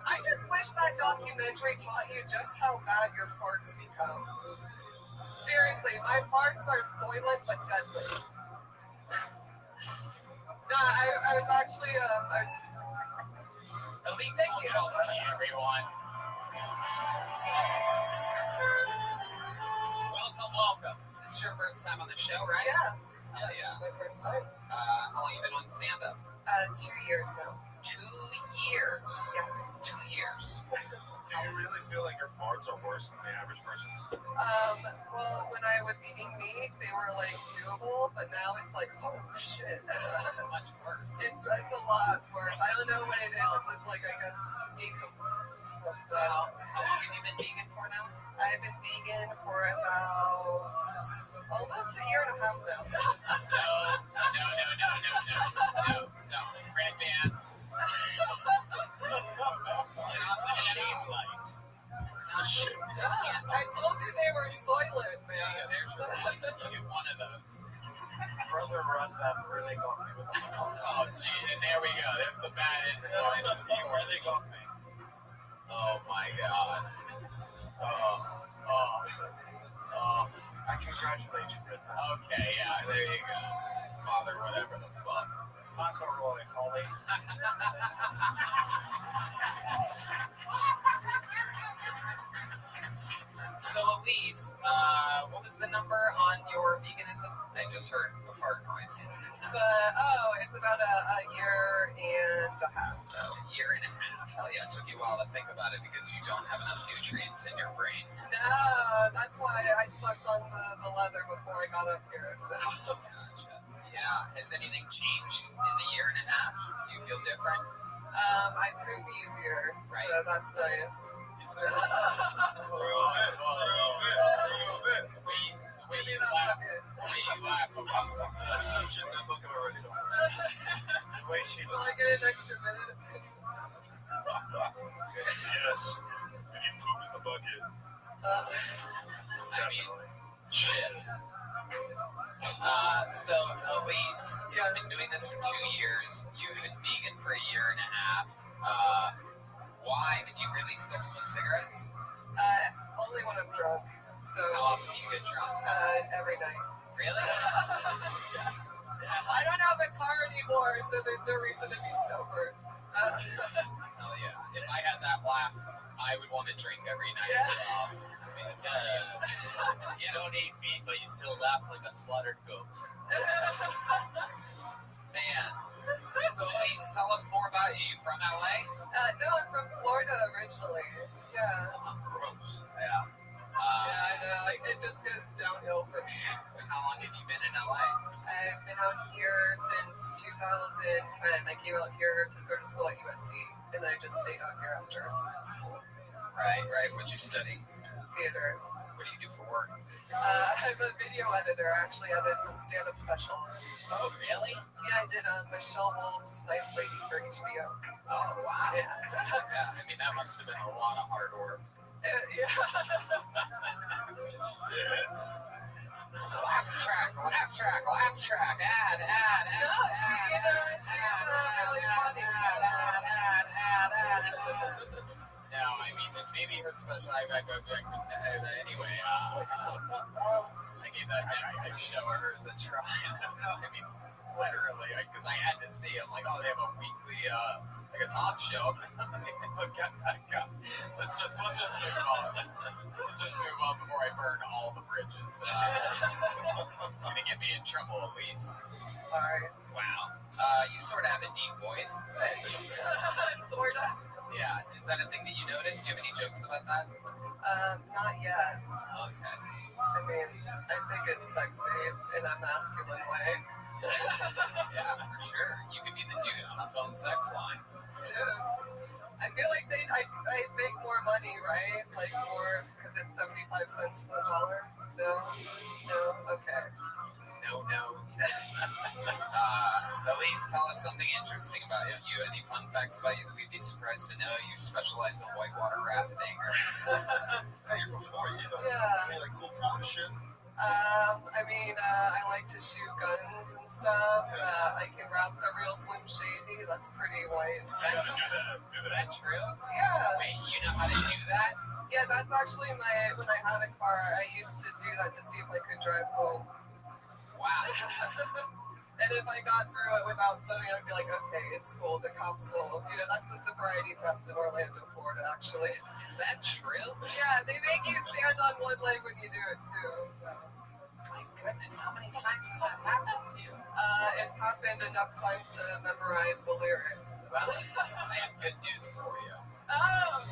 I just wish that documentary taught you just how bad your farts become. Seriously, my farts are soylent but deadly. No, I was actually, Elise Golgowski, everyone. Welcome. This is your first time on the show, right? Yes. Hell yeah. It's my first time. How long have you been on stand-up? 2 years now. 2 years? Yes. 2 years. Do Do you really feel like your farts are worse than the average person's? Well, when I was eating meat, they were like doable, but now it's like, oh shit. It's much worse. It's a lot worse. I don't know what it is. It's like, I guess, decomposed. So how long have you been vegan for now? I've been vegan for about almost a year and a half now. No. Red band. Get off the shame light. I told you they were soylent, man. You get one of those. Brother Run that really got me with that. Oh, gee, and there we go. There's the bad influence. You really got me. Oh, my God. I congratulate you, Red. Okay, yeah, there you go. Father, whatever the fuck. McElroy, Holly. So, Elise, what was the number on your veganism? I just heard a fart noise. It's about a year and a half. A year and a half. Hell yeah, it took you a while to think about it because you don't have enough nutrients in your brain. No, that's why I sucked on the leather before I got up here. So. Gotcha. Yeah. Has anything changed in the year and a half? Do you feel different? I poop easier, right. So that's nice. Yes, sir. Real bit. The way you laugh about I've shit that bucket already, though. The way she Will I get an extra minute? Yes. If you poop in the bucket. Definitely. Shit. So, Elise, you've been doing this for 2 years. You've been vegan for a year and a half. Why? Did you really still smoke cigarettes? Only when I'm drunk. So how often do you get drunk? Every night. Really? I don't have a car anymore, so there's no reason to be sober. Hell yeah. If I had that laugh, I would want to drink every night. Yeah. I mean, it's You don't eat meat, but you still laugh like a slaughtered goat. Man. So, Elise, tell us more about you. You from LA? No, I'm from Florida originally. Yeah. Gross. Yeah. I know. It just goes downhill from here. How long have you been in LA? I've been out here since 2010. I came out here to go to school at USC, and I just stayed out here after school. Right. What'd you study? Theater. What do you do for work? I'm a video editor. I actually edited some stand-up specials. Oh, really? Yeah, I did Michelle Wolf's Nice Lady for HBO. Oh, wow. Yeah. I mean, that must have been a lot of hard work. Yeah. Laugh track. Add. No, she's really funny. No, I mean, maybe her special. Anyway, I gave that Netflix show of hers a try. I don't know. I mean, literally, because I had to see it. I'm like, oh, they have a weekly, like a talk show. Okay, let's just move on. Let's just move on before I burn all the bridges. Gonna get me in trouble, at least. Sorry. Wow. You sort of have a deep voice. Sort of. Yeah. Is that a thing that you noticed? Do you have any jokes about that? Not yet. Okay. I mean, I think it's sexy in a masculine way. Yeah, for sure. You could be the dude on a phone sex line. Dude, I feel like I'd make more money, right? Like more, because it's 75 cents to the dollar. No? Okay. No. Elise, tell us something interesting about you. Any fun facts about you that we'd be surprised to know? You specialize in whitewater rafting or Hey, before you don't any like cool Florida shit? I like to shoot guns and stuff. I can rap the real Slim Shady. That's pretty white. Is that true? Yeah. Wait, you know how to do that? Yeah, that's actually when I had a car, I used to do that to see if I could drive home. Wow. And if I got through it without studying, I'd be like, okay, it's cool. The cops will, that's the sobriety test in Orlando, Florida, actually. Is that true? Yeah, they make you stand on one leg when you do it, too. So. My goodness, how many times has that happened to you? It's happened enough times to memorize the lyrics. Well, I have good news for you. Oh!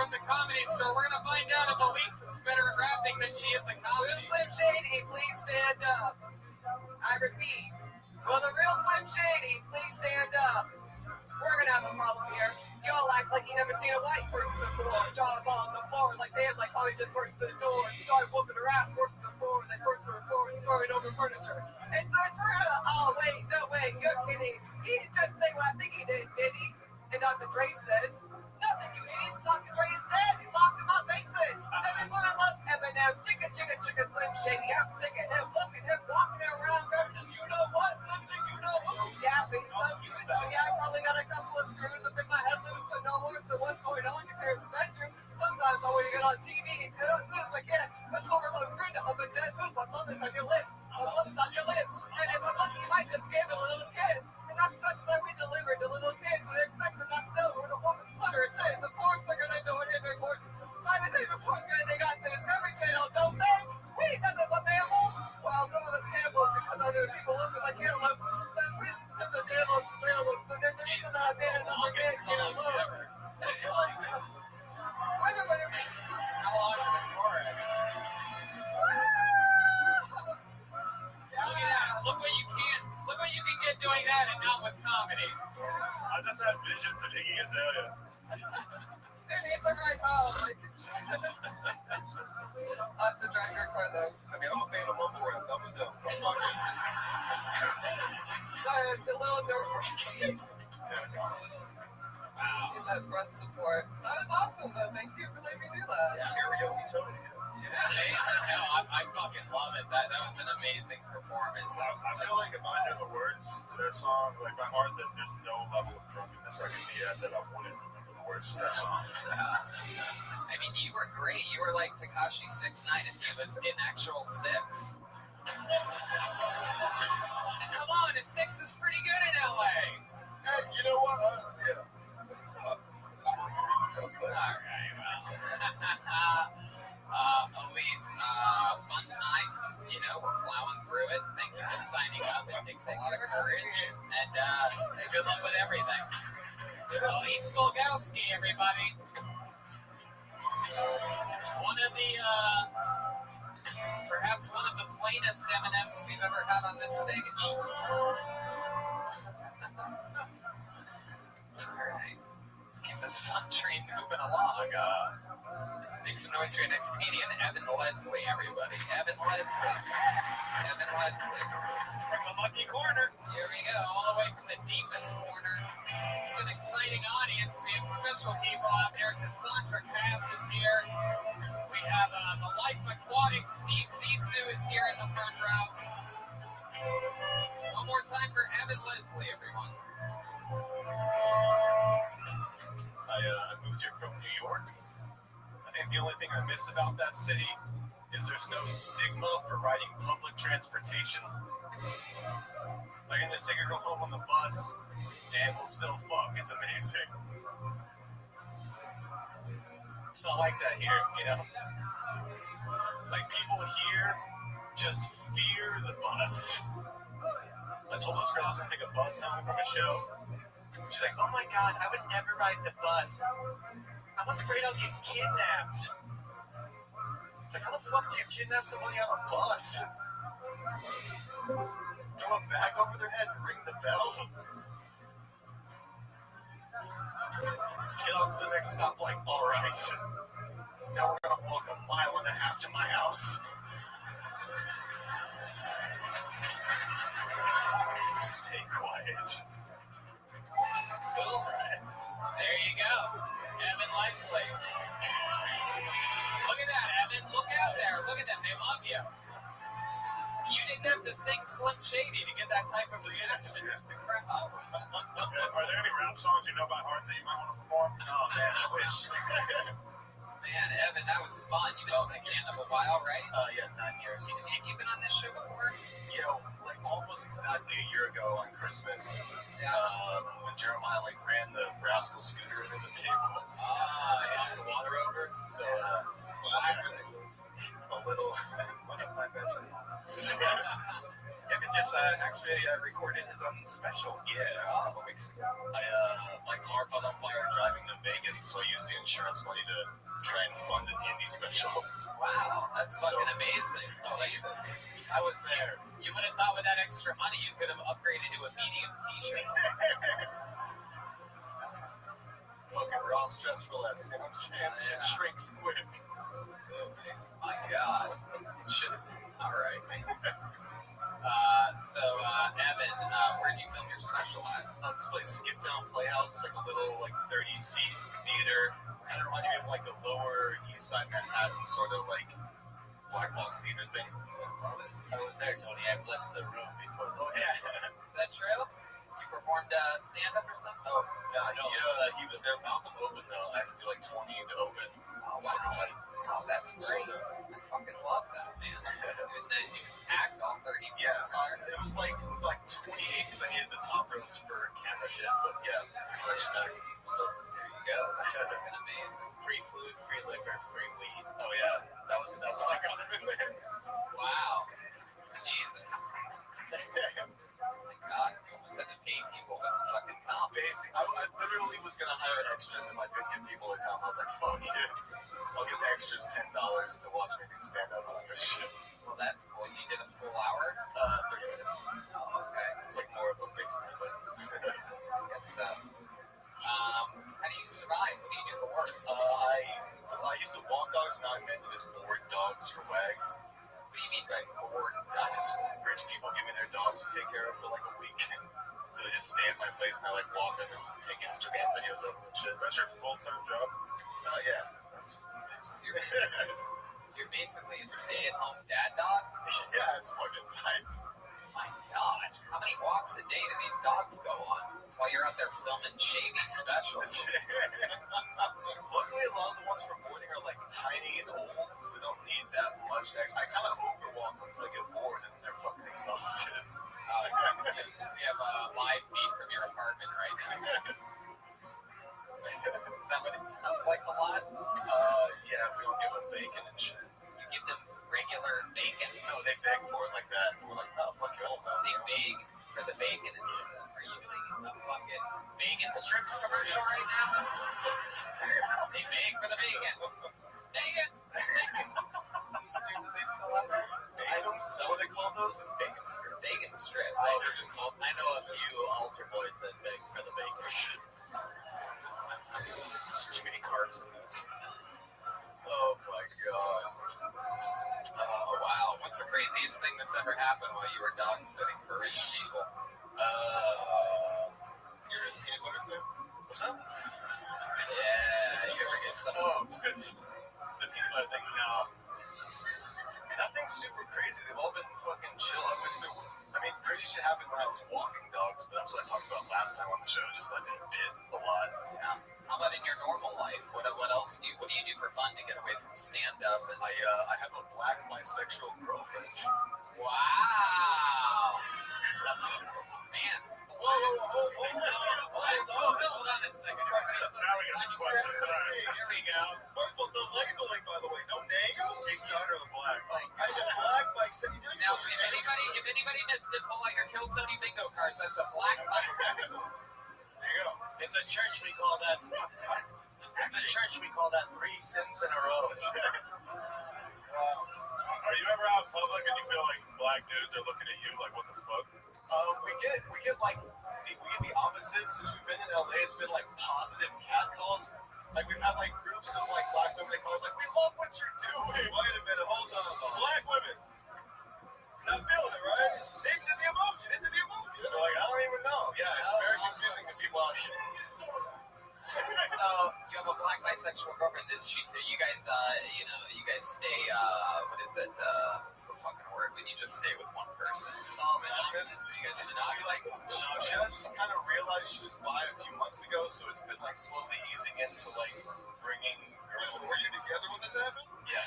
from the Comedy Store. We're gonna find out if Elise is better at rapping than she is at comedy. Real Slim Shady, please stand up. I repeat, will the real Slim Shady please stand up? We're gonna have a problem here. Y'all act like you never seen a white person before. Jaws on the floor like they had like Tommy just burst through the door and started whooping her ass worse than before. They burst her floor and started over furniture. And so true. Oh wait, no way, you're kidding. He didn't just say what I think he did he? And Dr. Dre said, nothing, you idiots. Dr. Dre's dead. He's locked in my basement. Then this woman loves Eminem. Chicka, chicka, chicka, Slim Shady. I'm sick of him. Look at him walking around. Just, you know what? One thing you know. Yeah, but he's so cute though. Yeah, I probably got a couple of screws up in my head loose, but no worse than what's going on in your parents' bedroom. Sometimes I want to get on TV and lose my kid. Let's go over to a grin to up and dead. Lose my thumb is on your lips. My thumb is on your lips. And if I'm lucky, you might just give it a little kiss. And that's such that we delivered to little kids and they expect them not to know where the woman's clitoris is. Of course, they're going to know it in their courses. By the time before they got the Discovery Channel, don't they? We eat nothing but mammals. Well, some of us cannibals because other people looking like antelopes. But we took the antelopes and antelopes. But there's a reason that I made another big antelope. How long is the chorus? Look at that. Look what you can get doing that and not with comedy. I just had visions of Iggy Azalea. There needs a right home. I'll have to drive your car though. I mean, I'm a fan of Mumble Rap. That was dope. Sorry, it's a little nerve-wracking. That was awesome. Wow. Get that breath support. That was awesome though. Thank you for letting me do that. Yeah. Karaoke Tony. Yeah, amazing. Hell, I fucking love it. That was an amazing performance. I feel like if I know the words to that song, like by heart, that there's no level of drunkenness I can be at that I wouldn't remember the words to that song. I mean, you were great. You were like Tekashi 6ix9ine and he was in actual 6. Come on, a 6 is pretty good in LA. Hey, you know what? Honestly, yeah. Alright, well. Elise, fun times. You know, we're plowing through it. Thank you for signing up. It takes a lot of courage. And good luck with everything. Elise Golgowski, everybody. Perhaps one of the plainest M&Ms we've ever had on this stage. Alright. Let's keep this fun train moving along. Make some noise for your next comedian, Evan Leslie, everybody. Evan Leslie. From the lucky corner. Here we go, all the way from the deepest corner. It's an exciting audience. We have special people out there. Cassandra Cass is here. We have the Life Aquatic. Steve Zissou is here in the front row. One more time for Evan Leslie, everyone. I moved here from New York. I think the only thing I miss about that city is there's no stigma for riding public transportation. I can just take a girl home on the bus and we'll still fuck. It's amazing. It's not like that here, you know? Like, people here just fear the bus. I told this girl I was gonna take a bus home from a show. She's like, oh my God, I would never ride the bus. I'm afraid I'll get kidnapped. It's like, how the fuck do you kidnap somebody on a bus? Throw a bag over their head and ring the bell? Get off to the next stop like, all right. Now we're gonna walk 1.5 miles to my house. Stay quiet. Cool. There you go. Evan Leslie. Look at that, Evan. Look out there. Look at them. They love you. You didn't have to sing Slim Shady to get that type of reaction from the crowd. Are there any rap songs you know by heart that you might want to perform? Oh, man, I wish. Man, Evan, that was fun. You've been on the stand-up a while, right? Yeah, 9 years. Have you been on this show before? You know, like almost exactly a year ago on Christmas, when Jeremiah like ran the rascal scooter into the table, knocked the water over. So, a little. My bedroom. If just actually recorded his own special. Yeah. A couple weeks ago. My car caught on fire driving to Vegas, so I used the insurance money to try and fund an indie special. Wow, that's fucking amazing. Jesus. I was there. You would have thought with that extra money you could have upgraded to a medium t-shirt. Fucking we're all stressed for less, you know what I'm saying? Shit shrinks quick. Absolutely. My God. It should have been. All right. Evan, where do you film your special at? This place, Skip Down Playhouse. It's like a little 30-seat theater. Kind of reminded me of like the Lower East Side Manhattan sort of like black box theater thing. So, love it. I was there, Tony. I blessed the room before this. Oh yeah. Is that true? You performed stand-up or something? Oh, he was there. Malcolm opened though. I had to do like 20 to open. Oh wow. Oh, that's great. I fucking love that, man. It was packed all 30 minutes. Yeah, it was like 28 because I needed the top rows for camera shit. But yeah, pretty much packed. So there you go. That's fucking amazing. Free food, free liquor, free weed. Oh yeah, that's how I got him in there. Wow. Jesus. Oh my God, you almost had to pay people to fucking come. Basically, I literally was gonna hire extras if I could get people to come. I was like, fuck it. I'll give extras $10 to watch me do stand-up on your shit. Well, that's cool. You did a full hour? 30 minutes. Oh, okay. It's like more of a mixed thing, but I guess so. How do you survive? What do you do for work? I used to walk dogs, now I'm mainly just board dogs for WAG. What do you mean by board dogs? Just rich people give me their dogs to take care of for like a week. So they just stay at my place and I like walk them and take Instagram videos of them and shit. That's your full-time job? Yeah. You're basically a stay-at-home dad dog? Yeah, it's fucking tight. My God. How many walks a day do these dogs go on while you're out there filming shady specials? Luckily, a lot of the ones for boarding are like tiny and old, so they don't need that much extra. I kind of overwalk them because I get bored and then they're fucking exhausted. We have a live feed from your apartment right now. Is that what it sounds like a lot? Yeah, if we don't give them bacon and shit. You give them regular bacon? No, they beg for it like that. We're like, no, fuck you all. They beg for the bacon. Are you doing a fucking bacon strips commercial right now? They beg for the bacon. Bacon! They still have those? Bacons? Is that what they call those? Bacon strips. Bacon strips. Oh, they're just called. I know a few altar boys that beg for the bacon. There's too many carbs in this. Oh my God. Oh wow. What's the craziest thing that's ever happened while you were dog sitting for rich people? You're in the peanut butter thing? What's up? Yeah, you ever get some? Oh, it's the peanut butter thing. No. Nothing super crazy. They've all been fucking chill. Crazy shit happened when I was walking dogs, but that's what I talked about last time on the show. Just like it bit a lot. Yeah. How about in your normal life? What else do you do for fun to get away from stand-up? And I have a black bisexual girlfriend. Wow. That's man. Whoa, hold on a second. Now we got some questions. Here we go. First of all, the labeling, by the way, no name. We started with black. I got black bisexual. Now, if anybody missed it, pull out your Kill Sony bingo cards. That's a black bisexual. There you go. In the church, we call that 3 sins in a row. Are you ever out in public and you feel like black dudes are looking at you like, what the fuck? We get the opposite. Since we've been in LA, it's been like positive catcalls. Like we've had like groups of like black women that call us like, we love what you're doing. Wait a minute, hold on. Black women. Not feeling it, right? They did the emoji. They're like, I don't even know. Yeah, it's very confusing to people out here. So you have a black bisexual girlfriend. Does she say you guys stay what is it? What's the fucking word when you just stay with one person? Monogamous. So you guys are monogamous? She just kind of realized she was bi a few months ago, so it's been like slowly easing into like bringing girls. Were you together when this happened? Yeah.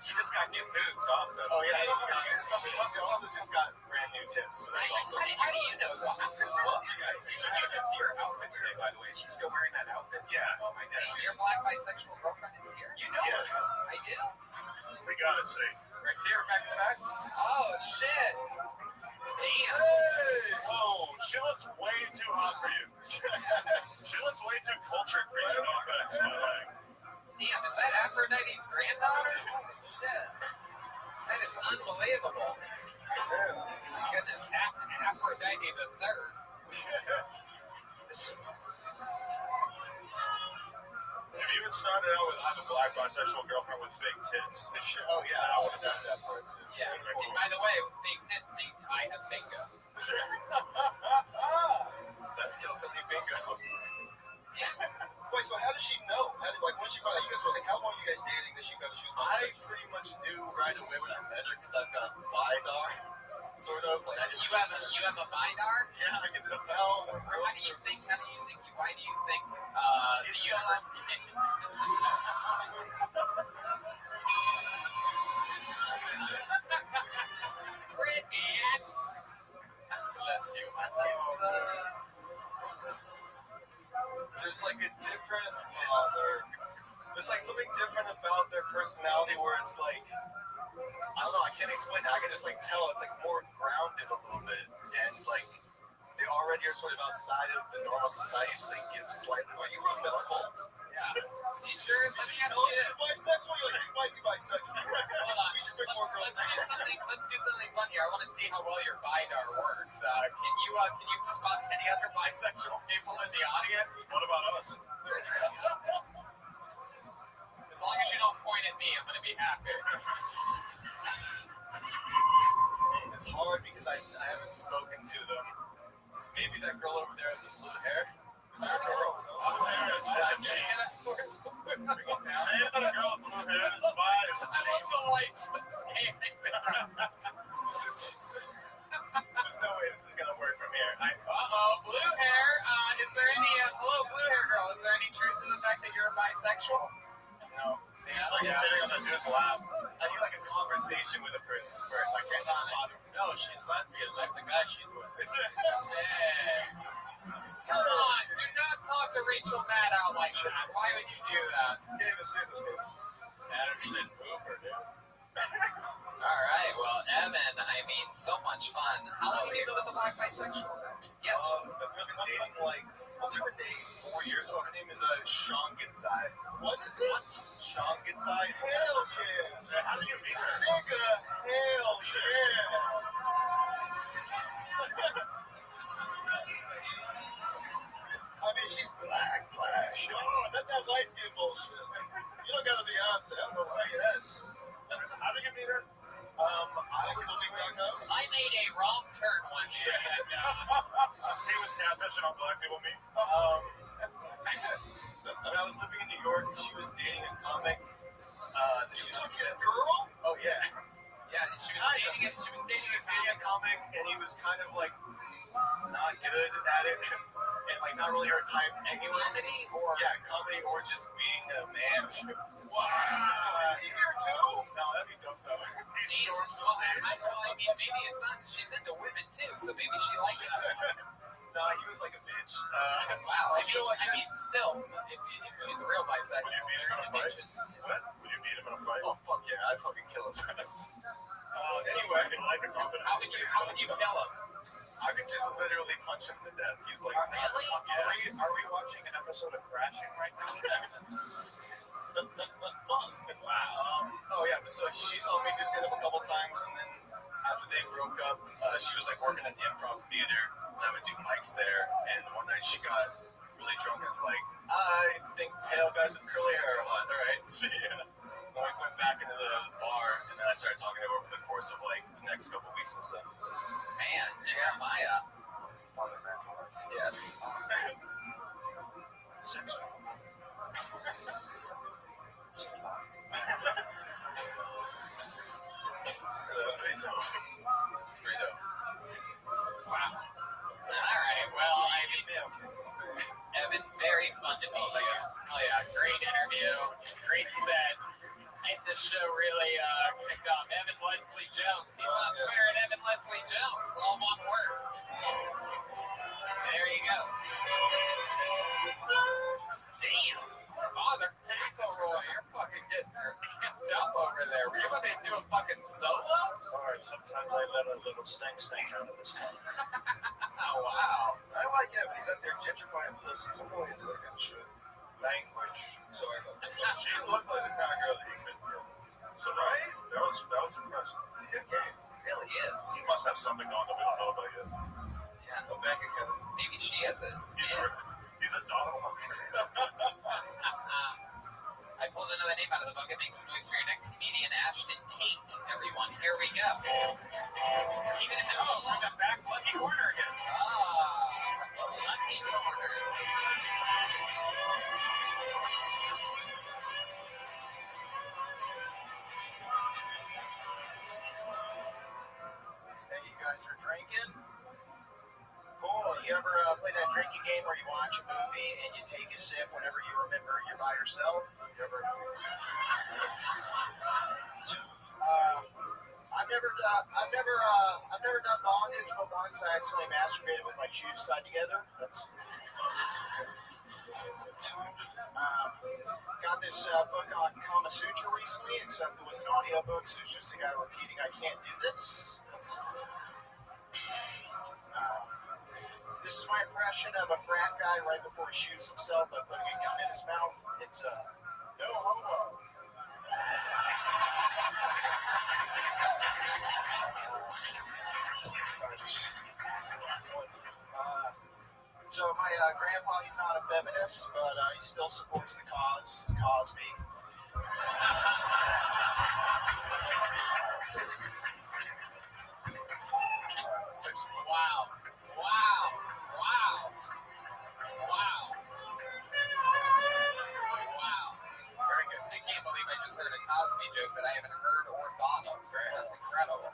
She just got new boobs also. Oh yeah, she also just got brand new tits. So how do you know that? You can see her outfit today, by the way. She's still wearing that outfit? Yeah. Oh my God. Your black bisexual girlfriend is here? You know her? I do. We gotta see. Right here, back to back. Oh shit. Damn. Hey! Whoa, she looks way too hot for you. She looks way too cultured for you. No offense, but like. Damn, is that Aphrodite's granddaughter? Holy shit. That is unbelievable. My goodness, Aphrodite the Third. Have you even started out with I'm a black bisexual girlfriend with fake tits? Oh yeah, I would have done that part too. Yeah, and by the way, fake tits mean I have bingo. That's still so many bingo. Wait, so how does she know? Like, when she found out you guys were like, how long you guys dating that she found out she was I bisexual? pretty much knew right away when I met her because I've got bi-dar, sort of. Like, You have a bidar? Yeah, I can just tell. Why do you think the It's university Brittany. Bless you. It's there's like a different there's like something different about their personality where it's like, I don't know, I can't explain it. I can just like tell it's like more grounded a little bit, and like they already are sort of outside of the normal society, so they give slightly. Well, you run the cult. Yeah. Teacher, let me ask Tell you us this. you're bisexual. You're like, you might be bisexual. Hold on. We should pick more girls. Let's do something fun here. I want to see how well your bidar works. Can you spot any other bisexual people in the audience? What about us? As long as you don't point at me, I'm going to be happy. It's hard because I haven't spoken to them. Maybe that girl over there with the blue hair. Is there a girl? Blue hair is a cheat. Saying that a girl with blue hair is bi is a cheat. The light just scanning There's no way this is gonna work from here. blue hair. Is there any hello, blue hair girl? Is there any truth in the fact that you're bisexual? No. See, I'm like sitting on the dude's lap. I need like a conversation with a person first. I can't just spot her. No, she's lesbian, like the guy she's with. Come on, do not talk to Rachel Matt out like that. Why would you do that? Can't even say this, baby. Anderson Pooper, dude. All right, well, Evan, I mean, so much fun. How long have you been with the black bisexual guy? Yes. I've been dating like, what's her name? 4 years ago. Her name is Shangenzai. What is it? Shangenzai. Hell yeah. How did you meet her? Nigga, hell yeah. I mean, she's black. Oh, not that light skin bullshit. You don't got a Beyonce. I don't know why that's. How did you meet her? I was looking back up. I made a wrong turn one day. He was catfishing on black people, me. When I was living in New York, she was dating a comic. She took his girl? Oh, yeah. Yeah, she was dating a comic, and he was kind of like not good at it. And like not really her type anyway. Comedy or just being a man. Wow. Is he here too? No, that'd be dope though. He storms the stage. I mean, maybe it's not. She's into women too, so maybe she likes it. No, he was like a bitch. Wow. I mean, still, if she's a real bisexual, would you beat him in a fight? What? Would you beat him in a fight? Oh fuck yeah! I'd fucking kill his ass. Anyway, I like the confidence. How would you kill him? I could just literally punch him to death. He's like, really? Are we watching an episode of Crashing right now? Wow. Oh yeah, so she saw me just stand up a couple times, and then after they broke up, she was like working at the improv theater, and I would do mics there. And one night she got really drunk and was like, "I think pale guys with curly hair are hot." All right, see ya. Then we went back into the bar, and then I started talking to her over the course of like the next couple weeks and stuff. Man, Jeremiah. Yes. Sex. Straight up. Wow. All right. Well, I mean, Evan, very fun to meet you. Oh yeah, great interview, great set. I think this show really kicked off. Evan Leslie Jones. He's on Twitter at Evan Leslie Jones, all one word. There he goes. Damn, father. Jesus Boy, you're fucking getting amped up over there. Were you going to do a fucking solo? Sorry, sometimes I let a little stink out of this thing. Oh, wow. I like it, but he's up there gentrifying pussies. I'm really into that kind of shit. Language. Sorry about that. She looked like the kind of girl that you could get. So Right? that was impressive. He's a good game. Really is. He must have something on that we don't know about yet. Yeah. A bank account. Maybe she has a He's a dog. I pulled another name out of the book. It makes some noise for your next comedian, Ashton Tate. Everyone, here we go. Keep it in the the back lucky corner again. the lucky corner. Hey, you guys are drinking? Cool. You ever play that drinking game where you watch a movie and you take a sip whenever you remember you're by yourself? You ever? I've never done bondage, but once I accidentally masturbated with my shoes tied together. That's got this book on Kama Sutra recently, except it was an audio book, so it's just a guy repeating, "I can't do this." This is my impression of a frat guy right before he shoots himself by putting a gun in his mouth. It's no homo. So my grandpa, he's not a feminist, but he still supports the cause, Cosby. Wow. Very good. I can't believe I just heard a Cosby joke that I haven't heard or thought of. That's incredible.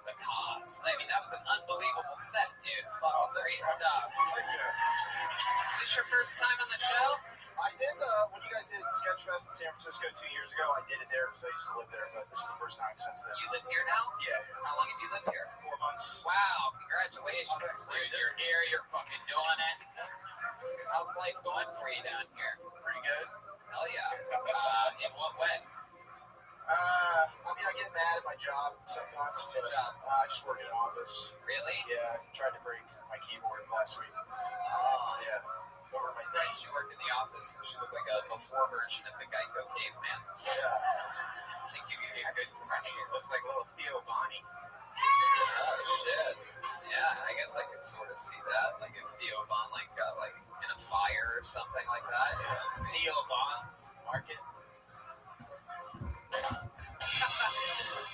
The cause. I mean, that was an unbelievable set, dude. Fucking great stuff. Is this your first time on the show? I did when you guys did Sketchfest in San Francisco 2 years ago. I did it there because I used to live there, but this is the first time since then. You live here now? Yeah. How long have you lived here? 4 months. Wow, congratulations, dude. You're here, you're fucking doing it. How's life going for you down here? Pretty good. Hell yeah. In what way? I mean, I get mad at my job sometimes. What's your job? I just work in an office. Really? Yeah, I tried to break my keyboard last week. Yeah. I'm surprised you work in the office. You look like a before version of the Geico caveman. Yeah. I think you could get good commercials. Looks like a little Theo Bonnie. Oh, shit. Yeah, I guess I could sort of see that. Like if Theo Von got in a fire or something like that. Theo Von's Market.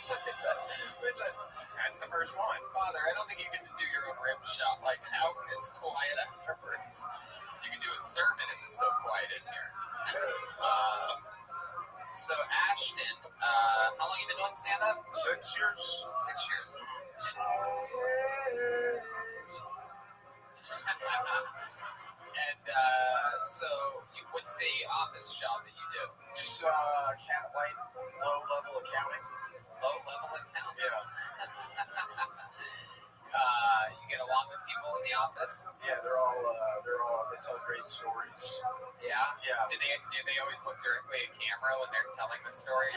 What is that? That's the first one. Father, I don't think you get to do your own rim shot like that when it's quiet afterwards. You can do a sermon if it's so quiet in here. So Ashton, how long have you been doing stand-up? 6 years. 6 years. And so, what's the office job that you do? Just low-level accounting. Low-level accounting? Yeah. You get along with people in the office? Yeah, they tell great stories. Yeah? Yeah. Do they always look directly at camera when they're telling the story?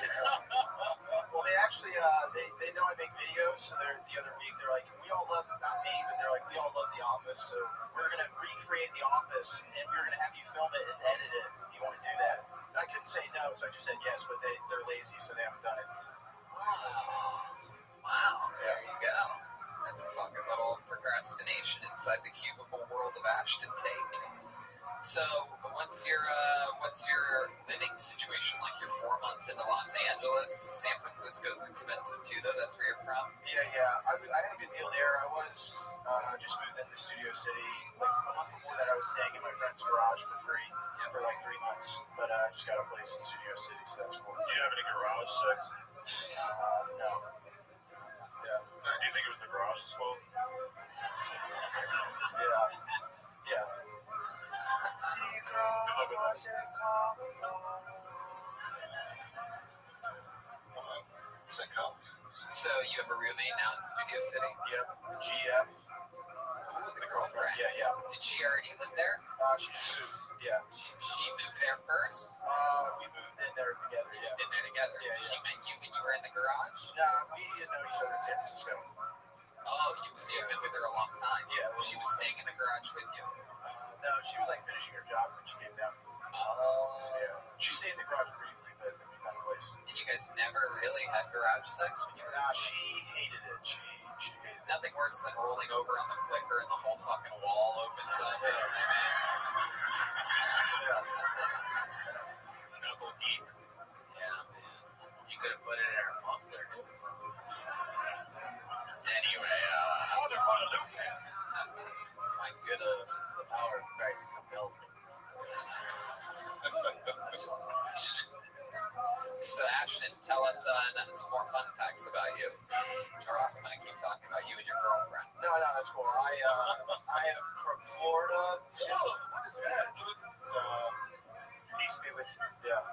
Well, they actually, they know I make videos, so the other week, they're like, we all love, not me, but they're like, we all love The Office, so we're going to recreate The Office, and we're going to have you film it and edit it. Do you want to do that? And I couldn't say no, so I just said yes, but they're lazy, so they haven't done it. Wow. There you go. That's a fucking little procrastination inside the cubicle world of Ashton Tate. So, what's your living situation like? You're 4 months into Los Angeles. San Francisco's expensive too, though. That's where you're from. Yeah. I had a good deal there. I was just moved into Studio City. Like a month before that, I was staying in my friend's garage for free for like 3 months. But I just got a place in Studio City, so that's cool. Do you have any garage sex? No. Yeah. Do you think it was the garage's fault? Yeah. Is that cold? So you have a roommate now in Studio City? Yep, the GF. Ooh, the girlfriend. Yeah. Did she already live there? She just moved. Yeah. She moved there first? We moved in there together. You moved in there together. Yeah. She met you when you were in the garage? No, we didn't know each other in San Francisco. Oh, you've been with her a long time. Yeah. She was staying in the garage with you. No, she was like finishing her job when she came down. Oh. So, yeah. She stayed in the garage briefly, but then we found a place. And you guys never really had garage sex when you were? Nah, she hated it. She hated it. Nothing worse than rolling over on the clicker and the whole fucking wall opens up. You know what I mean? Knuckle deep. Yeah, man. You could have put it in her muffler. Anyway, Father Guadalupe. My good The power of Christ compelled me. So Ashton, tell us some more fun facts about you, or else I'm gonna keep talking about you and your girlfriend. No, that's cool. I am from Florida. What is that? Peace be with you. Yeah.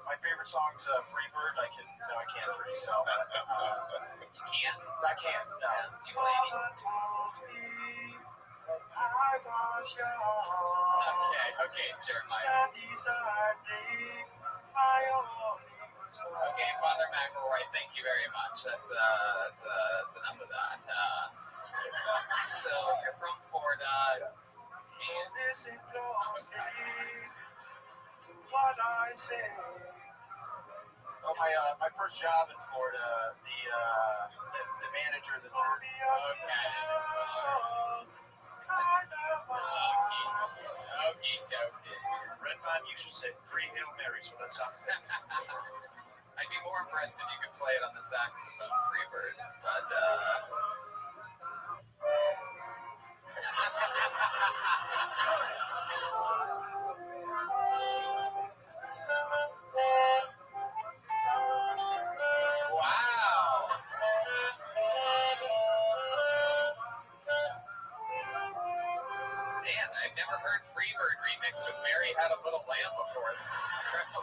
My favorite song's Freebird. I can't freestyle that. You can't? I can't. No. Yeah. Do you play any? Okay, Jeremiah. Okay, Father McElroy, thank you very much. That's enough of that. So you're from Florida. So listen closely to what I say. Oh, my first job in Florida, the manager, the third. Okay, dokie. Redman, you should say 3 Hail Marys when that's happening. I'd be more impressed if you could play it on the saxophone, Freebird, but wow. Man, I've never heard Freebird remixed with Mary Had a Little Lamb before. It's incredible.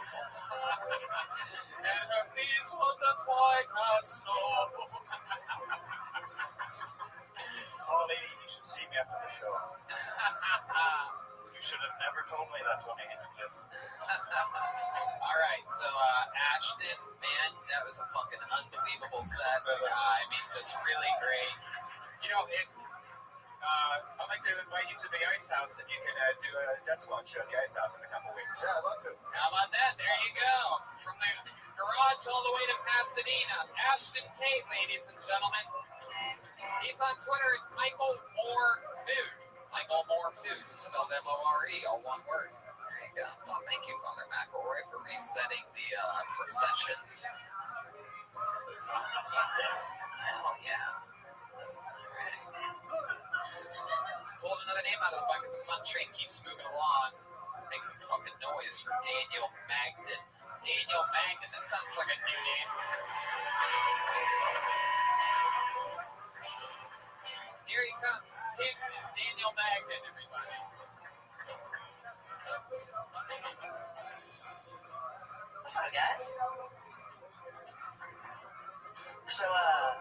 And of these was as white as snow. Oh, lady, you should see me after the show. You should have never told me that, Tony Hinchcliffe. All right, so Ashton, man, that was a fucking unbelievable set. I mean, it was really great. You know, I'd like to invite you to the Ice House if you can do a desk watch show at the Ice House in a couple weeks. Yeah, I'd love to. How about that? There you go. From the garage all the way to Pasadena, Ashton Tate, ladies and gentlemen. He's on Twitter at Michael Moore Food. Michael Moore Food, spelled M-O-R-E, all one word. There you go. Oh, thank you, Father McElroy, for resetting the processions. Hell yeah. Pulled another name out of the bucket. The fun train keeps moving along. Make some fucking noise for Daniel Magden. Daniel Magden. This sounds like a new name. Here he comes. Daniel Magden, everybody. What's up, guys? So,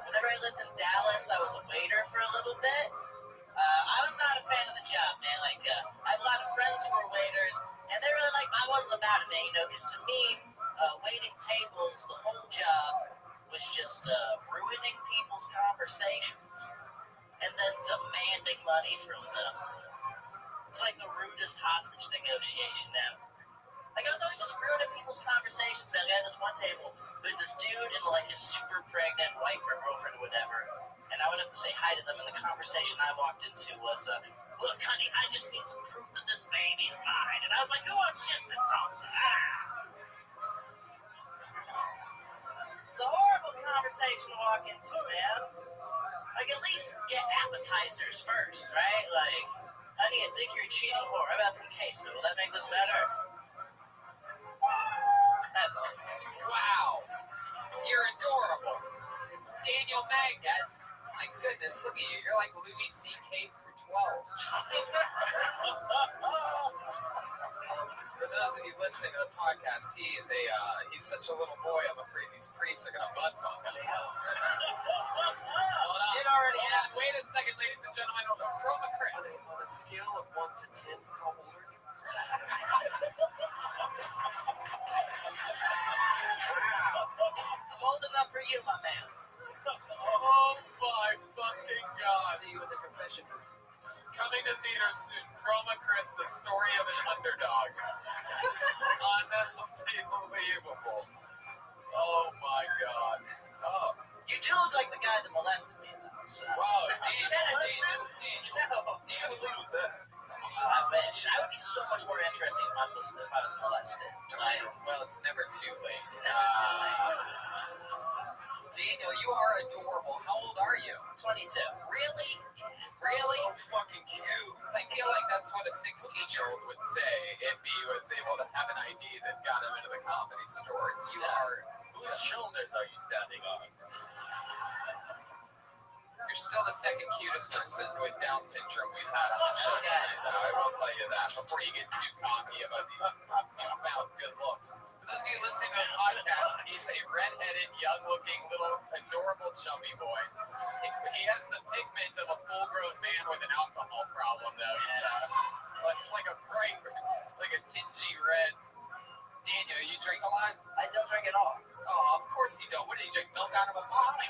whenever I lived in Dallas, I was a waiter for a little bit. I was not a fan of the job, man. Like, I have a lot of friends who are waiters, and they really I wasn't about it, man, because to me, waiting tables, the whole job was just ruining people's conversations and then demanding money from them. It's like the rudest hostage negotiation ever. Like, I was always just ruining people's conversations, man. I had this one table. There was this dude and, like, his super pregnant wife or girlfriend or whatever. And I went up to say hi to them, and the conversation I walked into was, look, honey, I just need some proof that this baby's mine. And I was like, who wants chips and salsa? It's a horrible conversation to walk into, man. Like, at least get appetizers first, right? Like, honey, I think you're a cheating whore. How about some queso? Will that make this better? That's all. Wow. You're adorable. Daniel Magden. Guys. My goodness, look at you. You're like Louis C.K. through 12. For those of you listening listening to the podcast, he's such a little boy. I'm afraid these priests are gonna butt fuck him. Hold on. It already happened. Wait a second, ladies and gentlemen. Hold on. Chroma Chris. On a scale of 1 to 10, how old are you? Old enough for you, my man. Oh my fucking god. See you in the confession booth. Coming to theaters soon. Chroma Chris, the story of an underdog. Unbelievable. Oh my god. Oh. You do look like the guy that molested me, though. So. Wow, Daniel. You gotta lead with that. I wish. I would be so much more interesting if I was molested. Well, it's never too late. It's never too late. Daniel, you are adorable. How old are you? 22. Really? Really? So fucking cute. I feel like that's what a 16-year-old would say if he was able to have an ID that got him into the Comedy Store. You are... Whose shoulders are you standing on? You're still the second cutest person with Down syndrome we've had on the show tonight, though. I will tell you that before you get too cocky about these newfound good looks. For those of you listening to the podcast, he's a redheaded, young-looking, little, adorable, chubby boy. He has the pigment of a full-grown man with an alcohol problem, though. He's like a bright, like a tingy red. Daniel, you drink a lot? I don't drink at all. Oh, of course you don't. What do you drink? Milk out of a bottle?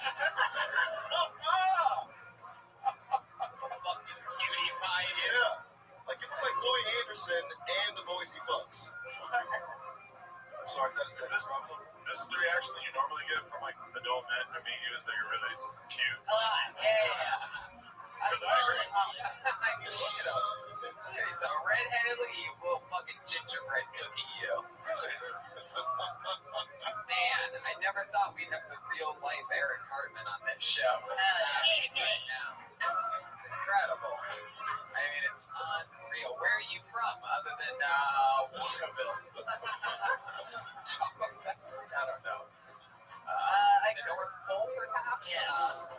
Fucking cutie pie, dude. Yeah. Like you look like Louis Anderson and the boys he fucks. I'm sorry, is this from something? This is the reaction that you normally get from like adult men who meet you is that you're really cute. Yeah. Because I agree. I mean, look it up. It's a redheaded evil fucking gingerbread cookie, you. Man, I never thought we'd have the real life Eric Cartman on this show. It's right now. It's incredible. I mean, it's unreal. Where are you from, other than Walkerville? I don't know. The North Pole, perhaps? Yes.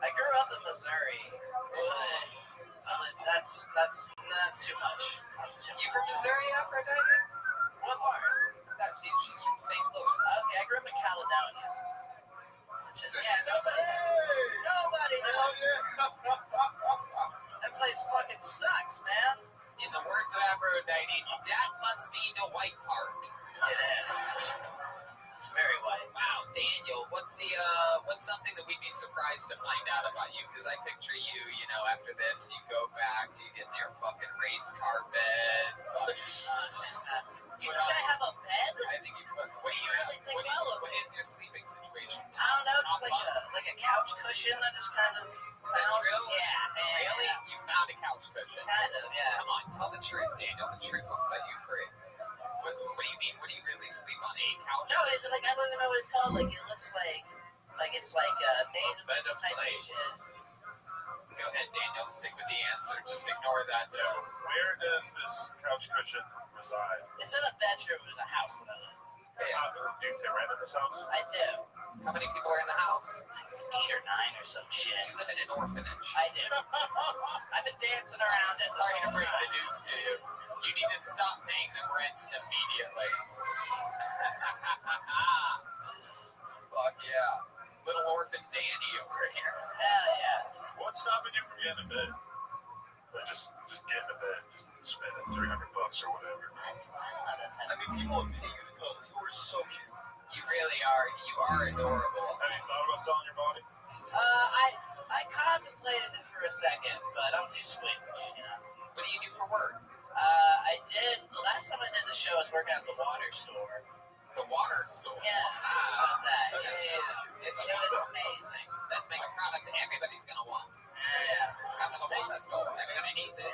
I grew up in Missouri, but that's too much. That's too much. You from Missouri, Aphrodite? What part? She's from St. Louis. Okay, I grew up in Caledonia. Which is nobody knows. That place fucking sucks, man. In the words of Aphrodite, that must be the white part. It is. It's very white. Wow, Daniel, what's something that we'd be surprised to find out about you? Because I picture you, after this, you go back, you get in your fucking race car bed. You think I have a bed? I think you put. What do you really think what is your sleeping situation? I don't know, just like a couch cushion. I just kind of. Is that true? Yeah. Really? You found a couch cushion? Kind of, yeah. Come on, tell the truth, Daniel. The truth will set you free. What do you mean? What do you really sleep on? A couch? No, it's like I don't even know what it's called. Like it looks like it's like made of bed of type of flames. shit. Go ahead, Daniel. Stick with the answer. Just ignore that, though. Where does this couch cushion reside? It's in a bedroom in a house that I live. Do you pay rent in this house? I do. How many people are in the house? Like 8 or 9 or some shit. You live in an orphanage. I do. I've been dancing around it. Sorry to break the news to you. You need to stop paying them rent immediately. Fuck yeah. Little orphan Danny over here. Hell yeah. What's stopping you from getting to bed? Or just get into bed, just spend $300 or whatever. I don't have that time. I mean, people would pay you to cuddle. You were so cute. You really are. You are adorable. Have you thought about selling your body? I contemplated it for a second, but I'm too squeamish, What do you do for work? I did. The last time I did the show, I was working at the water store. The water store? Yeah. About that. It's It was amazing. That's making a product that everybody's going to want. Yeah. Come to the water store. Everybody needs it.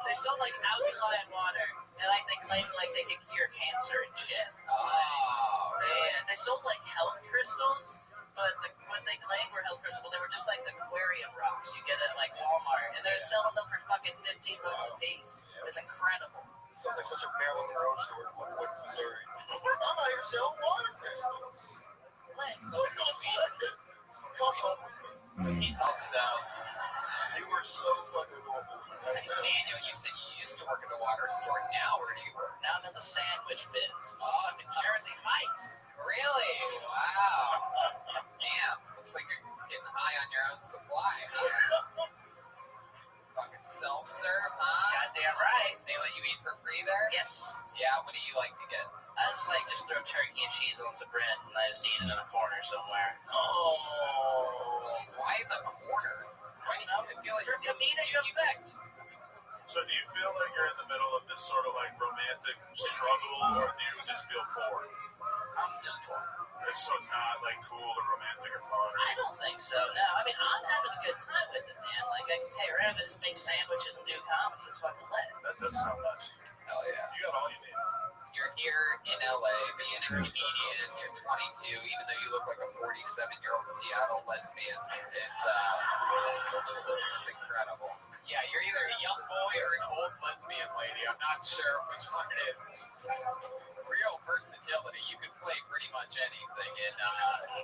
They sold like alkaline water, and like they claimed like they could cure cancer and shit. Oh, really? They sold like health crystals, but what they claimed were health crystals, they were just like aquarium rocks you get at like Walmart, and they're selling them for fucking $15 a piece. It was incredible. It sounds like such a Marilyn Monroe story from a boy from Missouri. I'm out here selling water crystals. Let's. Come on with me. He tells it though. You were so fucking awful. Daniel, you said you used to work at the water store now. Where do you work? Now I'm in the sandwich biz. Fucking Jersey Mike's. Really? Wow. Damn. Looks like you're getting high on your own supply. Fucking self-serve, huh? Goddamn right. They let you eat for free there? Yes. Yeah, what do you like to get? I just like just throw turkey and cheese on some bread and I just eat it in a corner somewhere. Oh. Jeez, why in the corner? Why do you I feel like for comedic effect. So do you feel like you're in the middle of this sort of like romantic struggle, or do you just feel poor? I'm just poor. So it's not like cool or romantic or fun? I don't think so, no. I mean, I'm having a good time with it, man. Like, I can pay around and just make sandwiches and do comedy. It's fucking lit. That does sound nice. Hell yeah. You got all you need. You're here in LA, being a comedian, you're 22, even though you look like a 47-year-old Seattle lesbian. It's incredible. Yeah, you're either a young boy or an old lesbian lady. I'm not sure which one it is. Real versatility. You could play pretty much anything in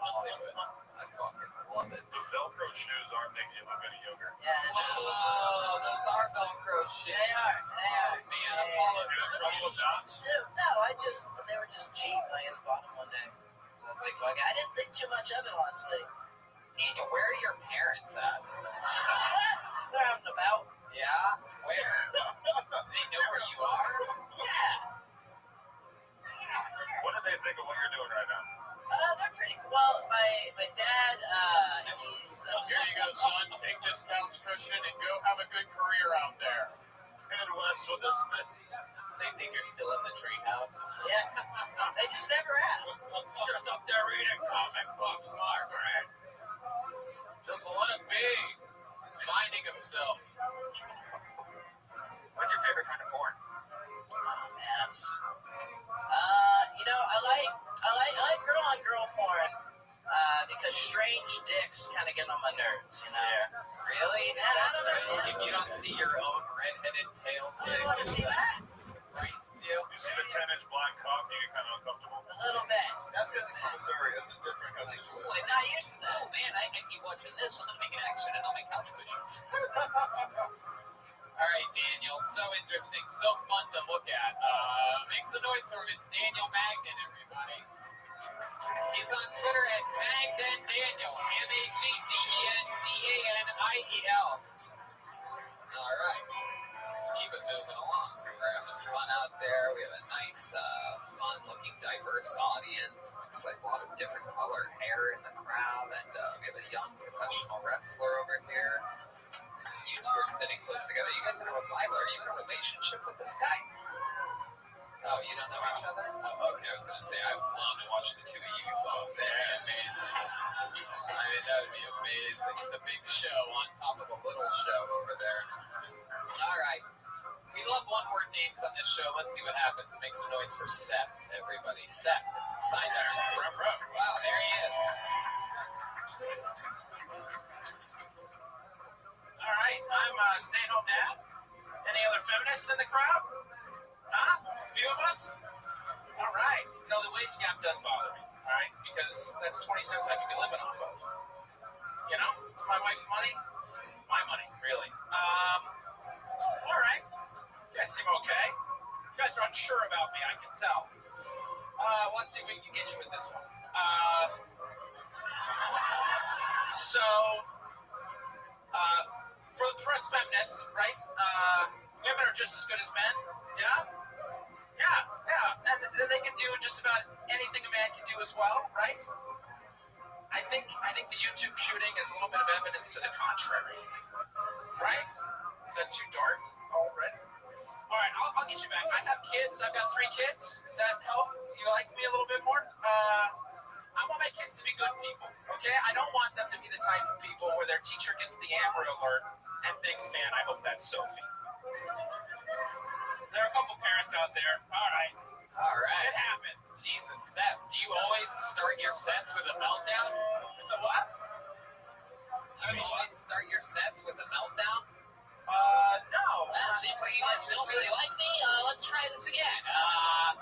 Hollywood. I fucking love it. The Velcro shoes aren't making you look any younger. Yeah, oh, those are Velcro shoes. They are. Man, I'm all over those shoes too. No, they were just cheap. I just bought them one day. So I was like, fuck, I didn't think too much of it, honestly. Daniel, where are your parents at? They're out and about. Yeah? Where? They know where you are? Yeah. What do they think of what you're doing right now? They're pretty cool. Well, my dad, he's... Here you go, son. Take this couch cushion and go have a good career out there. And Wes, with this... They think you're still in the treehouse. Yeah. They just never asked. Just up there reading comic books, Margaret. Just let him be. He's finding himself. What's your favorite kind of porn? Oh, man, that's... I like girl-on-girl porn because strange dicks kind of get on my nerves, you know? Yeah. Really? Yeah, I don't know. If you don't see your own redheaded tail dick. You want to see that? Right, you? You see the 10-inch black cock, you get kind of uncomfortable. A little bit. That's because he's from Missouri. That's a different kind of situation. I'm not used to that. Oh, man, I keep watching this. I'm going to make an accident on my couch cushion. All right, Daniel, so interesting, so fun to look at. Make some noise for him. It's Daniel Magdan, everybody. He's on Twitter at MagdanDaniel, MagDaniel. All right, let's keep it moving along. We're having fun out there. We have a nice, fun-looking, diverse audience. Looks like a lot of different colored hair in the crowd, and we have a young professional wrestler over here. You two are sitting close together. You guys in a relationship with this guy? Oh, you don't know each other? Oh, okay. I was going to say, I would love to watch the two of you fuck. Very amazing. I mean, that would be amazing. The big show on top of the little show over there. All right. We love one-word names on this show. Let's see what happens. Make some noise for Seth, everybody. Seth. Sign up. Wow, there he is. All right, I'm stay-at-home dad. Any other feminists in the crowd? Huh? A few of us? All right. You know, the wage gap does bother me, all right? Because that's 20 cents I could be living off of. You know? It's my wife's money. My money, really. All right. You guys seem okay. You guys are unsure about me, I can tell. Let's see if we can get you with this one. For us feminists, right? Women are just as good as men, yeah? Yeah. And they can do just about anything a man can do as well, right? I think the YouTube shooting is a little bit of evidence to the contrary, right? Is that too dark already? All right, I'll get you back. I have kids. I've got 3 kids. Does that help? You like me a little bit more? I want my kids to be good people, okay? I don't want them to be the type of people where their teacher gets the Amber Alert and thinks, man, I hope that's Sophie. There are a couple parents out there. All right. It happened. Jesus, Seth, do you always start your sets with a meltdown? The what? Do you always start your sets with a meltdown? No. Well, see, you guys don't really like me. Let's try this again.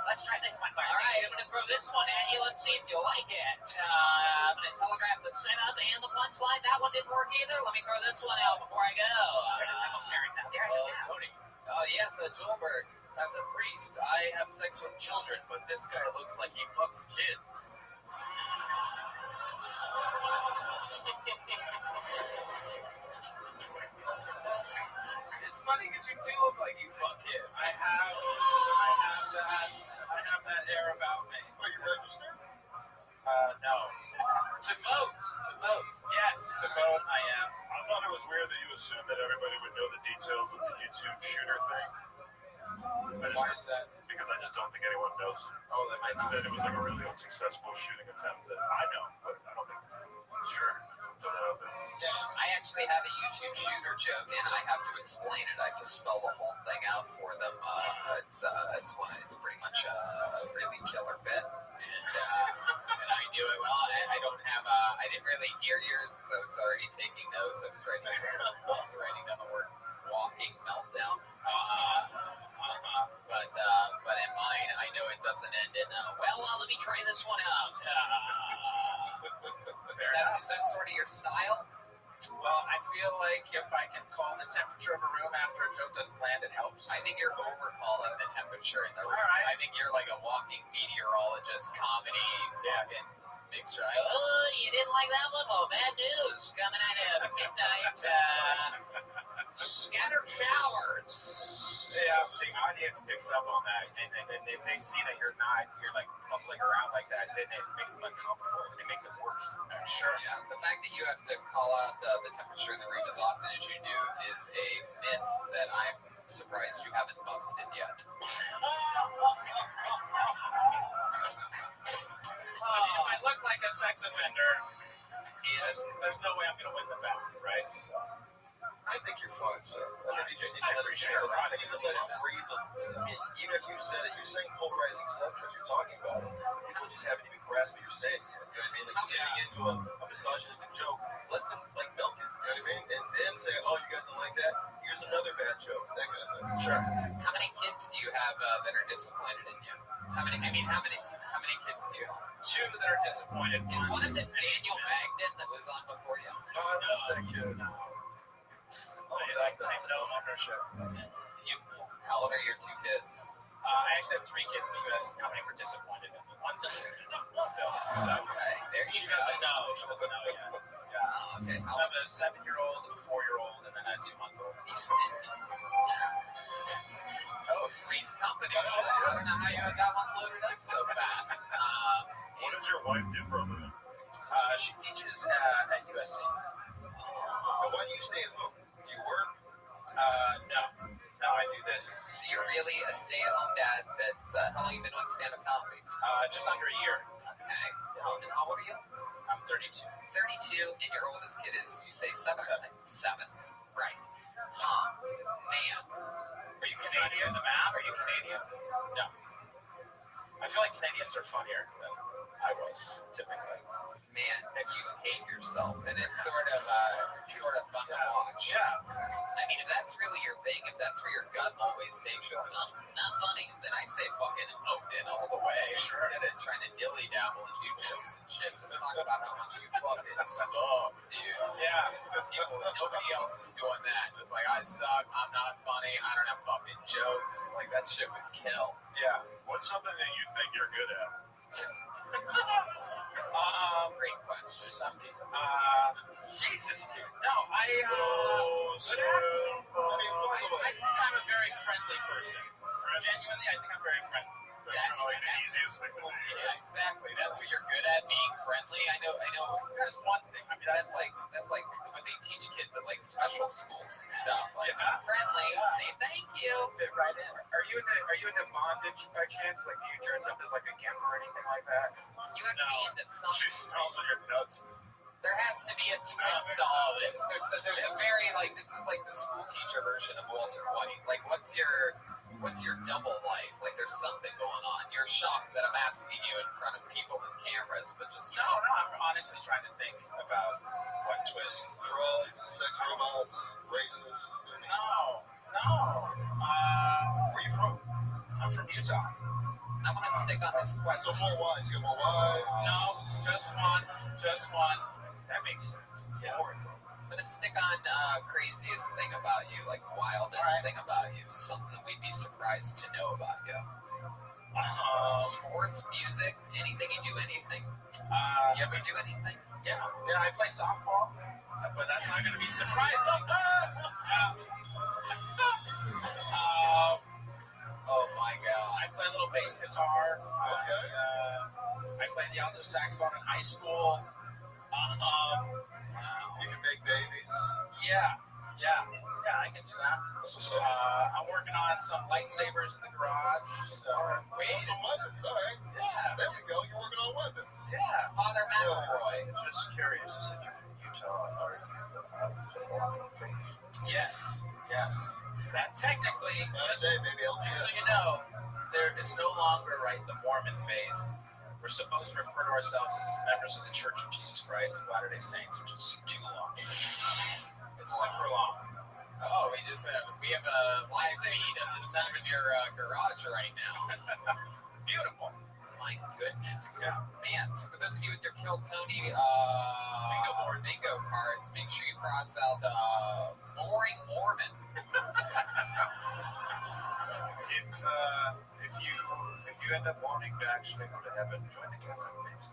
Let's try this one. All right, I'm going to throw this one at you. Let's see if you like it. I'm going to telegraph the setup and the punchline. That one didn't work either. Let me throw this one out before I go. There's a couple parents out there. Oh, Tony, Yes, Joelberg. As a priest, I have sex with children, but this guy looks like he fucks kids. It's funny because you do look like you fuck kids. I have that air about me. Are you registered? No. To vote. Yes, to vote, I am. I thought it was weird that you assumed that everybody would know the details of the YouTube shooter thing. Why is that? Because I just don't think anyone knows. Oh, that might That it was like a really unsuccessful shooting attempt that I know, but I don't think. Sure. Throw that out there. Yeah, I actually have a YouTube shooter joke, and I have to explain it. I have to spell the whole thing out for them. It's pretty much a really killer bit, and I knew it well. I don't have I didn't really hear yours because I was already taking notes. I was writing down the word walking meltdown. But in mine, I know it doesn't end in let me try this one out. Is that sort of your style? Well, I feel like if I can call the temperature of a room after a joke doesn't land, it helps. I think you're overcalling the temperature in the room. All right. I think you're like a walking meteorologist comedy fucking mixture. Oh, you didn't like that one? Well, bad news coming at midnight. Scattered showers. Yeah, the audience picks up on that, and then if they see that you're like fumbling around like that, then it makes them uncomfortable, and it makes it worse. Sure. Yeah, the fact that you have to call out the temperature in the room as often as you do is a myth that I'm surprised you haven't busted yet. If I look like a sex offender, there's no way I'm going to win the battle, right? So. I think you're fine, sir. I think you just need to let it breathe. I need to let it breathe. I mean, even if you said it, you're saying polarizing subjects. You're talking about it. People just haven't even grasped what you're saying. You know what I mean? Like getting into a misogynistic joke, let them like milk it. You know what I mean? And then say, oh, you guys don't like that? Here's another bad joke. That kind of thing. Sure. How many kids do you have that are disappointed in you? How many kids do you have? 2 that are disappointed. Is one of them Daniel Magden that was on before you? Oh, I love that kid. I claim no ownership. How old are your 2 kids? I actually have 3 kids, but you guys, how many were disappointed in me? One's still. Okay, there She doesn't know. She doesn't know yet. Yeah. Oh, okay. So I have a 7-year-old, a 4-year-old, and then a 2-month-old. Three's company. I don't know how you had that one loaded up so fast. What does your wife do for a living? She teaches at USC. Why do you stay at home? Do you work? No, I do this. So you're really a stay-at-home dad that's how long you been on stand-up comedy? Just under a year. Okay. And how old are you? I'm 32. 32, and your oldest kid is, you say 7? 7. Right. Man. Are you Canadian? The map? Are you Canadian? No. I feel like Canadians are funnier than I was, typically. Man, you hate yourself, and it's sort of fun to watch. Yeah. I mean, if that's really your thing, if that's where your gut always takes you, like, oh, not funny, then I say fucking own it all the way. Sure. Instead of trying to dilly-dabble and do jokes and shit. Just talk about how much you fucking suck, dude. Yeah. Nobody else is doing that. Just like, I suck, I'm not funny, I don't have fucking jokes. Like, that shit would kill. Yeah. What's something that you think you're good at? Great question. Jesus, dude. No, I think I'm a very friendly person. Genuinely, I think I'm very friendly. That's like the easiest thing to do. Yeah, exactly. That's what you're good at, being friendly. I know. There's one thing. I mean, that's like what they teach kids at like special schools and stuff. Like, friendly, say thank you. Fit right in. Are you into bondage by chance? Like, do you dress up as like a gimp or anything like that? You have to be into something. She smells on your nuts. There has to be a twist to all this. There's a very this is like the school teacher version of Walter White. Like, what's your double life? Like, there's something going on. You're shocked that I'm asking you in front of people and cameras, but just no. I'm honestly trying to think about what twist. Drugs, sex robots, races. No. Where you from? I'm from Utah. I want to stick on this question. So more wives. You got more wives? No, just one. That makes sense. It's boring. I'm going to stick on craziest thing about you, like wildest thing about you. Something be surprised to know about you? Sports, music, anything you do, anything. You ever do anything? Yeah, I play softball, but that's not going to be surprising. Oh my God! I play a little bass guitar. Okay. I played the alto saxophone in high school. You can make babies. Yeah, I can do that. I'm working on some lightsabers in the garage. So some weapons, all right. Yeah. There we go. You're working on weapons. Yeah. Father McElroy. Just curious. You said you're from Utah. Are you of faith? Yes. That technically, just so you know, it's no longer the Mormon faith. We're supposed to refer to ourselves as members of the Church of Jesus Christ of Latter-day Saints, which is too long. It's super long. Oh, we have a live feed of the sound of your garage right now. Beautiful. My goodness. Yeah. Man, so for those of you with your Kill Tony bingo cards, make sure you cross out Boring Mormon. If you end up wanting to actually go to heaven, join the Catholic faith.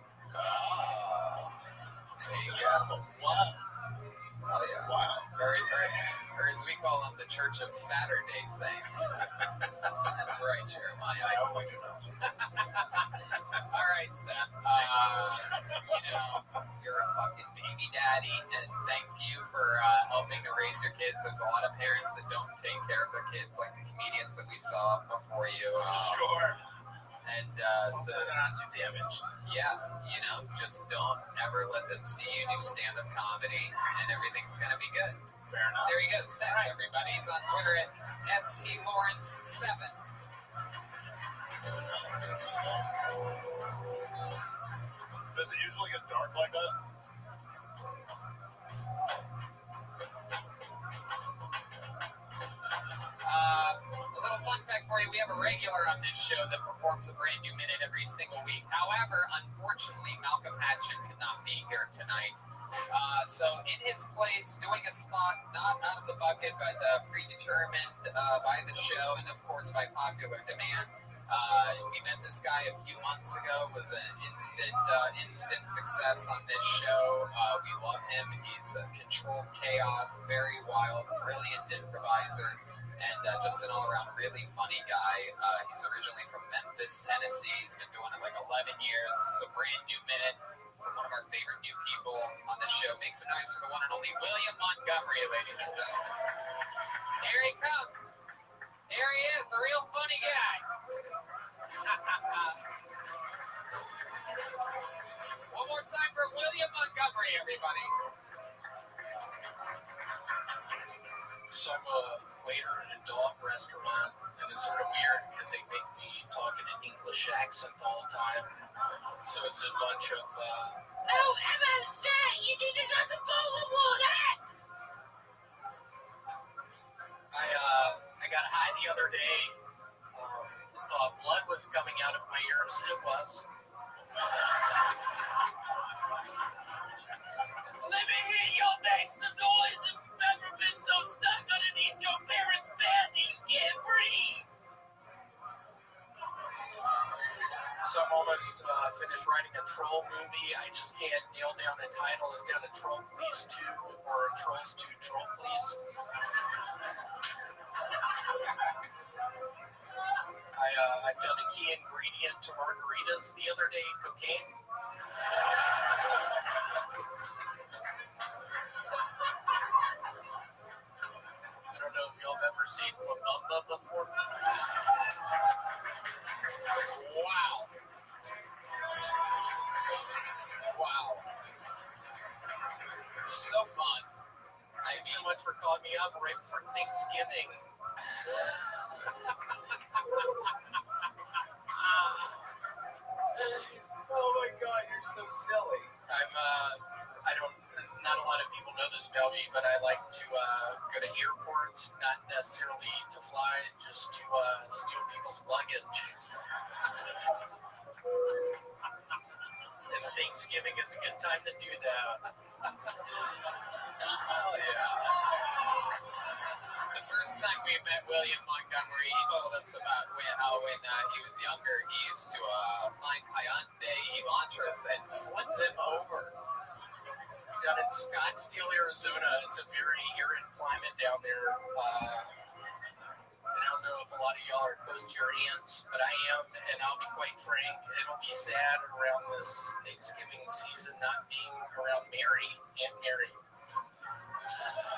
There you go. Wow. Oh yeah. Wow. Or as we call them, the Church of Saturday Saints. That's right, Jeremiah. I hope I do not. All right, Seth. You're a fucking baby daddy, and thank you for helping to raise your kids. There's a lot of parents that don't take care of their kids, like the comedians that we saw before you. Sure. And so they're not too damaged. Yeah, just don't ever let them see you do stand-up comedy, and everything's gonna be good. Fair enough. There you go, Seth. Right. Everybody. He's on Twitter at STLawrence7. Does it usually get dark like that? A little fun fact for you, we have a regular on this show that performs a brand new minute every single week. However, unfortunately, Malcolm Hatchin could not be here tonight. So in his place, doing a spot not out of the bucket, but predetermined by the show and, of course, by popular demand. We met this guy a few months ago, was an instant success on this show. We love him. He's controlled chaos, very wild, brilliant improviser, and just an all-around really funny guy. He's originally from Memphis, Tennessee. He's been doing it 11 years. This is a brand new minute from one of our favorite new people on the show. Make some noise for the one and only William Montgomery, ladies and gentlemen. Here he comes. Here he is, the real funny guy. One more time for William Montgomery, everybody. So I'm a waiter in a dog restaurant, and it's sort of weird because they make me talk in an English accent the whole time. So it's a bunch of, Oh, I'm upset. You need another bowl of water. I got high the other day. Thought blood was coming out of my ears. It was. Let me hear y'all make some noise if you've ever been so stuck underneath your parents' bed that you can't breathe. So I'm almost finished writing a troll movie. I just can't nail down the title. It's down to Troll Police 2 or Trolls 2 Troll Police. I found a key ingredient to margaritas the other day, cocaine. I don't know if y'all have ever seen Lumumba before. Wow. So fun. Thanks so much for calling me up right before Thanksgiving. Oh my God, you're so silly. Not a lot of people know this about me, but I like to go to airports, not necessarily to fly, just to steal people's luggage. And Thanksgiving is a good time to do that. Oh, yeah. The first time we met William Montgomery, he told us about how when he was younger, he used to find Hyundai Elantras and flip them over. Down in Scottsdale, Arizona, it's a very arid climate down there. I don't know if a lot of y'all are close to your aunts, but I am, and I'll be quite frank, it'll be sad around this Thanksgiving season not being around Aunt Mary.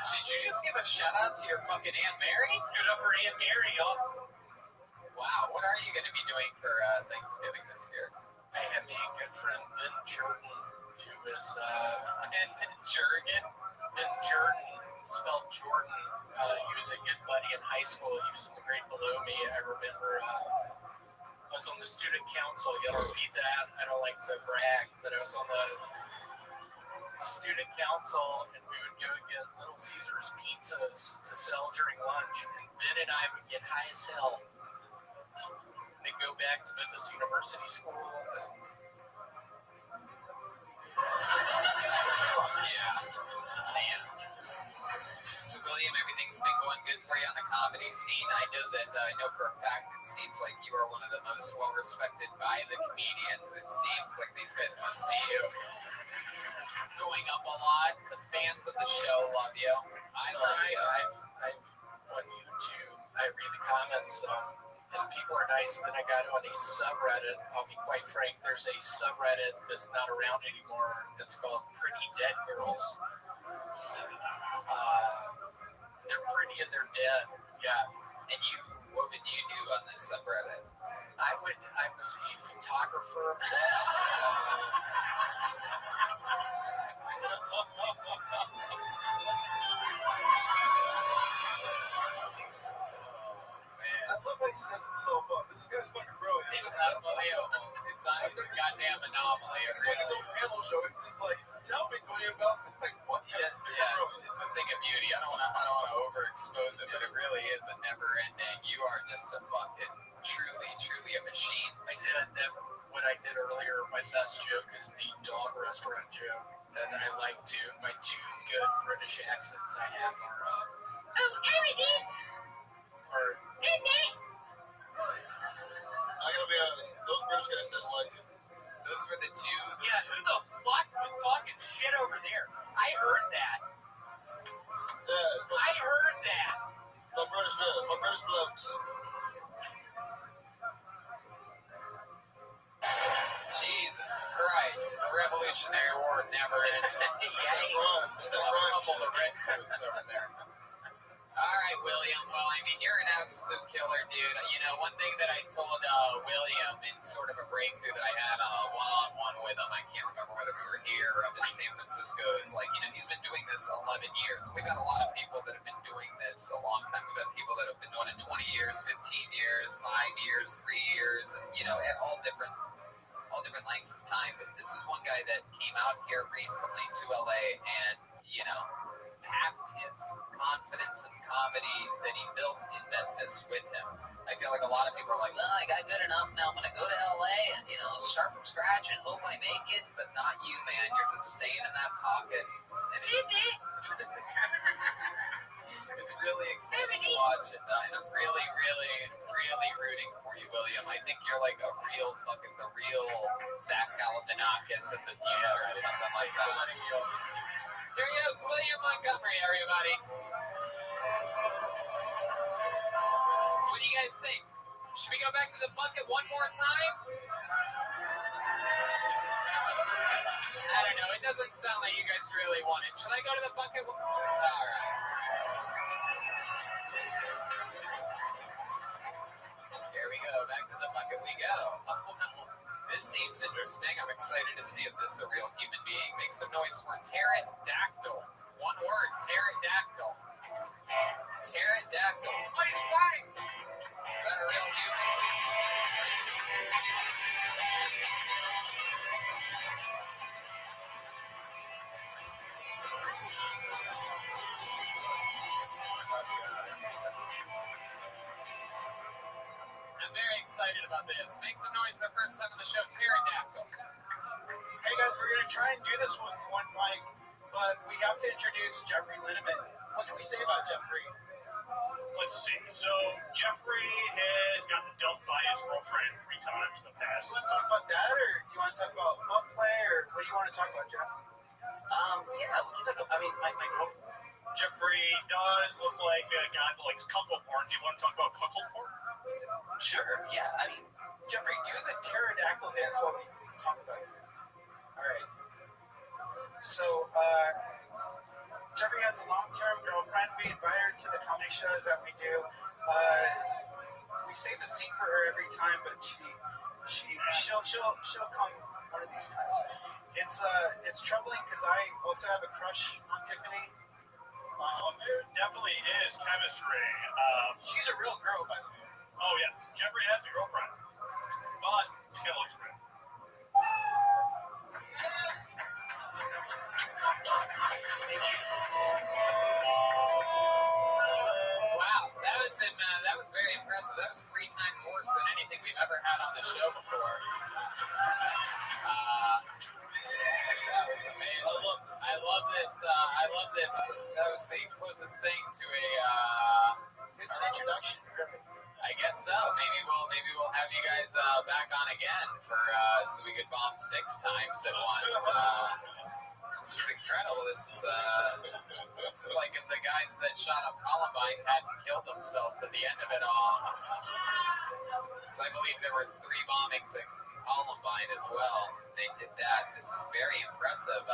Did you just give a shout out to your fucking Aunt Mary? Stood up for Aunt Mary, y'all. Wow, what are you going to be doing for Thanksgiving this year? I have a good friend, Ben Jordan, who is Ben Jordan, spelled Jordan. He was a good buddy in high school. He was in the grade below me. I remember I was on the student council. Y'all repeat that. I don't like to brag, but I was on the student council, and we would go get Little Caesars pizzas to sell during lunch. And Ben and I would get high as hell. Then go back to Memphis University School. Fuck yeah. Man. So, William, everything's been going good for you on the comedy scene. I know for a fact it seems like you are one of the most well-respected by the comedians. It seems like these guys must see you going up a lot. The fans of the show love you. I love you. I've on YouTube, I read the comments, and people are nice. Then I got on a subreddit. I'll be quite frank, there's a subreddit that's not around anymore. It's called Pretty Dead Girls. They're pretty and they're dead. Yeah. And what would you do on this subreddit? I was a photographer. I love how he sets himself up. This guy's fucking brilliant. It's unbelievable. It's a goddamn anomaly. It's like his own panel show. It's just like, tell me, Tony, about like what? It's a thing of beauty. I don't want to overexpose it, but it really is a never-ending. You are just a fucking truly a machine. I said that what I did earlier, my best joke is the dog restaurant joke, and I like to. My two good British accents I have are Everything. Or I gotta be honest, those British guys didn't like it. Those were the two. Yeah, who the fuck was talking shit over there? I heard that. Yeah, I heard that. My British men, my British blokes. Jesus Christ, the Revolutionary War never ended. Still have a couple of red coats over there. All right, William. Well, I mean, you're an absolute killer, dude. You know, one thing that I told William in sort of a breakthrough that I had on a one-on-one with him, I can't remember whether we were here or up in San Francisco, is like, you know, he's been doing this 11 years. We've got a lot of people that have been doing this a long time. We've got people that have been doing it 20 years, 15 years, 5 years, 3 years, and, you know, at all different lengths of time. But this is one guy that came out here recently to LA and, you know, packed his confidence in comedy that he built in Memphis with him. I feel like a lot of people are like, well, I got good enough now. I'm going to go to LA and, you know, start from scratch and hope I make it. But not you, man. You're just staying in that pocket. And it's really exciting to watch. And I'm really, really, really rooting for you, William. I think you're like the real Zach Galifianakis in the future or something like that. Here he is, William Montgomery, everybody. What do you guys think? Should we go back to the bucket one more time? I don't know. It doesn't sound like you guys really want it. Should I go to the bucket? All right. Here we go. Back to the bucket we go. This seems interesting. I'm excited to see if this is a real human being. Make some noise for pterodactyl. One word, pterodactyl. Pterodactyl. Oh, he's flying. Is that a real human? I'm very excited about this. Make some noise the first time of the show, pterodactyl. Hey guys, we're gonna try and do this with one mic, but we have to introduce Jeffrey Linneman. What can we say about Jeffrey? Let's see. So Jeffrey has gotten dumped by his girlfriend 3 times in the past. Do you want to talk about that, or do you want to talk about book play, or what do you want to talk about, Jeff? Yeah, we can talk about, my girlfriend. Jeffrey does look like a guy that likes cuckold porn. Do you want to talk about cuckold porn? Sure, yeah. I mean, Jeffrey, do the pterodactyl dance while we talk about it. All right. So, Jeffrey has a long-term girlfriend. We invite her to the comedy shows that we do. We save a seat for her every time, but she'll come one of these times. It's troubling because I also have a crush on Tiffany. There definitely is chemistry. She's a real girl, by the way. Oh yes, Jeffrey has a girlfriend, but she kind of looks great. Wow, that was very impressive. That was 3 times worse than anything we've ever had on the show before. That was amazing. I love this. That was the closest thing to a. It's an introduction, really. I guess so. Maybe we'll have you guys back on again for so we could bomb 6 times at once. This was incredible. This is like if the guys that shot up Columbine hadn't killed themselves at the end of it all. Because I believe there were 3 bombings at Columbine as well. They did that. This is very impressive.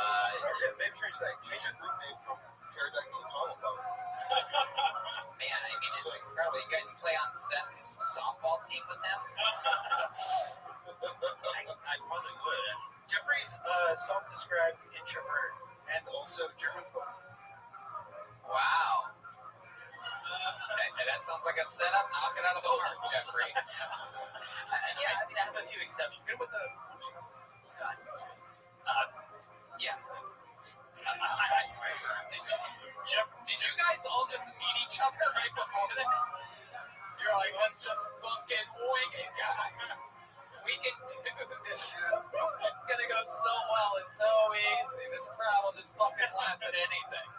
Maybe change the group name from Pterodactyl to Columbine. Man, I mean, it's incredible. You guys play on Seth's softball team with him? I probably would. Jeffrey's self-described introvert and also germaphobe. Wow. That sounds like a setup. Knock it out of the park, Jeffrey. Yeah, I mean, I have a few exceptions. Good with the... Yeah. Did you guys all just meet each other right before this? You're like, let's just fucking wing it, guys. We can do this. It's gonna go so well. It's so easy. This crowd will just fucking laugh at anything.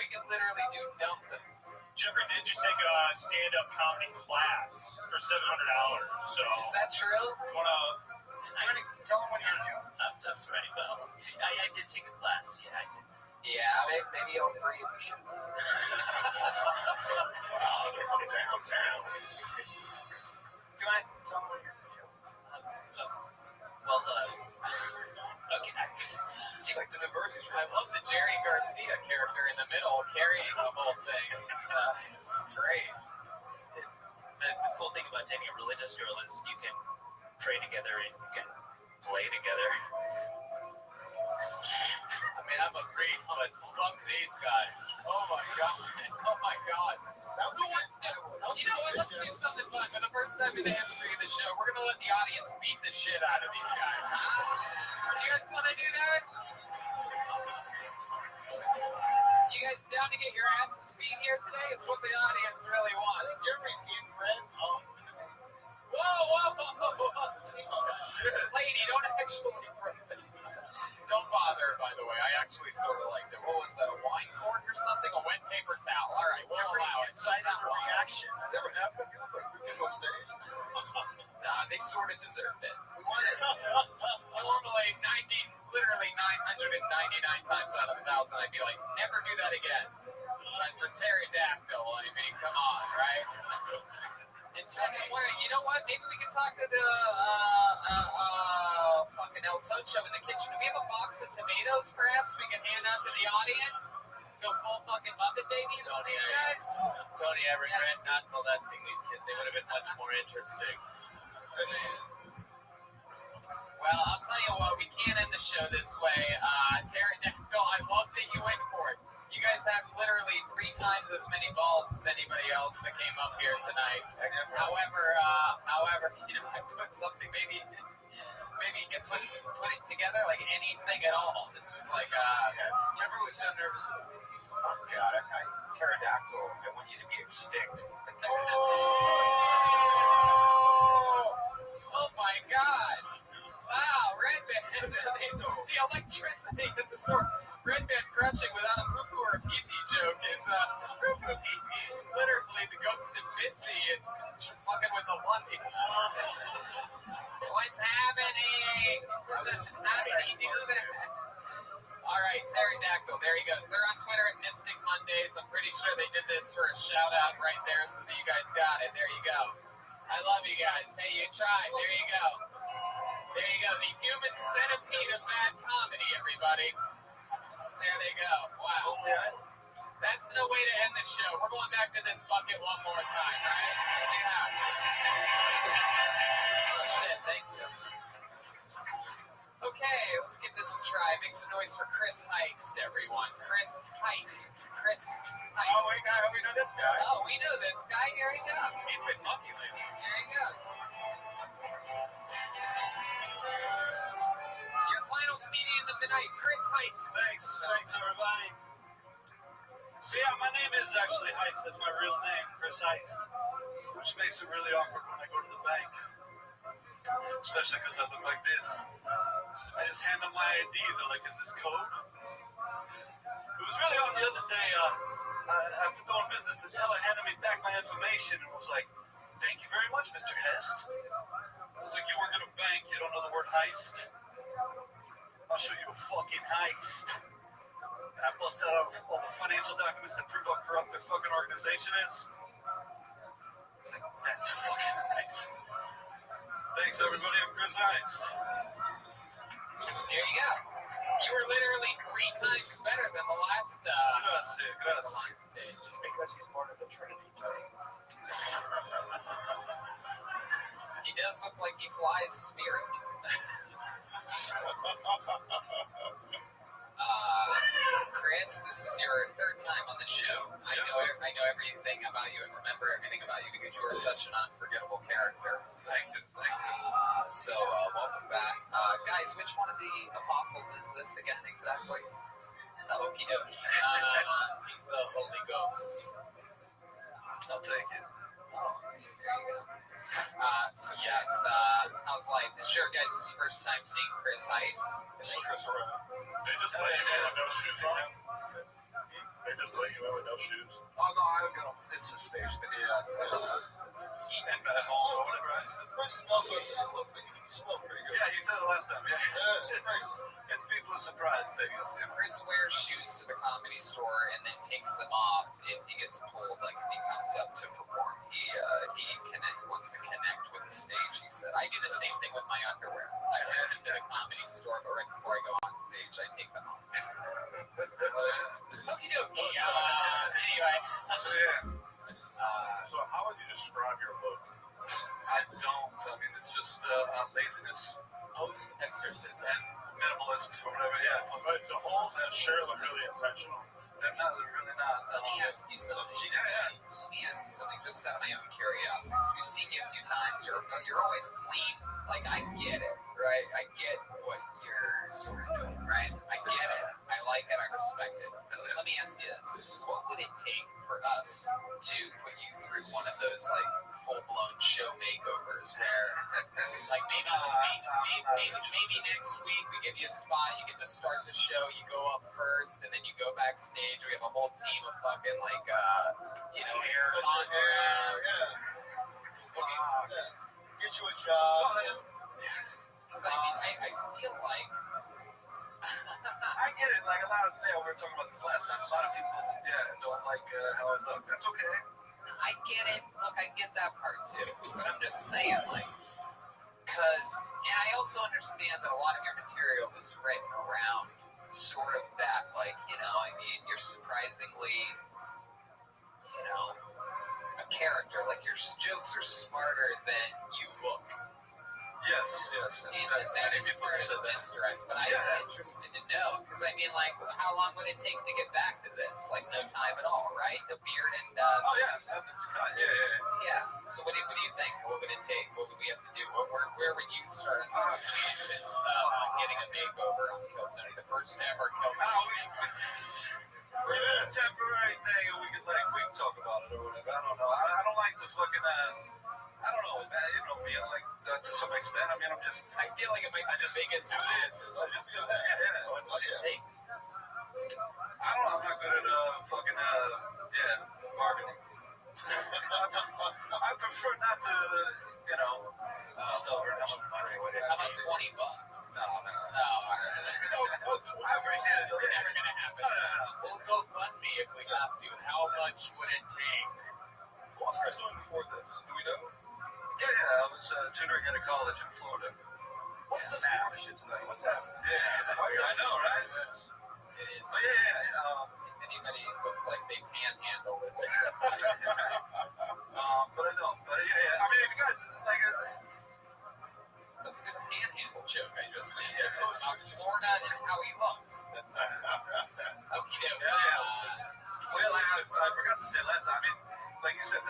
We can literally do nothing. Jeffrey did just take a stand-up comedy class for $700. So is that true? You wanna tell him what you're doing? I'm sorry. Well, I did take a class. Yeah, I did. Yeah, maybe all 3 of you should. From downtown. Do I tell him what you're doing? Okay. It's like the university. I love the Jerry Garcia character in the middle carrying the whole thing. This is great. The cool thing about dating a religious girl is you can pray together and you can play together. I mean, I'm a priest, but fuck these guys. Oh my god. Oh my god. Who wants to? You know what? Let's do something fun. For the first time in the history of the show, we're gonna let the audience beat the shit out of these guys. Huh? You guys want to do that? You guys down to get your asses beat here today? It's what the audience really wants. Jeffrey's getting red. Whoa! Jesus. Lady, don't actually throw things. Don't bother, by the way. I actually sort of liked it. What was that, a wine cork or something? A wet paper towel. All right, we'll allow it. Inside out reaction. Has that ever happened? You look like Lucas on stage. Nah, they sort of deserved it. Normally, literally 999 times out of 1,000, I'd be like, never do that again. But for pterodactyl, I mean, come on, right? In fact, you know what? Maybe we can talk to the fucking El Tocho in the kitchen. Do we have a box of tomatoes, perhaps, we can hand out to the audience? Go full fucking Muppet Babies on these guys? Tony, I regret not molesting these kids. They would have been much more interesting. Well, I'll tell you what, we can't end the show this way. Pterodactyl, I love that you went for it. You guys have literally 3 times as many balls as anybody else that came up here tonight. However, you know, I put something maybe put it together like anything at all. This was like Jeffrey was so nervous about this. Oh god, pterodactyl, I want you to be extinct. Oh my god. Wow, Redman. The sort. Red Man crushing without a poo-poo or a pee-pee joke is poo-poo pee-pee. Literally, the ghost of Mitzi is fucking with the lights. What's happening? How did he do that? All right, Pterodactyl, there he goes. They're on Twitter at Mystic Mondays. I'm pretty sure they did this for a shout-out right there so that you guys got it. There you go. I love you guys. Hey, you tried. There you go. There you go. The human centipede of bad comedy, everybody. There they go. Wow. That's no way to end the show. We're going back to this bucket one more time, right? Yeah. Oh, shit. Thank you. Okay, let's give this a try. Make some noise for Chris Heist, everyone. Chris Heist. Oh, we know this guy. Oh, we know this guy. Here he comes. He's been lucky lately. Here he goes. Your final comedian of the night, Chris Heist. Thanks, everybody. So yeah, my name is actually Heist. That's my real name, Chris Heist. Which makes it really awkward when I go to the bank. Especially because I look like this. I just hand them my ID. They're like, is this code? It was really on the other day. After doing business, the teller handed me back my information and was like, thank you very much, Mr. Hest. I was like, you work at a bank. You don't know the word heist? I'll show you a fucking heist. And I busted out all the financial documents that prove how corrupt their fucking organization is. I was like, that's a fucking heist. Thanks, everybody. I'm Chris Heist. There you go. You were literally 3 times better than the last on stage. Just because he's part of the Trinity type. He does look like he flies Spirit. Chris, this is your 3rd time on the show. I know everything about you and remember everything about you because you are such an unforgettable character. Thank you. So, welcome back. Guys, which one of the apostles is this again exactly? Okie dokie. He's the Holy Ghost. I'll take it. Oh, there you go. So yes, how's life? Is your guys' first time seeing Chris Heist? This is Chris around. They just let you in with no shoes on. They just let you in with no shoes. Oh no, I don't get them. It's a stage thing. Yeah. Chris smells good. It looks like you smell pretty good. Yeah, he said it last time. Yeah. It's crazy. And people are surprised that you'll see him. Chris wears shoes to the Comedy Store and then takes them off if he gets pulled. Like if he comes up to perform, he wants to connect with the stage. He said, "I do the same thing with my underwear. I wear them to the Comedy Store, but right before I go on stage, I take them off." Okie dokie. Anyway. So yeah. So how would you describe your look? I don't. I mean, it's just laziness, post-exorcism, and minimalist or whatever. Yeah. But the holes that sure look really intentional. They're not. They're really not. Let me ask you something. Let me ask you something, just out of my own curiosity. We've seen you a few times. You're always clean. Like I get it, right? I get what you're sort of doing, right? I get it. I like it. I respect it. Let me ask you this: what would it take for us to put you through one of those like full-blown show makeovers, where like maybe next week we give you a spot, you get to start the show, you go up first, and then you go backstage. We have a whole team of fucking like hair, get you a job. Because I mean, I feel like. I get it. Like a lot of, we were talking about this last time. A lot of people, don't like how I look. That's okay. I get it. Look, I get that part too. But I'm just saying, like, and I also understand that a lot of your material is written around sort of that, like, I mean, you're surprisingly, a character. Like, your jokes are smarter than you look. Yes. And that is part of the misdirect. But I'm interested to know, because I mean, like, how long would it take to get back to this? Like, no time at all, right? The beard and yeah. So what do you think? What would it take? What would we have to do? Where would you start negotiations getting a makeover on Kill Tony, the first ever Kill Tony makeover? It's a temporary thing, and we can talk about it or whatever. I don't know. I don't like to fucking I don't know, being like to some extent. I mean, I feel like it might be the biggest. It is. I just feel that. Yeah. What would it take? good at fucking bargaining. I prefer not to, stubborn. How about $20? No. Oh, all right. I appreciate it. It's never gonna happen. No. We'll go fund me if we have to. How much would it take? What was Chris doing before this? Do we know? Yeah, I was tutoring at a college in Florida. What is this sport shit tonight? What's happening? I know, right? It is. But If anybody looks like they panhandle, it's nice. but I don't. But I mean, if you guys like it. It's a good panhandle joke I just did. It's about Florida and how he looks. Okie doke. Well, I forgot to say last time. I mean, like you said,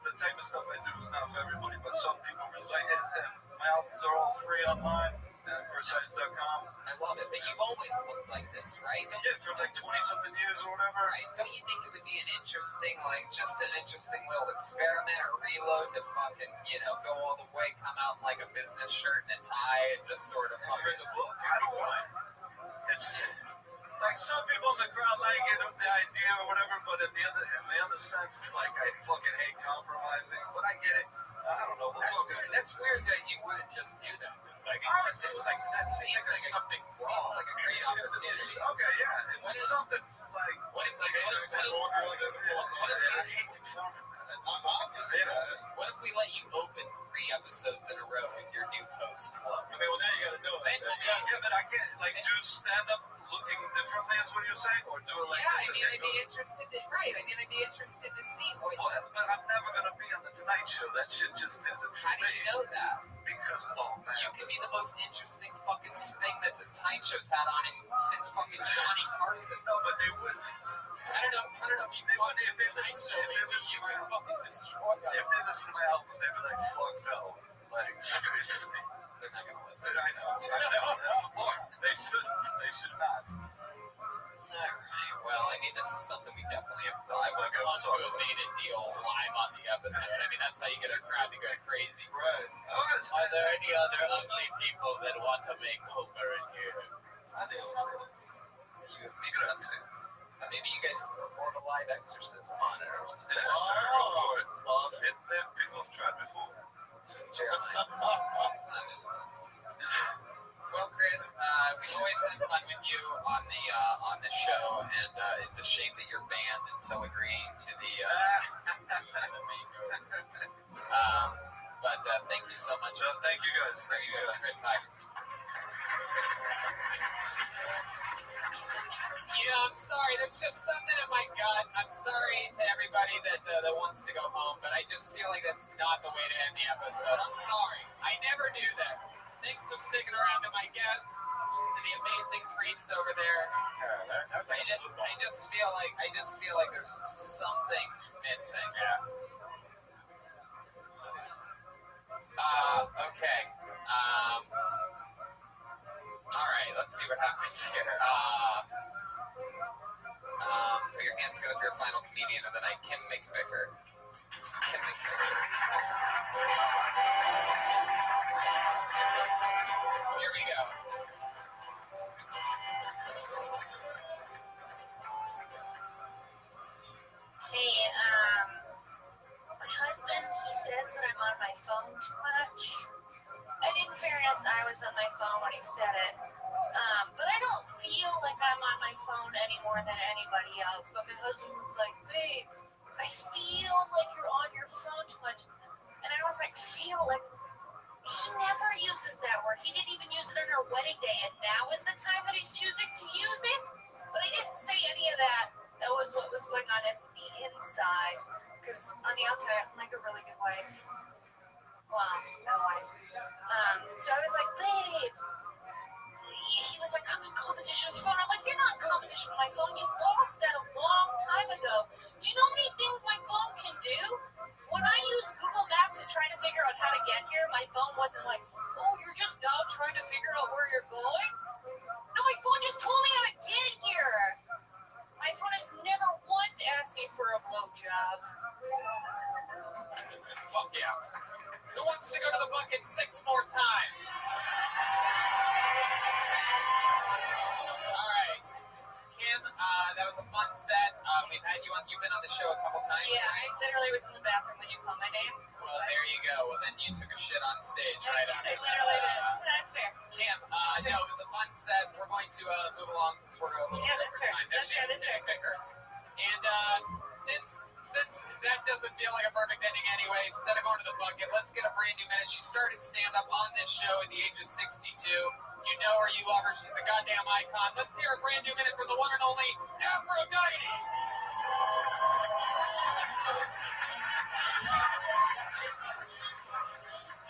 the type of stuff I do is not for everybody, but some people really like it. And my albums are all free online at Precise.com. I love it, but you've always looked like this, right? For like 20-something years or whatever. Right. Don't you think it would be an interesting little experiment or reload to fucking, go all the way, come out in like a business shirt and a tie and just sort of fucking the book? I don't want it. It's like some people in the crowd like it, the idea or whatever, but in the other sense, it's like I fucking hate compromising. But I get it. I don't know. That's weird that you wouldn't just do that. Like, it just seems like that seems like something wrong. Seems like a great opportunity. Okay, yeah. What if something like what if we let you open 3 episodes in a row with your new post club? I mean, well, now you gotta do it. Yeah, but I can't do stand up looking differently, is what you're saying, or do it like? Yeah, I'd be interested to see what. But I'm never gonna be on the Tonight Show. That shit just isn't. How do you know that? Because you can be the most interesting fucking thing that the Tonight Show's had on him since fucking Johnny Carson. No, but they would. I don't know if you watched the Tonight Show lately, you can fucking destroy them. If they listen to my albums, they'd be like, fuck no. Like, seriously. They're not gonna listen. I know. That's the point. They shouldn't. They should not. Alright, well, I mean, this is something we definitely have to talk about. I would love to have made a deal live on the episode. I mean, that's how you get a crowd to go crazy. Right. Are there any other ugly people that want to make Homer in here? I think it was real. Maybe you guys can perform a live exorcism on it or something. Yeah, sure. Go for it. Well, people have tried before. Jeremiah. Well, Chris, we always have fun with you on the show, and it's a shame that you're banned until agreeing to the makeover. But thank you so much. Thank you guys. Thank you guys, Chris Hines. I'm sorry. That's just something in my gut. I'm sorry to everybody that wants to go home, but I just feel like that's not the way to end the episode. I'm sorry. I never do this. Thanks for sticking around to my guests, to the amazing priests over there. I just feel like there's something missing. Okay. All right. Let's see what happens here. Put your hands together for your final comedian of the night, Kim McVicker. Here we go. Hey, my husband, he says that I'm on my phone too much. And in fairness, I was on my phone when he said it. But I don't feel like I'm on my phone any more than anybody else. But my husband was like, babe, I feel like you're on your phone too much. And I was like, feel like, he never uses that word. He didn't even use it on our wedding day. And now is the time that he's choosing to use it. But I didn't say any of that. That was what was going on at the inside. Because on the outside, I'm like a really good wife. Well, no wife. So I was like, babe. He was like, I'm in competition with your phone. I'm like, you're not in competition with my phone. You lost that a long time ago. Do you know how many things my phone can do? When I use Google Maps to try to figure out how to get here, my phone wasn't like, oh, you're just now trying to figure out where you're going? No, my phone just told me how to get here. My phone has never once asked me for a blowjob. Fuck yeah. Who wants to go to the bucket 6 more times? All right. Kim That was a fun set. We've had you on. You've been on the show a couple times. Yeah, right? I literally was in the bathroom when you called my name. Well, there you go. Well, then you took a shit on stage, right? I literally did. That's fair. Kim, no, it was a fun set. We're going to move along because we're a little bit over time. That's fair. Picker. And since that doesn't feel like a perfect ending anyway, instead of going to the bucket, let's get a brand new minute. She started stand-up on this show at the age of 62. You know her, you love her. She's a goddamn icon. Let's hear a brand new minute from the one and only Aphrodite.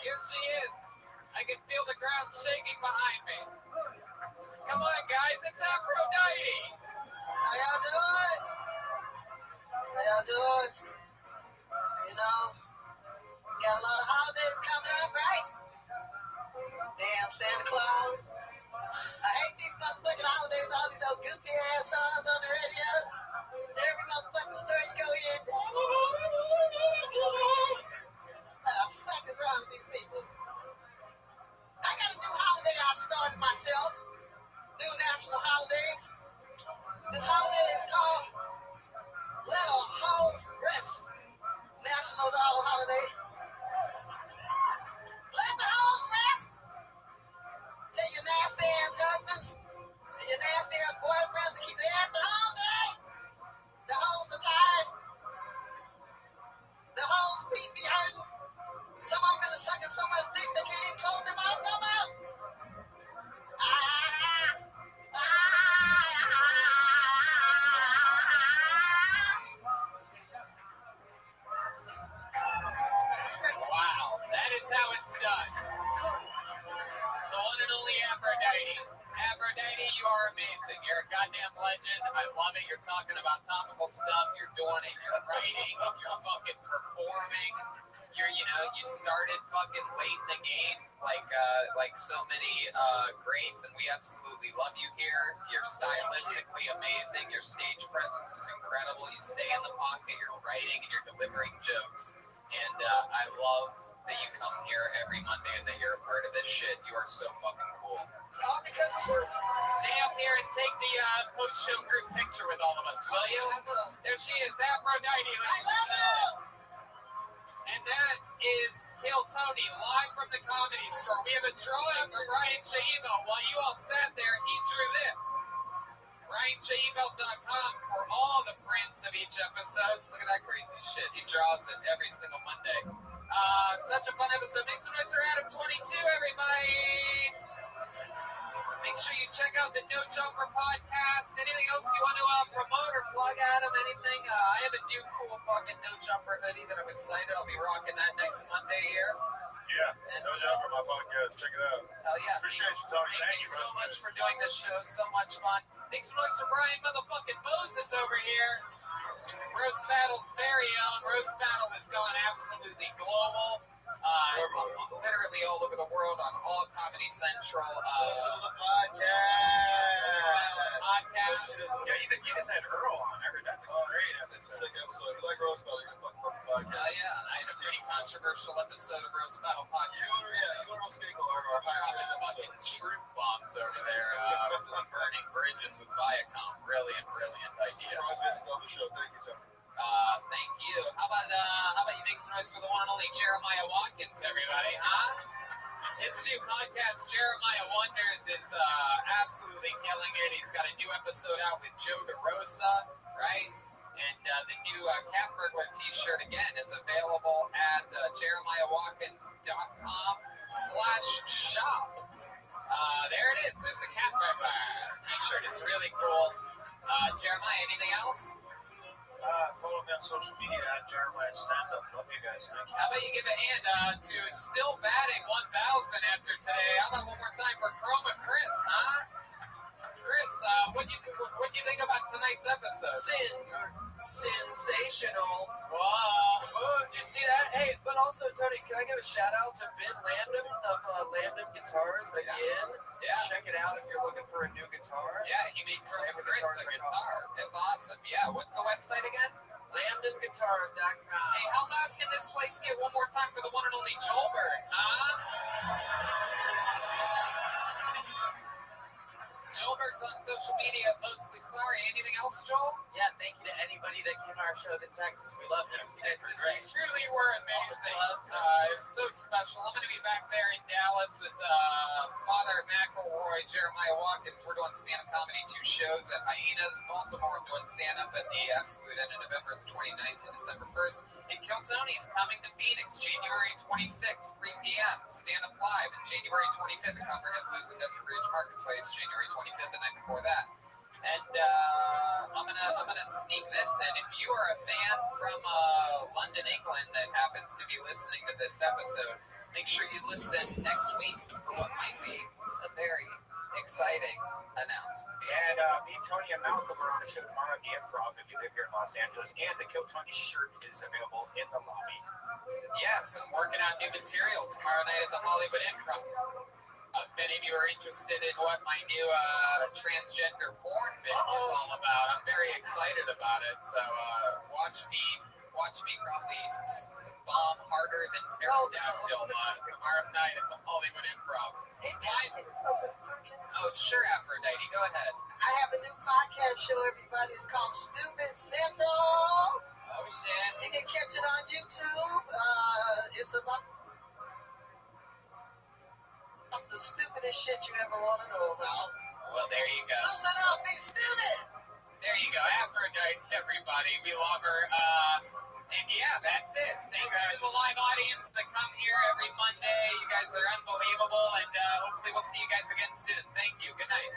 Here she is. I can feel the ground shaking behind me. Come on, guys. It's Aphrodite. How y'all doing? How y'all doing? You know, got a lot of holidays coming up, right? Damn Santa Claus. I hate these motherfucking holidays, all these old goofy ass songs on the radio. Every motherfucking store you go in. What the fuck is wrong with these people? I got a new holiday I started myself. New national holidays. This holiday is called Let a Hoe Rest. National Dog Holiday. Let the hoes rest. Tell your nasty ass husbands and your nasty ass boyfriends to keep their ass at home today. The hoes are tired. The hoes' feet be hurting. Some of them been sucking so much dick they can't even close their mouth no more. Wow, that is how it's done. The one and only Aphrodite. Aphrodite, you are amazing. You're a goddamn legend. I love it. You're talking about topical stuff. You're doing it. You're writing. You're fucking performing. You started fucking late in the game, like so many greats, and we absolutely love you here. You're stylistically amazing. Your stage presence is incredible. You stay in the pocket. You're writing and you're delivering jokes. And I love that you come here every Monday and that you're a part of this shit. You are so fucking cool. It's all because of you. Stay up here and take the post-show group picture with all of us, will you? There she is, Aphrodite. I love you. And that is Kill Tony, live from the Comedy Store. We have a drawing from Ryan Chaimo. While you all sat there, he drew this. RyanChaimo.com for all the prints of each episode. Look at that crazy shit. He draws it every single Monday. Such a fun episode. Make some noise for Adam 22, everybody. Make sure you check out the No Jumper podcast. Anything else you want to promote or plug, Adam? Anything? I have a new cool fucking No Jumper hoodie that I'm excited. I'll be rocking that next Monday here. Yeah, No Jumper, my podcast. Check it out. Hell yeah. Appreciate you, Tony. Thank you so much for doing this show. So much fun. Make some noise for Brian motherfucking Moses over here. Roast Battle's very own. Roast Battle is going absolutely global. It's literally all over the world on all Comedy Central. Listen to the podcast. Yeah, you just had Earl on. I heard that's a great episode. It's a sick episode. If you like Roast Battle, you're going to fucking love the podcast. Yeah, I had a pretty controversial episode of Roast Battle podcast. You go to Roast Giggle, our dropping fucking truth bombs over there. Just burning bridges with Viacom. Brilliant idea. Surprise Vince, love the show. Thank you, Tony. Thank you. How about you make some noise for the one and only Jeremiah Watkins, everybody, huh? His new podcast, Jeremiah Wonders, is absolutely killing it. He's got a new episode out with Joe DeRosa, right? And the new Cat Burglar t-shirt, again, is available at jeremiahwatkins.com/shop. There it is. There's the Cat Burglar t-shirt. It's really cool. Jeremiah, anything else? Follow me on social media at Jeremiah Stand Up. Love you guys. Thank you. How about you give a hand to still batting 1,000 after today? How about one more time for Chroma Chris, huh? Chris, what do you think about tonight's episode? Sins are sensational. Wow. Oh, did you see that? Hey, but also, Tony, can I give a shout out to Ben Landon of Landon Guitars again? Yeah. Check it out if you're looking for a new guitar. Yeah, he made Chroma Chris a guitar. It's awesome. Yeah, what's the website again? LandonGuitars.com. Hey, how loud can this place get one more time for the one and only Joelberg, huh? Joelberg Bloomberg's on social media, mostly sorry. Anything else, Joel? Yeah, thank you to anybody that came to our shows in Texas. We love them. Truly were amazing. It was so special. I'm going to be back there in Dallas with Father McElroy, Jeremiah Watkins. We're doing stand-up comedy, 2 shows at Hyenas. Baltimore, I'm doing stand-up at the Absolute End of November the 29th and December 1st. And Kiltony's coming to Phoenix January 26th, 3 p.m. Stand-up live. And January 25th, the Copperhead Blues in Desert Ridge Marketplace. January 25th, the night before that. And I'm gonna sneak this in. If you are a fan from London, England, that happens to be listening to this episode, make sure you listen next week for what might be a very exciting announcement. And me, Tony, and Malcolm are on a show tomorrow at the Improv if you live here in Los Angeles. And the Kill Tony shirt is available in the lobby. Yes, I'm working on new material tomorrow night at the Hollywood Improv. If any of you are interested in what my new transgender porn bit is all about, I'm very excited about it. So watch me probably bomb harder than pterodactyl tomorrow night at the Hollywood Improv. Oh, sure, Aphrodite, go ahead. I have a new podcast show, everybody. It's called Stupid Central. Oh, shit. You can catch it on YouTube. It's about the stupidest shit you ever want to know about. Well, there you go. Listen up, be stupid. There you go, Aphrodite, everybody. We love her. And yeah, that's it. Thank you to the live audience that come here every Monday. You guys are unbelievable, and hopefully we'll see you guys again soon. Thank you. Good night.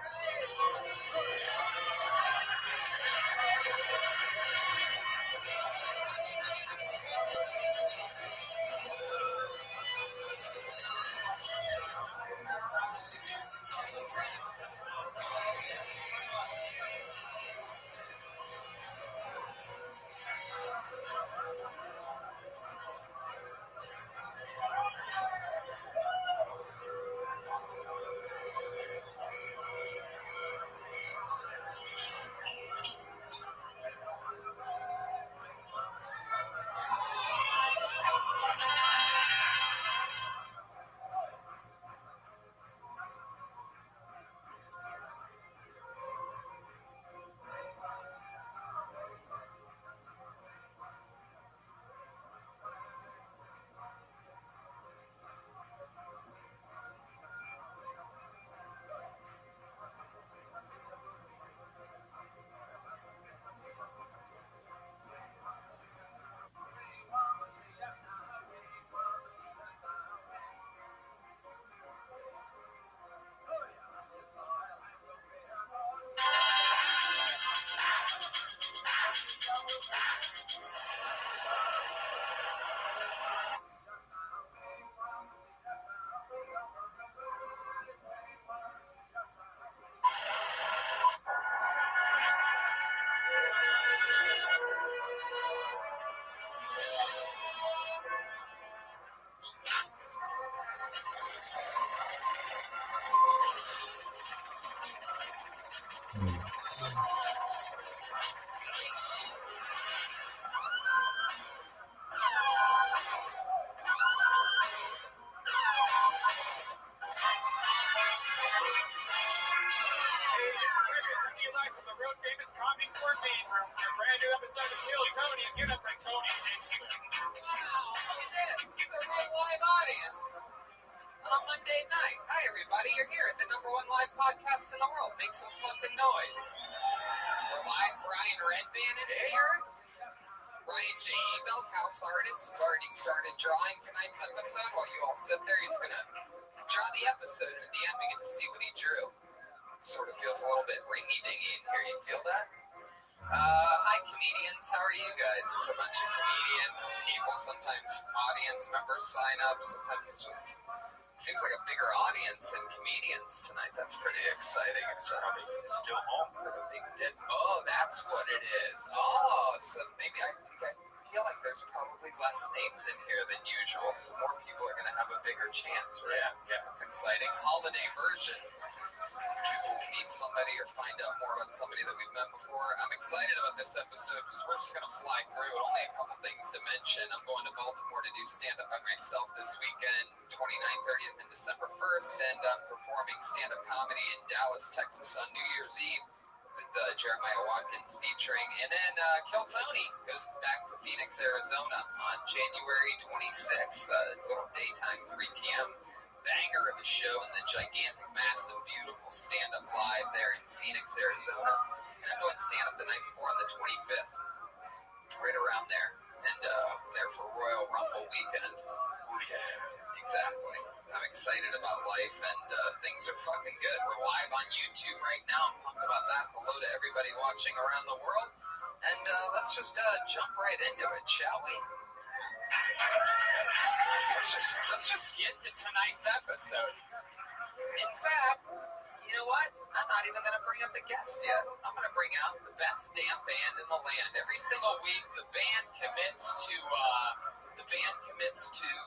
Started drawing tonight's episode. While you all sit there, he's gonna draw the episode, and at the end we get to see what he drew. Sort of feels a little bit ringy-dingy in here. You feel that? Hi comedians, how are you guys? There's a bunch of comedians and people, sometimes audience members sign up, sometimes it seems like a bigger audience than comedians tonight. That's pretty exciting. It's still home. It's like a big dip. Oh, that's what it is. Oh, so maybe I feel like there's probably less names in here than usual, so more people are going to have a bigger chance, right? Yeah. It's exciting. Holiday version. People will be meet somebody or find out more about somebody that we've met before. I'm excited about this episode because we're just going to fly through it. Only a couple things to mention. I'm going to Baltimore to do stand-up by myself this weekend, 29th, 30th, and December 1st, and I'm performing stand-up comedy in Dallas, Texas on New Year's Eve with Jeremiah Watkins featuring. And then Kill Tony goes back to Phoenix, Arizona on January 26th, little daytime 3 p.m. banger of a show in the gigantic, massive, beautiful stand-up live there in Phoenix, Arizona. And I'm doing stand-up the night before on the 25th, right around there. And there for Royal Rumble weekend. Oh, yeah. Exactly. I'm excited about life, and things are fucking good. We're live on YouTube right now. I'm pumped about that. Hello to everybody watching around the world. And let's just jump right into it, shall we? Let's just get to tonight's episode. In fact, you know what? I'm not even going to bring up a guest yet. I'm going to bring out the best damn band in the land. Every single week, the band commits to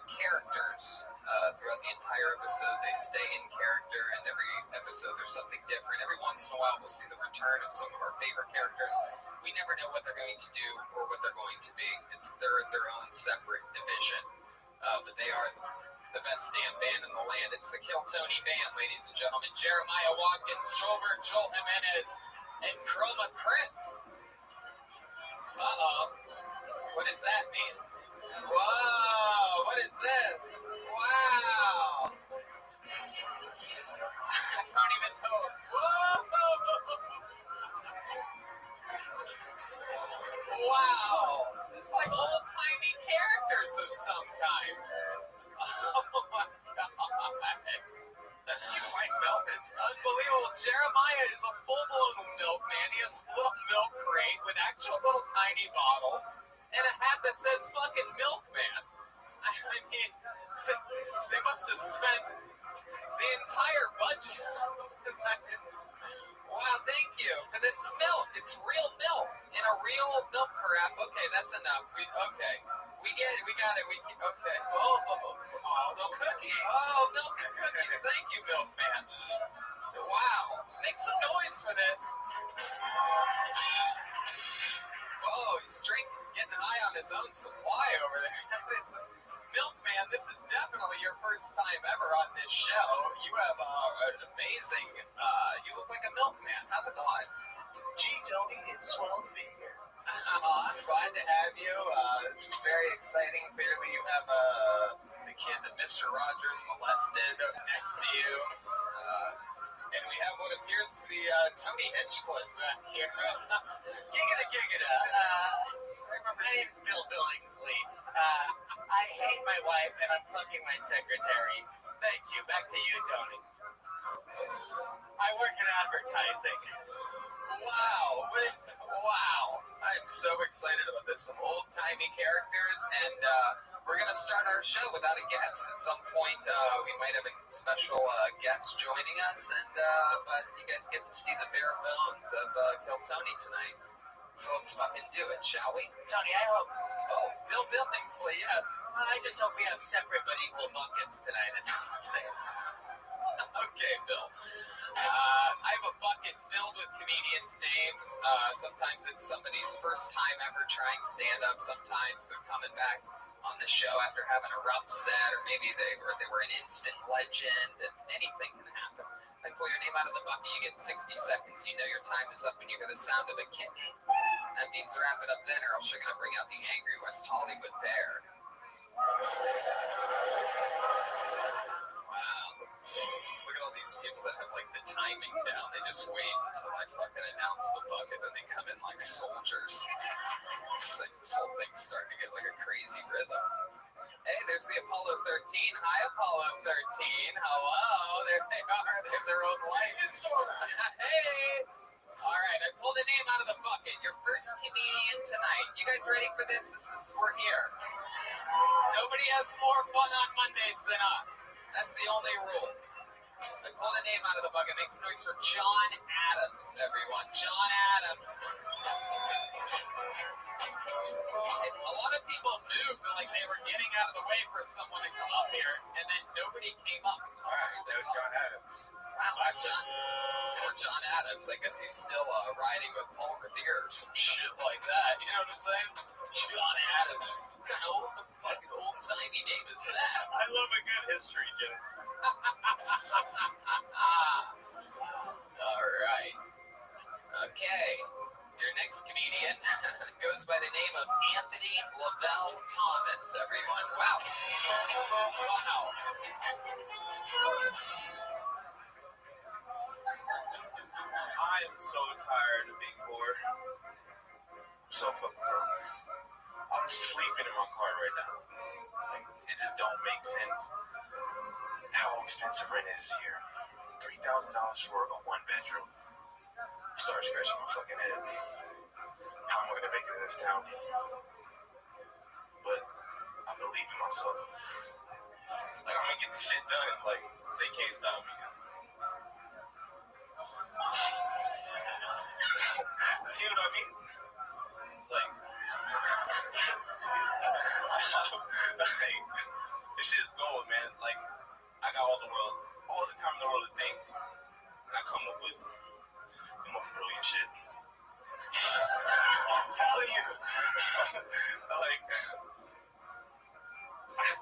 characters throughout the entire episode. They stay in character, and every episode there's something different. Every once in a while, we'll see the return of some of our favorite characters. We never know what they're going to do or what they're going to be. It's their own separate division. But they are the best damn band in the land. It's the Kill Tony Band, ladies and gentlemen. Jeremiah Watkins, Joel Jimenez, and Chroma Chris. Uh-oh. What does that mean? Whoa, what is this? Wow. I don't even know. Whoa. Wow. It's like old-timey characters of some kind. Oh, my God. You find milk? It's unbelievable. Jeremiah is a full-blown milkman. He has a little milk crate with actual little tiny bottles and a hat that says fucking milkman. I mean, they must have spent the entire budget. Wow, thank you for this milk. It's real milk in a real milk carafe. Okay, that's enough. We get it. We got it. Okay. Oh, the cookies. Oh, milk and cookies. Thank you, milkman. Wow. Make some noise for this. Oh, he's getting high on his own supply over there. Milkman, this is definitely your first time ever on this show. You have an amazing, you look like a milkman. How's it going? Gee, Tony, it's swell to be here. I'm glad to have you. This is very exciting. Clearly you have the kid that Mr. Rogers molested next to you. And we have what appears to be Tony Hinchcliffe back here. Giggita. My name's Bill Billingsley. I hate my wife and I'm fucking my secretary. Thank you. Back to you, Tony. I work in advertising. Wow. I'm so excited about this. Some old-timey characters, and we're going to start our show without a guest. At some point, we might have a special guest joining us, but you guys get to see the bare bones of Kill Tony tonight. So let's fucking do it, shall we? Tony, I hope. Oh, Bill Billingsley, yes. I just hope we have separate but equal buckets tonight, is all I'm saying. Okay, Bill. I have a bucket filled with comedians' names. Sometimes it's somebody's first time ever trying stand-up. Sometimes they're coming back on the show after having a rough set, or maybe they were an instant legend, and anything can happen. I pull your name out of the bucket, you get 60 seconds. You know your time is up, and you hear the sound of a kitten. That means wrap it up then, or else you're going to bring out the angry West Hollywood bear. Wow. Look at all these people that have, like, the timing down. They just wait until I fucking announce the bucket, and they come in like soldiers. It's like this whole thing's starting to get like a crazy rhythm. Hey, there's the Apollo 13. Hi, Apollo 13. Hello. There they are. They have their own life. Hey. All right, I pulled a name out of the bucket. Your first comedian tonight. You guys ready for this? We're here. Nobody has more fun on Mondays than us. That's the only rule. I pulled a name out of the bucket. Make some noise for John Adams, everyone. John Adams. A lot of people moved like they were getting out of the way for someone to come up here, and then nobody came up. It was no John Adams. Wow, John Adams. I guess he's still riding with Paul Revere or some shit like that. You know what I'm saying? John Adams. What kind of fucking old-timey name is that? I love a good history joke. All right. Okay. Your next comedian goes by the name of Anthony Lavelle Thomas, everyone. Wow. Wow. I am so tired of being poor. I'm so fucking broke. I'm sleeping in my car right now. Like, it just don't make sense how expensive rent is here. $3,000 for a one-bedroom. Start scratching my fucking head. How am I gonna make it in this town? But I believe in myself. Like, I'm gonna get this shit done. Like, they can't stop me. See what I mean? Like, this shit's gold, man. Like, I got all the time in the world to think, and I come up with the most brilliant shit. I'm telling you. Like,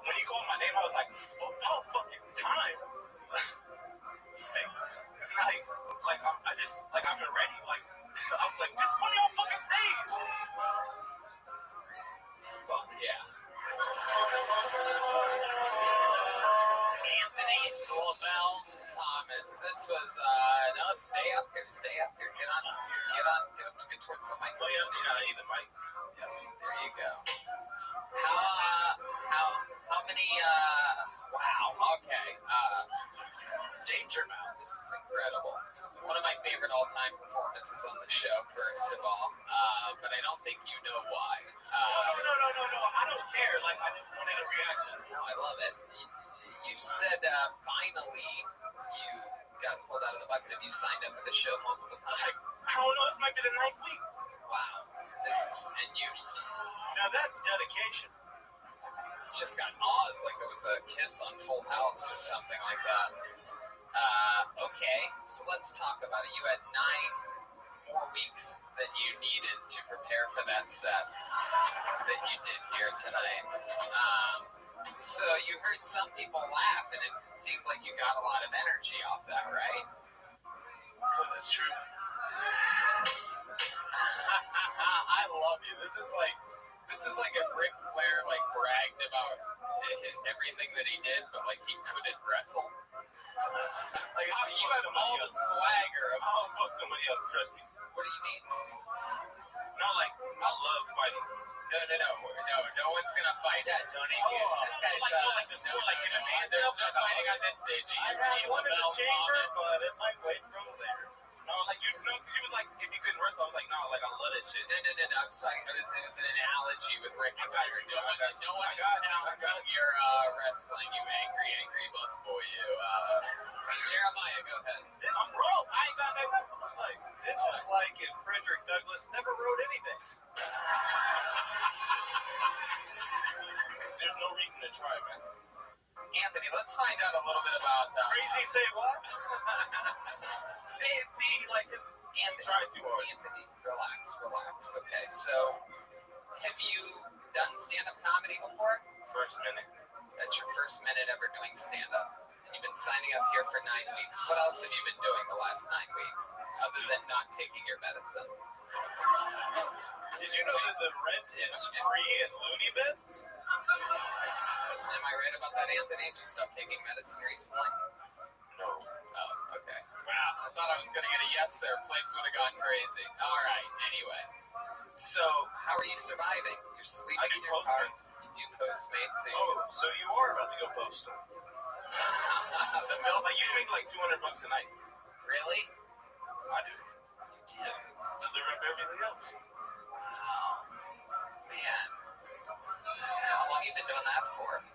when he called my name, I was like, about fucking time. I've been ready. Like, I was like, just put me on fucking stage. Fuck yeah. Anthony Lavelle Thomas. This was, no, stay up here. Get up towards the mic. Oh, yeah, I need the mic. Yep, there you go. How many, wow, okay. Danger Mouse was incredible. One of my favorite all-time performances on the show, first of all. But I don't think you know why. No. I don't care. Like, I just wanted a reaction. No, I love it. You said, finally, you got pulled out of the bucket. Have you signed up for the show multiple times? Like, I don't know. This might be the 9th week. Wow. And you... Now that's dedication. Just got Oz, like there was a kiss on Full House or something like that. Okay, so let's talk about it. You had 9 more weeks than you needed to prepare for that set that you did here tonight. So you heard some people laugh, and it seemed like you got a lot of energy off that, right? Because it's true. I love you. This is like if Ric Flair like bragged about everything that he did, but like he couldn't wrestle. Like you have all the swagger of I'll fuck somebody up, trust me. What do you mean? No, like, I love fighting. No one's gonna fight. Yeah, Tony. This guy's like the sport, like in a man There's stuff. no fighting on this stage. I had one in the chamber, but it might wait for over there. No, like, you know, because he was like, if you couldn't wrestle, I was like, no, like, I love that shit. No, I'm sorry. It was an analogy with Rick Flair. No one is got you. You're wrestling, you angry busboy, you. Jeremiah, go ahead. I'm broke. I ain't got nothing else to look like. This is like if Frederick Douglass never wrote anything. There's no reason to try, man. Anthony, let's find out a little bit about Crazy say what? See, like, cause Anthony tries too hard. Anthony, relax. Okay, so have you done stand-up comedy before? First minute. That's your first minute ever doing stand-up. And you've been signing up here for 9 weeks. What else have you been doing the last 9 weeks, other than not taking your medicine? Did you know that the rent is free at Looney Bins? Am I right about that, Anthony? Did you stop taking medicine recently? No. Oh, okay. Wow, I thought I was going to get a yes there. Place would have gone crazy. All right, anyway. So, how are you surviving? You're sleeping in your car? You do Postmates? So you are about to go postal. The milk. Like, you make like $200 a night. Really? I do. You do? Delivering Beverly Hills. Wow. Man. How long have you been doing that for?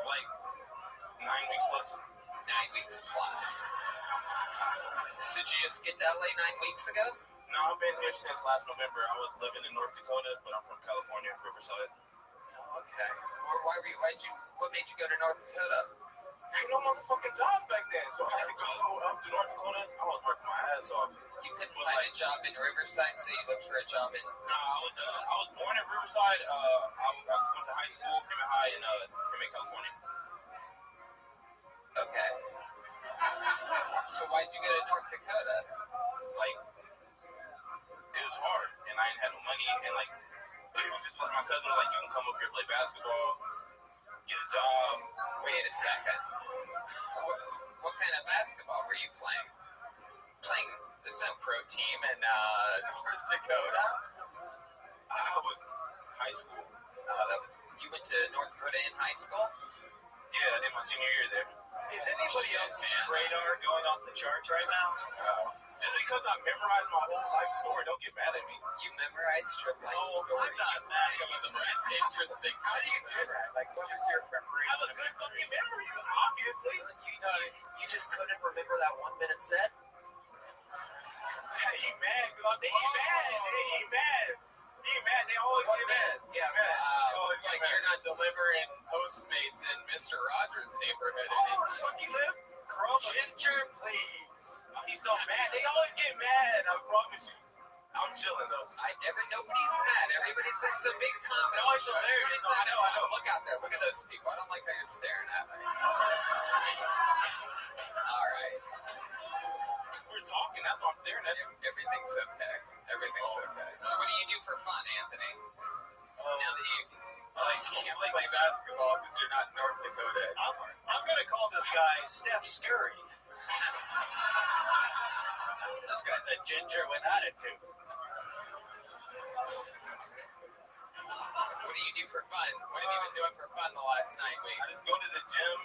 Like 9 weeks plus. 9 weeks plus. So did you just get to LA 9 weeks ago? No, I've been here since last November. I was living in North Dakota, but I'm from California, Riverside. Oh, okay. What made you go to North Dakota? no motherfucking job back then, so I had to go up to North Dakota. I was working my ass off. You couldn't find a job in Riverside, so you looked for a job in... No, I was born in Riverside. I went to high school, Creamy High in California. Okay. So why'd you go to North Dakota? Like, it was hard, and I didn't have no money, and like, it was just like my cousin was like, you can come up here play basketball, get a job. Wait a second. What kind of basketball were you playing? There's no pro team in North Dakota. I was high school. You went to North Dakota in high school? Yeah, I did my senior year there. Is anybody else's radar going off the charts right now? Just because I memorized my whole life story, don't get mad at me. You memorized your life story? I'm not mad at you. The most interesting. How do you do that? Like, what was your preparation? I have a good fucking memory, obviously. You just couldn't remember that 1 minute set? He mad, because he mad. They always get mad. Yeah, looks like you're not delivering Postmates in Mr. Rogers' neighborhood. Where the fuck he live? Ginger, please. He's so mad. They always get mad, I promise you. I'm chilling, though. Nobody's mad. This is a big comment. No, it's hilarious. No, I know. Look out there. Look at those people. I don't like how you're staring at me. All right. We're talking. That's why I'm staring at you. Everything's okay. So what do you do for fun, Anthony? Now that you can't play basketball because you're not in North Dakota anymore. I'm going to call this guy Steph Scurry. This guy's a ginger with attitude. What do you do for fun? What have you been doing for fun the last 9 weeks? I just go to the gym,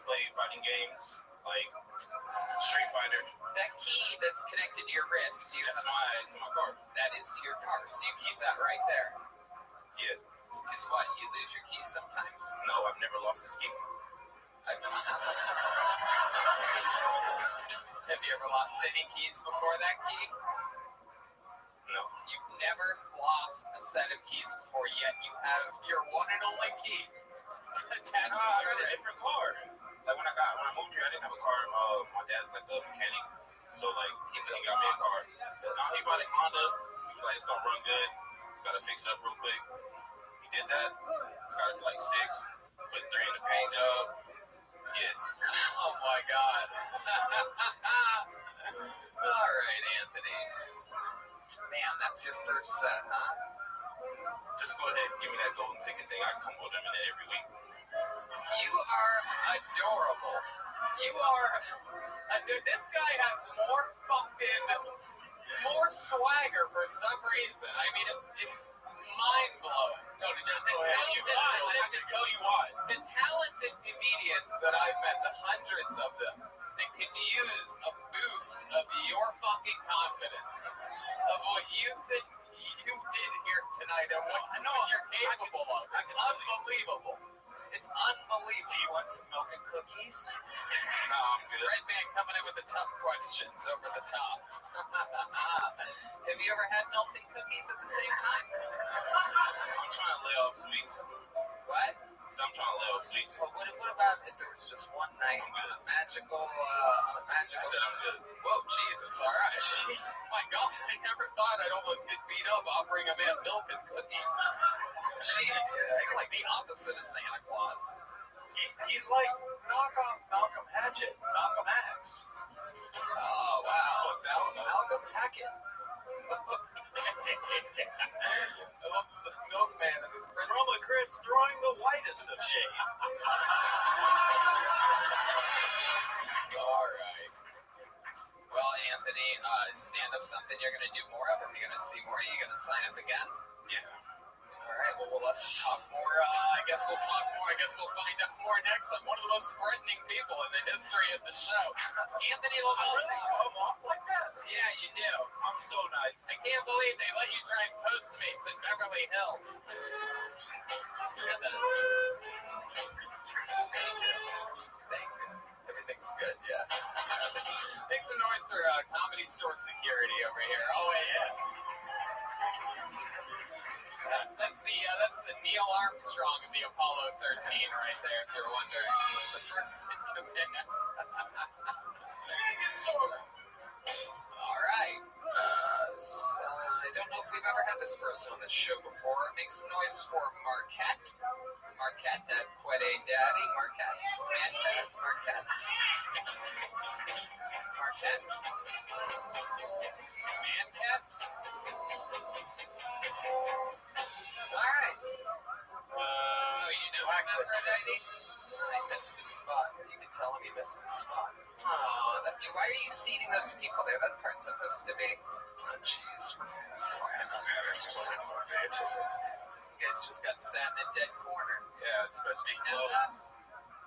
play fighting games, like Street Fighter. That key that's connected to your wrist, that's to my car. That is to your car, so you keep that right there. Yeah. Because what, you lose your keys sometimes? No, I've never lost a key. Have you ever lost any keys before that key? No. You've never lost a set of keys before, yet you have your one and only key attached to I your got a different car. Like when I moved here, I didn't have a car. My dad's like a mechanic, so like he got me a car. He bought a Honda. He was like, it's gonna run good. Just gotta fix it up real quick. He did that. Got it for like 6. Put 3 in the paint job. Yeah. Oh my God. All right, Anthony. Man, that's your first set, huh? Just go ahead, give me that golden ticket thing. I come with them in it every week. You are adorable. This guy has more swagger for some reason. I mean, it's mind-blowing. Tony, just go ahead. I can tell you why. The talented comedians that I've met, the hundreds of them, that can use a boost of your fucking confidence, of what you think you did here tonight, and what you're capable of. It's unbelievable. It's unbelievable. Do you want some milk and cookies? No, I'm good. Red Man coming in with the tough questions over the top. Have you ever had milk and cookies at the same time? I'm trying to lay off sweets. What? So I'm trying to lay off sweets. Well, what about if there was just one night on a magical I said I'm good. Whoa, Jesus, all right. Jesus. My God, I never thought I'd almost get beat up offering a man milk and cookies. Jeez, you're like the opposite of Santa Claus. He's like knockoff Malcolm Hatchet, Malcolm X. Oh, wow. Fuck that one. Malcolm Hackett. Milkman. Chroma Chris throwing the whitest of shade. All right. Well, Anthony, stand up something you're going to do more of? Are we going to see more? Are you going to sign up again? Yeah. All right, well, let's talk more. I guess we'll talk more. I guess we'll find out more next on one of the most threatening people in the history of the show. Anthony Lavelle. I really come off like that? Yeah, you do. I'm so nice. I can't believe they let you drive Postmates in Beverly Hills. Thank you. Everything's good, yeah. Make some noise for Comedy Store security over here. Oh, yes. That's the Neil Armstrong of the Apollo 13 right there, if you're wondering. The first in command. All right. So I don't know if we've ever had this person on this show before. Make some noise for Marquette. Marquette at Quede Daddy. Marquette. Marquette. Marquette. Marquette. Mancat. All right. Oh, you know I'm not Aphrodite? I missed a spot. You can tell him he missed a spot. Oh, why are you seating those people there? That part's supposed to be... Oh, jeez. We're fucking exercise. You guys just got sat in a dead corner. Yeah, it's supposed to be closed.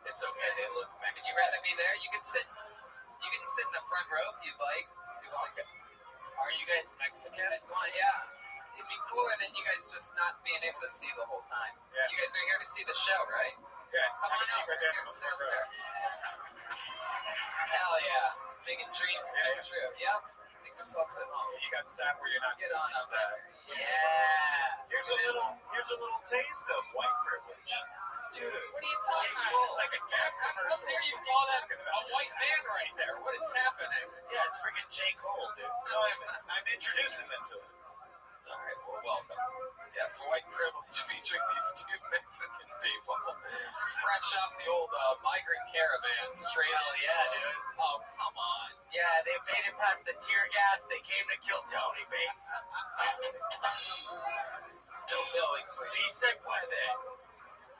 It's okay. They look Mexican. Would you rather be there? You can sit in the front row if you'd like. People like it. Are you guys Mexican? That's fine, yeah. It'd be cooler than you guys just not being able to see the whole time. Yeah. You guys are here to see the show, right? Yeah. Come on out. Right here. Sit up there. Hell yeah. Making dreams come true. Yep. Make yourselves at home. You got sat where you're not Get on up. Yeah. Here's a little taste of white privilege. Dude, what are you talking about? Like a cat commercial. How dare you call that a white man right there? What is happening? Yeah, it's freaking J. Cole, dude. No, I'm introducing them to it. All right, well, welcome. Yes, white privilege featuring these two Mexican people. Fresh off the old migrant caravan, straight out. Yeah, dude. Oh, come on. Yeah, they made it past the tear gas. They came to kill Tony, baby. No Billings. Sí se puede.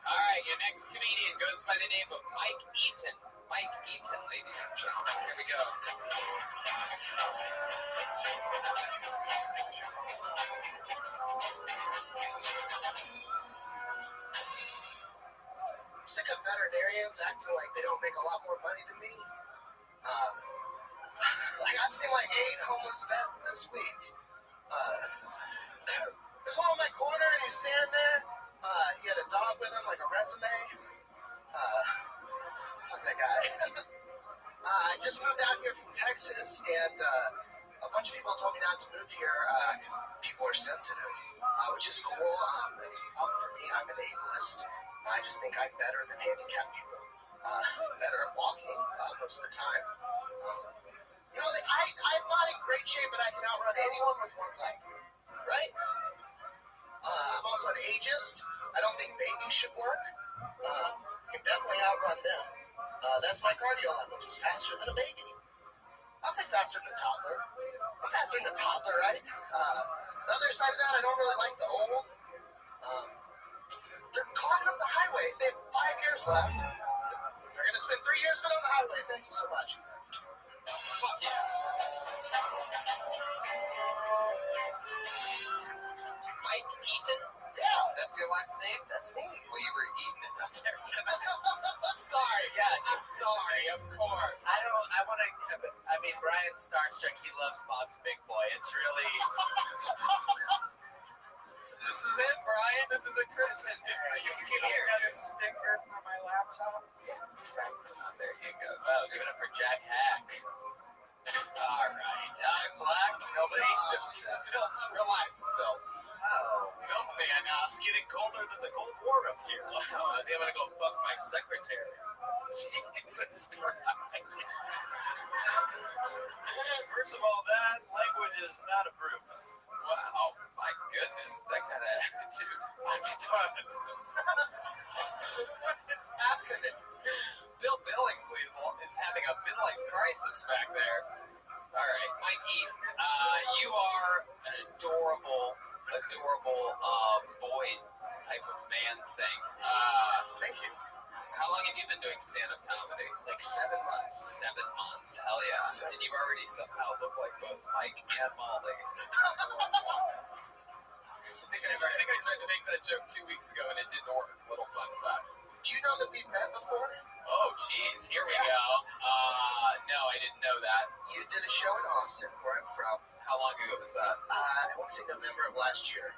All right, your next comedian goes by the name of Mike Eaton. Mike Eaton, ladies and gentlemen. Here we go. I'm sick of veterinarians acting like they don't make a lot more money than me. Like I've seen like 8 homeless vets this week. There's one on my corner and he's standing there. He had a dog with him, like a resume. Fuck that guy. I just moved out here from Texas, and a bunch of people told me not to move here because people are sensitive, which is cool. It's a problem for me. I'm an ableist. I just think I'm better than handicapped people. Better at walking most of the time. I'm not in great shape, but I can outrun anyone with one leg, right? I'm also an ageist. I don't think babies should work. Can definitely outrun them. That's my cardio level, just faster than a baby. I'll say faster than a toddler. I'm faster than a toddler, right? The other side of that, I don't really like the old. They're climbing up the highways. They have 5 years left. They're going to spend 3 years of it on the highway. Thank you so much. Fuck yeah. Mike Eaton? Yeah. That's your last name? That's me. Well, you were eating it up there tonight. Sorry, yeah, I'm sorry, of course. Brian's starstruck. He loves Bob's Big Boy. It's really... This is it, Brian. This is a Christmas gift for you. Here. Another sticker for my laptop. There you go. Oh, give it up for Jack Hack. All right. Jack Black. Nobody. Bill, just relax, Bill. Oh. Milkman, It's getting colder than the Cold War up here. Wow, I'm gonna go fuck my secretary. Jesus Christ. First of all, that language is not approved. Wow, my goodness, that kind of attitude. I'm done. What is happening? Bill Billingsley is having a midlife crisis back there. All right, Mikey, you are an adorable boy type of man thing. Thank you. How long have you been doing stand-up comedy? Like 7 months. 7 months, hell yeah. And you've already somehow looked like both Mike and Molly. I think I tried to make that joke 2 weeks ago and it didn't work. Little fun fact. Do you know that we've met before? Oh, jeez, here we go. No, I didn't know that. You did a show in Austin, where I'm from. How long ago was that? I want to say November of last year.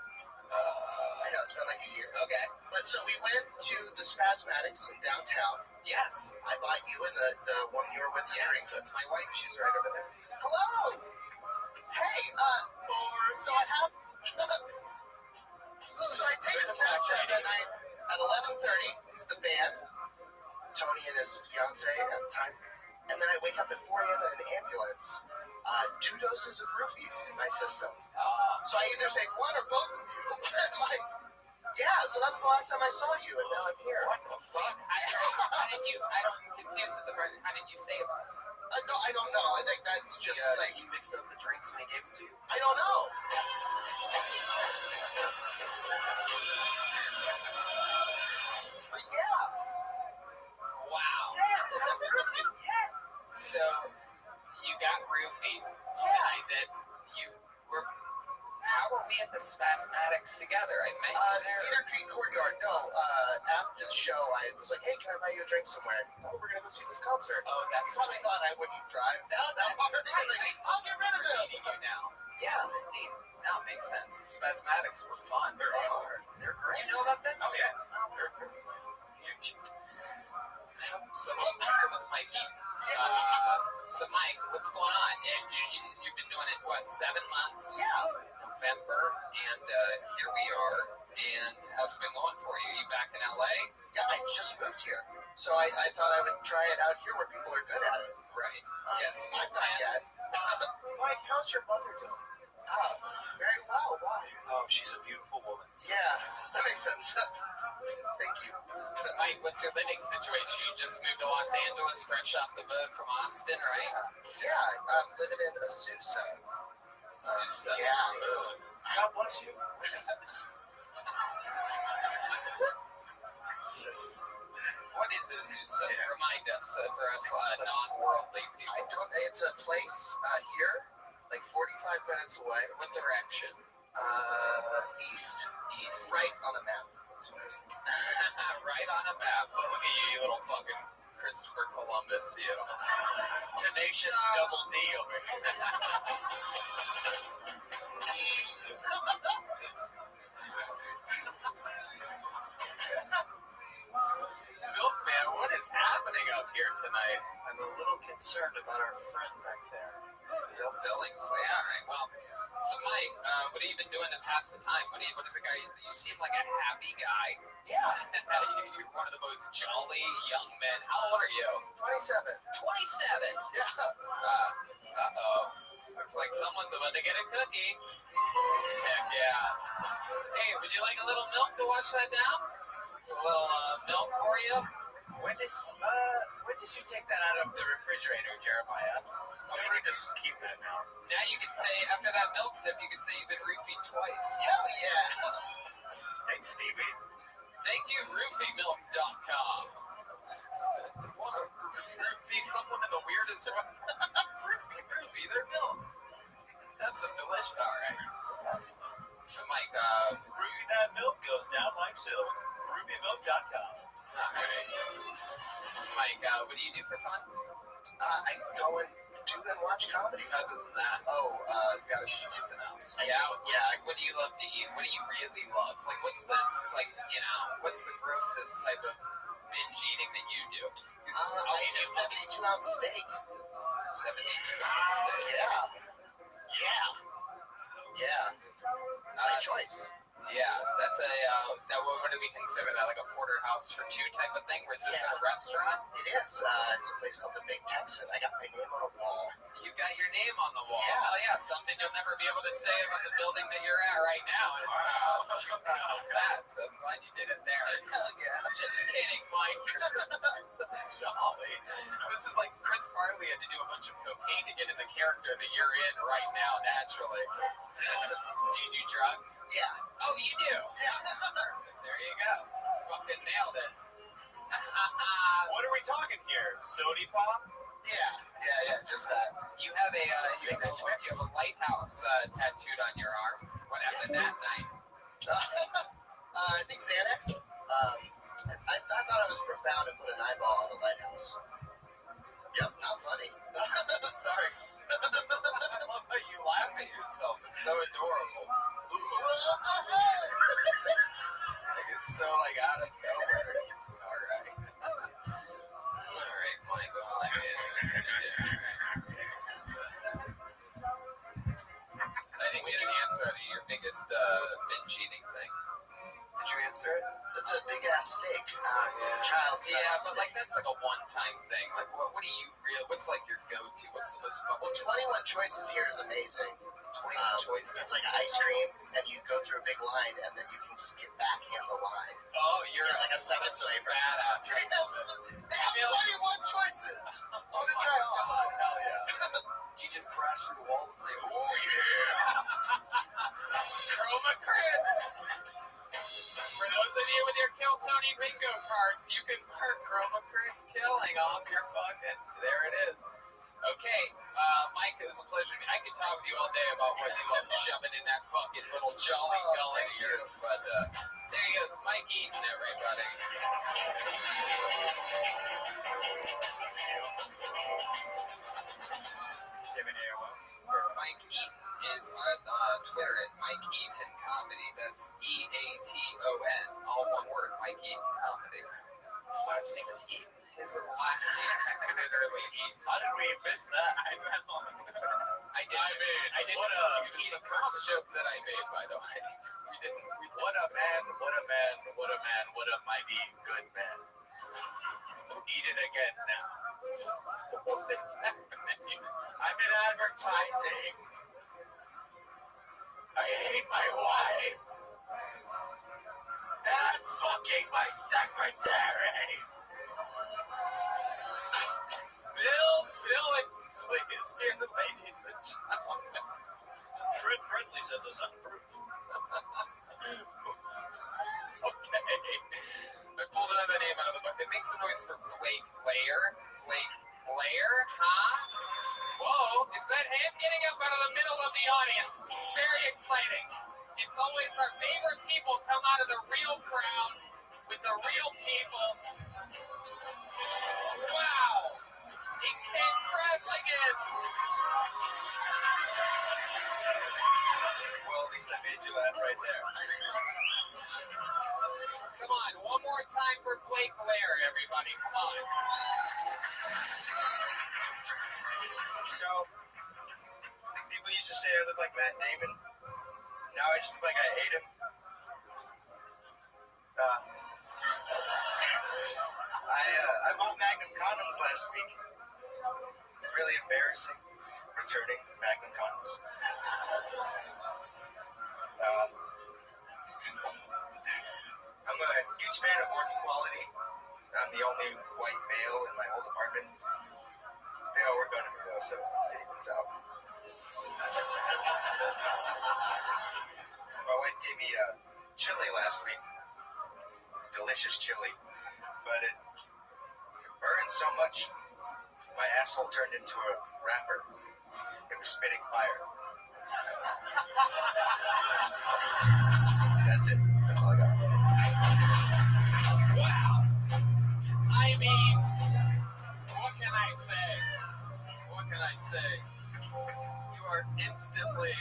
I know, it's been like a year. Okay. But so we went to the Spasmatics in downtown. Yes. I bought you and the woman you were with a drink. That's my wife. She's right over there. Hello. Hey, so what happened? So I take a Snapchat that night at 11:30. It's the band, Tony and his fiance at the time. And then I wake up at 4 a.m. in an ambulance. 2 doses of roofies in my system. So I either saved one or both of you. I'm like, yeah, so that was the last time I saw you, and now I'm here. What the fuck? How did you? I don't confuse the part. How did you save us? No, I don't know. I think that's just like he mixed up the drinks when he gave them to you. I don't know. But yeah. Wow. So you got roofied. Yeah. That you were. How were we at the Spasmatics together? I met you there. Cedar Creek Courtyard. No, after the show, I was like, hey, can I buy you a drink somewhere? Oh, we're going to go see this concert. Oh, that's probably thought I wouldn't drive that far. I'll get rid of it. You now. Yes, indeed. Now it makes sense. The Spasmatics were fun. They're awesome. They're great. You know about them? Oh, yeah. They're huge. So was Mikey. So, Mike, what's going on? You've been doing it, what, 7 months? Yeah. November, and here we are. And how's it been going for you? You back in LA? Yeah, I just moved here. So I thought I would try it out here where people are good at it. Right. Yes. I'm not yet. Mike, how's your mother doing? Very well. Why? Oh, she's a beautiful woman. Yeah, that makes sense. Thank you. Mike, what's your living situation? You just moved to Los Angeles fresh off the boat from Austin, right? Yeah, I'm living in Azusa. Azusa? Yeah. God bless you. What is Azusa? Remind us, for us non-worldly people. I don't know. It's a place here, like 45 minutes away. What direction? East. East. Right on the map. That's what I was thinking. Right on a map. Look at you little fucking Christopher Columbus, you. Tenacious double D over here. Milkman, what is happening up here tonight? I'm a little concerned about our friend back there. Bill Billingsley. All right. Well, so Mike, what have you been doing to pass the time? What is a guy? You seem like a happy guy. Yeah. You're one of the most jolly young men. How old are you? 27. 27. Yeah. Looks like someone's about to get a cookie. Heck yeah. Hey, would you like a little milk to wash that down? A little milk for you? When did you take that out of the refrigerator, Jeremiah? I can just keep that now. Now you can say, after that milk sip, you can say you've been roofied twice. Hell yeah. Thanks, Stevie. Thank you, roofiemilks.com. Want to roofie someone in the weirdest way? Roofie, their milk. Have some delicious. All right. So, Mike, Roofie that milk goes down like silk. Roofiemilk.com. All right. Mike, what do you do for fun? I go and do and watch comedy. Other than that, it's got to be something else. Yeah. What do you love to eat? What do you really love? Like, what's the grossest type of binge eating that you do? I eat a 72-ounce steak. 72-ounce steak. Yeah. My choice. Yeah, that's what do we consider that, like a porterhouse for two type of thing? Or is this a restaurant? It is. It's a place called the Big Texan. I got my name on a wall. You got your name on the wall. Yeah. Oh, yeah, something you'll never be able to say about the building that you're at right now. It's that, so I'm glad you did it there. Hell yeah. Just kidding, Mike. You're so jolly. This is like Chris Farley had to do a bunch of cocaine to get in the character that you're in right now, naturally. Do you do drugs? Yeah. Oh, you do? Yeah. Perfect. There you go. Fucking nailed it. What are we talking here? Sody pop? Yeah, just that. You have a lighthouse tattooed on your arm. What happened that night? I think Xanax. I thought I was profound and put an eyeball on the lighthouse. Yep, not funny. Sorry. I love how you laugh at yourself. It's so adorable. It's so out of nowhere. All right. All right, Michael. I didn't get an answer out of your biggest binge eating thing. outside. Yeah, but like that's like a one-time thing. Like, what do you real? What's like your go-to? What's the most fun? Well, 21 Choices here is amazing. 21 Choices. It's like ice cream, and you go through a big line, and then you can just get back in the line. Oh, you're like a 7 flavor. Badass. They have 21 choices. I want to try all. God, hell yeah. Do you just crash through the wall and say, "Oh yeah"? Chroma Chris. For those of you with your Kill Tony bingo cards, you can mark Chroma Chris killing off your fucking. There it is. Okay, Mike, it was a pleasure. I could talk with you all day about what you love shoving in that fucking little jolly gullet of yours, but there he is, Mike Eaton, everybody. Mike Eaton is on Twitter at Mike Eaton Comedy. That's E-A-T-O-N, all one word, Mike Eaton Comedy. His last name is Eaton. His last name is literally Eaton. How did we miss that? I did. This is the first joke that I made, by the way. What a man, what a man, what a man, what a mighty good man. Eat it again now. What is happening? I'm in advertising. I hate my wife. And I'm fucking my secretary. Bill Billingsley is here, ladies and gentlemen. Fred Friendly said this unproof. Okay. I pulled another name out of the book. It makes a noise for Blake Lair. Blake Lair, huh? Whoa, is that him getting up out of the middle of the audience? This is very exciting. It's always our favorite people come out of the real crowd with the real people. Wow. It came crashing in. Well, at least I made you laugh right there. Come on, one more time for Blake Lair, everybody. Come on. So, people used to say I look like Matt Damon. Now I just look like I ate him. I bought Magnum condoms last week. It's really embarrassing returning Magnum condoms. I'm a huge fan of work equality. I'm the only white male in my whole department. They all work under me though, so it evens out. My wife gave me chili last week. Delicious chili. But it burned so much, my asshole turned into a wrapper. It was spitting fire. That's it. That's all I got. Wow. I mean, what can I say? What can I say? You are instantly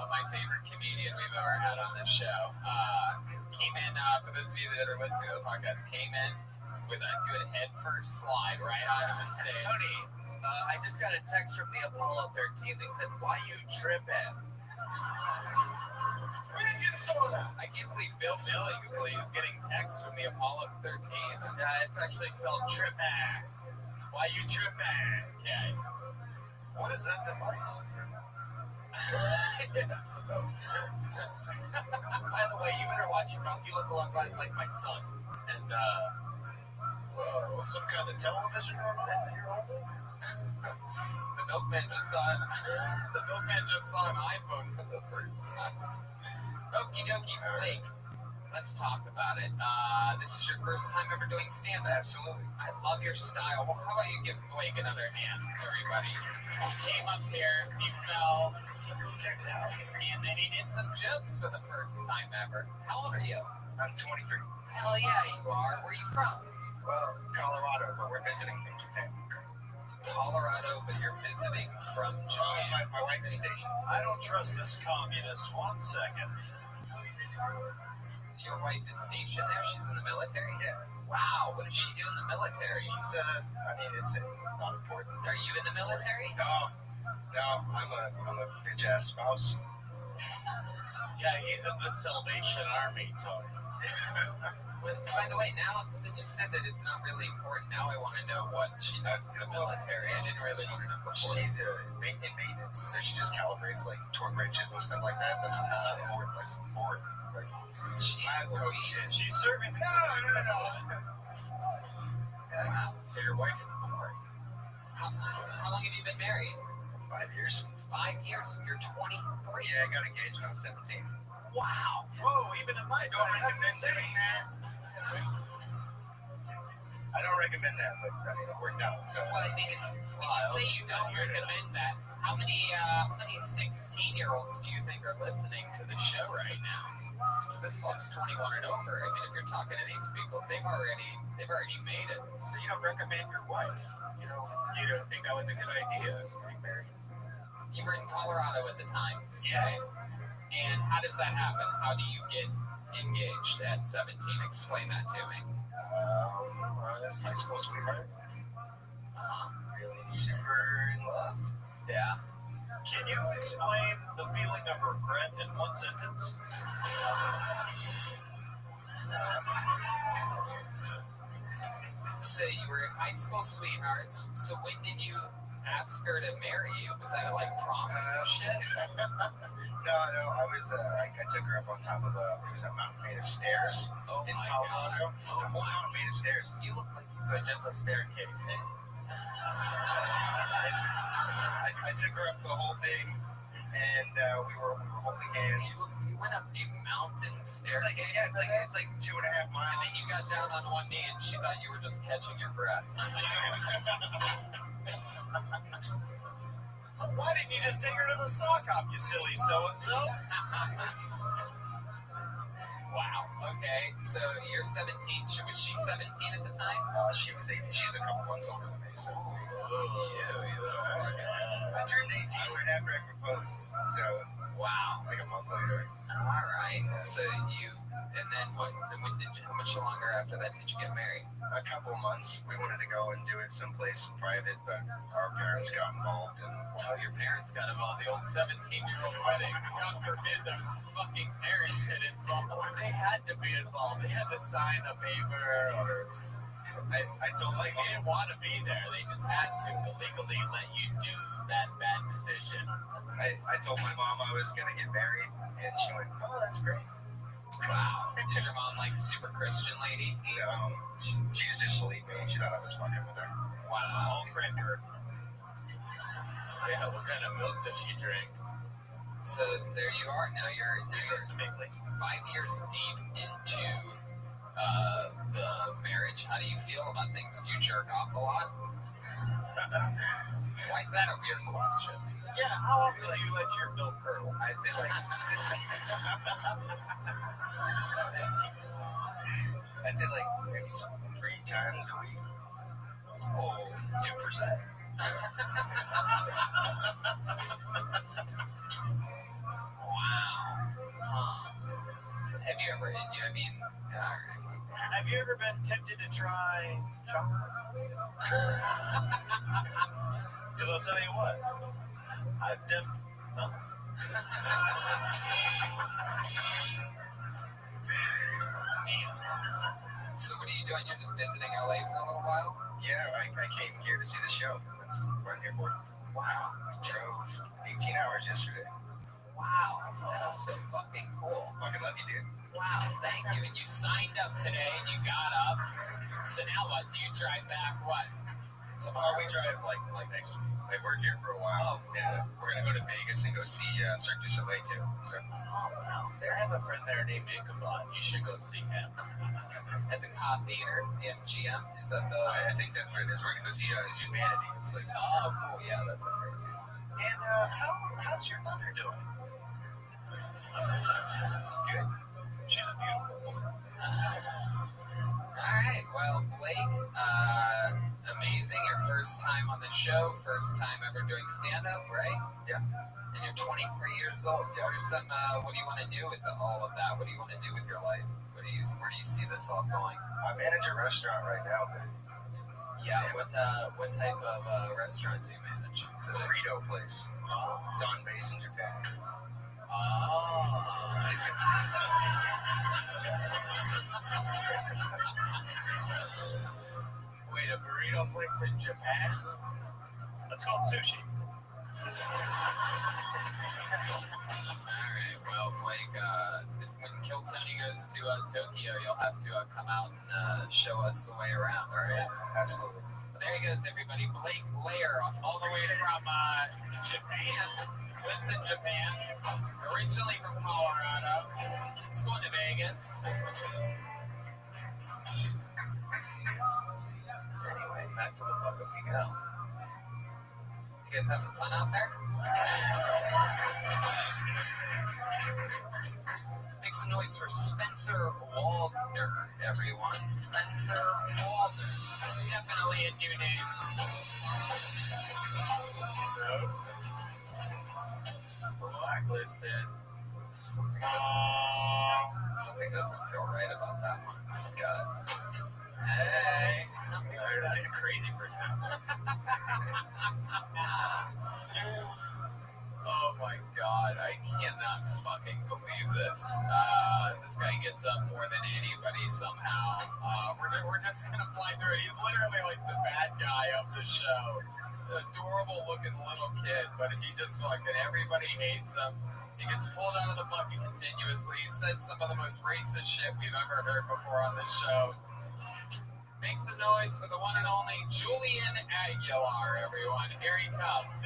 my favorite comedian we've ever had on this show. Came in, for those of you that are listening to the podcast, came in with a good head first slide right out of the stage. Tony, I just got a text from the Apollo 13. They said, "Why you tripping?" I can't believe Bill Billingsley is getting texts from the Apollo 13. Yeah, it's actually spelled tripping. Why you tripping? Okay. What is that device? By the way, you better watch your mouth. You look a lot like my son. And, whoa, some kind of television remote that you're holding? The milkman just saw an iPhone for the first time. Okie dokie, Blake. Let's talk about it. This is your first time ever doing stand-up. Absolutely. I love your style. Well, how about you give Blake another hand, everybody? He came up here, he fell, and then he did some jokes for the first time ever. How old are you? I'm 23. Hell yeah, you are. Where are you from? Well, Colorado, but we're visiting from Japan. Colorado, but you're visiting from Japan. My wife is stationed. I don't trust this communist 1 second. Your wife is stationed there? She's in the military? Yeah. Wow, what does she do in the military? She's, it's not important. Are you in the military? No, I'm a bitch-ass spouse. yeah, he's in the Salvation Army, Tony. By the way, now since you said that it's not really important, now I want to know what she does in the military. I didn't really want to know before. She's in maintenance, so she just calibrates like torque wrenches and stuff like that. That's what board. Like, She's serving the country. No. Wow. So your wife is boring. How long have you been married? 5 years. 5 years, and you're 23. Yeah, I got engaged when I was 17. Wow. Whoa, even in my time, that's insane. I don't recommend that, but I mean, it worked out. So. Well, I mean, when you say you don't recommend that, how many 16-year-olds do you think are listening to the show right now? This club's 21 and over. I mean, if you're talking to these people, they've already made it. So you don't recommend your wife? You don't think that was a good idea, getting married? You were in Colorado at the time. Yeah. Right? And how does that happen? How do you get engaged at 17? Explain that to me. I was high school sweetheart. Really super in love. Yeah. Can you explain the feeling of regret in one sentence? So you were high school sweethearts. So when did you ask her to marry you? Was that like prom or some shit? No, I was. I took her up on top of a mountain made of stairs in Colorado. It was a whole mountain made of stairs. You look like just a staircase. I took her up the whole thing, and we were holding hands. You went up a mountain staircase. It's like 2.5 miles. And then you got down on one knee, and she thought you were just catching your breath. Why didn't you just take her to the sock hop, you silly so-and-so? Wow. Okay. So you're 17. Was she 17 at the time? She was 18. She's a couple months older than me. So. You little fucking. I turned 18 right after I proposed. So. Wow. Like a month later. All right. So you. And then what? How much longer after that did you get married? A couple months. We wanted to go and do it someplace private, but our parents got involved. Your parents got involved. The old 17-year-old wedding. God forbid those fucking parents get involved. They had to be involved. They had to sign a paper or. I told they didn't want to be there. They just had to illegally let you do that bad decision. I told my mom I was going to get married, and she went, "Oh, that's great." Wow. Is your mom like super Christian lady? No. She just didn't believe me. She thought I was fucking with her. Wow. All credit her. Yeah, what kind of milk does she drink? So there you are. Now you're 5 years deep into the marriage. How do you feel about things? Do you jerk off a lot? Why is that a weird question? Yeah, how often do you let your milk curdle? I'd say like maybe 3 times a week. Oh, 2%. Wow. Have you ever? I mean, all right. Have you ever been tempted to try chocolate? Because I'll tell you what, I've dipped some. So what are you doing? You're just visiting LA for a little while? Yeah, I came here to see the show. That's what I'm here for. Wow. I drove 18 hours yesterday. Wow. That is so fucking cool. Fucking love you, dude. Wow, thank you. And you signed up today and you got up. So now what? Do you drive back what? Tomorrow we drive like next week. Like, we're here for a while. Oh, cool. Yeah, we're gonna go to Vegas and go see Cirque du Soleil too. So. Oh, wow. I have a friend there named Ichabod. You should go see him. At the Ka Theater, the MGM. Is that the? I think that's what it is. We're gonna go see Humanity. It's like, oh, cool. Yeah, that's a crazy one. And how's your mother doing? Good. She's a beautiful woman. All right. Well, Blake, amazing. Your first time on the show, first time ever doing stand-up, right? Yeah. And you're 23 years old. Yeah. What do you want to do with all of that? What do you want to do with your life? Where do you see this all going? I manage a restaurant right now, but yeah. What type of restaurant do you manage? It's a burrito place. It's on base in Japan. Wait, a burrito place in Japan? That's called sushi. Alright, well, like, when Kill Tony goes to Tokyo, you'll have to come out and show us the way around, alright? Absolutely. Well, there he goes, everybody. Blake Lair, all the way from Japan. Lives in Japan. Originally from Colorado. He's going to Vegas. Anyway, back to the bucket we go. You guys having fun out there? Make some noise for Spencer Waldner, everyone. Spencer Waldner. Definitely a new name. Blacklisted. Something doesn't feel right about that one. Oh my God. Hey. There's a crazy person out there. Oh my God, I cannot fucking believe this. This guy gets up more than anybody somehow. We're just gonna fly through it. He's literally like the bad guy of the show. Adorable looking little kid, but he just fucking, everybody hates him. He gets pulled out of the bucket continuously. He said some of the most racist shit we've ever heard before on this show. Make some noise for the one and only Julian Aguilar, everyone. Here he comes.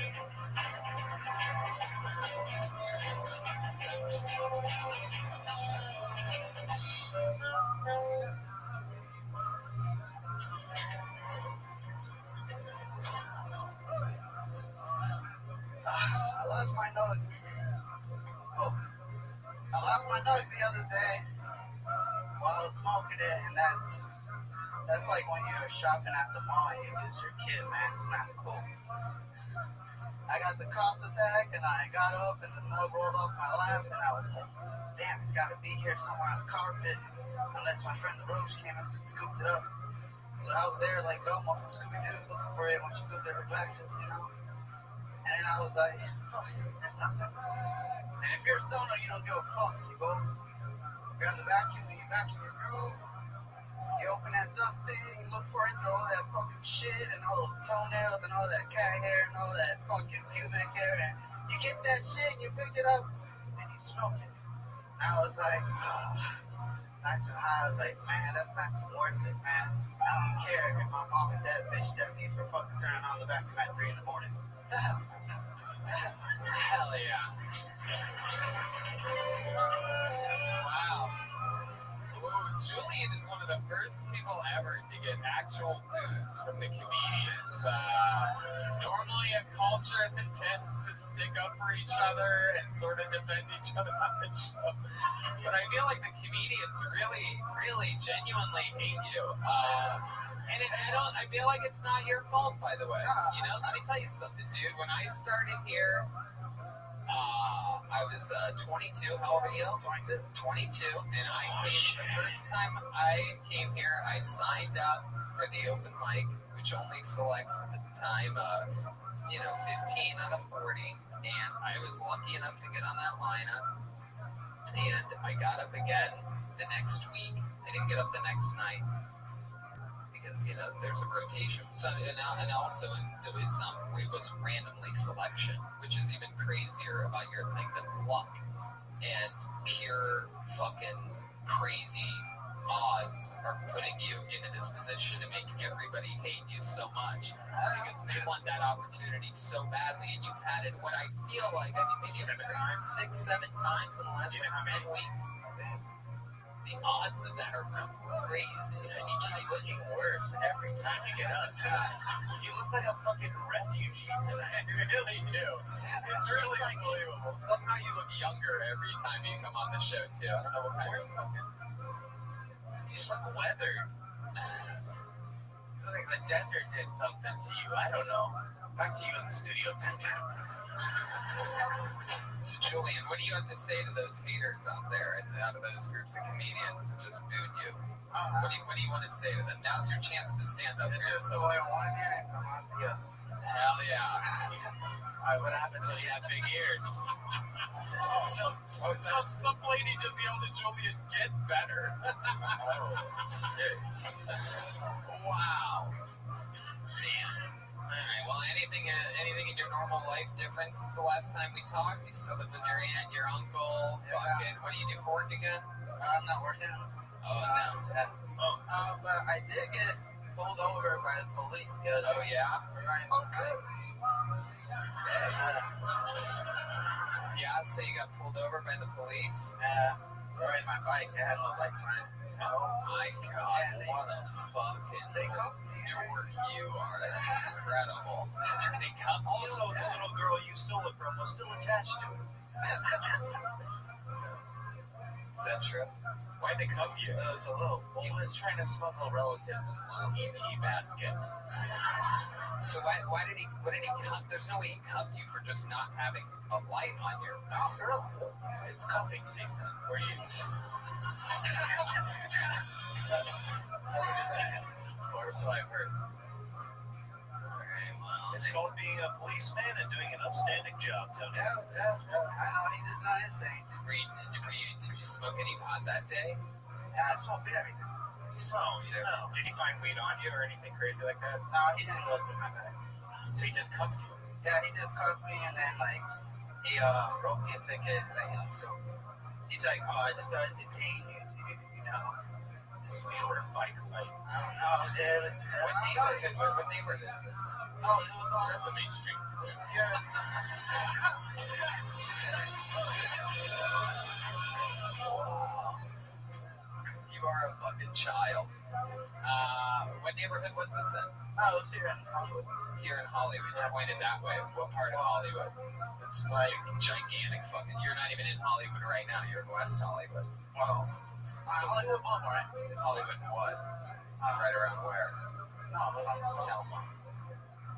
I lost my nose. Oh, I lost my nose the other day while I was smoking it, and that's like when you're shopping at the mall and you lose your kid, man. It's not cool. I got the coughs attack, and I got up, and the nug rolled off my lap, and I was like, damn, it's got to be here somewhere on the carpet, unless my friend the Roach came and scooped it up. So I was there like Velma from Scooby-Doo looking for it when she goes there her glasses, you know? And then I was like, fuck, there's nothing. And if you're a stoner, you don't give a fuck. You go grab the vacuum and you vacuum your room. You open that dust thing, you look for it through all that fucking shit and all those toenails and all that cat hair and all that fucking pubic hair. And you get that shit and you pick it up and you smoke it. And I was like, nice and high. I was like, man, that's not worth it, man. I don't care if my mom and dad bitched at me for fucking turning on the vacuum at 3 in the morning. Hell yeah. Wow. Whoa, Julian is one of the first people ever to get actual booze from the comedians. Normally a culture that tends to stick up for each other and sort of defend each other on the show. But I feel like the comedians really, really genuinely hate you. And I feel like it's not your fault, by the way. You know, let me tell you something, dude. When I started here, I was 22. How old are you? 22. And the first time I came here, I signed up for the open mic, which only selects at the time, 15 out of 40. And I was lucky enough to get on that lineup. And I got up again the next week. I didn't get up the next night. Because, there's a rotation. So, and also, it wasn't randomly selection, which is even crazier about your thing than luck and pure fucking crazy odds are putting you into this position to make everybody hate you so much because they want that opportunity so badly, and you've had it, what I feel like, maybe 6, 7 times in the last 10 weeks. The odds of that are crazy. And you keep looking worse every time you get up. You look like a fucking refugee tonight. You really do. It's really unbelievable. Somehow you look younger every time you come on the show, too. I don't know what kind of fucking... You just look weathered. You look like the desert did something to you. I don't know. Back to you in the studio, Tony. So, Julian, what do you have to say to those haters out there and out of those groups of comedians that just booed you? What do you want to say to them? Now's your chance to stand up for yourself. I want to come out Hell yeah. That's what happens when you have big ears. Some lady just yelled at Julian, "Get better." Oh, shit. Wow. Man. Alright, well, anything in your normal life different since the last time we talked? You still live with your aunt, your uncle? Yeah. Fucking, what do you do for work again? I'm not working. Oh, no. Yeah. But I did get pulled over by the police the other Oh, yeah? Okay. Yeah, so you got pulled over by the police? Yeah. Riding my bike. I had no lights on. Oh, my God. What a fucking They cuffed me. dork you are. That's incredible. They cuffed you? Also, the little girl you stole it from was still attached to it. Is that true? Why'd they cuff you? It's a little He was trying to smuggle relatives in a little ET basket. So what did he cuff? There's no way he cuffed you for just not having a light on your girl. It's cuffing season. Were you? Or so I've heard. Alright, well. It's called being a policeman and doing an upstanding job, Tony. Yeah. I know he just done his thing. Did you smoke any pot that day? Yeah, I smoked weed everything. You smoked? No. Did he find weed on you or anything crazy like that? No, he didn't go through my bag. So he just cuffed you? Yeah, he just cuffed me and then he wrote me a ticket and he's like, oh, I just gotta detain you, just for a bike light. I don't know, dude. What neighborhood is this? Oh, it was on Sesame Street. Yeah. You are a fucking child. What neighborhood was this in? Oh, it was here in Hollywood. Here in Hollywood. You pointed that way. What part of Hollywood? It's like gigantic fucking. You're not even in Hollywood right now. You're in West Hollywood. Oh. Hollywood Boulevard. Hollywood what? Right around where? No, it was on Selma.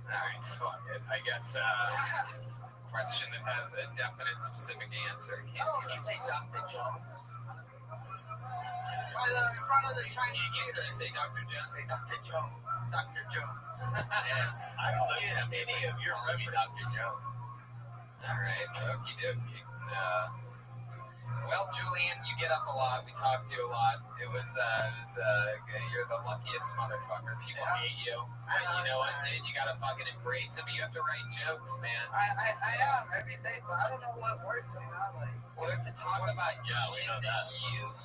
Alright, fuck it. I guess question that has a definite specific answer. Can you say Dr. Jones? In front of the Chinese You're going to say Dr. Jones? Say Dr. Jones. Dr. Jones. I don't get any of your references. All right, okie dokie. Well, Julian, you get up a lot. We talk to you a lot. It was you're the luckiest motherfucker. People hate you. But you know what, dude? You gotta fucking embrace it. But you have to write jokes, man. I am every day, but I don't know what works, We have to talk about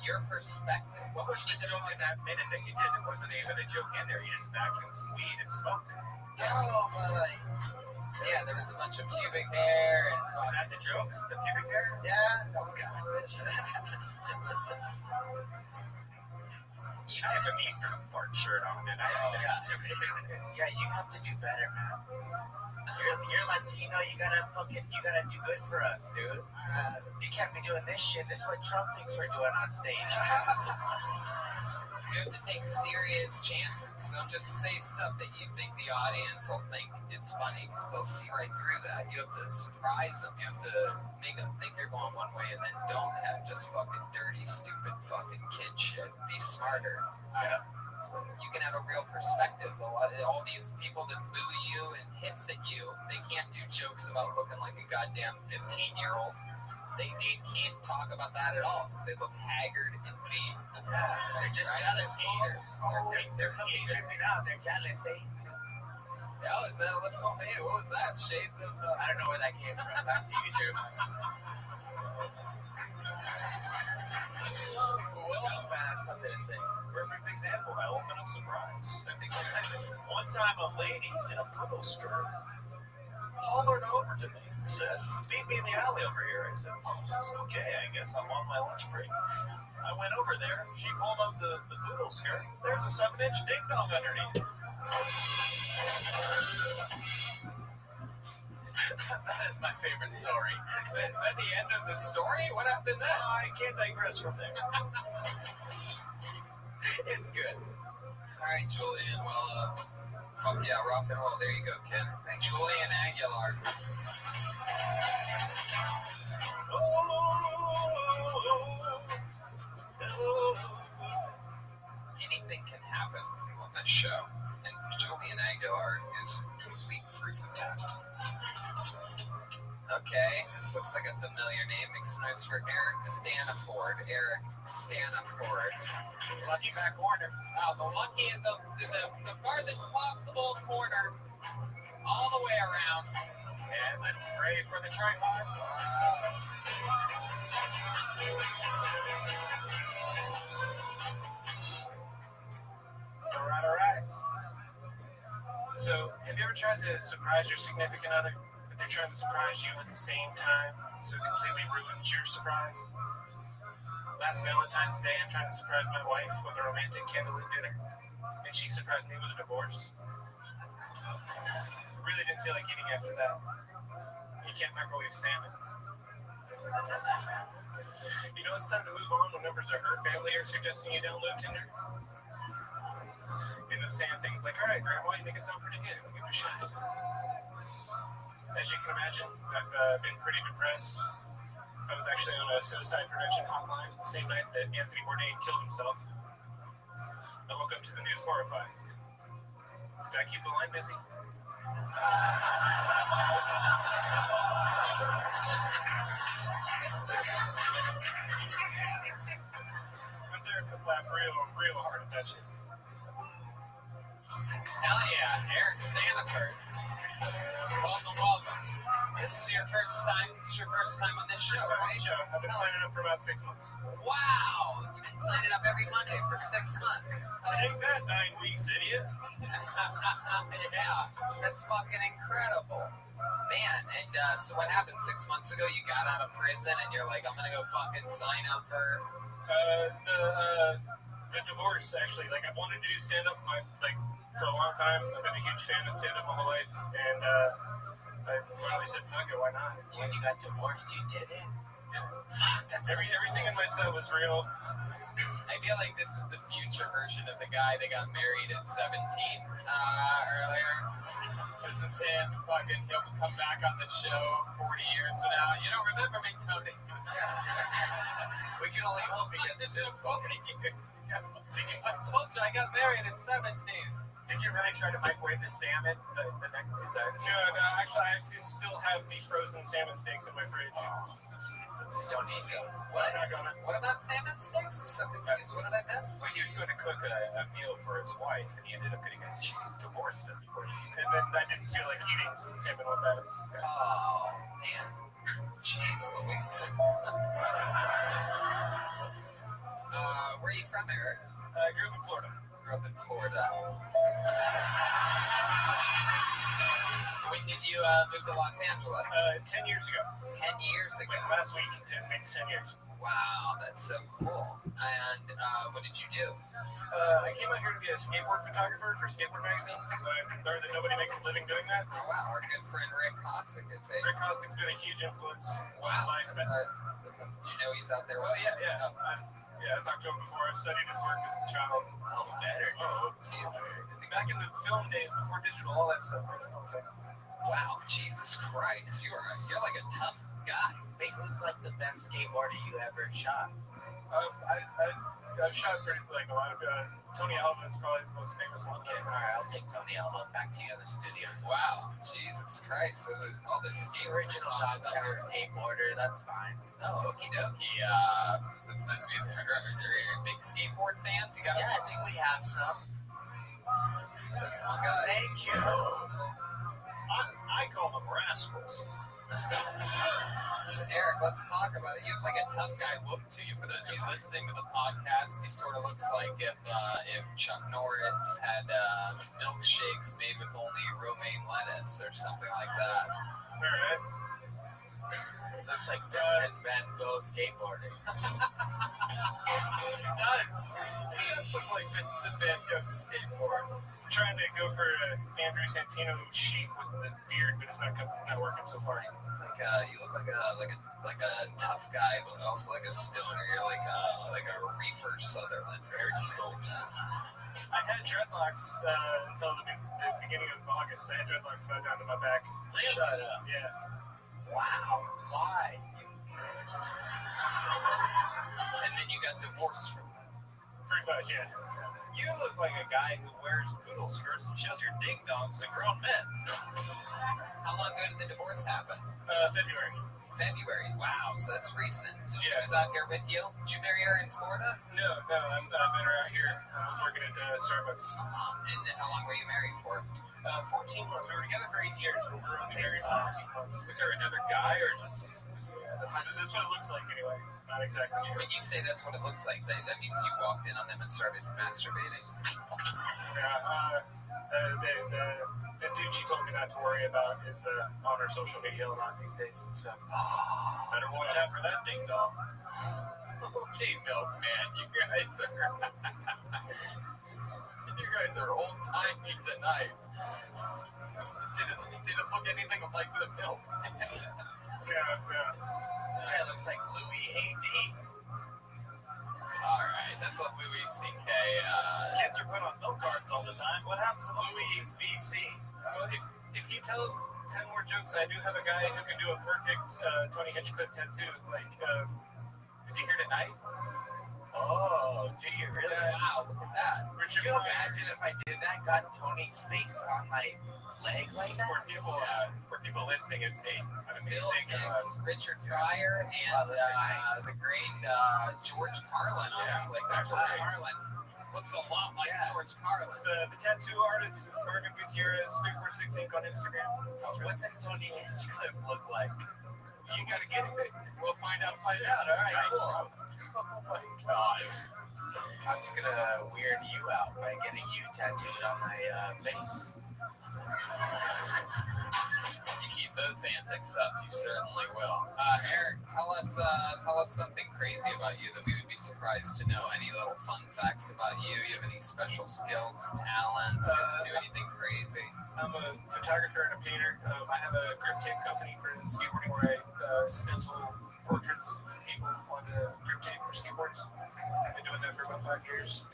your perspective. What was the joke in that minute that you did? There wasn't even a joke in there. You just vacuumed some weed and smoked it. Yeah, there was a bunch of pubic hair. And was that the jokes? The pubic hair? Yeah. I have a mean cook fart shirt on, and yeah, you have to do better, man. You're Latino. You gotta do good for us, dude. You can't be doing this shit. This is what Trump thinks we're doing on stage. You have to take serious chances. Don't just say stuff that you think the audience will think is funny, because they'll see right through that. You have to surprise them. You have to make them think you're going one way, and then don't have just fucking dirty, stupid fucking kid shit. Be smarter. Yeah. You can have a real perspective. All these people that boo you and hiss at you, they can't do jokes about looking like a goddamn 15-year-old. They can't talk about that at all because they look haggard and beat. They're just jealous. They're haters. They're jealous, eh? Yeah, is that what was that? Shades of. I don't know where that came from. Back to you, Jim. Well, man, that's something to say. Perfect example. Element of surprise. One time, a lady in a poodle skirt hollered over to me and said, "Meet me in the alley over here." I said, "Oh, that's okay. I guess I'm on my lunch break." I went over there. She pulled up the poodle skirt. There's a 7-inch ding dong underneath. That is my favorite story. Is that the end of the story? What happened then? I can't digress from there. It's good. All right, Julian. Well, fuck yeah, rock and roll. There you go, kid. Julian Aguilar. Anything can happen on this show, and Julian Aguilar is complete proof of that. Okay, this looks like a familiar name. Make some noise for Eric Staniford. Eric Staniford. Lucky back corner. The farthest possible corner, all the way around. And let's pray for the tripod. All right. So, have you ever tried to surprise your significant other? But they're trying to surprise you at the same time, so it completely ruins your surprise? Last Valentine's Day, I'm trying to surprise my wife with a romantic candlelit dinner, and she surprised me with a divorce. Really didn't feel like eating after that. You can't microwave salmon. You know, it's time to move on when members of her family are suggesting you download Tinder. End up saying things like, all right, Grandma, you make it sound pretty good. We'll give it a shot. As you can imagine, I've been pretty depressed. I was actually on a suicide prevention hotline the same night that Anthony Bourdain killed himself. I woke up to the news horrified. Did I keep the line busy? My therapist laughed real hard at that shit. Hell yeah, Eric Sanford. Welcome. This is your first time. This is your first time on this show, right? I've been signing up for about 6 months. Wow, you've been signing up every Monday for 6 months. Take that, 9 weeks, idiot. Yeah, that's fucking incredible. Man, and so what happened 6 months ago? You got out of prison and you're like, I'm gonna go fucking sign up for... The divorce, actually. Like, I've wanted to do stand-up, for a long time. I've been a huge fan of stand-up my whole life, and I finally said, fuck it, why not? When you got divorced, you did it? Fuck, everything in my set was real. I feel like this is the future version of the guy that got married at 17 earlier. This is him, fucking, he'll come back on the show 40 years from now. You don't remember me, Tony? We can only hope he gets this 40 years ago. I told you I got married at 17. Did you really try to microwave the salmon? The necklace? No, actually, I actually still have the frozen salmon steaks in my fridge. Jesus, don't eat those. What? What about salmon steaks? I'm so confused. What did I miss? Well, he was going to cook a meal for his wife, and he ended up getting divorced before he... And then I didn't feel like eating, so the salmon went bad. Oh, man. Jeez Louise. Where are you from, Eric? I grew up in Florida. When did you move to Los Angeles? 10 years ago. 10 years ago? Like last week, it makes 10 years. Wow, that's so cool. And what did you do? I came out here to be a skateboard photographer for Skateboard Magazine. I learned that nobody makes a living doing that. Oh, wow, our good friend Rick Kosick is a... Rick Kosick's been a huge influence in my life. Do you know he's out there? Oh, yeah. I talked to him before. I studied his work as a child. Oh, better. Oh, Jesus. Back in the film days, before digital, all that stuff. Wow, Jesus Christ. You're like a tough guy. Wait, who's like the best skateboarder you ever shot? I've shot pretty, a lot of... Tony Alva is probably the most famous one. Okay, all right, I'll take Tony Alva back to you in the studio. Wow, Jesus Christ. So all this original Dogtown skateboarder, that's fine. Oh, okie dokie. For those of you that are big skateboard fans, you got I think we have some. There's one guy. Thank you. I call them rascals. So Eric, let's talk about it. You have like a tough guy look to you. For those of you listening to the podcast, he sort of looks like if Chuck Norris had milkshakes made with only romaine lettuce or something like that. All right. Looks like Vincent Van Gogh skateboarding. It does. It does look like Vincent Van Gogh skateboard. I'm trying to go for Andrew Santino chic with the beard, but it's not working so far. You look like a tough guy, but also like a stoner. You're like a reefer Sutherland. Eric Stoltz. I had dreadlocks until the beginning of August. I had dreadlocks about down to my back. Really? Shut up. Yeah. Wow. Why? And then you got divorced from them. Pretty much, yeah. You look like a guy who wears poodle skirts and shows your ding dongs to grown men. How long ago did the divorce happen? February. February. Wow, so that's recent. So she Yeah. was out here with you? Did you marry her in Florida? No, I met her out here. I was working at Starbucks. And how long were you married for? 14 months. We were together for 8 years, but we were only married for 14 months. Was there another guy or just... That's what it looks like anyway. Not exactly sure. When you say that's what it looks like, that means you walked in on them and started masturbating. Yeah, the dude she told me not to worry about is on her social media a lot these days. So better watch out for that ding dong. Okay, Milkman, you guys are old timey tonight. Did it look anything like the milk? Yeah. This guy looks like Louis A.D. Alright, that's a Louis C.K. Kids are put on milk cartons all the time. What happens to Louis B.C. Well, if he tells 10 more jokes, I do have a guy who can do a perfect Tony Hinchcliffe tattoo. Like, is he here tonight? Oh, do you really? Wow, look at that. Could you imagine if I did that, got Tony's face on my leg like that? For people listening, it's an amazing Richard Pryor and the great George Carlin. Like George Carlin looks a lot like George Carlin. The tattoo artist is Morgan Gutierrez, 346 Inc. on Instagram. What's this Tony Hinchcliffe look like? You gotta get it. We'll find out. All right, cool. Oh my god. I'm just gonna weird you out by getting you tattooed on my face. You keep those antics up, you certainly will. Eric, tell us something crazy about you that we would be surprised to know. Any little fun facts about you? You have any special skills or talents? Do anything crazy? I'm a photographer and a painter. I have a grip tape company for skateboarding where I stencil portraits of people on the grip tape for skateboards. I've been doing that for about 5 years.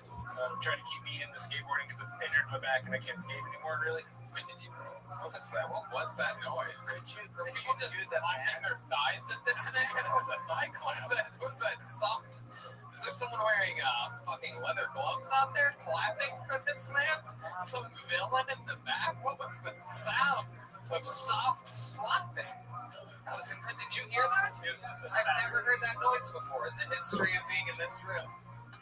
Trying to keep me in the skateboarding because I've injured my back and I can't skate anymore, really. When did you... What was that noise? Were people just slapping their thighs at this thing? Was that soft? Is there someone wearing fucking leather gloves out there clapping for this man? Some villain in the back? What was the sound of soft slapping? That was incredible. Did you hear that? I've never heard that noise before in the history of being in this room.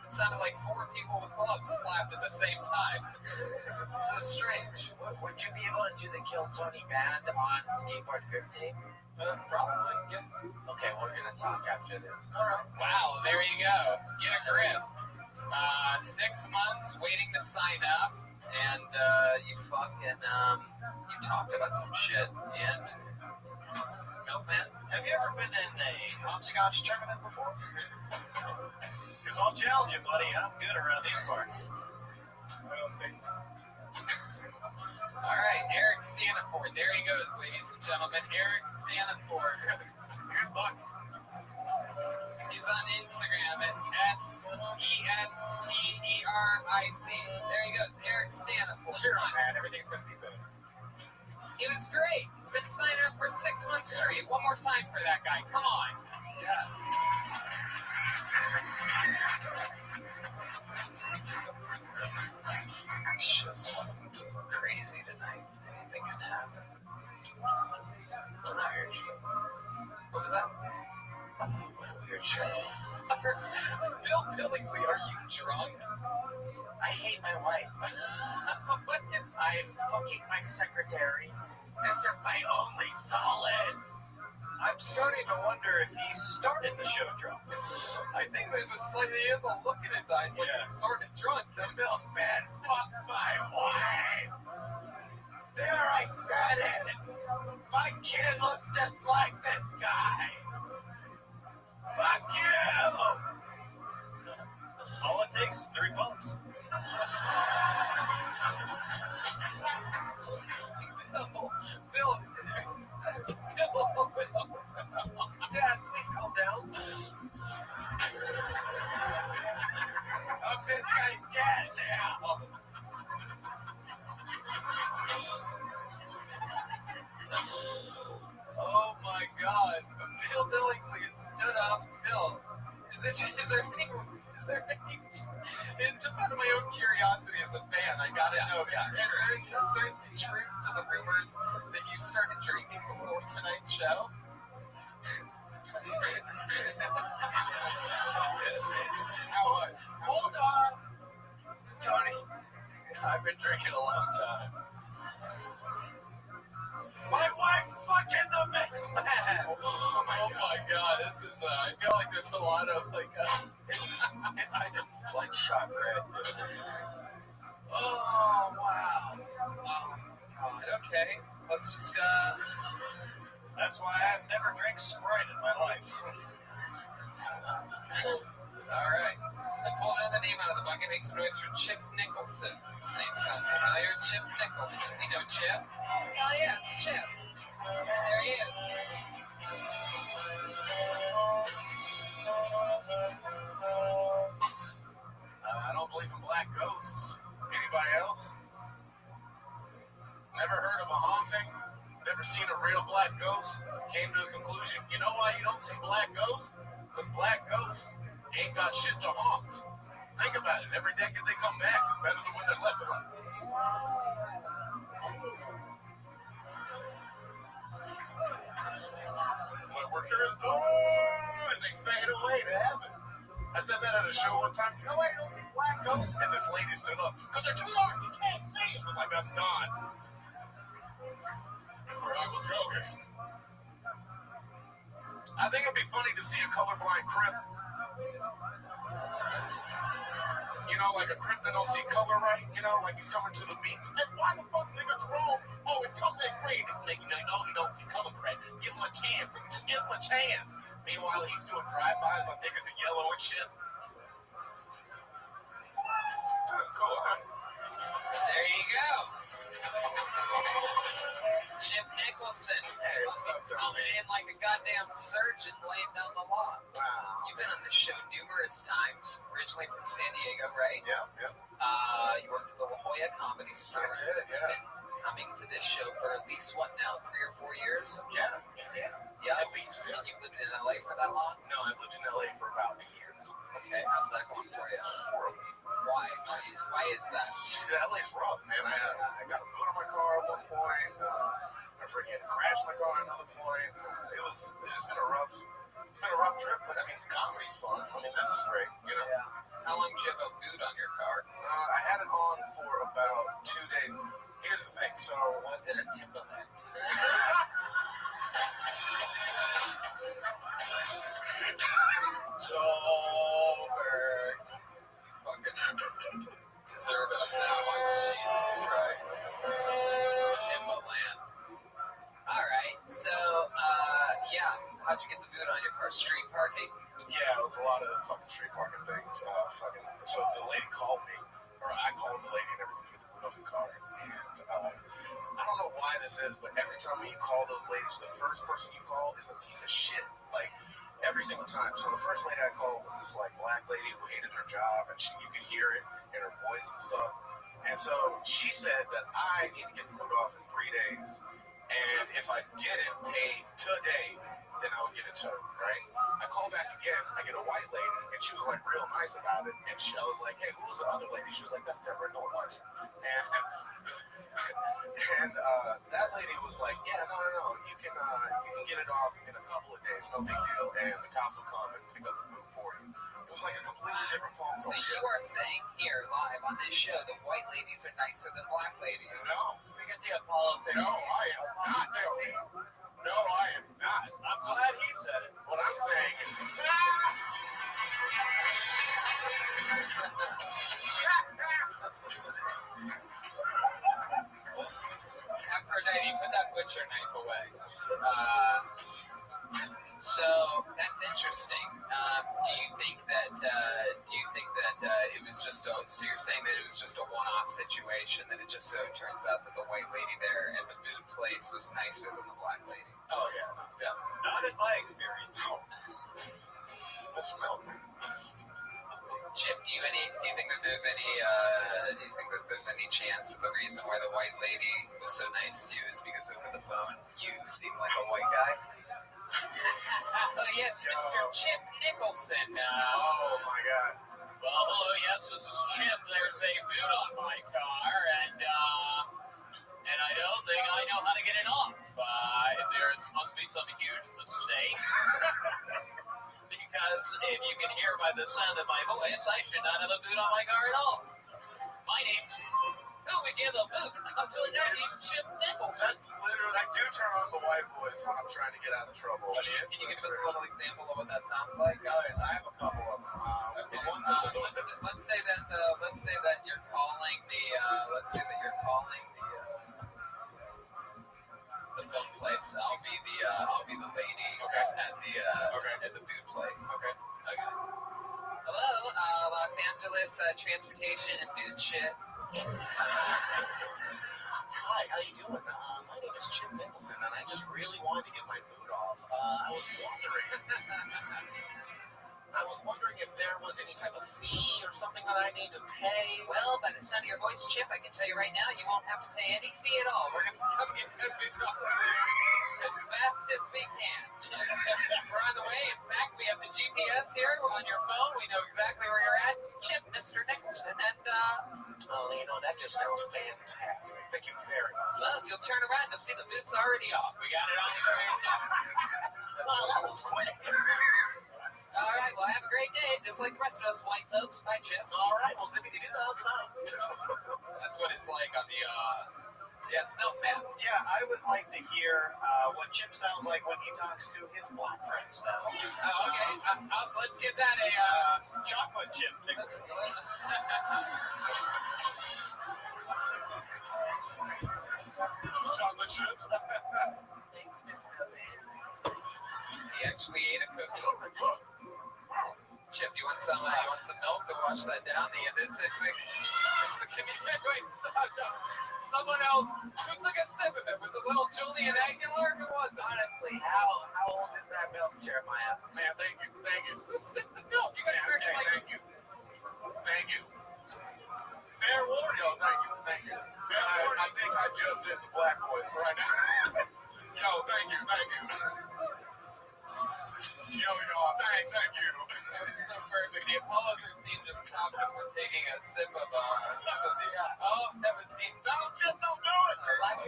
It sounded like 4 people with gloves clapped at the same time. So strange. Would you be able to do the Kill Tony band on skateboard grip tape? Probably, yeah. Okay, we're gonna talk after this. All right. Wow, there you go. Get a grip. 6 months waiting to sign up, and you fucking you talked about some shit. And Milkman, Have you ever been in a hopscotch tournament before? Because I'll challenge you, buddy. I'm good around these parts. I don't think so. all right, Eric Staniford. There he goes, ladies and gentlemen. Eric Staniford. Good luck. He's on Instagram at SESPERIC. There he goes, Eric Staniford. Sure, man. Everything's going to be good. He was great. He's been signing up for 6 months straight. One more time for that guy. Come on. Yeah. This show's crazy tonight. Anything can happen. I'm tired. What was that? What a weird show. Bill Billingsley, are you drunk? I hate my wife. What is... I'm fucking my secretary. This is my only solace. I'm starting to wonder if he started the show drunk. I think there's he has a look in his eyes like he's sort of drunk. The milkman fucked my wife. There, I said it. My kid looks just like this guy. Fuck you. All it takes is 3 bumps. Bill, Dad, please calm down. This guy's dead now. Oh my God! Bill Billingsley has stood up. Bill, is there any? Just is that you started drinking before tonight's show. How much? Hold on, Tony. I've been drinking a long time. My wife's fucking the McLaren. Oh my god, this is. I feel like there's a lot of like. His eyes are bloodshot red. Oh wow. Oh my god. Okay, let's just. That's why I've never drank Sprite in my life. All right. I pulled another name out of the bucket. Make some noise for Chip Nicholson. His name sounds familiar. Chip Nicholson. You know Chip? Oh yeah, it's Chip. There he is. I don't believe in black ghosts. Anybody else? Never heard of a haunting? Never seen a real black ghost? Came to a conclusion. You know why you don't see black ghosts? Because black ghosts ain't got shit to haunt. Think about it. Every decade they come back is better than when they left them. When we're curious, and they fade away to heaven. I said that at a show one time. You know why you don't see black ghosts? And this lady stood up. Because they're too large. You can't see them. I'm like, that's not where I was going. I think it'd be funny to see a colorblind crip. You know, like a crip that don't see color right. You know, like he's coming to the beat. And why the fuck, nigga, Jerome? Oh, it's coming in gray. Nigga, no, you don't see color right. Give him a chance. Nigga, just give him a chance. Meanwhile, he's doing drive-bys on niggas in yellow and shit. Cool, huh? There you go. Chip Nicholson. Coming in like a goddamn surgeon laying down the law. Wow. You've been on this show numerous times, originally from San Diego, right? Yeah. You worked at the La Jolla Comedy Store. I did, yeah. You've been coming to this show for at least, what now, 3 or 4 years? Yeah. At least, yeah. And you've lived in LA for that long? No, I've lived in LA for about a year now. Okay, how's that going for you? Horrible. Why? Why is that? LA's rough, man. I got a boot on my car at one point. I freaking crashed my car at another point. It's been a rough trip, but I mean, comedy's fun. I mean, this is great, you know? Yeah. How long did you have a boot on your car? I had it on for about 2 days. Here's the thing, so... Was it a Timberland? Joelberg. You fucking deserve it on that one. Jesus Christ. Timberland. Alright, so, yeah. How'd you get the boot on your car? Street parking? Yeah, it was a lot of fucking street parking things. So the lady called me, or I called the lady and everything to get the boot off the car. And I don't know why this is, but every time when you call those ladies, the first person you call is a piece of shit. Like, every single time. So the first lady I called was this, like, black lady who hated her job, and you could hear it in her voice and stuff. And so she said that I need to get the boot off in 3 days, and if I didn't pay today, then I would get it towed, right? I call back again, I get a white lady, and she was, like, real nice about it, and I was like, hey, who's the other lady? She was like, that's Deborah, no one likes her. And that lady was like, yeah, no, you can get it off in a couple of days, no big deal, and the cops will come and pick up the boot for you. It was like a completely different phone call. So you are saying here, live on this show, that white ladies are nicer than black ladies? No. We get the Apollo thing. No, I am not, Joey. No, I am not. I'm glad he said it. What I'm saying is... Aphrodite, put that butcher knife away. So that's interesting. Do you think that it was just so you're saying that it was just a one-off situation, that it just so turns out that the white lady there at the boot place was nicer than the black lady? Oh yeah, definitely. Not in my experience. The smell, man. Chip, do you think that there's any chance that the reason why the white lady was so nice to you is because over the phone you seem like a white guy? Oh yes, Mr. Chip Nicholson. Oh my God. Well, hello, yes, this is Chip. There's a boot on my car, and I don't think I know how to off. There must be some huge mistake. Because if you can hear by the sound of my voice, I should not have a boot on my car at all. My name's... Who would give a boot to a guy named Chip Nichols? That's literally, I do turn on the white voice when I'm trying to get out of trouble. Can you give us a little example of what that sounds like? I have a couple of them. Okay. Let's say that you're calling the phone place. I'll be the lady at the boot place. Okay. Hello, Los Angeles transportation and boot shit. Hi, how you doing? My name is Chip Nicholson, and I just really wanted to get my boot off. I was wondering if there was any type of fee or something that I need to pay. Well, by the sound of your voice, Chip, I can tell you right now, you won't have to pay any fee at all. We're going to come get that boot off as fast as we can. We're on the way. In fact, we have the GPS here on your phone. We know exactly where you're at. Chip, Mr. Nicholson, and oh, that just sounds fantastic. Thank you very much. Well, if you'll turn around, you'll see the boot's already off. We got it on for you. Well, that was quick. All right, well, have a great day, just like the rest of us white folks. Bye, Chip. All right, well, zippity-doo-dah, good night. That's what it's like on the, yes, Milkman. Yeah, I would like to hear what Chip sounds like when he talks to his black friends now. Oh, okay. Let's give that a, chocolate chip Nicholson. Those chocolate chips. He actually ate a cookie. Chip, you want some milk to wash that down? It's the community. Wait, someone else who took a sip of it. Was it little Julian Aguilar? Who was it? Honestly, how old is that milk, Jeremiah? Man, thank you. Who sipped the milk? You guys are like... Thank you. Fair warning. Yo, thank you. I think I just did the black voice right now. Yo, thank you. Yo, thank you. That was so perfect. The Apollo 13 just stopped him from taking a sip of the... Oh, that was neat. No, Chip, don't do it. Black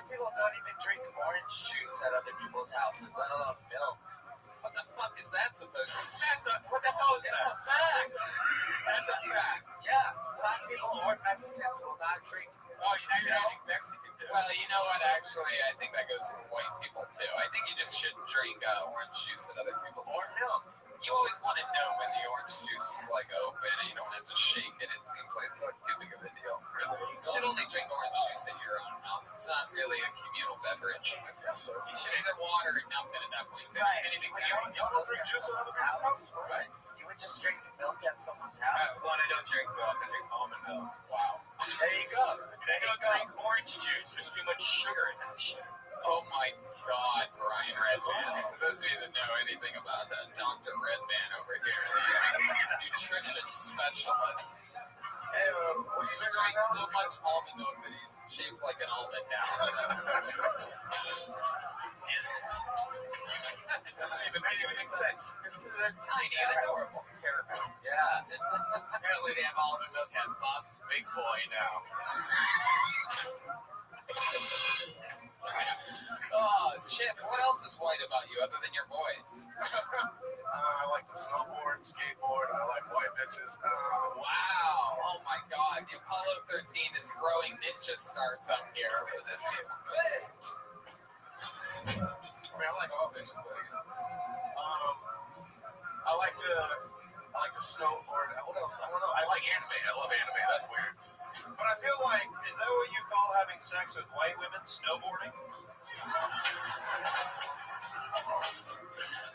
people don't even drink orange juice at other people's houses, let alone milk. What the fuck is that supposed to be? What the hell is that? It's a fact. That's a fact. Yeah, black people or Mexicans will not drink. Oh, you think Mexican too? Well, you know what? Actually, I think that goes for white people too. I think you just shouldn't drink orange juice at other people's or milk. You always want to know when the orange juice was like open, and you don't have to shake it. It seems like it's like too big of a deal. Really, you should only drink orange juice at your own house. It's not really a communal beverage. I guess so. You should either water or nothing at that point. Right. Y'all don't drink juice at other people's houses, right? You would just drink milk at someone's house. One, I don't drink milk. I drink almond milk. Wow. There you go. Don't drink orange juice. There's too much sugar in that shit. Oh my God, Brian Redban. For those of you that know anything about that, Dr. Redban over here, the nutrition specialist. Hey, what you He drinks so much almond milk that he's shaped like an almond now. It doesn't even make sense. They're tiny and adorable. Yeah. Apparently they have almond milk at Bob's Big Boy now. Oh, Chip, what else is white about you other than your voice? I like to snowboard, skateboard. I like white bitches. Wow. Oh, my God. The Apollo 13 is throwing ninja stars up here for this. I mean, I like all bitches, but, you know. I like to snowboard. What else? I don't know. I like anime. I love anime. That's weird. But I feel like... Is that what you call having sex with white women? Snowboarding?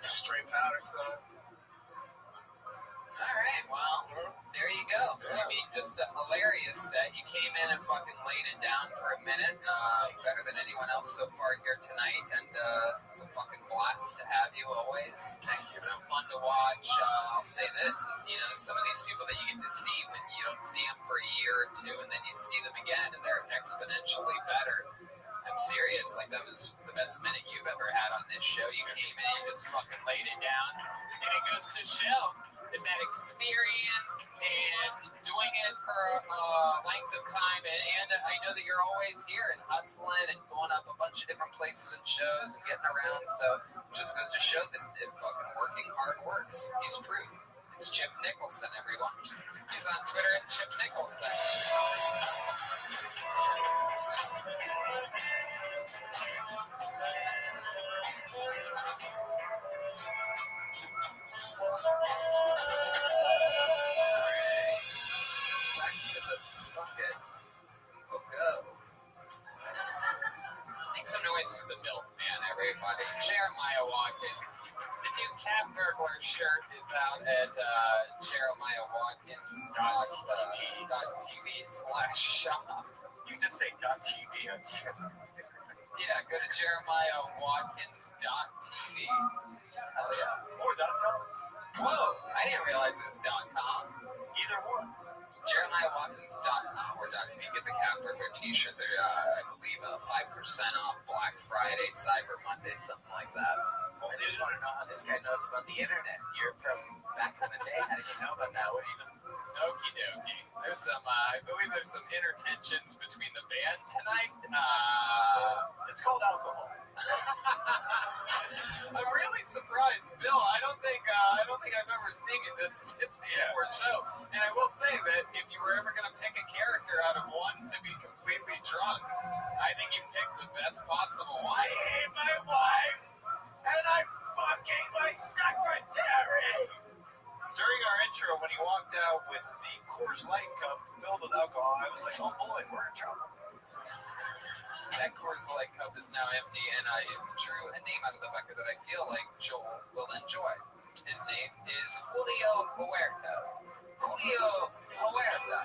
Straight powder, son. All right, well, there you go. I mean, just a hilarious set. You came in and fucking laid it down for a minute. Better than anyone else so far here tonight, and it's a fucking blast to have you always. Thank you. So fun to watch. I'll say this is, you know, some of these people that you get to see when you don't see them for a year or two, and then you see them again, and they're exponentially better. I'm serious. Like, that was the best minute you've ever had on this show. You came in and just fucking laid it down, and it goes to show that experience and doing it for a length of time. And I know that you're always here and hustling and going up a bunch of different places and shows and getting around. So just goes to show that fucking working hard works. He's proof. It's Chip Nicholson, everyone. He's on Twitter at Chip Nicholson. Back to the bucket. We'll go. Make some noise for the milkman, everybody. Jeremiah Watkins. The new Cat Burglar shirt is out at jeremiahwatkins.tv/shop. You just say .tv. Yeah, go to jeremiahwatkins.tv. Hell yeah. Or .com. Whoa, I didn't realize it was .com. Either one. JeremiahWatkins.com or .tv. Get the Cat Burglar t-shirt. They're, I believe, 5% off Black Friday, Cyber Monday, something like that. I just want to know how this guy knows about the internet. You're from back in the day. How did you know about that? What do you know? Okie dokie. There's some, I believe there's some intertensions between the band tonight. It's called alcohol. I'm really surprised, Bill. I don't think I've ever seen you this tipsy before a show. And I will say that if you were ever going to pick a character out of one to be completely drunk, I think you picked the best possible one. I hate my wife, and I'm fucking my secretary. During our intro, when he walked out with the Coors Light cup filled with alcohol, I was like, oh boy, we're in trouble. That Coors Light cup is now empty, and I drew a name out of the bucket that I feel like Joel will enjoy. His name is Julio Huerta. Julio Huerta.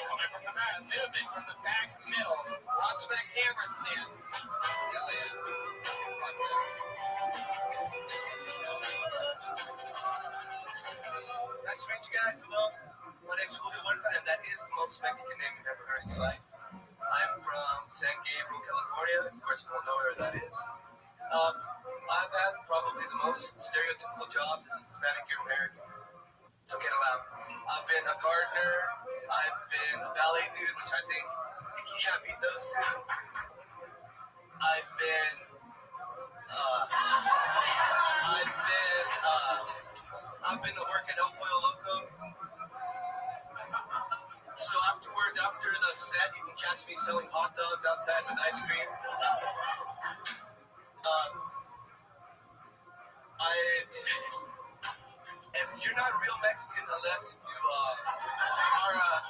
Coming from the back, moving from the back middle. Watch that camera stand. Hell yeah. Nice to meet you guys. Hello. My name's Julio Huerta, and that is the most Mexican name you've ever heard in your life. I'm from San Gabriel, California. Of course, you won't know where that is. I've had probably the most stereotypical jobs as a Hispanic or American. So get loud. I've been a gardener. I've been a ballet dude, which I think you can't beat those two. I've been to work at El Pollo Loco. So afterwards, after the set, you can catch me selling hot dogs outside with ice cream. If you're not a real Mexican unless you are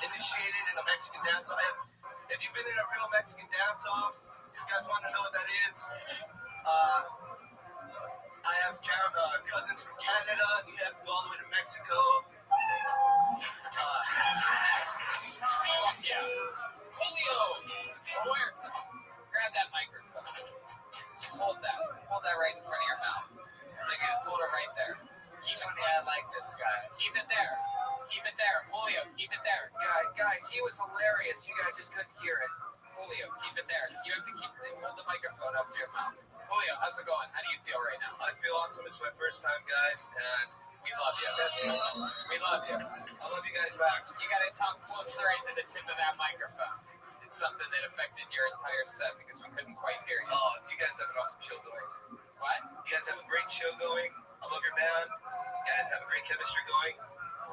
initiated in a Mexican dance-off, if you've been in a real Mexican dance-off, if you guys want to know what that is, I have cousins from Canada, and you have to go all the way to Mexico. Fuck yeah. Julio Huerta. Grab that microphone. Hold that right in front of your mouth. Hold it right there. Keep it there. I like this guy. Keep it there. Keep it there. Julio, keep it there. Guys, he was hilarious. You guys just couldn't hear it. Julio, keep it there. You have to hold the microphone up to your mouth. Julio, how's it going? How do you feel right now? I feel awesome. It's my first time, guys, and we love you. We love you. I love you guys back. You got to talk closer into the tip of that microphone. It's something that affected your entire set because we couldn't quite hear you. Oh, you guys have an awesome show going. What? You guys have a great show going. I love your band. You guys have a great chemistry going.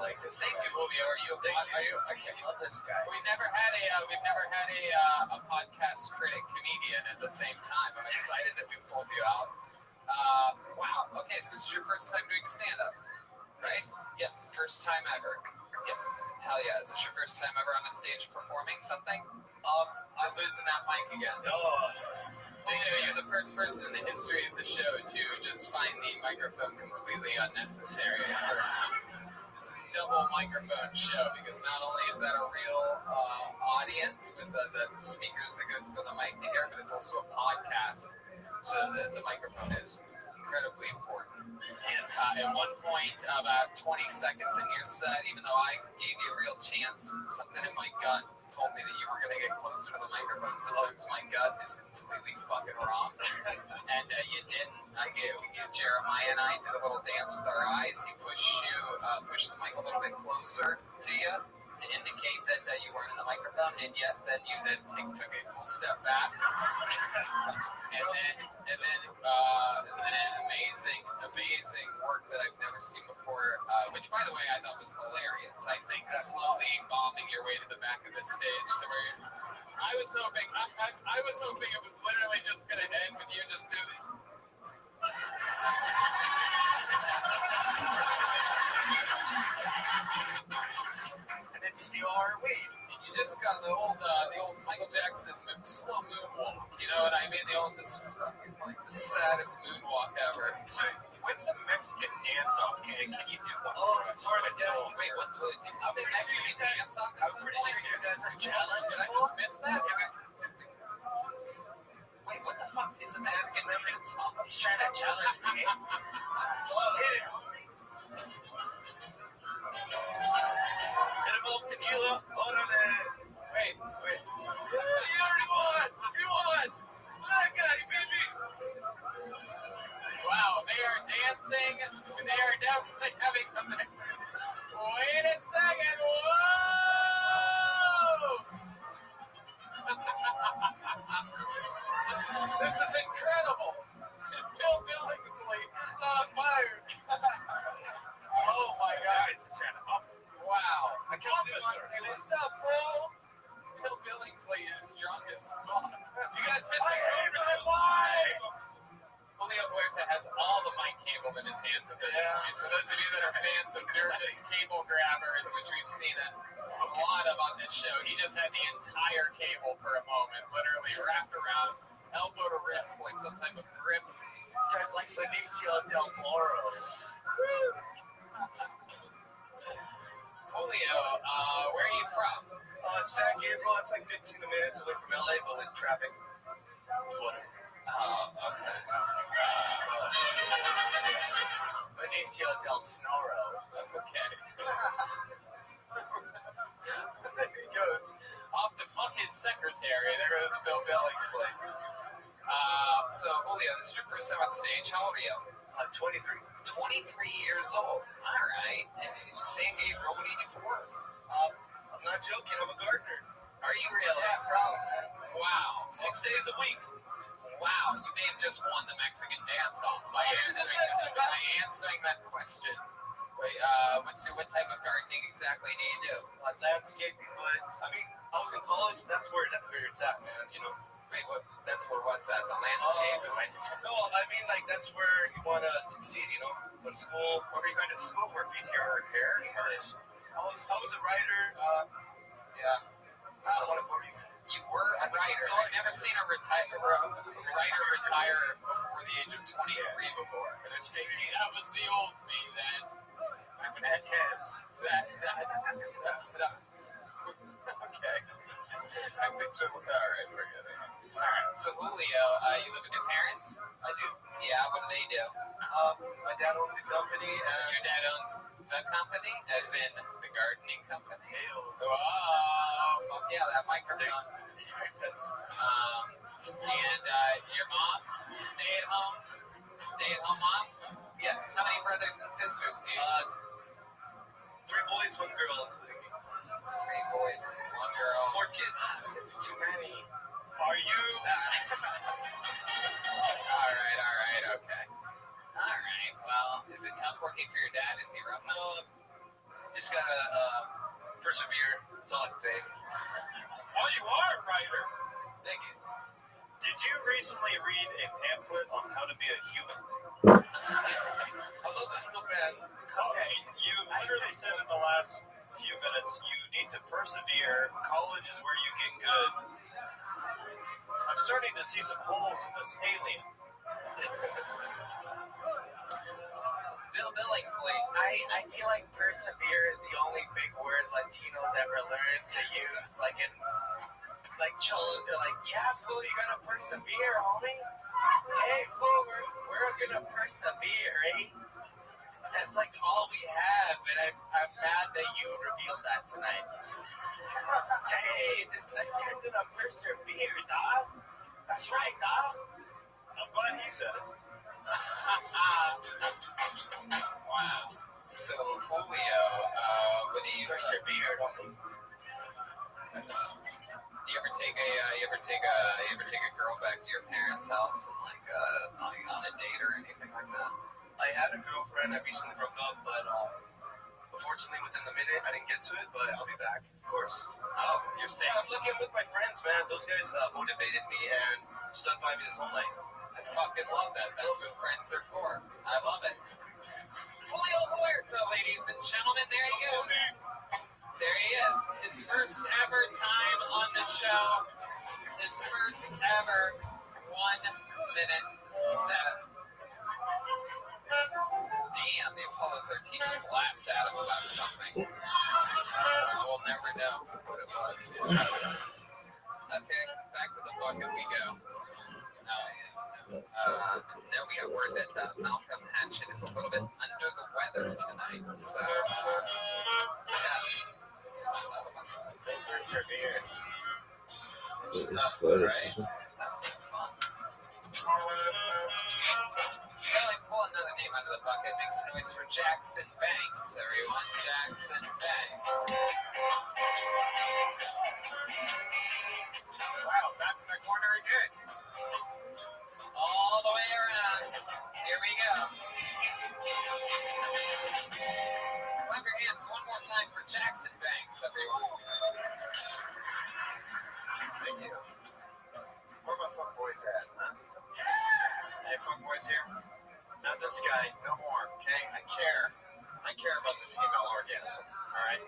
Like this. Thank you, Julio. Are you? I love this guy. We've never had a podcast critic comedian at the same time. I'm excited that we pulled you out. Wow. Okay, so this is your first time doing stand-up, right? Yes. First time ever. Yes. Hell yeah. Is this your first time ever on a stage performing something? I'm losing that mic again. You're the first person in the history of the show to just find the microphone completely unnecessary. This is double microphone show because not only is that a real audience with the speakers that go for the mic to hear, but it's also a podcast. So the microphone is incredibly important. Yes. At one point, about 20 seconds in your set, even though I gave you a real chance, something in my gut told me that you were going to get closer to the microphone. Sometimes my gut is completely fucking wrong. And you didn't. Jeremiah and I did a little dance with our eyes. He pushed the mic a little bit closer to you to indicate that you weren't in the microphone, and yet then you took a full step back. and then amazing work that I've never seen before, which, by the way, I thought was hilarious. I think slowly bombing your way to the back of the stage to where I was hoping it was literally just going to end with you just moving. And then steal our weed. You just got the old Michael Jackson slow moonwalk. You know what I mean? The old just fucking like the saddest moonwalk ever. So what's the Mexican dance-off? Can you do one for us? Wait, what? Did you say Mexican dance-off? I'm pretty sure you guys are challenged. Did I just miss that? Wait, what the fuck is a Mexican dance-off? He's trying to challenge me. Hit it, homie. It involves tequila. Órale. Wait. You already won. You won. Black guy, baby. Wow, they are dancing. They are definitely having a mix. Wait a second. Whoa! This is incredible. Bill Billingsley is on fire. Oh my God. Wow. I can't do this. What's up, fool? Bill Billingsley is drunk as fuck. You guys missed I hate my wife! Julio Huerta has all the mic cable in his hands at this point. For those of you that are fans of nervous cable grabbers, which we've seen a lot of on this show, he just had the entire cable for a moment, literally wrapped around elbow to wrist like some type of grip. This guy's like Benicio del Toro. Julio, where are you from? San Gabriel. It's like 15 minutes away from LA, but with traffic, it's whatever. Okay. Benicio del Snoro. Okay. There he goes. Off to fuck his secretary. There goes Bill Billingsley. So, Julio, this is your first time on stage. How old are you? 23. 23 years old. All right. And San Gabriel, what do you do for work? I'm not joking. I'm a gardener. Are you really? Yeah, proud. Wow. 6 days a week. Wow. You may have just won the Mexican dance-off by answering that question. Wait, what type of gardening exactly do you do? Landscaping, but I mean, I was in college. That's where it's at, man. You know. Wait, what? That's where what's at? The landscape? No, I mean like that's where you want to succeed. You know, go to school. What were you going to school for? PCR repair? English. I was a writer. Yeah. I don't want to bore you. You were a writer. I've never seen a writer retire before the age of 23 before. It was fake news. That was the old me then. I've had heads. Okay. I picture. All right, forget it. All right. So Julio, you live with your parents? I do. Yeah. What do they do? My dad owns a company. Your dad owns the company, as in the gardening company. Hey-o. Oh, fuck yeah, that microphone. And your mom, stay-at-home mom? Yes. How many brothers and sisters do you have? 3 boys, 1 girl, including me. 3 boys, 1 girl. 4 kids. It's too many. Are you? All right, okay. All right, well, is it tough working for your dad? Is he rough? No, just gotta persevere. That's all I can say. Oh, you are a writer. Thank you. Did you recently read a pamphlet on how to be a human? I love this book, man. Okay, you literally said in the last few minutes you need to persevere. College is where you get good. I'm starting to see some holes in this alien. Bill Billingsley. I feel like persevere is the only big word Latinos ever learned to use. Like cholos are like, yeah, fool, you gotta persevere, homie. Hey, fool, we're gonna persevere, eh? That's like all we have, and I'm mad that you revealed that tonight. Hey, this next guy's gonna persevere, dog. That's right, dog. I'm glad he said it. Wow. So Julio, what do you persevere, homie? You ever take a girl back to your parents' house and like on a date or anything like that? I had a girlfriend. I recently broke up, but unfortunately, within the minute, I didn't get to it. But I'll be back, of course. Oh, you're saying? I'm looking with my friends, man. Those guys motivated me and stuck by me this whole night. I fucking love that. That's what friends are for. I love it. Julio Huerta, ladies and gentlemen, there he goes. There he is. His first ever time on the show. His first ever 1-minute set. Damn, the Apollo 13 just laughed at him about something. We'll never know what it was. Okay, back to the bucket we go. Now we got word that Malcolm Hatchett is a little bit under the weather tonight. So, yeah. Persevere. Sucks, right? That's fun. So I pull another name out of the bucket. Make some noise for Jackson Banks, everyone. Jackson Banks. Wow, back in the corner again. All the way around. Here we go. Clap your hands one more time for Jackson Banks, everyone. Thank you. Where my fuck boys at, huh? Hey, fuck boys here. Not this guy, no more, okay? I care. I care about the female orgasm, alright?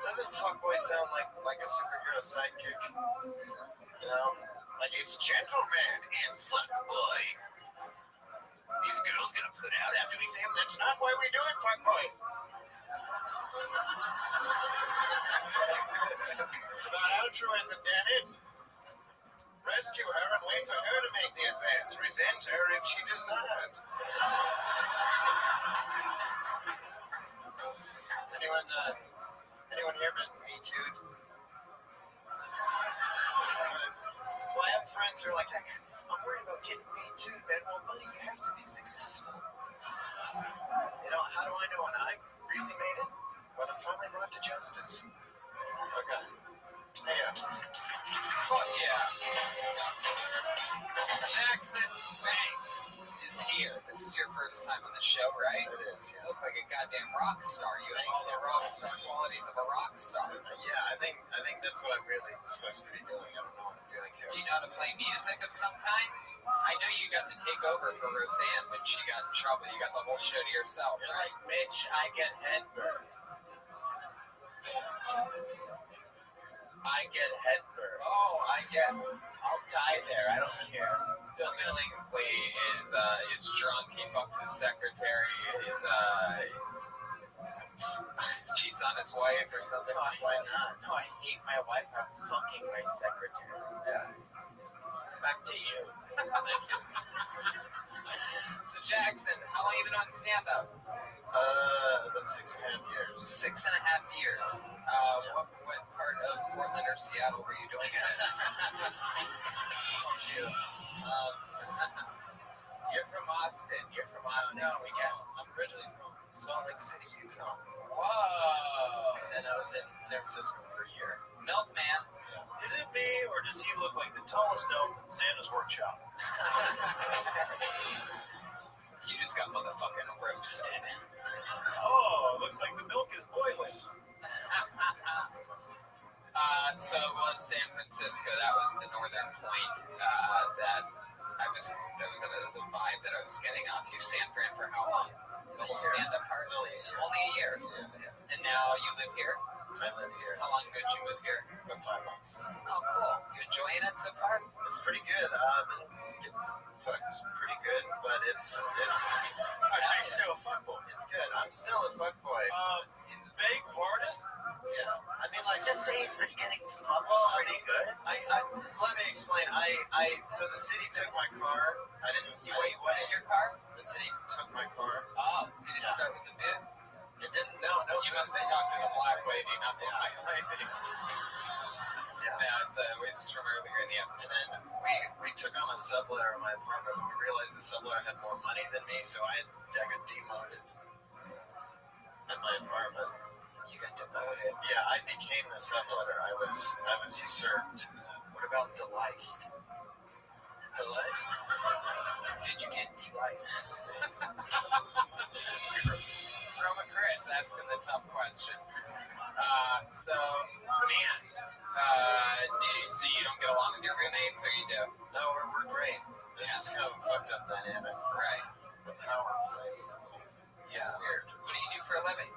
Doesn't fuckboy sound like a superhero sidekick? You know? Like it's gentleman and fuckboy. These girls gonna put out after we say them. That's not why we do it, fuckboy. It's about altruism, damn it. Rescue her and wait for her to make the advance. Resent her if she does not. Anyone here been Me Too'd? Well, I have friends who are like, I'm worried about getting Me Too'd, man. Well, buddy, you have to be successful. You know, how do I know when I really made it? When I'm finally brought to justice. Okay. Hey, fuck yeah. Jackson Banks is here. This is your first time on the show, right? It is, yeah. You look like a goddamn rock star. You have all the rock star qualities of a rock star. Yeah, I think that's what I'm really supposed to be doing. I don't know what I'm doing here. Do you know how to play music of some kind? I know you got to take over for Roseanne when she got in trouble. You got the whole show to yourself, You're right? like, Mitch, I get headburn. I get headburn. Oh, I get. I'll die there. I don't care. Bill Billingsley is drunk. He fucks his secretary. Cheats on his wife or something. Why not? No, I hate my wife. I'm fucking my secretary. Yeah. Back to you. Thank you. So Jackson, how long you been on stand-up? About 6.5 years. 6.5 years. What part of Portland or Seattle were you doing it in? Fuck you. You're from Austin. No, we guess. I'm originally from Salt Lake City, Utah. Whoa. And then I was in San Francisco for a year. Milkman. Is it me, or does he look like the tallest elk in Santa's workshop? You just got motherfucking roasted. Oh, looks like the milk is boiling. So it was San Francisco. That was the northern point that I was, the vibe that I was getting off you. San Fran for how long? The whole stand-up part? Only a year. Yeah. And now you live here? I live here. How long ago did you move here? About 5 months. Oh, cool. You enjoying it so far? It's pretty good. I've been getting fucked pretty good, but it's. I say still a fuckboy. It's good. I'm still a fuckboy. In the vague pardon? Yeah. I mean, like, Just say he's been getting fucked pretty good. Let me explain. So the city took my car. I didn't. Wait, clean up lately. Yeah, it's from earlier in the episode. And then we took on a subletter in my apartment, but we realized the subletter had more money than me, so I got demoted in my apartment. You got demoted? Yeah, I became the subletter. I was usurped. What about deliced? Deliced? Did you get deliced? Roma Chris asking the tough questions. So you don't get along with your roommates, or you do? No, we're great. It's just kind of a fucked up dynamic. Right. The power plays. Yeah. Weird. What do you do for a living?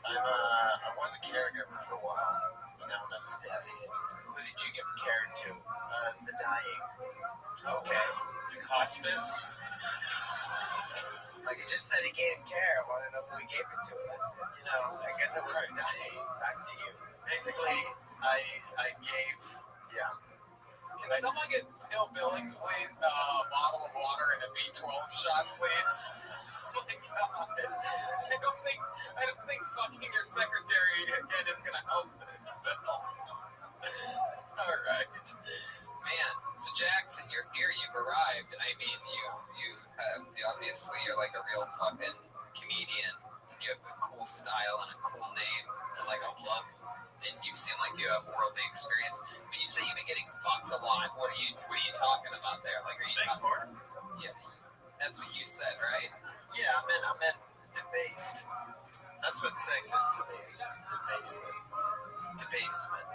I was a caregiver for a while, but now I'm not a staffing agency. Who did you give care to? The dying. Okay. Hospice? Like he just said he gave care. I want to know who he gave it to. That's it. You know, I guess I would have dying. Back to you. Basically, I gave, yeah. Can someone get Bill Billingsley a bottle of water and a B12 shot, please? Oh my God! I don't think fucking your secretary again is gonna help this, Bill. All right, man. So Jackson, you're here. You've arrived. I mean, you're like a real fucking comedian. You have a cool style and a cool name and like a look. And you seem like you have worldly experience. When you say you've been getting fucked a lot, what are you talking about there? Like, are you talking? Yeah, that's what you said, right? Yeah, I meant debased. That's what sex is to me, is debasement. Debasement.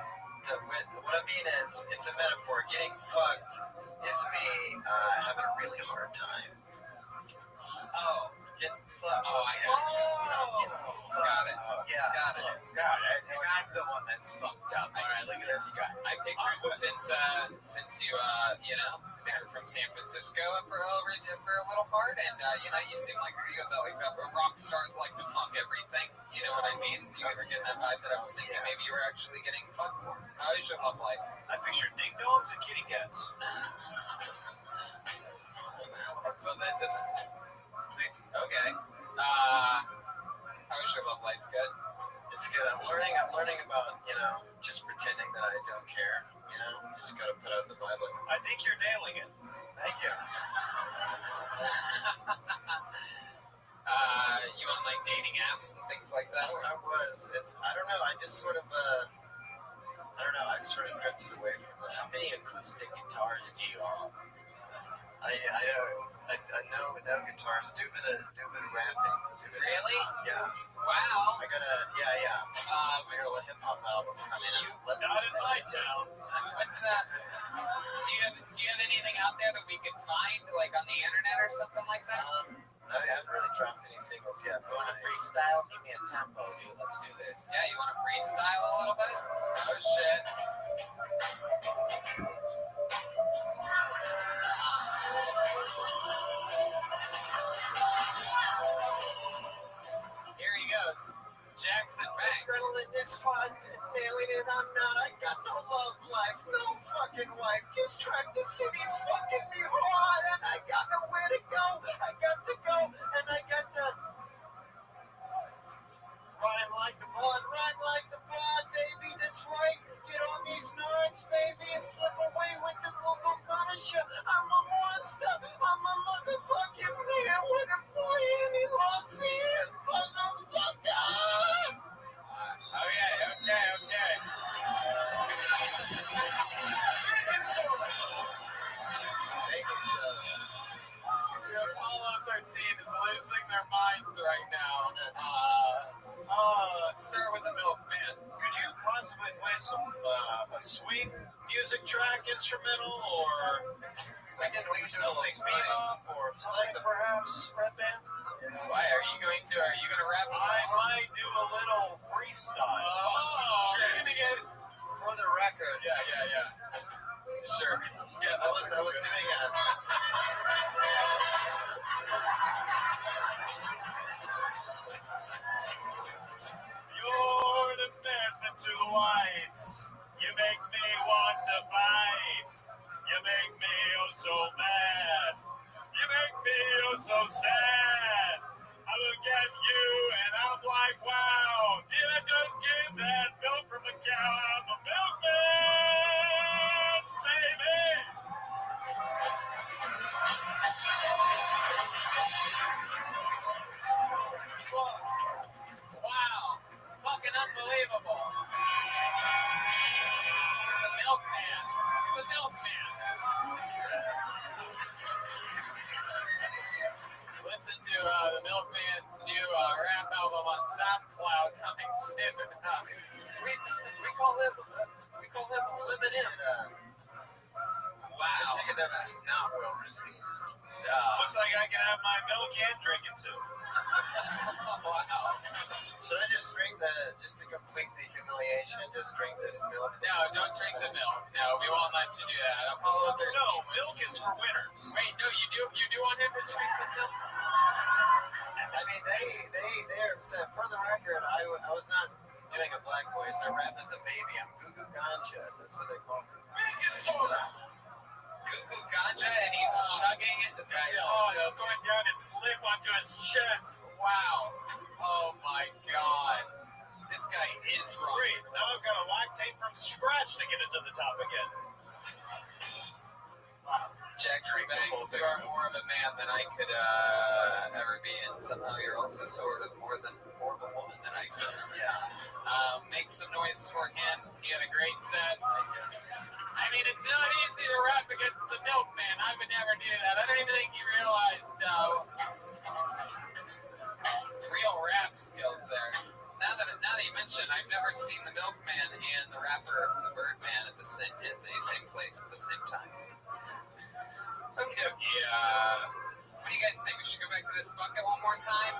What I mean is, it's a metaphor. Getting fucked is me having a really hard time. Oh. Getting fucked. Oh, I know. Got it. Yeah. Got it. And I'm the one that's fucked up. All right, look at this guy. I pictured since you're from San Francisco for a little part, and you seem like rock stars like to fuck everything. You know what I mean? You ever get that vibe that I was thinking maybe you were actually getting fucked more? How is your love life? I picture ding dongs and kitty cats. So that doesn't. Okay. How is your love life? Good. It's good. I'm learning about, just pretending that I don't care. Just gotta put out the vibe. I think you're nailing it. Thank you. You on like dating apps and things like that? I was. I don't know. I just sort of, I sort of drifted away from that. How many acoustic guitars do you own? I know guitars. Do a bit of rapping. Really? Yeah. Wow. I got a little hip hop album coming out. Not in my town. What's that? Do you have anything out there that we could find, like on the internet or something like that? I haven't really dropped any singles yet. You want to freestyle? Give me a tempo, dude. Let's do this. Yeah, you want to freestyle a little bit? Oh shit. Here he goes. Jackson Banks. Adrenaline is fun. Nailing it, I'm not. I got no love life, no fucking wife. Just track the city's fucking me hard, and I got nowhere to go. I got to go, and I got to rhyme like the bud, baby. That's right. Get on these nerds, baby, and slip away with the Google Garnisher. I'm a monster. I'm a motherfucking man with a plan in Los Angeles, motherfucker. Okay. Apollo 13 is losing their minds right now. Let's start with the milkman. Could you possibly play some a sweet music track instrumental, or something bebop, or something perhaps, Red Band? Why are you going to rap? I might do a little freestyle. Oh, shit. For the record. Yeah. Sure. Yeah, I was doing a. You're an embarrassment to the whites. You make me want to fight. You make me oh so mad. You make me oh so sad. I look at you and I'm like, wow, did I just get that milk from a cow? I'm a milkman, baby. Wow. Fucking unbelievable. He's a milkman. He's a milkman. Listen to the Milkman's new rap album on SoundCloud coming soon. We call him Limit In. Wow. I take it that was not well received. Looks like I can have my milk and drink it too. Wow. Should I just drink just to complete the humiliation, just drink this milk? No, don't drink the milk. No, we won't let you do that. Apollo 13. No, milk is for winners. Wait, no, you do want him to drink the milk? I mean, they're upset. For the record, I was not doing a black voice. I rap as a baby. I'm Gugu Ganja. That's what they call me. Gugu Ganja, and he's chugging it. Oh, it's going down his lip onto his chest. Wow. Oh my God. This guy is Sweet. Now I've got to lactate from scratch to get it to the top again. Wow. Jackson Banks, you are more of a man than I could ever be, and somehow you're also sort of more of a woman than I could. Yeah. Make some noise for him. He had a great set. I mean, it's not easy to rap against the milkman. I would never do that. I don't even think he realized real rap skills there. Now that you mention, I've never seen the milkman and the rapper the Birdman at the same place at the same time. Okay. What do you guys think? We should go back to this bucket one more time.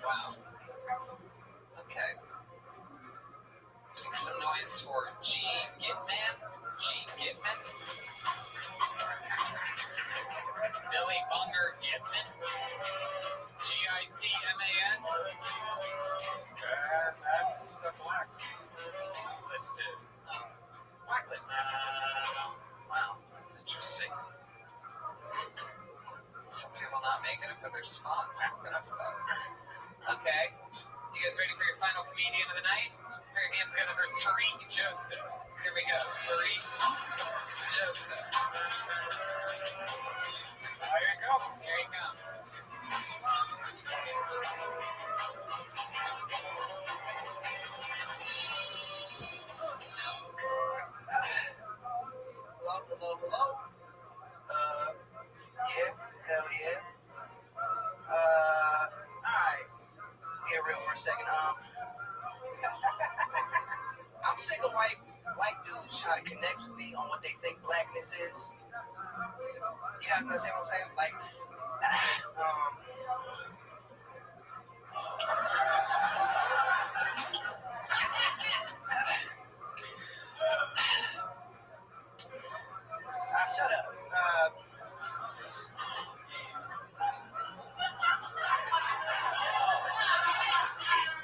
Wow. Okay. Make some noise for G. Gitman. Billy Bunger Gitman. Gitman. That's a blacklisted. Blacklisted. Wow, that's interesting. Some people not making it for their spots. That's gonna suck. Okay. You guys ready for your final comedian of the night? Put your hands together for Tariq Joseph. Here we go. Tariq Joseph. Here he comes. Here he comes. Hello. Yeah, hell yeah. Alright. Get real for a second. I'm sick of white dudes trying to connect with me on what they think blackness is. You guys understand what I'm saying? Like, shut up.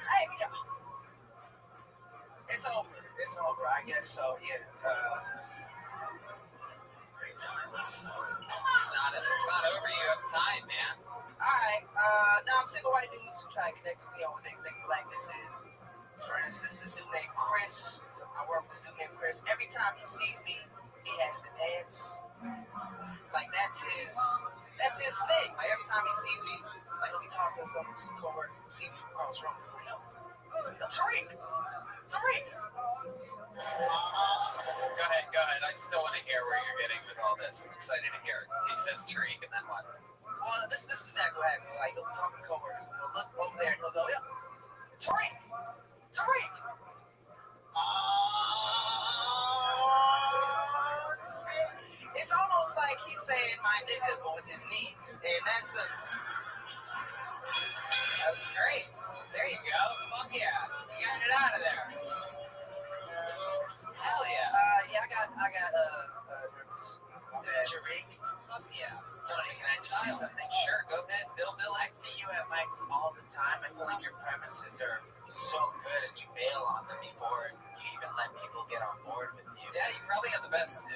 Hey, it's over. It's over. I guess so. Yeah. It's not over. You have time, man. Alright, now I'm sick of white dudes who try to connect with me on what they think blackness is. For instance, this dude named Chris. I work with this dude named Chris. Every time he sees me, he has to dance. Like that's his thing. Like every time he sees me, like he'll be talking to some coworkers and see me from across the room. He'll be like, yo, Tariq. Go ahead. I still want to hear where you're getting with all this. I'm excited to hear it. He says Tariq, and then what? Well, this is exactly what happens. Like he'll be talking to coworkers, and he'll look over there and he'll go, yo, Tariq. It's almost like he's saying my nigga, but with his knees, and that's the. That was great. There you go. Fuck yeah. You got it out of there. Hell yeah. Yeah, I got nervous. Tariq. Fuck yeah. Tony, can I just say something? Sure, go ahead. Bill, I see you at mics all the time. I feel like your premises are so good and you bail on them before you even let people get on board with you. Yeah, you probably have the best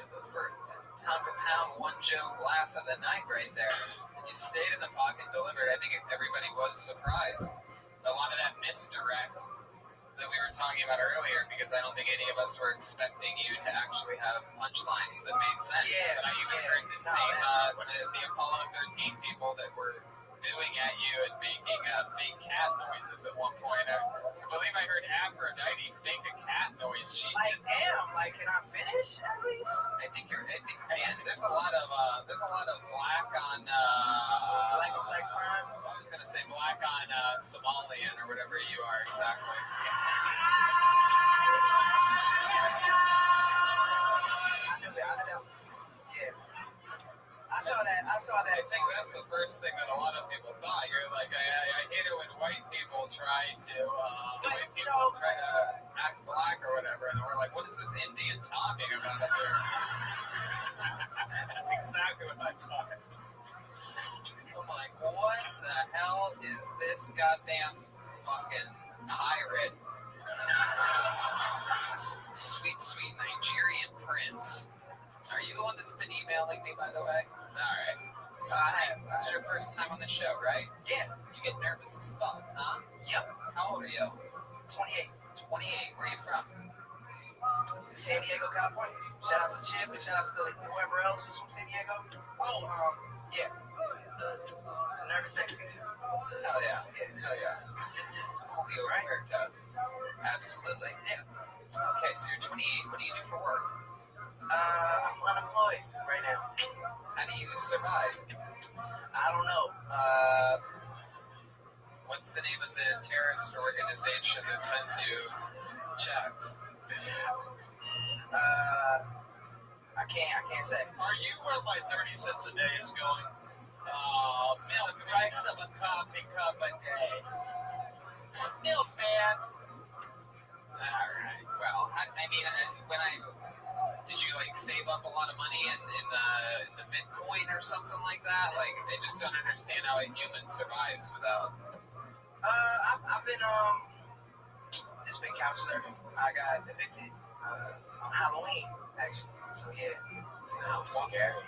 pound for pound, one joke laugh of the night right there. And you stayed in the pocket, delivered. I think everybody was surprised. A lot of that misdirect that we were talking about earlier, because I don't think any of us were expecting you to actually have punchlines that made sense. Yeah, but I even heard the same, the Apollo 13 people that were booing at you and making fake cat noises at one point. I believe I heard Aphrodite fake a cat noise. She like, damn, like, can I finish at least? I think man, there's a lot of black on black crime. I was gonna say black on Somalian or whatever you are exactly. I know. Yeah. I saw that. I think that's the first thing that a lot of people thought. You're like, I hate it when white people try to act black or whatever, and we're like, what is this Indian talking about up here? That's exactly what I thought. I'm like, what the hell is this goddamn fucking pirate? Sweet, sweet Nigerian prince. Are you the one that's been emailing me, by the way? Alright. So this is your first time on the show, right? Yeah. You get nervous as fuck, huh? Yep. How old are you? 28. 28. Where are you from? San Diego, California. Shout out to Chip and shout out to whoever else who's from San Diego. Oh, yeah. The nervous Mexican. Hell yeah. Hell yeah. Julio Roberto. Absolutely. Yeah. Okay, so you're 28. What do you do for work? I'm unemployed right now. How do you survive? I don't know. What's the name of the terrorist organization that sends you checks? I can't say. Are you where my 30 cents a day is going? The price of a coffee cup a day. Milk man. Alright, well, I mean, did you like save up a lot of money in the Bitcoin or something like that? Like, I just don't understand how a human survives without. I've been just been couch surfing. I got evicted on Halloween actually. So yeah. How scary.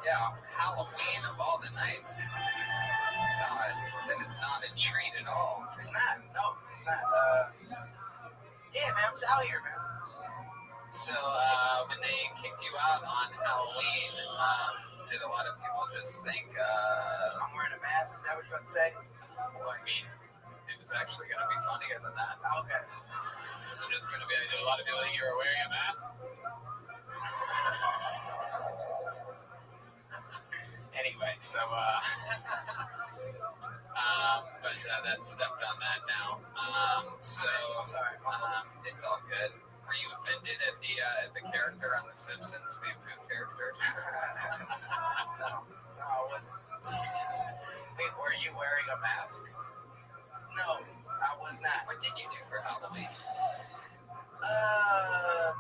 Yeah, Halloween of all the nights. God, that is not a treat at all. It's not. No, it's not. Yeah, man, I was out here, man. So, when they kicked you out on Halloween, did a lot of people just think, I'm wearing a mask? Is that what you're about to say? Well, I mean, it was actually going to be funnier than that. Okay. So just going to be, did a lot of people think you were wearing a mask? Anyway, so, but that's stepped on that now. Sorry. It's all good. Were you offended at the character on The Simpsons, the Apu character? No, I wasn't. Jesus. Wait, were you wearing a mask? No, I was not. What did you do for Halloween? I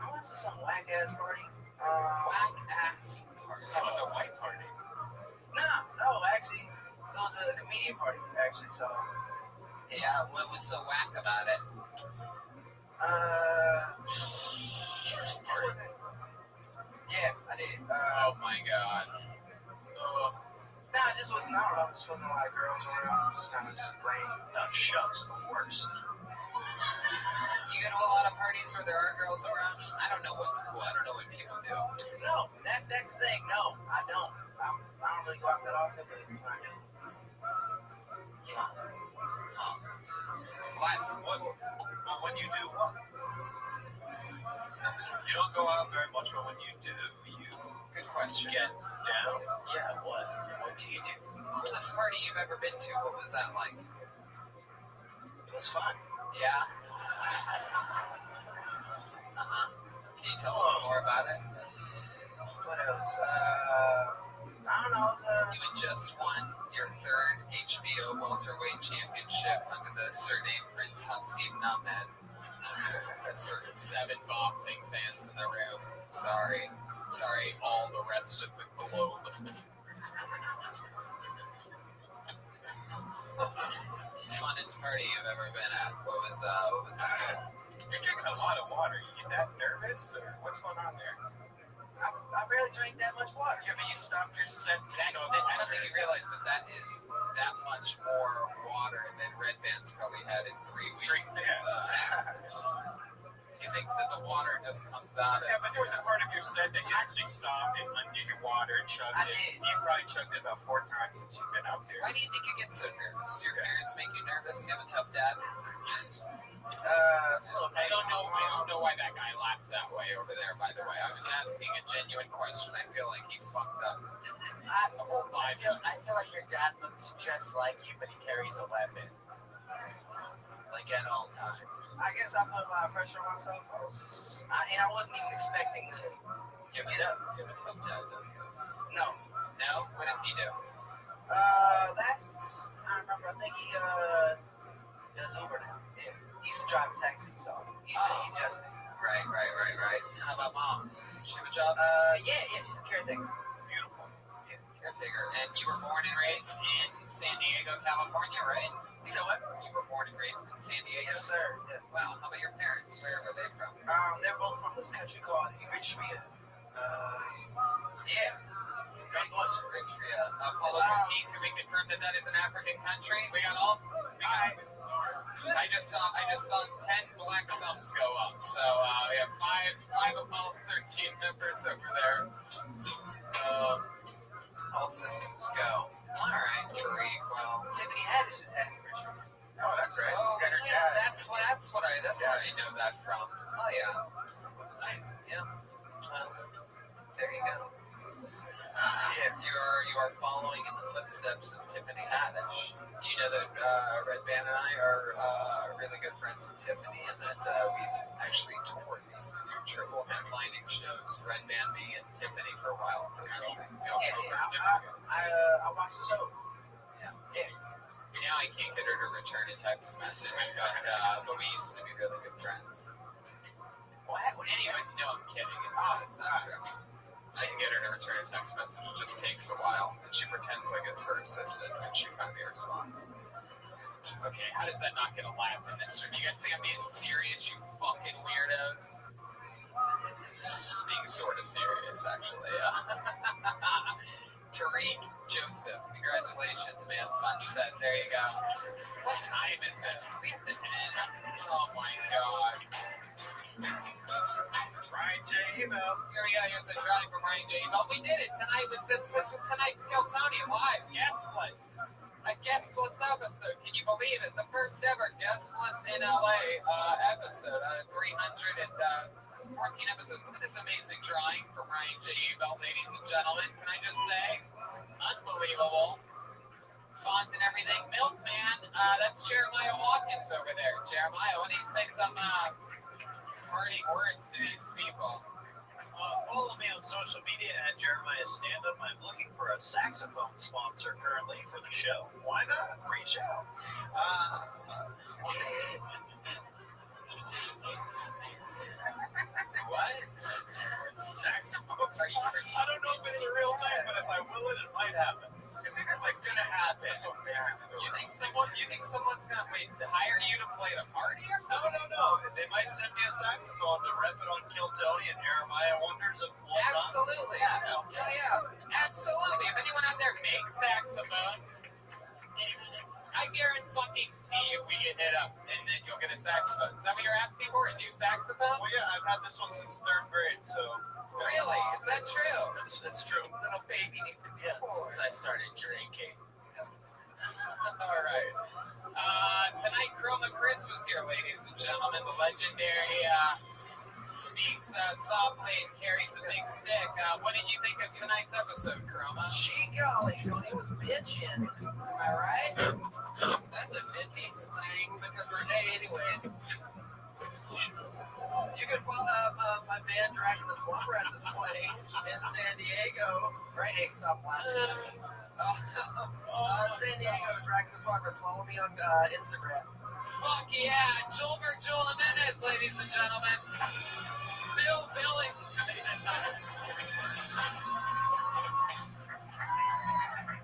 went to some whack ass party. Whack ass party. So it was a white party. No, actually, it was a comedian party, actually. So. Yeah, what was so whack about it? Just wasn't. Yeah, I did. Oh my god. Nah, it just wasn't. I don't know. Just wasn't a lot of girls around. Just kind of just lame. Shucks, the worst. You go to a lot of parties where there are girls around? I don't know what's cool. I don't know what people do. No, that's the thing. No, I don't. I don't really go out that often, but when I do. Yeah. Huh. Last. But when you do what? You don't go out very much, but when you do, you Good question. get down. Yeah, what? What do you do? Coolest party you've ever been to? What was that like? It was fun. Yeah. Can you tell us more about it? What else? I don't know. You had just won your third HBO welterweight championship under the surname Prince Hasib Ahmed. That's for 7 boxing fans in the room. Sorry, all the rest of the globe. Funnest party you've ever been at? What was that? You're drinking a lot of water. You get that nervous, or what's going on there? I barely drink that much water. Yeah, but you stopped your set to show that. I don't think you realize that is that much more water than Red Band's probably had in 3 weeks. He thinks that the water just comes out of. Yeah, but there was a part of your set that you actually stopped and undid your water and chugged it. You probably chugged it about 4 times since you've been out here. Why do you think you get so nervous? Do your parents make you nervous? You have a tough dad? I don't know why that guy laughed that way over there, by the way. I was asking a genuine question. I feel like he fucked up the whole I vibe. feel like your dad looks just like you, but he carries a weapon. Like at all times. I guess I put a lot of pressure on myself. I wasn't even expecting to get up. You have a tough dad, don't you? No. No? What does he do? I remember, I think he does Uber now. Yeah. He used to drive a taxi, so he adjusted. Right. How about mom? She have a job? Yeah, she's a caretaker. Beautiful. Yeah, caretaker. And you were born and raised in San Diego, California, right? So what? You were born and raised in San Diego? Yes, sir. Yeah. Wow, how about your parents? Where were they from? They're both from this country called Eritrea. Yeah. God bless Eritrea. Apollo 13, can we confirm that is an African country? We got all... I just saw 10 black thumbs go up. So we have five Apollo 13 members over there. All systems go. All right, Tariq. Well, Tiffany Haddish is happy. Oh, that's right. Oh, yeah, that's where I know that from. Oh yeah. Yeah. There you go. You are following in the footsteps of Tiffany Haddish. Do you know that Red Band and I are really good friends with Tiffany, and that we've actually toured these triple headlining shows, Red Band, me, and Tiffany for a while in the country. I watched the show. Yeah. Now I can't get her to return a text message, but we used to be really good friends. Anyway, no, I'm kidding. It's not true. I can get her to return a text message. It just takes a while, and she pretends like it's her assistant when she finally responds. Okay, how does that not get a laugh in this? Do you guys think I'm being serious, you fucking weirdos? Being sort of serious, actually. Tariq Joseph, congratulations, man. Fun set. There you go. What time is it? We have to end. Oh my god. Ryan J. Email. Here we go. Here's a drawing from Ryan J. Email. We did it. This was tonight's Kill Tony live. Guestless. A guestless episode. Can you believe it? The first ever guestless in LA episode out of 314 episodes. Look at this amazing drawing from Ryan J. Email, ladies and gentlemen. Can I just say? Unbelievable. Font and everything. Milkman. That's Jeremiah Watkins over there. Jeremiah, why don't you say some parting words to these people? Follow me on social media at Jeremiah Standup. I'm looking for a saxophone sponsor currently for the show. Why not? Reach out. What? Saxophones? Are you I don't know if it's a real thing, but if I will it might happen. You think it's like gonna happen? You think someone's gonna hire you to play at a party or something? No. They might send me a saxophone to rep it on Kill Tony and Jeremiah Wonders of whatnot. Absolutely. Yeah. Absolutely. If anyone out there makes saxophones, I guarantee you we get hit up and then you'll get a saxophone. Is that what you're asking for? A new saxophone? Well, yeah, I've had this one since 3rd grade, so. Really? Is that true? It's true. Little baby needs to be told. Since I started drinking. All right. Tonight, Chroma Chris was here, ladies and gentlemen. The legendary speaks softly and carries a big stick. What did you think of tonight's episode, Chroma? Gee golly, Tony was bitching. Am I right? That's a 50 slang because anyways. You could my band Dragon the Swamp Rats is playing in San Diego. Right? Hey, stop laughing. San Diego, Dragon the Swamp Rats. Follow me on Instagram. Fuck yeah! Joel Jimenez, ladies and gentlemen. Bill Billings.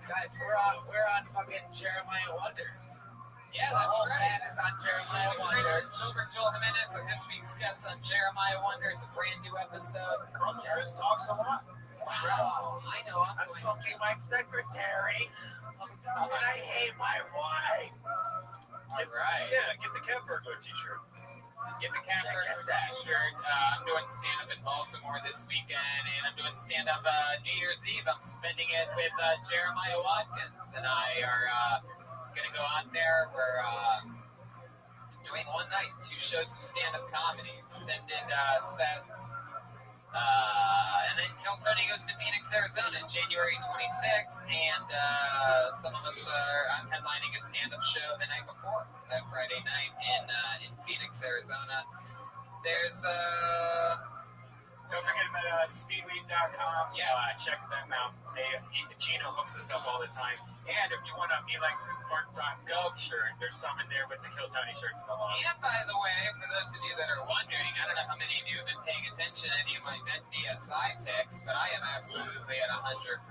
Guys, we're on fucking Jeremiah Wonders. Yeah, that's right. Is on Jeremiah Chris and Gilbert Joel Jimenez are this week's guest on Jeremiah Wonders, a brand new episode. Chroma Chris talks a lot. Oh, I know. I'm going. fucking my secretary. And I hate my wife. All right. Yeah, get the Cat Burglar t-shirt. Get the Cat Burglar t-shirt. I'm doing stand-up in Baltimore this weekend, and I'm doing stand-up New Year's Eve. I'm spending it with Jeremiah Watkins, and I are going to go out there. We're doing one night, 2 shows of stand-up comedy, extended sets. And then Tony goes to Phoenix, Arizona, January 26th, and some of us I'm headlining a stand-up show the night before, that Friday night in Phoenix, Arizona. There's Don't forget about speedweed.com. Yeah, check them out. Gino hooks us up all the time. And if you want a Me Like Gov shirt, there's some in there with the Kill Tony shirts in the line. And by the way, for those of you that are wondering, I don't know how many of you have been paying attention to any of my Bet DSI picks, but I am absolutely at 100%.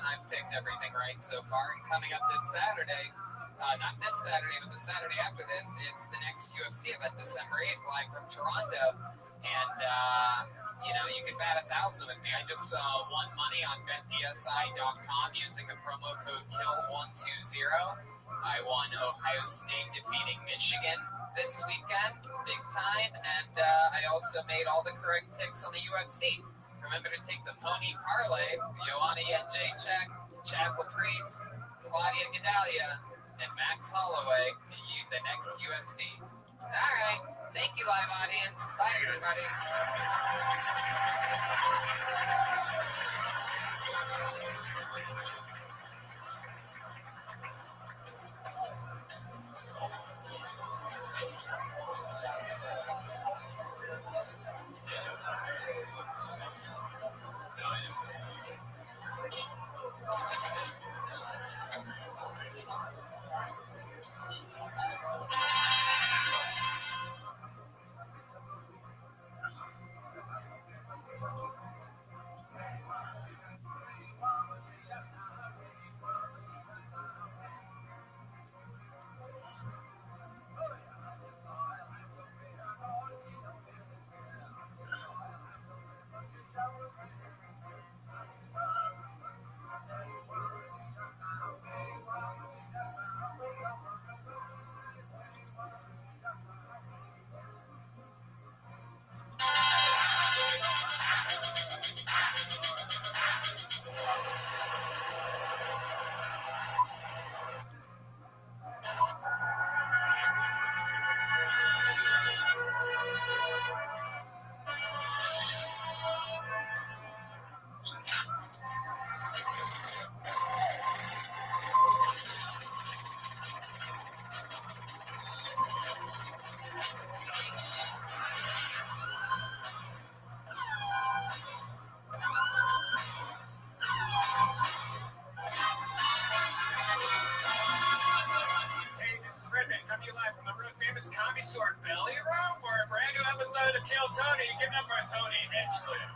I've picked everything right so far. And coming up this Saturday, not this Saturday, but the Saturday after this, it's the next UFC event, December 8th, live from Toronto. And, you can bet 1,000 with me. I just won money on BetDSI.com using the promo code KILL120. I won Ohio State defeating Michigan this weekend, big time. And I also made all the correct picks on the UFC. Remember to take the pony parlay, Joanna Jędrzejczyk, Chad Laprice, Claudia Gadelha, and Max Holloway, the next UFC. All right. Thank you, live audience. Bye, everybody. Comedy Store Belly Room for a brand new episode of Kill Tony. Give it up for Tony Hinchcliffe.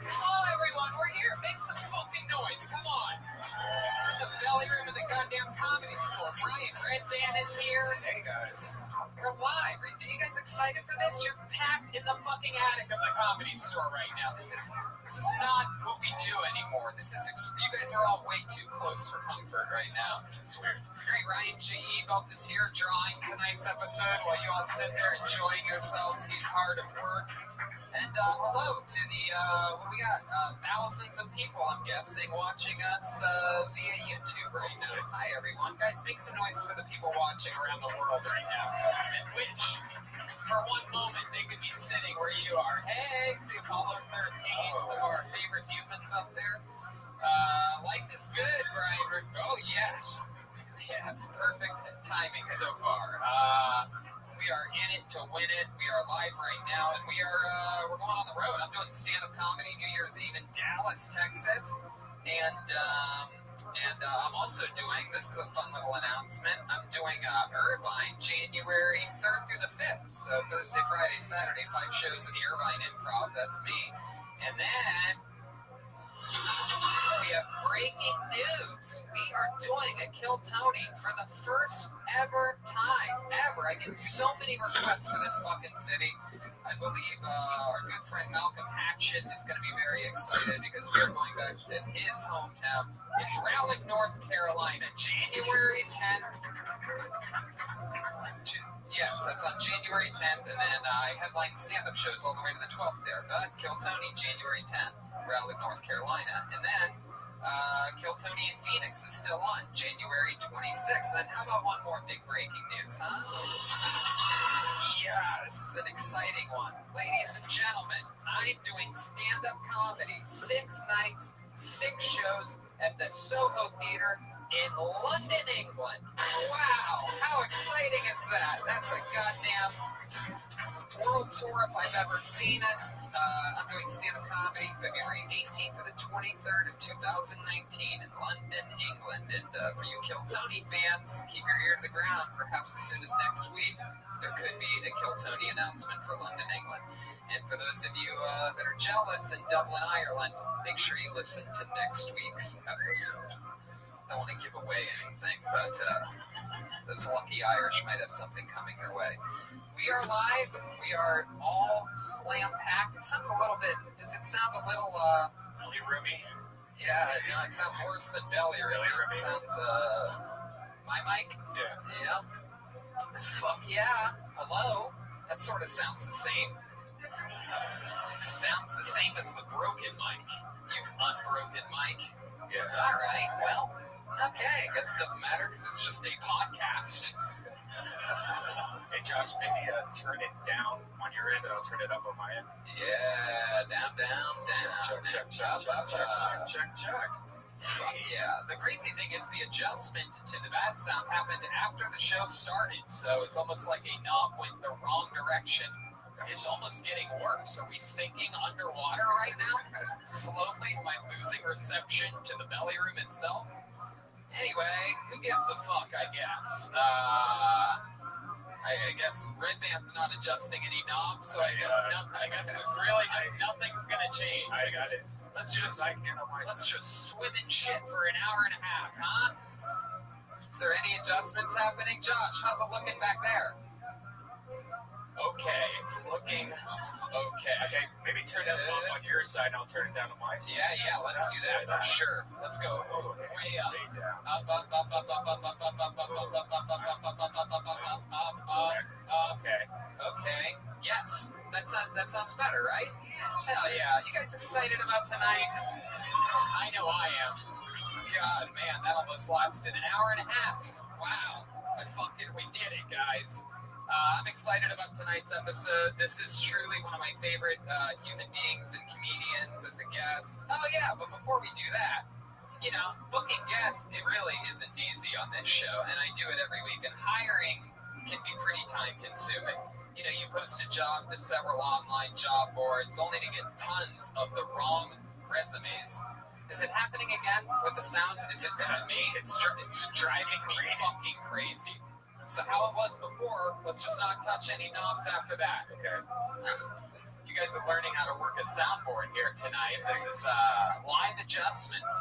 Hello, everyone. We're here. Make some fucking noise. Come on. We're in the belly room of the goddamn Comedy Store. Brian Redband is here. Hey, guys. We're live. Are you guys excited for this? You're packed in the fucking attic of the Comedy Store right now. This is not what we do anymore. You guys are all way too close for comfort right now. It's weird. Great Ryan G.E. Belt is here drawing tonight's episode while you all sit there enjoying yourselves. He's hard at work. And hello to the, what we got, thousands of people, I'm guessing, watching us via YouTube right now. Hi, everyone. Guys, make some noise for the people watching around the world right now. And wish, for one moment, they could be sitting where you are. Hey, it's the Apollo 13, some of our favorite humans up there. Life is good, Brian. Oh, yes. Yeah, it's perfect timing so far. We are in it to win it. We are live right now, and we're going on the road. I'm doing stand-up comedy New Year's Eve in Dallas, Texas, and I'm also doing, this is a fun little announcement, I'm doing Irvine January 3rd through the 5th, so Thursday, Friday, Saturday, 5 shows at the Irvine Improv, that's me, and then We have breaking news. We are doing a Kill Tony for the first ever time ever. I get so many requests for this fucking city. I believe our good friend Malcolm Hatchett is going to be very excited because we're going back to his hometown. It's Raleigh, North Carolina, January 10th. Yes, that's on January 10th, and then I headline stand-up shows all the way to the 12th there. But Kill Tony, January 10th, Raleigh, North Carolina. And then Kill Tony in Phoenix is still on January 26th. Then how about one more big breaking news, huh? Yeah, this is an exciting one. Ladies and gentlemen, I'm doing stand-up comedy, 6 nights, 6 shows at the Soho Theatre in London, England. Wow, how exciting is that? That's a goddamn world tour if I've ever seen it. I'm doing stand-up comedy February 18th to the 23rd of 2019 in London, England. And for you Kill Tony fans, keep your ear to the ground. Perhaps as soon as next week, there could be a Kill Tony announcement for London, England. And for those of you that are jealous in Dublin, Ireland, make sure you listen to next week's episode. I don't want to give away anything, but those lucky Irish might have something coming their way. We are live. We are all slam-packed. It sounds a little bit... Does it sound a little... Belly roomy? Yeah, no, it sounds worse than belly roomy. It sounds... My mic? Yeah. Fuck yeah. Hello? That sort of sounds the same. Sounds the same as the broken mic. You unbroken mic. Yeah. All right, well... Okay, I guess it doesn't matter because it's just a podcast. Hey, Josh, maybe turn it down on your end and I'll turn it up on my end. Yeah, down. Check. Fuck yeah. The crazy thing is the adjustment to the bad sound happened after the show started, so it's almost like a knob went the wrong direction. It's almost getting worse. Are we sinking underwater right now? Slowly, am I losing reception to the belly room itself? Anyway, who gives a fuck, I guess. I guess Red Band's not adjusting any knobs, so I guess there's really just nothing's gonna change. I got it. Let's just swim in shit for an hour and a half, huh? Is there any adjustments happening? Josh, how's it looking back there? Okay, it's looking okay. Okay, maybe turn it up on your side and I'll turn it down on my side. Yeah, let's do that for sure. Let's go way up. Up. Okay. Yes, that sounds better, right? Hell yeah. You guys excited about tonight? I know I am. God, man, that almost lasted an hour and a half. Wow. We did it, guys. I'm excited about tonight's episode. This is truly one of my favorite human beings and comedians as a guest. Oh, yeah, but before we do that, booking guests, it really isn't easy on this show, and I do it every week, and hiring can be pretty time-consuming. You post a job to several online job boards only to get tons of the wrong resumes. Is it happening again with the sound? Is it me? It's driving me fucking crazy. So how it was before, let's just not touch any knobs after that, okay? You guys are learning how to work a soundboard here tonight. This is live adjustments.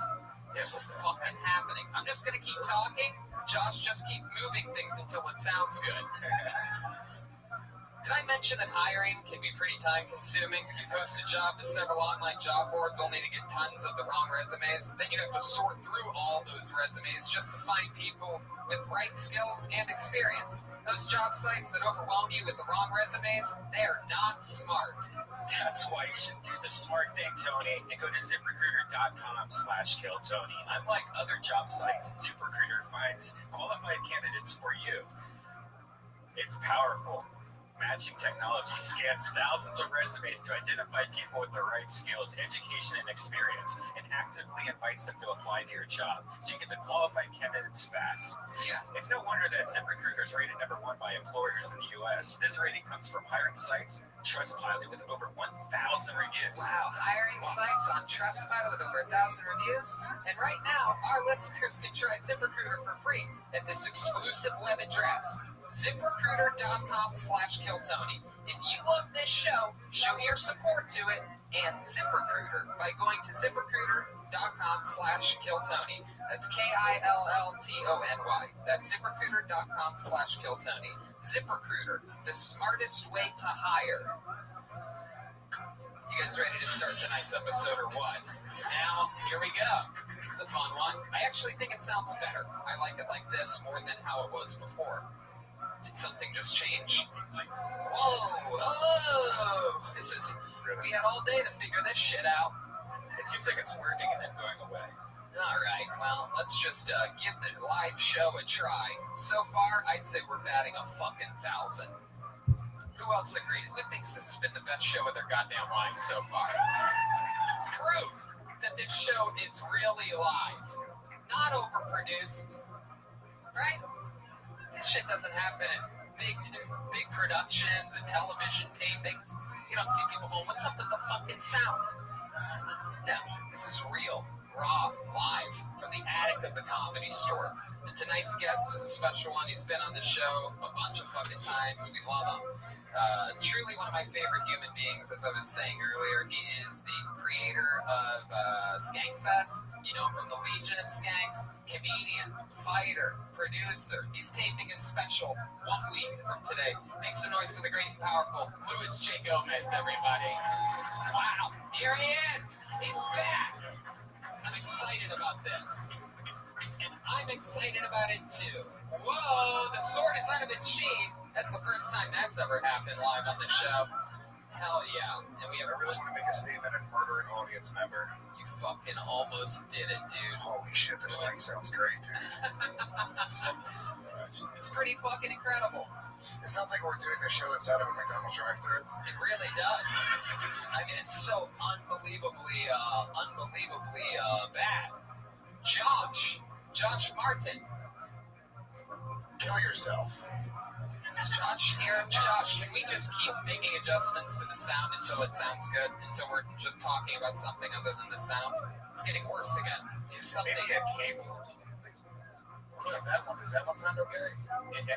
It's fucking happening. I'm just going to keep talking. Josh, just keep moving things until it sounds good. Did I mention that hiring can be pretty time-consuming? You post a job to several online job boards only to get tons of the wrong resumes. Then you have to sort through all those resumes just to find people with right skills and experience. Those job sites that overwhelm you with the wrong resumes, they're not smart. That's why you should do the smart thing, Tony, and go to ZipRecruiter.com/KillTony. Unlike other job sites, ZipRecruiter finds qualified candidates for you. It's powerful. Matching technology scans thousands of resumes to identify people with the right skills, education, and experience, and actively invites them to apply to your job, so you get the qualified candidates fast. Yeah. It's no wonder that ZipRecruiter is rated #1 by employers in the U.S. This rating comes from hiring sites Trustpilot with over 1,000 reviews. Wow, hiring sites on Trustpilot with over 1,000 reviews? And right now, our listeners can try ZipRecruiter for free at this exclusive web address, ZipRecruiter.com/KillTony. If you love this show your support to it and ZipRecruiter by going to ZipRecruiter.com/KillTony. ZipRecruiter.com/KillTony. That's KILLTONY. That's ZipRecruiter.com/KillTony. ZipRecruiter, the smartest way to hire. You guys ready to start tonight's episode or what? Now, here we go. This is a fun one. I actually think it sounds better. I like it like this more than how it was before. Did something just change? Whoa! We had all day to figure this shit out. It seems like it's working and then going away. Alright, well, let's just give the live show a try. So far, I'd say we're batting a fucking 1,000. Who else agrees? Who thinks this has been the best show of their goddamn lives so far? Proof that this show is really live. Not overproduced. Right? This shit doesn't happen at big productions and television tapings. You don't see people going, what's up with the fucking sound? No, this is real, raw, live, from the attic of the Comedy Store. And tonight's guest is a special one. He's been on the show a bunch of fucking times. We love him. Truly one of my favorite human beings, as I was saying earlier. He is the creator of Skankfest. You know him from the Legion of Skanks. Comedian, fighter, producer. He's taping his special 1 week from today. Make some noise for the great and powerful Louis J. Gomez, everybody. Wow, here he is. He's back. I'm excited about this. And I'm excited about it too. Whoa, the sword is out of its sheath. That's the first time that's ever happened live on the show. Hell yeah. And we have I really want to make a statement and murder an audience member. You fucking almost did it, dude. Holy shit, this mic sounds great, dude. It's pretty fucking incredible. It sounds like we're doing this show inside of a McDonald's drive-thru. It really does. I mean, it's so unbelievably bad. Josh Martin. Kill yourself. Is Josh here? Josh, can we just keep making adjustments to the sound until it sounds good? Until we're just talking about something other than the sound? It's getting worse again. Something. Maybe a cable. What about that one? Does that one sound okay?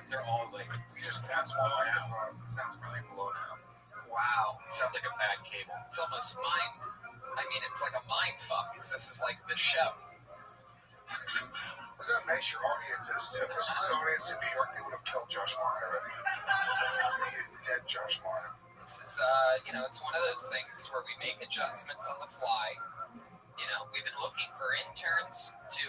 They're all like... You just passed one microphone. It sounds really blown out. Wow. It sounds like a bad cable. It's almost it's like a mind fuck, because this is like the show. Look how nice your audience is, too. If this was an audience in New York, they would have killed Josh Martin already. Dead Josh Martin. This is, it's one of those things where we make adjustments on the fly. You know, we've been looking for interns to,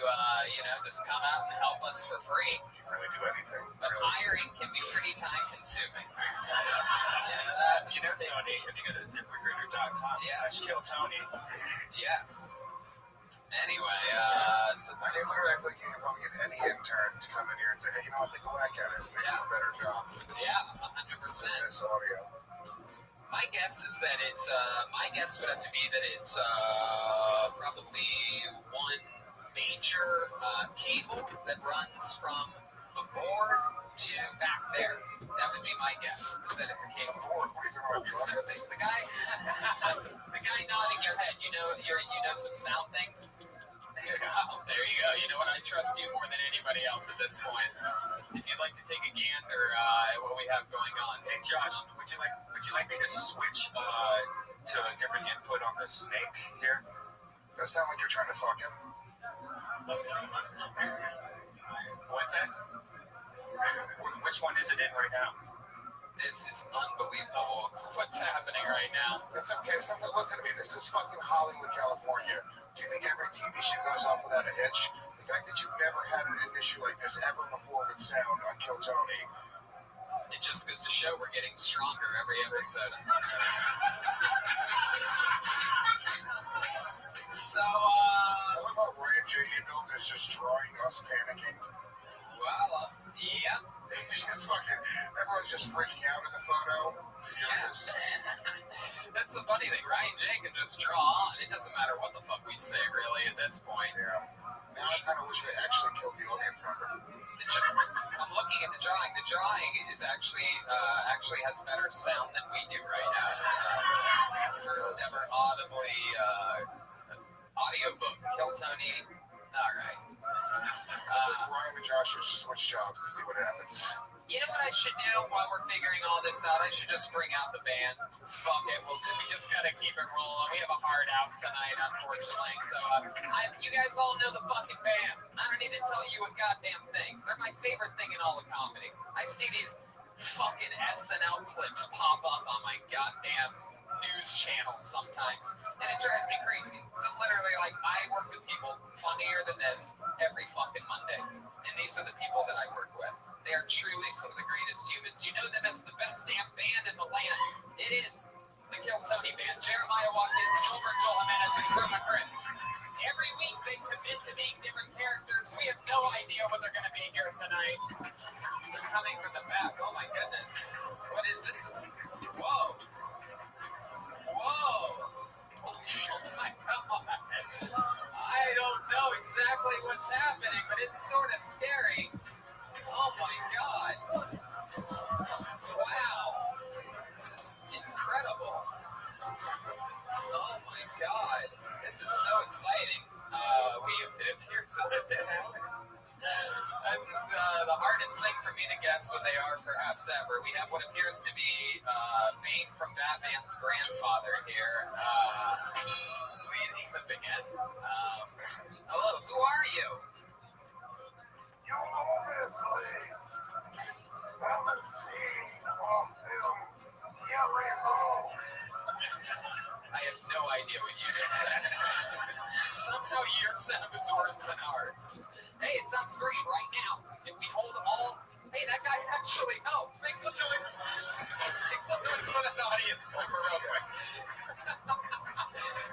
just come out and help us for free. You really do anything. But really. hiring can be pretty time-consuming. You know that? You know, Tony, if you go to ZipRecruiter.com/KillTony. Yes. Anyway, so I mean, literally, I feel like you can probably get any intern to come in here and say, hey, I'll take a whack at it and make a better job. Yeah, 100%. This audio. My guess would have to be that it's probably one major cable that runs from the board to back there. That would be my guess, is that it's a cable. Board? What are you talking about? The guy nodding your head. You know some sound things. There you go. You know what? I trust you more than anybody else at this point. If you'd like to take a gander at what we have going on. Hey Josh, would you like me to switch to a different input on the snake here? Does sound like you're trying to fuck him. What's that? Which one is it in right now? This is unbelievable. What's happening right now? It's okay. Listen to me. This is fucking Hollywood, California. Do you think every TV show goes off without a hitch? The fact that you've never had an issue like this ever before with sound on Kill Tony. It just goes to show we're getting stronger every episode. So, I love how Ryan J. Milton is just drawing us panicking. Well, yeah. Everyone's just freaking out in the photo. Furious. Yeah. That's the funny thing. Ryan J. can just draw on. It doesn't matter what the fuck we say, really, at this point. Yeah. Now I kind of wish I actually killed the audience member. I'm looking at the drawing. The drawing is actually has better sound than we do right now. It's first ever audiobook. Kill Tony. All right. I think Ryan and Josh should switch jobs to see what happens. You know what I should do while we're figuring all this out? I should just bring out the band. Fuck it. We just gotta keep it rolling. We have a hard out tonight, unfortunately. So, you guys all know the fucking band. I don't need to tell you a goddamn thing. They're my favorite thing in all of comedy. I see these fucking SNL clips pop up on my goddamn news channels sometimes, and it drives me crazy. So literally, like, I work with people funnier than this every fucking Monday. And these are the people that I work with. They are truly some of the greatest humans. You know them as the best damn band in the land. It is the Kill Tony Band. Jeremiah Watkins, Joel Jimenez, and Kruma Chris. Every week they commit to being different characters. We have no idea what they're going to be here tonight. They're coming from the back. Oh my goodness. What is this? Whoa. Whoa. Holy shit. Oh my God. I don't know exactly what's happening, but it's sort of scary. Oh my God. Wow. This is incredible. Oh my God. This is so exciting. It appears as if this is the hardest thing for me to guess what they are, perhaps ever. We have what appears to be Bane from Batman's grandfather here, leading the band. Hello, who are you? You obviously haven't seen or filmed Yellow. I have no idea what you just said. Somehow your sound is worse than ours. Hey, it sounds great right now. If we hold all... Hey, that guy actually helped. Make some noise. Make some noise for that audience member real quick.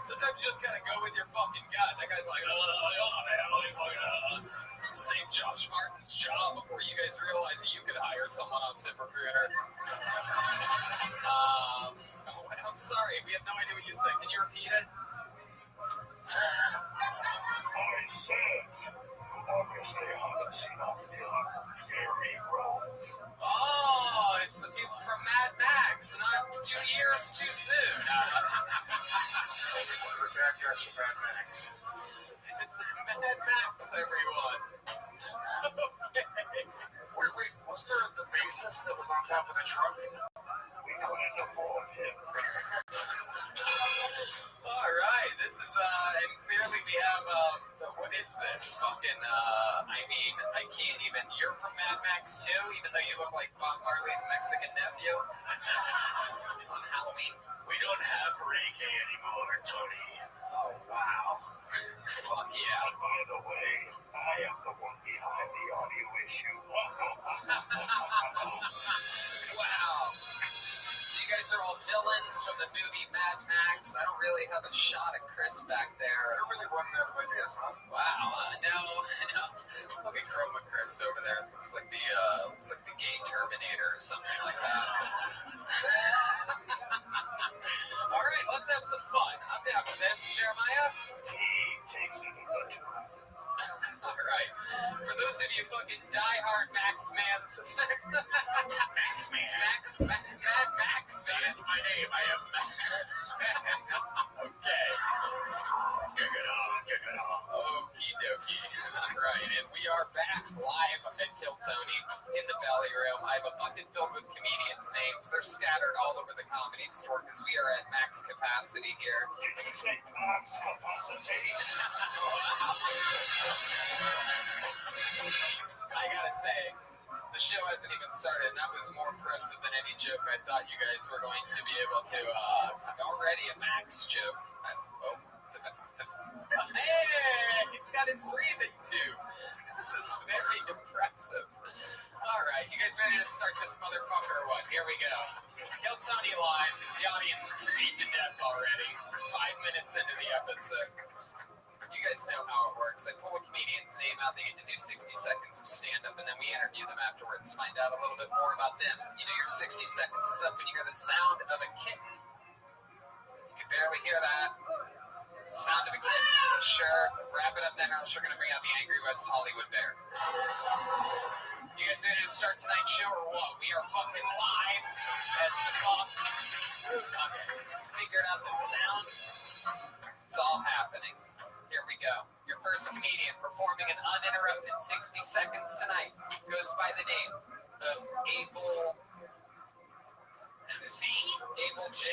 Sometimes you just gotta go with your fucking gut. That guy's like, save Josh Martin's job before you guys realize that you could hire someone on ZipRecruiter. I'm sorry, we have no idea what you said. Can you repeat it? I said, you obviously haven't seen a film Fury Road. Oh, it's the people from Mad Max, not 2 years too soon. One of the bad guys from Mad Max. It's Mad Max, everyone. Okay. Wait, wasn't there the bassist that was on top of the truck? We couldn't afford him. All right, this is, and clearly we have, what is this? Fucking, I can't even, you're from Mad Max too, even though you look like Bob Marley's Mexican nephew on Halloween. We don't have Ray K anymore, Tony. Oh, wow. Fuck yeah. And by the way, I am the one behind the audio issue. Wow. So you guys are all villains from the movie Mad Max. I don't really have a shot at Chris back there. You're really running out of ideas, huh? Wow. No. Look at Chroma Chris over there. Looks like the gay Terminator or something like that. All right, let's have some fun. I'm down for this. Jeremiah? T takes it in the tube. All right. For those of you fucking diehard Max fans, Max fans. That is my name. I am Max. Okay. Kick it on. Okie dokie. All right, and we are back live at Kill Tony in the Belly Room. I have a bucket filled with comedians' names. They're scattered all over the Comedy Store because we are at max capacity here. Did you say max capacity? I gotta say, the show hasn't even started, and that was more impressive than any joke I thought you guys were going to be able to. Already a Max joke. Hey, he's got his breathing tube. This is very impressive. All right, you guys ready to start this motherfucker or what? Here we go. Kill Tony live. The audience is beat to death already. 5 minutes into the episode. You guys know how it works. I pull a comedian's name out. They get to do 60 seconds of stand-up, and then we interview them afterwards. Find out a little bit more about them. You know, your 60 seconds is up when you hear the sound of a kitten. You can barely hear that. Sound of a kitten. Sure. Wrap it up then, or else you're going to bring out the angry West Hollywood bear. You guys ready to start tonight's show or what? We are fucking live as fuck. Okay. Figured out the sound. It's all happening. Here we go. Your first comedian performing an uninterrupted 60 seconds tonight goes by the name of Abel Z? Abel J?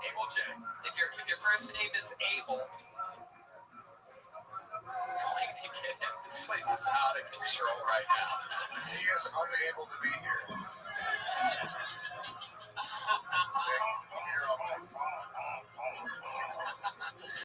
Abel J. If your first name is Abel, going to get him. This place is out of control right now. He is unable to be here.